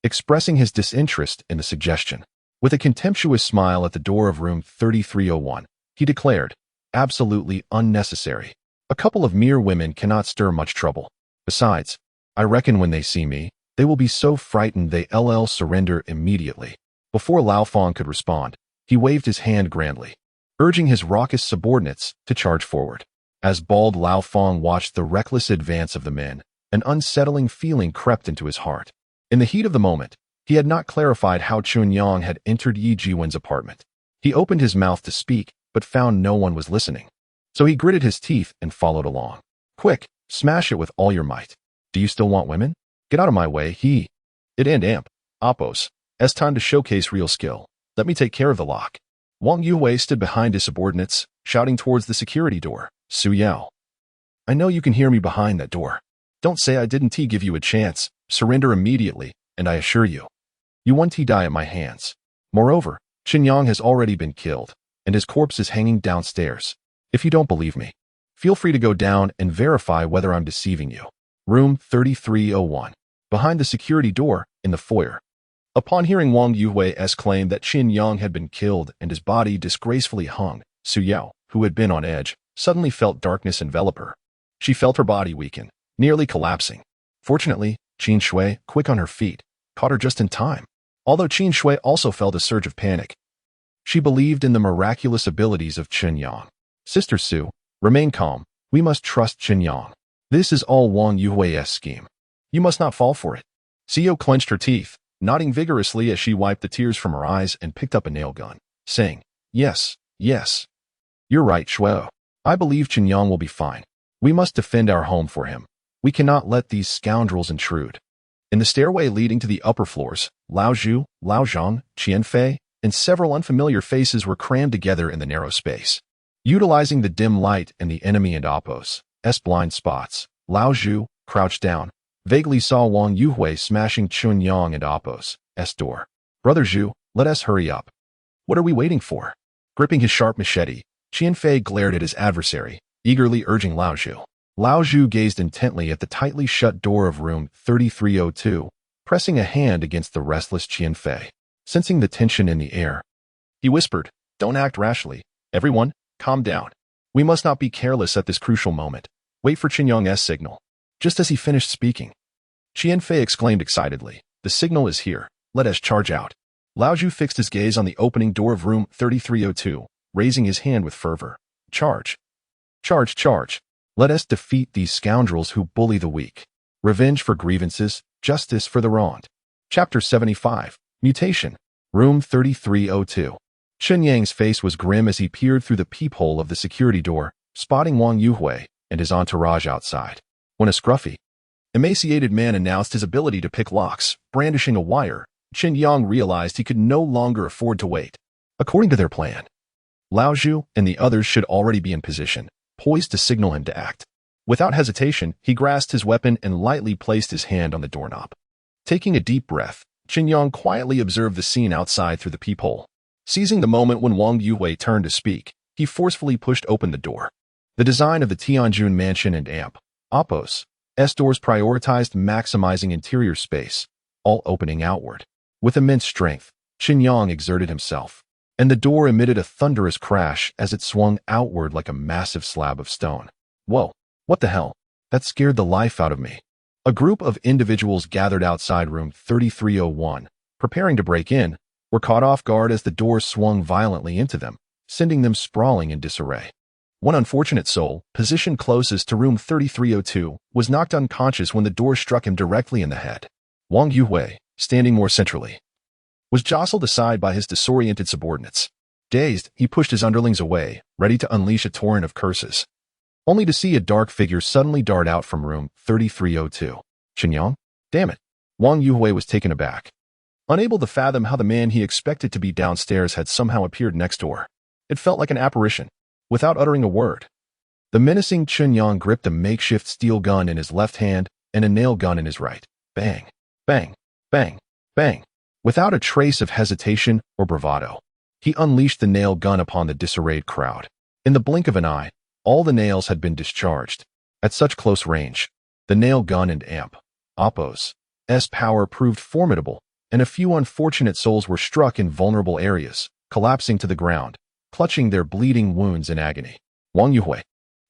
expressing his disinterest in the suggestion. With a contemptuous smile at the door of room 3301, he declared, absolutely unnecessary. A couple of mere women cannot stir much trouble. Besides, I reckon when they see me, they will be so frightened they'll surrender immediately. Before Laofeng could respond, he waved his hand grandly, urging his raucous subordinates to charge forward. As Bald Laofeng watched the reckless advance of the men, an unsettling feeling crept into his heart. In the heat of the moment, he had not clarified how Chen Yang had entered Yi Jiwen's apartment. He opened his mouth to speak, but found no one was listening. So he gritted his teeth and followed along. Quick, smash it with all your might. Do you still want women? Get out of my way, It and amp. Oppos. It's time to showcase real skill. Let me take care of the lock. Wang Yuhui stood behind his subordinates, shouting towards the security door. Su Yao. I know you can hear me behind that door. Don't say I didn't give you a chance. Surrender immediately, and I assure you, you won't die at my hands. Moreover, Chen Yang has already been killed, and his corpse is hanging downstairs. If you don't believe me, feel free to go down and verify whether I'm deceiving you. Room 3301. Behind the security door, in the foyer. Upon hearing Wang Yuhui's claim that Chen Yang had been killed and his body disgracefully hung, Su Yao, who had been on edge, suddenly felt darkness envelop her. She felt her body weaken, nearly collapsing. Fortunately, Qin Shui, quick on her feet, caught her just in time. Although Qin Shui also felt a surge of panic, she believed in the miraculous abilities of Chen Yang. Sister Su, remain calm. We must trust Chen Yang. This is all Wang Yuhui's scheme. You must not fall for it. Xiao clenched her teeth, nodding vigorously as she wiped the tears from her eyes and picked up a nail gun, saying, Yes, yes. You're right, Shuo. I believe Chen Yang will be fine. We must defend our home for him. We cannot let these scoundrels intrude. In the stairway leading to the upper floors, Lao Zhu, Lao Zhang, Qianfei, and several unfamiliar faces were crammed together in the narrow space. Utilizing the dim light and the enemy and Oppos' blind spots, Lao Zhu, crouched down, vaguely saw Wang Yuhui smashing Chen Yang and Oppos' door. Brother Zhu, let us hurry up. What are we waiting for? Gripping his sharp machete, Qianfei glared at his adversary, eagerly urging Lao Zhu. Lao Zhu gazed intently at the tightly shut door of room 3302, pressing a hand against the restless Qianfei. Sensing the tension in the air, he whispered, Don't act rashly. Everyone, calm down. We must not be careless at this crucial moment. Wait for Chen Yang's signal. Just as he finished speaking, Qianfei exclaimed excitedly, The signal is here. Let us charge out. Lao Zhu fixed his gaze on the opening door of room 3302, raising his hand with fervor. Charge. Charge, charge. Let us defeat these scoundrels who bully the weak. Revenge for grievances, justice for the wronged. Chapter 75. Mutation. Room 3302. Chen Yang's face was grim as he peered through the peephole of the security door, spotting Wang Yuhui and his entourage outside. When a scruffy, emaciated man announced his ability to pick locks, brandishing a wire, Chen Yang realized he could no longer afford to wait. According to their plan, Lao Zhu and the others should already be in position, poised to signal him to act. Without hesitation, he grasped his weapon and lightly placed his hand on the doorknob. Taking a deep breath, Chen Yang quietly observed the scene outside through the peephole. Seizing the moment when Wang Yuhui turned to speak, he forcefully pushed open the door. The design of the Tianjun mansion and Amp, Oppos, S doors prioritized maximizing interior space, all opening outward. With immense strength, Chen Yang exerted himself, and the door emitted a thunderous crash as it swung outward like a massive slab of stone. Whoa, what the hell? That scared the life out of me. A group of individuals gathered outside room 3301, preparing to break in, were caught off guard as the door swung violently into them, sending them sprawling in disarray. One unfortunate soul, positioned closest to room 3302, was knocked unconscious when the door struck him directly in the head. Wang Yuhui, standing more centrally, was jostled aside by his disoriented subordinates. Dazed, he pushed his underlings away, ready to unleash a torrent of curses, only to see a dark figure suddenly dart out from room 3302. Chen Yang? Damn it. Wang Yuhui was taken aback, unable to fathom how the man he expected to be downstairs had somehow appeared next door. It felt like an apparition. Without uttering a word, the menacing Chen Yang gripped a makeshift steel gun in his left hand and a nail gun in his right. Bang, bang, bang, bang. Without a trace of hesitation or bravado, he unleashed the nail gun upon the disarrayed crowd. In the blink of an eye, all the nails had been discharged. At such close range, the nail gun and Amp, Oppos, S power proved formidable, and a few unfortunate souls were struck in vulnerable areas, collapsing to the ground, clutching their bleeding wounds in agony. Wang Yuhui,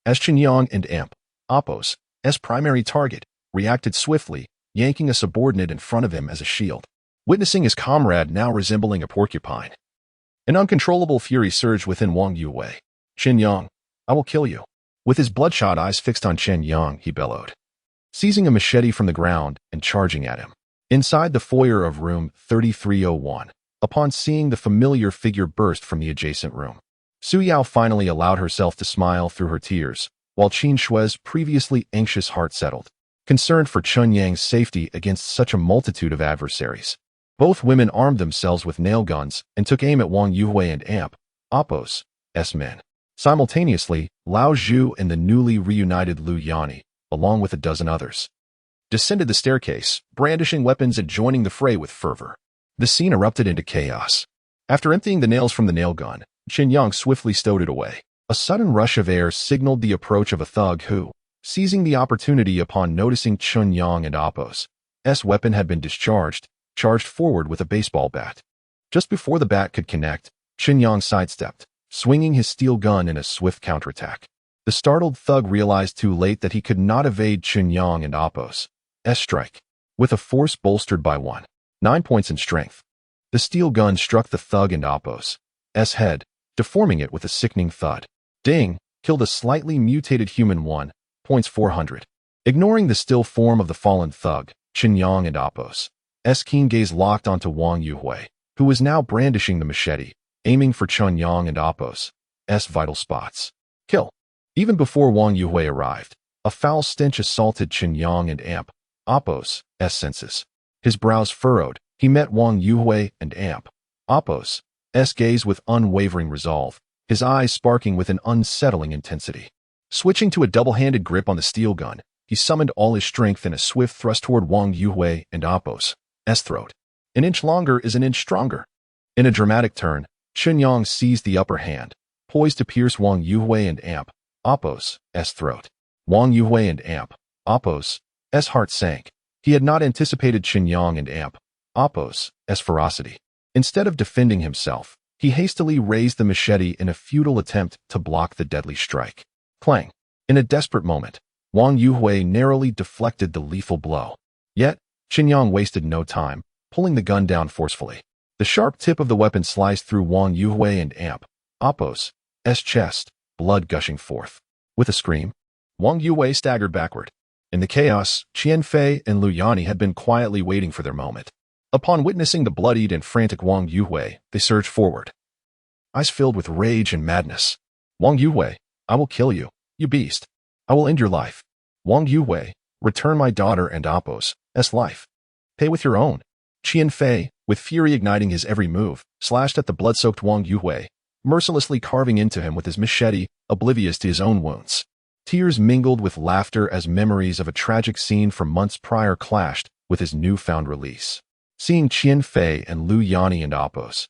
as Chen Yang and Amp, Oppos, S primary target, reacted swiftly, yanking a subordinate in front of him as a shield. Witnessing his comrade now resembling a porcupine, an uncontrollable fury surged within Wang Yuhui. Chen Yang, I will kill you. With his bloodshot eyes fixed on Chen Yang, he bellowed, seizing a machete from the ground and charging at him. Inside the foyer of room 3301, upon seeing the familiar figure burst from the adjacent room, Su Yao finally allowed herself to smile through her tears, while Qin Shui's previously anxious heart settled, concerned for Chen Yang's safety against such a multitude of adversaries. Both women armed themselves with nail guns and took aim at Wang Yuhui and Amp, Oppos, S men. Simultaneously, Lao Zhu and the newly reunited Lu Yani, along with a dozen others, descended the staircase, brandishing weapons and joining the fray with fervor. The scene erupted into chaos. After emptying the nails from the nail gun, Chen Yang swiftly stowed it away. A sudden rush of air signaled the approach of a thug who, seizing the opportunity upon noticing Chen Yang and Oppos' weapon had been discharged, charged forward with a baseball bat. Just before the bat could connect, Chen Yang sidestepped, swinging his steel gun in a swift counterattack. The startled thug realized too late that he could not evade Chen Yang and Oppos' strike. With a force bolstered by 9 points in strength, the steel gun struck the thug and Oppos' head, deforming it with a sickening thud. Ding! Killed a slightly mutated human 1.400. Ignoring the still form of the fallen thug, Chen Yang and Oppos' keen gaze locked onto Wang Yuhui, who was now brandishing the machete, aiming for Chen Yang and Oppos' vital spots. Kill! Even before Wang Yuhui arrived, a foul stench assaulted Chen Yang and Amp, Oppos' senses. His brows furrowed, he met Wang Yuhui and Amp, Oppos' gaze with unwavering resolve, his eyes sparking with an unsettling intensity. Switching to a double-handed grip on the steel gun, he summoned all his strength in a swift thrust toward Wang Yuhui and Oppos' throat. An inch longer is an inch stronger. In a dramatic turn, Chen Yang seized the upper hand, poised to pierce Wang Yuhui and Amp, Oppos' throat. Wang Yuhui and Amp, Oppos' heart sank. He had not anticipated Chen Yang and Amp, Oppos' ferocity. Instead of defending himself, he hastily raised the machete in a futile attempt to block the deadly strike. Clang! In a desperate moment, Wang Yuhui narrowly deflected the lethal blow. Yet, Chen Yang wasted no time, pulling the gun down forcefully. The sharp tip of the weapon sliced through Wang Yuhui and Amp, Oppos' chest, blood gushing forth. With a scream, Wang Yuhui staggered backward. In the chaos, Qian Fei and Lu Yani had been quietly waiting for their moment. Upon witnessing the bloodied and frantic Wang Yuhui, they surged forward, eyes filled with rage and madness. Wang Yuhui, I will kill you, you beast. I will end your life. Wang Yuhui, return my daughter and Oppos' life. Pay with your own. Qian Fei, with fury igniting his every move, slashed at the blood-soaked Wang Yuhui, mercilessly carving into him with his machete, oblivious to his own wounds. Tears mingled with laughter as memories of a tragic scene from months prior clashed with his newfound release. Seeing Qian Fei and Lu Yanni and Appos'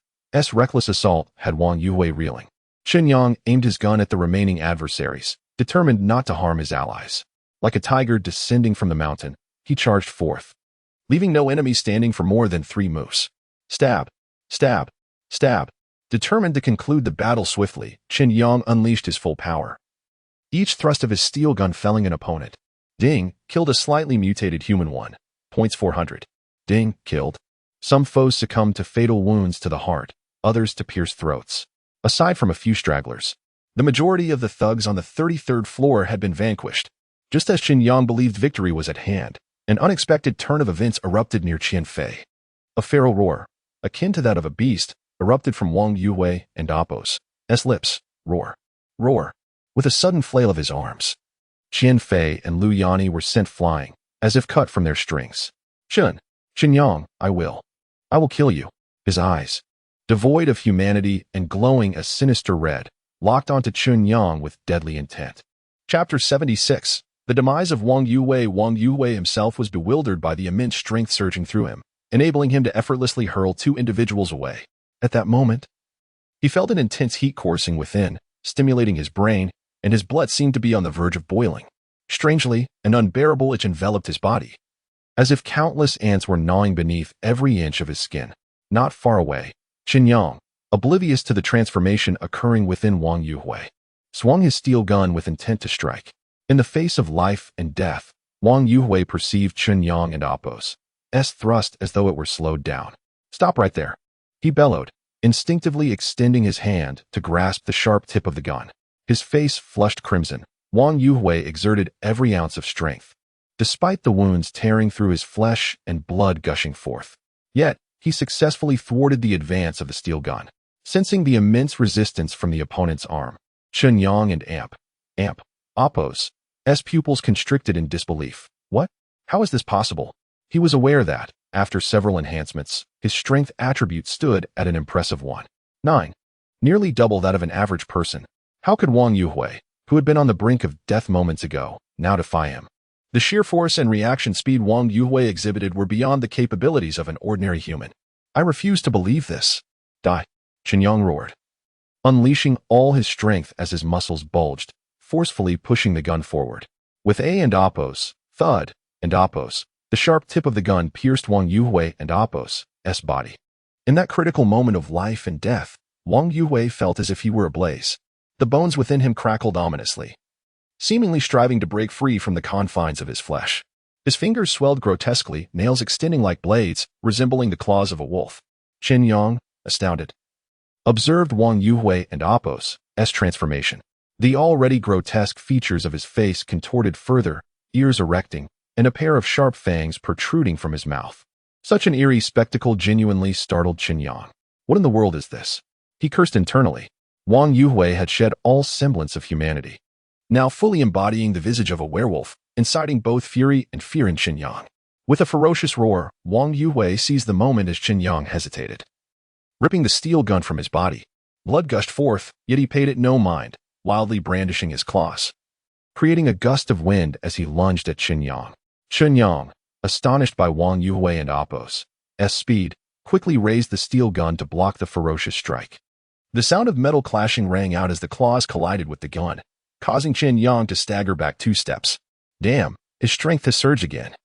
reckless assault had Wang Yue reeling. Chen Yang aimed his gun at the remaining adversaries, determined not to harm his allies. Like a tiger descending from the mountain, he charged forth, leaving no enemy standing for more than 3 moves. Stab, stab, stab. Determined to conclude the battle swiftly, Chen Yang unleashed his full power. Each thrust of his steel gun felling an opponent. Ding, killed a slightly mutated human one. Points 400. Ding, killed. Some foes succumbed to fatal wounds to the heart, others to pierced throats. Aside from a few stragglers, the majority of the thugs on the 33rd floor had been vanquished. Just as Chen Yang believed victory was at hand, an unexpected turn of events erupted near Qian Fei. A feral roar, akin to that of a beast, erupted from Wang Yue and Appos' lips. Roar. Roar. With a sudden flail of his arms, Qian Fei and Lu Yanni were sent flying, as if cut from their strings. Chen Yang, I will kill you. His eyes, devoid of humanity and glowing a sinister red, locked onto Chen Yang with deadly intent. Chapter 76. The demise of Wang Yue. Wang Yue himself was bewildered by the immense strength surging through him, enabling him to effortlessly hurl 2 individuals away. At that moment, he felt an intense heat coursing within, stimulating his brain, and his blood seemed to be on the verge of boiling. Strangely, an unbearable itch enveloped his body, as if countless ants were gnawing beneath every inch of his skin. Not far away, Chen Yang, oblivious to the transformation occurring within Wang Yue, swung his steel gun with intent to strike. In the face of life and death, Wang Yue perceived Chen Yang and Appos' thrust as though it were slowed down. Stop right there, he bellowed, instinctively extending his hand to grasp the sharp tip of the gun. His face flushed crimson. Wang Yue exerted every ounce of strength, despite the wounds tearing through his flesh and blood gushing forth. Yet, he successfully thwarted the advance of the steel gun. Sensing the immense resistance from the opponent's arm, Chen Yang and Appos' pupils constricted in disbelief. What? How is this possible? He was aware that, after several enhancements, his strength attribute stood at an impressive 1.9, nearly double that of an average person. How could Wang Yue, who had been on the brink of death moments ago, now defy him? The sheer force and reaction speed Wang Yue exhibited were beyond the capabilities of an ordinary human. I refuse to believe this. Die, Chen Yang roared, unleashing all his strength as his muscles bulged, forcefully pushing the gun forward. With and Appos', thud, and Appos', the sharp tip of the gun pierced Wang Yue and Appos' body. In that critical moment of life and death, Wang Yue felt as if he were ablaze. The bones within him crackled ominously, seemingly striving to break free from the confines of his flesh. His fingers swelled grotesquely, nails extending like blades, resembling the claws of a wolf. Chen Yang, astounded, observed Wang Yue and Appos' transformation. The already grotesque features of his face contorted further, ears erecting, and a pair of sharp fangs protruding from his mouth. Such an eerie spectacle genuinely startled Chen Yang. What in the world is this? He cursed internally. Wang Yue had shed all semblance of humanity, now fully embodying the visage of a werewolf, inciting both fury and fear in Chen Yang. With a ferocious roar, Wang Yue seized the moment as Chen Yang hesitated. Ripping the steel gun from his body, blood gushed forth, yet he paid it no mind, wildly brandishing his claws, creating a gust of wind as he lunged at Chen Yang. Chen Yang, astonished by Wang Yue and Appos' speed, quickly raised the steel gun to block the ferocious strike. The sound of metal clashing rang out as the claws collided with the gun, causing Chen Yang to stagger back 2 steps. Damn, his strength has surged again.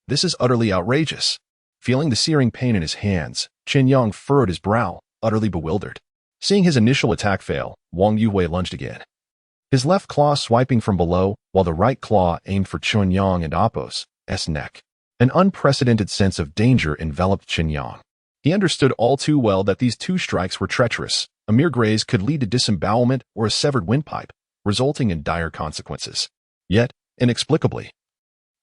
This is utterly outrageous. Feeling the searing pain in his hands, Chen Yang furrowed his brow, utterly bewildered. Seeing his initial attack fail, Wang Yue lunged again, his left claw swiping from below, while the right claw aimed for Chen Yang and Appos' neck. An unprecedented sense of danger enveloped Chen Yang. He understood all too well that these 2 strikes were treacherous. A mere graze could lead to disembowelment or a severed windpipe, resulting in dire consequences. Yet, inexplicably,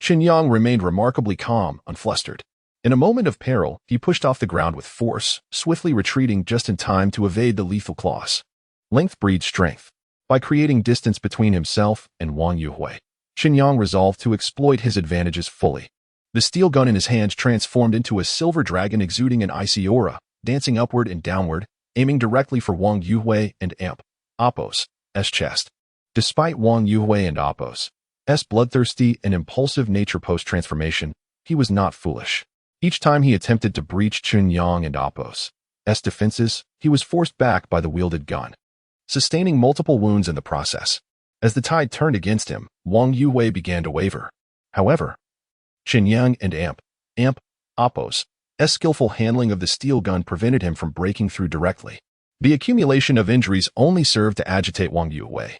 Chen Yang remained remarkably calm, unflustered. In a moment of peril, he pushed off the ground with force, swiftly retreating just in time to evade the lethal claws. Length breeds strength. By creating distance between himself and Wang Yue, Chen Yang resolved to exploit his advantages fully. The steel gun in his hands transformed into a silver dragon exuding an icy aura, dancing upward and downward, aiming directly for Wang Yue and Appos' chest. Despite Wang Yuhui and Appo's bloodthirsty and impulsive nature post-transformation, he was not foolish. Each time he attempted to breach Chen Yang and Appo's defenses, he was forced back by the wielded gun, sustaining multiple wounds in the process. As the tide turned against him, Wang Yuhui began to waver. However, Chen Yang and Appo's skillful handling of the steel gun prevented him from breaking through directly. The accumulation of injuries only served to agitate Wang Yuhui,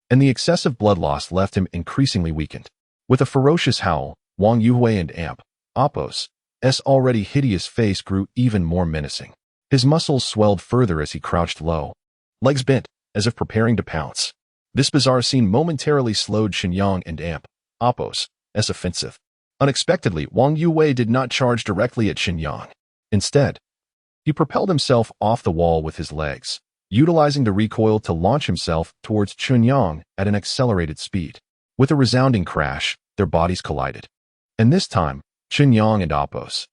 and the excessive blood loss left him increasingly weakened. With a ferocious howl, Wang Yuhui and Appo's already hideous face grew even more menacing. His muscles swelled further as he crouched low, legs bent, as if preparing to pounce. This bizarre scene momentarily slowed Chen Yang and Appo's offensive. Unexpectedly, Wang Yuhui did not charge directly at Chen Yang. Instead, he propelled himself off the wall with his legs, utilizing the recoil to launch himself towards Chen Yang at an accelerated speed. With a resounding crash, their bodies collided. And this time, Chen Yang and Appo's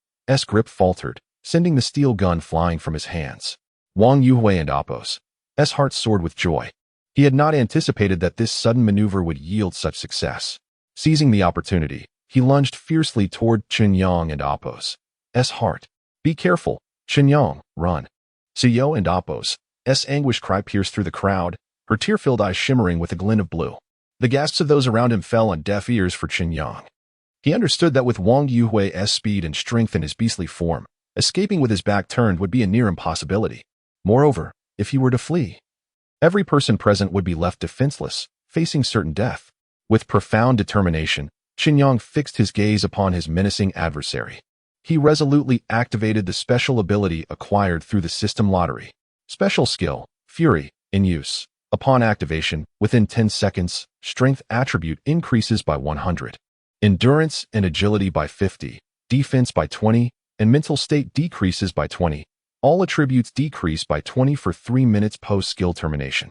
grip faltered, sending the steel gun flying from his hands. Wang Yuhui and Appo's heart soared with joy. He had not anticipated that this sudden maneuver would yield such success. Seizing the opportunity, he lunged fiercely toward Chen Yang and Appo's heart. "Be careful, Chen Yang, run." Siyo and Appo's anguished cry pierced through the crowd, her tear-filled eyes shimmering with a glint of blue. The gasps of those around him fell on deaf ears for Chen Yang. He understood that with Wang Yuhui's speed and strength in his beastly form, escaping with his back turned would be a near impossibility. Moreover, if he were to flee, every person present would be left defenseless, facing certain death. With profound determination, Chen Yang fixed his gaze upon his menacing adversary. He resolutely activated the special ability acquired through the system lottery. Special skill, Fury, in use. Upon activation, within 10 seconds, strength attribute increases by 100. Endurance and agility by 50, defense by 20, and mental state decreases by 20. All attributes decrease by 20 for 3 minutes post-skill termination.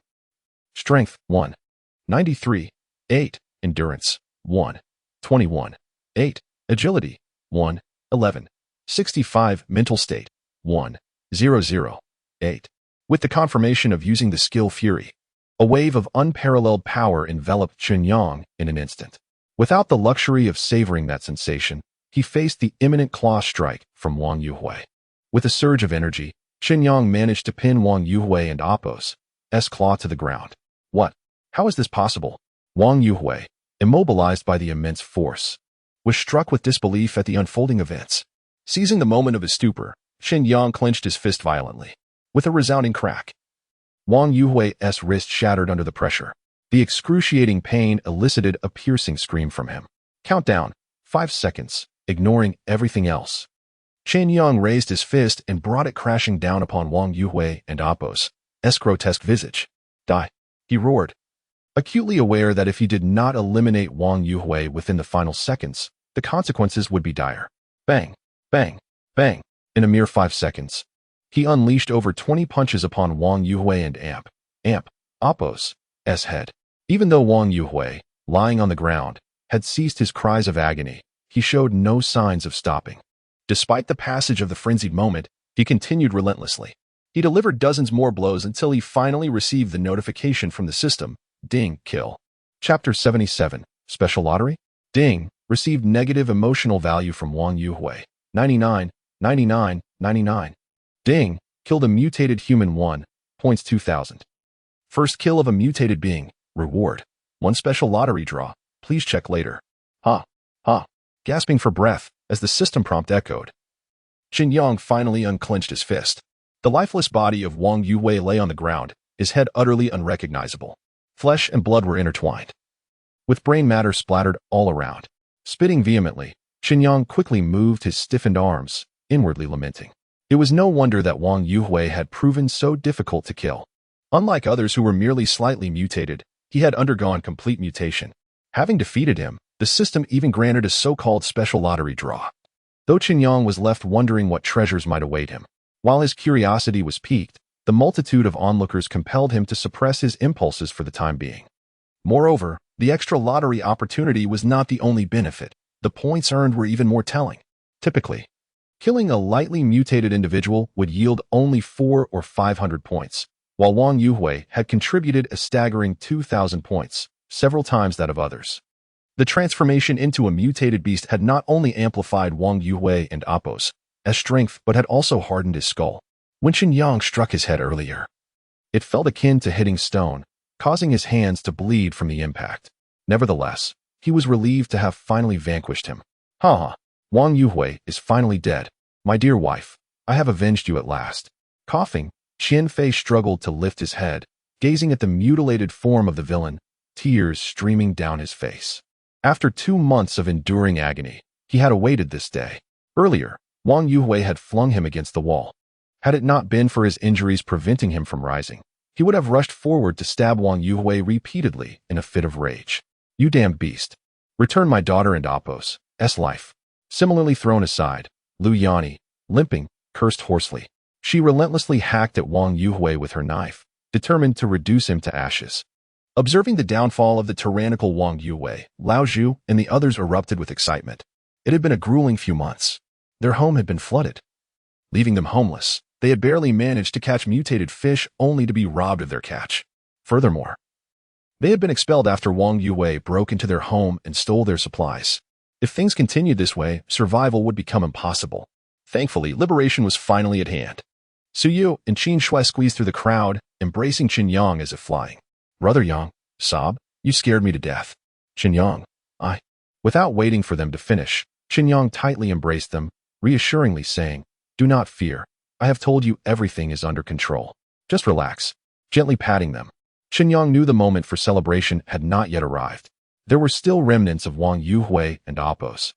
Strength, 1. 93, 8. Endurance, 1. 21, 8. Agility, 1. 11. 65. Mental state, 1. 00, 8. With the confirmation of using the skill Fury, a wave of unparalleled power enveloped Chen Yang in an instant. Without the luxury of savoring that sensation, he faced the imminent claw strike from Wang Yuhui. With a surge of energy, Chen Yang managed to pin Wang Yuhui and Appo's claw to the ground. What? How is this possible? Wang Yuhui, immobilized by the immense force, was struck with disbelief at the unfolding events. Seizing the moment of his stupor, Chen Yang clenched his fist violently. With a resounding crack, Wang Yuhui's wrist shattered under the pressure. The excruciating pain elicited a piercing scream from him. Countdown, 5 seconds, ignoring everything else. Chen Yang raised his fist and brought it crashing down upon Wang Yuhui and Appo's grotesque visage. "Die," he roared, acutely aware that if he did not eliminate Wang Yuhui within the final seconds, the consequences would be dire. Bang, bang, bang. In a mere 5 seconds, he unleashed over 20 punches upon Wang Yuhui and Appo's head. Even though Wang Yuhui, lying on the ground, had ceased his cries of agony, he showed no signs of stopping. Despite the passage of the frenzied moment, he continued relentlessly. He delivered dozens more blows until he finally received the notification from the system. Ding, kill. Chapter 77, Special Lottery? Ding, received negative emotional value from Wang Yuhui. 99, 99, 99. Ding, killed a mutated human 1, points 2000. First kill of a mutated being, reward. 1 special lottery draw, please check later. Ha, ha. Gasping for breath, as the system prompt echoed, Chen Yang finally unclenched his fist. The lifeless body of Wang Yuhui lay on the ground, his head utterly unrecognizable. Flesh and blood were intertwined, with brain matter splattered all around. Spitting vehemently, Chen Yang quickly moved his stiffened arms, inwardly lamenting. It was no wonder that Wang Yuhui had proven so difficult to kill. Unlike others who were merely slightly mutated, he had undergone complete mutation. Having defeated him, the system even granted a so-called special lottery draw. Though Chen Yang was left wondering what treasures might await him, while his curiosity was piqued, the multitude of onlookers compelled him to suppress his impulses for the time being. Moreover, the extra lottery opportunity was not the only benefit. The points earned were even more telling. Typically, killing a lightly mutated individual would yield only 400 or 500 points. while Wang Yuhui had contributed a staggering 2,000 points, several times that of others. The transformation into a mutated beast had not only amplified Wang Yuhui and Apos' strength, but had also hardened his skull. When Chen Yang struck his head earlier, it felt akin to hitting stone, causing his hands to bleed from the impact. Nevertheless, he was relieved to have finally vanquished him. Haha, Wang Yuhui is finally dead. My dear wife, I have avenged you at last. Coughing, Qian Fei struggled to lift his head, gazing at the mutilated form of the villain, tears streaming down his face. After 2 months of enduring agony, he had awaited this day. Earlier, Wang Yuhui had flung him against the wall. Had it not been for his injuries preventing him from rising, he would have rushed forward to stab Wang Yuhui repeatedly in a fit of rage. You damned beast. Return my daughter and Apos' life. Similarly thrown aside, Lu Yani, limping, cursed hoarsely. She relentlessly hacked at Wang Yuhui with her knife, determined to reduce him to ashes. Observing the downfall of the tyrannical Wang Yuhui, Lao Zhu and the others erupted with excitement. It had been a grueling few months. Their home had been flooded, leaving them homeless. They had barely managed to catch mutated fish only to be robbed of their catch. Furthermore, they had been expelled after Wang Yuhui broke into their home and stole their supplies. If things continued this way, survival would become impossible. Thankfully, liberation was finally at hand. Su Yu and Qin Shui squeezed through the crowd, embracing Chen Yang as if flying. Brother Yang, sob, you scared me to death. Chen Yang, I. Without waiting for them to finish, Chen Yang tightly embraced them, reassuringly saying, do not fear. I have told you everything is under control. Just relax. Gently patting them. Chen Yang knew the moment for celebration had not yet arrived. There were still remnants of Wang Yuhui and Apos'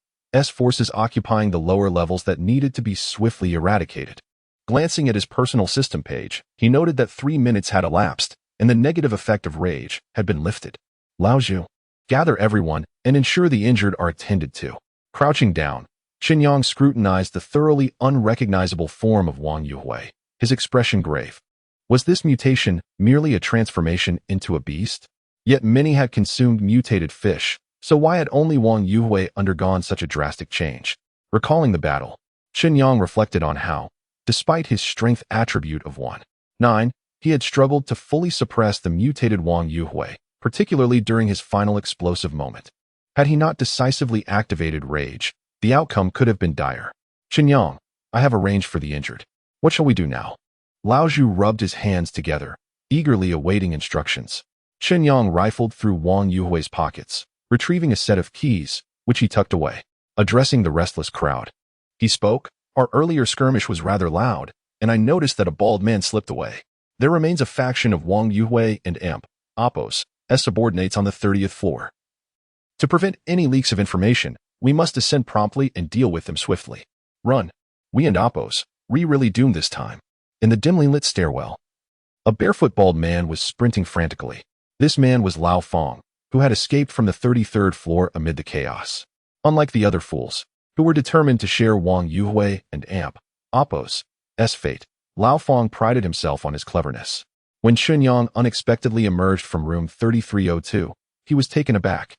forces occupying the lower levels that needed to be swiftly eradicated. Glancing at his personal system page, he noted that 3 minutes had elapsed, and the negative effect of rage had been lifted. Lao Zhu, gather everyone and ensure the injured are attended to. Crouching down, Chen Yang scrutinized the thoroughly unrecognizable form of Wang Yuhui, his expression grave. Was this mutation merely a transformation into a beast? Yet many had consumed mutated fish, so why had only Wang Yuhui undergone such a drastic change? Recalling the battle, Chen Yang reflected on how, despite his strength attribute of 1/9, he had struggled to fully suppress the mutated Wang Yuhui, particularly during his final explosive moment. Had he not decisively activated rage, the outcome could have been dire. Chen Yang, I have arranged for the injured. What shall we do now? Lao Zhu rubbed his hands together, eagerly awaiting instructions. Chen Yang rifled through Wang Yuhui's pockets, retrieving a set of keys, which he tucked away. Addressing the restless crowd, he spoke, our earlier skirmish was rather loud, and I noticed that a bald man slipped away. There remains a faction of Wang Yuhui and Apos' subordinates on the 30th floor. To prevent any leaks of information, we must descend promptly and deal with them swiftly. Run. We and Apos, we really doomed this time. In the dimly lit stairwell, a barefoot bald man was sprinting frantically. This man was Lao Fong, who had escaped from the 33rd floor amid the chaos. Unlike the other fools, who were determined to share Wang Yuhui and Apos' fate, Lao Fong prided himself on his cleverness. When Chen Yang unexpectedly emerged from room 3302, he was taken aback,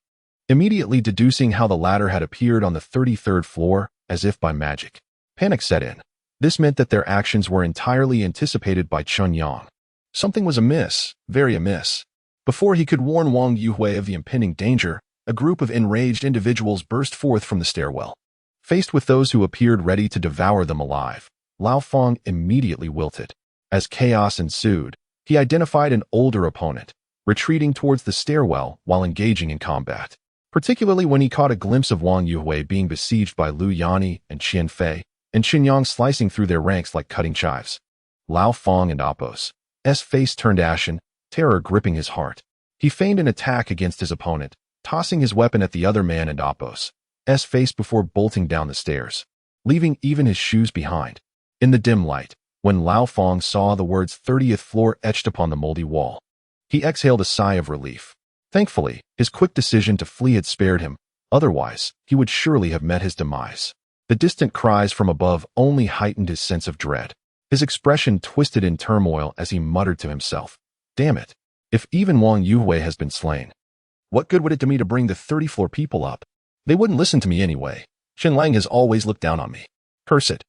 immediately deducing how the latter had appeared on the 33rd floor as if by magic. Panic set in. This meant that their actions were entirely anticipated by Chen Yang. Something was amiss, very amiss. Before he could warn Wang Yuhui of the impending danger, a group of enraged individuals burst forth from the stairwell. Faced with those who appeared ready to devour them alive, Lao Fong immediately wilted. As chaos ensued, he identified an older opponent, retreating towards the stairwell while engaging in combat. Particularly when he caught a glimpse of Wang Yuhui being besieged by Lu Yani and Qian Fei, and Chen Yang slicing through their ranks like cutting chives. Lao Fong and Apos' face turned ashen, terror gripping his heart. He feigned an attack against his opponent, tossing his weapon at the other man and Apos' face before bolting down the stairs, leaving even his shoes behind. In the dim light, when Lao Fong saw the words 30th floor etched upon the moldy wall, he exhaled a sigh of relief. Thankfully, his quick decision to flee had spared him, otherwise, he would surely have met his demise. The distant cries from above only heightened his sense of dread. His expression twisted in turmoil as he muttered to himself, damn it, if even Wang Yuhui has been slain, what good would it do me to bring the 30th floor people up? They wouldn't listen to me anyway. Chen Lang has always looked down on me. Curse it.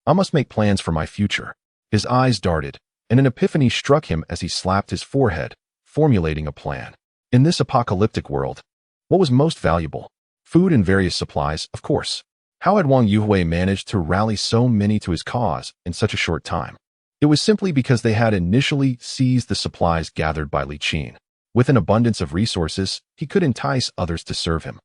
I must make plans for my future. His eyes darted, and an epiphany struck him as he slapped his forehead, formulating a plan. In this apocalyptic world, what was most valuable? Food and various supplies, of course. How had Wang Yuhui managed to rally so many to his cause in such a short time? It was simply because they had initially seized the supplies gathered by Li Qin. With an abundance of resources, he could entice others to serve him.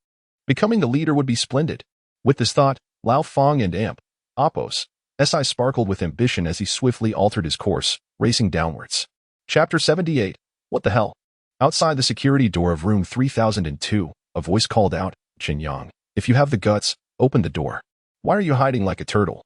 Becoming the leader would be splendid. With this thought, Lao Feng and Appos SI sparkled with ambition as he swiftly altered his course, racing downwards. Chapter 78. What the hell? Outside the security door of room 3002, a voice called out, Chen Yang, if you have the guts, open the door. Why are you hiding like a turtle?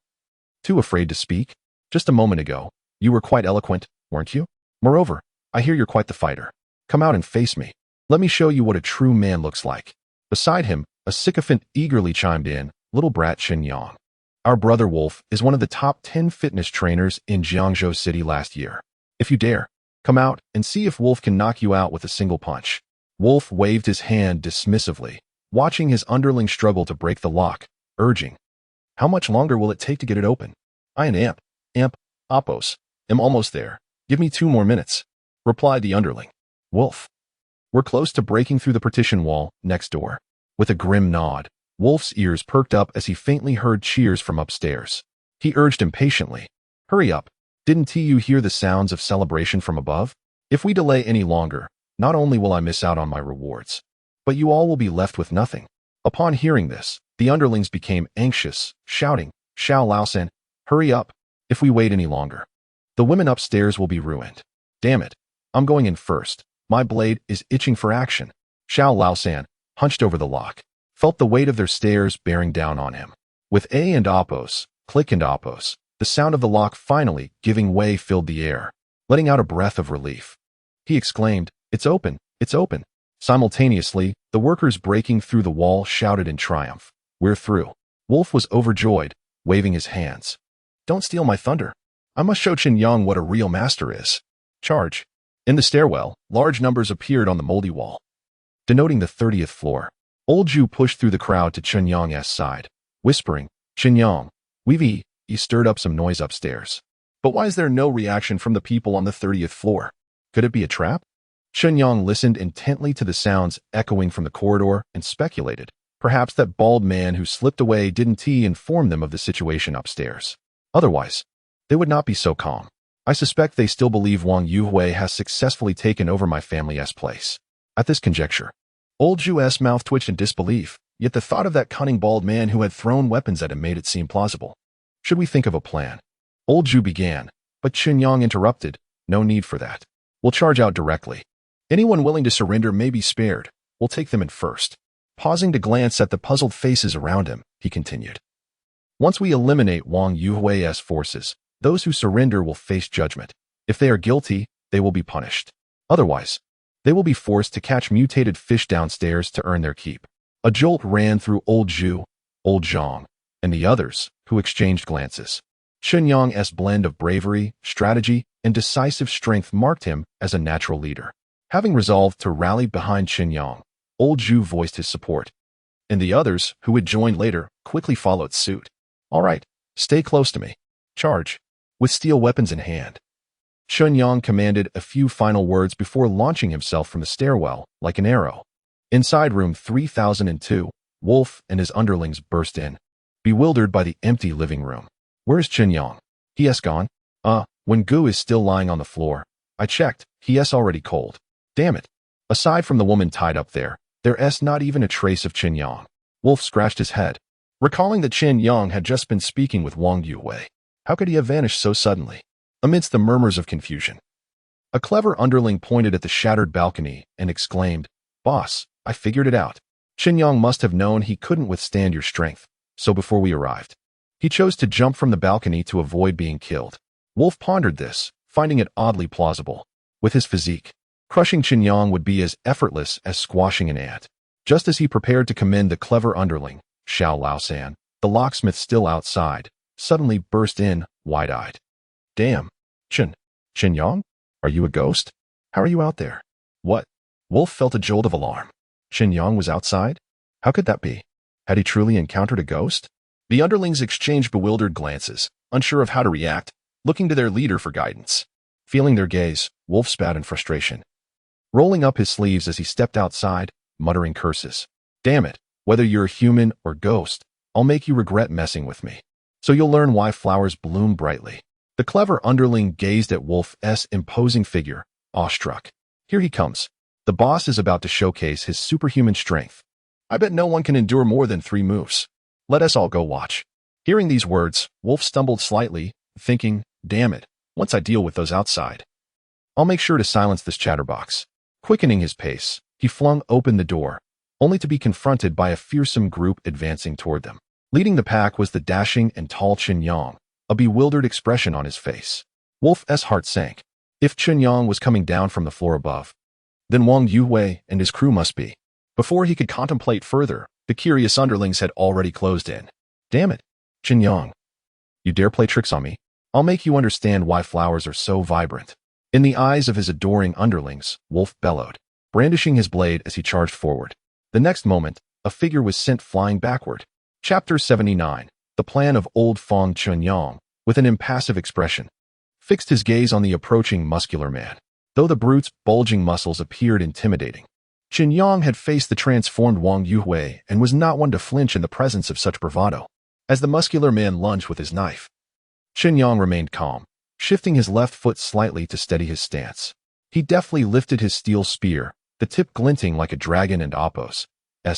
Too afraid to speak? Just a moment ago, you were quite eloquent, weren't you? Moreover, I hear you're quite the fighter. Come out and face me. Let me show you what a true man looks like. Beside him, a sycophant eagerly chimed in, little brat Chen Yang. Our brother Wolf is one of the top 10 fitness trainers in Jiangzhou City last year. If you dare, come out and see if Wolf can knock you out with a single punch. Wolf waved his hand dismissively, watching his underling struggle to break the lock, urging, how much longer will it take to get it open? I and Appos, am almost there. Give me 2 more minutes, replied the underling. Wolf. We're close to breaking through the partition wall next door. With a grim nod, Wolf's ears perked up as he faintly heard cheers from upstairs. He urged impatiently, hurry up. Didn't you hear the sounds of celebration from above? If we delay any longer, not only will I miss out on my rewards, but you all will be left with nothing. Upon hearing this, the underlings became anxious, shouting, Xiao Laosan, hurry up. If we wait any longer, the women upstairs will be ruined. Damn it. I'm going in first. My blade is itching for action. Xiao Laosan, hunched over the lock, felt the weight of their stares bearing down on him. With A and Appos, click and Appos, the sound of the lock finally giving way filled the air, letting out a breath of relief. He exclaimed, it's open, it's open. Simultaneously, the workers breaking through the wall shouted in triumph, we're through. Wolf was overjoyed, waving his hands. Don't steal my thunder. I must show Chen Yang what a real master is. Charge. In the stairwell, large numbers appeared on the moldy wall, denoting the 30th floor. Old Ju pushed through the crowd to Chen Yang's side, whispering, Chen Yang, he stirred up some noise upstairs. But why is there no reaction from the people on the 30th floor? Could it be a trap? Chen Yang listened intently to the sounds echoing from the corridor and speculated, perhaps that bald man who slipped away didn't inform them of the situation upstairs. Otherwise, they would not be so calm. I suspect they still believe Wang Yuhui has successfully taken over my family's place. At this conjecture, old Ju's mouth twitched in disbelief, yet the thought of that cunning bald man who had thrown weapons at him made it seem plausible. Should we think of a plan? Old Ju began, but Chen Yang interrupted, no need for that. We'll charge out directly. Anyone willing to surrender may be spared. We'll take them in first. Pausing to glance at the puzzled faces around him, he continued. Once we eliminate Wang Yuhui's forces, those who surrender will face judgment. If they are guilty, they will be punished. Otherwise, they will be forced to catch mutated fish downstairs to earn their keep. A jolt ran through old Ju, old Zhang, and the others, who exchanged glances. Chen Yang's blend of bravery, strategy, and decisive strength marked him as a natural leader. Having resolved to rally behind Chen Yang, old Ju voiced his support, and the others, who had joined later, quickly followed suit. All right, stay close to me. Charge. With steel weapons in hand, Chen Yang commanded a few final words before launching himself from the stairwell like an arrow. Inside room 3002, Wolf and his underlings burst in, bewildered by the empty living room. Where's Chen Yang? He has gone. When Gu is still lying on the floor. I checked, he is already cold. Damn it. Aside from the woman tied up there's not even a trace of Chen Yang. Wolf scratched his head, recalling that Chen Yang had just been speaking with Wang Yuhui. How could he have vanished so suddenly? Amidst the murmurs of confusion, a clever underling pointed at the shattered balcony and exclaimed, Boss, I figured it out. Chen Yang must have known he couldn't withstand your strength, so before we arrived, he chose to jump from the balcony to avoid being killed. Wolf pondered this, finding it oddly plausible. With his physique, crushing Chen Yang would be as effortless as squashing an ant. Just as he prepared to commend the clever underling, Xiao Laosan, the locksmith still outside, suddenly burst in, wide-eyed. Damn. Chen Yang? Are you a ghost? How are you out there? What? Wolf felt a jolt of alarm. Chen Yang was outside? How could that be? Had he truly encountered a ghost? The underlings exchanged bewildered glances, unsure of how to react, looking to their leader for guidance. Feeling their gaze, Wolf spat in frustration, rolling up his sleeves as he stepped outside, muttering curses. Damn it, whether you're a human or ghost, I'll make you regret messing with me. So you'll learn why flowers bloom brightly. The clever underling gazed at Wolf's imposing figure, awestruck. Here he comes. The boss is about to showcase his superhuman strength. I bet no one can endure more than 3 moves. Let us all go watch. Hearing these words, Wolf stumbled slightly, thinking, damn it, once I deal with those outside, I'll make sure to silence this chatterbox. Quickening his pace, he flung open the door, only to be confronted by a fearsome group advancing toward them. Leading the pack was the dashing and tall Chen Yang, a bewildered expression on his face. Wolf's heart sank. If Chen Yang was coming down from the floor above, then Wang Yuhui and his crew must be. Before he could contemplate further, the curious underlings had already closed in. Damn it, Chen Yang. You dare play tricks on me? I'll make you understand why flowers are so vibrant. In the eyes of his adoring underlings, Wolf bellowed, brandishing his blade as he charged forward. The next moment, a figure was sent flying backward. Chapter 79. The plan of old Fong. Chen Yang, with an impassive expression, fixed his gaze on the approaching muscular man. Though the brute's bulging muscles appeared intimidating, Chen Yang had faced the transformed Wang Yuhui and was not one to flinch in the presence of such bravado. As the muscular man lunged with his knife, Chen Yang remained calm, shifting his left foot slightly to steady his stance. He deftly lifted his steel spear, the tip glinting like a dragon and Appo's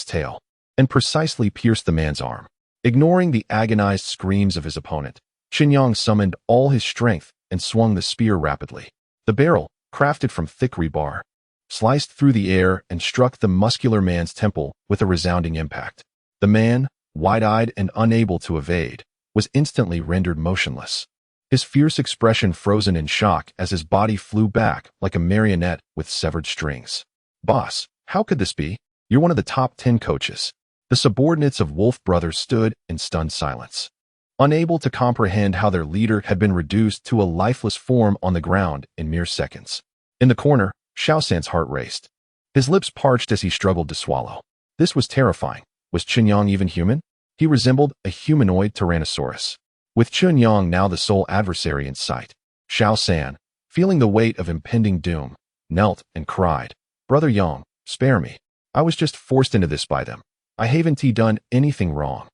tail, and precisely pierced the man's arm. Ignoring the agonized screams of his opponent, Chen Yang summoned all his strength and swung the spear rapidly. The barrel, crafted from thick rebar, sliced through the air and struck the muscular man's temple with a resounding impact. The man, wide-eyed and unable to evade, was instantly rendered motionless, his fierce expression frozen in shock as his body flew back like a marionette with severed strings. Boss, how could this be? You're one of the top 10 coaches. The subordinates of Wolf Brothers stood in stunned silence, unable to comprehend how their leader had been reduced to a lifeless form on the ground in mere seconds. In the corner, Xiaosan's heart raced. His lips parched as he struggled to swallow. This was terrifying. Was Chen Yang even human? He resembled a humanoid tyrannosaurus. With Chen Yang now the sole adversary in sight, Xiaosan, feeling the weight of impending doom, knelt and cried, Brother Yang, spare me. I was just forced into this by them. I haven't done anything wrong.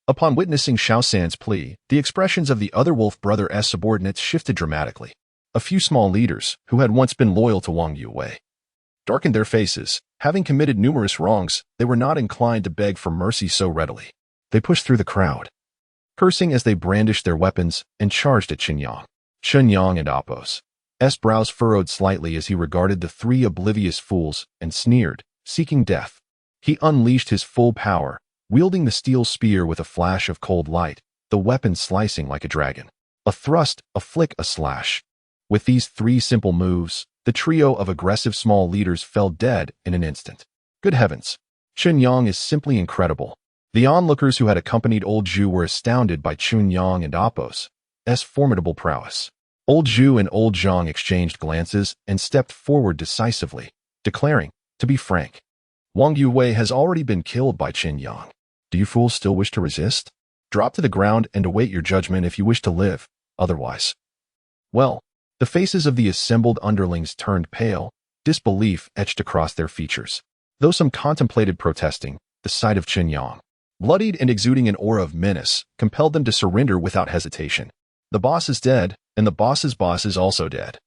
Upon witnessing Xiaosan's plea, the expressions of the other Wolf Brother subordinates shifted dramatically. A few small leaders, who had once been loyal to Wang Yuhui, darkened their faces. Having committed numerous wrongs, they were not inclined to beg for mercy so readily. They pushed through the crowd, cursing as they brandished their weapons and charged at Chen Yang. Chen Yang and Appo's brows furrowed slightly as he regarded the 3 oblivious fools and sneered, seeking death. He unleashed his full power, wielding the steel spear with a flash of cold light, the weapon slicing like a dragon. A thrust, a flick, a slash. With these 3 simple moves, the trio of aggressive small leaders fell dead in an instant. Good heavens! Chen Yang is simply incredible. The onlookers who had accompanied Old Zhu were astounded by Chen Yang and Appo's formidable prowess. Old Zhu and Old Zhang exchanged glances and stepped forward decisively, declaring, to be frank, Wang Yuhui has already been killed by Chen Yang. Do you fools still wish to resist? Drop to the ground and await your judgment if you wish to live, otherwise. Well, the faces of the assembled underlings turned pale, disbelief etched across their features. Though some contemplated protesting, the sight of Chen Yang, bloodied and exuding an aura of menace, compelled them to surrender without hesitation. The boss is dead, and the boss's boss is also dead.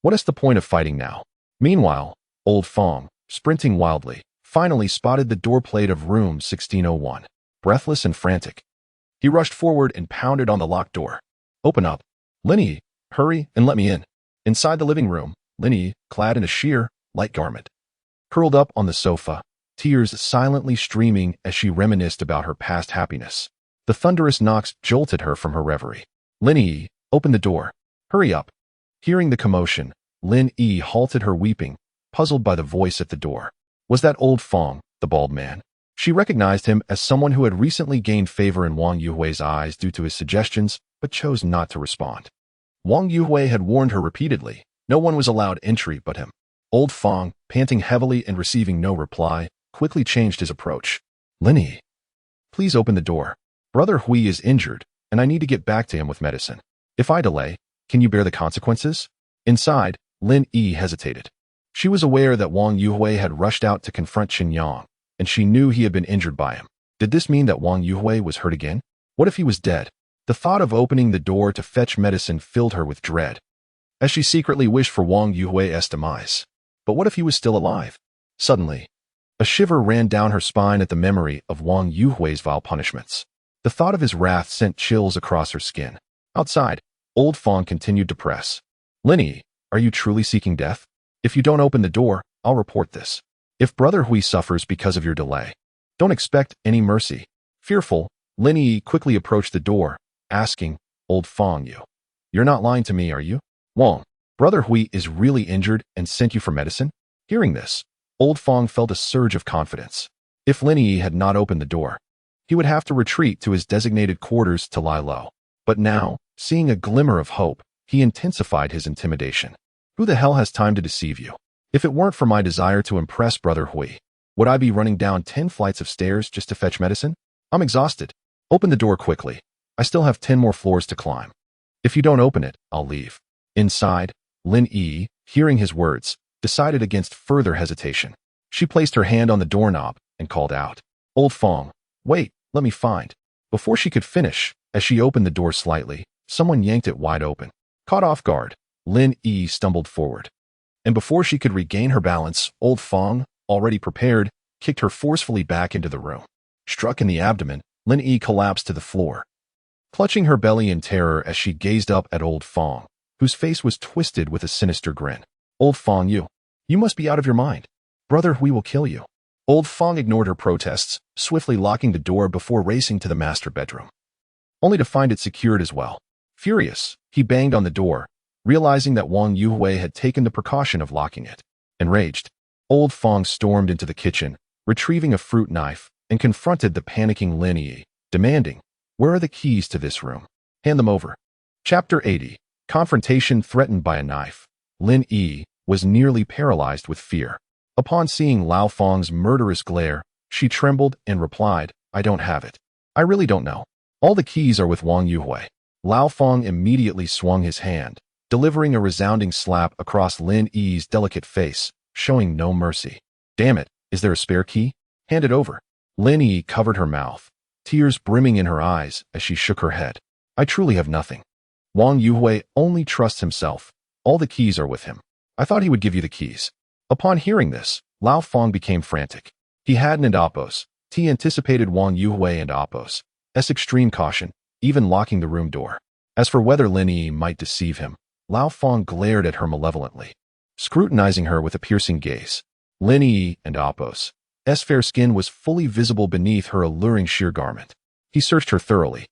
What is the point of fighting now? Meanwhile, old Fong, sprinting wildly, finally spotted the doorplate of room 1601. Breathless and frantic, he rushed forward and pounded on the locked door. Open up. Linny, hurry and let me in. Inside the living room, Linny, clad in a sheer, light garment, curled up on the sofa, tears silently streaming as she reminisced about her past happiness. The thunderous knocks jolted her from her reverie. Linny, open the door. Hurry up. Hearing the commotion, Lin Yi halted her weeping, puzzled by the voice at the door. Was that old Fong, the bald man? She recognized him as someone who had recently gained favor in Wang Yuhui's eyes due to his suggestions, but chose not to respond. Wang Yuhui had warned her repeatedly, no one was allowed entry but him. Old Fong, panting heavily and receiving no reply, quickly changed his approach. Linny, please open the door. Brother Hui is injured, and I need to get back to him with medicine. If I delay, can you bear the consequences? Inside, Lin Yi hesitated. She was aware that Wang Yuhui had rushed out to confront Chen Yang, and she knew he had been injured by him. Did this mean that Wang Yuhui was hurt again? What if he was dead? The thought of opening the door to fetch medicine filled her with dread, as she secretly wished for Wang Yuhui's demise. But what if he was still alive? Suddenly, a shiver ran down her spine at the memory of Wang Yuhui's vile punishments. The thought of his wrath sent chills across her skin. Outside, Old Fong continued to press. Lin Yi, are you truly seeking death? If you don't open the door, I'll report this. If Brother Hui suffers because of your delay, don't expect any mercy. Fearful, Lin Yi quickly approached the door, asking, Old Fong, you're not lying to me, are you? Wang, Brother Hui is really injured and sent you for medicine? Hearing this, Old Fong felt a surge of confidence. If Lin Yi had not opened the door, he would have to retreat to his designated quarters to lie low. But now, seeing a glimmer of hope, he intensified his intimidation. Who the hell has time to deceive you? If it weren't for my desire to impress Brother Hui, would I be running down 10 flights of stairs just to fetch medicine? I'm exhausted. Open the door quickly. I still have 10 more floors to climb. If you don't open it, I'll leave. Inside, Lin Yi, hearing his words, decided against further hesitation. She placed her hand on the doorknob and called out, Old Fong, wait, let me find. Before she could finish, as she opened the door slightly, someone yanked it wide open. Caught off guard, Lin Yi stumbled forward. And before she could regain her balance, Old Fong, already prepared, kicked her forcefully back into the room. Struck in the abdomen, Lin Yi collapsed to the floor, clutching her belly in terror as she gazed up at Old Fong, whose face was twisted with a sinister grin. Old Fong, you must be out of your mind. Brother Hui will kill you. Old Fong ignored her protests, swiftly locking the door before racing to the master bedroom, only to find it secured as well. Furious, he banged on the door, realizing that Wang Yuhui had taken the precaution of locking it. Enraged, Old Fong stormed into the kitchen, retrieving a fruit knife, and confronted the panicking Lin Yi, demanding, Where are the keys to this room? Hand them over. Chapter 80. Confrontation threatened by a knife. Lin Yi was nearly paralyzed with fear. Upon seeing Lao Fong's murderous glare, she trembled and replied, I don't have it. I really don't know. All the keys are with Wang Yuhui. Lao Fong immediately swung his hand, delivering a resounding slap across Lin Yi's delicate face, showing no mercy. Damn it, is there a spare key? Hand it over. Lin Yi covered her mouth, tears brimming in her eyes as she shook her head. I truly have nothing. Wang Yuhui only trusts himself. All the keys are with him. I thought he would give you the keys. Upon hearing this, Lao Fong became frantic. He hadn't and Appos. He anticipated Wang Yuhui and Appos' extreme caution, even locking the room door. As for whether Lin Yi might deceive him, Lao Fong glared at her malevolently, scrutinizing her with a piercing gaze. Lin Yi and Appos' fair skin was fully visible beneath her alluring sheer garment. He searched her thoroughly,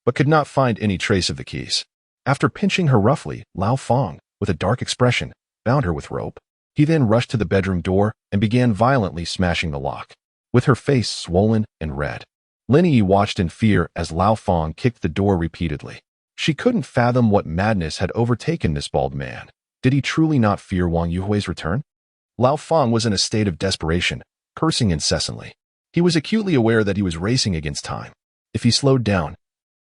but could not find any trace of the keys. After pinching her roughly, Lao Fong, with a dark expression, bound her with rope. He then rushed to the bedroom door and began violently smashing the lock. With her face swollen and red, Lin Yi watched in fear as Lao Fong kicked the door repeatedly. She couldn't fathom what madness had overtaken this bald man. Did he truly not fear Wang Yuhui's return? Lao Fong was in a state of desperation, cursing incessantly. He was acutely aware that he was racing against time. If he slowed down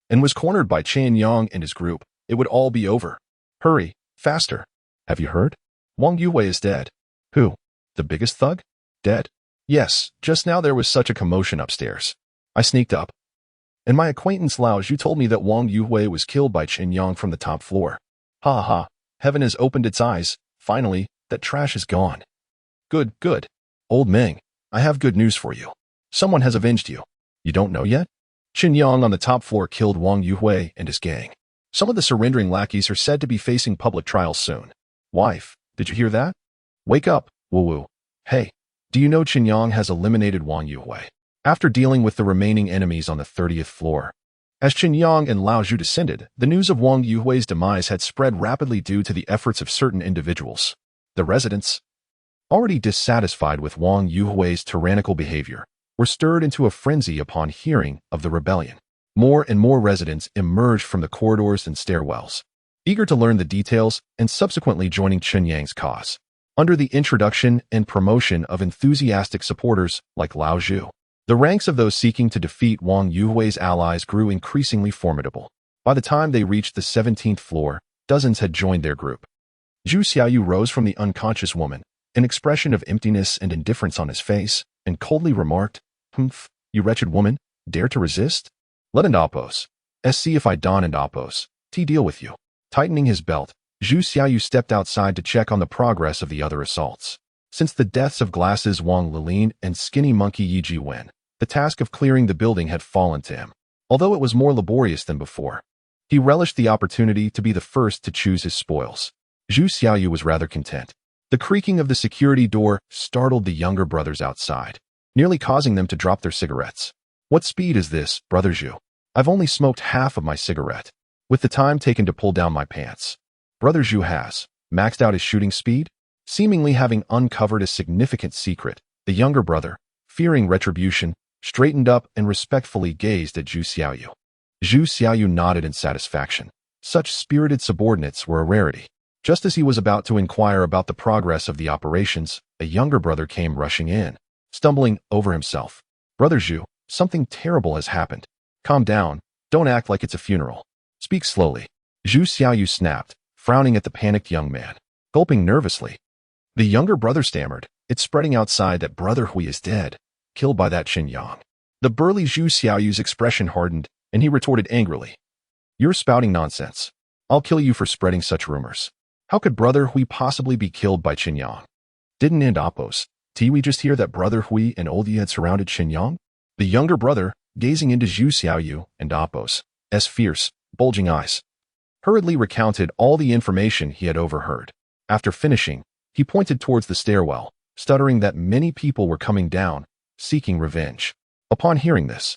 and was cornered by Chen Yang and his group, it would all be over. Hurry, faster. Have you heard? Wang Yuhui is dead. Who? The biggest thug? Dead? Yes, just now there was such a commotion upstairs. I sneaked up, and my acquaintance Lao Zhu told me that Wang Yuhui was killed by Chen Yang from the top floor. Ha ha, heaven has opened its eyes. Finally, that trash is gone. Good, good. Old Meng, I have good news for you. Someone has avenged you. You don't know yet? Chen Yang on the top floor killed Wang Yuhui and his gang. Some of the surrendering lackeys are said to be facing public trials soon. Wife, did you hear that? Wake up, woo-woo. Hey, do you know Chen Yang has eliminated Wang Yuhui after dealing with the remaining enemies on the 30th floor? As Chen Yang and Lao Zhu descended, the news of Wang Yuhui's demise had spread rapidly due to the efforts of certain individuals. The residents, already dissatisfied with Wang Yuhui's tyrannical behavior, were stirred into a frenzy upon hearing of the rebellion. More and more residents emerged from the corridors and stairwells, eager to learn the details and subsequently joining Chen Yang's cause, under the introduction and promotion of enthusiastic supporters like Lao Zhu. The ranks of those seeking to defeat Wang Yuhui's allies grew increasingly formidable. By the time they reached the 17th floor, dozens had joined their group. Zhu Xiaoyu rose from the unconscious woman, an expression of emptiness and indifference on his face, and coldly remarked, "Humph, you wretched woman, dare to resist? Let and oppose. See if I don and oppose. Deal with you." Tightening his belt, Zhu Xiaoyu stepped outside to check on the progress of the other assaults. Since the deaths of Glasses Wang Lilin and Skinny Monkey Yi Jiwen, the task of clearing the building had fallen to him, although it was more laborious than before. He relished the opportunity to be the first to choose his spoils. Zhu Xiaoyu was rather content. The creaking of the security door startled the younger brothers outside, nearly causing them to drop their cigarettes. "What speed is this, Brother Zhu? I've only smoked half of my cigarette, with the time taken to pull down my pants. Brother Zhu has maxed out his shooting speed?" Seemingly having uncovered a significant secret, the younger brother, fearing retribution, straightened up and respectfully gazed at Zhu Xiaoyu. Zhu Xiaoyu nodded in satisfaction. Such spirited subordinates were a rarity. Just as he was about to inquire about the progress of the operations, a younger brother came rushing in, stumbling over himself. "Brother Zhu, something terrible has happened. Calm down, don't act like it's a funeral. Speak slowly." Zhu Xiaoyu snapped, frowning at the panicked young man. Gulping nervously, the younger brother stammered, "It's spreading outside that Brother Hui is dead, killed by that Chen Yang." The burly Zhu Xiaoyu's expression hardened, and he retorted angrily, "You're spouting nonsense. I'll kill you for spreading such rumors. How could Brother Hui possibly be killed by Chen Yang? Didn't and oppose. We just hear that Brother Hui and Old Yi had surrounded Chen Yang?" The younger brother, gazing into Zhu Xiaoyu and Appo's fierce, bulging eyes, hurriedly recounted all the information he had overheard. After finishing, he pointed towards the stairwell, stuttering that many people were coming down, seeking revenge. Upon hearing this,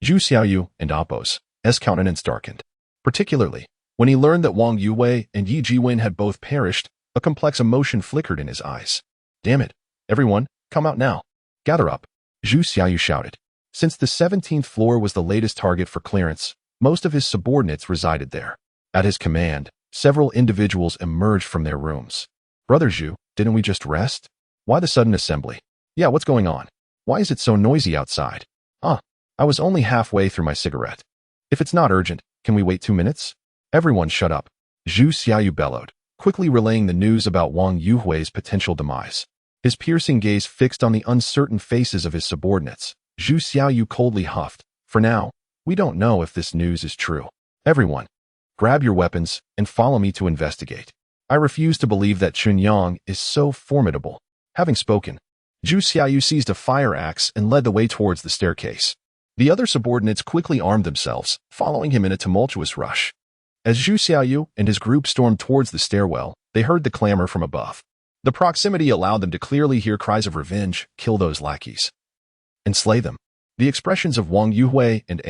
Zhu Xiaoyu and Appo's countenance darkened. Particularly, when he learned that Wang Yuwei and Yi Jiwen had both perished, a complex emotion flickered in his eyes. "Damn it! Everyone, come out now. Gather up," Zhu Xiaoyu shouted. Since the 17th floor was the latest target for clearance, most of his subordinates resided there. At his command, several individuals emerged from their rooms. "Brother Zhu, didn't we just rest? Why the sudden assembly? Yeah, what's going on? Why is it so noisy outside? I was only halfway through my cigarette. If it's not urgent, can we wait 2 minutes?" "Everyone shut up," Zhu Xiaoyu bellowed, quickly relaying the news about Wang Yuhui's potential demise. His piercing gaze fixed on the uncertain faces of his subordinates. Zhu Xiaoyu coldly huffed, "For now, we don't know if this news is true. Everyone, grab your weapons and follow me to investigate. I refuse to believe that Chen Yang is so formidable." Having spoken, Zhu Xiaoyu seized a fire axe and led the way towards the staircase. The other subordinates quickly armed themselves, following him in a tumultuous rush. As Zhu Xiaoyu and his group stormed towards the stairwell, they heard the clamor from above. The proximity allowed them to clearly hear cries of revenge, "Kill those lackeys and slay them." The expressions of Wang Yuhui and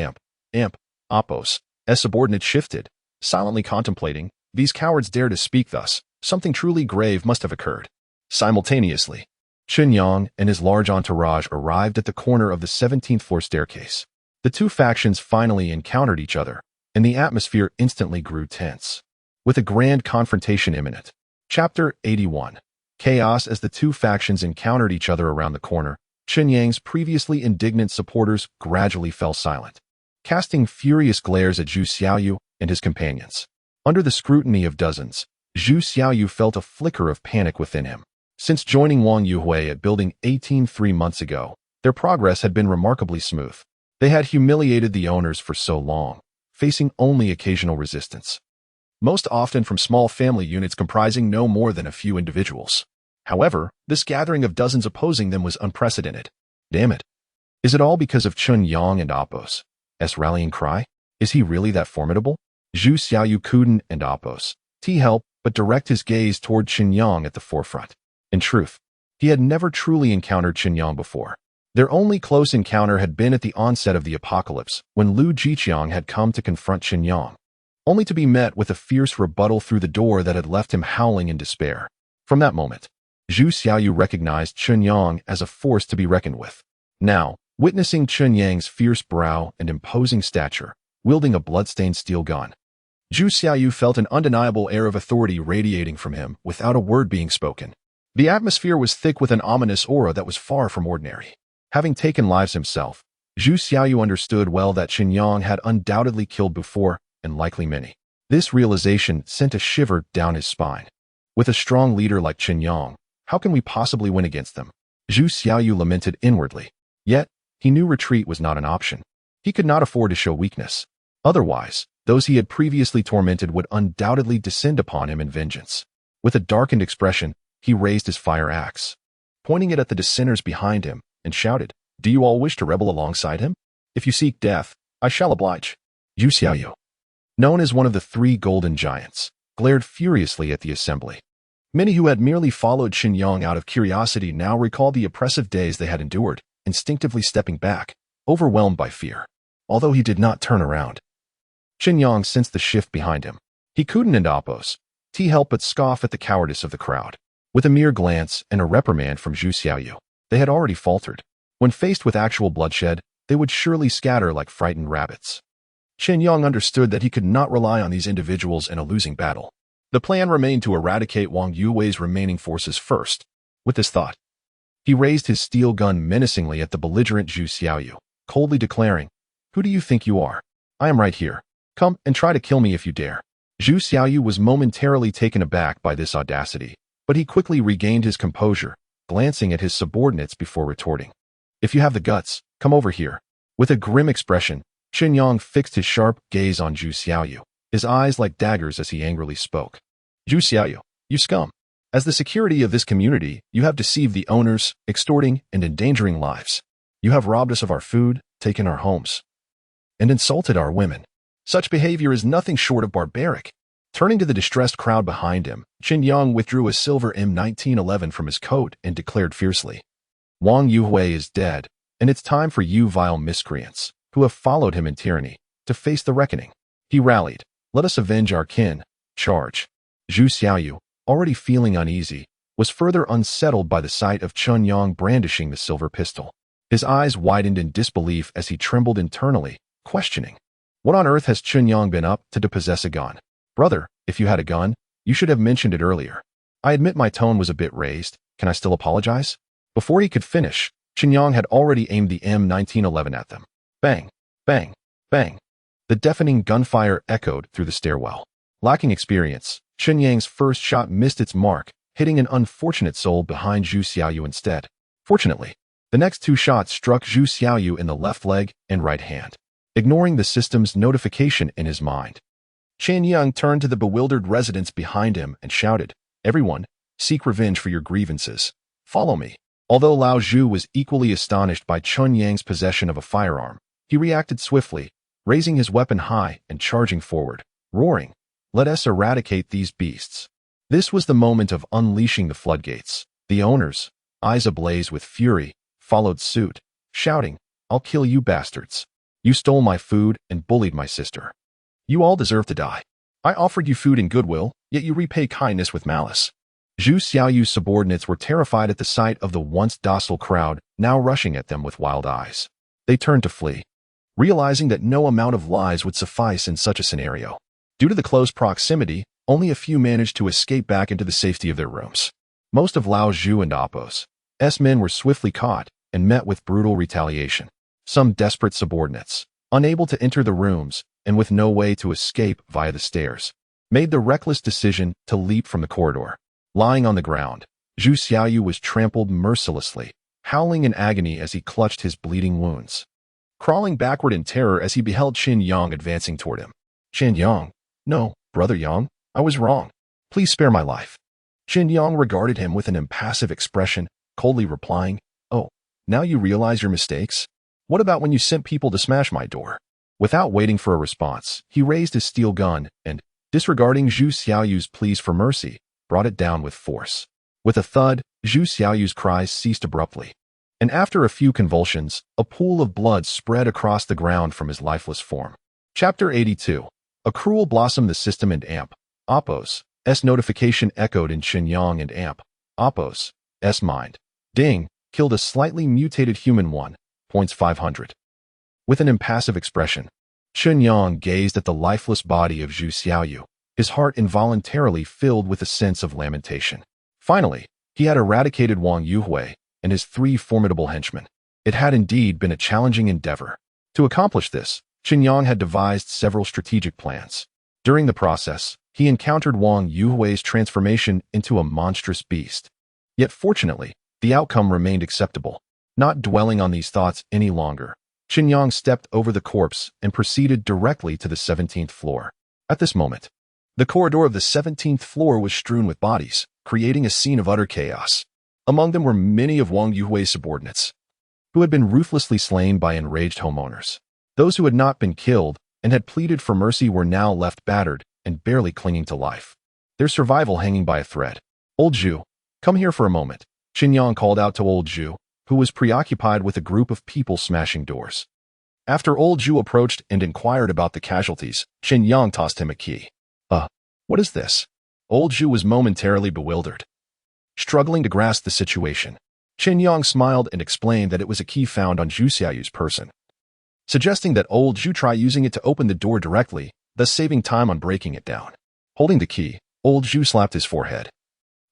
Appo's subordinates shifted, silently contemplating, these cowards dare to speak thus, something truly grave must have occurred. Simultaneously, Chen Yang and his large entourage arrived at the corner of the 17th floor staircase. The two factions finally encountered each other, and the atmosphere instantly grew tense, with a grand confrontation imminent. Chapter 81. Chaos. As the two factions encountered each other around the corner, Chen Yang's previously indignant supporters gradually fell silent, casting furious glares at Zhu Xiaoyu and his companions. Under the scrutiny of dozens, Zhu Xiaoyu felt a flicker of panic within him. Since joining Wang Yuhui at Building 18 3 months ago, their progress had been remarkably smooth. They had humiliated the owners for so long, facing only occasional resistance, most often from small family units comprising no more than a few individuals. However, this gathering of dozens opposing them was unprecedented. Damn it. Is it all because of Chen Yang and Appo's rallying cry? Is he really that formidable? Zhu Xiaoyu couldn't and Appo's help but direct his gaze toward Chen Yang at the forefront. In truth, he had never truly encountered Chen Yang before. Their only close encounter had been at the onset of the apocalypse, when Lu Jiqiang had come to confront Chen Yang, only to be met with a fierce rebuttal through the door that had left him howling in despair. From that moment, Zhu Xiaoyu recognized Chen Yang as a force to be reckoned with. Now, witnessing Chen Yang's fierce brow and imposing stature, wielding a bloodstained steel gun, Zhu Xiaoyu felt an undeniable air of authority radiating from him without a word being spoken. The atmosphere was thick with an ominous aura that was far from ordinary. Having taken lives himself, Zhu Xiaoyu understood well that Chen Yang had undoubtedly killed before, and likely many. This realization sent a shiver down his spine. With a strong leader like Chen Yang, how can we possibly win against them? Zhu Xiaoyu lamented inwardly. Yet, he knew retreat was not an option. He could not afford to show weakness. Otherwise, those he had previously tormented would undoubtedly descend upon him in vengeance. With a darkened expression, he raised his fire axe, pointing it at the dissenters behind him, and shouted, "Do you all wish to rebel alongside him? If you seek death, I shall oblige." Zhu Xiaoyu, known as one of the three golden giants, glared furiously at the assembly. Many who had merely followed Chen Yang out of curiosity now recalled the oppressive days they had endured, instinctively stepping back, overwhelmed by fear. Although he did not turn around, Chen Yang sensed the shift behind him. He couldn't oppose. He helped but scoff at the cowardice of the crowd. With a mere glance and a reprimand from Zhu Xiaoyu, they had already faltered. When faced with actual bloodshed, they would surely scatter like frightened rabbits. Chen Yang understood that he could not rely on these individuals in a losing battle. The plan remained to eradicate Wang Yuwei's remaining forces first. With this thought, he raised his steel gun menacingly at the belligerent Zhu Xiaoyu, coldly declaring, "Who do you think you are? I am right here. Come and try to kill me if you dare." Zhu Xiaoyu was momentarily taken aback by this audacity, but he quickly regained his composure, glancing at his subordinates before retorting. "If you have the guts, come over here." With a grim expression, Chen Yang fixed his sharp gaze on Zhu Xiaoyu, his eyes like daggers as he angrily spoke. "Zhu Xiaoyu, you scum. As the security of this community, you have deceived the owners, extorting and endangering lives. You have robbed us of our food, taken our homes, and insulted our women. Such behavior is nothing short of barbaric." Turning to the distressed crowd behind him, Chen Yang withdrew a silver M1911 from his coat and declared fiercely, "Wang Yuhui is dead, and it's time for you vile miscreants, who have followed him in tyranny, to face the reckoning." He rallied, "Let us avenge our kin. Charge." Zhu Xiaoyu, already feeling uneasy, was further unsettled by the sight of Chen Yang brandishing the silver pistol. His eyes widened in disbelief as he trembled internally, questioning, what on earth has Chen Yang been up to possess a gun? "Brother, if you had a gun, you should have mentioned it earlier. I admit my tone was a bit raised. Can I still apologize?" Before he could finish, Chen Yang had already aimed the M1911 at them. Bang, bang, bang. The deafening gunfire echoed through the stairwell. Lacking experience, Chen Yang's first shot missed its mark, hitting an unfortunate soul behind Zhu Xiaoyu instead. Fortunately, the next two shots struck Zhu Xiaoyu in the left leg and right hand, ignoring the system's notification in his mind. Chen Yang turned to the bewildered residents behind him and shouted, "Everyone, seek revenge for your grievances. Follow me." Although Lao Zhu was equally astonished by Chen Yang's possession of a firearm, he reacted swiftly, raising his weapon high and charging forward, roaring, "Let us eradicate these beasts." This was the moment of unleashing the floodgates. The owners, eyes ablaze with fury, followed suit, shouting, "I'll kill you bastards. You stole my food and bullied my sister. You all deserve to die. I offered you food in goodwill, yet you repay kindness with malice." Zhu Xiaoyu's subordinates were terrified at the sight of the once docile crowd now rushing at them with wild eyes. They turned to flee, realizing that no amount of lies would suffice in such a scenario. Due to the close proximity, only a few managed to escape back into the safety of their rooms. Most of Lao Zhu and Appo's men were swiftly caught and met with brutal retaliation. Some desperate subordinates, unable to enter the rooms and with no way to escape via the stairs, made the reckless decision to leap from the corridor. Lying on the ground, Zhu Xiaoyu was trampled mercilessly, howling in agony as he clutched his bleeding wounds, crawling backward in terror as he beheld Chen Yang advancing toward him. "Chen Yang, no, Brother Yang, I was wrong. Please spare my life." Chen Yang regarded him with an impassive expression, coldly replying, "Oh, now you realize your mistakes? What about when you sent people to smash my door?" Without waiting for a response, he raised his steel gun and, disregarding Zhu Xiaoyu's pleas for mercy, brought it down with force. With a thud, Zhu Xiaoyu's cries ceased abruptly, and after a few convulsions, a pool of blood spread across the ground from his lifeless form. Chapter 82. A cruel blossom. The system and Appo's notification echoed in Chen Yang and Appo's mind. Ding, killed a slightly mutated human 1.500. With an impassive expression, Chen Yang gazed at the lifeless body of Zhu Xiaoyu, his heart involuntarily filled with a sense of lamentation. Finally, he had eradicated Wang Yuhui and his three formidable henchmen. It had indeed been a challenging endeavor. To accomplish this, Chen Yang had devised several strategic plans. During the process, he encountered Wang Yuhui's transformation into a monstrous beast. Yet fortunately, the outcome remained acceptable. Not dwelling on these thoughts any longer, Chen Yang stepped over the corpse and proceeded directly to the 17th floor. At this moment, the corridor of the 17th floor was strewn with bodies, creating a scene of utter chaos. Among them were many of Wang Yuhui's subordinates, who had been ruthlessly slain by enraged homeowners. Those who had not been killed and had pleaded for mercy were now left battered and barely clinging to life, their survival hanging by a thread. "Old Zhu, come here for a moment," Chen Yang called out to Old Zhu, who was preoccupied with a group of people smashing doors. After Old Zhu approached and inquired about the casualties, Chen Yang tossed him a key. What is this?" Old Zhu was momentarily bewildered, struggling to grasp the situation. Chen Yang smiled and explained that it was a key found on Zhu Xiaoyu's person, suggesting that Old Zhu try using it to open the door directly, thus saving time on breaking it down. Holding the key, Old Zhu slapped his forehead,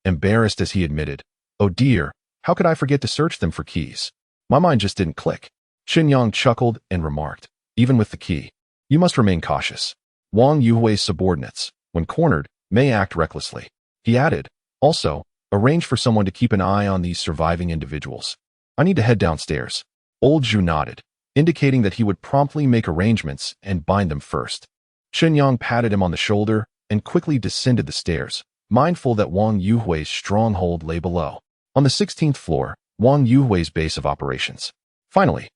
embarrassed as he admitted, "Oh dear, how could I forget to search them for keys? My mind just didn't click." Chen Yang chuckled and remarked, "Even with the key, you must remain cautious. Wang Yuhui's subordinates, when cornered, may act recklessly." He added, "Also, arrange for someone to keep an eye on these surviving individuals. I need to head downstairs." Old Zhu nodded, indicating that he would promptly make arrangements and bind them first. Chen Yang patted him on the shoulder and quickly descended the stairs, mindful that Wang Yuhui's stronghold lay below, on the 16th floor, Wang Yuhui's base of operations. Finally,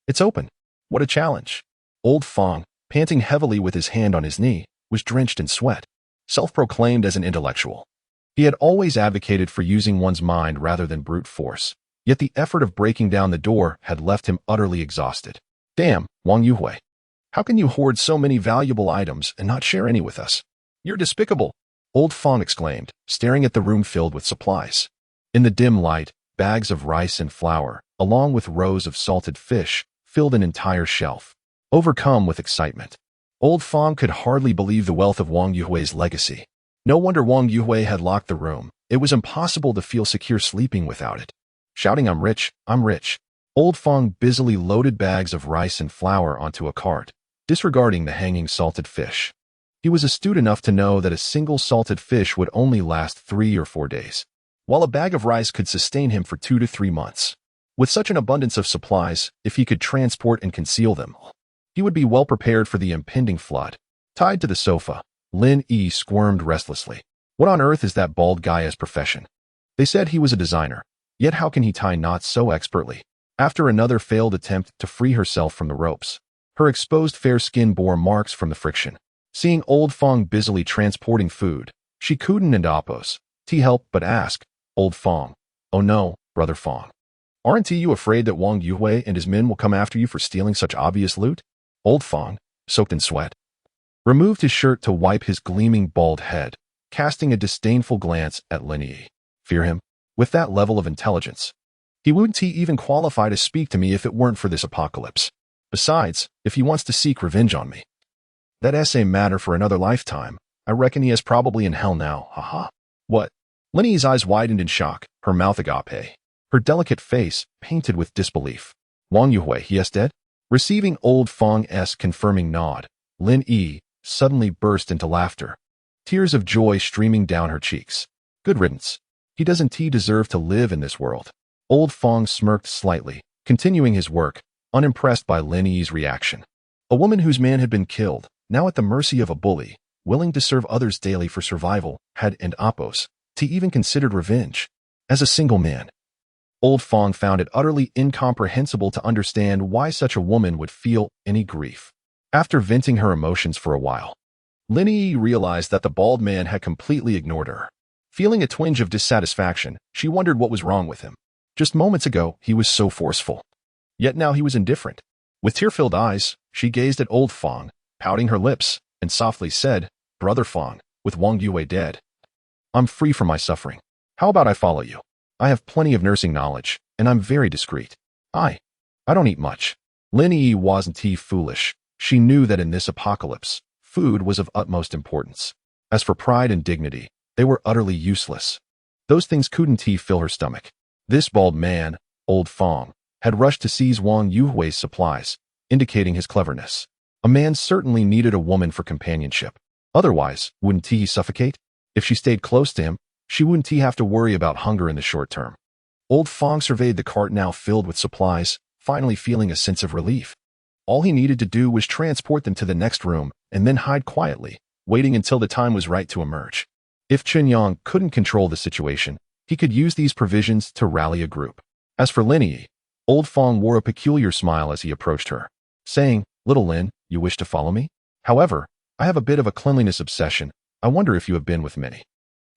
"It's open." What a challenge. Old Fong, panting heavily with his hand on his knee, was drenched in sweat. Self-proclaimed as an intellectual, he had always advocated for using one's mind rather than brute force, yet the effort of breaking down the door had left him utterly exhausted. "Damn, Wang Yuhui. How can you hoard so many valuable items and not share any with us? You're despicable," Old Fong exclaimed, staring at the room filled with supplies. In the dim light, bags of rice and flour, along with rows of salted fish, filled an entire shelf. Overcome with excitement, Old Fong could hardly believe the wealth of Wang Yuhui's legacy. No wonder Wang Yuhui had locked the room. It was impossible to feel secure sleeping without it. Shouting, "I'm rich, I'm rich," Old Fong busily loaded bags of rice and flour onto a cart, disregarding the hanging salted fish. He was astute enough to know that a single salted fish would only last 3 or 4 days, while a bag of rice could sustain him for 2 to 3 months. With such an abundance of supplies, if he could transport and conceal them, he would be well prepared for the impending flood. Tied to the sofa, Lin Yi squirmed restlessly. What on earth is that bald guy's profession? They said he was a designer, yet how can he tie knots so expertly? After another failed attempt to free herself from the ropes, her exposed fair skin bore marks from the friction. Seeing Old Fong busily transporting food, she couldn't and oppose. "T help but ask, Old Fong." "Oh no, Brother Fong. Aren't you afraid that Wang Yuhui and his men will come after you for stealing such obvious loot?" Old Fong, soaked in sweat, removed his shirt to wipe his gleaming bald head, casting a disdainful glance at Lin Yi. "Fear him? With that level of intelligence, he wouldn't even qualify to speak to me if it weren't for this apocalypse. Besides, if he wants to seek revenge on me, that's a matter for another lifetime. I reckon he is probably in hell now, haha." "What?" Lin Yi's eyes widened in shock, her mouth agape, her delicate face painted with disbelief. "Wang Yuhui, he is dead?" Receiving Old Fong's confirming nod, Lin Yi suddenly burst into laughter, tears of joy streaming down her cheeks. "Good riddance. He doesn't deserve to live in this world." Old Fong smirked slightly, continuing his work, unimpressed by Lin Yi's reaction. A woman whose man had been killed, now at the mercy of a bully, willing to serve others daily for survival, had and oppose, to even considered revenge. As a single man, Old Fong found it utterly incomprehensible to understand why such a woman would feel any grief. After venting her emotions for a while, Lin Yi realized that the bald man had completely ignored her. Feeling a twinge of dissatisfaction, she wondered what was wrong with him. Just moments ago, he was so forceful. Yet now he was indifferent. With tear-filled eyes, she gazed at Old Fong, pouting her lips, and softly said, "Brother Fong, with Wang Yuhui dead, I'm free from my suffering. How about I follow you? I have plenty of nursing knowledge, and I'm very discreet. I don't eat much." Lin Yi wasn't foolish. She knew that in this apocalypse, food was of utmost importance. As for pride and dignity, they were utterly useless. Those things couldn't fill her stomach. This bald man, Old Fong, had rushed to seize Wang Yuhui's supplies, indicating his cleverness. A man certainly needed a woman for companionship. Otherwise, wouldn't he suffocate? If she stayed close to him, she wouldn't have to worry about hunger in the short term. Old Fong surveyed the cart now filled with supplies, finally feeling a sense of relief. All he needed to do was transport them to the next room and then hide quietly, waiting until the time was right to emerge. If Chen Yang couldn't control the situation, he could use these provisions to rally a group. As for Lin Yi, Old Fong wore a peculiar smile as he approached her, saying, "Little Lin, you wish to follow me? However, I have a bit of a cleanliness obsession. I wonder if you have been with many."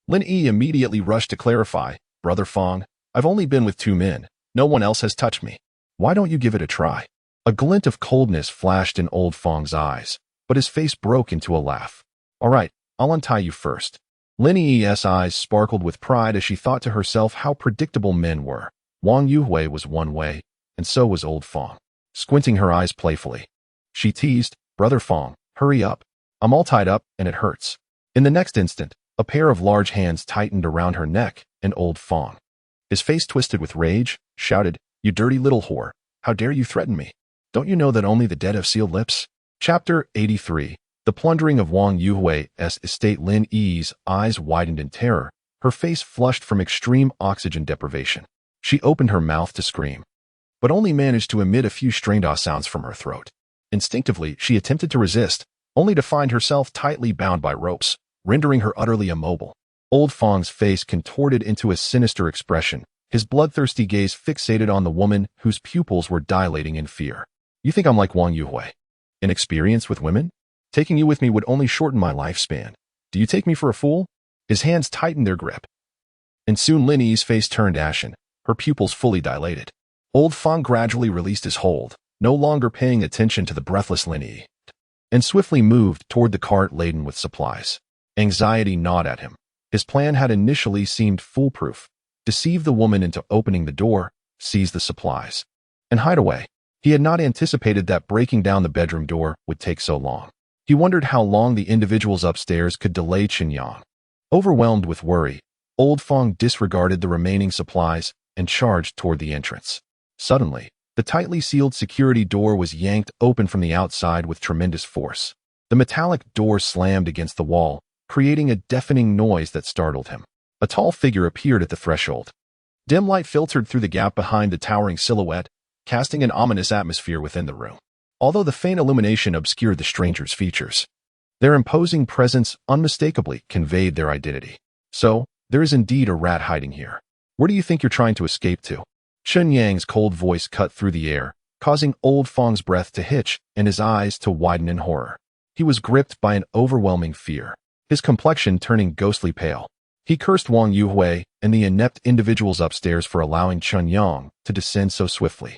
Lin Yi immediately rushed to clarify, "Brother Fong, I've only been with 2 men. No one else has touched me. Why don't you give it a try?" A glint of coldness flashed in Old Fong's eyes, but his face broke into a laugh. "All right, I'll untie you first." Lin Yi's eyes sparkled with pride as she thought to herself how predictable men were. Wang Yuhui was one way, and so was Old Fong. Squinting her eyes playfully, she teased, "Brother Fong, hurry up. I'm all tied up and it hurts." In the next instant, a pair of large hands tightened around her neck, and Old Fong, his face twisted with rage, shouted, "You dirty little whore. How dare you threaten me? Don't you know that only the dead have sealed lips?" Chapter 83. The plundering of Wang Yuhui's estate. Lin Yi's eyes widened in terror, her face flushed from extreme oxygen deprivation. She opened her mouth to scream, but only managed to emit a few strained sounds from her throat. Instinctively, she attempted to resist, only to find herself tightly bound by ropes, rendering her utterly immobile. Old Fong's face contorted into a sinister expression, his bloodthirsty gaze fixated on the woman whose pupils were dilating in fear. "You think I'm like Wang Yuhui? Inexperienced with women? Taking you with me would only shorten my lifespan. Do you take me for a fool?" His hands tightened their grip, and soon Lin Yi's face turned ashen, her pupils fully dilated. Old Fong gradually released his hold, no longer paying attention to the breathless Lin Yi, and swiftly moved toward the cart laden with supplies. Anxiety gnawed at him. His plan had initially seemed foolproof: deceive the woman into opening the door, seize the supplies, and hide away. He had not anticipated that breaking down the bedroom door would take so long. He wondered how long the individuals upstairs could delay Chen Yang. Overwhelmed with worry, Old Fong disregarded the remaining supplies and charged toward the entrance. Suddenly, the tightly sealed security door was yanked open from the outside with tremendous force. The metallic door slammed against the wall, creating a deafening noise that startled him. A tall figure appeared at the threshold. Dim light filtered through the gap behind the towering silhouette, casting an ominous atmosphere within the room. Although the faint illumination obscured the stranger's features, their imposing presence unmistakably conveyed their identity. "So, there is indeed a rat hiding here. Where do you think you're trying to escape to?" Chen Yang's cold voice cut through the air, causing Old Fong's breath to hitch and his eyes to widen in horror. He was gripped by an overwhelming fear, his complexion turning ghostly pale. He cursed Wang Yuhui and the inept individuals upstairs for allowing Chen Yang to descend so swiftly.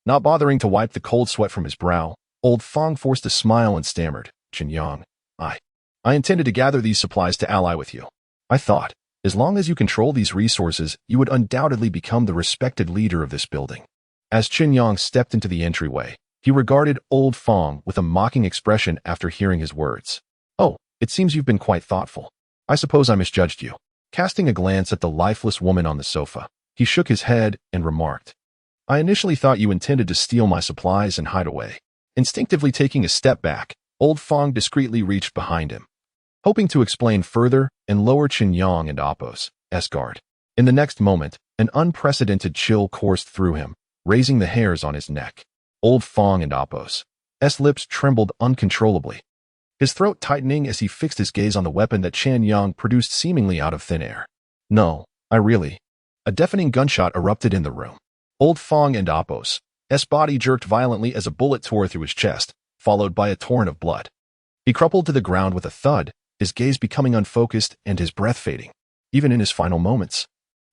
Not bothering to wipe the cold sweat from his brow, Old Fong forced a smile and stammered, "Chen Yang, I intended to gather these supplies to ally with you. I thought, as long as you control these resources, you would undoubtedly become the respected leader of this building." As Chen Yang stepped into the entryway, he regarded Old Fong with a mocking expression after hearing his words. "Oh, it seems you've been quite thoughtful. I suppose I misjudged you." Casting a glance at the lifeless woman on the sofa, he shook his head and remarked, "I initially thought you intended to steal my supplies and hide away." Instinctively taking a step back, Old Fong discreetly reached behind him, hoping to explain further and lower Chen Yang and Appo's guard. In the next moment, an unprecedented chill coursed through him, raising the hairs on his neck. Old Fong and Appo's lips trembled uncontrollably, his throat tightening as he fixed his gaze on the weapon that Chen Yang produced seemingly out of thin air. "No, I really..." A deafening gunshot erupted in the room. Old Fong and Appo's body jerked violently as a bullet tore through his chest, followed by a torrent of blood. He crumpled to the ground with a thud, his gaze becoming unfocused and his breath fading. Even in his final moments,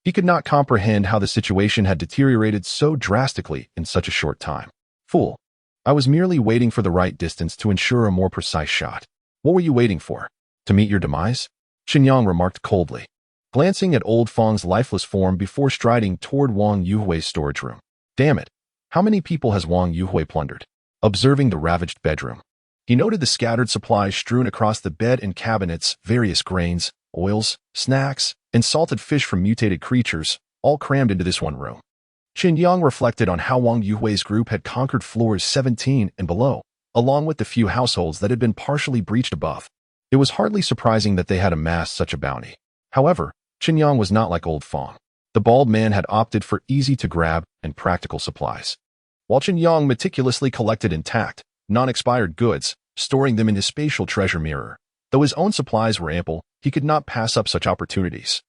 he could not comprehend how the situation had deteriorated so drastically in such a short time. "Fool. I was merely waiting for the right distance to ensure a more precise shot." "What were you waiting for? To meet your demise?" Chen Yang remarked coldly, glancing at Old Fong's lifeless form before striding toward Wang Yuhui's storage room. "Damn it. How many people has Wang Yuhui plundered?" Observing the ravaged bedroom, he noted the scattered supplies strewn across the bed and cabinets, various grains, oils, snacks, and salted fish from mutated creatures, all crammed into this one room. Chen Yang reflected on how Wang Yuhui's group had conquered floors 17 and below, along with the few households that had been partially breached above. It was hardly surprising that they had amassed such a bounty. However, Chen Yang was not like old Fong. The bald man had opted for easy-to-grab and practical supplies, while Chen Yang meticulously collected intact, non-expired goods, storing them in his spatial treasure mirror. Though his own supplies were ample, he could not pass up such opportunities,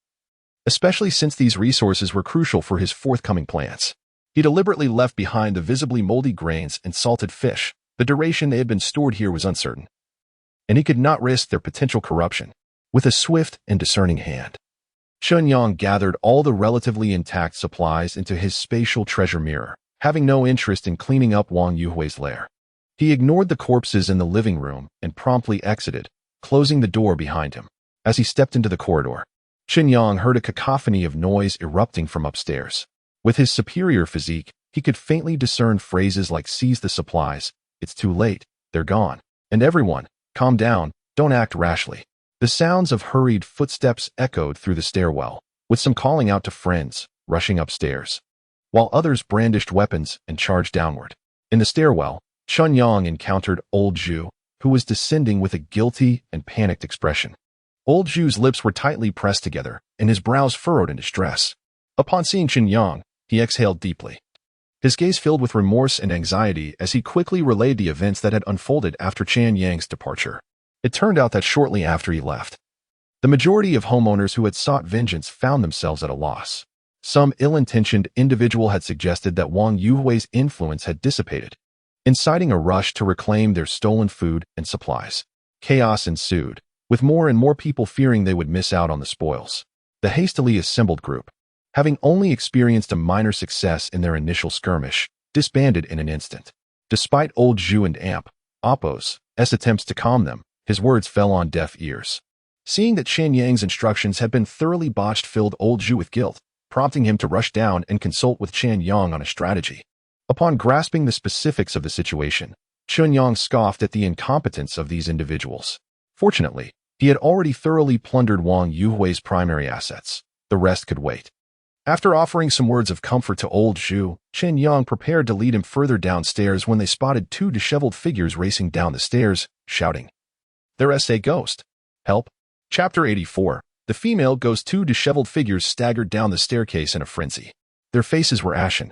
especially since these resources were crucial for his forthcoming plans. He deliberately left behind the visibly moldy grains and salted fish. The duration they had been stored here was uncertain, and he could not risk their potential corruption. With a swift and discerning hand, Chen Yang gathered all the relatively intact supplies into his spatial treasure mirror, having no interest in cleaning up Wang Yuhui's lair. He ignored the corpses in the living room and promptly exited, closing the door behind him. As he stepped into the corridor, Chen Yang heard a cacophony of noise erupting from upstairs. With his superior physique, he could faintly discern phrases like "seize the supplies," "it's too late," "they're gone," and "everyone, calm down, don't act rashly." The sounds of hurried footsteps echoed through the stairwell, with some calling out to friends, rushing upstairs, while others brandished weapons and charged downward. In the stairwell, Chen Yang encountered Old Zhu, who was descending with a guilty and panicked expression. Old Zhu's lips were tightly pressed together, and his brows furrowed in distress. Upon seeing Chen Yang, he exhaled deeply, his gaze filled with remorse and anxiety as he quickly relayed the events that had unfolded after Chen Yang's departure. It turned out that shortly after he left, the majority of homeowners who had sought vengeance found themselves at a loss. Some ill-intentioned individual had suggested that Wang Yuhui's influence had dissipated, inciting a rush to reclaim their stolen food and supplies. Chaos ensued, with more and more people fearing they would miss out on the spoils. The hastily assembled group, having only experienced a minor success in their initial skirmish, disbanded in an instant. Despite Old Zhu and Appo's attempts to calm them, his words fell on deaf ears. Seeing that Chen Yang's instructions had been thoroughly botched filled Old Zhu with guilt, prompting him to rush down and consult with Chen Yang on a strategy. Upon grasping the specifics of the situation, Chen Yang scoffed at the incompetence of these individuals. Fortunately, he had already thoroughly plundered Wang Yuhui's primary assets. The rest could wait. After offering some words of comfort to Old Zhu, Chen Yang prepared to lead him further downstairs when they spotted two disheveled figures racing down the stairs, shouting, "There's a ghost! Help!" Chapter 84. The female ghost's two disheveled figures staggered down the staircase in a frenzy. Their faces were ashen,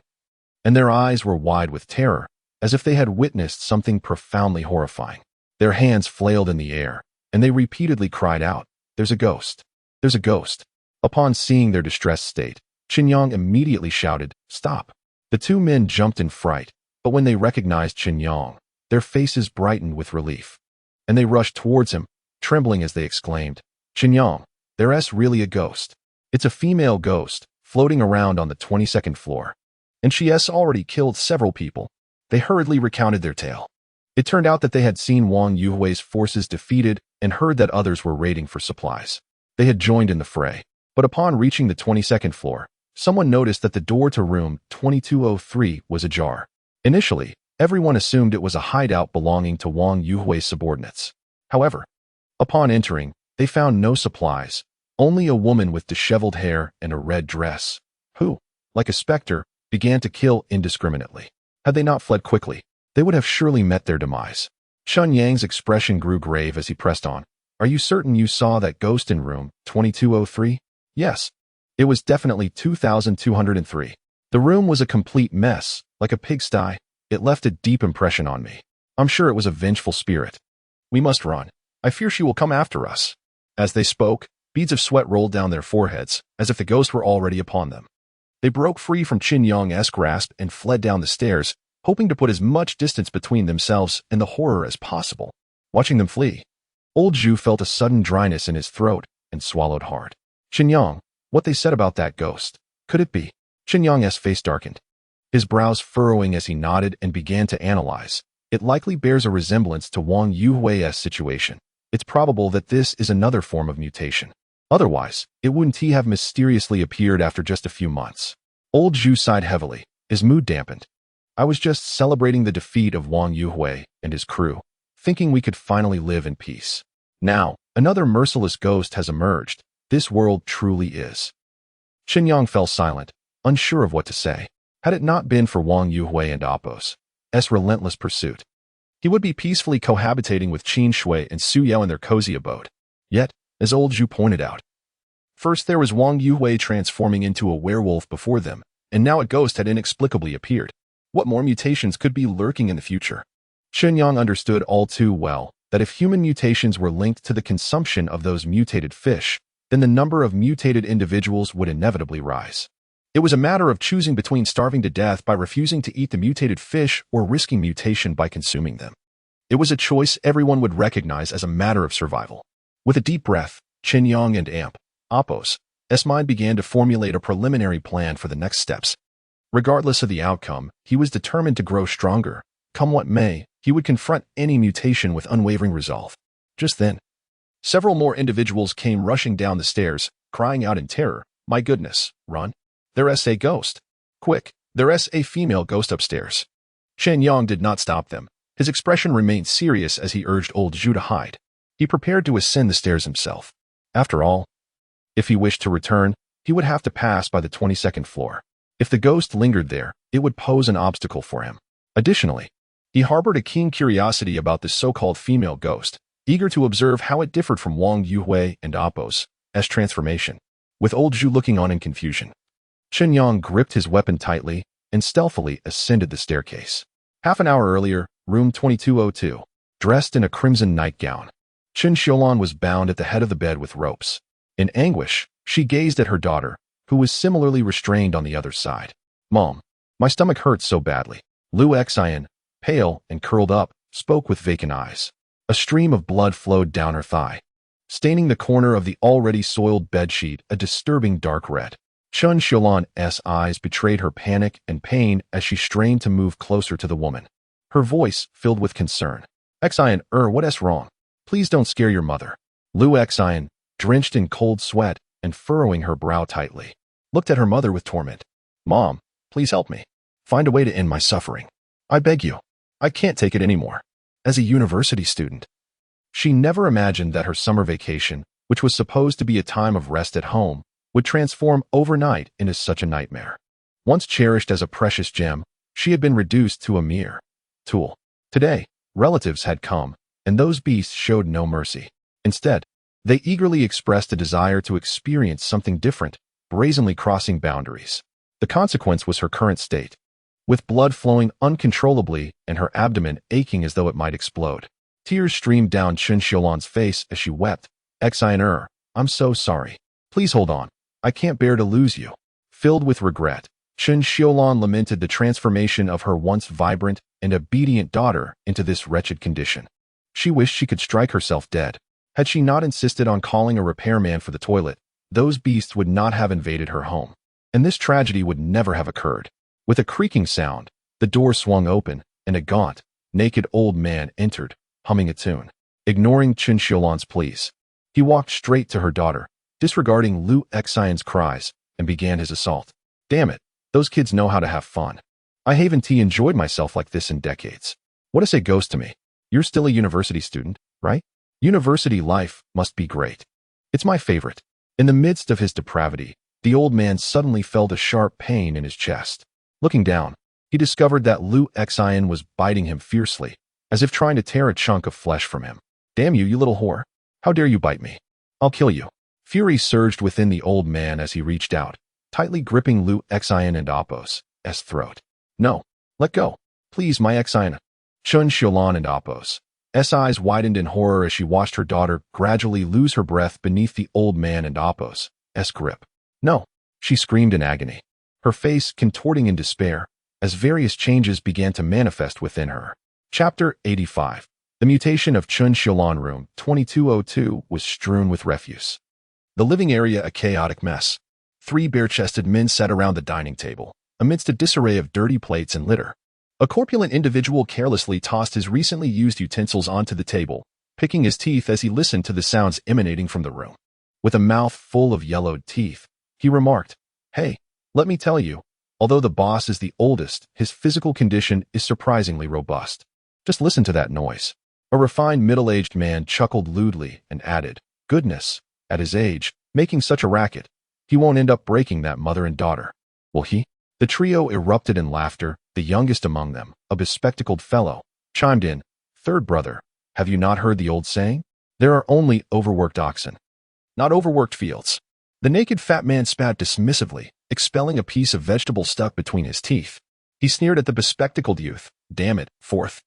and their eyes were wide with terror, as if they had witnessed something profoundly horrifying. Their hands flailed in the air, and they repeatedly cried out, "There's a ghost! There's a ghost!" Upon seeing their distressed state, Chen Yang immediately shouted, "Stop!" The two men jumped in fright, but when they recognized Chen Yang, their faces brightened with relief, and they rushed towards him, trembling as they exclaimed, "Chen Yang, there's really a ghost. It's a female ghost, floating around on the 22nd floor. And she has already killed several people." They hurriedly recounted their tale. It turned out that they had seen Wang Yuhui's forces defeated and heard that others were raiding for supplies. They had joined in the fray, but upon reaching the 22nd floor, someone noticed that the door to room 2203 was ajar. Initially, everyone assumed it was a hideout belonging to Wang Yuhui's subordinates. However, upon entering, they found no supplies, only a woman with disheveled hair and a red dress, who, like a specter, began to kill indiscriminately. Had they not fled quickly, they would have surely met their demise. Chen Yang's expression grew grave as he pressed on. "Are you certain you saw that ghost in room 2203? "Yes. It was definitely 2203. The room was a complete mess, like a pigsty. It left a deep impression on me. I'm sure it was a vengeful spirit. We must run. I fear she will come after us." As they spoke, beads of sweat rolled down their foreheads, as if the ghosts were already upon them. They broke free from Chen Yang's grasp and fled down the stairs, hoping to put as much distance between themselves and the horror as possible. Watching them flee, Old Zhu felt a sudden dryness in his throat and swallowed hard. "Chen Yang, what they said about that ghost, could it be?" Chen Yang's face darkened, his brows furrowing as he nodded and began to analyze. "It likely bears a resemblance to Wang Yuhui's situation. It's probable that this is another form of mutation. Otherwise, it wouldn't he have mysteriously appeared after just a few months?" Old Zhu sighed heavily, his mood dampened. "I was just celebrating the defeat of Wang Yuhui and his crew, thinking we could finally live in peace. Now, another merciless ghost has emerged. This world truly is." Chen Yang fell silent, unsure of what to say. Had it not been for Wang Yuhui and Appo's relentless pursuit, He would be peacefully cohabitating with Qin Shui and Su Yao in their cozy abode. Yet, as old Zhu pointed out, first there was Wang Yuhui transforming into a werewolf before them, and now a ghost had inexplicably appeared. What more mutations could be lurking in the future? Chen Yang understood all too well that if human mutations were linked to the consumption of those mutated fish, then the number of mutated individuals would inevitably rise. It was a matter of choosing between starving to death by refusing to eat the mutated fish or risking mutation by consuming them. It was a choice everyone would recognize as a matter of survival. With a deep breath, Chen Yang and Apos' mind began to formulate a preliminary plan for the next steps. Regardless of the outcome, he was determined to grow stronger. Come what may, he would confront any mutation with unwavering resolve. Just then, several more individuals came rushing down the stairs, crying out in terror, "My goodness, run! There's a ghost! Quick, there's a female ghost upstairs!" Chen Yang did not stop them. His expression remained serious as he urged old Zhu to hide. He prepared to ascend the stairs himself. After all, if he wished to return, he would have to pass by the 22nd floor. If the ghost lingered there, it would pose an obstacle for him. Additionally, he harbored a keen curiosity about this so-called female ghost, eager to observe how it differed from Wang Yuhui and Apos' transformation. With old Zhu looking on in confusion, Chen Yang gripped his weapon tightly and stealthily ascended the staircase. Half an hour earlier, room 2202, dressed in a crimson nightgown, Chen Xiaolan was bound at the head of the bed with ropes. In anguish, she gazed at her daughter, who was similarly restrained on the other side. "Mom, my stomach hurts so badly." Lu Xian, pale and curled up, spoke with vacant eyes. A stream of blood flowed down her thigh, staining the corner of the already soiled bedsheet a disturbing dark red. Chen Xiaolan's eyes betrayed her panic and pain as she strained to move closer to the woman. Her voice filled with concern. "Xian, what's wrong? Please don't scare your mother." Lu Xian, drenched in cold sweat and furrowing her brow tightly, looked at her mother with torment. "Mom, please help me. Find a way to end my suffering. I beg you. I can't take it anymore." As a university student, she never imagined that her summer vacation, which was supposed to be a time of rest at home, would transform overnight into such a nightmare. Once cherished as a precious gem, she had been reduced to a mere tool. Today, relatives had come, and those beasts showed no mercy. Instead, they eagerly expressed a desire to experience something different, brazenly crossing boundaries. The consequence was her current state, with blood flowing uncontrollably and her abdomen aching as though it might explode. Tears streamed down Chen Xiaolan's face as she wept. "Xian, I'm so sorry. Please hold on. I can't bear to lose you." Filled with regret, Chen Xiaolan lamented the transformation of her once vibrant and obedient daughter into this wretched condition. She wished she could strike herself dead. Had she not insisted on calling a repairman for the toilet, those beasts would not have invaded her home, and this tragedy would never have occurred. With a creaking sound, the door swung open, and a gaunt, naked old man entered, humming a tune. Ignoring Chen Xiaolan's pleas, he walked straight to her daughter, disregarding Lu Xian's cries, and began his assault. "Damn it, those kids know how to have fun. I haven't enjoyed myself like this in decades. What is a ghost to me? You're still a university student, right? University life must be great. It's my favorite." In the midst of his depravity, the old man suddenly felt a sharp pain in his chest. Looking down, he discovered that Lu Xian was biting him fiercely, as if trying to tear a chunk of flesh from him. "Damn you, you little whore. How dare you bite me? I'll kill you." Fury surged within the old man as he reached out, tightly gripping Lu Xian and Apos' throat. "No, let go. Please, my Xian." Chen Xiaolan and Apos' eyes widened in horror as she watched her daughter gradually lose her breath beneath the old man and Apos' grip. "No," she screamed in agony, her face contorting in despair as various changes began to manifest within her. Chapter 85. The mutation of Chen Xiaolan. Room 2202 was strewn with refuse. The living area a chaotic mess. 3 bare-chested men sat around the dining table, amidst a disarray of dirty plates and litter. A corpulent individual carelessly tossed his recently used utensils onto the table, picking his teeth as he listened to the sounds emanating from the room. With a mouth full of yellowed teeth, he remarked, "Hey, let me tell you, although the boss is the oldest, his physical condition is surprisingly robust. Just listen to that noise." A refined middle-aged man chuckled lewdly and added, "Goodness, at his age, making such a racket, he won't end up breaking that mother and daughter, will he?" The trio erupted in laughter. The youngest among them, a bespectacled fellow, chimed in, Third brother, have you not heard the old saying? There are only overworked oxen, not overworked fields. The naked fat man spat dismissively, expelling a piece of vegetable stuck between his teeth. He sneered at the bespectacled youth. Damn it, fourth.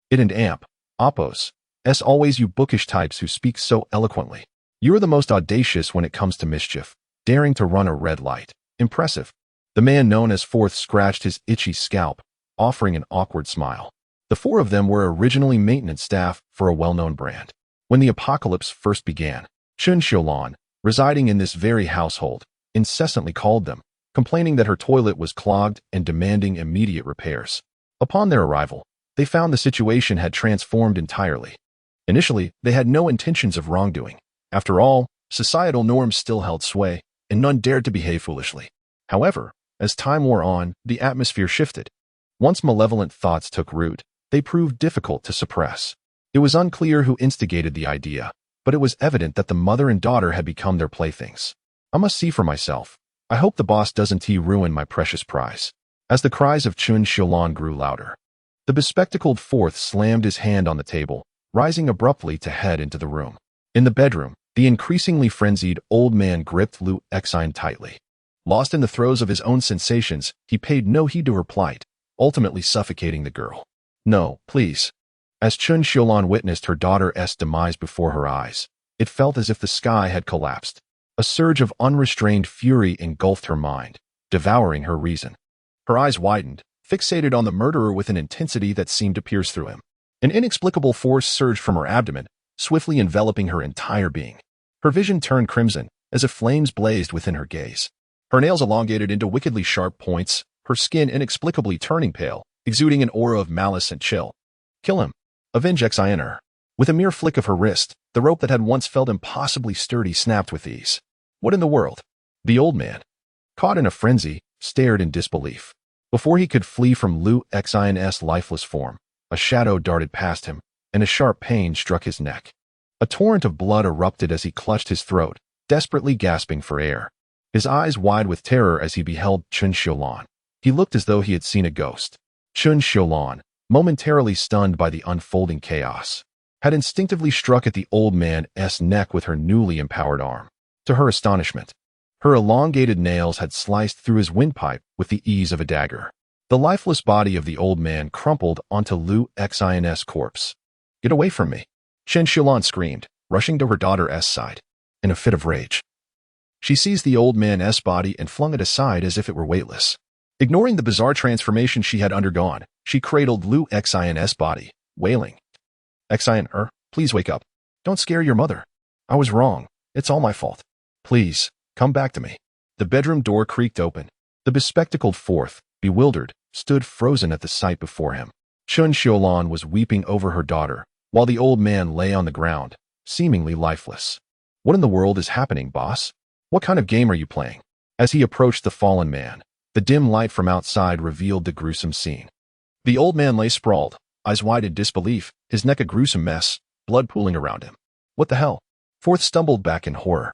It and amp. Oppos. S always you bookish types who speak so eloquently. You are the most audacious when it comes to mischief, daring to run a red light. Impressive. The man known as Fourth scratched his itchy scalp, offering an awkward smile. The four of them were originally maintenance staff for a well-known brand. When the apocalypse first began, Chen Yang, residing in this very household, incessantly called them, complaining that her toilet was clogged and demanding immediate repairs. Upon their arrival, they found the situation had transformed entirely. Initially, they had no intentions of wrongdoing. After all, societal norms still held sway, and none dared to behave foolishly. However, as time wore on, the atmosphere shifted. Once malevolent thoughts took root, they proved difficult to suppress. It was unclear who instigated the idea, but it was evident that the mother and daughter had become their playthings. I must see for myself. I hope the boss doesn't ruin my precious prize. As the cries of Chen Yang grew louder, the bespectacled fourth slammed his hand on the table, rising abruptly to head into the room. In the bedroom, the increasingly frenzied old man gripped Lu Exine tightly. Lost in the throes of his own sensations, he paid no heed to her plight, ultimately suffocating the girl. No, please. As Chen Yang witnessed her daughter's demise before her eyes, it felt as if the sky had collapsed. A surge of unrestrained fury engulfed her mind, devouring her reason. Her eyes widened, fixated on the murderer with an intensity that seemed to pierce through him. An inexplicable force surged from her abdomen, swiftly enveloping her entire being. Her vision turned crimson, as if flames blazed within her gaze. Her nails elongated into wickedly sharp points, her skin inexplicably turning pale, exuding an aura of malice and chill. Kill him. Avenge Xiner. With a mere flick of her wrist, the rope that had once felt impossibly sturdy snapped with ease. What in the world? The old man, caught in a frenzy, stared in disbelief. Before he could flee from Lu Xine's lifeless form, a shadow darted past him, and a sharp pain struck his neck. A torrent of blood erupted as he clutched his throat, desperately gasping for air. His eyes wide with terror as he beheld Chen Yang. He looked as though he had seen a ghost. Chen Yang, momentarily stunned by the unfolding chaos, had instinctively struck at the old man's neck with her newly empowered arm. To her astonishment, her elongated nails had sliced through his windpipe with the ease of a dagger. The lifeless body of the old man crumpled onto Lu Xine's corpse. Get away from me! Chen Yang screamed, rushing to her daughter's side. In a fit of rage, she seized the old man's body and flung it aside as if it were weightless. Ignoring the bizarre transformation she had undergone, she cradled Lu Xine's body, wailing. Xine, please wake up. Don't scare your mother. I was wrong. It's all my fault. Please, come back to me. The bedroom door creaked open. The bespectacled fourth, bewildered, stood frozen at the sight before him. Chen Yang was weeping over her daughter, while the old man lay on the ground, seemingly lifeless. What in the world is happening, boss? What kind of game are you playing? As he approached the fallen man, the dim light from outside revealed the gruesome scene. The old man lay sprawled, eyes wide in disbelief, his neck a gruesome mess, blood pooling around him. What the hell? Fourth stumbled back in horror,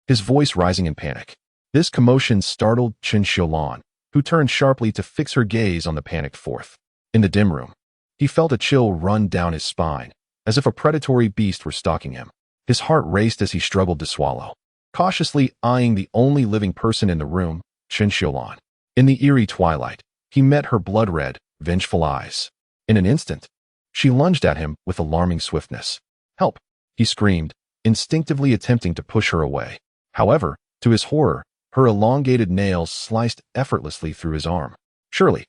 his voice rising in panic. This commotion startled Chen Yang, who turned sharply to fix her gaze on the panicked fourth. In the dim room, he felt a chill run down his spine, as if a predatory beast were stalking him. His heart raced as he struggled to swallow. Cautiously eyeing the only living person in the room, Chen Yang. In the eerie twilight, he met her blood-red, vengeful eyes. In an instant, she lunged at him with alarming swiftness. Help! He screamed, instinctively attempting to push her away. However, to his horror, her elongated nails sliced effortlessly through his arm. Surely,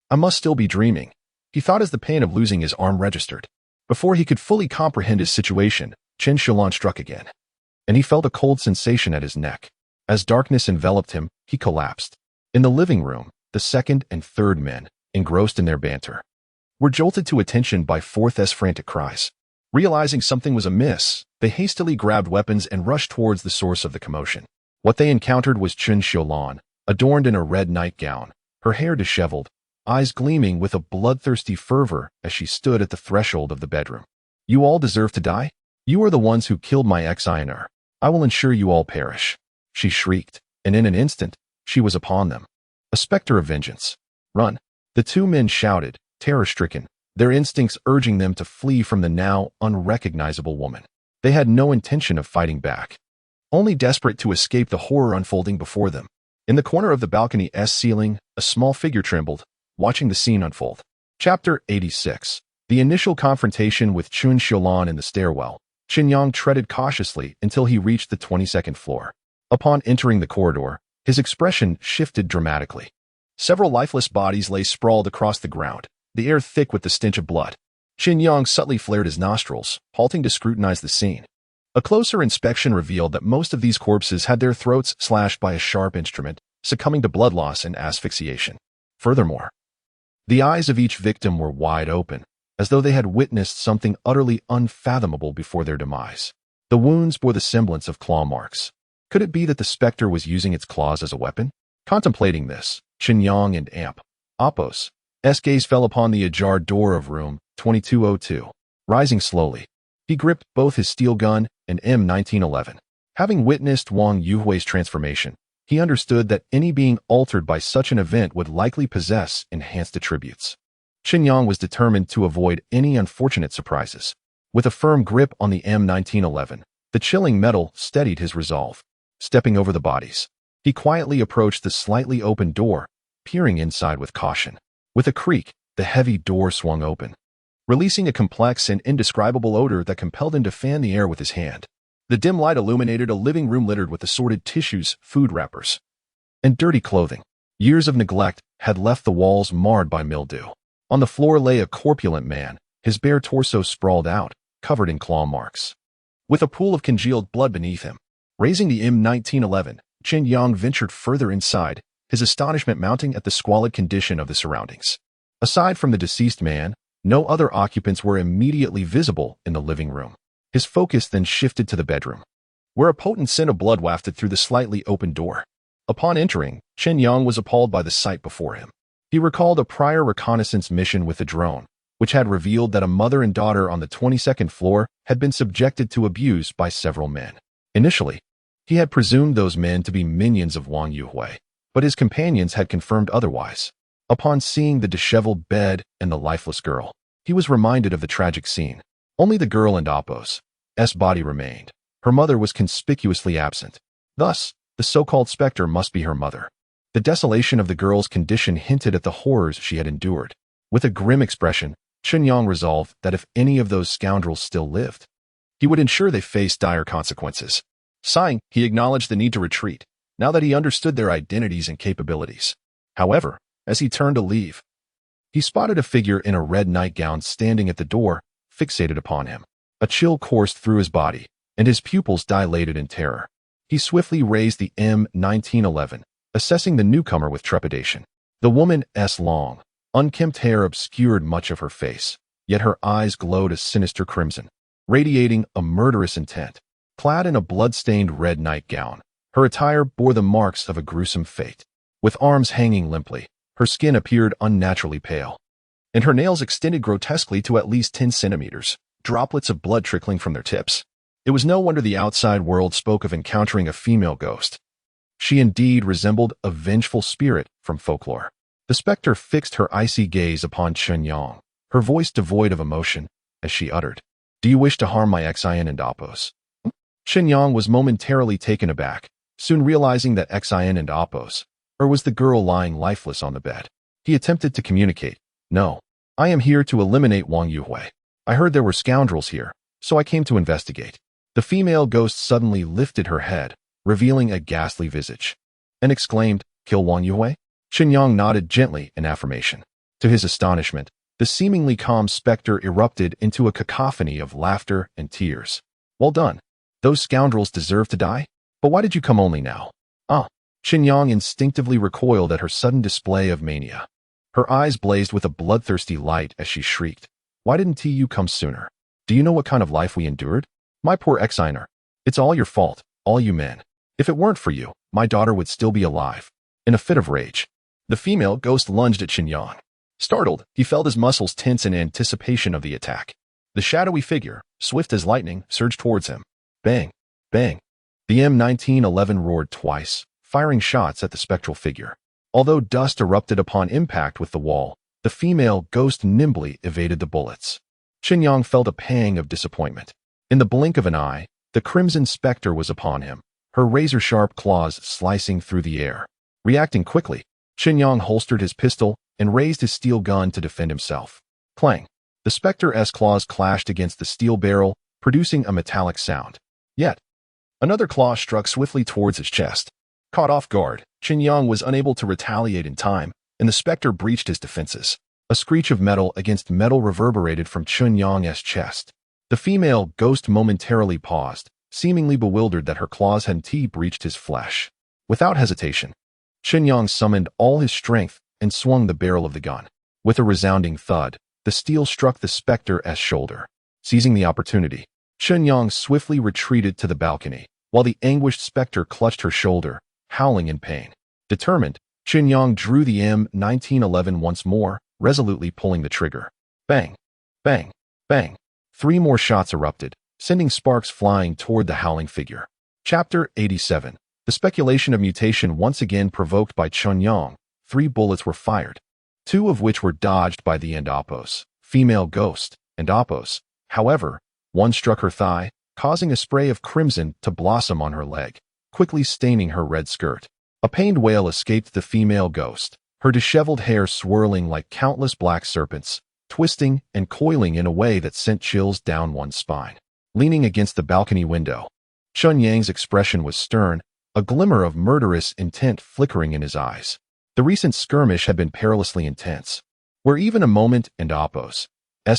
I must still be dreaming, he thought as the pain of losing his arm registered. Before he could fully comprehend his situation, Chen Yang struck again, and he felt a cold sensation at his neck. As darkness enveloped him, he collapsed. In the living room, the second and third men, engrossed in their banter, were jolted to attention by Fourth's frantic cries. Realizing something was amiss, they hastily grabbed weapons and rushed towards the source of the commotion. What they encountered was Chen Yang, adorned in a red nightgown, her hair disheveled, eyes gleaming with a bloodthirsty fervor as she stood at the threshold of the bedroom. You all deserve to die? You are the ones who killed my Xiner. I will ensure you all perish. She shrieked, and in an instant, she was upon them. A specter of vengeance. Run! The two men shouted, terror-stricken, their instincts urging them to flee from the now unrecognizable woman. They had no intention of fighting back, only desperate to escape the horror unfolding before them. In the corner of the balcony's ceiling, a small figure trembled, watching the scene unfold. Chapter 86. The initial confrontation with Chen Yang in the stairwell. Chen Yang treaded cautiously until he reached the 22nd floor. Upon entering the corridor, his expression shifted dramatically. Several lifeless bodies lay sprawled across the ground, the air thick with the stench of blood. Chen Yang subtly flared his nostrils, halting to scrutinize the scene. A closer inspection revealed that most of these corpses had their throats slashed by a sharp instrument, succumbing to blood loss and asphyxiation. Furthermore, the eyes of each victim were wide open, as though they had witnessed something utterly unfathomable before their demise. The wounds bore the semblance of claw marks. Could it be that the specter was using its claws as a weapon? Contemplating this, Chen Yang and Apos' gaze fell upon the ajar door of room 2202. Rising slowly, he gripped both his steel gun and M1911. Having witnessed Wang Yuhui's transformation, he understood that any being altered by such an event would likely possess enhanced attributes. Chen Yang was determined to avoid any unfortunate surprises. With a firm grip on the M1911, the chilling metal steadied his resolve. Stepping over the bodies, he quietly approached the slightly open door, peering inside with caution. With a creak, the heavy door swung open, releasing a complex and indescribable odor that compelled him to fan the air with his hand. The dim light illuminated a living room littered with assorted tissues, food wrappers, and dirty clothing. Years of neglect had left the walls marred by mildew. On the floor lay a corpulent man, his bare torso sprawled out, covered in claw marks, with a pool of congealed blood beneath him. Raising the M1911, Chen Yang ventured further inside, his astonishment mounting at the squalid condition of the surroundings. Aside from the deceased man, no other occupants were immediately visible in the living room. His focus then shifted to the bedroom, where a potent scent of blood wafted through the slightly open door. Upon entering, Chen Yang was appalled by the sight before him. He recalled a prior reconnaissance mission with a drone, which had revealed that a mother and daughter on the 22nd floor had been subjected to abuse by several men. Initially, he had presumed those men to be minions of Wang Yuhui, but his companions had confirmed otherwise. Upon seeing the disheveled bed and the lifeless girl, he was reminded of the tragic scene. Only the girl and Apos' body remained. Her mother was conspicuously absent. Thus, the so-called specter must be her mother. The desolation of the girl's condition hinted at the horrors she had endured. With a grim expression, Chen Yang resolved that if any of those scoundrels still lived, he would ensure they faced dire consequences. Sighing, he acknowledged the need to retreat, now that he understood their identities and capabilities. However, as he turned to leave, he spotted a figure in a red nightgown standing at the door, fixated upon him. A chill coursed through his body, and his pupils dilated in terror. He swiftly raised the M1911, assessing the newcomer with trepidation. The woman's long, unkempt hair obscured much of her face, yet her eyes glowed a sinister crimson, radiating a murderous intent. Clad in a blood-stained red nightgown, her attire bore the marks of a gruesome fate. With arms hanging limply, her skin appeared unnaturally pale, and her nails extended grotesquely to at least 10 centimeters, droplets of blood trickling from their tips. It was no wonder the outside world spoke of encountering a female ghost. She indeed resembled a vengeful spirit from folklore. The specter fixed her icy gaze upon Chen Yang, her voice devoid of emotion, as she uttered, "Do you wish to harm my Xin and Apos?" Chen Yang was momentarily taken aback, soon realizing that Xin and Apos, or was the girl lying lifeless on the bed. He attempted to communicate, "No, I am here to eliminate Wang Yuhui. I heard there were scoundrels here, so I came to investigate." The female ghost suddenly lifted her head, revealing a ghastly visage, and exclaimed, "Kill Wang Yuhui?" Chen Yang nodded gently in affirmation. To his astonishment, the seemingly calm specter erupted into a cacophony of laughter and tears. "Well done. Those scoundrels deserve to die? But why did you come only now?" Chen Yang instinctively recoiled at her sudden display of mania. Her eyes blazed with a bloodthirsty light as she shrieked, "Why didn't you come sooner? Do you know what kind of life we endured? My poor Xiner. It's all your fault, all you men. If it weren't for you, my daughter would still be alive." In a fit of rage, the female ghost lunged at Chen Yang. Startled, he felt his muscles tense in anticipation of the attack. The shadowy figure, swift as lightning, surged towards him. Bang! Bang! The M1911 roared twice, firing shots at the spectral figure. Although dust erupted upon impact with the wall, The female ghost nimbly evaded the bullets. Chen Yang felt a pang of disappointment. In the blink of an eye, the crimson specter was upon him, her razor-sharp claws slicing through the air. Reacting quickly, Chen Yang holstered his pistol and raised his steel gun to defend himself. Clang! The specter's claws clashed against the steel barrel, producing a metallic sound. Yet, another claw struck swiftly towards his chest. Caught off guard, Chen Yang was unable to retaliate in time, and the specter breached his defenses. A screech of metal against metal reverberated from Chen Yang's chest. The female ghost momentarily paused, seemingly bewildered that her claws had breached his flesh. Without hesitation, Chen Yang summoned all his strength and swung the barrel of the gun. With a resounding thud, the steel struck the specter's shoulder. Seizing the opportunity, Chen Yang swiftly retreated to the balcony, while the anguished specter clutched her shoulder, howling in pain. Determined, Chen Yang drew the M1911 once more, resolutely pulling the trigger. Bang! Bang! Bang! 3 more shots erupted, sending sparks flying toward the howling figure. Chapter 87. The speculation of mutation once again provoked by Chen Yang. 3 bullets were fired, 2 of which were dodged by the Endopos, female ghost, Endopos. However, one struck her thigh, causing a spray of crimson to blossom on her leg, quickly staining her red skirt. A pained wail escaped the female ghost, her disheveled hair swirling like countless black serpents, twisting and coiling in a way that sent chills down one's spine. Leaning against the balcony window, Chen Yang's expression was stern, a glimmer of murderous intent flickering in his eyes. The recent skirmish had been perilously intense, where even a moment and Endopos'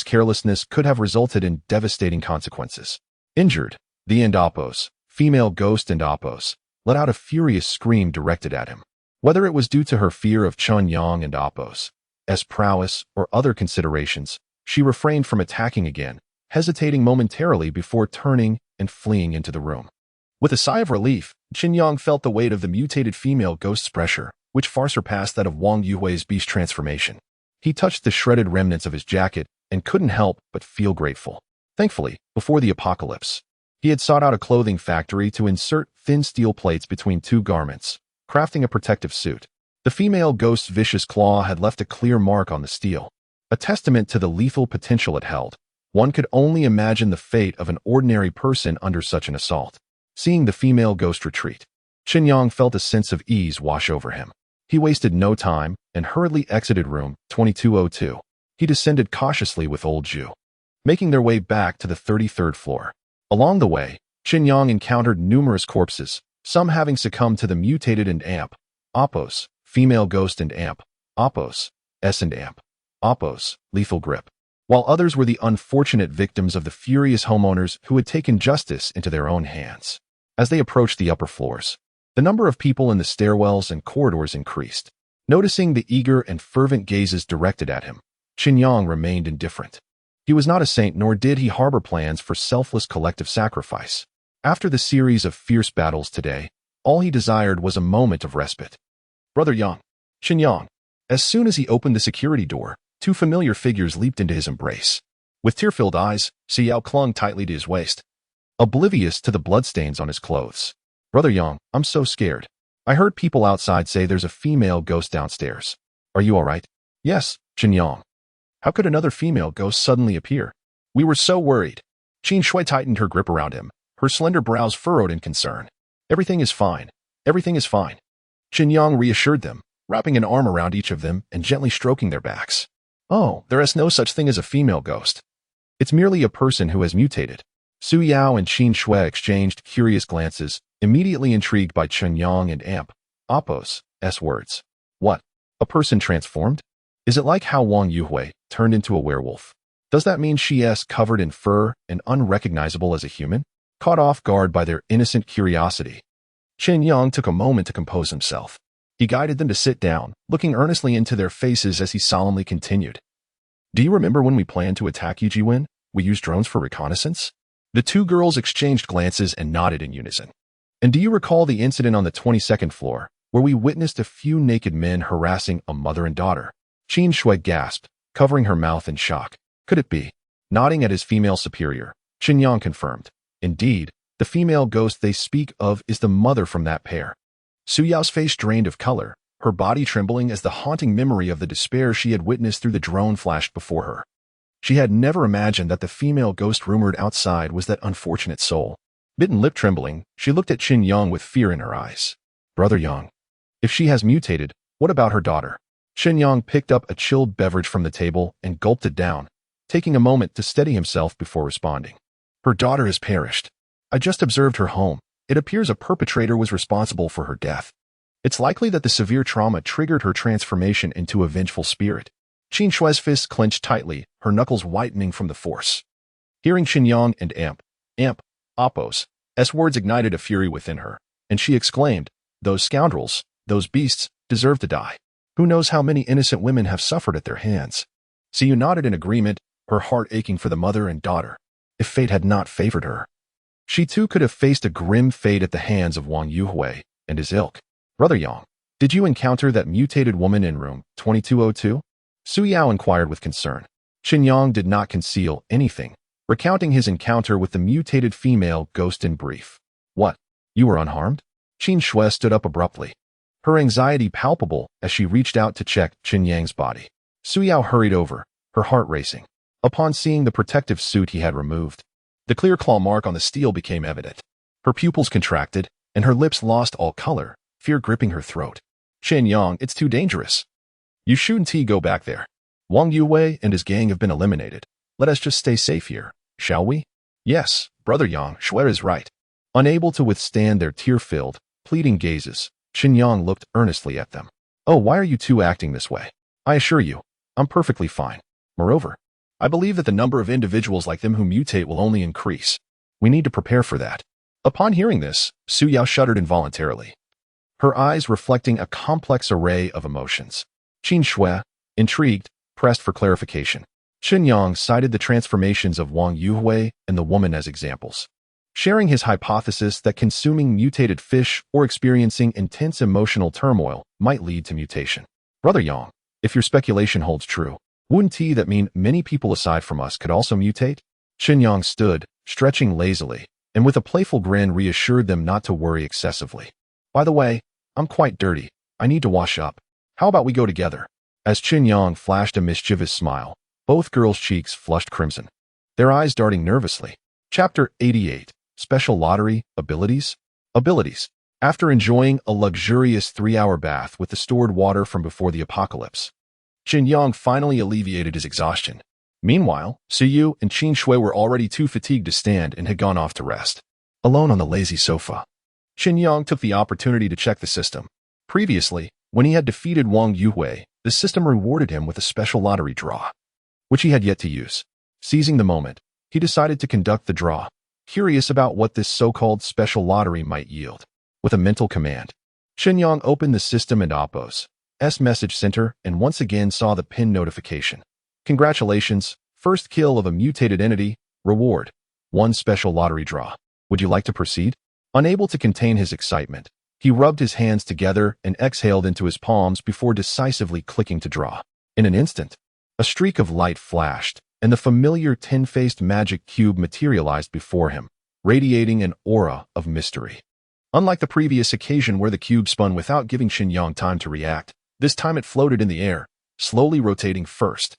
carelessness could have resulted in devastating consequences. Injured, the Endopos, female ghost Endopos, let out a furious scream directed at him. Whether it was due to her fear of Chen Yang and Endopos' prowess or other considerations, she refrained from attacking again, hesitating momentarily before turning and fleeing into the room. With a sigh of relief, Chen Yang felt the weight of the mutated female ghost's pressure, which far surpassed that of Wang Yuhui's beast transformation. He touched the shredded remnants of his jacket and couldn't help but feel grateful. Thankfully, before the apocalypse, he had sought out a clothing factory to insert thin steel plates between 2 garments, crafting a protective suit. The female ghost's vicious claw had left a clear mark on the steel, a testament to the lethal potential it held. One could only imagine the fate of an ordinary person under such an assault. Seeing the female ghost retreat, Chen Yang felt a sense of ease wash over him. He wasted no time and hurriedly exited room 2202. He descended cautiously with old Zhu, making their way back to the 33rd floor. Along the way, Chen Yang encountered numerous corpses, some having succumbed to the mutated and Opos, female ghost and Opos, S and Opos, lethal grip, while others were the unfortunate victims of the furious homeowners who had taken justice into their own hands. As they approached the upper floors, the number of people in the stairwells and corridors increased. Noticing the eager and fervent gazes directed at him, Chen Yang remained indifferent. He was not a saint, nor did he harbor plans for selfless collective sacrifice. After the series of fierce battles today, all he desired was a moment of respite. Brother Yang, Chen Yang. As soon as he opened the security door, 2 familiar figures leaped into his embrace. With tear-filled eyes, Xiao clung tightly to his waist, oblivious to the bloodstains on his clothes. Brother Yang, I'm so scared. I heard people outside say there's a female ghost downstairs. Are you all right? Yes, Chen Yang. How could another female ghost suddenly appear? We were so worried. Qin Shui tightened her grip around him, her slender brows furrowed in concern. Everything is fine. Everything is fine. Chen Yang reassured them, wrapping an arm around each of them and gently stroking their backs. Oh, there is no such thing as a female ghost. It's merely a person who has mutated. Su Yao and Qin Shui exchanged curious glances, immediately intrigued by Chen Yang and Opos' words. What? A person transformed? Is it like how Wang Yuhui turned into a werewolf? Does that mean she is covered in fur and unrecognizable as a human? Caught off guard by their innocent curiosity, Chen Yang took a moment to compose himself. He guided them to sit down, looking earnestly into their faces as he solemnly continued. Do you remember when we planned to attack Yijiwen? We used drones for reconnaissance? The 2 girls exchanged glances and nodded in unison. And do you recall the incident on the 22nd floor, where we witnessed a few naked men harassing a mother and daughter? Qin Shui gasped, covering her mouth in shock. Could it be? Nodding at his female superior, Chen Yang confirmed. Indeed, the female ghost they speak of is the mother from that pair. Su Yao's face drained of color, her body trembling as the haunting memory of the despair she had witnessed through the drone flashed before her. She had never imagined that the female ghost rumored outside was that unfortunate soul. Bitten lip trembling, she looked at Chen Yang with fear in her eyes. Brother Yang. If she has mutated, what about her daughter? Chen Yang picked up a chilled beverage from the table and gulped it down, taking a moment to steady himself before responding. Her daughter has perished. I just observed her home. It appears a perpetrator was responsible for her death. It's likely that the severe trauma triggered her transformation into a vengeful spirit. Qin Shui's fists clenched tightly, her knuckles whitening from the force. Hearing Chen Yang and Appos' words ignited a fury within her, and she exclaimed, "Those scoundrels, those beasts, deserve to die. Who knows how many innocent women have suffered at their hands?" Siyu nodded in agreement, her heart aching for the mother and daughter. If fate had not favored her, she too could have faced a grim fate at the hands of Wang Yuhui and his ilk. Brother Yang, did you encounter that mutated woman in room 2202? Su Yao inquired with concern. Chen Yang did not conceal anything, recounting his encounter with the mutated female ghost in brief. What? You were unharmed? Qin Shui stood up abruptly, her anxiety palpable as she reached out to check Chen Yang's body. Su Yao hurried over, her heart racing. Upon seeing the protective suit he had removed, the clear claw mark on the steel became evident. Her pupils contracted, and her lips lost all color, fear gripping her throat. Chen Yang, it's too dangerous. You shouldn't go back there. Wang Yuwei and his gang have been eliminated. Let us just stay safe here, shall we? Yes, Brother Yang, Shui is right. Unable to withstand their tear-filled, pleading gazes, Chen Yang looked earnestly at them. Oh, why are you two acting this way? I assure you, I'm perfectly fine. Moreover, I believe that the number of individuals like them who mutate will only increase. We need to prepare for that. Upon hearing this, Su Yao shuddered involuntarily, her eyes reflecting a complex array of emotions. Qin Shui, intrigued, pressed for clarification. Chen Yang cited the transformations of Wang Yuhui and the woman as examples, sharing his hypothesis that consuming mutated fish or experiencing intense emotional turmoil might lead to mutation. Brother Yang, if your speculation holds true, wouldn't that mean many people aside from us could also mutate? Chen Yang stood, stretching lazily, and with a playful grin reassured them not to worry excessively. By the way, I'm quite dirty. I need to wash up. How about we go together? As Chen Yang flashed a mischievous smile, both girls' cheeks flushed crimson, their eyes darting nervously. Chapter 88. Special Lottery, Abilities? Abilities. After enjoying a luxurious 3-hour bath with the stored water from before the apocalypse, Chen Yang finally alleviated his exhaustion. Meanwhile, Siyu and Qin Shui were already too fatigued to stand and had gone off to rest. Alone on the lazy sofa, Chen Yang took the opportunity to check the system. Previously, when he had defeated Wang Yuhui, the system rewarded him with a special lottery draw, which he had yet to use. Seizing the moment, he decided to conduct the draw, curious about what this so-called special lottery might yield. With a mental command, Chen Yang opened the system and Appos' message center and once again saw the pin notification. Congratulations, first kill of a mutated entity, reward, 1 special lottery draw. Would you like to proceed? Unable to contain his excitement, he rubbed his hands together and exhaled into his palms before decisively clicking to draw. In an instant, a streak of light flashed, and the familiar 10-faced magic cube materialized before him, radiating an aura of mystery. Unlike the previous occasion where the cube spun without giving Chen Yang time to react, this time it floated in the air, slowly rotating first.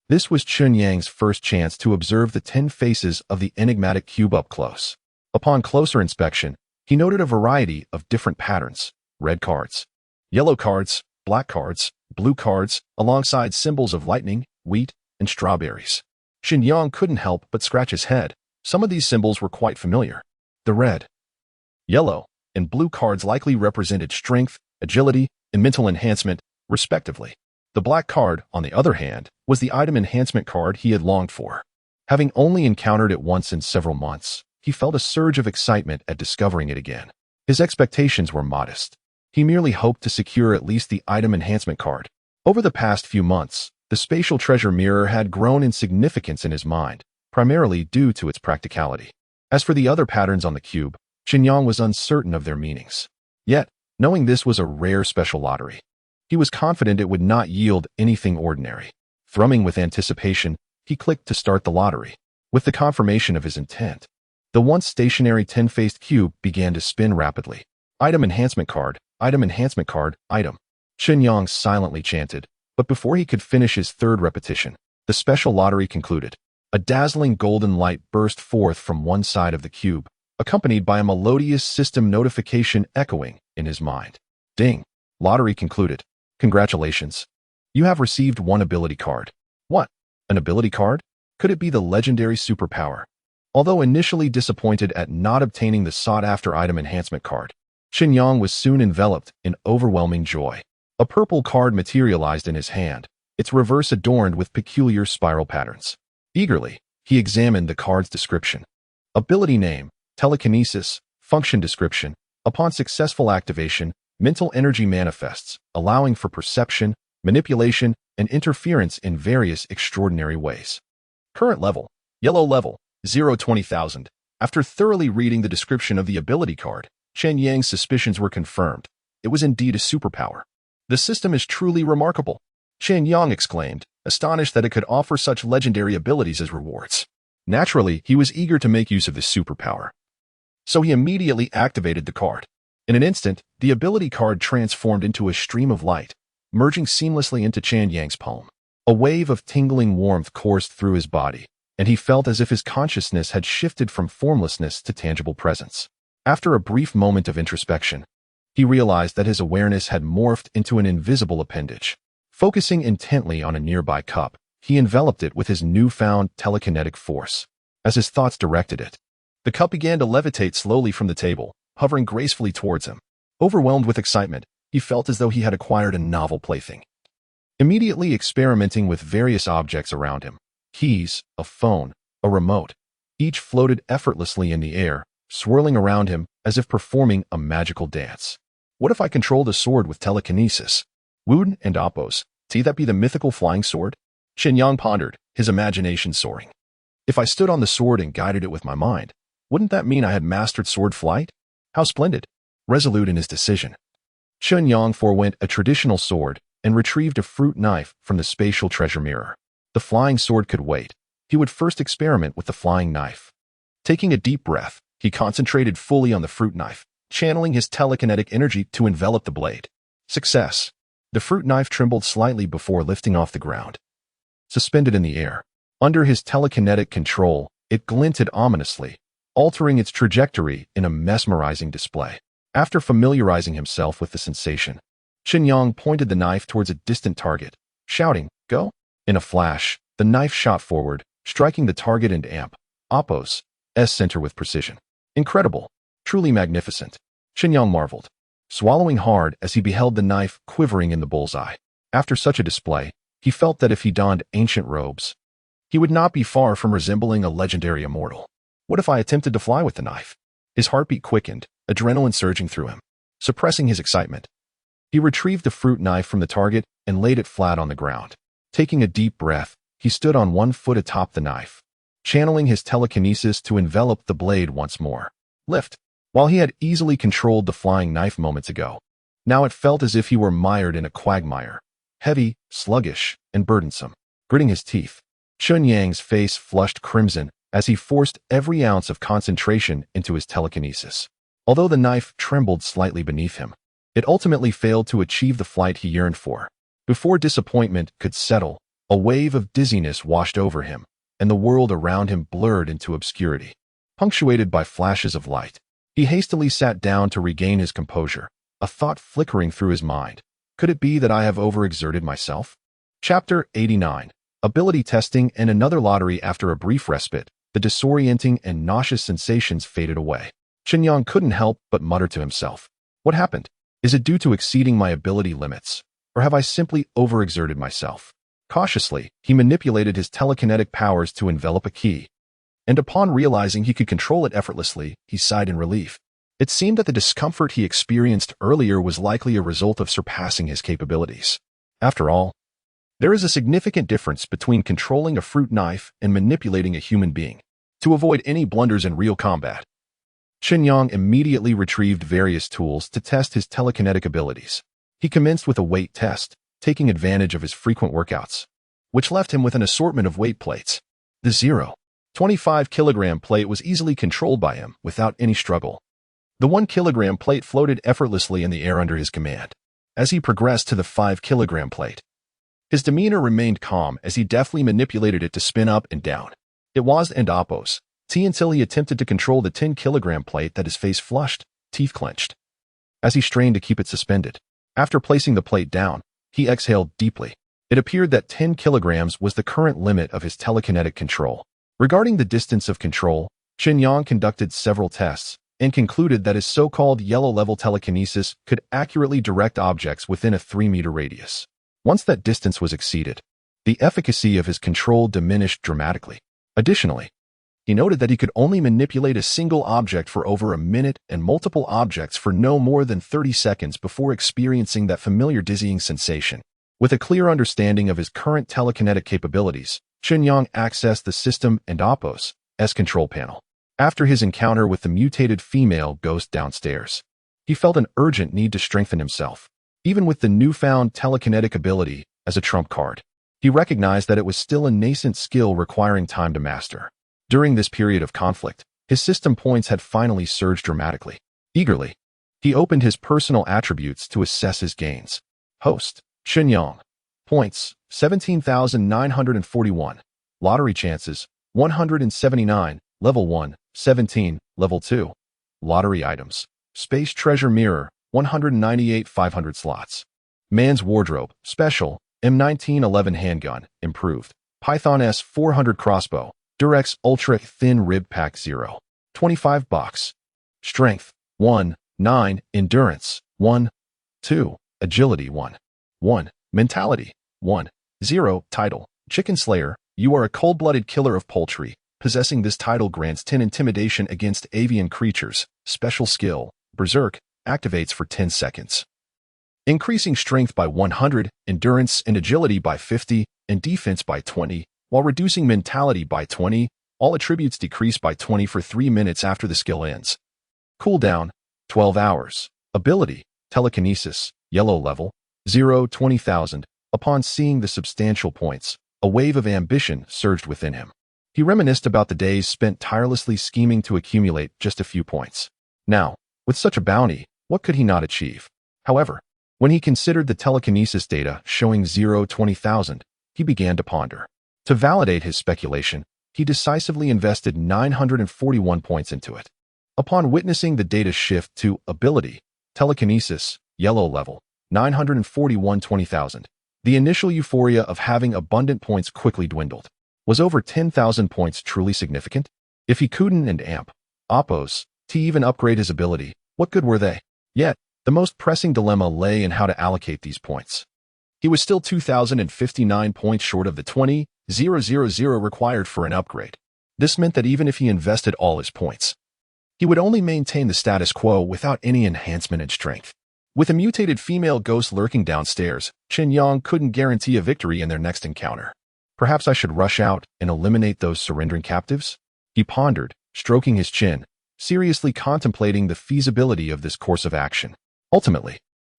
This was Chen Yang's first chance to observe the 10 faces of the enigmatic cube up close. Upon closer inspection, he noted a variety of different patterns: red cards, yellow cards, black cards, blue cards, alongside symbols of lightning, wheat, and strawberries. Chen Yang couldn't help but scratch his head. Some of these symbols were quite familiar. The red, yellow, and blue cards likely represented strength, agility, and mental enhancement, respectively. The black card, on the other hand, was the item enhancement card he had longed for. Having only encountered it once in several months, he felt a surge of excitement at discovering it again. His expectations were modest. He merely hoped to secure at least the item enhancement card. Over the past few months, the spatial treasure mirror had grown in significance in his mind, primarily due to its practicality. As for the other patterns on the cube, Chen Yang was uncertain of their meanings. Yet, knowing this was a rare special lottery, he was confident it would not yield anything ordinary. Thrumming with anticipation, he clicked to start the lottery. With the confirmation of his intent, the once stationary 10-faced cube began to spin rapidly. Item enhancement card, item enhancement card, item. Chen Yang silently chanted, but before he could finish his third repetition, the special lottery concluded. A dazzling golden light burst forth from one side of the cube, accompanied by a melodious system notification echoing in his mind. Ding! Lottery concluded. Congratulations. You have received one ability card. What? An ability card? Could it be the legendary superpower? Although initially disappointed at not obtaining the sought-after item enhancement card, Chen Yang was soon enveloped in overwhelming joy. A purple card materialized in his hand, its reverse adorned with peculiar spiral patterns. Eagerly, he examined the card's description. Ability name, telekinesis, function description. Upon successful activation, mental energy manifests, allowing for perception, manipulation, and interference in various extraordinary ways. Current level, yellow level, 0-20,000. After thoroughly reading the description of the ability card, Chen Yang's suspicions were confirmed. It was indeed a superpower. The system is truly remarkable, Chen Yang exclaimed, astonished that it could offer such legendary abilities as rewards. Naturally, he was eager to make use of this superpower. So he immediately activated the card. In an instant, the ability card transformed into a stream of light, merging seamlessly into Chen Yang's palm. A wave of tingling warmth coursed through his body, and he felt as if his consciousness had shifted from formlessness to tangible presence. After a brief moment of introspection, he realized that his awareness had morphed into an invisible appendage. Focusing intently on a nearby cup, he enveloped it with his newfound telekinetic force. As his thoughts directed it, the cup began to levitate slowly from the table, hovering gracefully towards him. Overwhelmed with excitement, he felt as though he had acquired a novel plaything. Immediately experimenting with various objects around him, keys, a phone, a remote, each floated effortlessly in the air, swirling around him as if performing a magical dance. What if I controlled a sword with telekinesis? Wood and Oppos, see that be the mythical flying sword? Chen Yang pondered, his imagination soaring. If I stood on the sword and guided it with my mind, wouldn't that mean I had mastered sword flight? How splendid! Resolute in his decision, Chen Yang forewent a traditional sword and retrieved a fruit knife from the spatial treasure mirror. The flying sword could wait. He would first experiment with the flying knife. Taking a deep breath, he concentrated fully on the fruit knife, channeling his telekinetic energy to envelop the blade. Success! The fruit knife trembled slightly before lifting off the ground. Suspended in the air, under his telekinetic control, it glinted ominously, altering its trajectory in a mesmerizing display. After familiarizing himself with the sensation, Chen Yang pointed the knife towards a distant target, shouting, "Go!" In a flash, the knife shot forward, striking the target and amp, Oppos' center with precision. Incredible! Truly magnificent! Chen Yang marveled, swallowing hard as he beheld the knife quivering in the bullseye. After such a display, he felt that if he donned ancient robes, he would not be far from resembling a legendary immortal. What if I attempted to fly with the knife? His heartbeat quickened, adrenaline surging through him. Suppressing his excitement, he retrieved the fruit knife from the target and laid it flat on the ground. Taking a deep breath, he stood on one foot atop the knife, channeling his telekinesis to envelop the blade once more. Lift! While he had easily controlled the flying knife moments ago, now it felt as if he were mired in a quagmire, heavy, sluggish, and burdensome. Gritting his teeth, Chen Yang's face flushed crimson as he forced every ounce of concentration into his telekinesis. Although the knife trembled slightly beneath him, it ultimately failed to achieve the flight he yearned for. Before disappointment could settle, a wave of dizziness washed over him, and the world around him blurred into obscurity, punctuated by flashes of light. He hastily sat down to regain his composure, a thought flickering through his mind. Could it be that I have overexerted myself? Chapter 89. Ability testing and another lottery. After a brief respite, the disorienting and nauseous sensations faded away. Chen Yang couldn't help but mutter to himself. What happened? Is it due to exceeding my ability limits, or have I simply overexerted myself? Cautiously, he manipulated his telekinetic powers to envelop a key, and upon realizing he could control it effortlessly, he sighed in relief. It seemed that the discomfort he experienced earlier was likely a result of surpassing his capabilities. After all, there is a significant difference between controlling a fruit knife and manipulating a human being. To avoid any blunders in real combat, Chen Yang immediately retrieved various tools to test his telekinetic abilities. He commenced with a weight test, taking advantage of his frequent workouts, which left him with an assortment of weight plates. The 0.25 kilogram plate was easily controlled by him without any struggle. The 1 kilogram plate floated effortlessly in the air under his command. as he progressed to the 5-kilogram plate. His demeanor remained calm as he deftly manipulated it to spin up and down. It was and oppose until he attempted to control the 10-kilogram plate that his face flushed, teeth clenched. As he strained to keep it suspended, after placing the plate down, he exhaled deeply. It appeared that 10 kilograms was the current limit of his telekinetic control. Regarding the distance of control, Chen Yang conducted several tests and concluded that his so-called yellow-level telekinesis could accurately direct objects within a 3-meter radius. Once that distance was exceeded, the efficacy of his control diminished dramatically. Additionally, he noted that he could only manipulate a single object for over a minute and multiple objects for no more than 30 seconds before experiencing that familiar dizzying sensation. With a clear understanding of his current telekinetic capabilities, Chen Yang accessed the system and Oppo's control panel. After his encounter with the mutated female ghost downstairs, he felt an urgent need to strengthen himself. Even with the newfound telekinetic ability as a trump card, he recognized that it was still a nascent skill requiring time to master. During this period of conflict, his system points had finally surged dramatically. Eagerly, he opened his personal attributes to assess his gains. Host, Chen Yang. Points, 17,941. Lottery chances, 179. Level 1, 17. Level 2. Lottery items. Space treasure mirror, 198 500 slots. Man's wardrobe, special, M1911 handgun, improved. Python S400 crossbow, Durex ultra thin rib pack 0. 25 box. Strength, 1, 9. Endurance, 1, 2. Agility, 1, 1. Mentality, 1, 0. Title, Chicken Slayer. You are a cold-blooded killer of poultry. Possessing this title grants 10 intimidation against avian creatures. Special skill, Berserk, activates for 10 seconds. Increasing strength by 100, endurance and agility by 50, and defense by 20, while reducing mentality by 20. All attributes decrease by 20 for 3 minutes after the skill ends. Cooldown, 12 hours. Ability, telekinesis, yellow level, 0, 20,000. Upon seeing the substantial points, a wave of ambition surged within him. He reminisced about the days spent tirelessly scheming to accumulate just a few points. Now, with such a bounty, what could he not achieve? However, when he considered the telekinesis data showing 0, 20,000, he began to ponder. To validate his speculation, he decisively invested 941 points into it. Upon witnessing the data shift to ability, telekinesis, yellow level, 941 20,000, the initial euphoria of having abundant points quickly dwindled. Was over 10,000 points truly significant? If he couldn't and amp, Oppos, to even upgrade his ability, what good were they? Yet, the most pressing dilemma lay in how to allocate these points. He was still 2,059 points short of the 20,000 required for an upgrade. This meant that even if he invested all his points, he would only maintain the status quo without any enhancement in strength. With a mutated female ghost lurking downstairs, Chen Yang couldn't guarantee a victory in their next encounter. Perhaps I should rush out and eliminate those surrendering captives? He pondered, stroking his chin, seriously contemplating the feasibility of this course of action. Ultimately,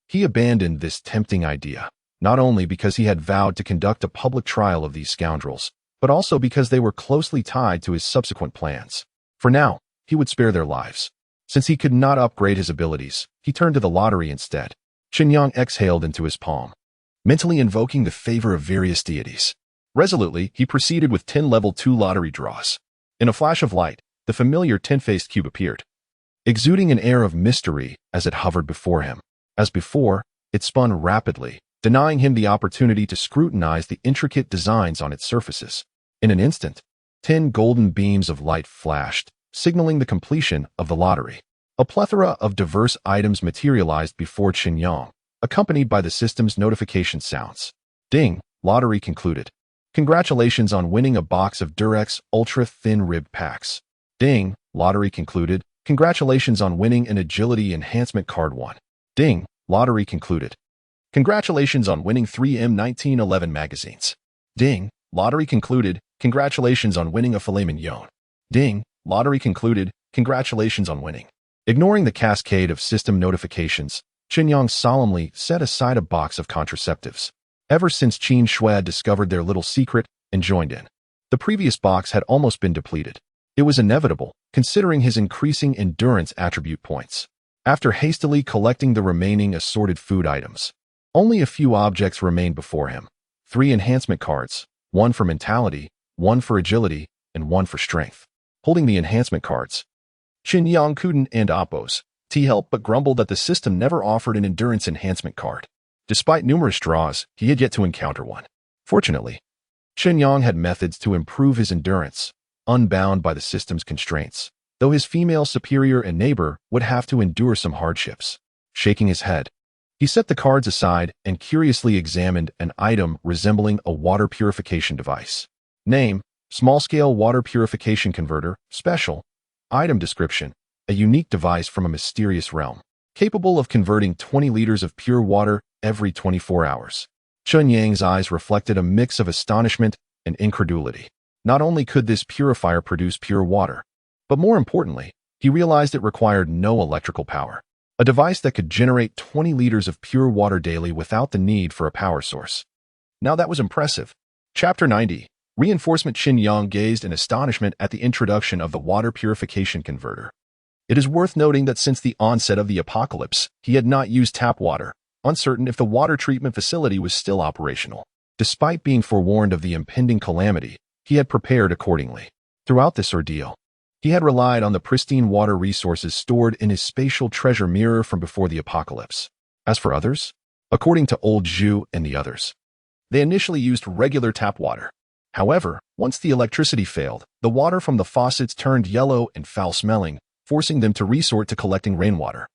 he abandoned this tempting idea, not only because he had vowed to conduct a public trial of these scoundrels, but also because they were closely tied to his subsequent plans. For now, he would spare their lives. Since he could not upgrade his abilities, he turned to the lottery instead. Chen Yang exhaled into his palm, mentally invoking the favor of various deities. Resolutely, he proceeded with 10 level 2 lottery draws. In a flash of light, the familiar 10-faced cube appeared, exuding an air of mystery as it hovered before him. As before, it spun rapidly, denying him the opportunity to scrutinize the intricate designs on its surfaces. In an instant, 10 golden beams of light flashed, signaling the completion of the lottery. A plethora of diverse items materialized before Chen Yang, accompanied by the system's notification sounds. Ding, lottery concluded. Congratulations on winning a box of Durex ultra thin rib packs. Ding, lottery concluded. Congratulations on winning an agility enhancement card 1. Ding, lottery concluded. Congratulations on winning 3 M1911 magazines. Ding, lottery concluded. Congratulations on winning a filet mignon. Ding, lottery concluded. Congratulations on winning. Ignoring the cascade of system notifications, Chen Yang solemnly set aside a box of contraceptives. Ever since Qin Shui discovered their little secret and joined in, the previous box had almost been depleted. It was inevitable, considering his increasing endurance attribute points. After hastily collecting the remaining assorted food items, Only a few objects remained before him. 3 enhancement cards, 1 for mentality, 1 for agility, and 1 for strength. Holding the enhancement cards, Chen Yang couldn't and oppose. He helped but grumbled that the system never offered an endurance enhancement card. Despite numerous draws, he had yet to encounter one. Fortunately, Chen Yang had methods to improve his endurance, unbound by the system's constraints, though his female superior and neighbor would have to endure some hardships. Shaking his head, he set the cards aside and curiously examined an item resembling a water purification device. Name: small-scale water purification converter, special. Item description: a unique device from a mysterious realm, capable of converting 20 liters of pure water every 24 hours. Chen Yang's eyes reflected a mix of astonishment and incredulity. Not only could this purifier produce pure water, but more importantly, he realized it required no electrical power. A device that could generate 20 liters of pure water daily without the need for a power source. Now that was impressive. Chapter 90. Reinforcement. Chen Yang gazed in astonishment at the introduction of the water purification converter. It is worth noting that since the onset of the apocalypse, he had not used tap water, uncertain if the water treatment facility was still operational. Despite being forewarned of the impending calamity, he had prepared accordingly. Throughout this ordeal, he had relied on the pristine water resources stored in his spatial treasure mirror from before the apocalypse. As for others, according to Old Zhu and the others, they initially used regular tap water. However, once the electricity failed, the water from the faucets turned yellow and foul-smelling, forcing them to resort to collecting rainwater,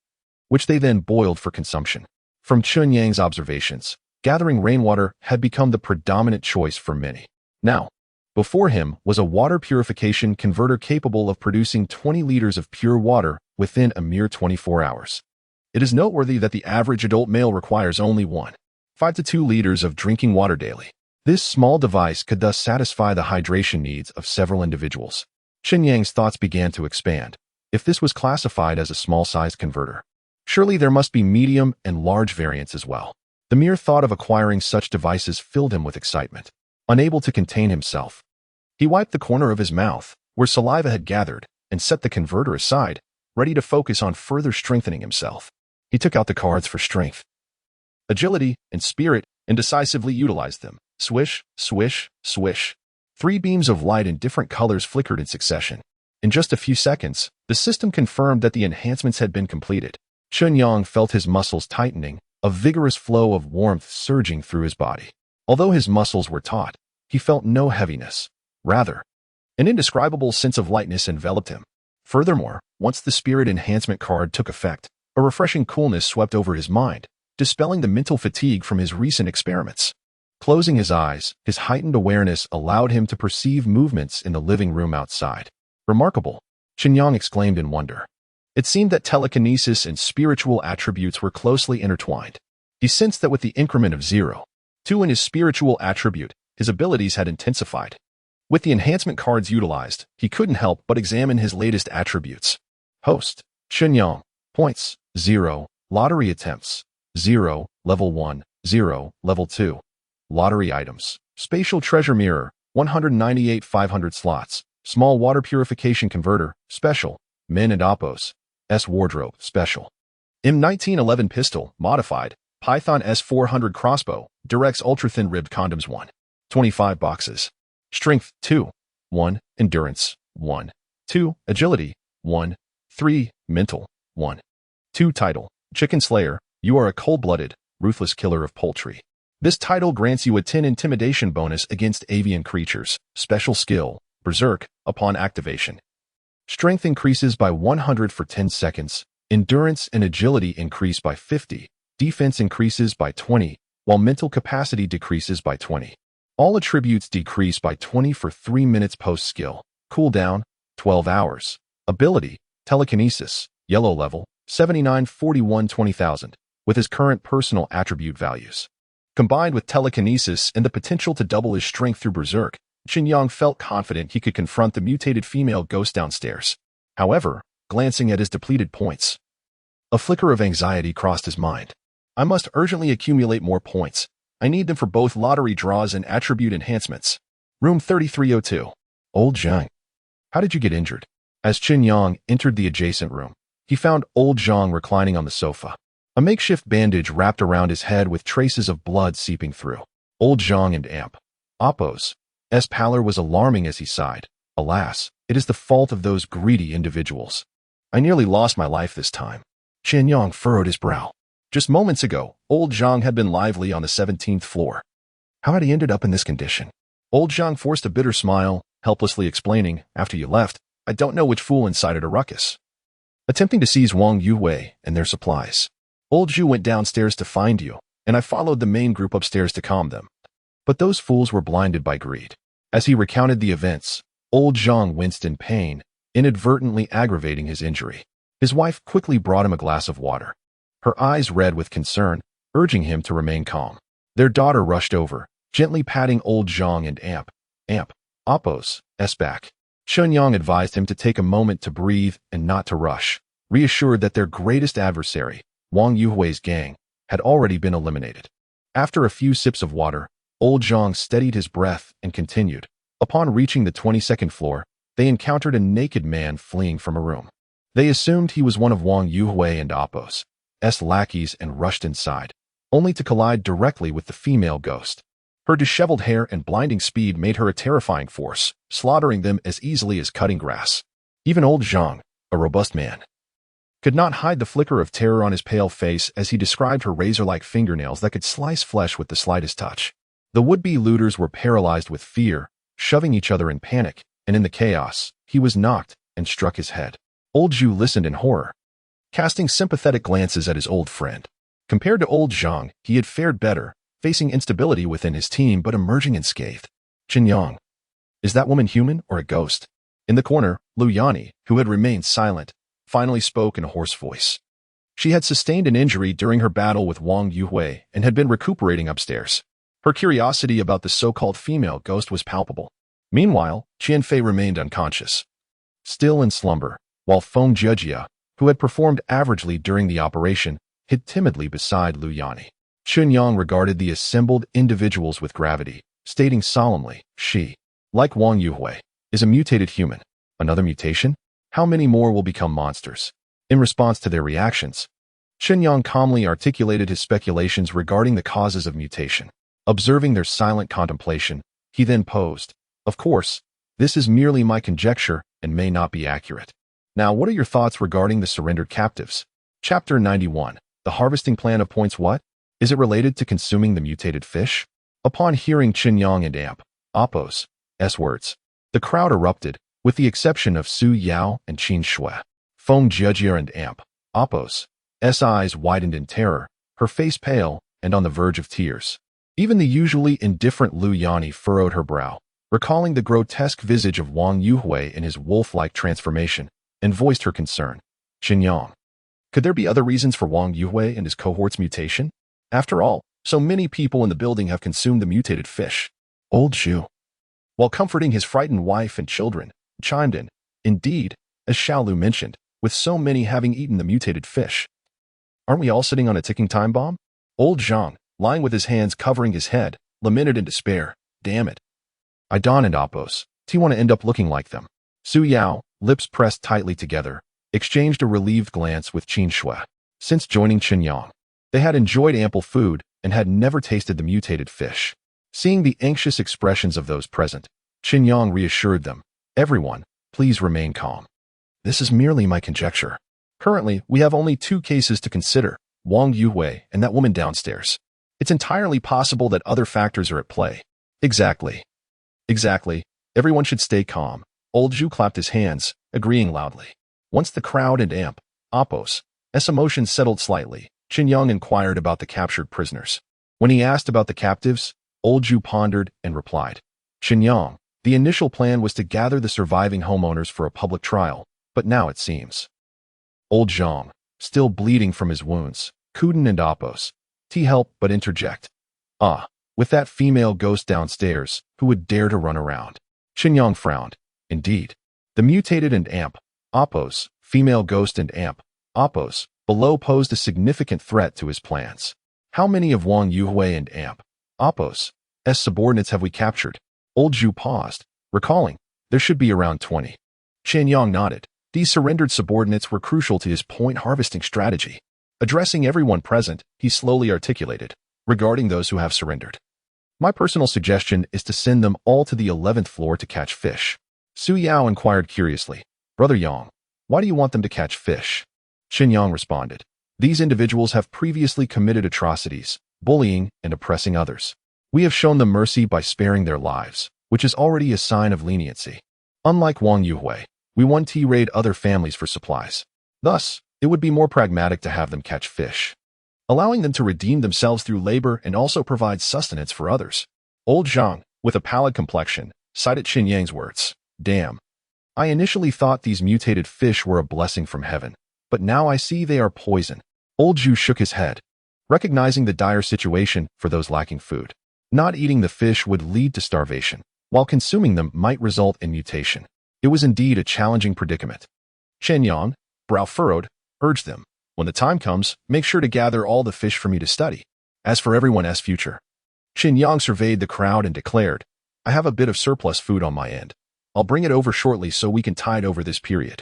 which they then boiled for consumption. From Chen Yang's observations, gathering rainwater had become the predominant choice for many. Now, before him was a water purification converter capable of producing 20 liters of pure water within a mere 24 hours. It is noteworthy that the average adult male requires only 1.5 to 2 liters of drinking water daily. This small device could thus satisfy the hydration needs of several individuals. Chen Yang's thoughts began to expand. If this was classified as a small-sized converter, surely there must be medium and large variants as well. The mere thought of acquiring such devices filled him with excitement. Unable to contain himself, he wiped the corner of his mouth, where saliva had gathered, and set the converter aside, ready to focus on further strengthening himself. He took out the cards for strength, agility, and spirit, and decisively utilized them. Swish, swish, swish. 3 beams of light in different colors flickered in succession. In just a few seconds, the system confirmed that the enhancements had been completed. Chen Yang felt his muscles tightening, a vigorous flow of warmth surging through his body. Although his muscles were taut, he felt no heaviness. Rather, an indescribable sense of lightness enveloped him. Furthermore, once the spirit enhancement card took effect, a refreshing coolness swept over his mind, dispelling the mental fatigue from his recent experiments. Closing his eyes, his heightened awareness allowed him to perceive movements in the living room outside. Remarkable, Chen Yang exclaimed in wonder. It seemed that telekinesis and spiritual attributes were closely intertwined. He sensed that with the increment of 0.2 in his spiritual attribute, his abilities had intensified. With the enhancement cards utilized, he couldn't help but examine his latest attributes. Host, Chen Yang. Points, 0. Lottery attempts, 0. Level 1, 0. Level 2. Lottery items. Spatial treasure mirror, 198 500 slots. Small water purification converter, special. Men and Oppos. S wardrobe, special. M1911 pistol, modified. Python S400 crossbow, Durex ultra-thin ribbed condoms 1. 25 boxes. Strength, 2. 1. Endurance, 1. 2. Agility, 1. 3. Mental, 1. 2. Title, Chicken Slayer, you are a cold-blooded, ruthless killer of poultry. This title grants you a 10 intimidation bonus against avian creatures. Special skill, Berserk, upon activation. Strength increases by 100 for 10 seconds. Endurance and agility increase by 50. Defense increases by 20, while mental capacity decreases by 20. All attributes decrease by 20 for 3 minutes post-skill. Cooldown, 12 hours. Ability, Telekinesis, yellow level, 79 41 20,000, with his current personal attribute values. Combined with telekinesis and the potential to double his strength through Berserk, Chen Yang felt confident he could confront the mutated female ghost downstairs. However, glancing at his depleted points, a flicker of anxiety crossed his mind. I must urgently accumulate more points. I need them for both lottery draws and attribute enhancements. Room 3302. Old Zhang. How did you get injured? As Chen Yang entered the adjacent room, he found Old Zhang reclining on the sofa. A makeshift bandage wrapped around his head with traces of blood seeping through. Old Zhang and Amp. Appo's pallor was alarming as he sighed. Alas, it is the fault of those greedy individuals. I nearly lost my life this time. Chen Yang furrowed his brow. Just moments ago, old Zhang had been lively on the 17th floor. How had he ended up in this condition? Old Zhang forced a bitter smile, helplessly explaining, after you left, I don't know which fool incited a ruckus. Attempting to seize Wang Yuhui and their supplies. Old Zhu went downstairs to find you, and I followed the main group upstairs to calm them. But those fools were blinded by greed. As he recounted the events, old Zhang winced in pain, inadvertently aggravating his injury. His wife quickly brought him a glass of water. Her eyes red with concern, urging him to remain calm. Their daughter rushed over, gently patting old Zhang and Appo's back. Chen Yang advised him to take a moment to breathe and not to rush, reassured that their greatest adversary, Wang Yuhui's gang, had already been eliminated. After a few sips of water, old Zhang steadied his breath and continued. Upon reaching the 22nd floor, they encountered a naked man fleeing from a room. They assumed he was one of Wang Yuhui and Appo's lackeys and rushed inside, only to collide directly with the female ghost. Her disheveled hair and blinding speed made her a terrifying force, slaughtering them as easily as cutting grass. Even old Zhang, a robust man, could not hide the flicker of terror on his pale face as he described her razor-like fingernails that could slice flesh with the slightest touch. The would-be looters were paralyzed with fear, shoving each other in panic, and in the chaos, he was knocked and struck his head. Old Zhu listened in horror, casting sympathetic glances at his old friend. Compared to old Zhang, he had fared better, facing instability within his team but emerging unscathed. Chen Yang. Is that woman human or a ghost? In the corner, Lu Yani, who had remained silent, finally spoke in a hoarse voice. She had sustained an injury during her battle with Wang Yuhui and had been recuperating upstairs. Her curiosity about the so-called female ghost was palpable. Meanwhile, Qian Fei remained unconscious, still in slumber, while Feng Jiejia, who had performed averagely during the operation, hid timidly beside Lu Yani. Chen Yang regarded the assembled individuals with gravity, stating solemnly, she, like Wang Yuhui, is a mutated human. Another mutation? How many more will become monsters? In response to their reactions, Chen Yang calmly articulated his speculations regarding the causes of mutation. Observing their silent contemplation, he then posed, of course, this is merely my conjecture and may not be accurate. Now, what are your thoughts regarding the surrendered captives? Chapter 91. The harvesting plan appoints what? Is it related to consuming the mutated fish? Upon hearing Chen Yang and Appo's words, the crowd erupted, with the exception of Su Yao and Qin Shui. Feng Jiejia and Appo's eyes widened in terror, her face pale and on the verge of tears. Even the usually indifferent Lu Yani furrowed her brow, recalling the grotesque visage of Wang Yuhui in his wolf-like transformation, and voiced her concern. Chen Yang. Could there be other reasons for Wang Yuhui and his cohort's mutation? After all, so many people in the building have consumed the mutated fish. Old Zhu, while comforting his frightened wife and children, chimed in, indeed, as Xiaolu mentioned, with so many having eaten the mutated fish. Aren't we all sitting on a ticking time bomb? Old Zhang, lying with his hands covering his head, lamented in despair, damn it. I Don and Appo's, want to end up looking like them. Su Yao, lips pressed tightly together, exchanged a relieved glance with Qin Shui. Since joining Chen Yang, they had enjoyed ample food and had never tasted the mutated fish. Seeing the anxious expressions of those present, Chen Yang reassured them, everyone, please remain calm. This is merely my conjecture. Currently, we have only 2 cases to consider, Wang Yuhui and that woman downstairs. It's entirely possible that other factors are at play. Exactly. Everyone should stay calm. Old Zhu clapped his hands, agreeing loudly. Once the crowd and Appo's emotions settled slightly, Chen Yang inquired about the captured prisoners. When he asked about the captives, Old Zhu pondered and replied, Chen Yang, the initial plan was to gather the surviving homeowners for a public trial, but now it seems. Old Zhang, still bleeding from his wounds, couldn't and Appo's help but interject. With that female ghost downstairs, who would dare to run around? Chen Yang frowned. Indeed. The mutated and Appo's female ghost and Appo's below posed a significant threat to his plans. How many of Wang Yuhui and Appo's subordinates have we captured? Old Zhu paused, recalling, there should be around 20. Chen Yang nodded. These surrendered subordinates were crucial to his point harvesting strategy. Addressing everyone present, he slowly articulated, regarding those who have surrendered. My personal suggestion is to send them all to the 11th floor to catch fish. Su Yao inquired curiously, Brother Yang, why do you want them to catch fish? Chen Yang responded, these individuals have previously committed atrocities, bullying and oppressing others. We have shown them mercy by sparing their lives, which is already a sign of leniency. Unlike Wang Yuhui, we want to raid other families for supplies. Thus, it would be more pragmatic to have them catch fish, allowing them to redeem themselves through labor and also provide sustenance for others. Old Zhang, with a pallid complexion, cited Chen Yang's words. Damn. I initially thought these mutated fish were a blessing from heaven, but now I see they are poison. Old Zhu shook his head, recognizing the dire situation for those lacking food. Not eating the fish would lead to starvation, while consuming them might result in mutation. It was indeed a challenging predicament. Chen Yang, brow furrowed, urged them, when the time comes, make sure to gather all the fish for me to study. As for everyone's future, Chen Yang surveyed the crowd and declared, I have a bit of surplus food on my end. I'll bring it over shortly so we can tide over this period.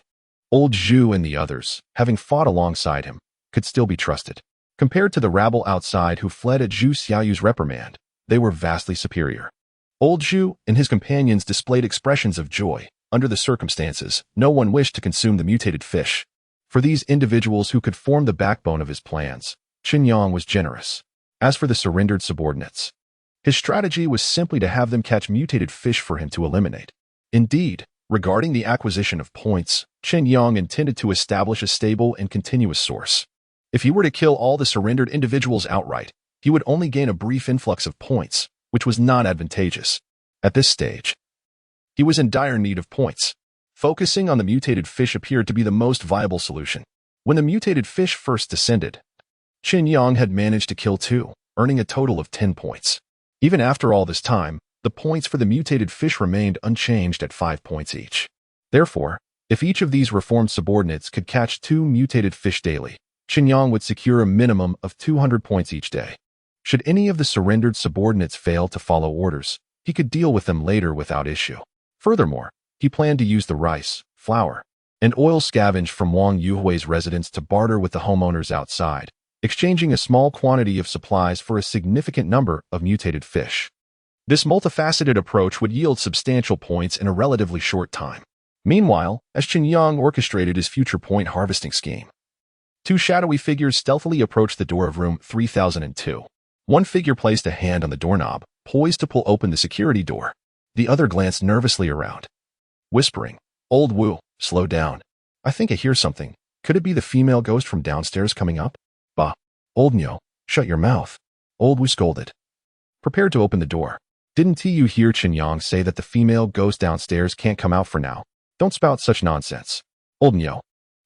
Old Zhu and the others, having fought alongside him, could still be trusted. Compared to the rabble outside who fled at Zhu Xiaoyu's reprimand, they were vastly superior. Old Zhu and his companions displayed expressions of joy. Under the circumstances, no one wished to consume the mutated fish. For these individuals who could form the backbone of his plans, Chen Yang was generous. As for the surrendered subordinates, his strategy was simply to have them catch mutated fish for him to eliminate. Indeed, regarding the acquisition of points, Chen Yang intended to establish a stable and continuous source. If he were to kill all the surrendered individuals outright, he would only gain a brief influx of points, which was not advantageous. At this stage, he was in dire need of points. Focusing on the mutated fish appeared to be the most viable solution. When the mutated fish first descended, Chen Yang had managed to kill 2, earning a total of 10 points. Even after all this time, the points for the mutated fish remained unchanged at 5 points each. Therefore, if each of these reformed subordinates could catch 2 mutated fish daily, Chen Yang would secure a minimum of 200 points each day. Should any of the surrendered subordinates fail to follow orders, he could deal with them later without issue. Furthermore, he planned to use the rice, flour, and oil scavenged from Wang Yuhui's residence to barter with the homeowners outside, exchanging a small quantity of supplies for a significant number of mutated fish. This multifaceted approach would yield substantial points in a relatively short time. Meanwhile, as Chen Yang orchestrated his future point harvesting scheme, 2 shadowy figures stealthily approached the door of room 3002. One figure placed a hand on the doorknob, poised to pull open the security door. The other glanced nervously around, whispering, Old Wu, slow down. I think I hear something. Could it be the female ghost from downstairs coming up? Bah. Old Nyo, shut your mouth. Old Wu scolded, prepared to open the door. Didn't you hear Chen Yang say that the female ghost downstairs can't come out for now? Don't spout such nonsense. Old Nyo,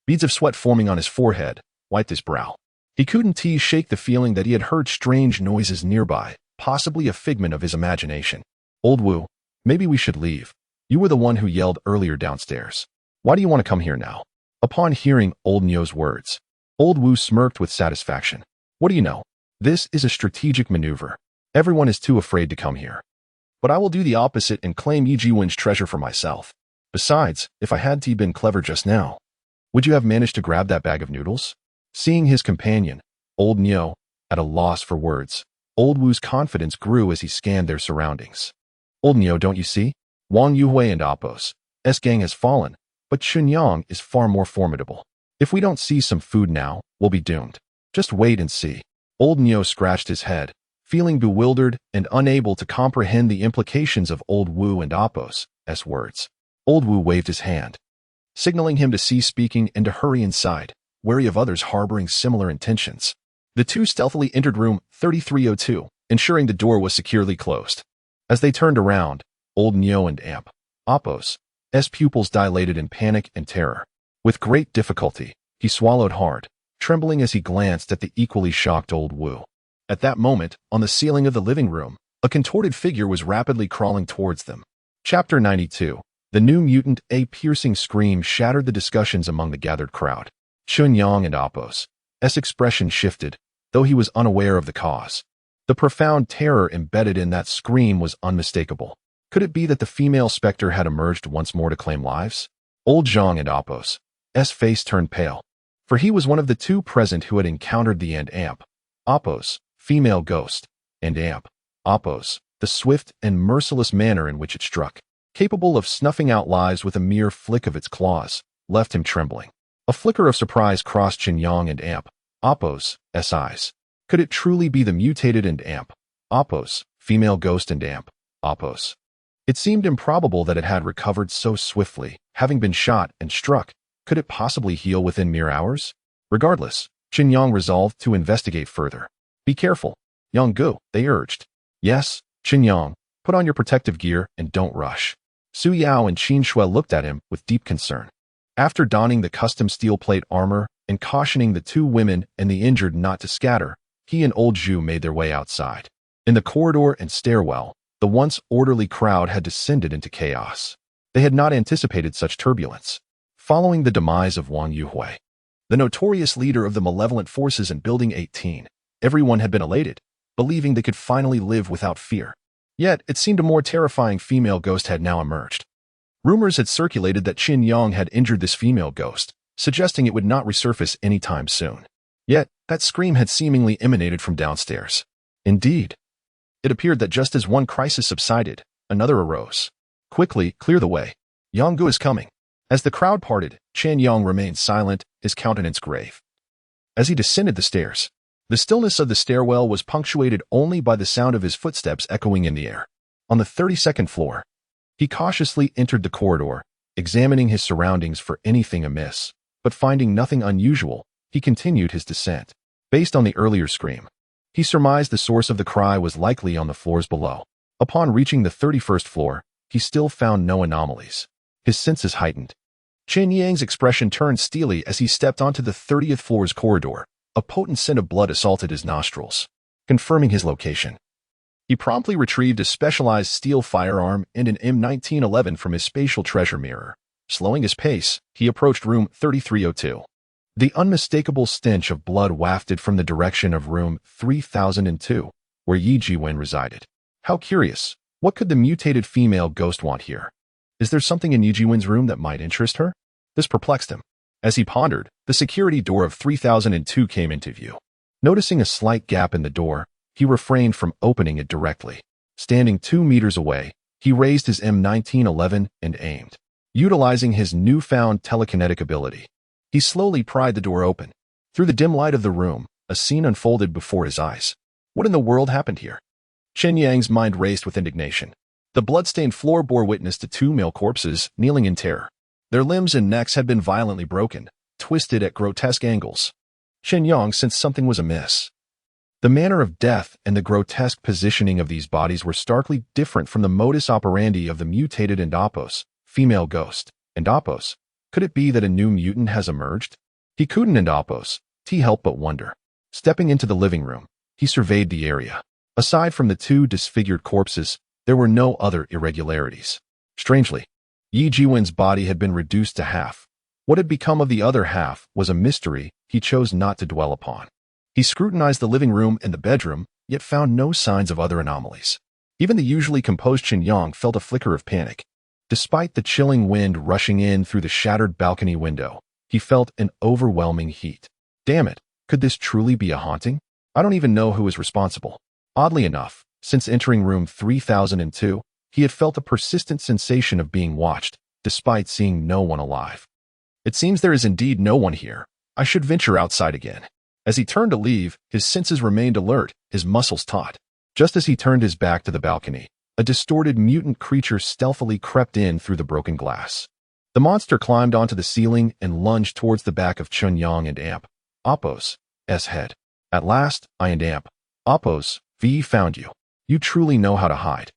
beads of sweat forming on his forehead, wiped his brow. He couldn't shake the feeling that he had heard strange noises nearby, possibly a figment of his imagination. Old Wu, maybe we should leave. You were the one who yelled earlier downstairs. Why do you want to come here now? Upon hearing Old Nyo's words, Old Wu smirked with satisfaction. What do you know? This is a strategic maneuver. Everyone is too afraid to come here. But I will do the opposite and claim Yi Jiwen's treasure for myself. Besides, if I had been clever just now, would you have managed to grab that bag of noodles? Seeing his companion, Old Nyo, at a loss for words, Old Wu's confidence grew as he scanned their surroundings. Old Nyo, don't you see? Wang Yuhui and Appo's gang has fallen, but Chen Yang is far more formidable. If we don't see some food now, we'll be doomed. Just wait and see. Old Nyo scratched his head, feeling bewildered and unable to comprehend the implications of Old Wu and Appo's words. Old Wu waved his hand, signaling him to cease speaking and to hurry inside, wary of others harboring similar intentions. The 2 stealthily entered room 3302, ensuring the door was securely closed. As they turned around, Old Nyo and Appo's pupils dilated in panic and terror. With great difficulty, he swallowed hard, trembling as he glanced at the equally shocked Old Wu. At that moment, on the ceiling of the living room, a contorted figure was rapidly crawling towards them. Chapter 92. The new mutant. A piercing scream shattered the discussions among the gathered crowd. Chen Yang and Appo's expression shifted, though he was unaware of the cause. The profound terror embedded in that scream was unmistakable. Could it be that the female specter had emerged once more to claim lives? Old Zhang and Appo's face turned pale. for he was one of the two present who had encountered the amp, Oppos, female ghost, and amp, Oppos, the swift and merciless manner in which it struck, capable of snuffing out lives with a mere flick of its claws, left him trembling. A flicker of surprise crossed Chen Yang and amp, Oppos' eyes. Could it truly be the mutated and amp, Oppos, female ghost and amp, Oppos? It seemed improbable that it had recovered so swiftly, having been shot and struck. Could it possibly heal within mere hours? Regardless, Chen Yang resolved to investigate further. Be careful, Yang Gu, they urged. Yes, Chen Yang, put on your protective gear and don't rush. Su Yao and Qin Shui looked at him with deep concern. After donning the custom steel plate armor and cautioning the two women and the injured not to scatter, he and old Zhu made their way outside. In the corridor and stairwell, the once orderly crowd had descended into chaos. They had not anticipated such turbulence. Following the demise of Wang Yuhui, the notorious leader of the malevolent forces in Building 18, everyone had been elated, believing they could finally live without fear. Yet, it seemed a more terrifying female ghost had now emerged. Rumors had circulated that Chen Yang had injured this female ghost, suggesting it would not resurface anytime soon. Yet, that scream had seemingly emanated from downstairs. Indeed, it appeared that just as one crisis subsided, another arose. Quickly, clear the way. Yang Gu is coming. As the crowd parted, Chen Yang remained silent, his countenance grave. As he descended the stairs, the stillness of the stairwell was punctuated only by the sound of his footsteps echoing in the air. On the 32nd floor, he cautiously entered the corridor, examining his surroundings for anything amiss, but finding nothing unusual, he continued his descent. Based on the earlier scream, he surmised the source of the cry was likely on the floors below. Upon reaching the 31st floor, he still found no anomalies. His senses heightened. Chen Yang's expression turned steely as he stepped onto the 30th floor's corridor. A potent scent of blood assaulted his nostrils, confirming his location. He promptly retrieved a specialized steel firearm and an M1911 from his spatial treasure mirror. Slowing his pace, he approached room 3302. The unmistakable stench of blood wafted from the direction of room 3002, where Yi Jiwen resided. How curious. What could the mutated female ghost want here? Is there something in Yi Jiwen's room that might interest her? This perplexed him. As he pondered, the security door of 3002 came into view. Noticing a slight gap in the door, he refrained from opening it directly. Standing 2 meters away, he raised his M1911 and aimed. Utilizing his newfound telekinetic ability, he slowly pried the door open. Through the dim light of the room, a scene unfolded before his eyes. What in the world happened here? Chen Yang's mind raced with indignation. The blood-stained floor bore witness to 2 male corpses kneeling in terror. Their limbs and necks had been violently broken, twisted at grotesque angles. Chen Yang sensed something was amiss. The manner of death and the grotesque positioning of these bodies were starkly different from the modus operandi of the mutated and Oppos, female ghost, and Oppos. Could it be that a new mutant has emerged? He couldn't and Oppos, he helped but wonder. Stepping into the living room, he surveyed the area. Aside from the 2 disfigured corpses, there were no other irregularities. Strangely, Yi Jiwen's body had been reduced to half. What had become of the other half was a mystery he chose not to dwell upon. He scrutinized the living room and the bedroom, yet found no signs of other anomalies. Even the usually composed Chen Yang felt a flicker of panic. Despite the chilling wind rushing in through the shattered balcony window, he felt an overwhelming heat. Damn it, could this truly be a haunting? I don't even know who is responsible. Oddly enough, since entering room 3002, he had felt a persistent sensation of being watched, despite seeing no one alive. It seems there is indeed no one here. I should venture outside again. As he turned to leave, his senses remained alert, his muscles taut. Just as he turned his back to the balcony, a distorted mutant creature stealthily crept in through the broken glass. The monster climbed onto the ceiling and lunged towards the back of Chen Yang and Amp, Oppos' head. At last, I and Amp, Oppos, V found you. You truly know how to hide.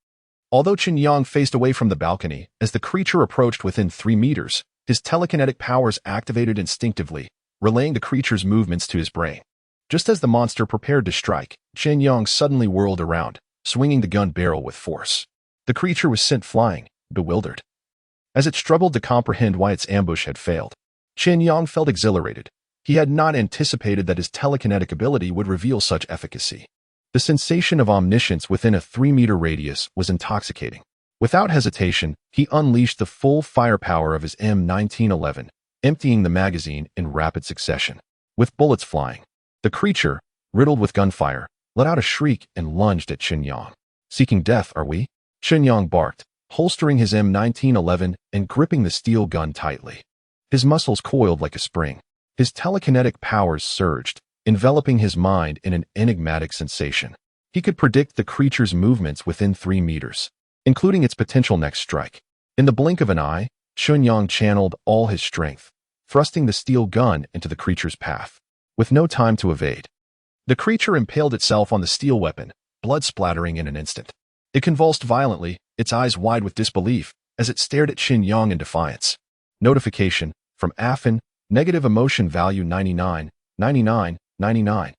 Although Chen Yang faced away from the balcony, as the creature approached within 3 meters, his telekinetic powers activated instinctively, relaying the creature's movements to his brain. Just as the monster prepared to strike, Chen Yang suddenly whirled around, swinging the gun barrel with force. The creature was sent flying, bewildered. As it struggled to comprehend why its ambush had failed, Chen Yang felt exhilarated. He had not anticipated that his telekinetic ability would reveal such efficacy. The sensation of omniscience within a 3-meter radius was intoxicating. Without hesitation, he unleashed the full firepower of his M1911, emptying the magazine in rapid succession. With bullets flying, the creature, riddled with gunfire, let out a shriek and lunged at Chen Yang. Seeking death, are we? Chen Yang barked, holstering his M1911 and gripping the steel gun tightly. His muscles coiled like a spring. His telekinetic powers surged, enveloping his mind in an enigmatic sensation. He could predict the creature's movements within 3 meters, including its potential next strike. In the blink of an eye, Chen Yang channeled all his strength, thrusting the steel gun into the creature's path. With no time to evade, the creature impaled itself on the steel weapon, blood splattering in an instant. It convulsed violently, its eyes wide with disbelief, as it stared at Chen Yang in defiance. Notification from Affin, negative emotion value 99, 99, 99.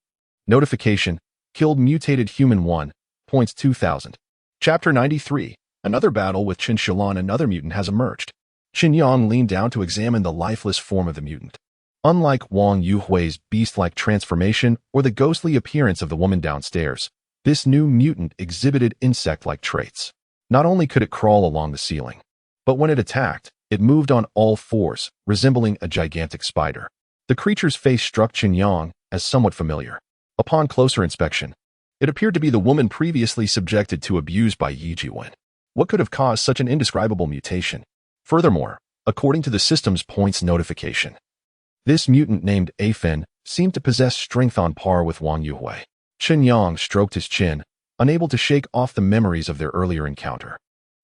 Notification, killed mutated human 1, points 2000. Chapter 93, another battle with Chen Shilan. Another mutant has emerged. Chen Yang leaned down to examine the lifeless form of the mutant. Unlike Wang Yuhui's beast-like transformation or the ghostly appearance of the woman downstairs, this new mutant exhibited insect-like traits. Not only could it crawl along the ceiling, but when it attacked, it moved on all fours, resembling a gigantic spider. The creature's face struck Chen Yang as somewhat familiar. Upon closer inspection, it appeared to be the woman previously subjected to abuse by Yi Jiwen. What could have caused such an indescribable mutation? Furthermore, according to the system's points notification, this mutant named Affin seemed to possess strength on par with Wang Yuhui. Chen Yang stroked his chin, unable to shake off the memories of their earlier encounter.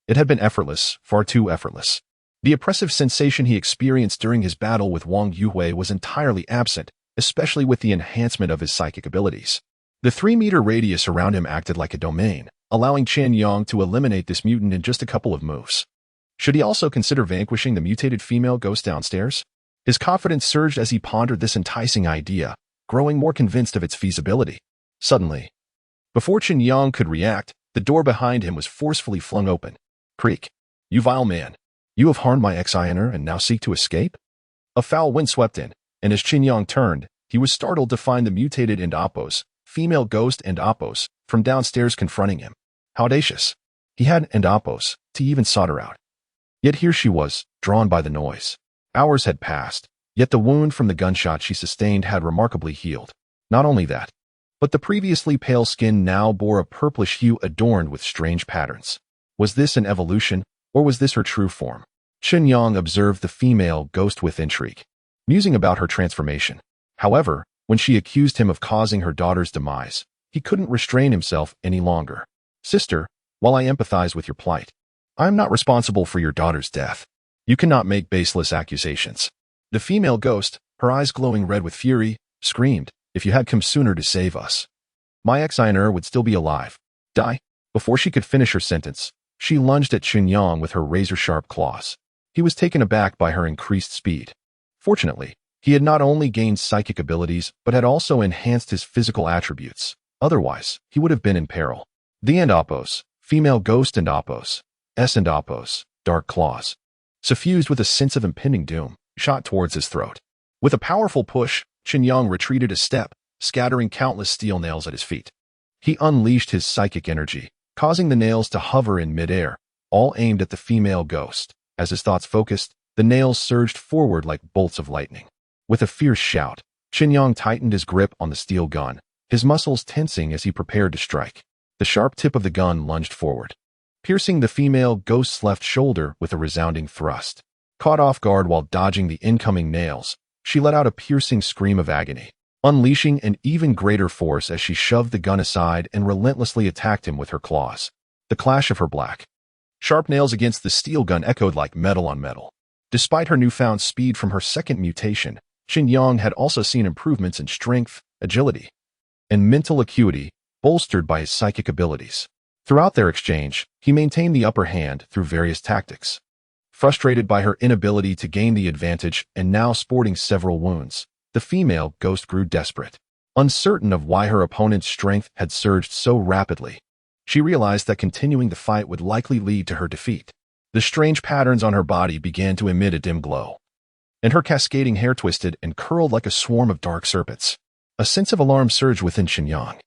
It had been effortless, far too effortless. The oppressive sensation he experienced during his battle with Wang Yuhui was entirely absent, especially with the enhancement of his psychic abilities. The 3-meter radius around him acted like a domain, allowing Chen Yang to eliminate this mutant in just a couple of moves. Should he also consider vanquishing the mutated female ghost downstairs? His confidence surged as he pondered this enticing idea, growing more convinced of its feasibility. Suddenly, before Chen Yang could react, the door behind him was forcefully flung open. Creak. You vile man. You have harmed my ex-Ioner and now seek to escape? A foul wind swept in, and as Chen Yang turned, he was startled to find the mutated and Appos, female ghost and Appos, from downstairs confronting him. How audacious. He had and Appos to even sought her out. Yet here she was, drawn by the noise. Hours had passed, yet the wound from the gunshot she sustained had remarkably healed. Not only that, but the previously pale skin now bore a purplish hue adorned with strange patterns. Was this an evolution, or was this her true form? Chen Yang observed the female ghost with intrigue, musing about her transformation. However, when she accused him of causing her daughter's demise, he couldn't restrain himself any longer. Sister, while I empathize with your plight, I am not responsible for your daughter's death. You cannot make baseless accusations. The female ghost, her eyes glowing red with fury, screamed, if you had come sooner to save us, my ex-Ioner would still be alive. Die. Before she could finish her sentence, she lunged at Chen Yang with her razor-sharp claws. He was taken aback by her increased speed. Fortunately, he had not only gained psychic abilities, but had also enhanced his physical attributes. Otherwise, he would have been in peril. The and Appos, female ghost and Appos, S and Appos, dark claws, suffused with a sense of impending doom, shot towards his throat. With a powerful push, Chen Yang retreated a step, scattering countless steel nails at his feet. He unleashed his psychic energy, causing the nails to hover in midair, all aimed at the female ghost. As his thoughts focused, the nails surged forward like bolts of lightning. With a fierce shout, Chen Yang tightened his grip on the steel gun, his muscles tensing as he prepared to strike. The sharp tip of the gun lunged forward, piercing the female ghost's left shoulder with a resounding thrust. Caught off guard while dodging the incoming nails, she let out a piercing scream of agony, unleashing an even greater force as she shoved the gun aside and relentlessly attacked him with her claws. The clash of her black, sharp nails against the steel gun echoed like metal on metal. Despite her newfound speed from her second mutation, Chen Yang had also seen improvements in strength, agility, and mental acuity, bolstered by his psychic abilities. Throughout their exchange, he maintained the upper hand through various tactics. Frustrated by her inability to gain the advantage and now sporting several wounds, the female ghost grew desperate. Uncertain of why her opponent's strength had surged so rapidly, she realized that continuing the fight would likely lead to her defeat. The strange patterns on her body began to emit a dim glow, and her cascading hair twisted and curled like a swarm of dark serpents. A sense of alarm surged within Chen Yang.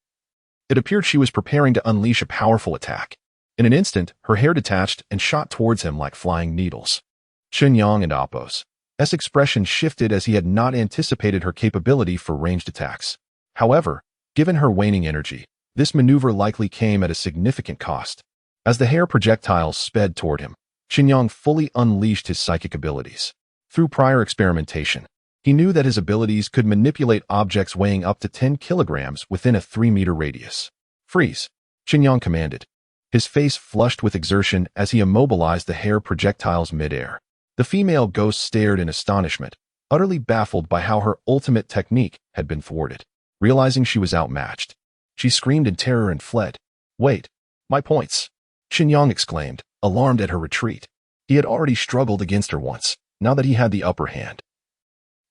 It appeared she was preparing to unleash a powerful attack. In an instant, her hair detached and shot towards him like flying needles. Chen Yang and Appos, S expression shifted as he had not anticipated her capability for ranged attacks. However, given her waning energy, this maneuver likely came at a significant cost. As the hair projectiles sped toward him, Chen Yang fully unleashed his psychic abilities. Through prior experimentation, he knew that his abilities could manipulate objects weighing up to 10 kilograms within a 3-meter radius. Freeze, Chen Yang commanded. His face flushed with exertion as he immobilized the hair projectiles midair. The female ghost stared in astonishment, utterly baffled by how her ultimate technique had been thwarted. Realizing she was outmatched, she screamed in terror and fled. "Wait, my points!" Chen Yang exclaimed, alarmed at her retreat. He had already struggled against her once. Now that he had the upper hand,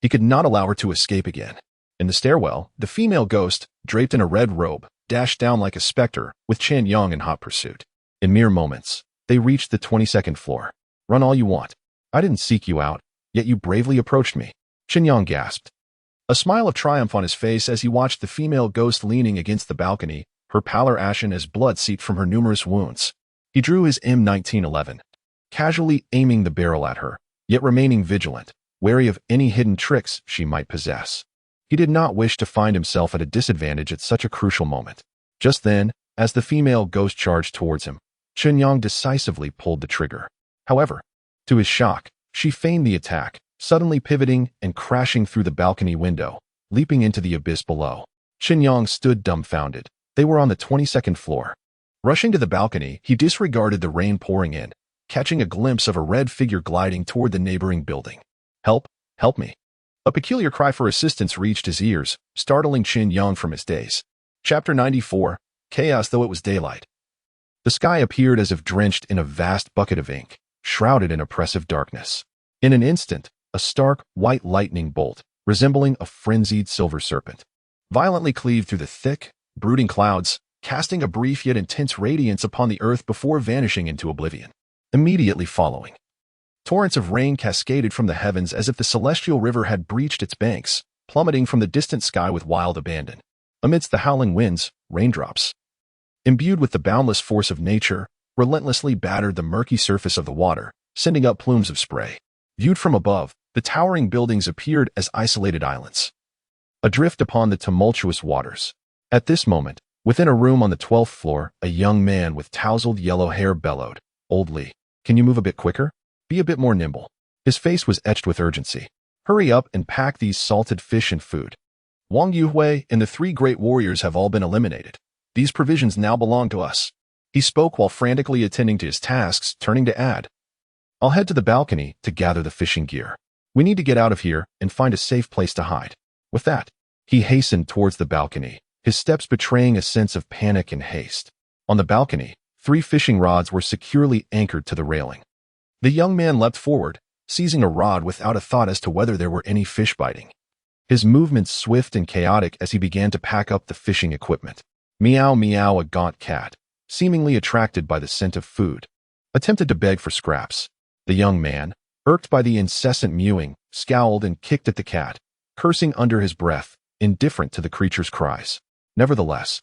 he could not allow her to escape again. In the stairwell, the female ghost, draped in a red robe, dashed down like a specter, with Chen Yang in hot pursuit. In mere moments, they reached the 22nd floor. "Run all you want. I didn't seek you out, yet you bravely approached me," Chen Yang gasped. A smile of triumph on his face as he watched the female ghost leaning against the balcony, her pallor ashen as blood seeped from her numerous wounds. He drew his M1911, casually aiming the barrel at her, yet remaining vigilant, wary of any hidden tricks she might possess. He did not wish to find himself at a disadvantage at such a crucial moment. Just then, as the female ghost charged towards him, Chen Yang decisively pulled the trigger. However, to his shock, she feigned the attack, suddenly pivoting and crashing through the balcony window, leaping into the abyss below. Chen Yang stood dumbfounded. They were on the 22nd floor. Rushing to the balcony, he disregarded the rain pouring in, catching a glimpse of a red figure gliding toward the neighboring building. "Help! Help me!" A peculiar cry for assistance reached his ears, startling Chen Yang from his daze. Chapter 94, Chaos though it was daylight. The sky appeared as if drenched in a vast bucket of ink, shrouded in oppressive darkness. In an instant, a stark, white lightning bolt, resembling a frenzied silver serpent, violently cleaved through the thick, brooding clouds, casting a brief yet intense radiance upon the earth before vanishing into oblivion. Immediately following, torrents of rain cascaded from the heavens as if the celestial river had breached its banks, plummeting from the distant sky with wild abandon. Amidst the howling winds, raindrops, imbued with the boundless force of nature, relentlessly battered the murky surface of the water, sending up plumes of spray. Viewed from above, the towering buildings appeared as isolated islands, adrift upon the tumultuous waters. At this moment, within a room on the 12th floor, a young man with tousled yellow hair bellowed, "Old Li, can you move a bit quicker? Be a bit more nimble." His face was etched with urgency. "Hurry up and pack these salted fish and food. Wang Yuhui and the 3 great warriors have all been eliminated. These provisions now belong to us." He spoke while frantically attending to his tasks, turning to add, "I'll head to the balcony to gather the fishing gear. We need to get out of here and find a safe place to hide." With that, he hastened towards the balcony, his steps betraying a sense of panic and haste. On the balcony, 3 fishing rods were securely anchored to the railing. The young man leapt forward, seizing a rod without a thought as to whether there were any fish biting. His movements swift and chaotic as he began to pack up the fishing equipment. Meow meow, a gaunt cat, seemingly attracted by the scent of food, attempted to beg for scraps. The young man, irked by the incessant mewing, scowled and kicked at the cat, cursing under his breath, indifferent to the creature's cries. Nevertheless,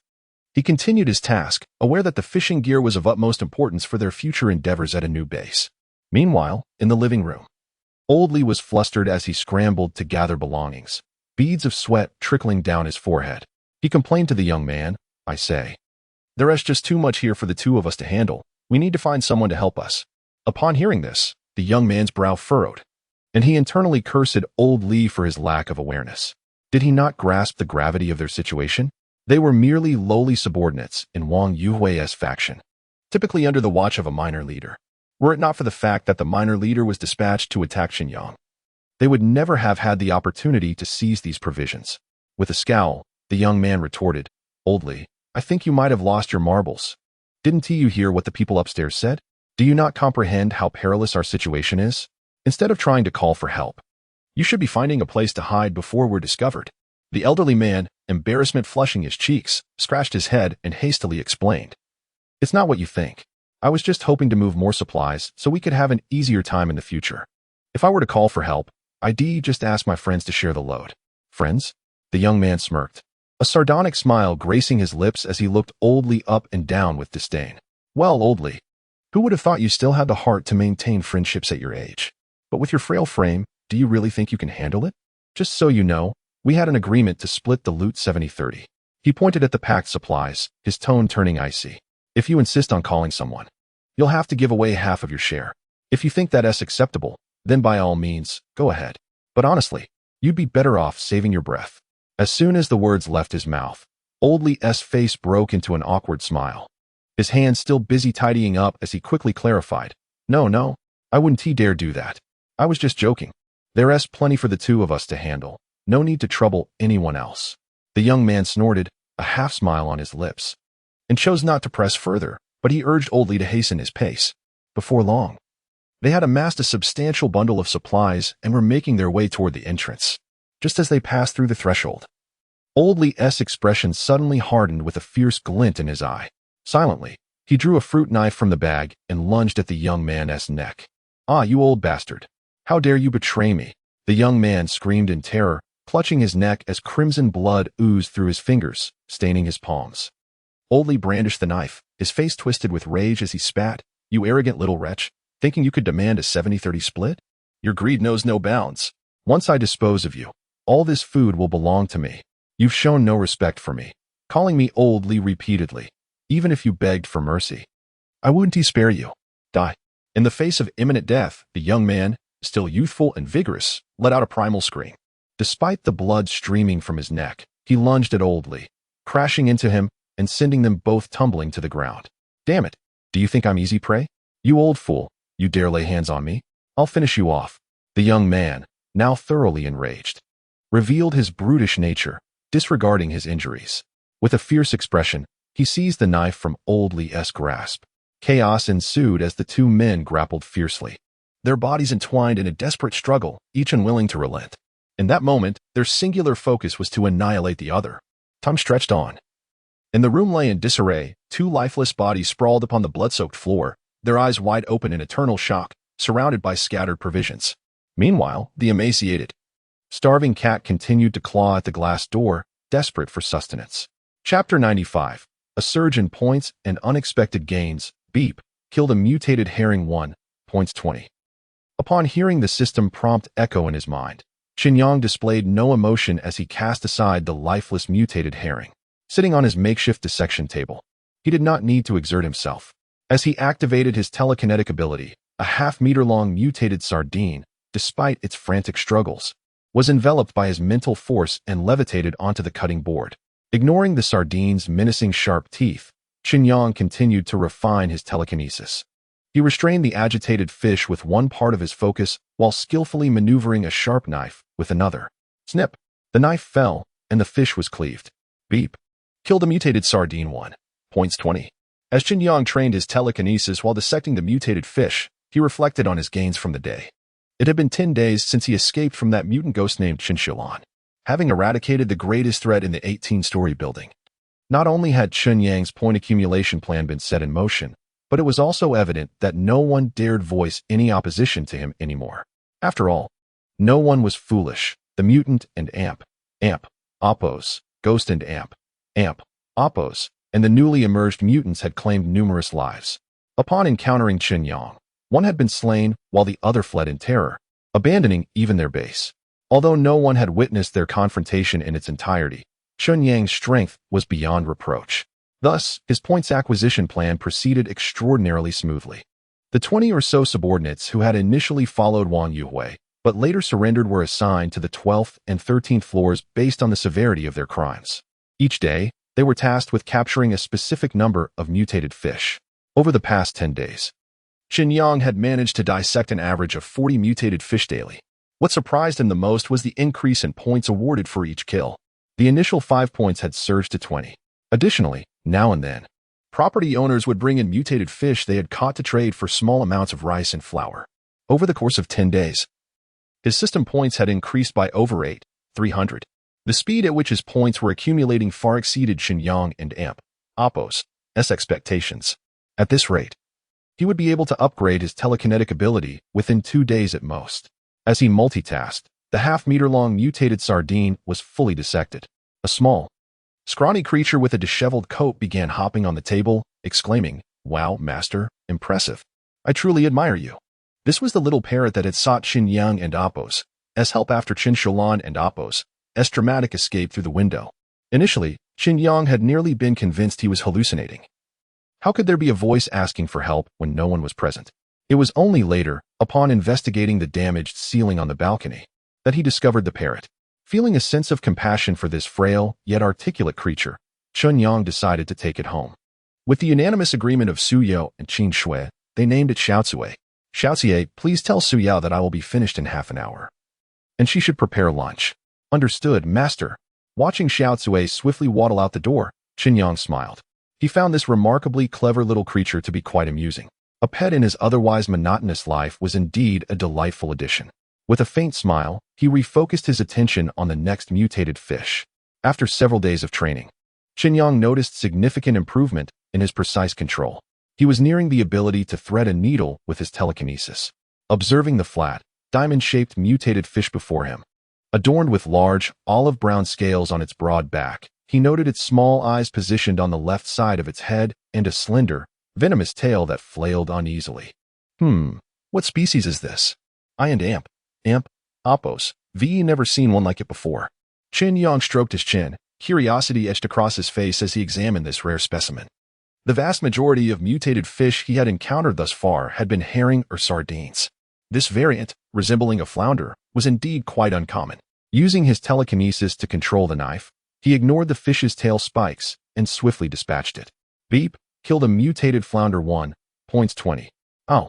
he continued his task, aware that the fishing gear was of utmost importance for their future endeavors at a new base. Meanwhile, in the living room, Old Li was flustered as he scrambled to gather belongings, beads of sweat trickling down his forehead. He complained to the young man, "I say, there's just too much here for the 2 of us to handle. We need to find someone to help us." Upon hearing this, the young man's brow furrowed, and he internally cursed Old Li for his lack of awareness. Did he not grasp the gravity of their situation? They were merely lowly subordinates in Wang Yuhui's faction, typically under the watch of a minor leader. Were it not for the fact that the minor leader was dispatched to attack Chen Yang, they would never have had the opportunity to seize these provisions. With a scowl, the young man retorted, "Old Li, I think you might have lost your marbles. Didn't you hear what the people upstairs said? Do you not comprehend how perilous our situation is? Instead of trying to call for help, you should be finding a place to hide before we're discovered." The elderly man, embarrassment flushing his cheeks, scratched his head and hastily explained, "It's not what you think. I was just hoping to move more supplies so we could have an easier time in the future. If I were to call for help, I'd just ask my friends to share the load." "Friends?" The young man smirked, a sardonic smile gracing his lips as he looked Old Li up and down with disdain. "Well, Old Li, who would have thought you still had the heart to maintain friendships at your age? But with your frail frame, Do you really think you can handle it? Just so you know, we had an agreement to split the loot 70-30. He pointed at the packed supplies, his tone turning icy. If you insist on calling someone, you'll have to give away half of your share. If you think that's acceptable, then by all means, go ahead. But honestly, you'd be better off saving your breath. As soon as the words left his mouth, Old Lee's face broke into an awkward smile. His hands still busy tidying up as he quickly clarified. No, I wouldn't dare do that. I was just joking. There's plenty for the two of us to handle. No need to trouble anyone else. The young man snorted, a half smile on his lips, and chose not to press further, but he urged Old Lee to hasten his pace. Before long, they had amassed a substantial bundle of supplies and were making their way toward the entrance. Just as they passed through the threshold, Old Lee's expression suddenly hardened with a fierce glint in his eye. Silently, he drew a fruit knife from the bag and lunged at the young man's neck. "Ah, you old bastard! How dare you betray me?" The young man screamed in terror, clutching his neck as crimson blood oozed through his fingers, staining his palms. Old Lee brandished the knife, his face twisted with rage as he spat. "You arrogant little wretch, thinking you could demand a 70-30 split? Your greed knows no bounds. Once I dispose of you, all this food will belong to me. You've shown no respect for me, calling me Old Lee repeatedly. Even if you begged for mercy, I wouldn't spare you. Die." In the face of imminent death, the young man, still youthful and vigorous, let out a primal scream. Despite the blood streaming from his neck, he lunged at Old Lee, crashing into him and sending them both tumbling to the ground. "Damn it! Do you think I'm easy prey? You old fool, you dare lay hands on me? I'll finish you off." The young man, now thoroughly enraged, revealed his brutish nature, disregarding his injuries. With a fierce expression, he seized the knife from Old Lee's grasp. Chaos ensued as the two men grappled fiercely, their bodies entwined in a desperate struggle, each unwilling to relent. In that moment, their singular focus was to annihilate the other. Time stretched on, and the room lay in disarray. Two lifeless bodies sprawled upon the blood-soaked floor, their eyes wide open in eternal shock, surrounded by scattered provisions. Meanwhile, the emaciated, starving cat continued to claw at the glass door, desperate for sustenance. Chapter 95. A surge in points and unexpected gains. Beep. Killed a mutated herring 1. Points 20. Upon hearing the system prompt echo in his mind, Chen Yang displayed no emotion as he cast aside the lifeless mutated herring. Sitting on his makeshift dissection table, he did not need to exert himself. As he activated his telekinetic ability, a half-meter-long mutated sardine, despite its frantic struggles, was enveloped by his mental force and levitated onto the cutting board. Ignoring the sardine's menacing sharp teeth, Chen Yang continued to refine his telekinesis. He restrained the agitated fish with one part of his focus while skillfully maneuvering a sharp knife with another. Snip! The knife fell, and the fish was cleaved. Beep. Killed a mutated sardine 1. Points 20. As Chen Yang trained his telekinesis while dissecting the mutated fish, he reflected on his gains from the day. It had been 10 days since he escaped from that mutant ghost named Chen Shilan, having eradicated the greatest threat in the 18-story building. Not only had Chen Yang's point accumulation plan been set in motion, but it was also evident that no one dared voice any opposition to him anymore. After all, no one was foolish. The mutant and amp, oppos, ghost and amp, oppos, and the newly emerged mutants had claimed numerous lives. Upon encountering Chen Yang, one had been slain while the other fled in terror, abandoning even their base. Although no one had witnessed their confrontation in its entirety, Chen Yang's strength was beyond reproach. Thus, his points acquisition plan proceeded extraordinarily smoothly. The 20 or so subordinates who had initially followed Wang Yuhui, but later surrendered were assigned to the 12th and 13th floors based on the severity of their crimes. Each day, they were tasked with capturing a specific number of mutated fish. Over the past 10 days, Chen Yang had managed to dissect an average of 40 mutated fish daily. What surprised him the most was the increase in points awarded for each kill. The initial 5 points had surged to 20. Additionally, now and then, property owners would bring in mutated fish they had caught to trade for small amounts of rice and flour. Over the course of 10 days, his system points had increased by over 300. The speed at which his points were accumulating far exceeded Chen Yang and Oppo's expectations. At this rate, he would be able to upgrade his telekinetic ability within 2 days at most. As he multitasked, the half-meter-long mutated sardine was fully dissected. A small, scrawny creature with a disheveled coat began hopping on the table, exclaiming, "Wow, master, impressive. I truly admire you." This was the little parrot that had sought Chen Yang and Oppo's as help after Chen Shulan and Appo's dramatic escape through the window. Initially, Chen Yang had nearly been convinced he was hallucinating. How could there be a voice asking for help when no one was present? It was only later, upon investigating the damaged ceiling on the balcony, that he discovered the parrot. Feeling a sense of compassion for this frail, yet articulate creature, Chen Yang decided to take it home. With the unanimous agreement of Su Yao and Qin Shui, they named it Xiaotsue. Xiaotsue, please tell Su Yao that I will be finished in half an hour. And she should prepare lunch. Understood, master. Watching Xiaotsue swiftly waddle out the door, Chen Yang smiled. He found this remarkably clever little creature to be quite amusing. A pet in his otherwise monotonous life was indeed a delightful addition. With a faint smile, he refocused his attention on the next mutated fish. After several days of training, Chen Yang noticed significant improvement in his precise control. He was nearing the ability to thread a needle with his telekinesis. Observing the flat, diamond-shaped mutated fish before him, adorned with large, olive-brown scales on its broad back, he noted its small eyes positioned on the left side of its head and a slender, venomous tail that flailed uneasily. What species is this? I and Amp, Appos, VE never seen one like it before. Chen Yang stroked his chin, curiosity etched across his face as he examined this rare specimen. The vast majority of mutated fish he had encountered thus far had been herring or sardines. This variant, resembling a flounder, was indeed quite uncommon. Using his telekinesis to control the knife, he ignored the fish's tail spikes and swiftly dispatched it. Beep, killed a mutated flounder 1, points 20. Oh,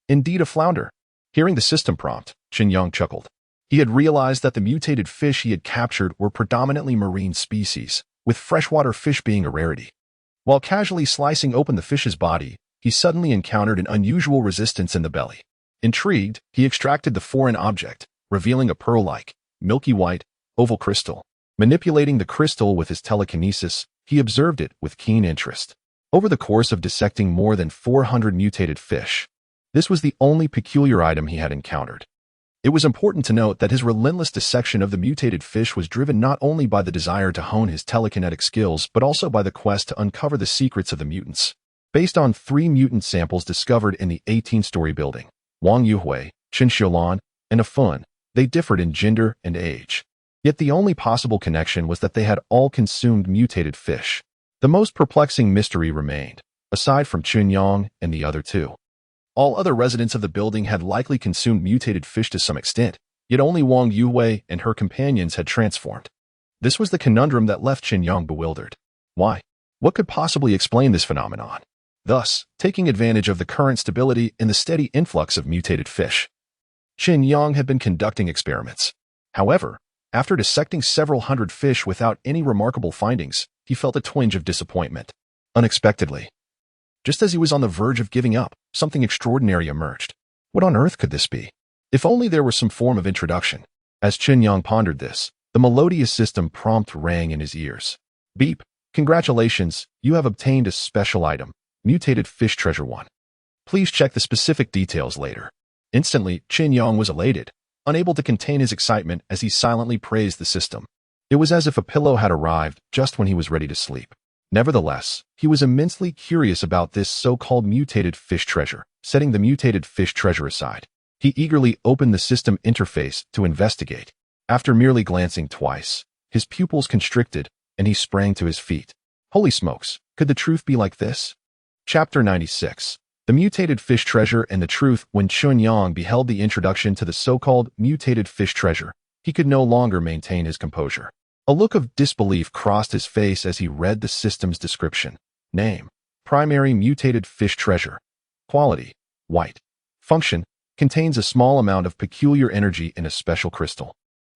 indeed a flounder. Hearing the system prompt, Chen Yang chuckled. He had realized that the mutated fish he had captured were predominantly marine species, with freshwater fish being a rarity. While casually slicing open the fish's body, he suddenly encountered an unusual resistance in the belly. Intrigued, he extracted the foreign object, revealing a pearl-like, milky white, oval crystal. Manipulating the crystal with his telekinesis, he observed it with keen interest. Over the course of dissecting more than 400 mutated fish, this was the only peculiar item he had encountered. It was important to note that his relentless dissection of the mutated fish was driven not only by the desire to hone his telekinetic skills but also by the quest to uncover the secrets of the mutants. Based on 3 mutant samples discovered in the 18-story building, Wang Yuhui, Chen Xiulan, and Afun, they differed in gender and age. Yet the only possible connection was that they had all consumed mutated fish. The most perplexing mystery remained, aside from Chen Yang and the other 2. All other residents of the building had likely consumed mutated fish to some extent, yet only Wang Yuhui and her companions had transformed. This was the conundrum that left Chen Yang bewildered. Why? What could possibly explain this phenomenon? Thus, taking advantage of the current stability and the steady influx of mutated fish, Chen Yang had been conducting experiments. However, after dissecting several hundred fish without any remarkable findings, he felt a twinge of disappointment. Unexpectedly, just as he was on the verge of giving up, something extraordinary emerged. What on earth could this be? If only there were some form of introduction. As Chen Yang pondered this, the melodious system prompt rang in his ears. Beep, congratulations, you have obtained a special item, mutated fish treasure 1. Please check the specific details later. Instantly, Chen Yang was elated, unable to contain his excitement as he silently praised the system. It was as if a pillow had arrived just when he was ready to sleep. Nevertheless, he was immensely curious about this so-called mutated fish treasure. Setting the mutated fish treasure aside, he eagerly opened the system interface to investigate. After merely glancing twice, his pupils constricted, and he sprang to his feet. Holy smokes, could the truth be like this? Chapter 96. The Mutated Fish Treasure and the Truth. When Chen Yang beheld the introduction to the so-called mutated fish treasure, he could no longer maintain his composure. A look of disbelief crossed his face as he read the system's description. Name: primary mutated fish treasure. Quality: white. Function: contains a small amount of peculiar energy in a special crystal.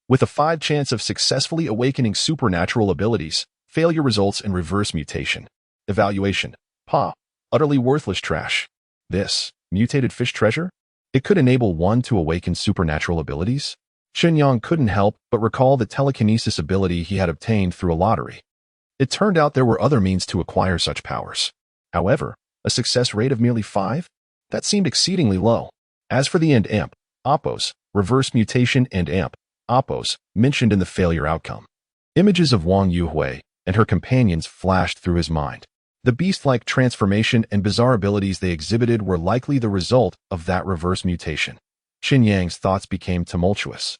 With a 5 chance of successfully awakening supernatural abilities, failure results in reverse mutation. Evaluation: PA. Utterly worthless trash. This mutated fish treasure? It could enable one to awaken supernatural abilities? Chen Yang couldn't help but recall the telekinesis ability he had obtained through a lottery. It turned out there were other means to acquire such powers. However, a success rate of merely 5? That seemed exceedingly low. As for the AMP, Appos, reverse mutation and AMP, Appos, mentioned in the failure outcome, images of Wang Yuhui and her companions flashed through his mind. The beast-like transformation and bizarre abilities they exhibited were likely the result of that reverse mutation. Chen Yang's thoughts became tumultuous.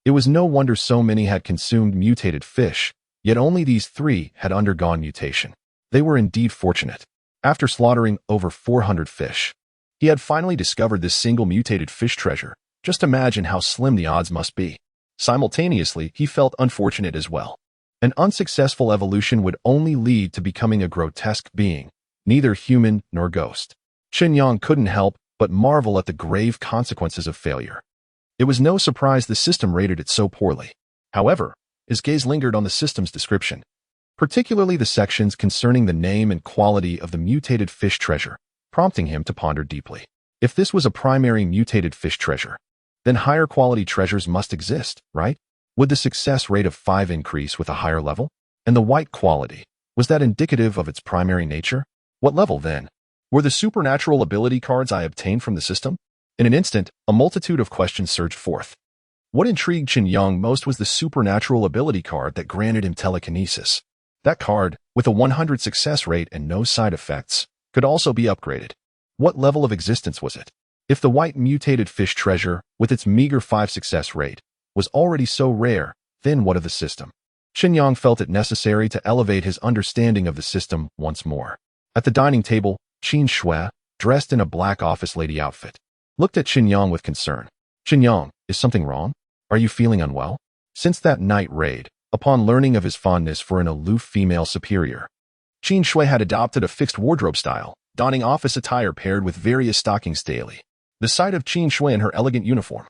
It was no wonder so many had consumed mutated fish, yet only these 3 had undergone mutation. They were indeed fortunate. After slaughtering over 400 fish, he had finally discovered this single mutated fish treasure. Just imagine how slim the odds must be. Simultaneously, he felt unfortunate as well. An unsuccessful evolution would only lead to becoming a grotesque being, neither human nor ghost. Chen Yang couldn't help but marvel at the grave consequences of failure. It was no surprise the system rated it so poorly. However, his gaze lingered on the system's description, particularly the sections concerning the name and quality of the mutated fish treasure, prompting him to ponder deeply. If this was a primary mutated fish treasure, then higher quality treasures must exist, right? Would the success rate of 5 increase with a higher level? And the white quality, was that indicative of its primary nature? What level, then? Were the supernatural ability cards I obtained from the system? In an instant, a multitude of questions surged forth. What intrigued Chen Yang most was the supernatural ability card that granted him telekinesis. That card, with a 100 success rate and no side effects, could also be upgraded. What level of existence was it? If the white mutated fish treasure, with its meager 5 success rate, was already so rare, then what of the system? Chen Yang felt it necessary to elevate his understanding of the system once more. At the dining table, Qin Shui, dressed in a black office lady outfit, looked at Chen Yang with concern. Chen Yang, is something wrong? Are you feeling unwell? Since that night raid, upon learning of his fondness for an aloof female superior, Qin Shui had adopted a fixed wardrobe style, donning office attire paired with various stockings daily. The sight of Qin Shui in her elegant uniform,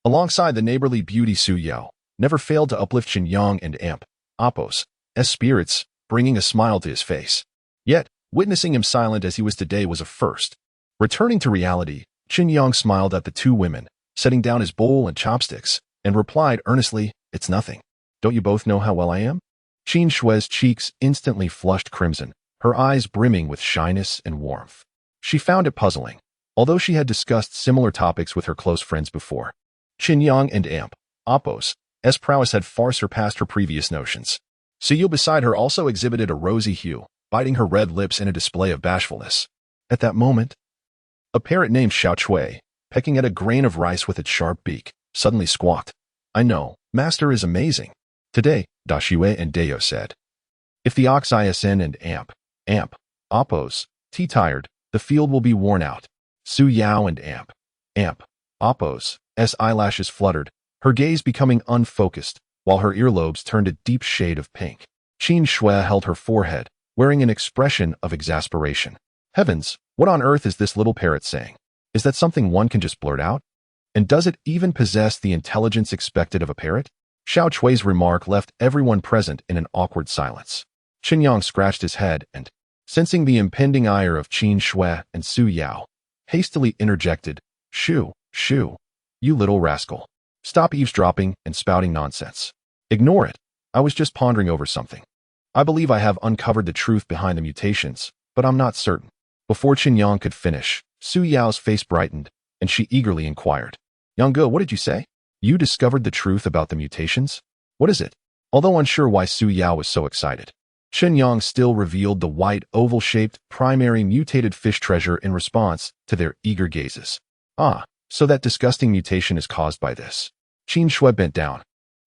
alongside the neighborly beauty Su Yao, never failed to uplift Chen Yang and Amp, Apos, S spirits, bringing a smile to his face. Yet, witnessing him silent as he was today was a first. Returning to reality, Chen Yang smiled at the 2 women, setting down his bowl and chopsticks, and replied earnestly, "It's nothing. Don't you both know how well I am?" Qin Shui's cheeks instantly flushed crimson, her eyes brimming with shyness and warmth. She found it puzzling, although she had discussed similar topics with her close friends before. Chen Yang and Amp, Apos, S prowess had far surpassed her previous notions. Su Yu beside her also exhibited a rosy hue, biting her red lips in a display of bashfulness. At that moment, a parrot named Xiao Chui, pecking at a grain of rice with its sharp beak, suddenly squawked. "I know, Master is amazing." Today, Da Xue and Deo said. If the Ox ISN and Amp, Apos, T-tired, the field will be worn out. Su Yao and Amp, Apos, S eyelashes fluttered, her gaze becoming unfocused, while her earlobes turned a deep shade of pink. Qin Shui held her forehead, wearing an expression of exasperation. Heavens, what on earth is this little parrot saying? Is that something one can just blurt out? And does it even possess the intelligence expected of a parrot? Xiao Chui's remark left everyone present in an awkward silence. Chen Yang scratched his head and, sensing the impending ire of Qin Shui and Su Yao, hastily interjected, Shu, you little rascal. Stop eavesdropping and spouting nonsense. Ignore it. I was just pondering over something. I believe I have uncovered the truth behind the mutations, but I'm not certain. Before Chen Yang could finish, Su Yao's face brightened, and she eagerly inquired. Yang Ge, what did you say? You discovered the truth about the mutations? What is it? Although unsure why Su Yao was so excited, Chen Yang still revealed the white, oval-shaped, primary mutated fish treasure in response to their eager gazes. Ah, so that disgusting mutation is caused by this. Qin Shui bent down,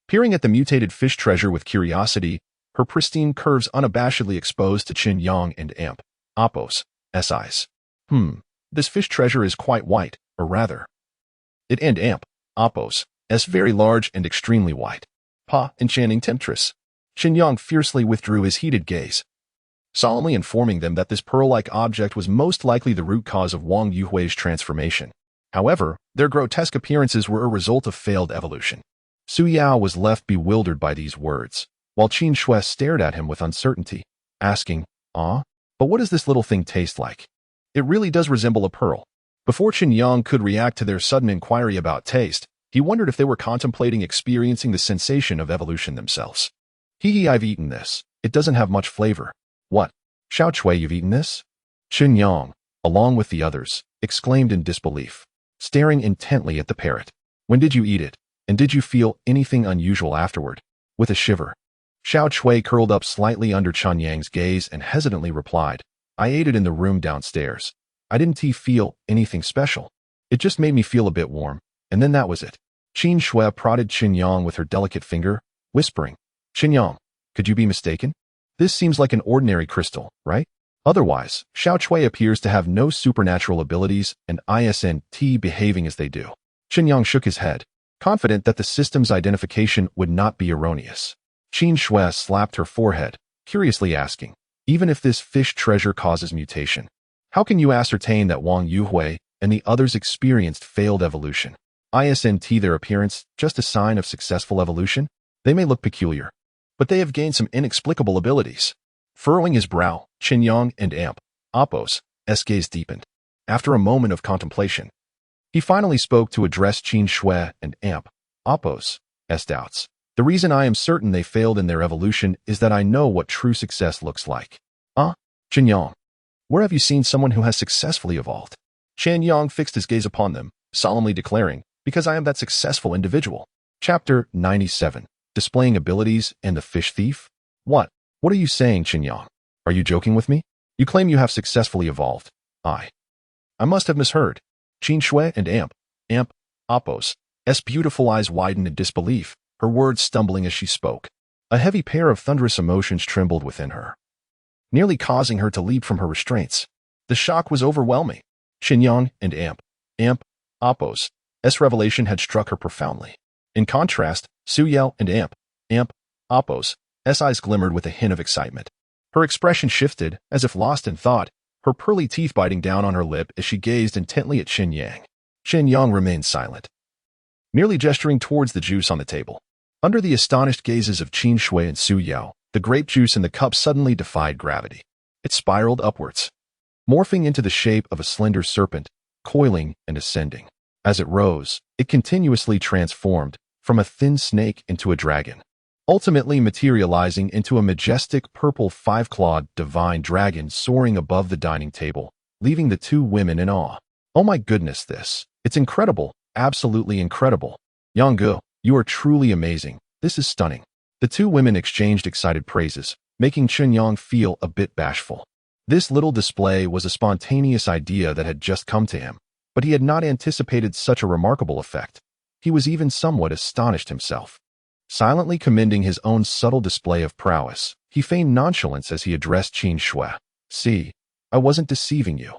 peering at the mutated fish treasure with curiosity, her pristine curves unabashedly exposed to Chen Yang and Amp, Apos, S eyes. This fish treasure is quite white, or rather, it and Amp, Apos, S very large and extremely white. Pa, enchanting temptress. Chen Yang fiercely withdrew his heated gaze, solemnly informing them that this pearl-like object was most likely the root cause of Wang Yuhui's transformation. However, their grotesque appearances were a result of failed evolution. Su Yao was left bewildered by these words, while Qin Shui stared at him with uncertainty, asking, but what does this little thing taste like? It really does resemble a pearl. Before Chen Yang could react to their sudden inquiry about taste, he wondered if they were contemplating experiencing the sensation of evolution themselves. I've eaten this. It doesn't have much flavor. What? Xiao Chui, you've eaten this? Chen Yang, along with the others, exclaimed in disbelief, staring intently at the parrot. When did you eat it? And did you feel anything unusual afterward? With a shiver, Xiao Chui curled up slightly under Chen Yang's gaze and hesitantly replied, I ate it in the room downstairs. I didn't feel anything special. It just made me feel a bit warm, and then that was it. Qin Shui prodded Chen Yang with her delicate finger, whispering, Chen Yang, could you be mistaken? This seems like an ordinary crystal, right? Otherwise, Xiao Chui appears to have no supernatural abilities and isn't behaving as they do. Chen Yang shook his head, confident that the system's identification would not be erroneous. Qin Shui slapped her forehead, curiously asking, even if this fish treasure causes mutation, how can you ascertain that Wang Yuhui and the others experienced failed evolution? Isn't their appearance just a sign of successful evolution? They may look peculiar, but they have gained some inexplicable abilities. Furrowing his brow, Chen Yang and Apos' gaze deepened. After a moment of contemplation, he finally spoke to address Qin Shui and Apos' doubts. The reason I am certain they failed in their evolution is that I know what true success looks like. Chen Yang, where have you seen someone who has successfully evolved? Chen Yang fixed his gaze upon them, solemnly declaring, because I am that successful individual. Chapter 97. Displaying abilities and the fish thief? What are you saying, Chen Yang? Are you joking with me? You claim you have successfully evolved. I must have misheard. Qin Shui and Apos' beautiful eyes widened in disbelief, her words stumbling as she spoke. A heavy pair of thunderous emotions trembled within her, nearly causing her to leap from her restraints. The shock was overwhelming. Chen Yang and Apos' revelation had struck her profoundly. In contrast, Su Yao and Apos' eyes glimmered with a hint of excitement. Her expression shifted, as if lost in thought, her pearly teeth biting down on her lip as she gazed intently at Chen Yang. Chen Yang remained silent, merely gesturing towards the juice on the table. Under the astonished gazes of Qin Shui and Su Yao, the grape juice in the cup suddenly defied gravity. It spiraled upwards, morphing into the shape of a slender serpent, coiling and ascending. As it rose, it continuously transformed from a thin snake into a dragon, ultimately materializing into a majestic purple five-clawed divine dragon soaring above the dining table, leaving the two women in awe. Oh my goodness, it's incredible, absolutely incredible. Yang, you are truly amazing. This is stunning. The two women exchanged excited praises, making Chen Yang feel a bit bashful. This little display was a spontaneous idea that had just come to him, but he had not anticipated such a remarkable effect. He was even somewhat astonished himself. Silently commending his own subtle display of prowess, he feigned nonchalance as he addressed Qin Shui. See, I wasn't deceiving you.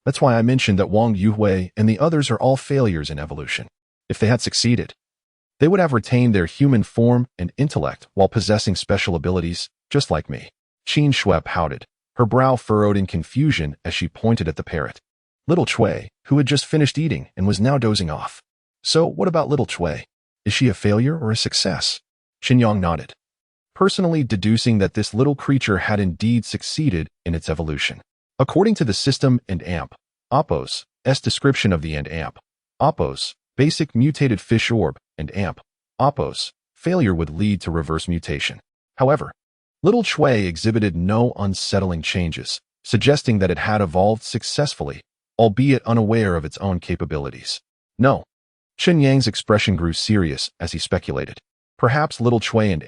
That's why I mentioned that Wang Yuhui and the others are all failures in evolution. If they had succeeded, they would have retained their human form and intellect while possessing special abilities, just like me. Qin Shui pouted, her brow furrowed in confusion as she pointed at the parrot. Little Chui, who had just finished eating and was now dozing off. So what about Little Chui? Is she a failure or a success? Chen Yang nodded, personally deducing that this little creature had indeed succeeded in its evolution. According to the system and Apos' description of the Apos' basic mutated fish orb and Apos' failure would lead to reverse mutation. However, Little Chui exhibited no unsettling changes, suggesting that it had evolved successfully, albeit unaware of its own capabilities. No. Chen Yang's expression grew serious as he speculated. Perhaps Little Chui and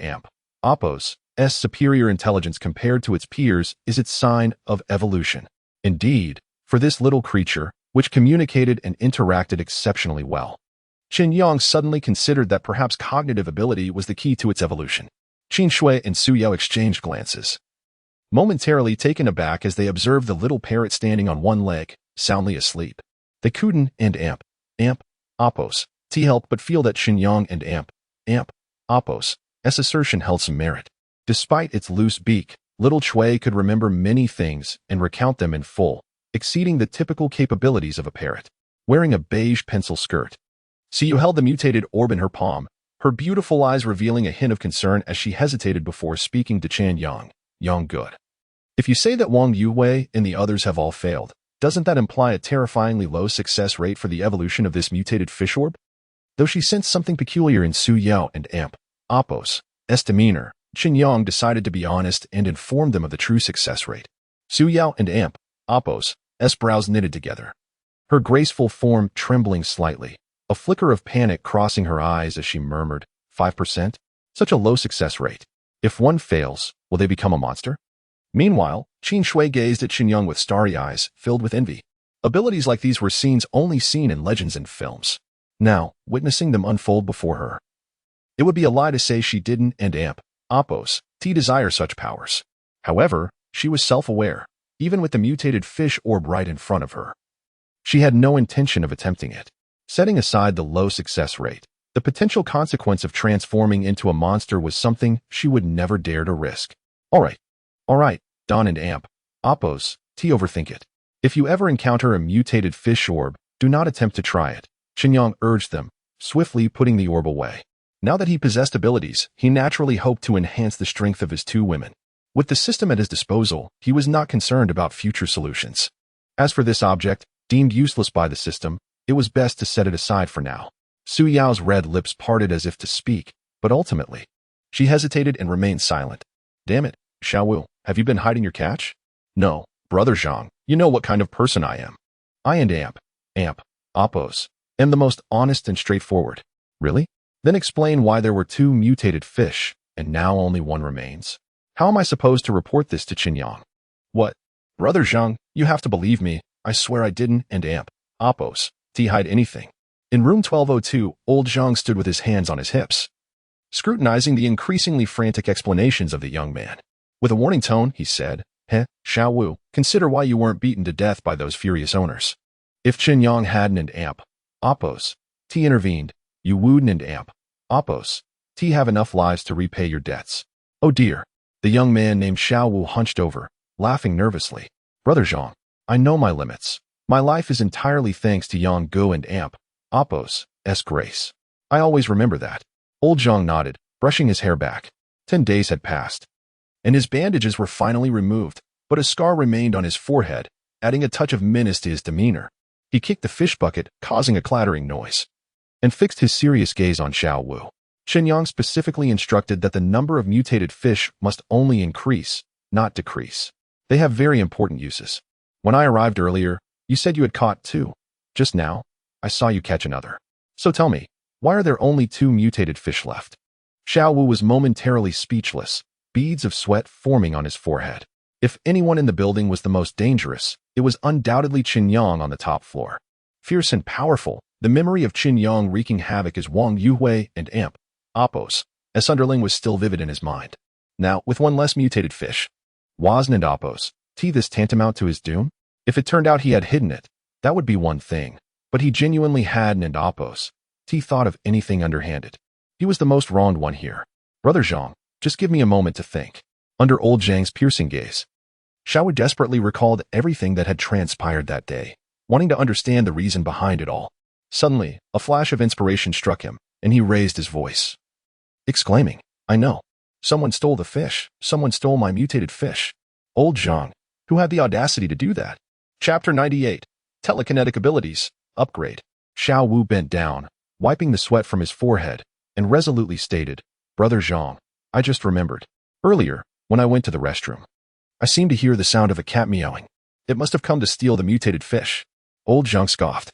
Apos' superior intelligence compared to its peers is its sign of evolution. Indeed, for this little creature, which communicated and interacted exceptionally well, Chen Yang suddenly considered that perhaps cognitive ability was the key to its evolution. Qin Shui and Su Yao exchanged glances, momentarily taken aback as they observed the little parrot standing on one leg, soundly asleep. They couldn't Apos' help but feel that Chen Yang and Apos' assertion held some merit. Despite its loose beak, Little Chui could remember many things and recount them in full, exceeding the typical capabilities of a parrot. Wearing a beige pencil skirt, Su held the mutated orb in her palm, her beautiful eyes revealing a hint of concern as she hesitated before speaking to Chen Yang. Yang, good. If you say that Wang Yuhui and the others have all failed, doesn't that imply a terrifyingly low success rate for the evolution of this mutated fish orb? Though she sensed something peculiar in Su Yao and Apos' demeanor, Chen Yang decided to be honest and informed them of the true success rate. Su Yao and Apos' brows knitted together, her graceful form trembling slightly, a flicker of panic crossing her eyes as she murmured, 5%? Such a low success rate. If one fails, will they become a monster? Meanwhile, Qin Shui gazed at Chen Yang with starry eyes, filled with envy. Abilities like these were scenes only seen in legends and films. now witnessing them unfold before her. It would be a lie to say she didn't and desire such powers. However, she was self-aware, even with the mutated fish orb right in front of her. She had no intention of attempting it. Setting aside the low success rate, the potential consequence of transforming into a monster was something she would never dare to risk. All right, Don and overthink it. If you ever encounter a mutated fish orb, do not attempt to try it, Chen Yang urged them, swiftly putting the orb away. Now that he possessed abilities, he naturally hoped to enhance the strength of his two women. With the system at his disposal, he was not concerned about future solutions. As for this object, deemed useless by the system, it was best to set it aside for now. Su Yao's red lips parted as if to speak, but ultimately, she hesitated and remained silent. Damn it, Xiaowu, have you been hiding your catch? No, Brother Zhang, you know what kind of person I am. I and am the most honest and straightforward. Really? Then explain why there were two mutated fish, and now only one remains. How am I supposed to report this to Chen Yang? What? Brother Zhang, you have to believe me. I swear I didn't and hide anything. In room 1202, old Zhang stood with his hands on his hips, scrutinizing the increasingly frantic explanations of the young man. With a warning tone, he said, Xiaowu, consider why you weren't beaten to death by those furious owners. If Chen Yang hadn't and intervened, you wouldn't and have enough lives to repay your debts. Oh dear. The young man named Xiaowu hunched over, laughing nervously. Brother Zhang, I know my limits. My life is entirely thanks to Yang Gu and grace. I always remember that. Old Zhang nodded, brushing his hair back. 10 days had passed, and his bandages were finally removed, but a scar remained on his forehead, adding a touch of menace to his demeanor. He kicked the fish bucket, causing a clattering noise, and fixed his serious gaze on Xiaowu. Chen Yang specifically instructed that the number of mutated fish must only increase, not decrease. They have very important uses. When I arrived earlier, you said you had caught 2. Just now, I saw you catch another. So tell me, why are there only 2 mutated fish left? Xiaowu was momentarily speechless, beads of sweat forming on his forehead. If anyone in the building was the most dangerous, it was undoubtedly Chen Yang on the top floor. Fierce and powerful, the memory of Chen Yang wreaking havoc as Wang Yuhui and as underling was still vivid in his mind. Now, with one less mutated fish, wasn't this tantamount to his doom? If it turned out he had hidden it, that would be one thing, but he genuinely hadn't and thought of anything underhanded. He was the most wronged one here. Brother Zhang, just give me a moment to think. Under old Zhang's piercing gaze, Xiaowu desperately recalled everything that had transpired that day, wanting to understand the reason behind it all. Suddenly, a flash of inspiration struck him, and he raised his voice, exclaiming, I know. Someone stole the fish. Someone stole my mutated fish. Old Zhang, who had the audacity to do that? Chapter 98, Telekinetic Abilities, Upgrade. Xiaowu bent down, wiping the sweat from his forehead, and resolutely stated, Brother Zhang, I just remembered. Earlier, when I went to the restroom, I seemed to hear the sound of a cat meowing. It must have come to steal the mutated fish. Old Zhang scoffed,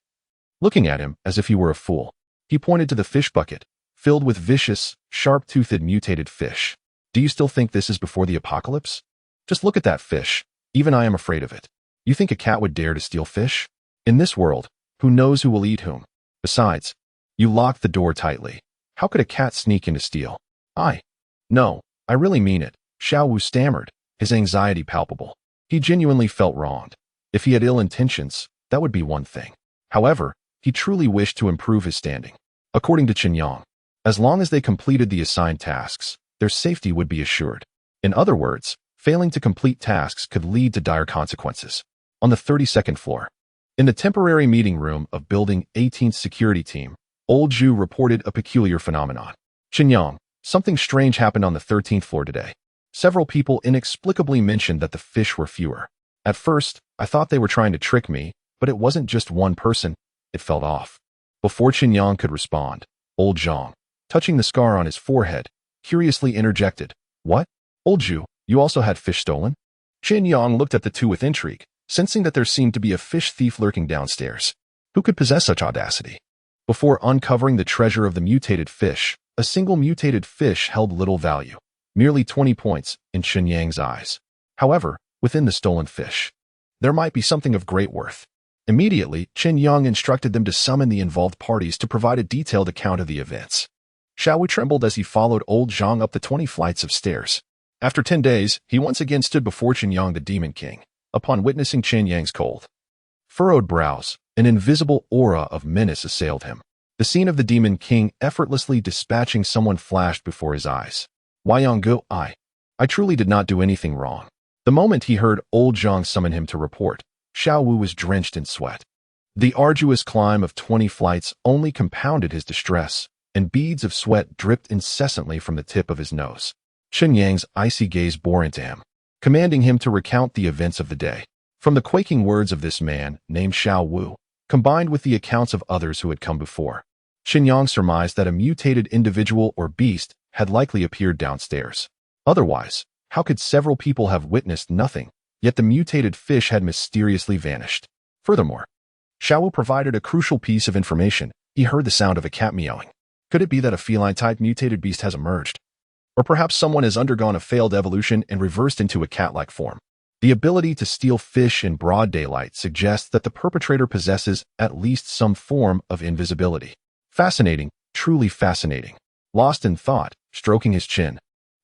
looking at him as if he were a fool. He pointed to the fish bucket, filled with vicious, sharp-toothed mutated fish. Do you still think this is before the apocalypse? Just look at that fish. Even I am afraid of it. You think a cat would dare to steal fish? In this world, who knows who will eat whom? Besides, you locked the door tightly. How could a cat sneak in to steal? No, I really mean it, Xiaowu stammered, his anxiety palpable. He genuinely felt wronged. If he had ill intentions, that would be one thing. However, he truly wished to improve his standing. According to Chen Yang, as long as they completed the assigned tasks, their safety would be assured. In other words, failing to complete tasks could lead to dire consequences. On the 32nd floor, in the temporary meeting room of Building 18th Security Team, Old Zhu reported a peculiar phenomenon. Chen Yang, something strange happened on the 13th floor today. Several people inexplicably mentioned that the fish were fewer. At first, I thought they were trying to trick me, but it wasn't just one person. It felt off. Before Chen Yang could respond, Old Zhang, touching the scar on his forehead, curiously interjected, What? Old Zhu, you also had fish stolen? Chen Yang looked at the two with intrigue, sensing that there seemed to be a fish thief lurking downstairs. Who could possess such audacity? Before uncovering the treasure of the mutated fish, a single mutated fish held little value, merely 20 points in Chen Yang's eyes. However, within the stolen fish, there might be something of great worth. Immediately, Chen Yang instructed them to summon the involved parties to provide a detailed account of the events. Xiao trembled as he followed old Zhang up the 20 flights of stairs. After 10 days, he once again stood before Chen Yang the Demon King. Upon witnessing Chen Yang's cold, furrowed brows, an invisible aura of menace assailed him. The scene of the Demon King effortlessly dispatching someone flashed before his eyes. Wayanggu, I truly did not do anything wrong. The moment he heard old Zhang summon him to report, Xiao Wu was drenched in sweat. The arduous climb of 20 flights only compounded his distress, and beads of sweat dripped incessantly from the tip of his nose. Chen Yang's icy gaze bore into him, commanding him to recount the events of the day. From the quaking words of this man, named Xiao Wu, combined with the accounts of others who had come before, Chen Yang surmised that a mutated individual or beast had likely appeared downstairs. Otherwise, how could several people have witnessed nothing, yet the mutated fish had mysteriously vanished? Furthermore, Xiao Wu provided a crucial piece of information. He heard the sound of a cat meowing. Could it be that a feline-type mutated beast has emerged? Or perhaps someone has undergone a failed evolution and reversed into a cat-like form? The ability to steal fish in broad daylight suggests that the perpetrator possesses at least some form of invisibility. Fascinating, truly fascinating. Lost in thought, stroking his chin,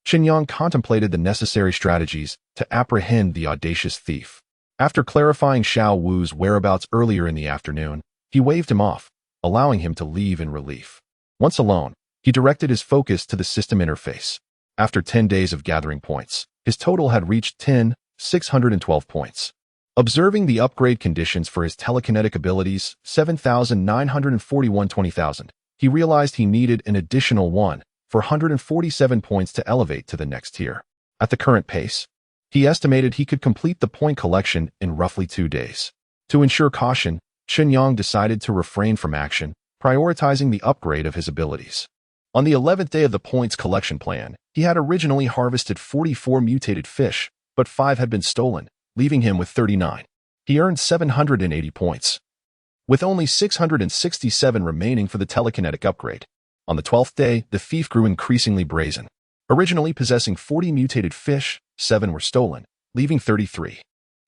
Chen Yang contemplated the necessary strategies to apprehend the audacious thief. After clarifying Xiao Wu's whereabouts earlier in the afternoon, he waved him off, allowing him to leave in relief. Once alone, he directed his focus to the system interface. After 10 days of gathering points, his total had reached 10,612 points. Observing the upgrade conditions for his telekinetic abilities, 7,941 20,000, he realized he needed an additional 147 points to elevate to the next tier. At the current pace, he estimated he could complete the point collection in roughly 2 days. To ensure caution, Chen Yang decided to refrain from action, prioritizing the upgrade of his abilities. On the 11th day of the points collection plan, he had originally harvested 44 mutated fish, but 5 had been stolen, leaving him with 39. He earned 780 points, with only 667 remaining for the telekinetic upgrade. On the 12th day, the thief grew increasingly brazen. Originally possessing 40 mutated fish, 7 were stolen, leaving 33.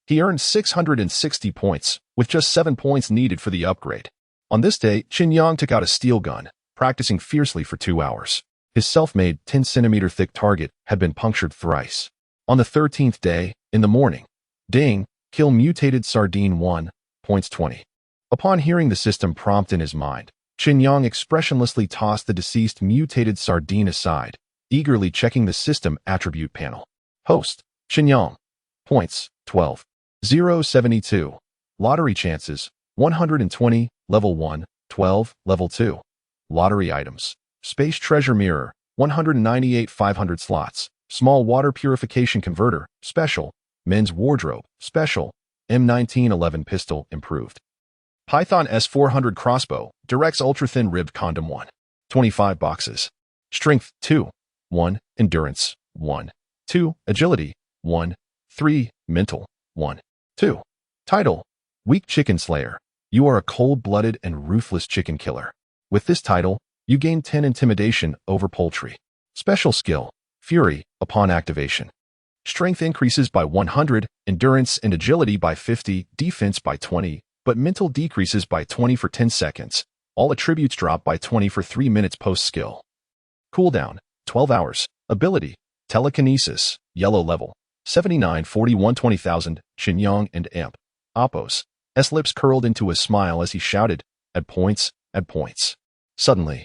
He earned 660 points, with just 7 points needed for the upgrade. On this day, Chen Yang took out a steel gun, practicing fiercely for 2 hours. His self-made 10-centimeter thick target had been punctured thrice. On the 13th day, in the morning, ding, kill mutated sardine 1, points 20. Upon hearing the system prompt in his mind, Chen Yang expressionlessly tossed the deceased mutated sardine aside, eagerly checking the system attribute panel. Host, Chen Yang. Points, 12. 072. Lottery chances, 120, level 1, 12, level 2. Lottery items. Space treasure mirror, 198 500 slots. Small water purification converter, special. Men's wardrobe, special. M1911 pistol, improved. Python S400 crossbow, directs ultra-thin ribbed condom 1. 25 boxes. Strength, 2. 1. Endurance, 1. 2. Agility, 1. 3. Mental, 1. 2. Title, Weak Chicken Slayer. You are a cold-blooded and ruthless chicken killer. With this title, you gain 10 intimidation over poultry. Special skill, Fury, upon activation. Strength increases by 100, endurance and agility by 50, defense by 20, but mental decreases by 20 for 10 seconds. All attributes drop by 20 for 3 minutes post-skill. Cooldown, 12 hours. Ability, telekinesis, yellow level, 79 41 20,000, Chen Yang and Imp. Oppos. S lips curled into a smile as he shouted, add points, add points. Suddenly,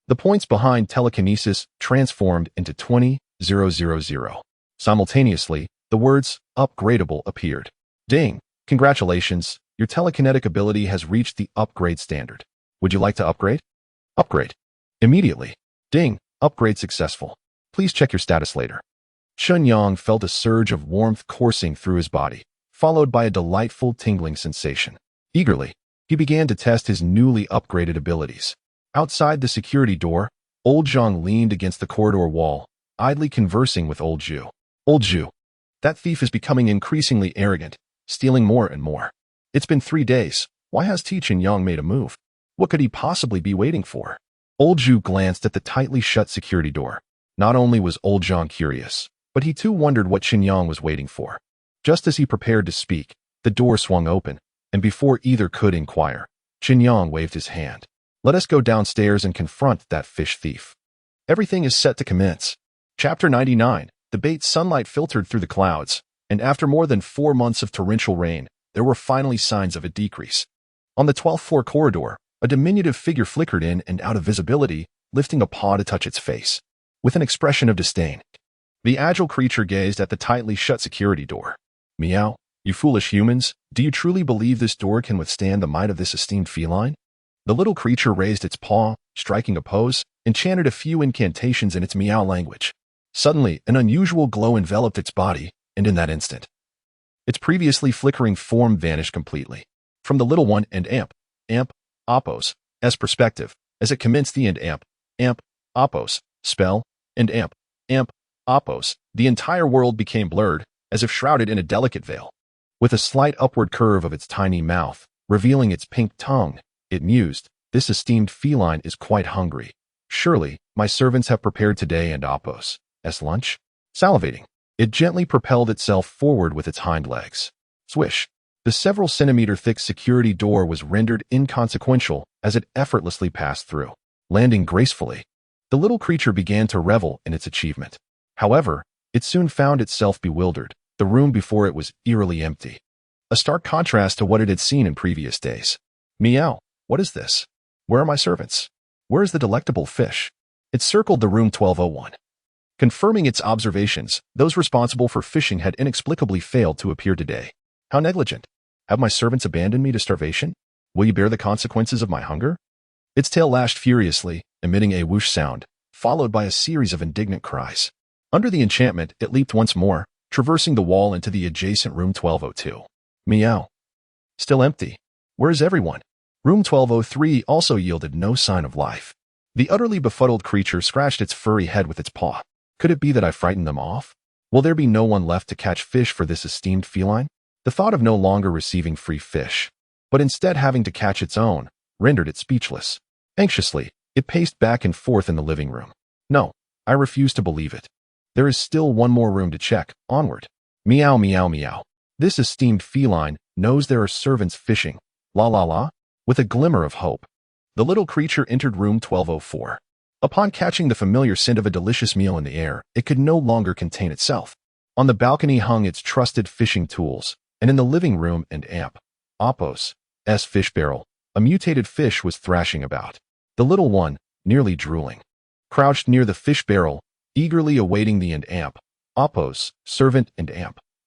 the points behind telekinesis transformed into 20,000. Simultaneously, the words, upgradable appeared. Ding, congratulations, your telekinetic ability has reached the upgrade standard. Would you like to upgrade? Upgrade. Immediately. Ding, upgrade successful. Please check your status later. Chen Yang felt a surge of warmth coursing through his body, followed by a delightful tingling sensation. Eagerly, he began to test his newly upgraded abilities. Outside the security door, old Zhang leaned against the corridor wall, idly conversing with old Zhu. Old Zhu, that thief is becoming increasingly arrogant, stealing more and more. It's been 3 days. Why has Chen Yang made a move? What could he possibly be waiting for? Old Zhu glanced at the tightly shut security door. Not only was old Zhang curious, but he too wondered what Chen Yang was waiting for. Just as he prepared to speak, the door swung open, and before either could inquire, Chen Yang waved his hand. Let us go downstairs and confront that fish thief. Everything is set to commence. Chapter 99. The bait sunlight filtered through the clouds, and after more than 4 months of torrential rain, there were finally signs of a decrease. On the 12th floor corridor, a diminutive figure flickered in and out of visibility, lifting a paw to touch its face. With an expression of disdain, the agile creature gazed at the tightly shut security door. Meow, you foolish humans, do you truly believe this door can withstand the might of this esteemed feline? The little creature raised its paw, striking a pose, and chanted a few incantations in its meow language. Suddenly, an unusual glow enveloped its body, and in that instant, its previously flickering form vanished completely. From the little one and Oppos, perspective, as it commenced the Oppos, spell, and Oppos, the entire world became blurred, as if shrouded in a delicate veil. With a slight upward curve of its tiny mouth, revealing its pink tongue, it mused, this esteemed feline is quite hungry. Surely, my servants have prepared today and Oppos' lunch? Salivating, it gently propelled itself forward with its hind legs. Swish. The several centimeter thick security door was rendered inconsequential as it effortlessly passed through, landing gracefully. The little creature began to revel in its achievement. However, it soon found itself bewildered. The room before it was eerily empty. A stark contrast to what it had seen in previous days. Meow, what is this? Where are my servants? Where is the delectable fish? It circled the room 1201. Confirming its observations, those responsible for fishing had inexplicably failed to appear today. How negligent. Have my servants abandoned me to starvation? Will you bear the consequences of my hunger? Its tail lashed furiously, emitting a whoosh sound, followed by a series of indignant cries. Under the enchantment, it leaped once more, traversing the wall into the adjacent room 1202. Meow. Still empty. Where is everyone? Room 1203 also yielded no sign of life. The utterly befuddled creature scratched its furry head with its paw. Could it be that I frightened them off? Will there be no one left to catch fish for this esteemed feline? The thought of no longer receiving free fish, but instead having to catch its own, rendered it speechless. Anxiously, it paced back and forth in the living room. No, I refuse to believe it. There is still one more room to check. Onward. Meow, meow, meow. This esteemed feline knows there are servants fishing. La la la. With a glimmer of hope, the little creature entered room 1204. Upon catching the familiar scent of a delicious meal in the air, it could no longer contain itself. On the balcony hung its trusted fishing tools, and in the living room and Oppos' fish barrel, a mutated fish was thrashing about. The little one, nearly drooling, crouched near the fish barrel, eagerly awaiting the Oppos' servant and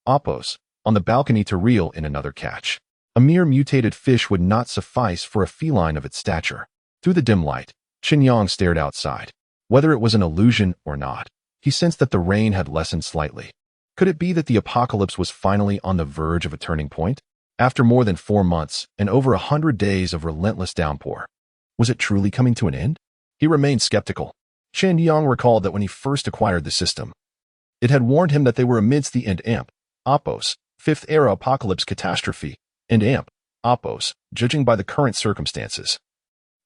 Oppos on the balcony to reel in another catch. A mere mutated fish would not suffice for a feline of its stature. Through the dim light, Chen Yang stared outside. Whether it was an illusion or not, he sensed that the rain had lessened slightly. Could it be that the apocalypse was finally on the verge of a turning point? After more than 4 months and over 100 days of relentless downpour, was it truly coming to an end? He remained skeptical. Chen Yang recalled that when he first acquired the system, it had warned him that they were amidst the Oppos' fifth-era apocalypse catastrophe, and Oppos, judging by the current circumstances.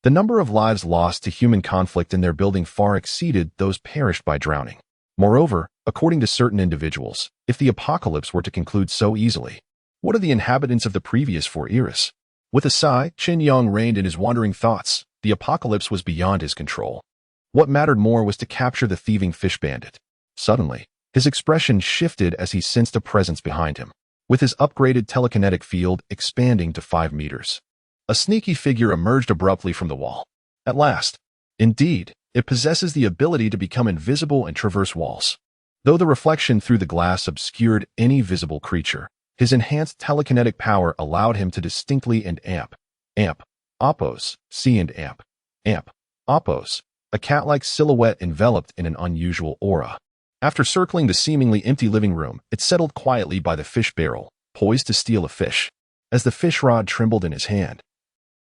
The number of lives lost to human conflict in their building far exceeded those perished by drowning. Moreover, according to certain individuals, if the apocalypse were to conclude so easily, what are the inhabitants of the previous 4 eras? With a sigh, Chen Yang reined in his wandering thoughts. The apocalypse was beyond his control. What mattered more was to capture the thieving fish bandit. Suddenly, his expression shifted as he sensed a presence behind him, with his upgraded telekinetic field expanding to 5 meters. A sneaky figure emerged abruptly from the wall. At last. Indeed, it possesses the ability to become invisible and traverse walls. Though the reflection through the glass obscured any visible creature, his enhanced telekinetic power allowed him to distinctly and Oppos, see and Oppos, a cat-like silhouette enveloped in an unusual aura. After circling the seemingly empty living room, it settled quietly by the fish barrel, poised to steal a fish. As the fish rod trembled in his hand,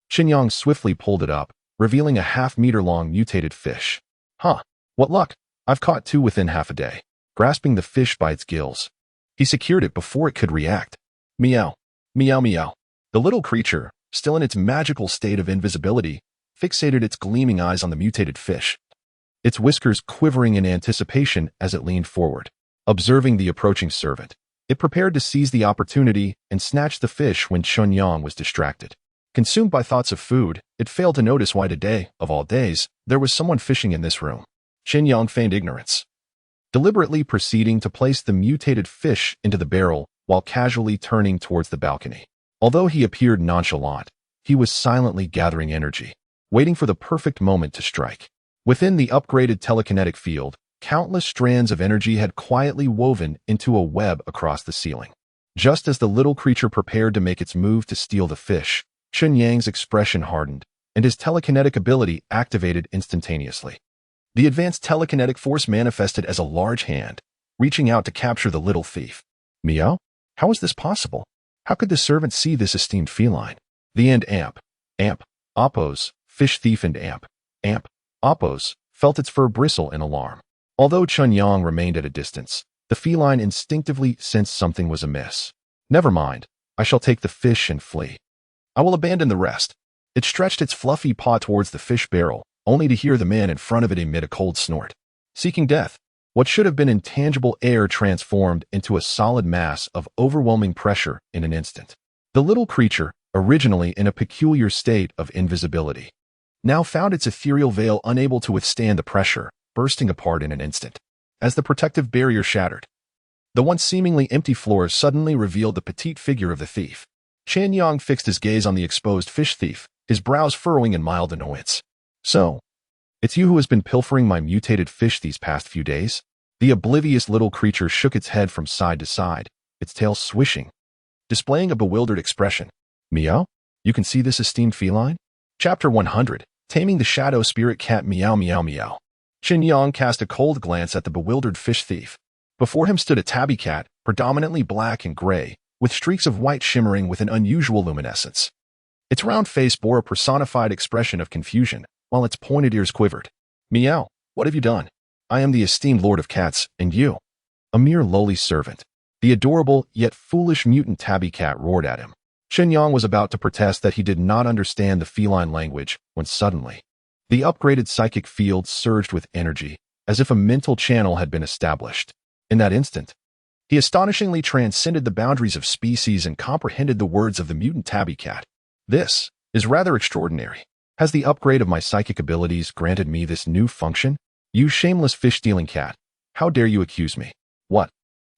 Chen Yang swiftly pulled it up, revealing a half-meter-long mutated fish. Huh, what luck! I've caught 2 within half a day. Grasping the fish by its gills, he secured it before it could react. Meow, meow, meow. The little creature, still in its magical state of invisibility, fixated its gleaming eyes on the mutated fish, its whiskers quivering in anticipation as it leaned forward. Observing the approaching servant, It prepared to seize the opportunity and snatch the fish when Chen Yang was distracted. Consumed by thoughts of food, it failed to notice why today, of all days, there was someone fishing in this room. Chen Yang feigned ignorance, deliberately proceeding to place the mutated fish into the barrel while casually turning towards the balcony. Although he appeared nonchalant, he was silently gathering energy, waiting for the perfect moment to strike. Within the upgraded telekinetic field, countless strands of energy had quietly woven into a web across the ceiling. Just as the little creature prepared to make its move to steal the fish, Chen Yang's expression hardened, and his telekinetic ability activated instantaneously. The advanced telekinetic force manifested as a large hand, reaching out to capture the little thief. Meow? How is this possible? How could the servant see this esteemed feline? The end amp, oppos, fish thief and amp, oppos, felt its fur bristle in alarm. Although Chen Yang remained at a distance, the feline instinctively sensed something was amiss. Never mind, I shall take the fish and flee. I will abandon the rest. It stretched its fluffy paw towards the fish barrel, only to hear the man in front of it emit a cold snort. Seeking death, what should have been intangible air transformed into a solid mass of overwhelming pressure in an instant. The little creature, originally in a peculiar state of invisibility, now found its ethereal veil unable to withstand the pressure, bursting apart in an instant. As the protective barrier shattered, the once seemingly empty floor suddenly revealed the petite figure of the thief. Chen Yang fixed his gaze on the exposed fish thief, his brows furrowing in mild annoyance. So, it's you who has been pilfering my mutated fish these past few days? The oblivious little creature shook its head from side to side, its tail swishing, displaying a bewildered expression. Meow? You can see this esteemed feline? Chapter 100, Taming the Shadow Spirit Cat. Meow meow meow. Chen Yang cast a cold glance at the bewildered fish thief. Before him stood a tabby cat, predominantly black and gray, with streaks of white shimmering with an unusual luminescence. Its round face bore a personified expression of confusion, while its pointed ears quivered. Meow, what have you done? I am the esteemed lord of cats, and you? A mere lowly servant. The adorable, yet foolish mutant tabby cat roared at him. Chen Yang was about to protest that he did not understand the feline language, when suddenly, the upgraded psychic field surged with energy, as if a mental channel had been established. In that instant, he astonishingly transcended the boundaries of species and comprehended the words of the mutant tabby cat. This is rather extraordinary. Has the upgrade of my psychic abilities granted me this new function? You shameless fish-stealing cat, how dare you accuse me? What?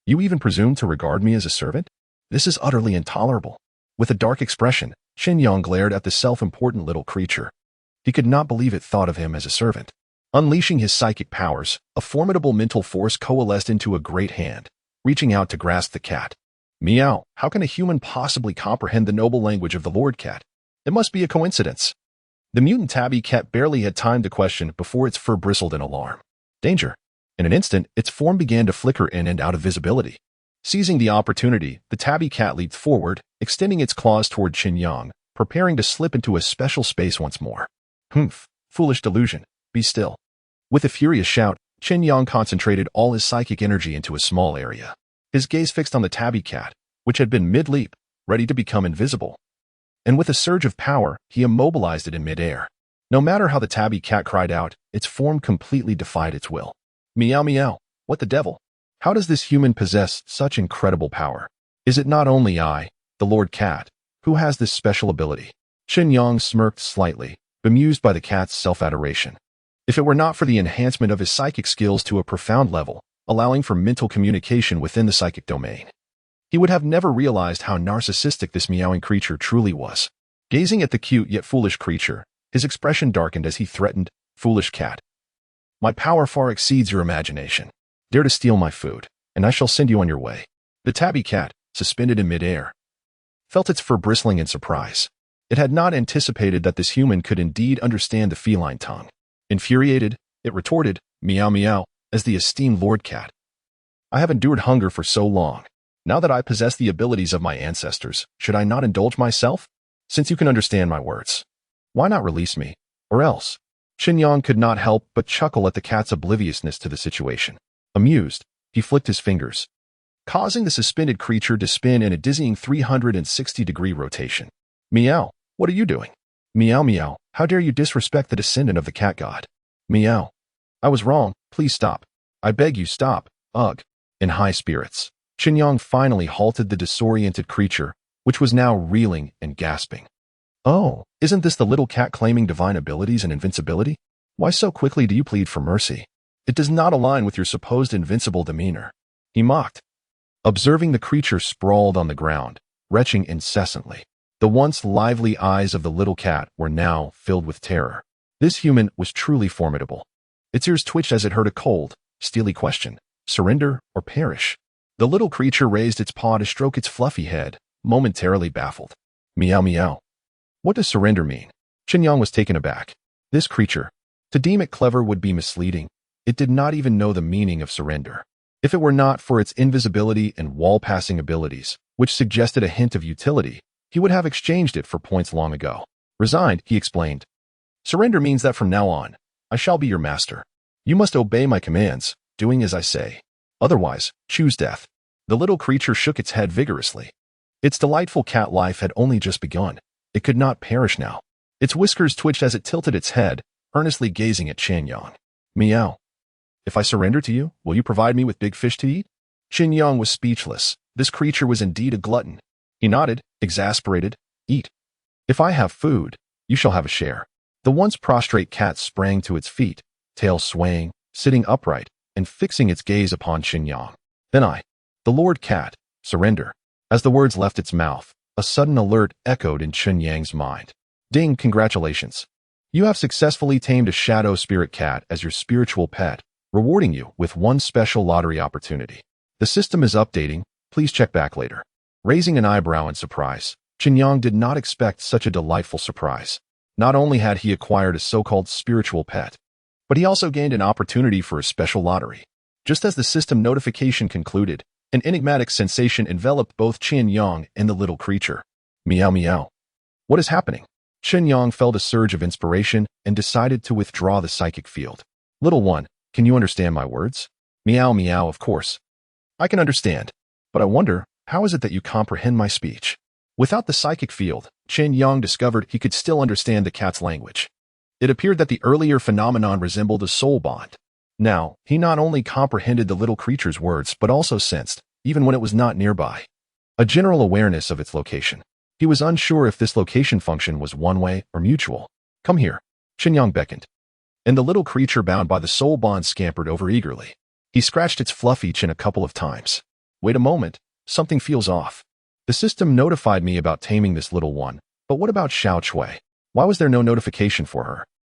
You even presume to regard me as a servant? This is utterly intolerable. With a dark expression, Chen Yang glared at the self-important little creature. He could not believe it thought of him as a servant. Unleashing his psychic powers, a formidable mental force coalesced into a great hand, reaching out to grasp the cat. Meow, how can a human possibly comprehend the noble language of the Lord Cat? It must be a coincidence. The mutant tabby cat barely had time to question before its fur bristled in alarm. Danger. In an instant, its form began to flicker in and out of visibility. Seizing the opportunity, the tabby cat leaped forward, extending its claws toward Chen Yang, preparing to slip into a special space once more. Humph, foolish delusion, be still. With a furious shout, Chen Yang concentrated all his psychic energy into a small area. His gaze fixed on the tabby cat, which had been mid-leap, ready to become invisible. And with a surge of power, he immobilized it in mid-air. No matter how the tabby cat cried out, its form completely defied its will. Meow meow, what the devil? How does this human possess such incredible power? Is it not only I, the Lord Cat, who has this special ability? Chen Yang smirked slightly, bemused by the cat's self-adoration. If it were not for the enhancement of his psychic skills to a profound level, allowing for mental communication within the psychic domain, he would have never realized how narcissistic this meowing creature truly was. Gazing at the cute yet foolish creature, his expression darkened as he threatened, "Foolish cat. My power far exceeds your imagination. Dare to steal my food, and I shall send you on your way." The tabby cat, suspended in midair, felt its fur bristling in surprise. It had not anticipated that this human could indeed understand the feline tongue. Infuriated, it retorted, "Meow meow," as the esteemed Lord Cat. I have endured hunger for so long. Now that I possess the abilities of my ancestors, should I not indulge myself? Since you can understand my words, why not release me? Or else? Chen Yang could not help but chuckle at the cat's obliviousness to the situation. Amused, he flicked his fingers, causing the suspended creature to spin in a dizzying 360-degree rotation. Meow, what are you doing? Meow meow, how dare you disrespect the descendant of the cat god? Meow. I was wrong, please stop. I beg you stop, ugh. In high spirits, Chen Yang finally halted the disoriented creature, which was now reeling and gasping. Oh, isn't this the little cat claiming divine abilities and invincibility? Why so quickly do you plead for mercy? It does not align with your supposed invincible demeanor. He mocked. Observing the creature sprawled on the ground, retching incessantly. The once lively eyes of the little cat were now filled with terror. This human was truly formidable. Its ears twitched as it heard a cold, steely question: surrender or perish? The little creature raised its paw to stroke its fluffy head, momentarily baffled. Meow meow. What does surrender mean? Chen Yang was taken aback. This creature, to deem it clever would be misleading. It did not even know the meaning of surrender. If it were not for its invisibility and wall-passing abilities, which suggested a hint of utility, he would have exchanged it for points long ago. Resigned, he explained. Surrender means that from now on, I shall be your master. You must obey my commands, doing as I say. Otherwise, choose death. The little creature shook its head vigorously. Its delightful cat life had only just begun. It could not perish now. Its whiskers twitched as it tilted its head, earnestly gazing at Chen Yang. Meow. If I surrender to you, will you provide me with big fish to eat? Chen Yang was speechless. This creature was indeed a glutton. He nodded, exasperated. Eat. If I have food, you shall have a share. The once prostrate cat sprang to its feet, tail swaying, sitting upright, and fixing its gaze upon Chen Yang. Then the Lord Cat, surrender. As the words left its mouth, a sudden alert echoed in Chen Yang's mind. Ding, congratulations. You have successfully tamed a shadow spirit cat as your spiritual pet, rewarding you with one special lottery opportunity. The system is updating. Please check back later. Raising an eyebrow in surprise, Chen Yang did not expect such a delightful surprise. Not only had he acquired a so-called spiritual pet, but he also gained an opportunity for a special lottery. Just as the system notification concluded, an enigmatic sensation enveloped both Chen Yang and the little creature. Meow meow. What is happening? Chen Yang felt a surge of inspiration and decided to withdraw the psychic field. Little one, can you understand my words? Meow meow, of course. I can understand, but I wonder, how is it that you comprehend my speech? Without the psychic field, Chen Yang discovered he could still understand the cat's language. It appeared that the earlier phenomenon resembled a soul bond. Now, he not only comprehended the little creature's words but also sensed, even when it was not nearby, a general awareness of its location. He was unsure if this location function was one-way or mutual. Come here. Chen Yang beckoned. And the little creature bound by the soul bond scampered over eagerly. He scratched its fluffy chin a couple of times. Wait a moment, something feels off. The system notified me about taming this little one, but what about Xiao Cui? Why was there no notification for her?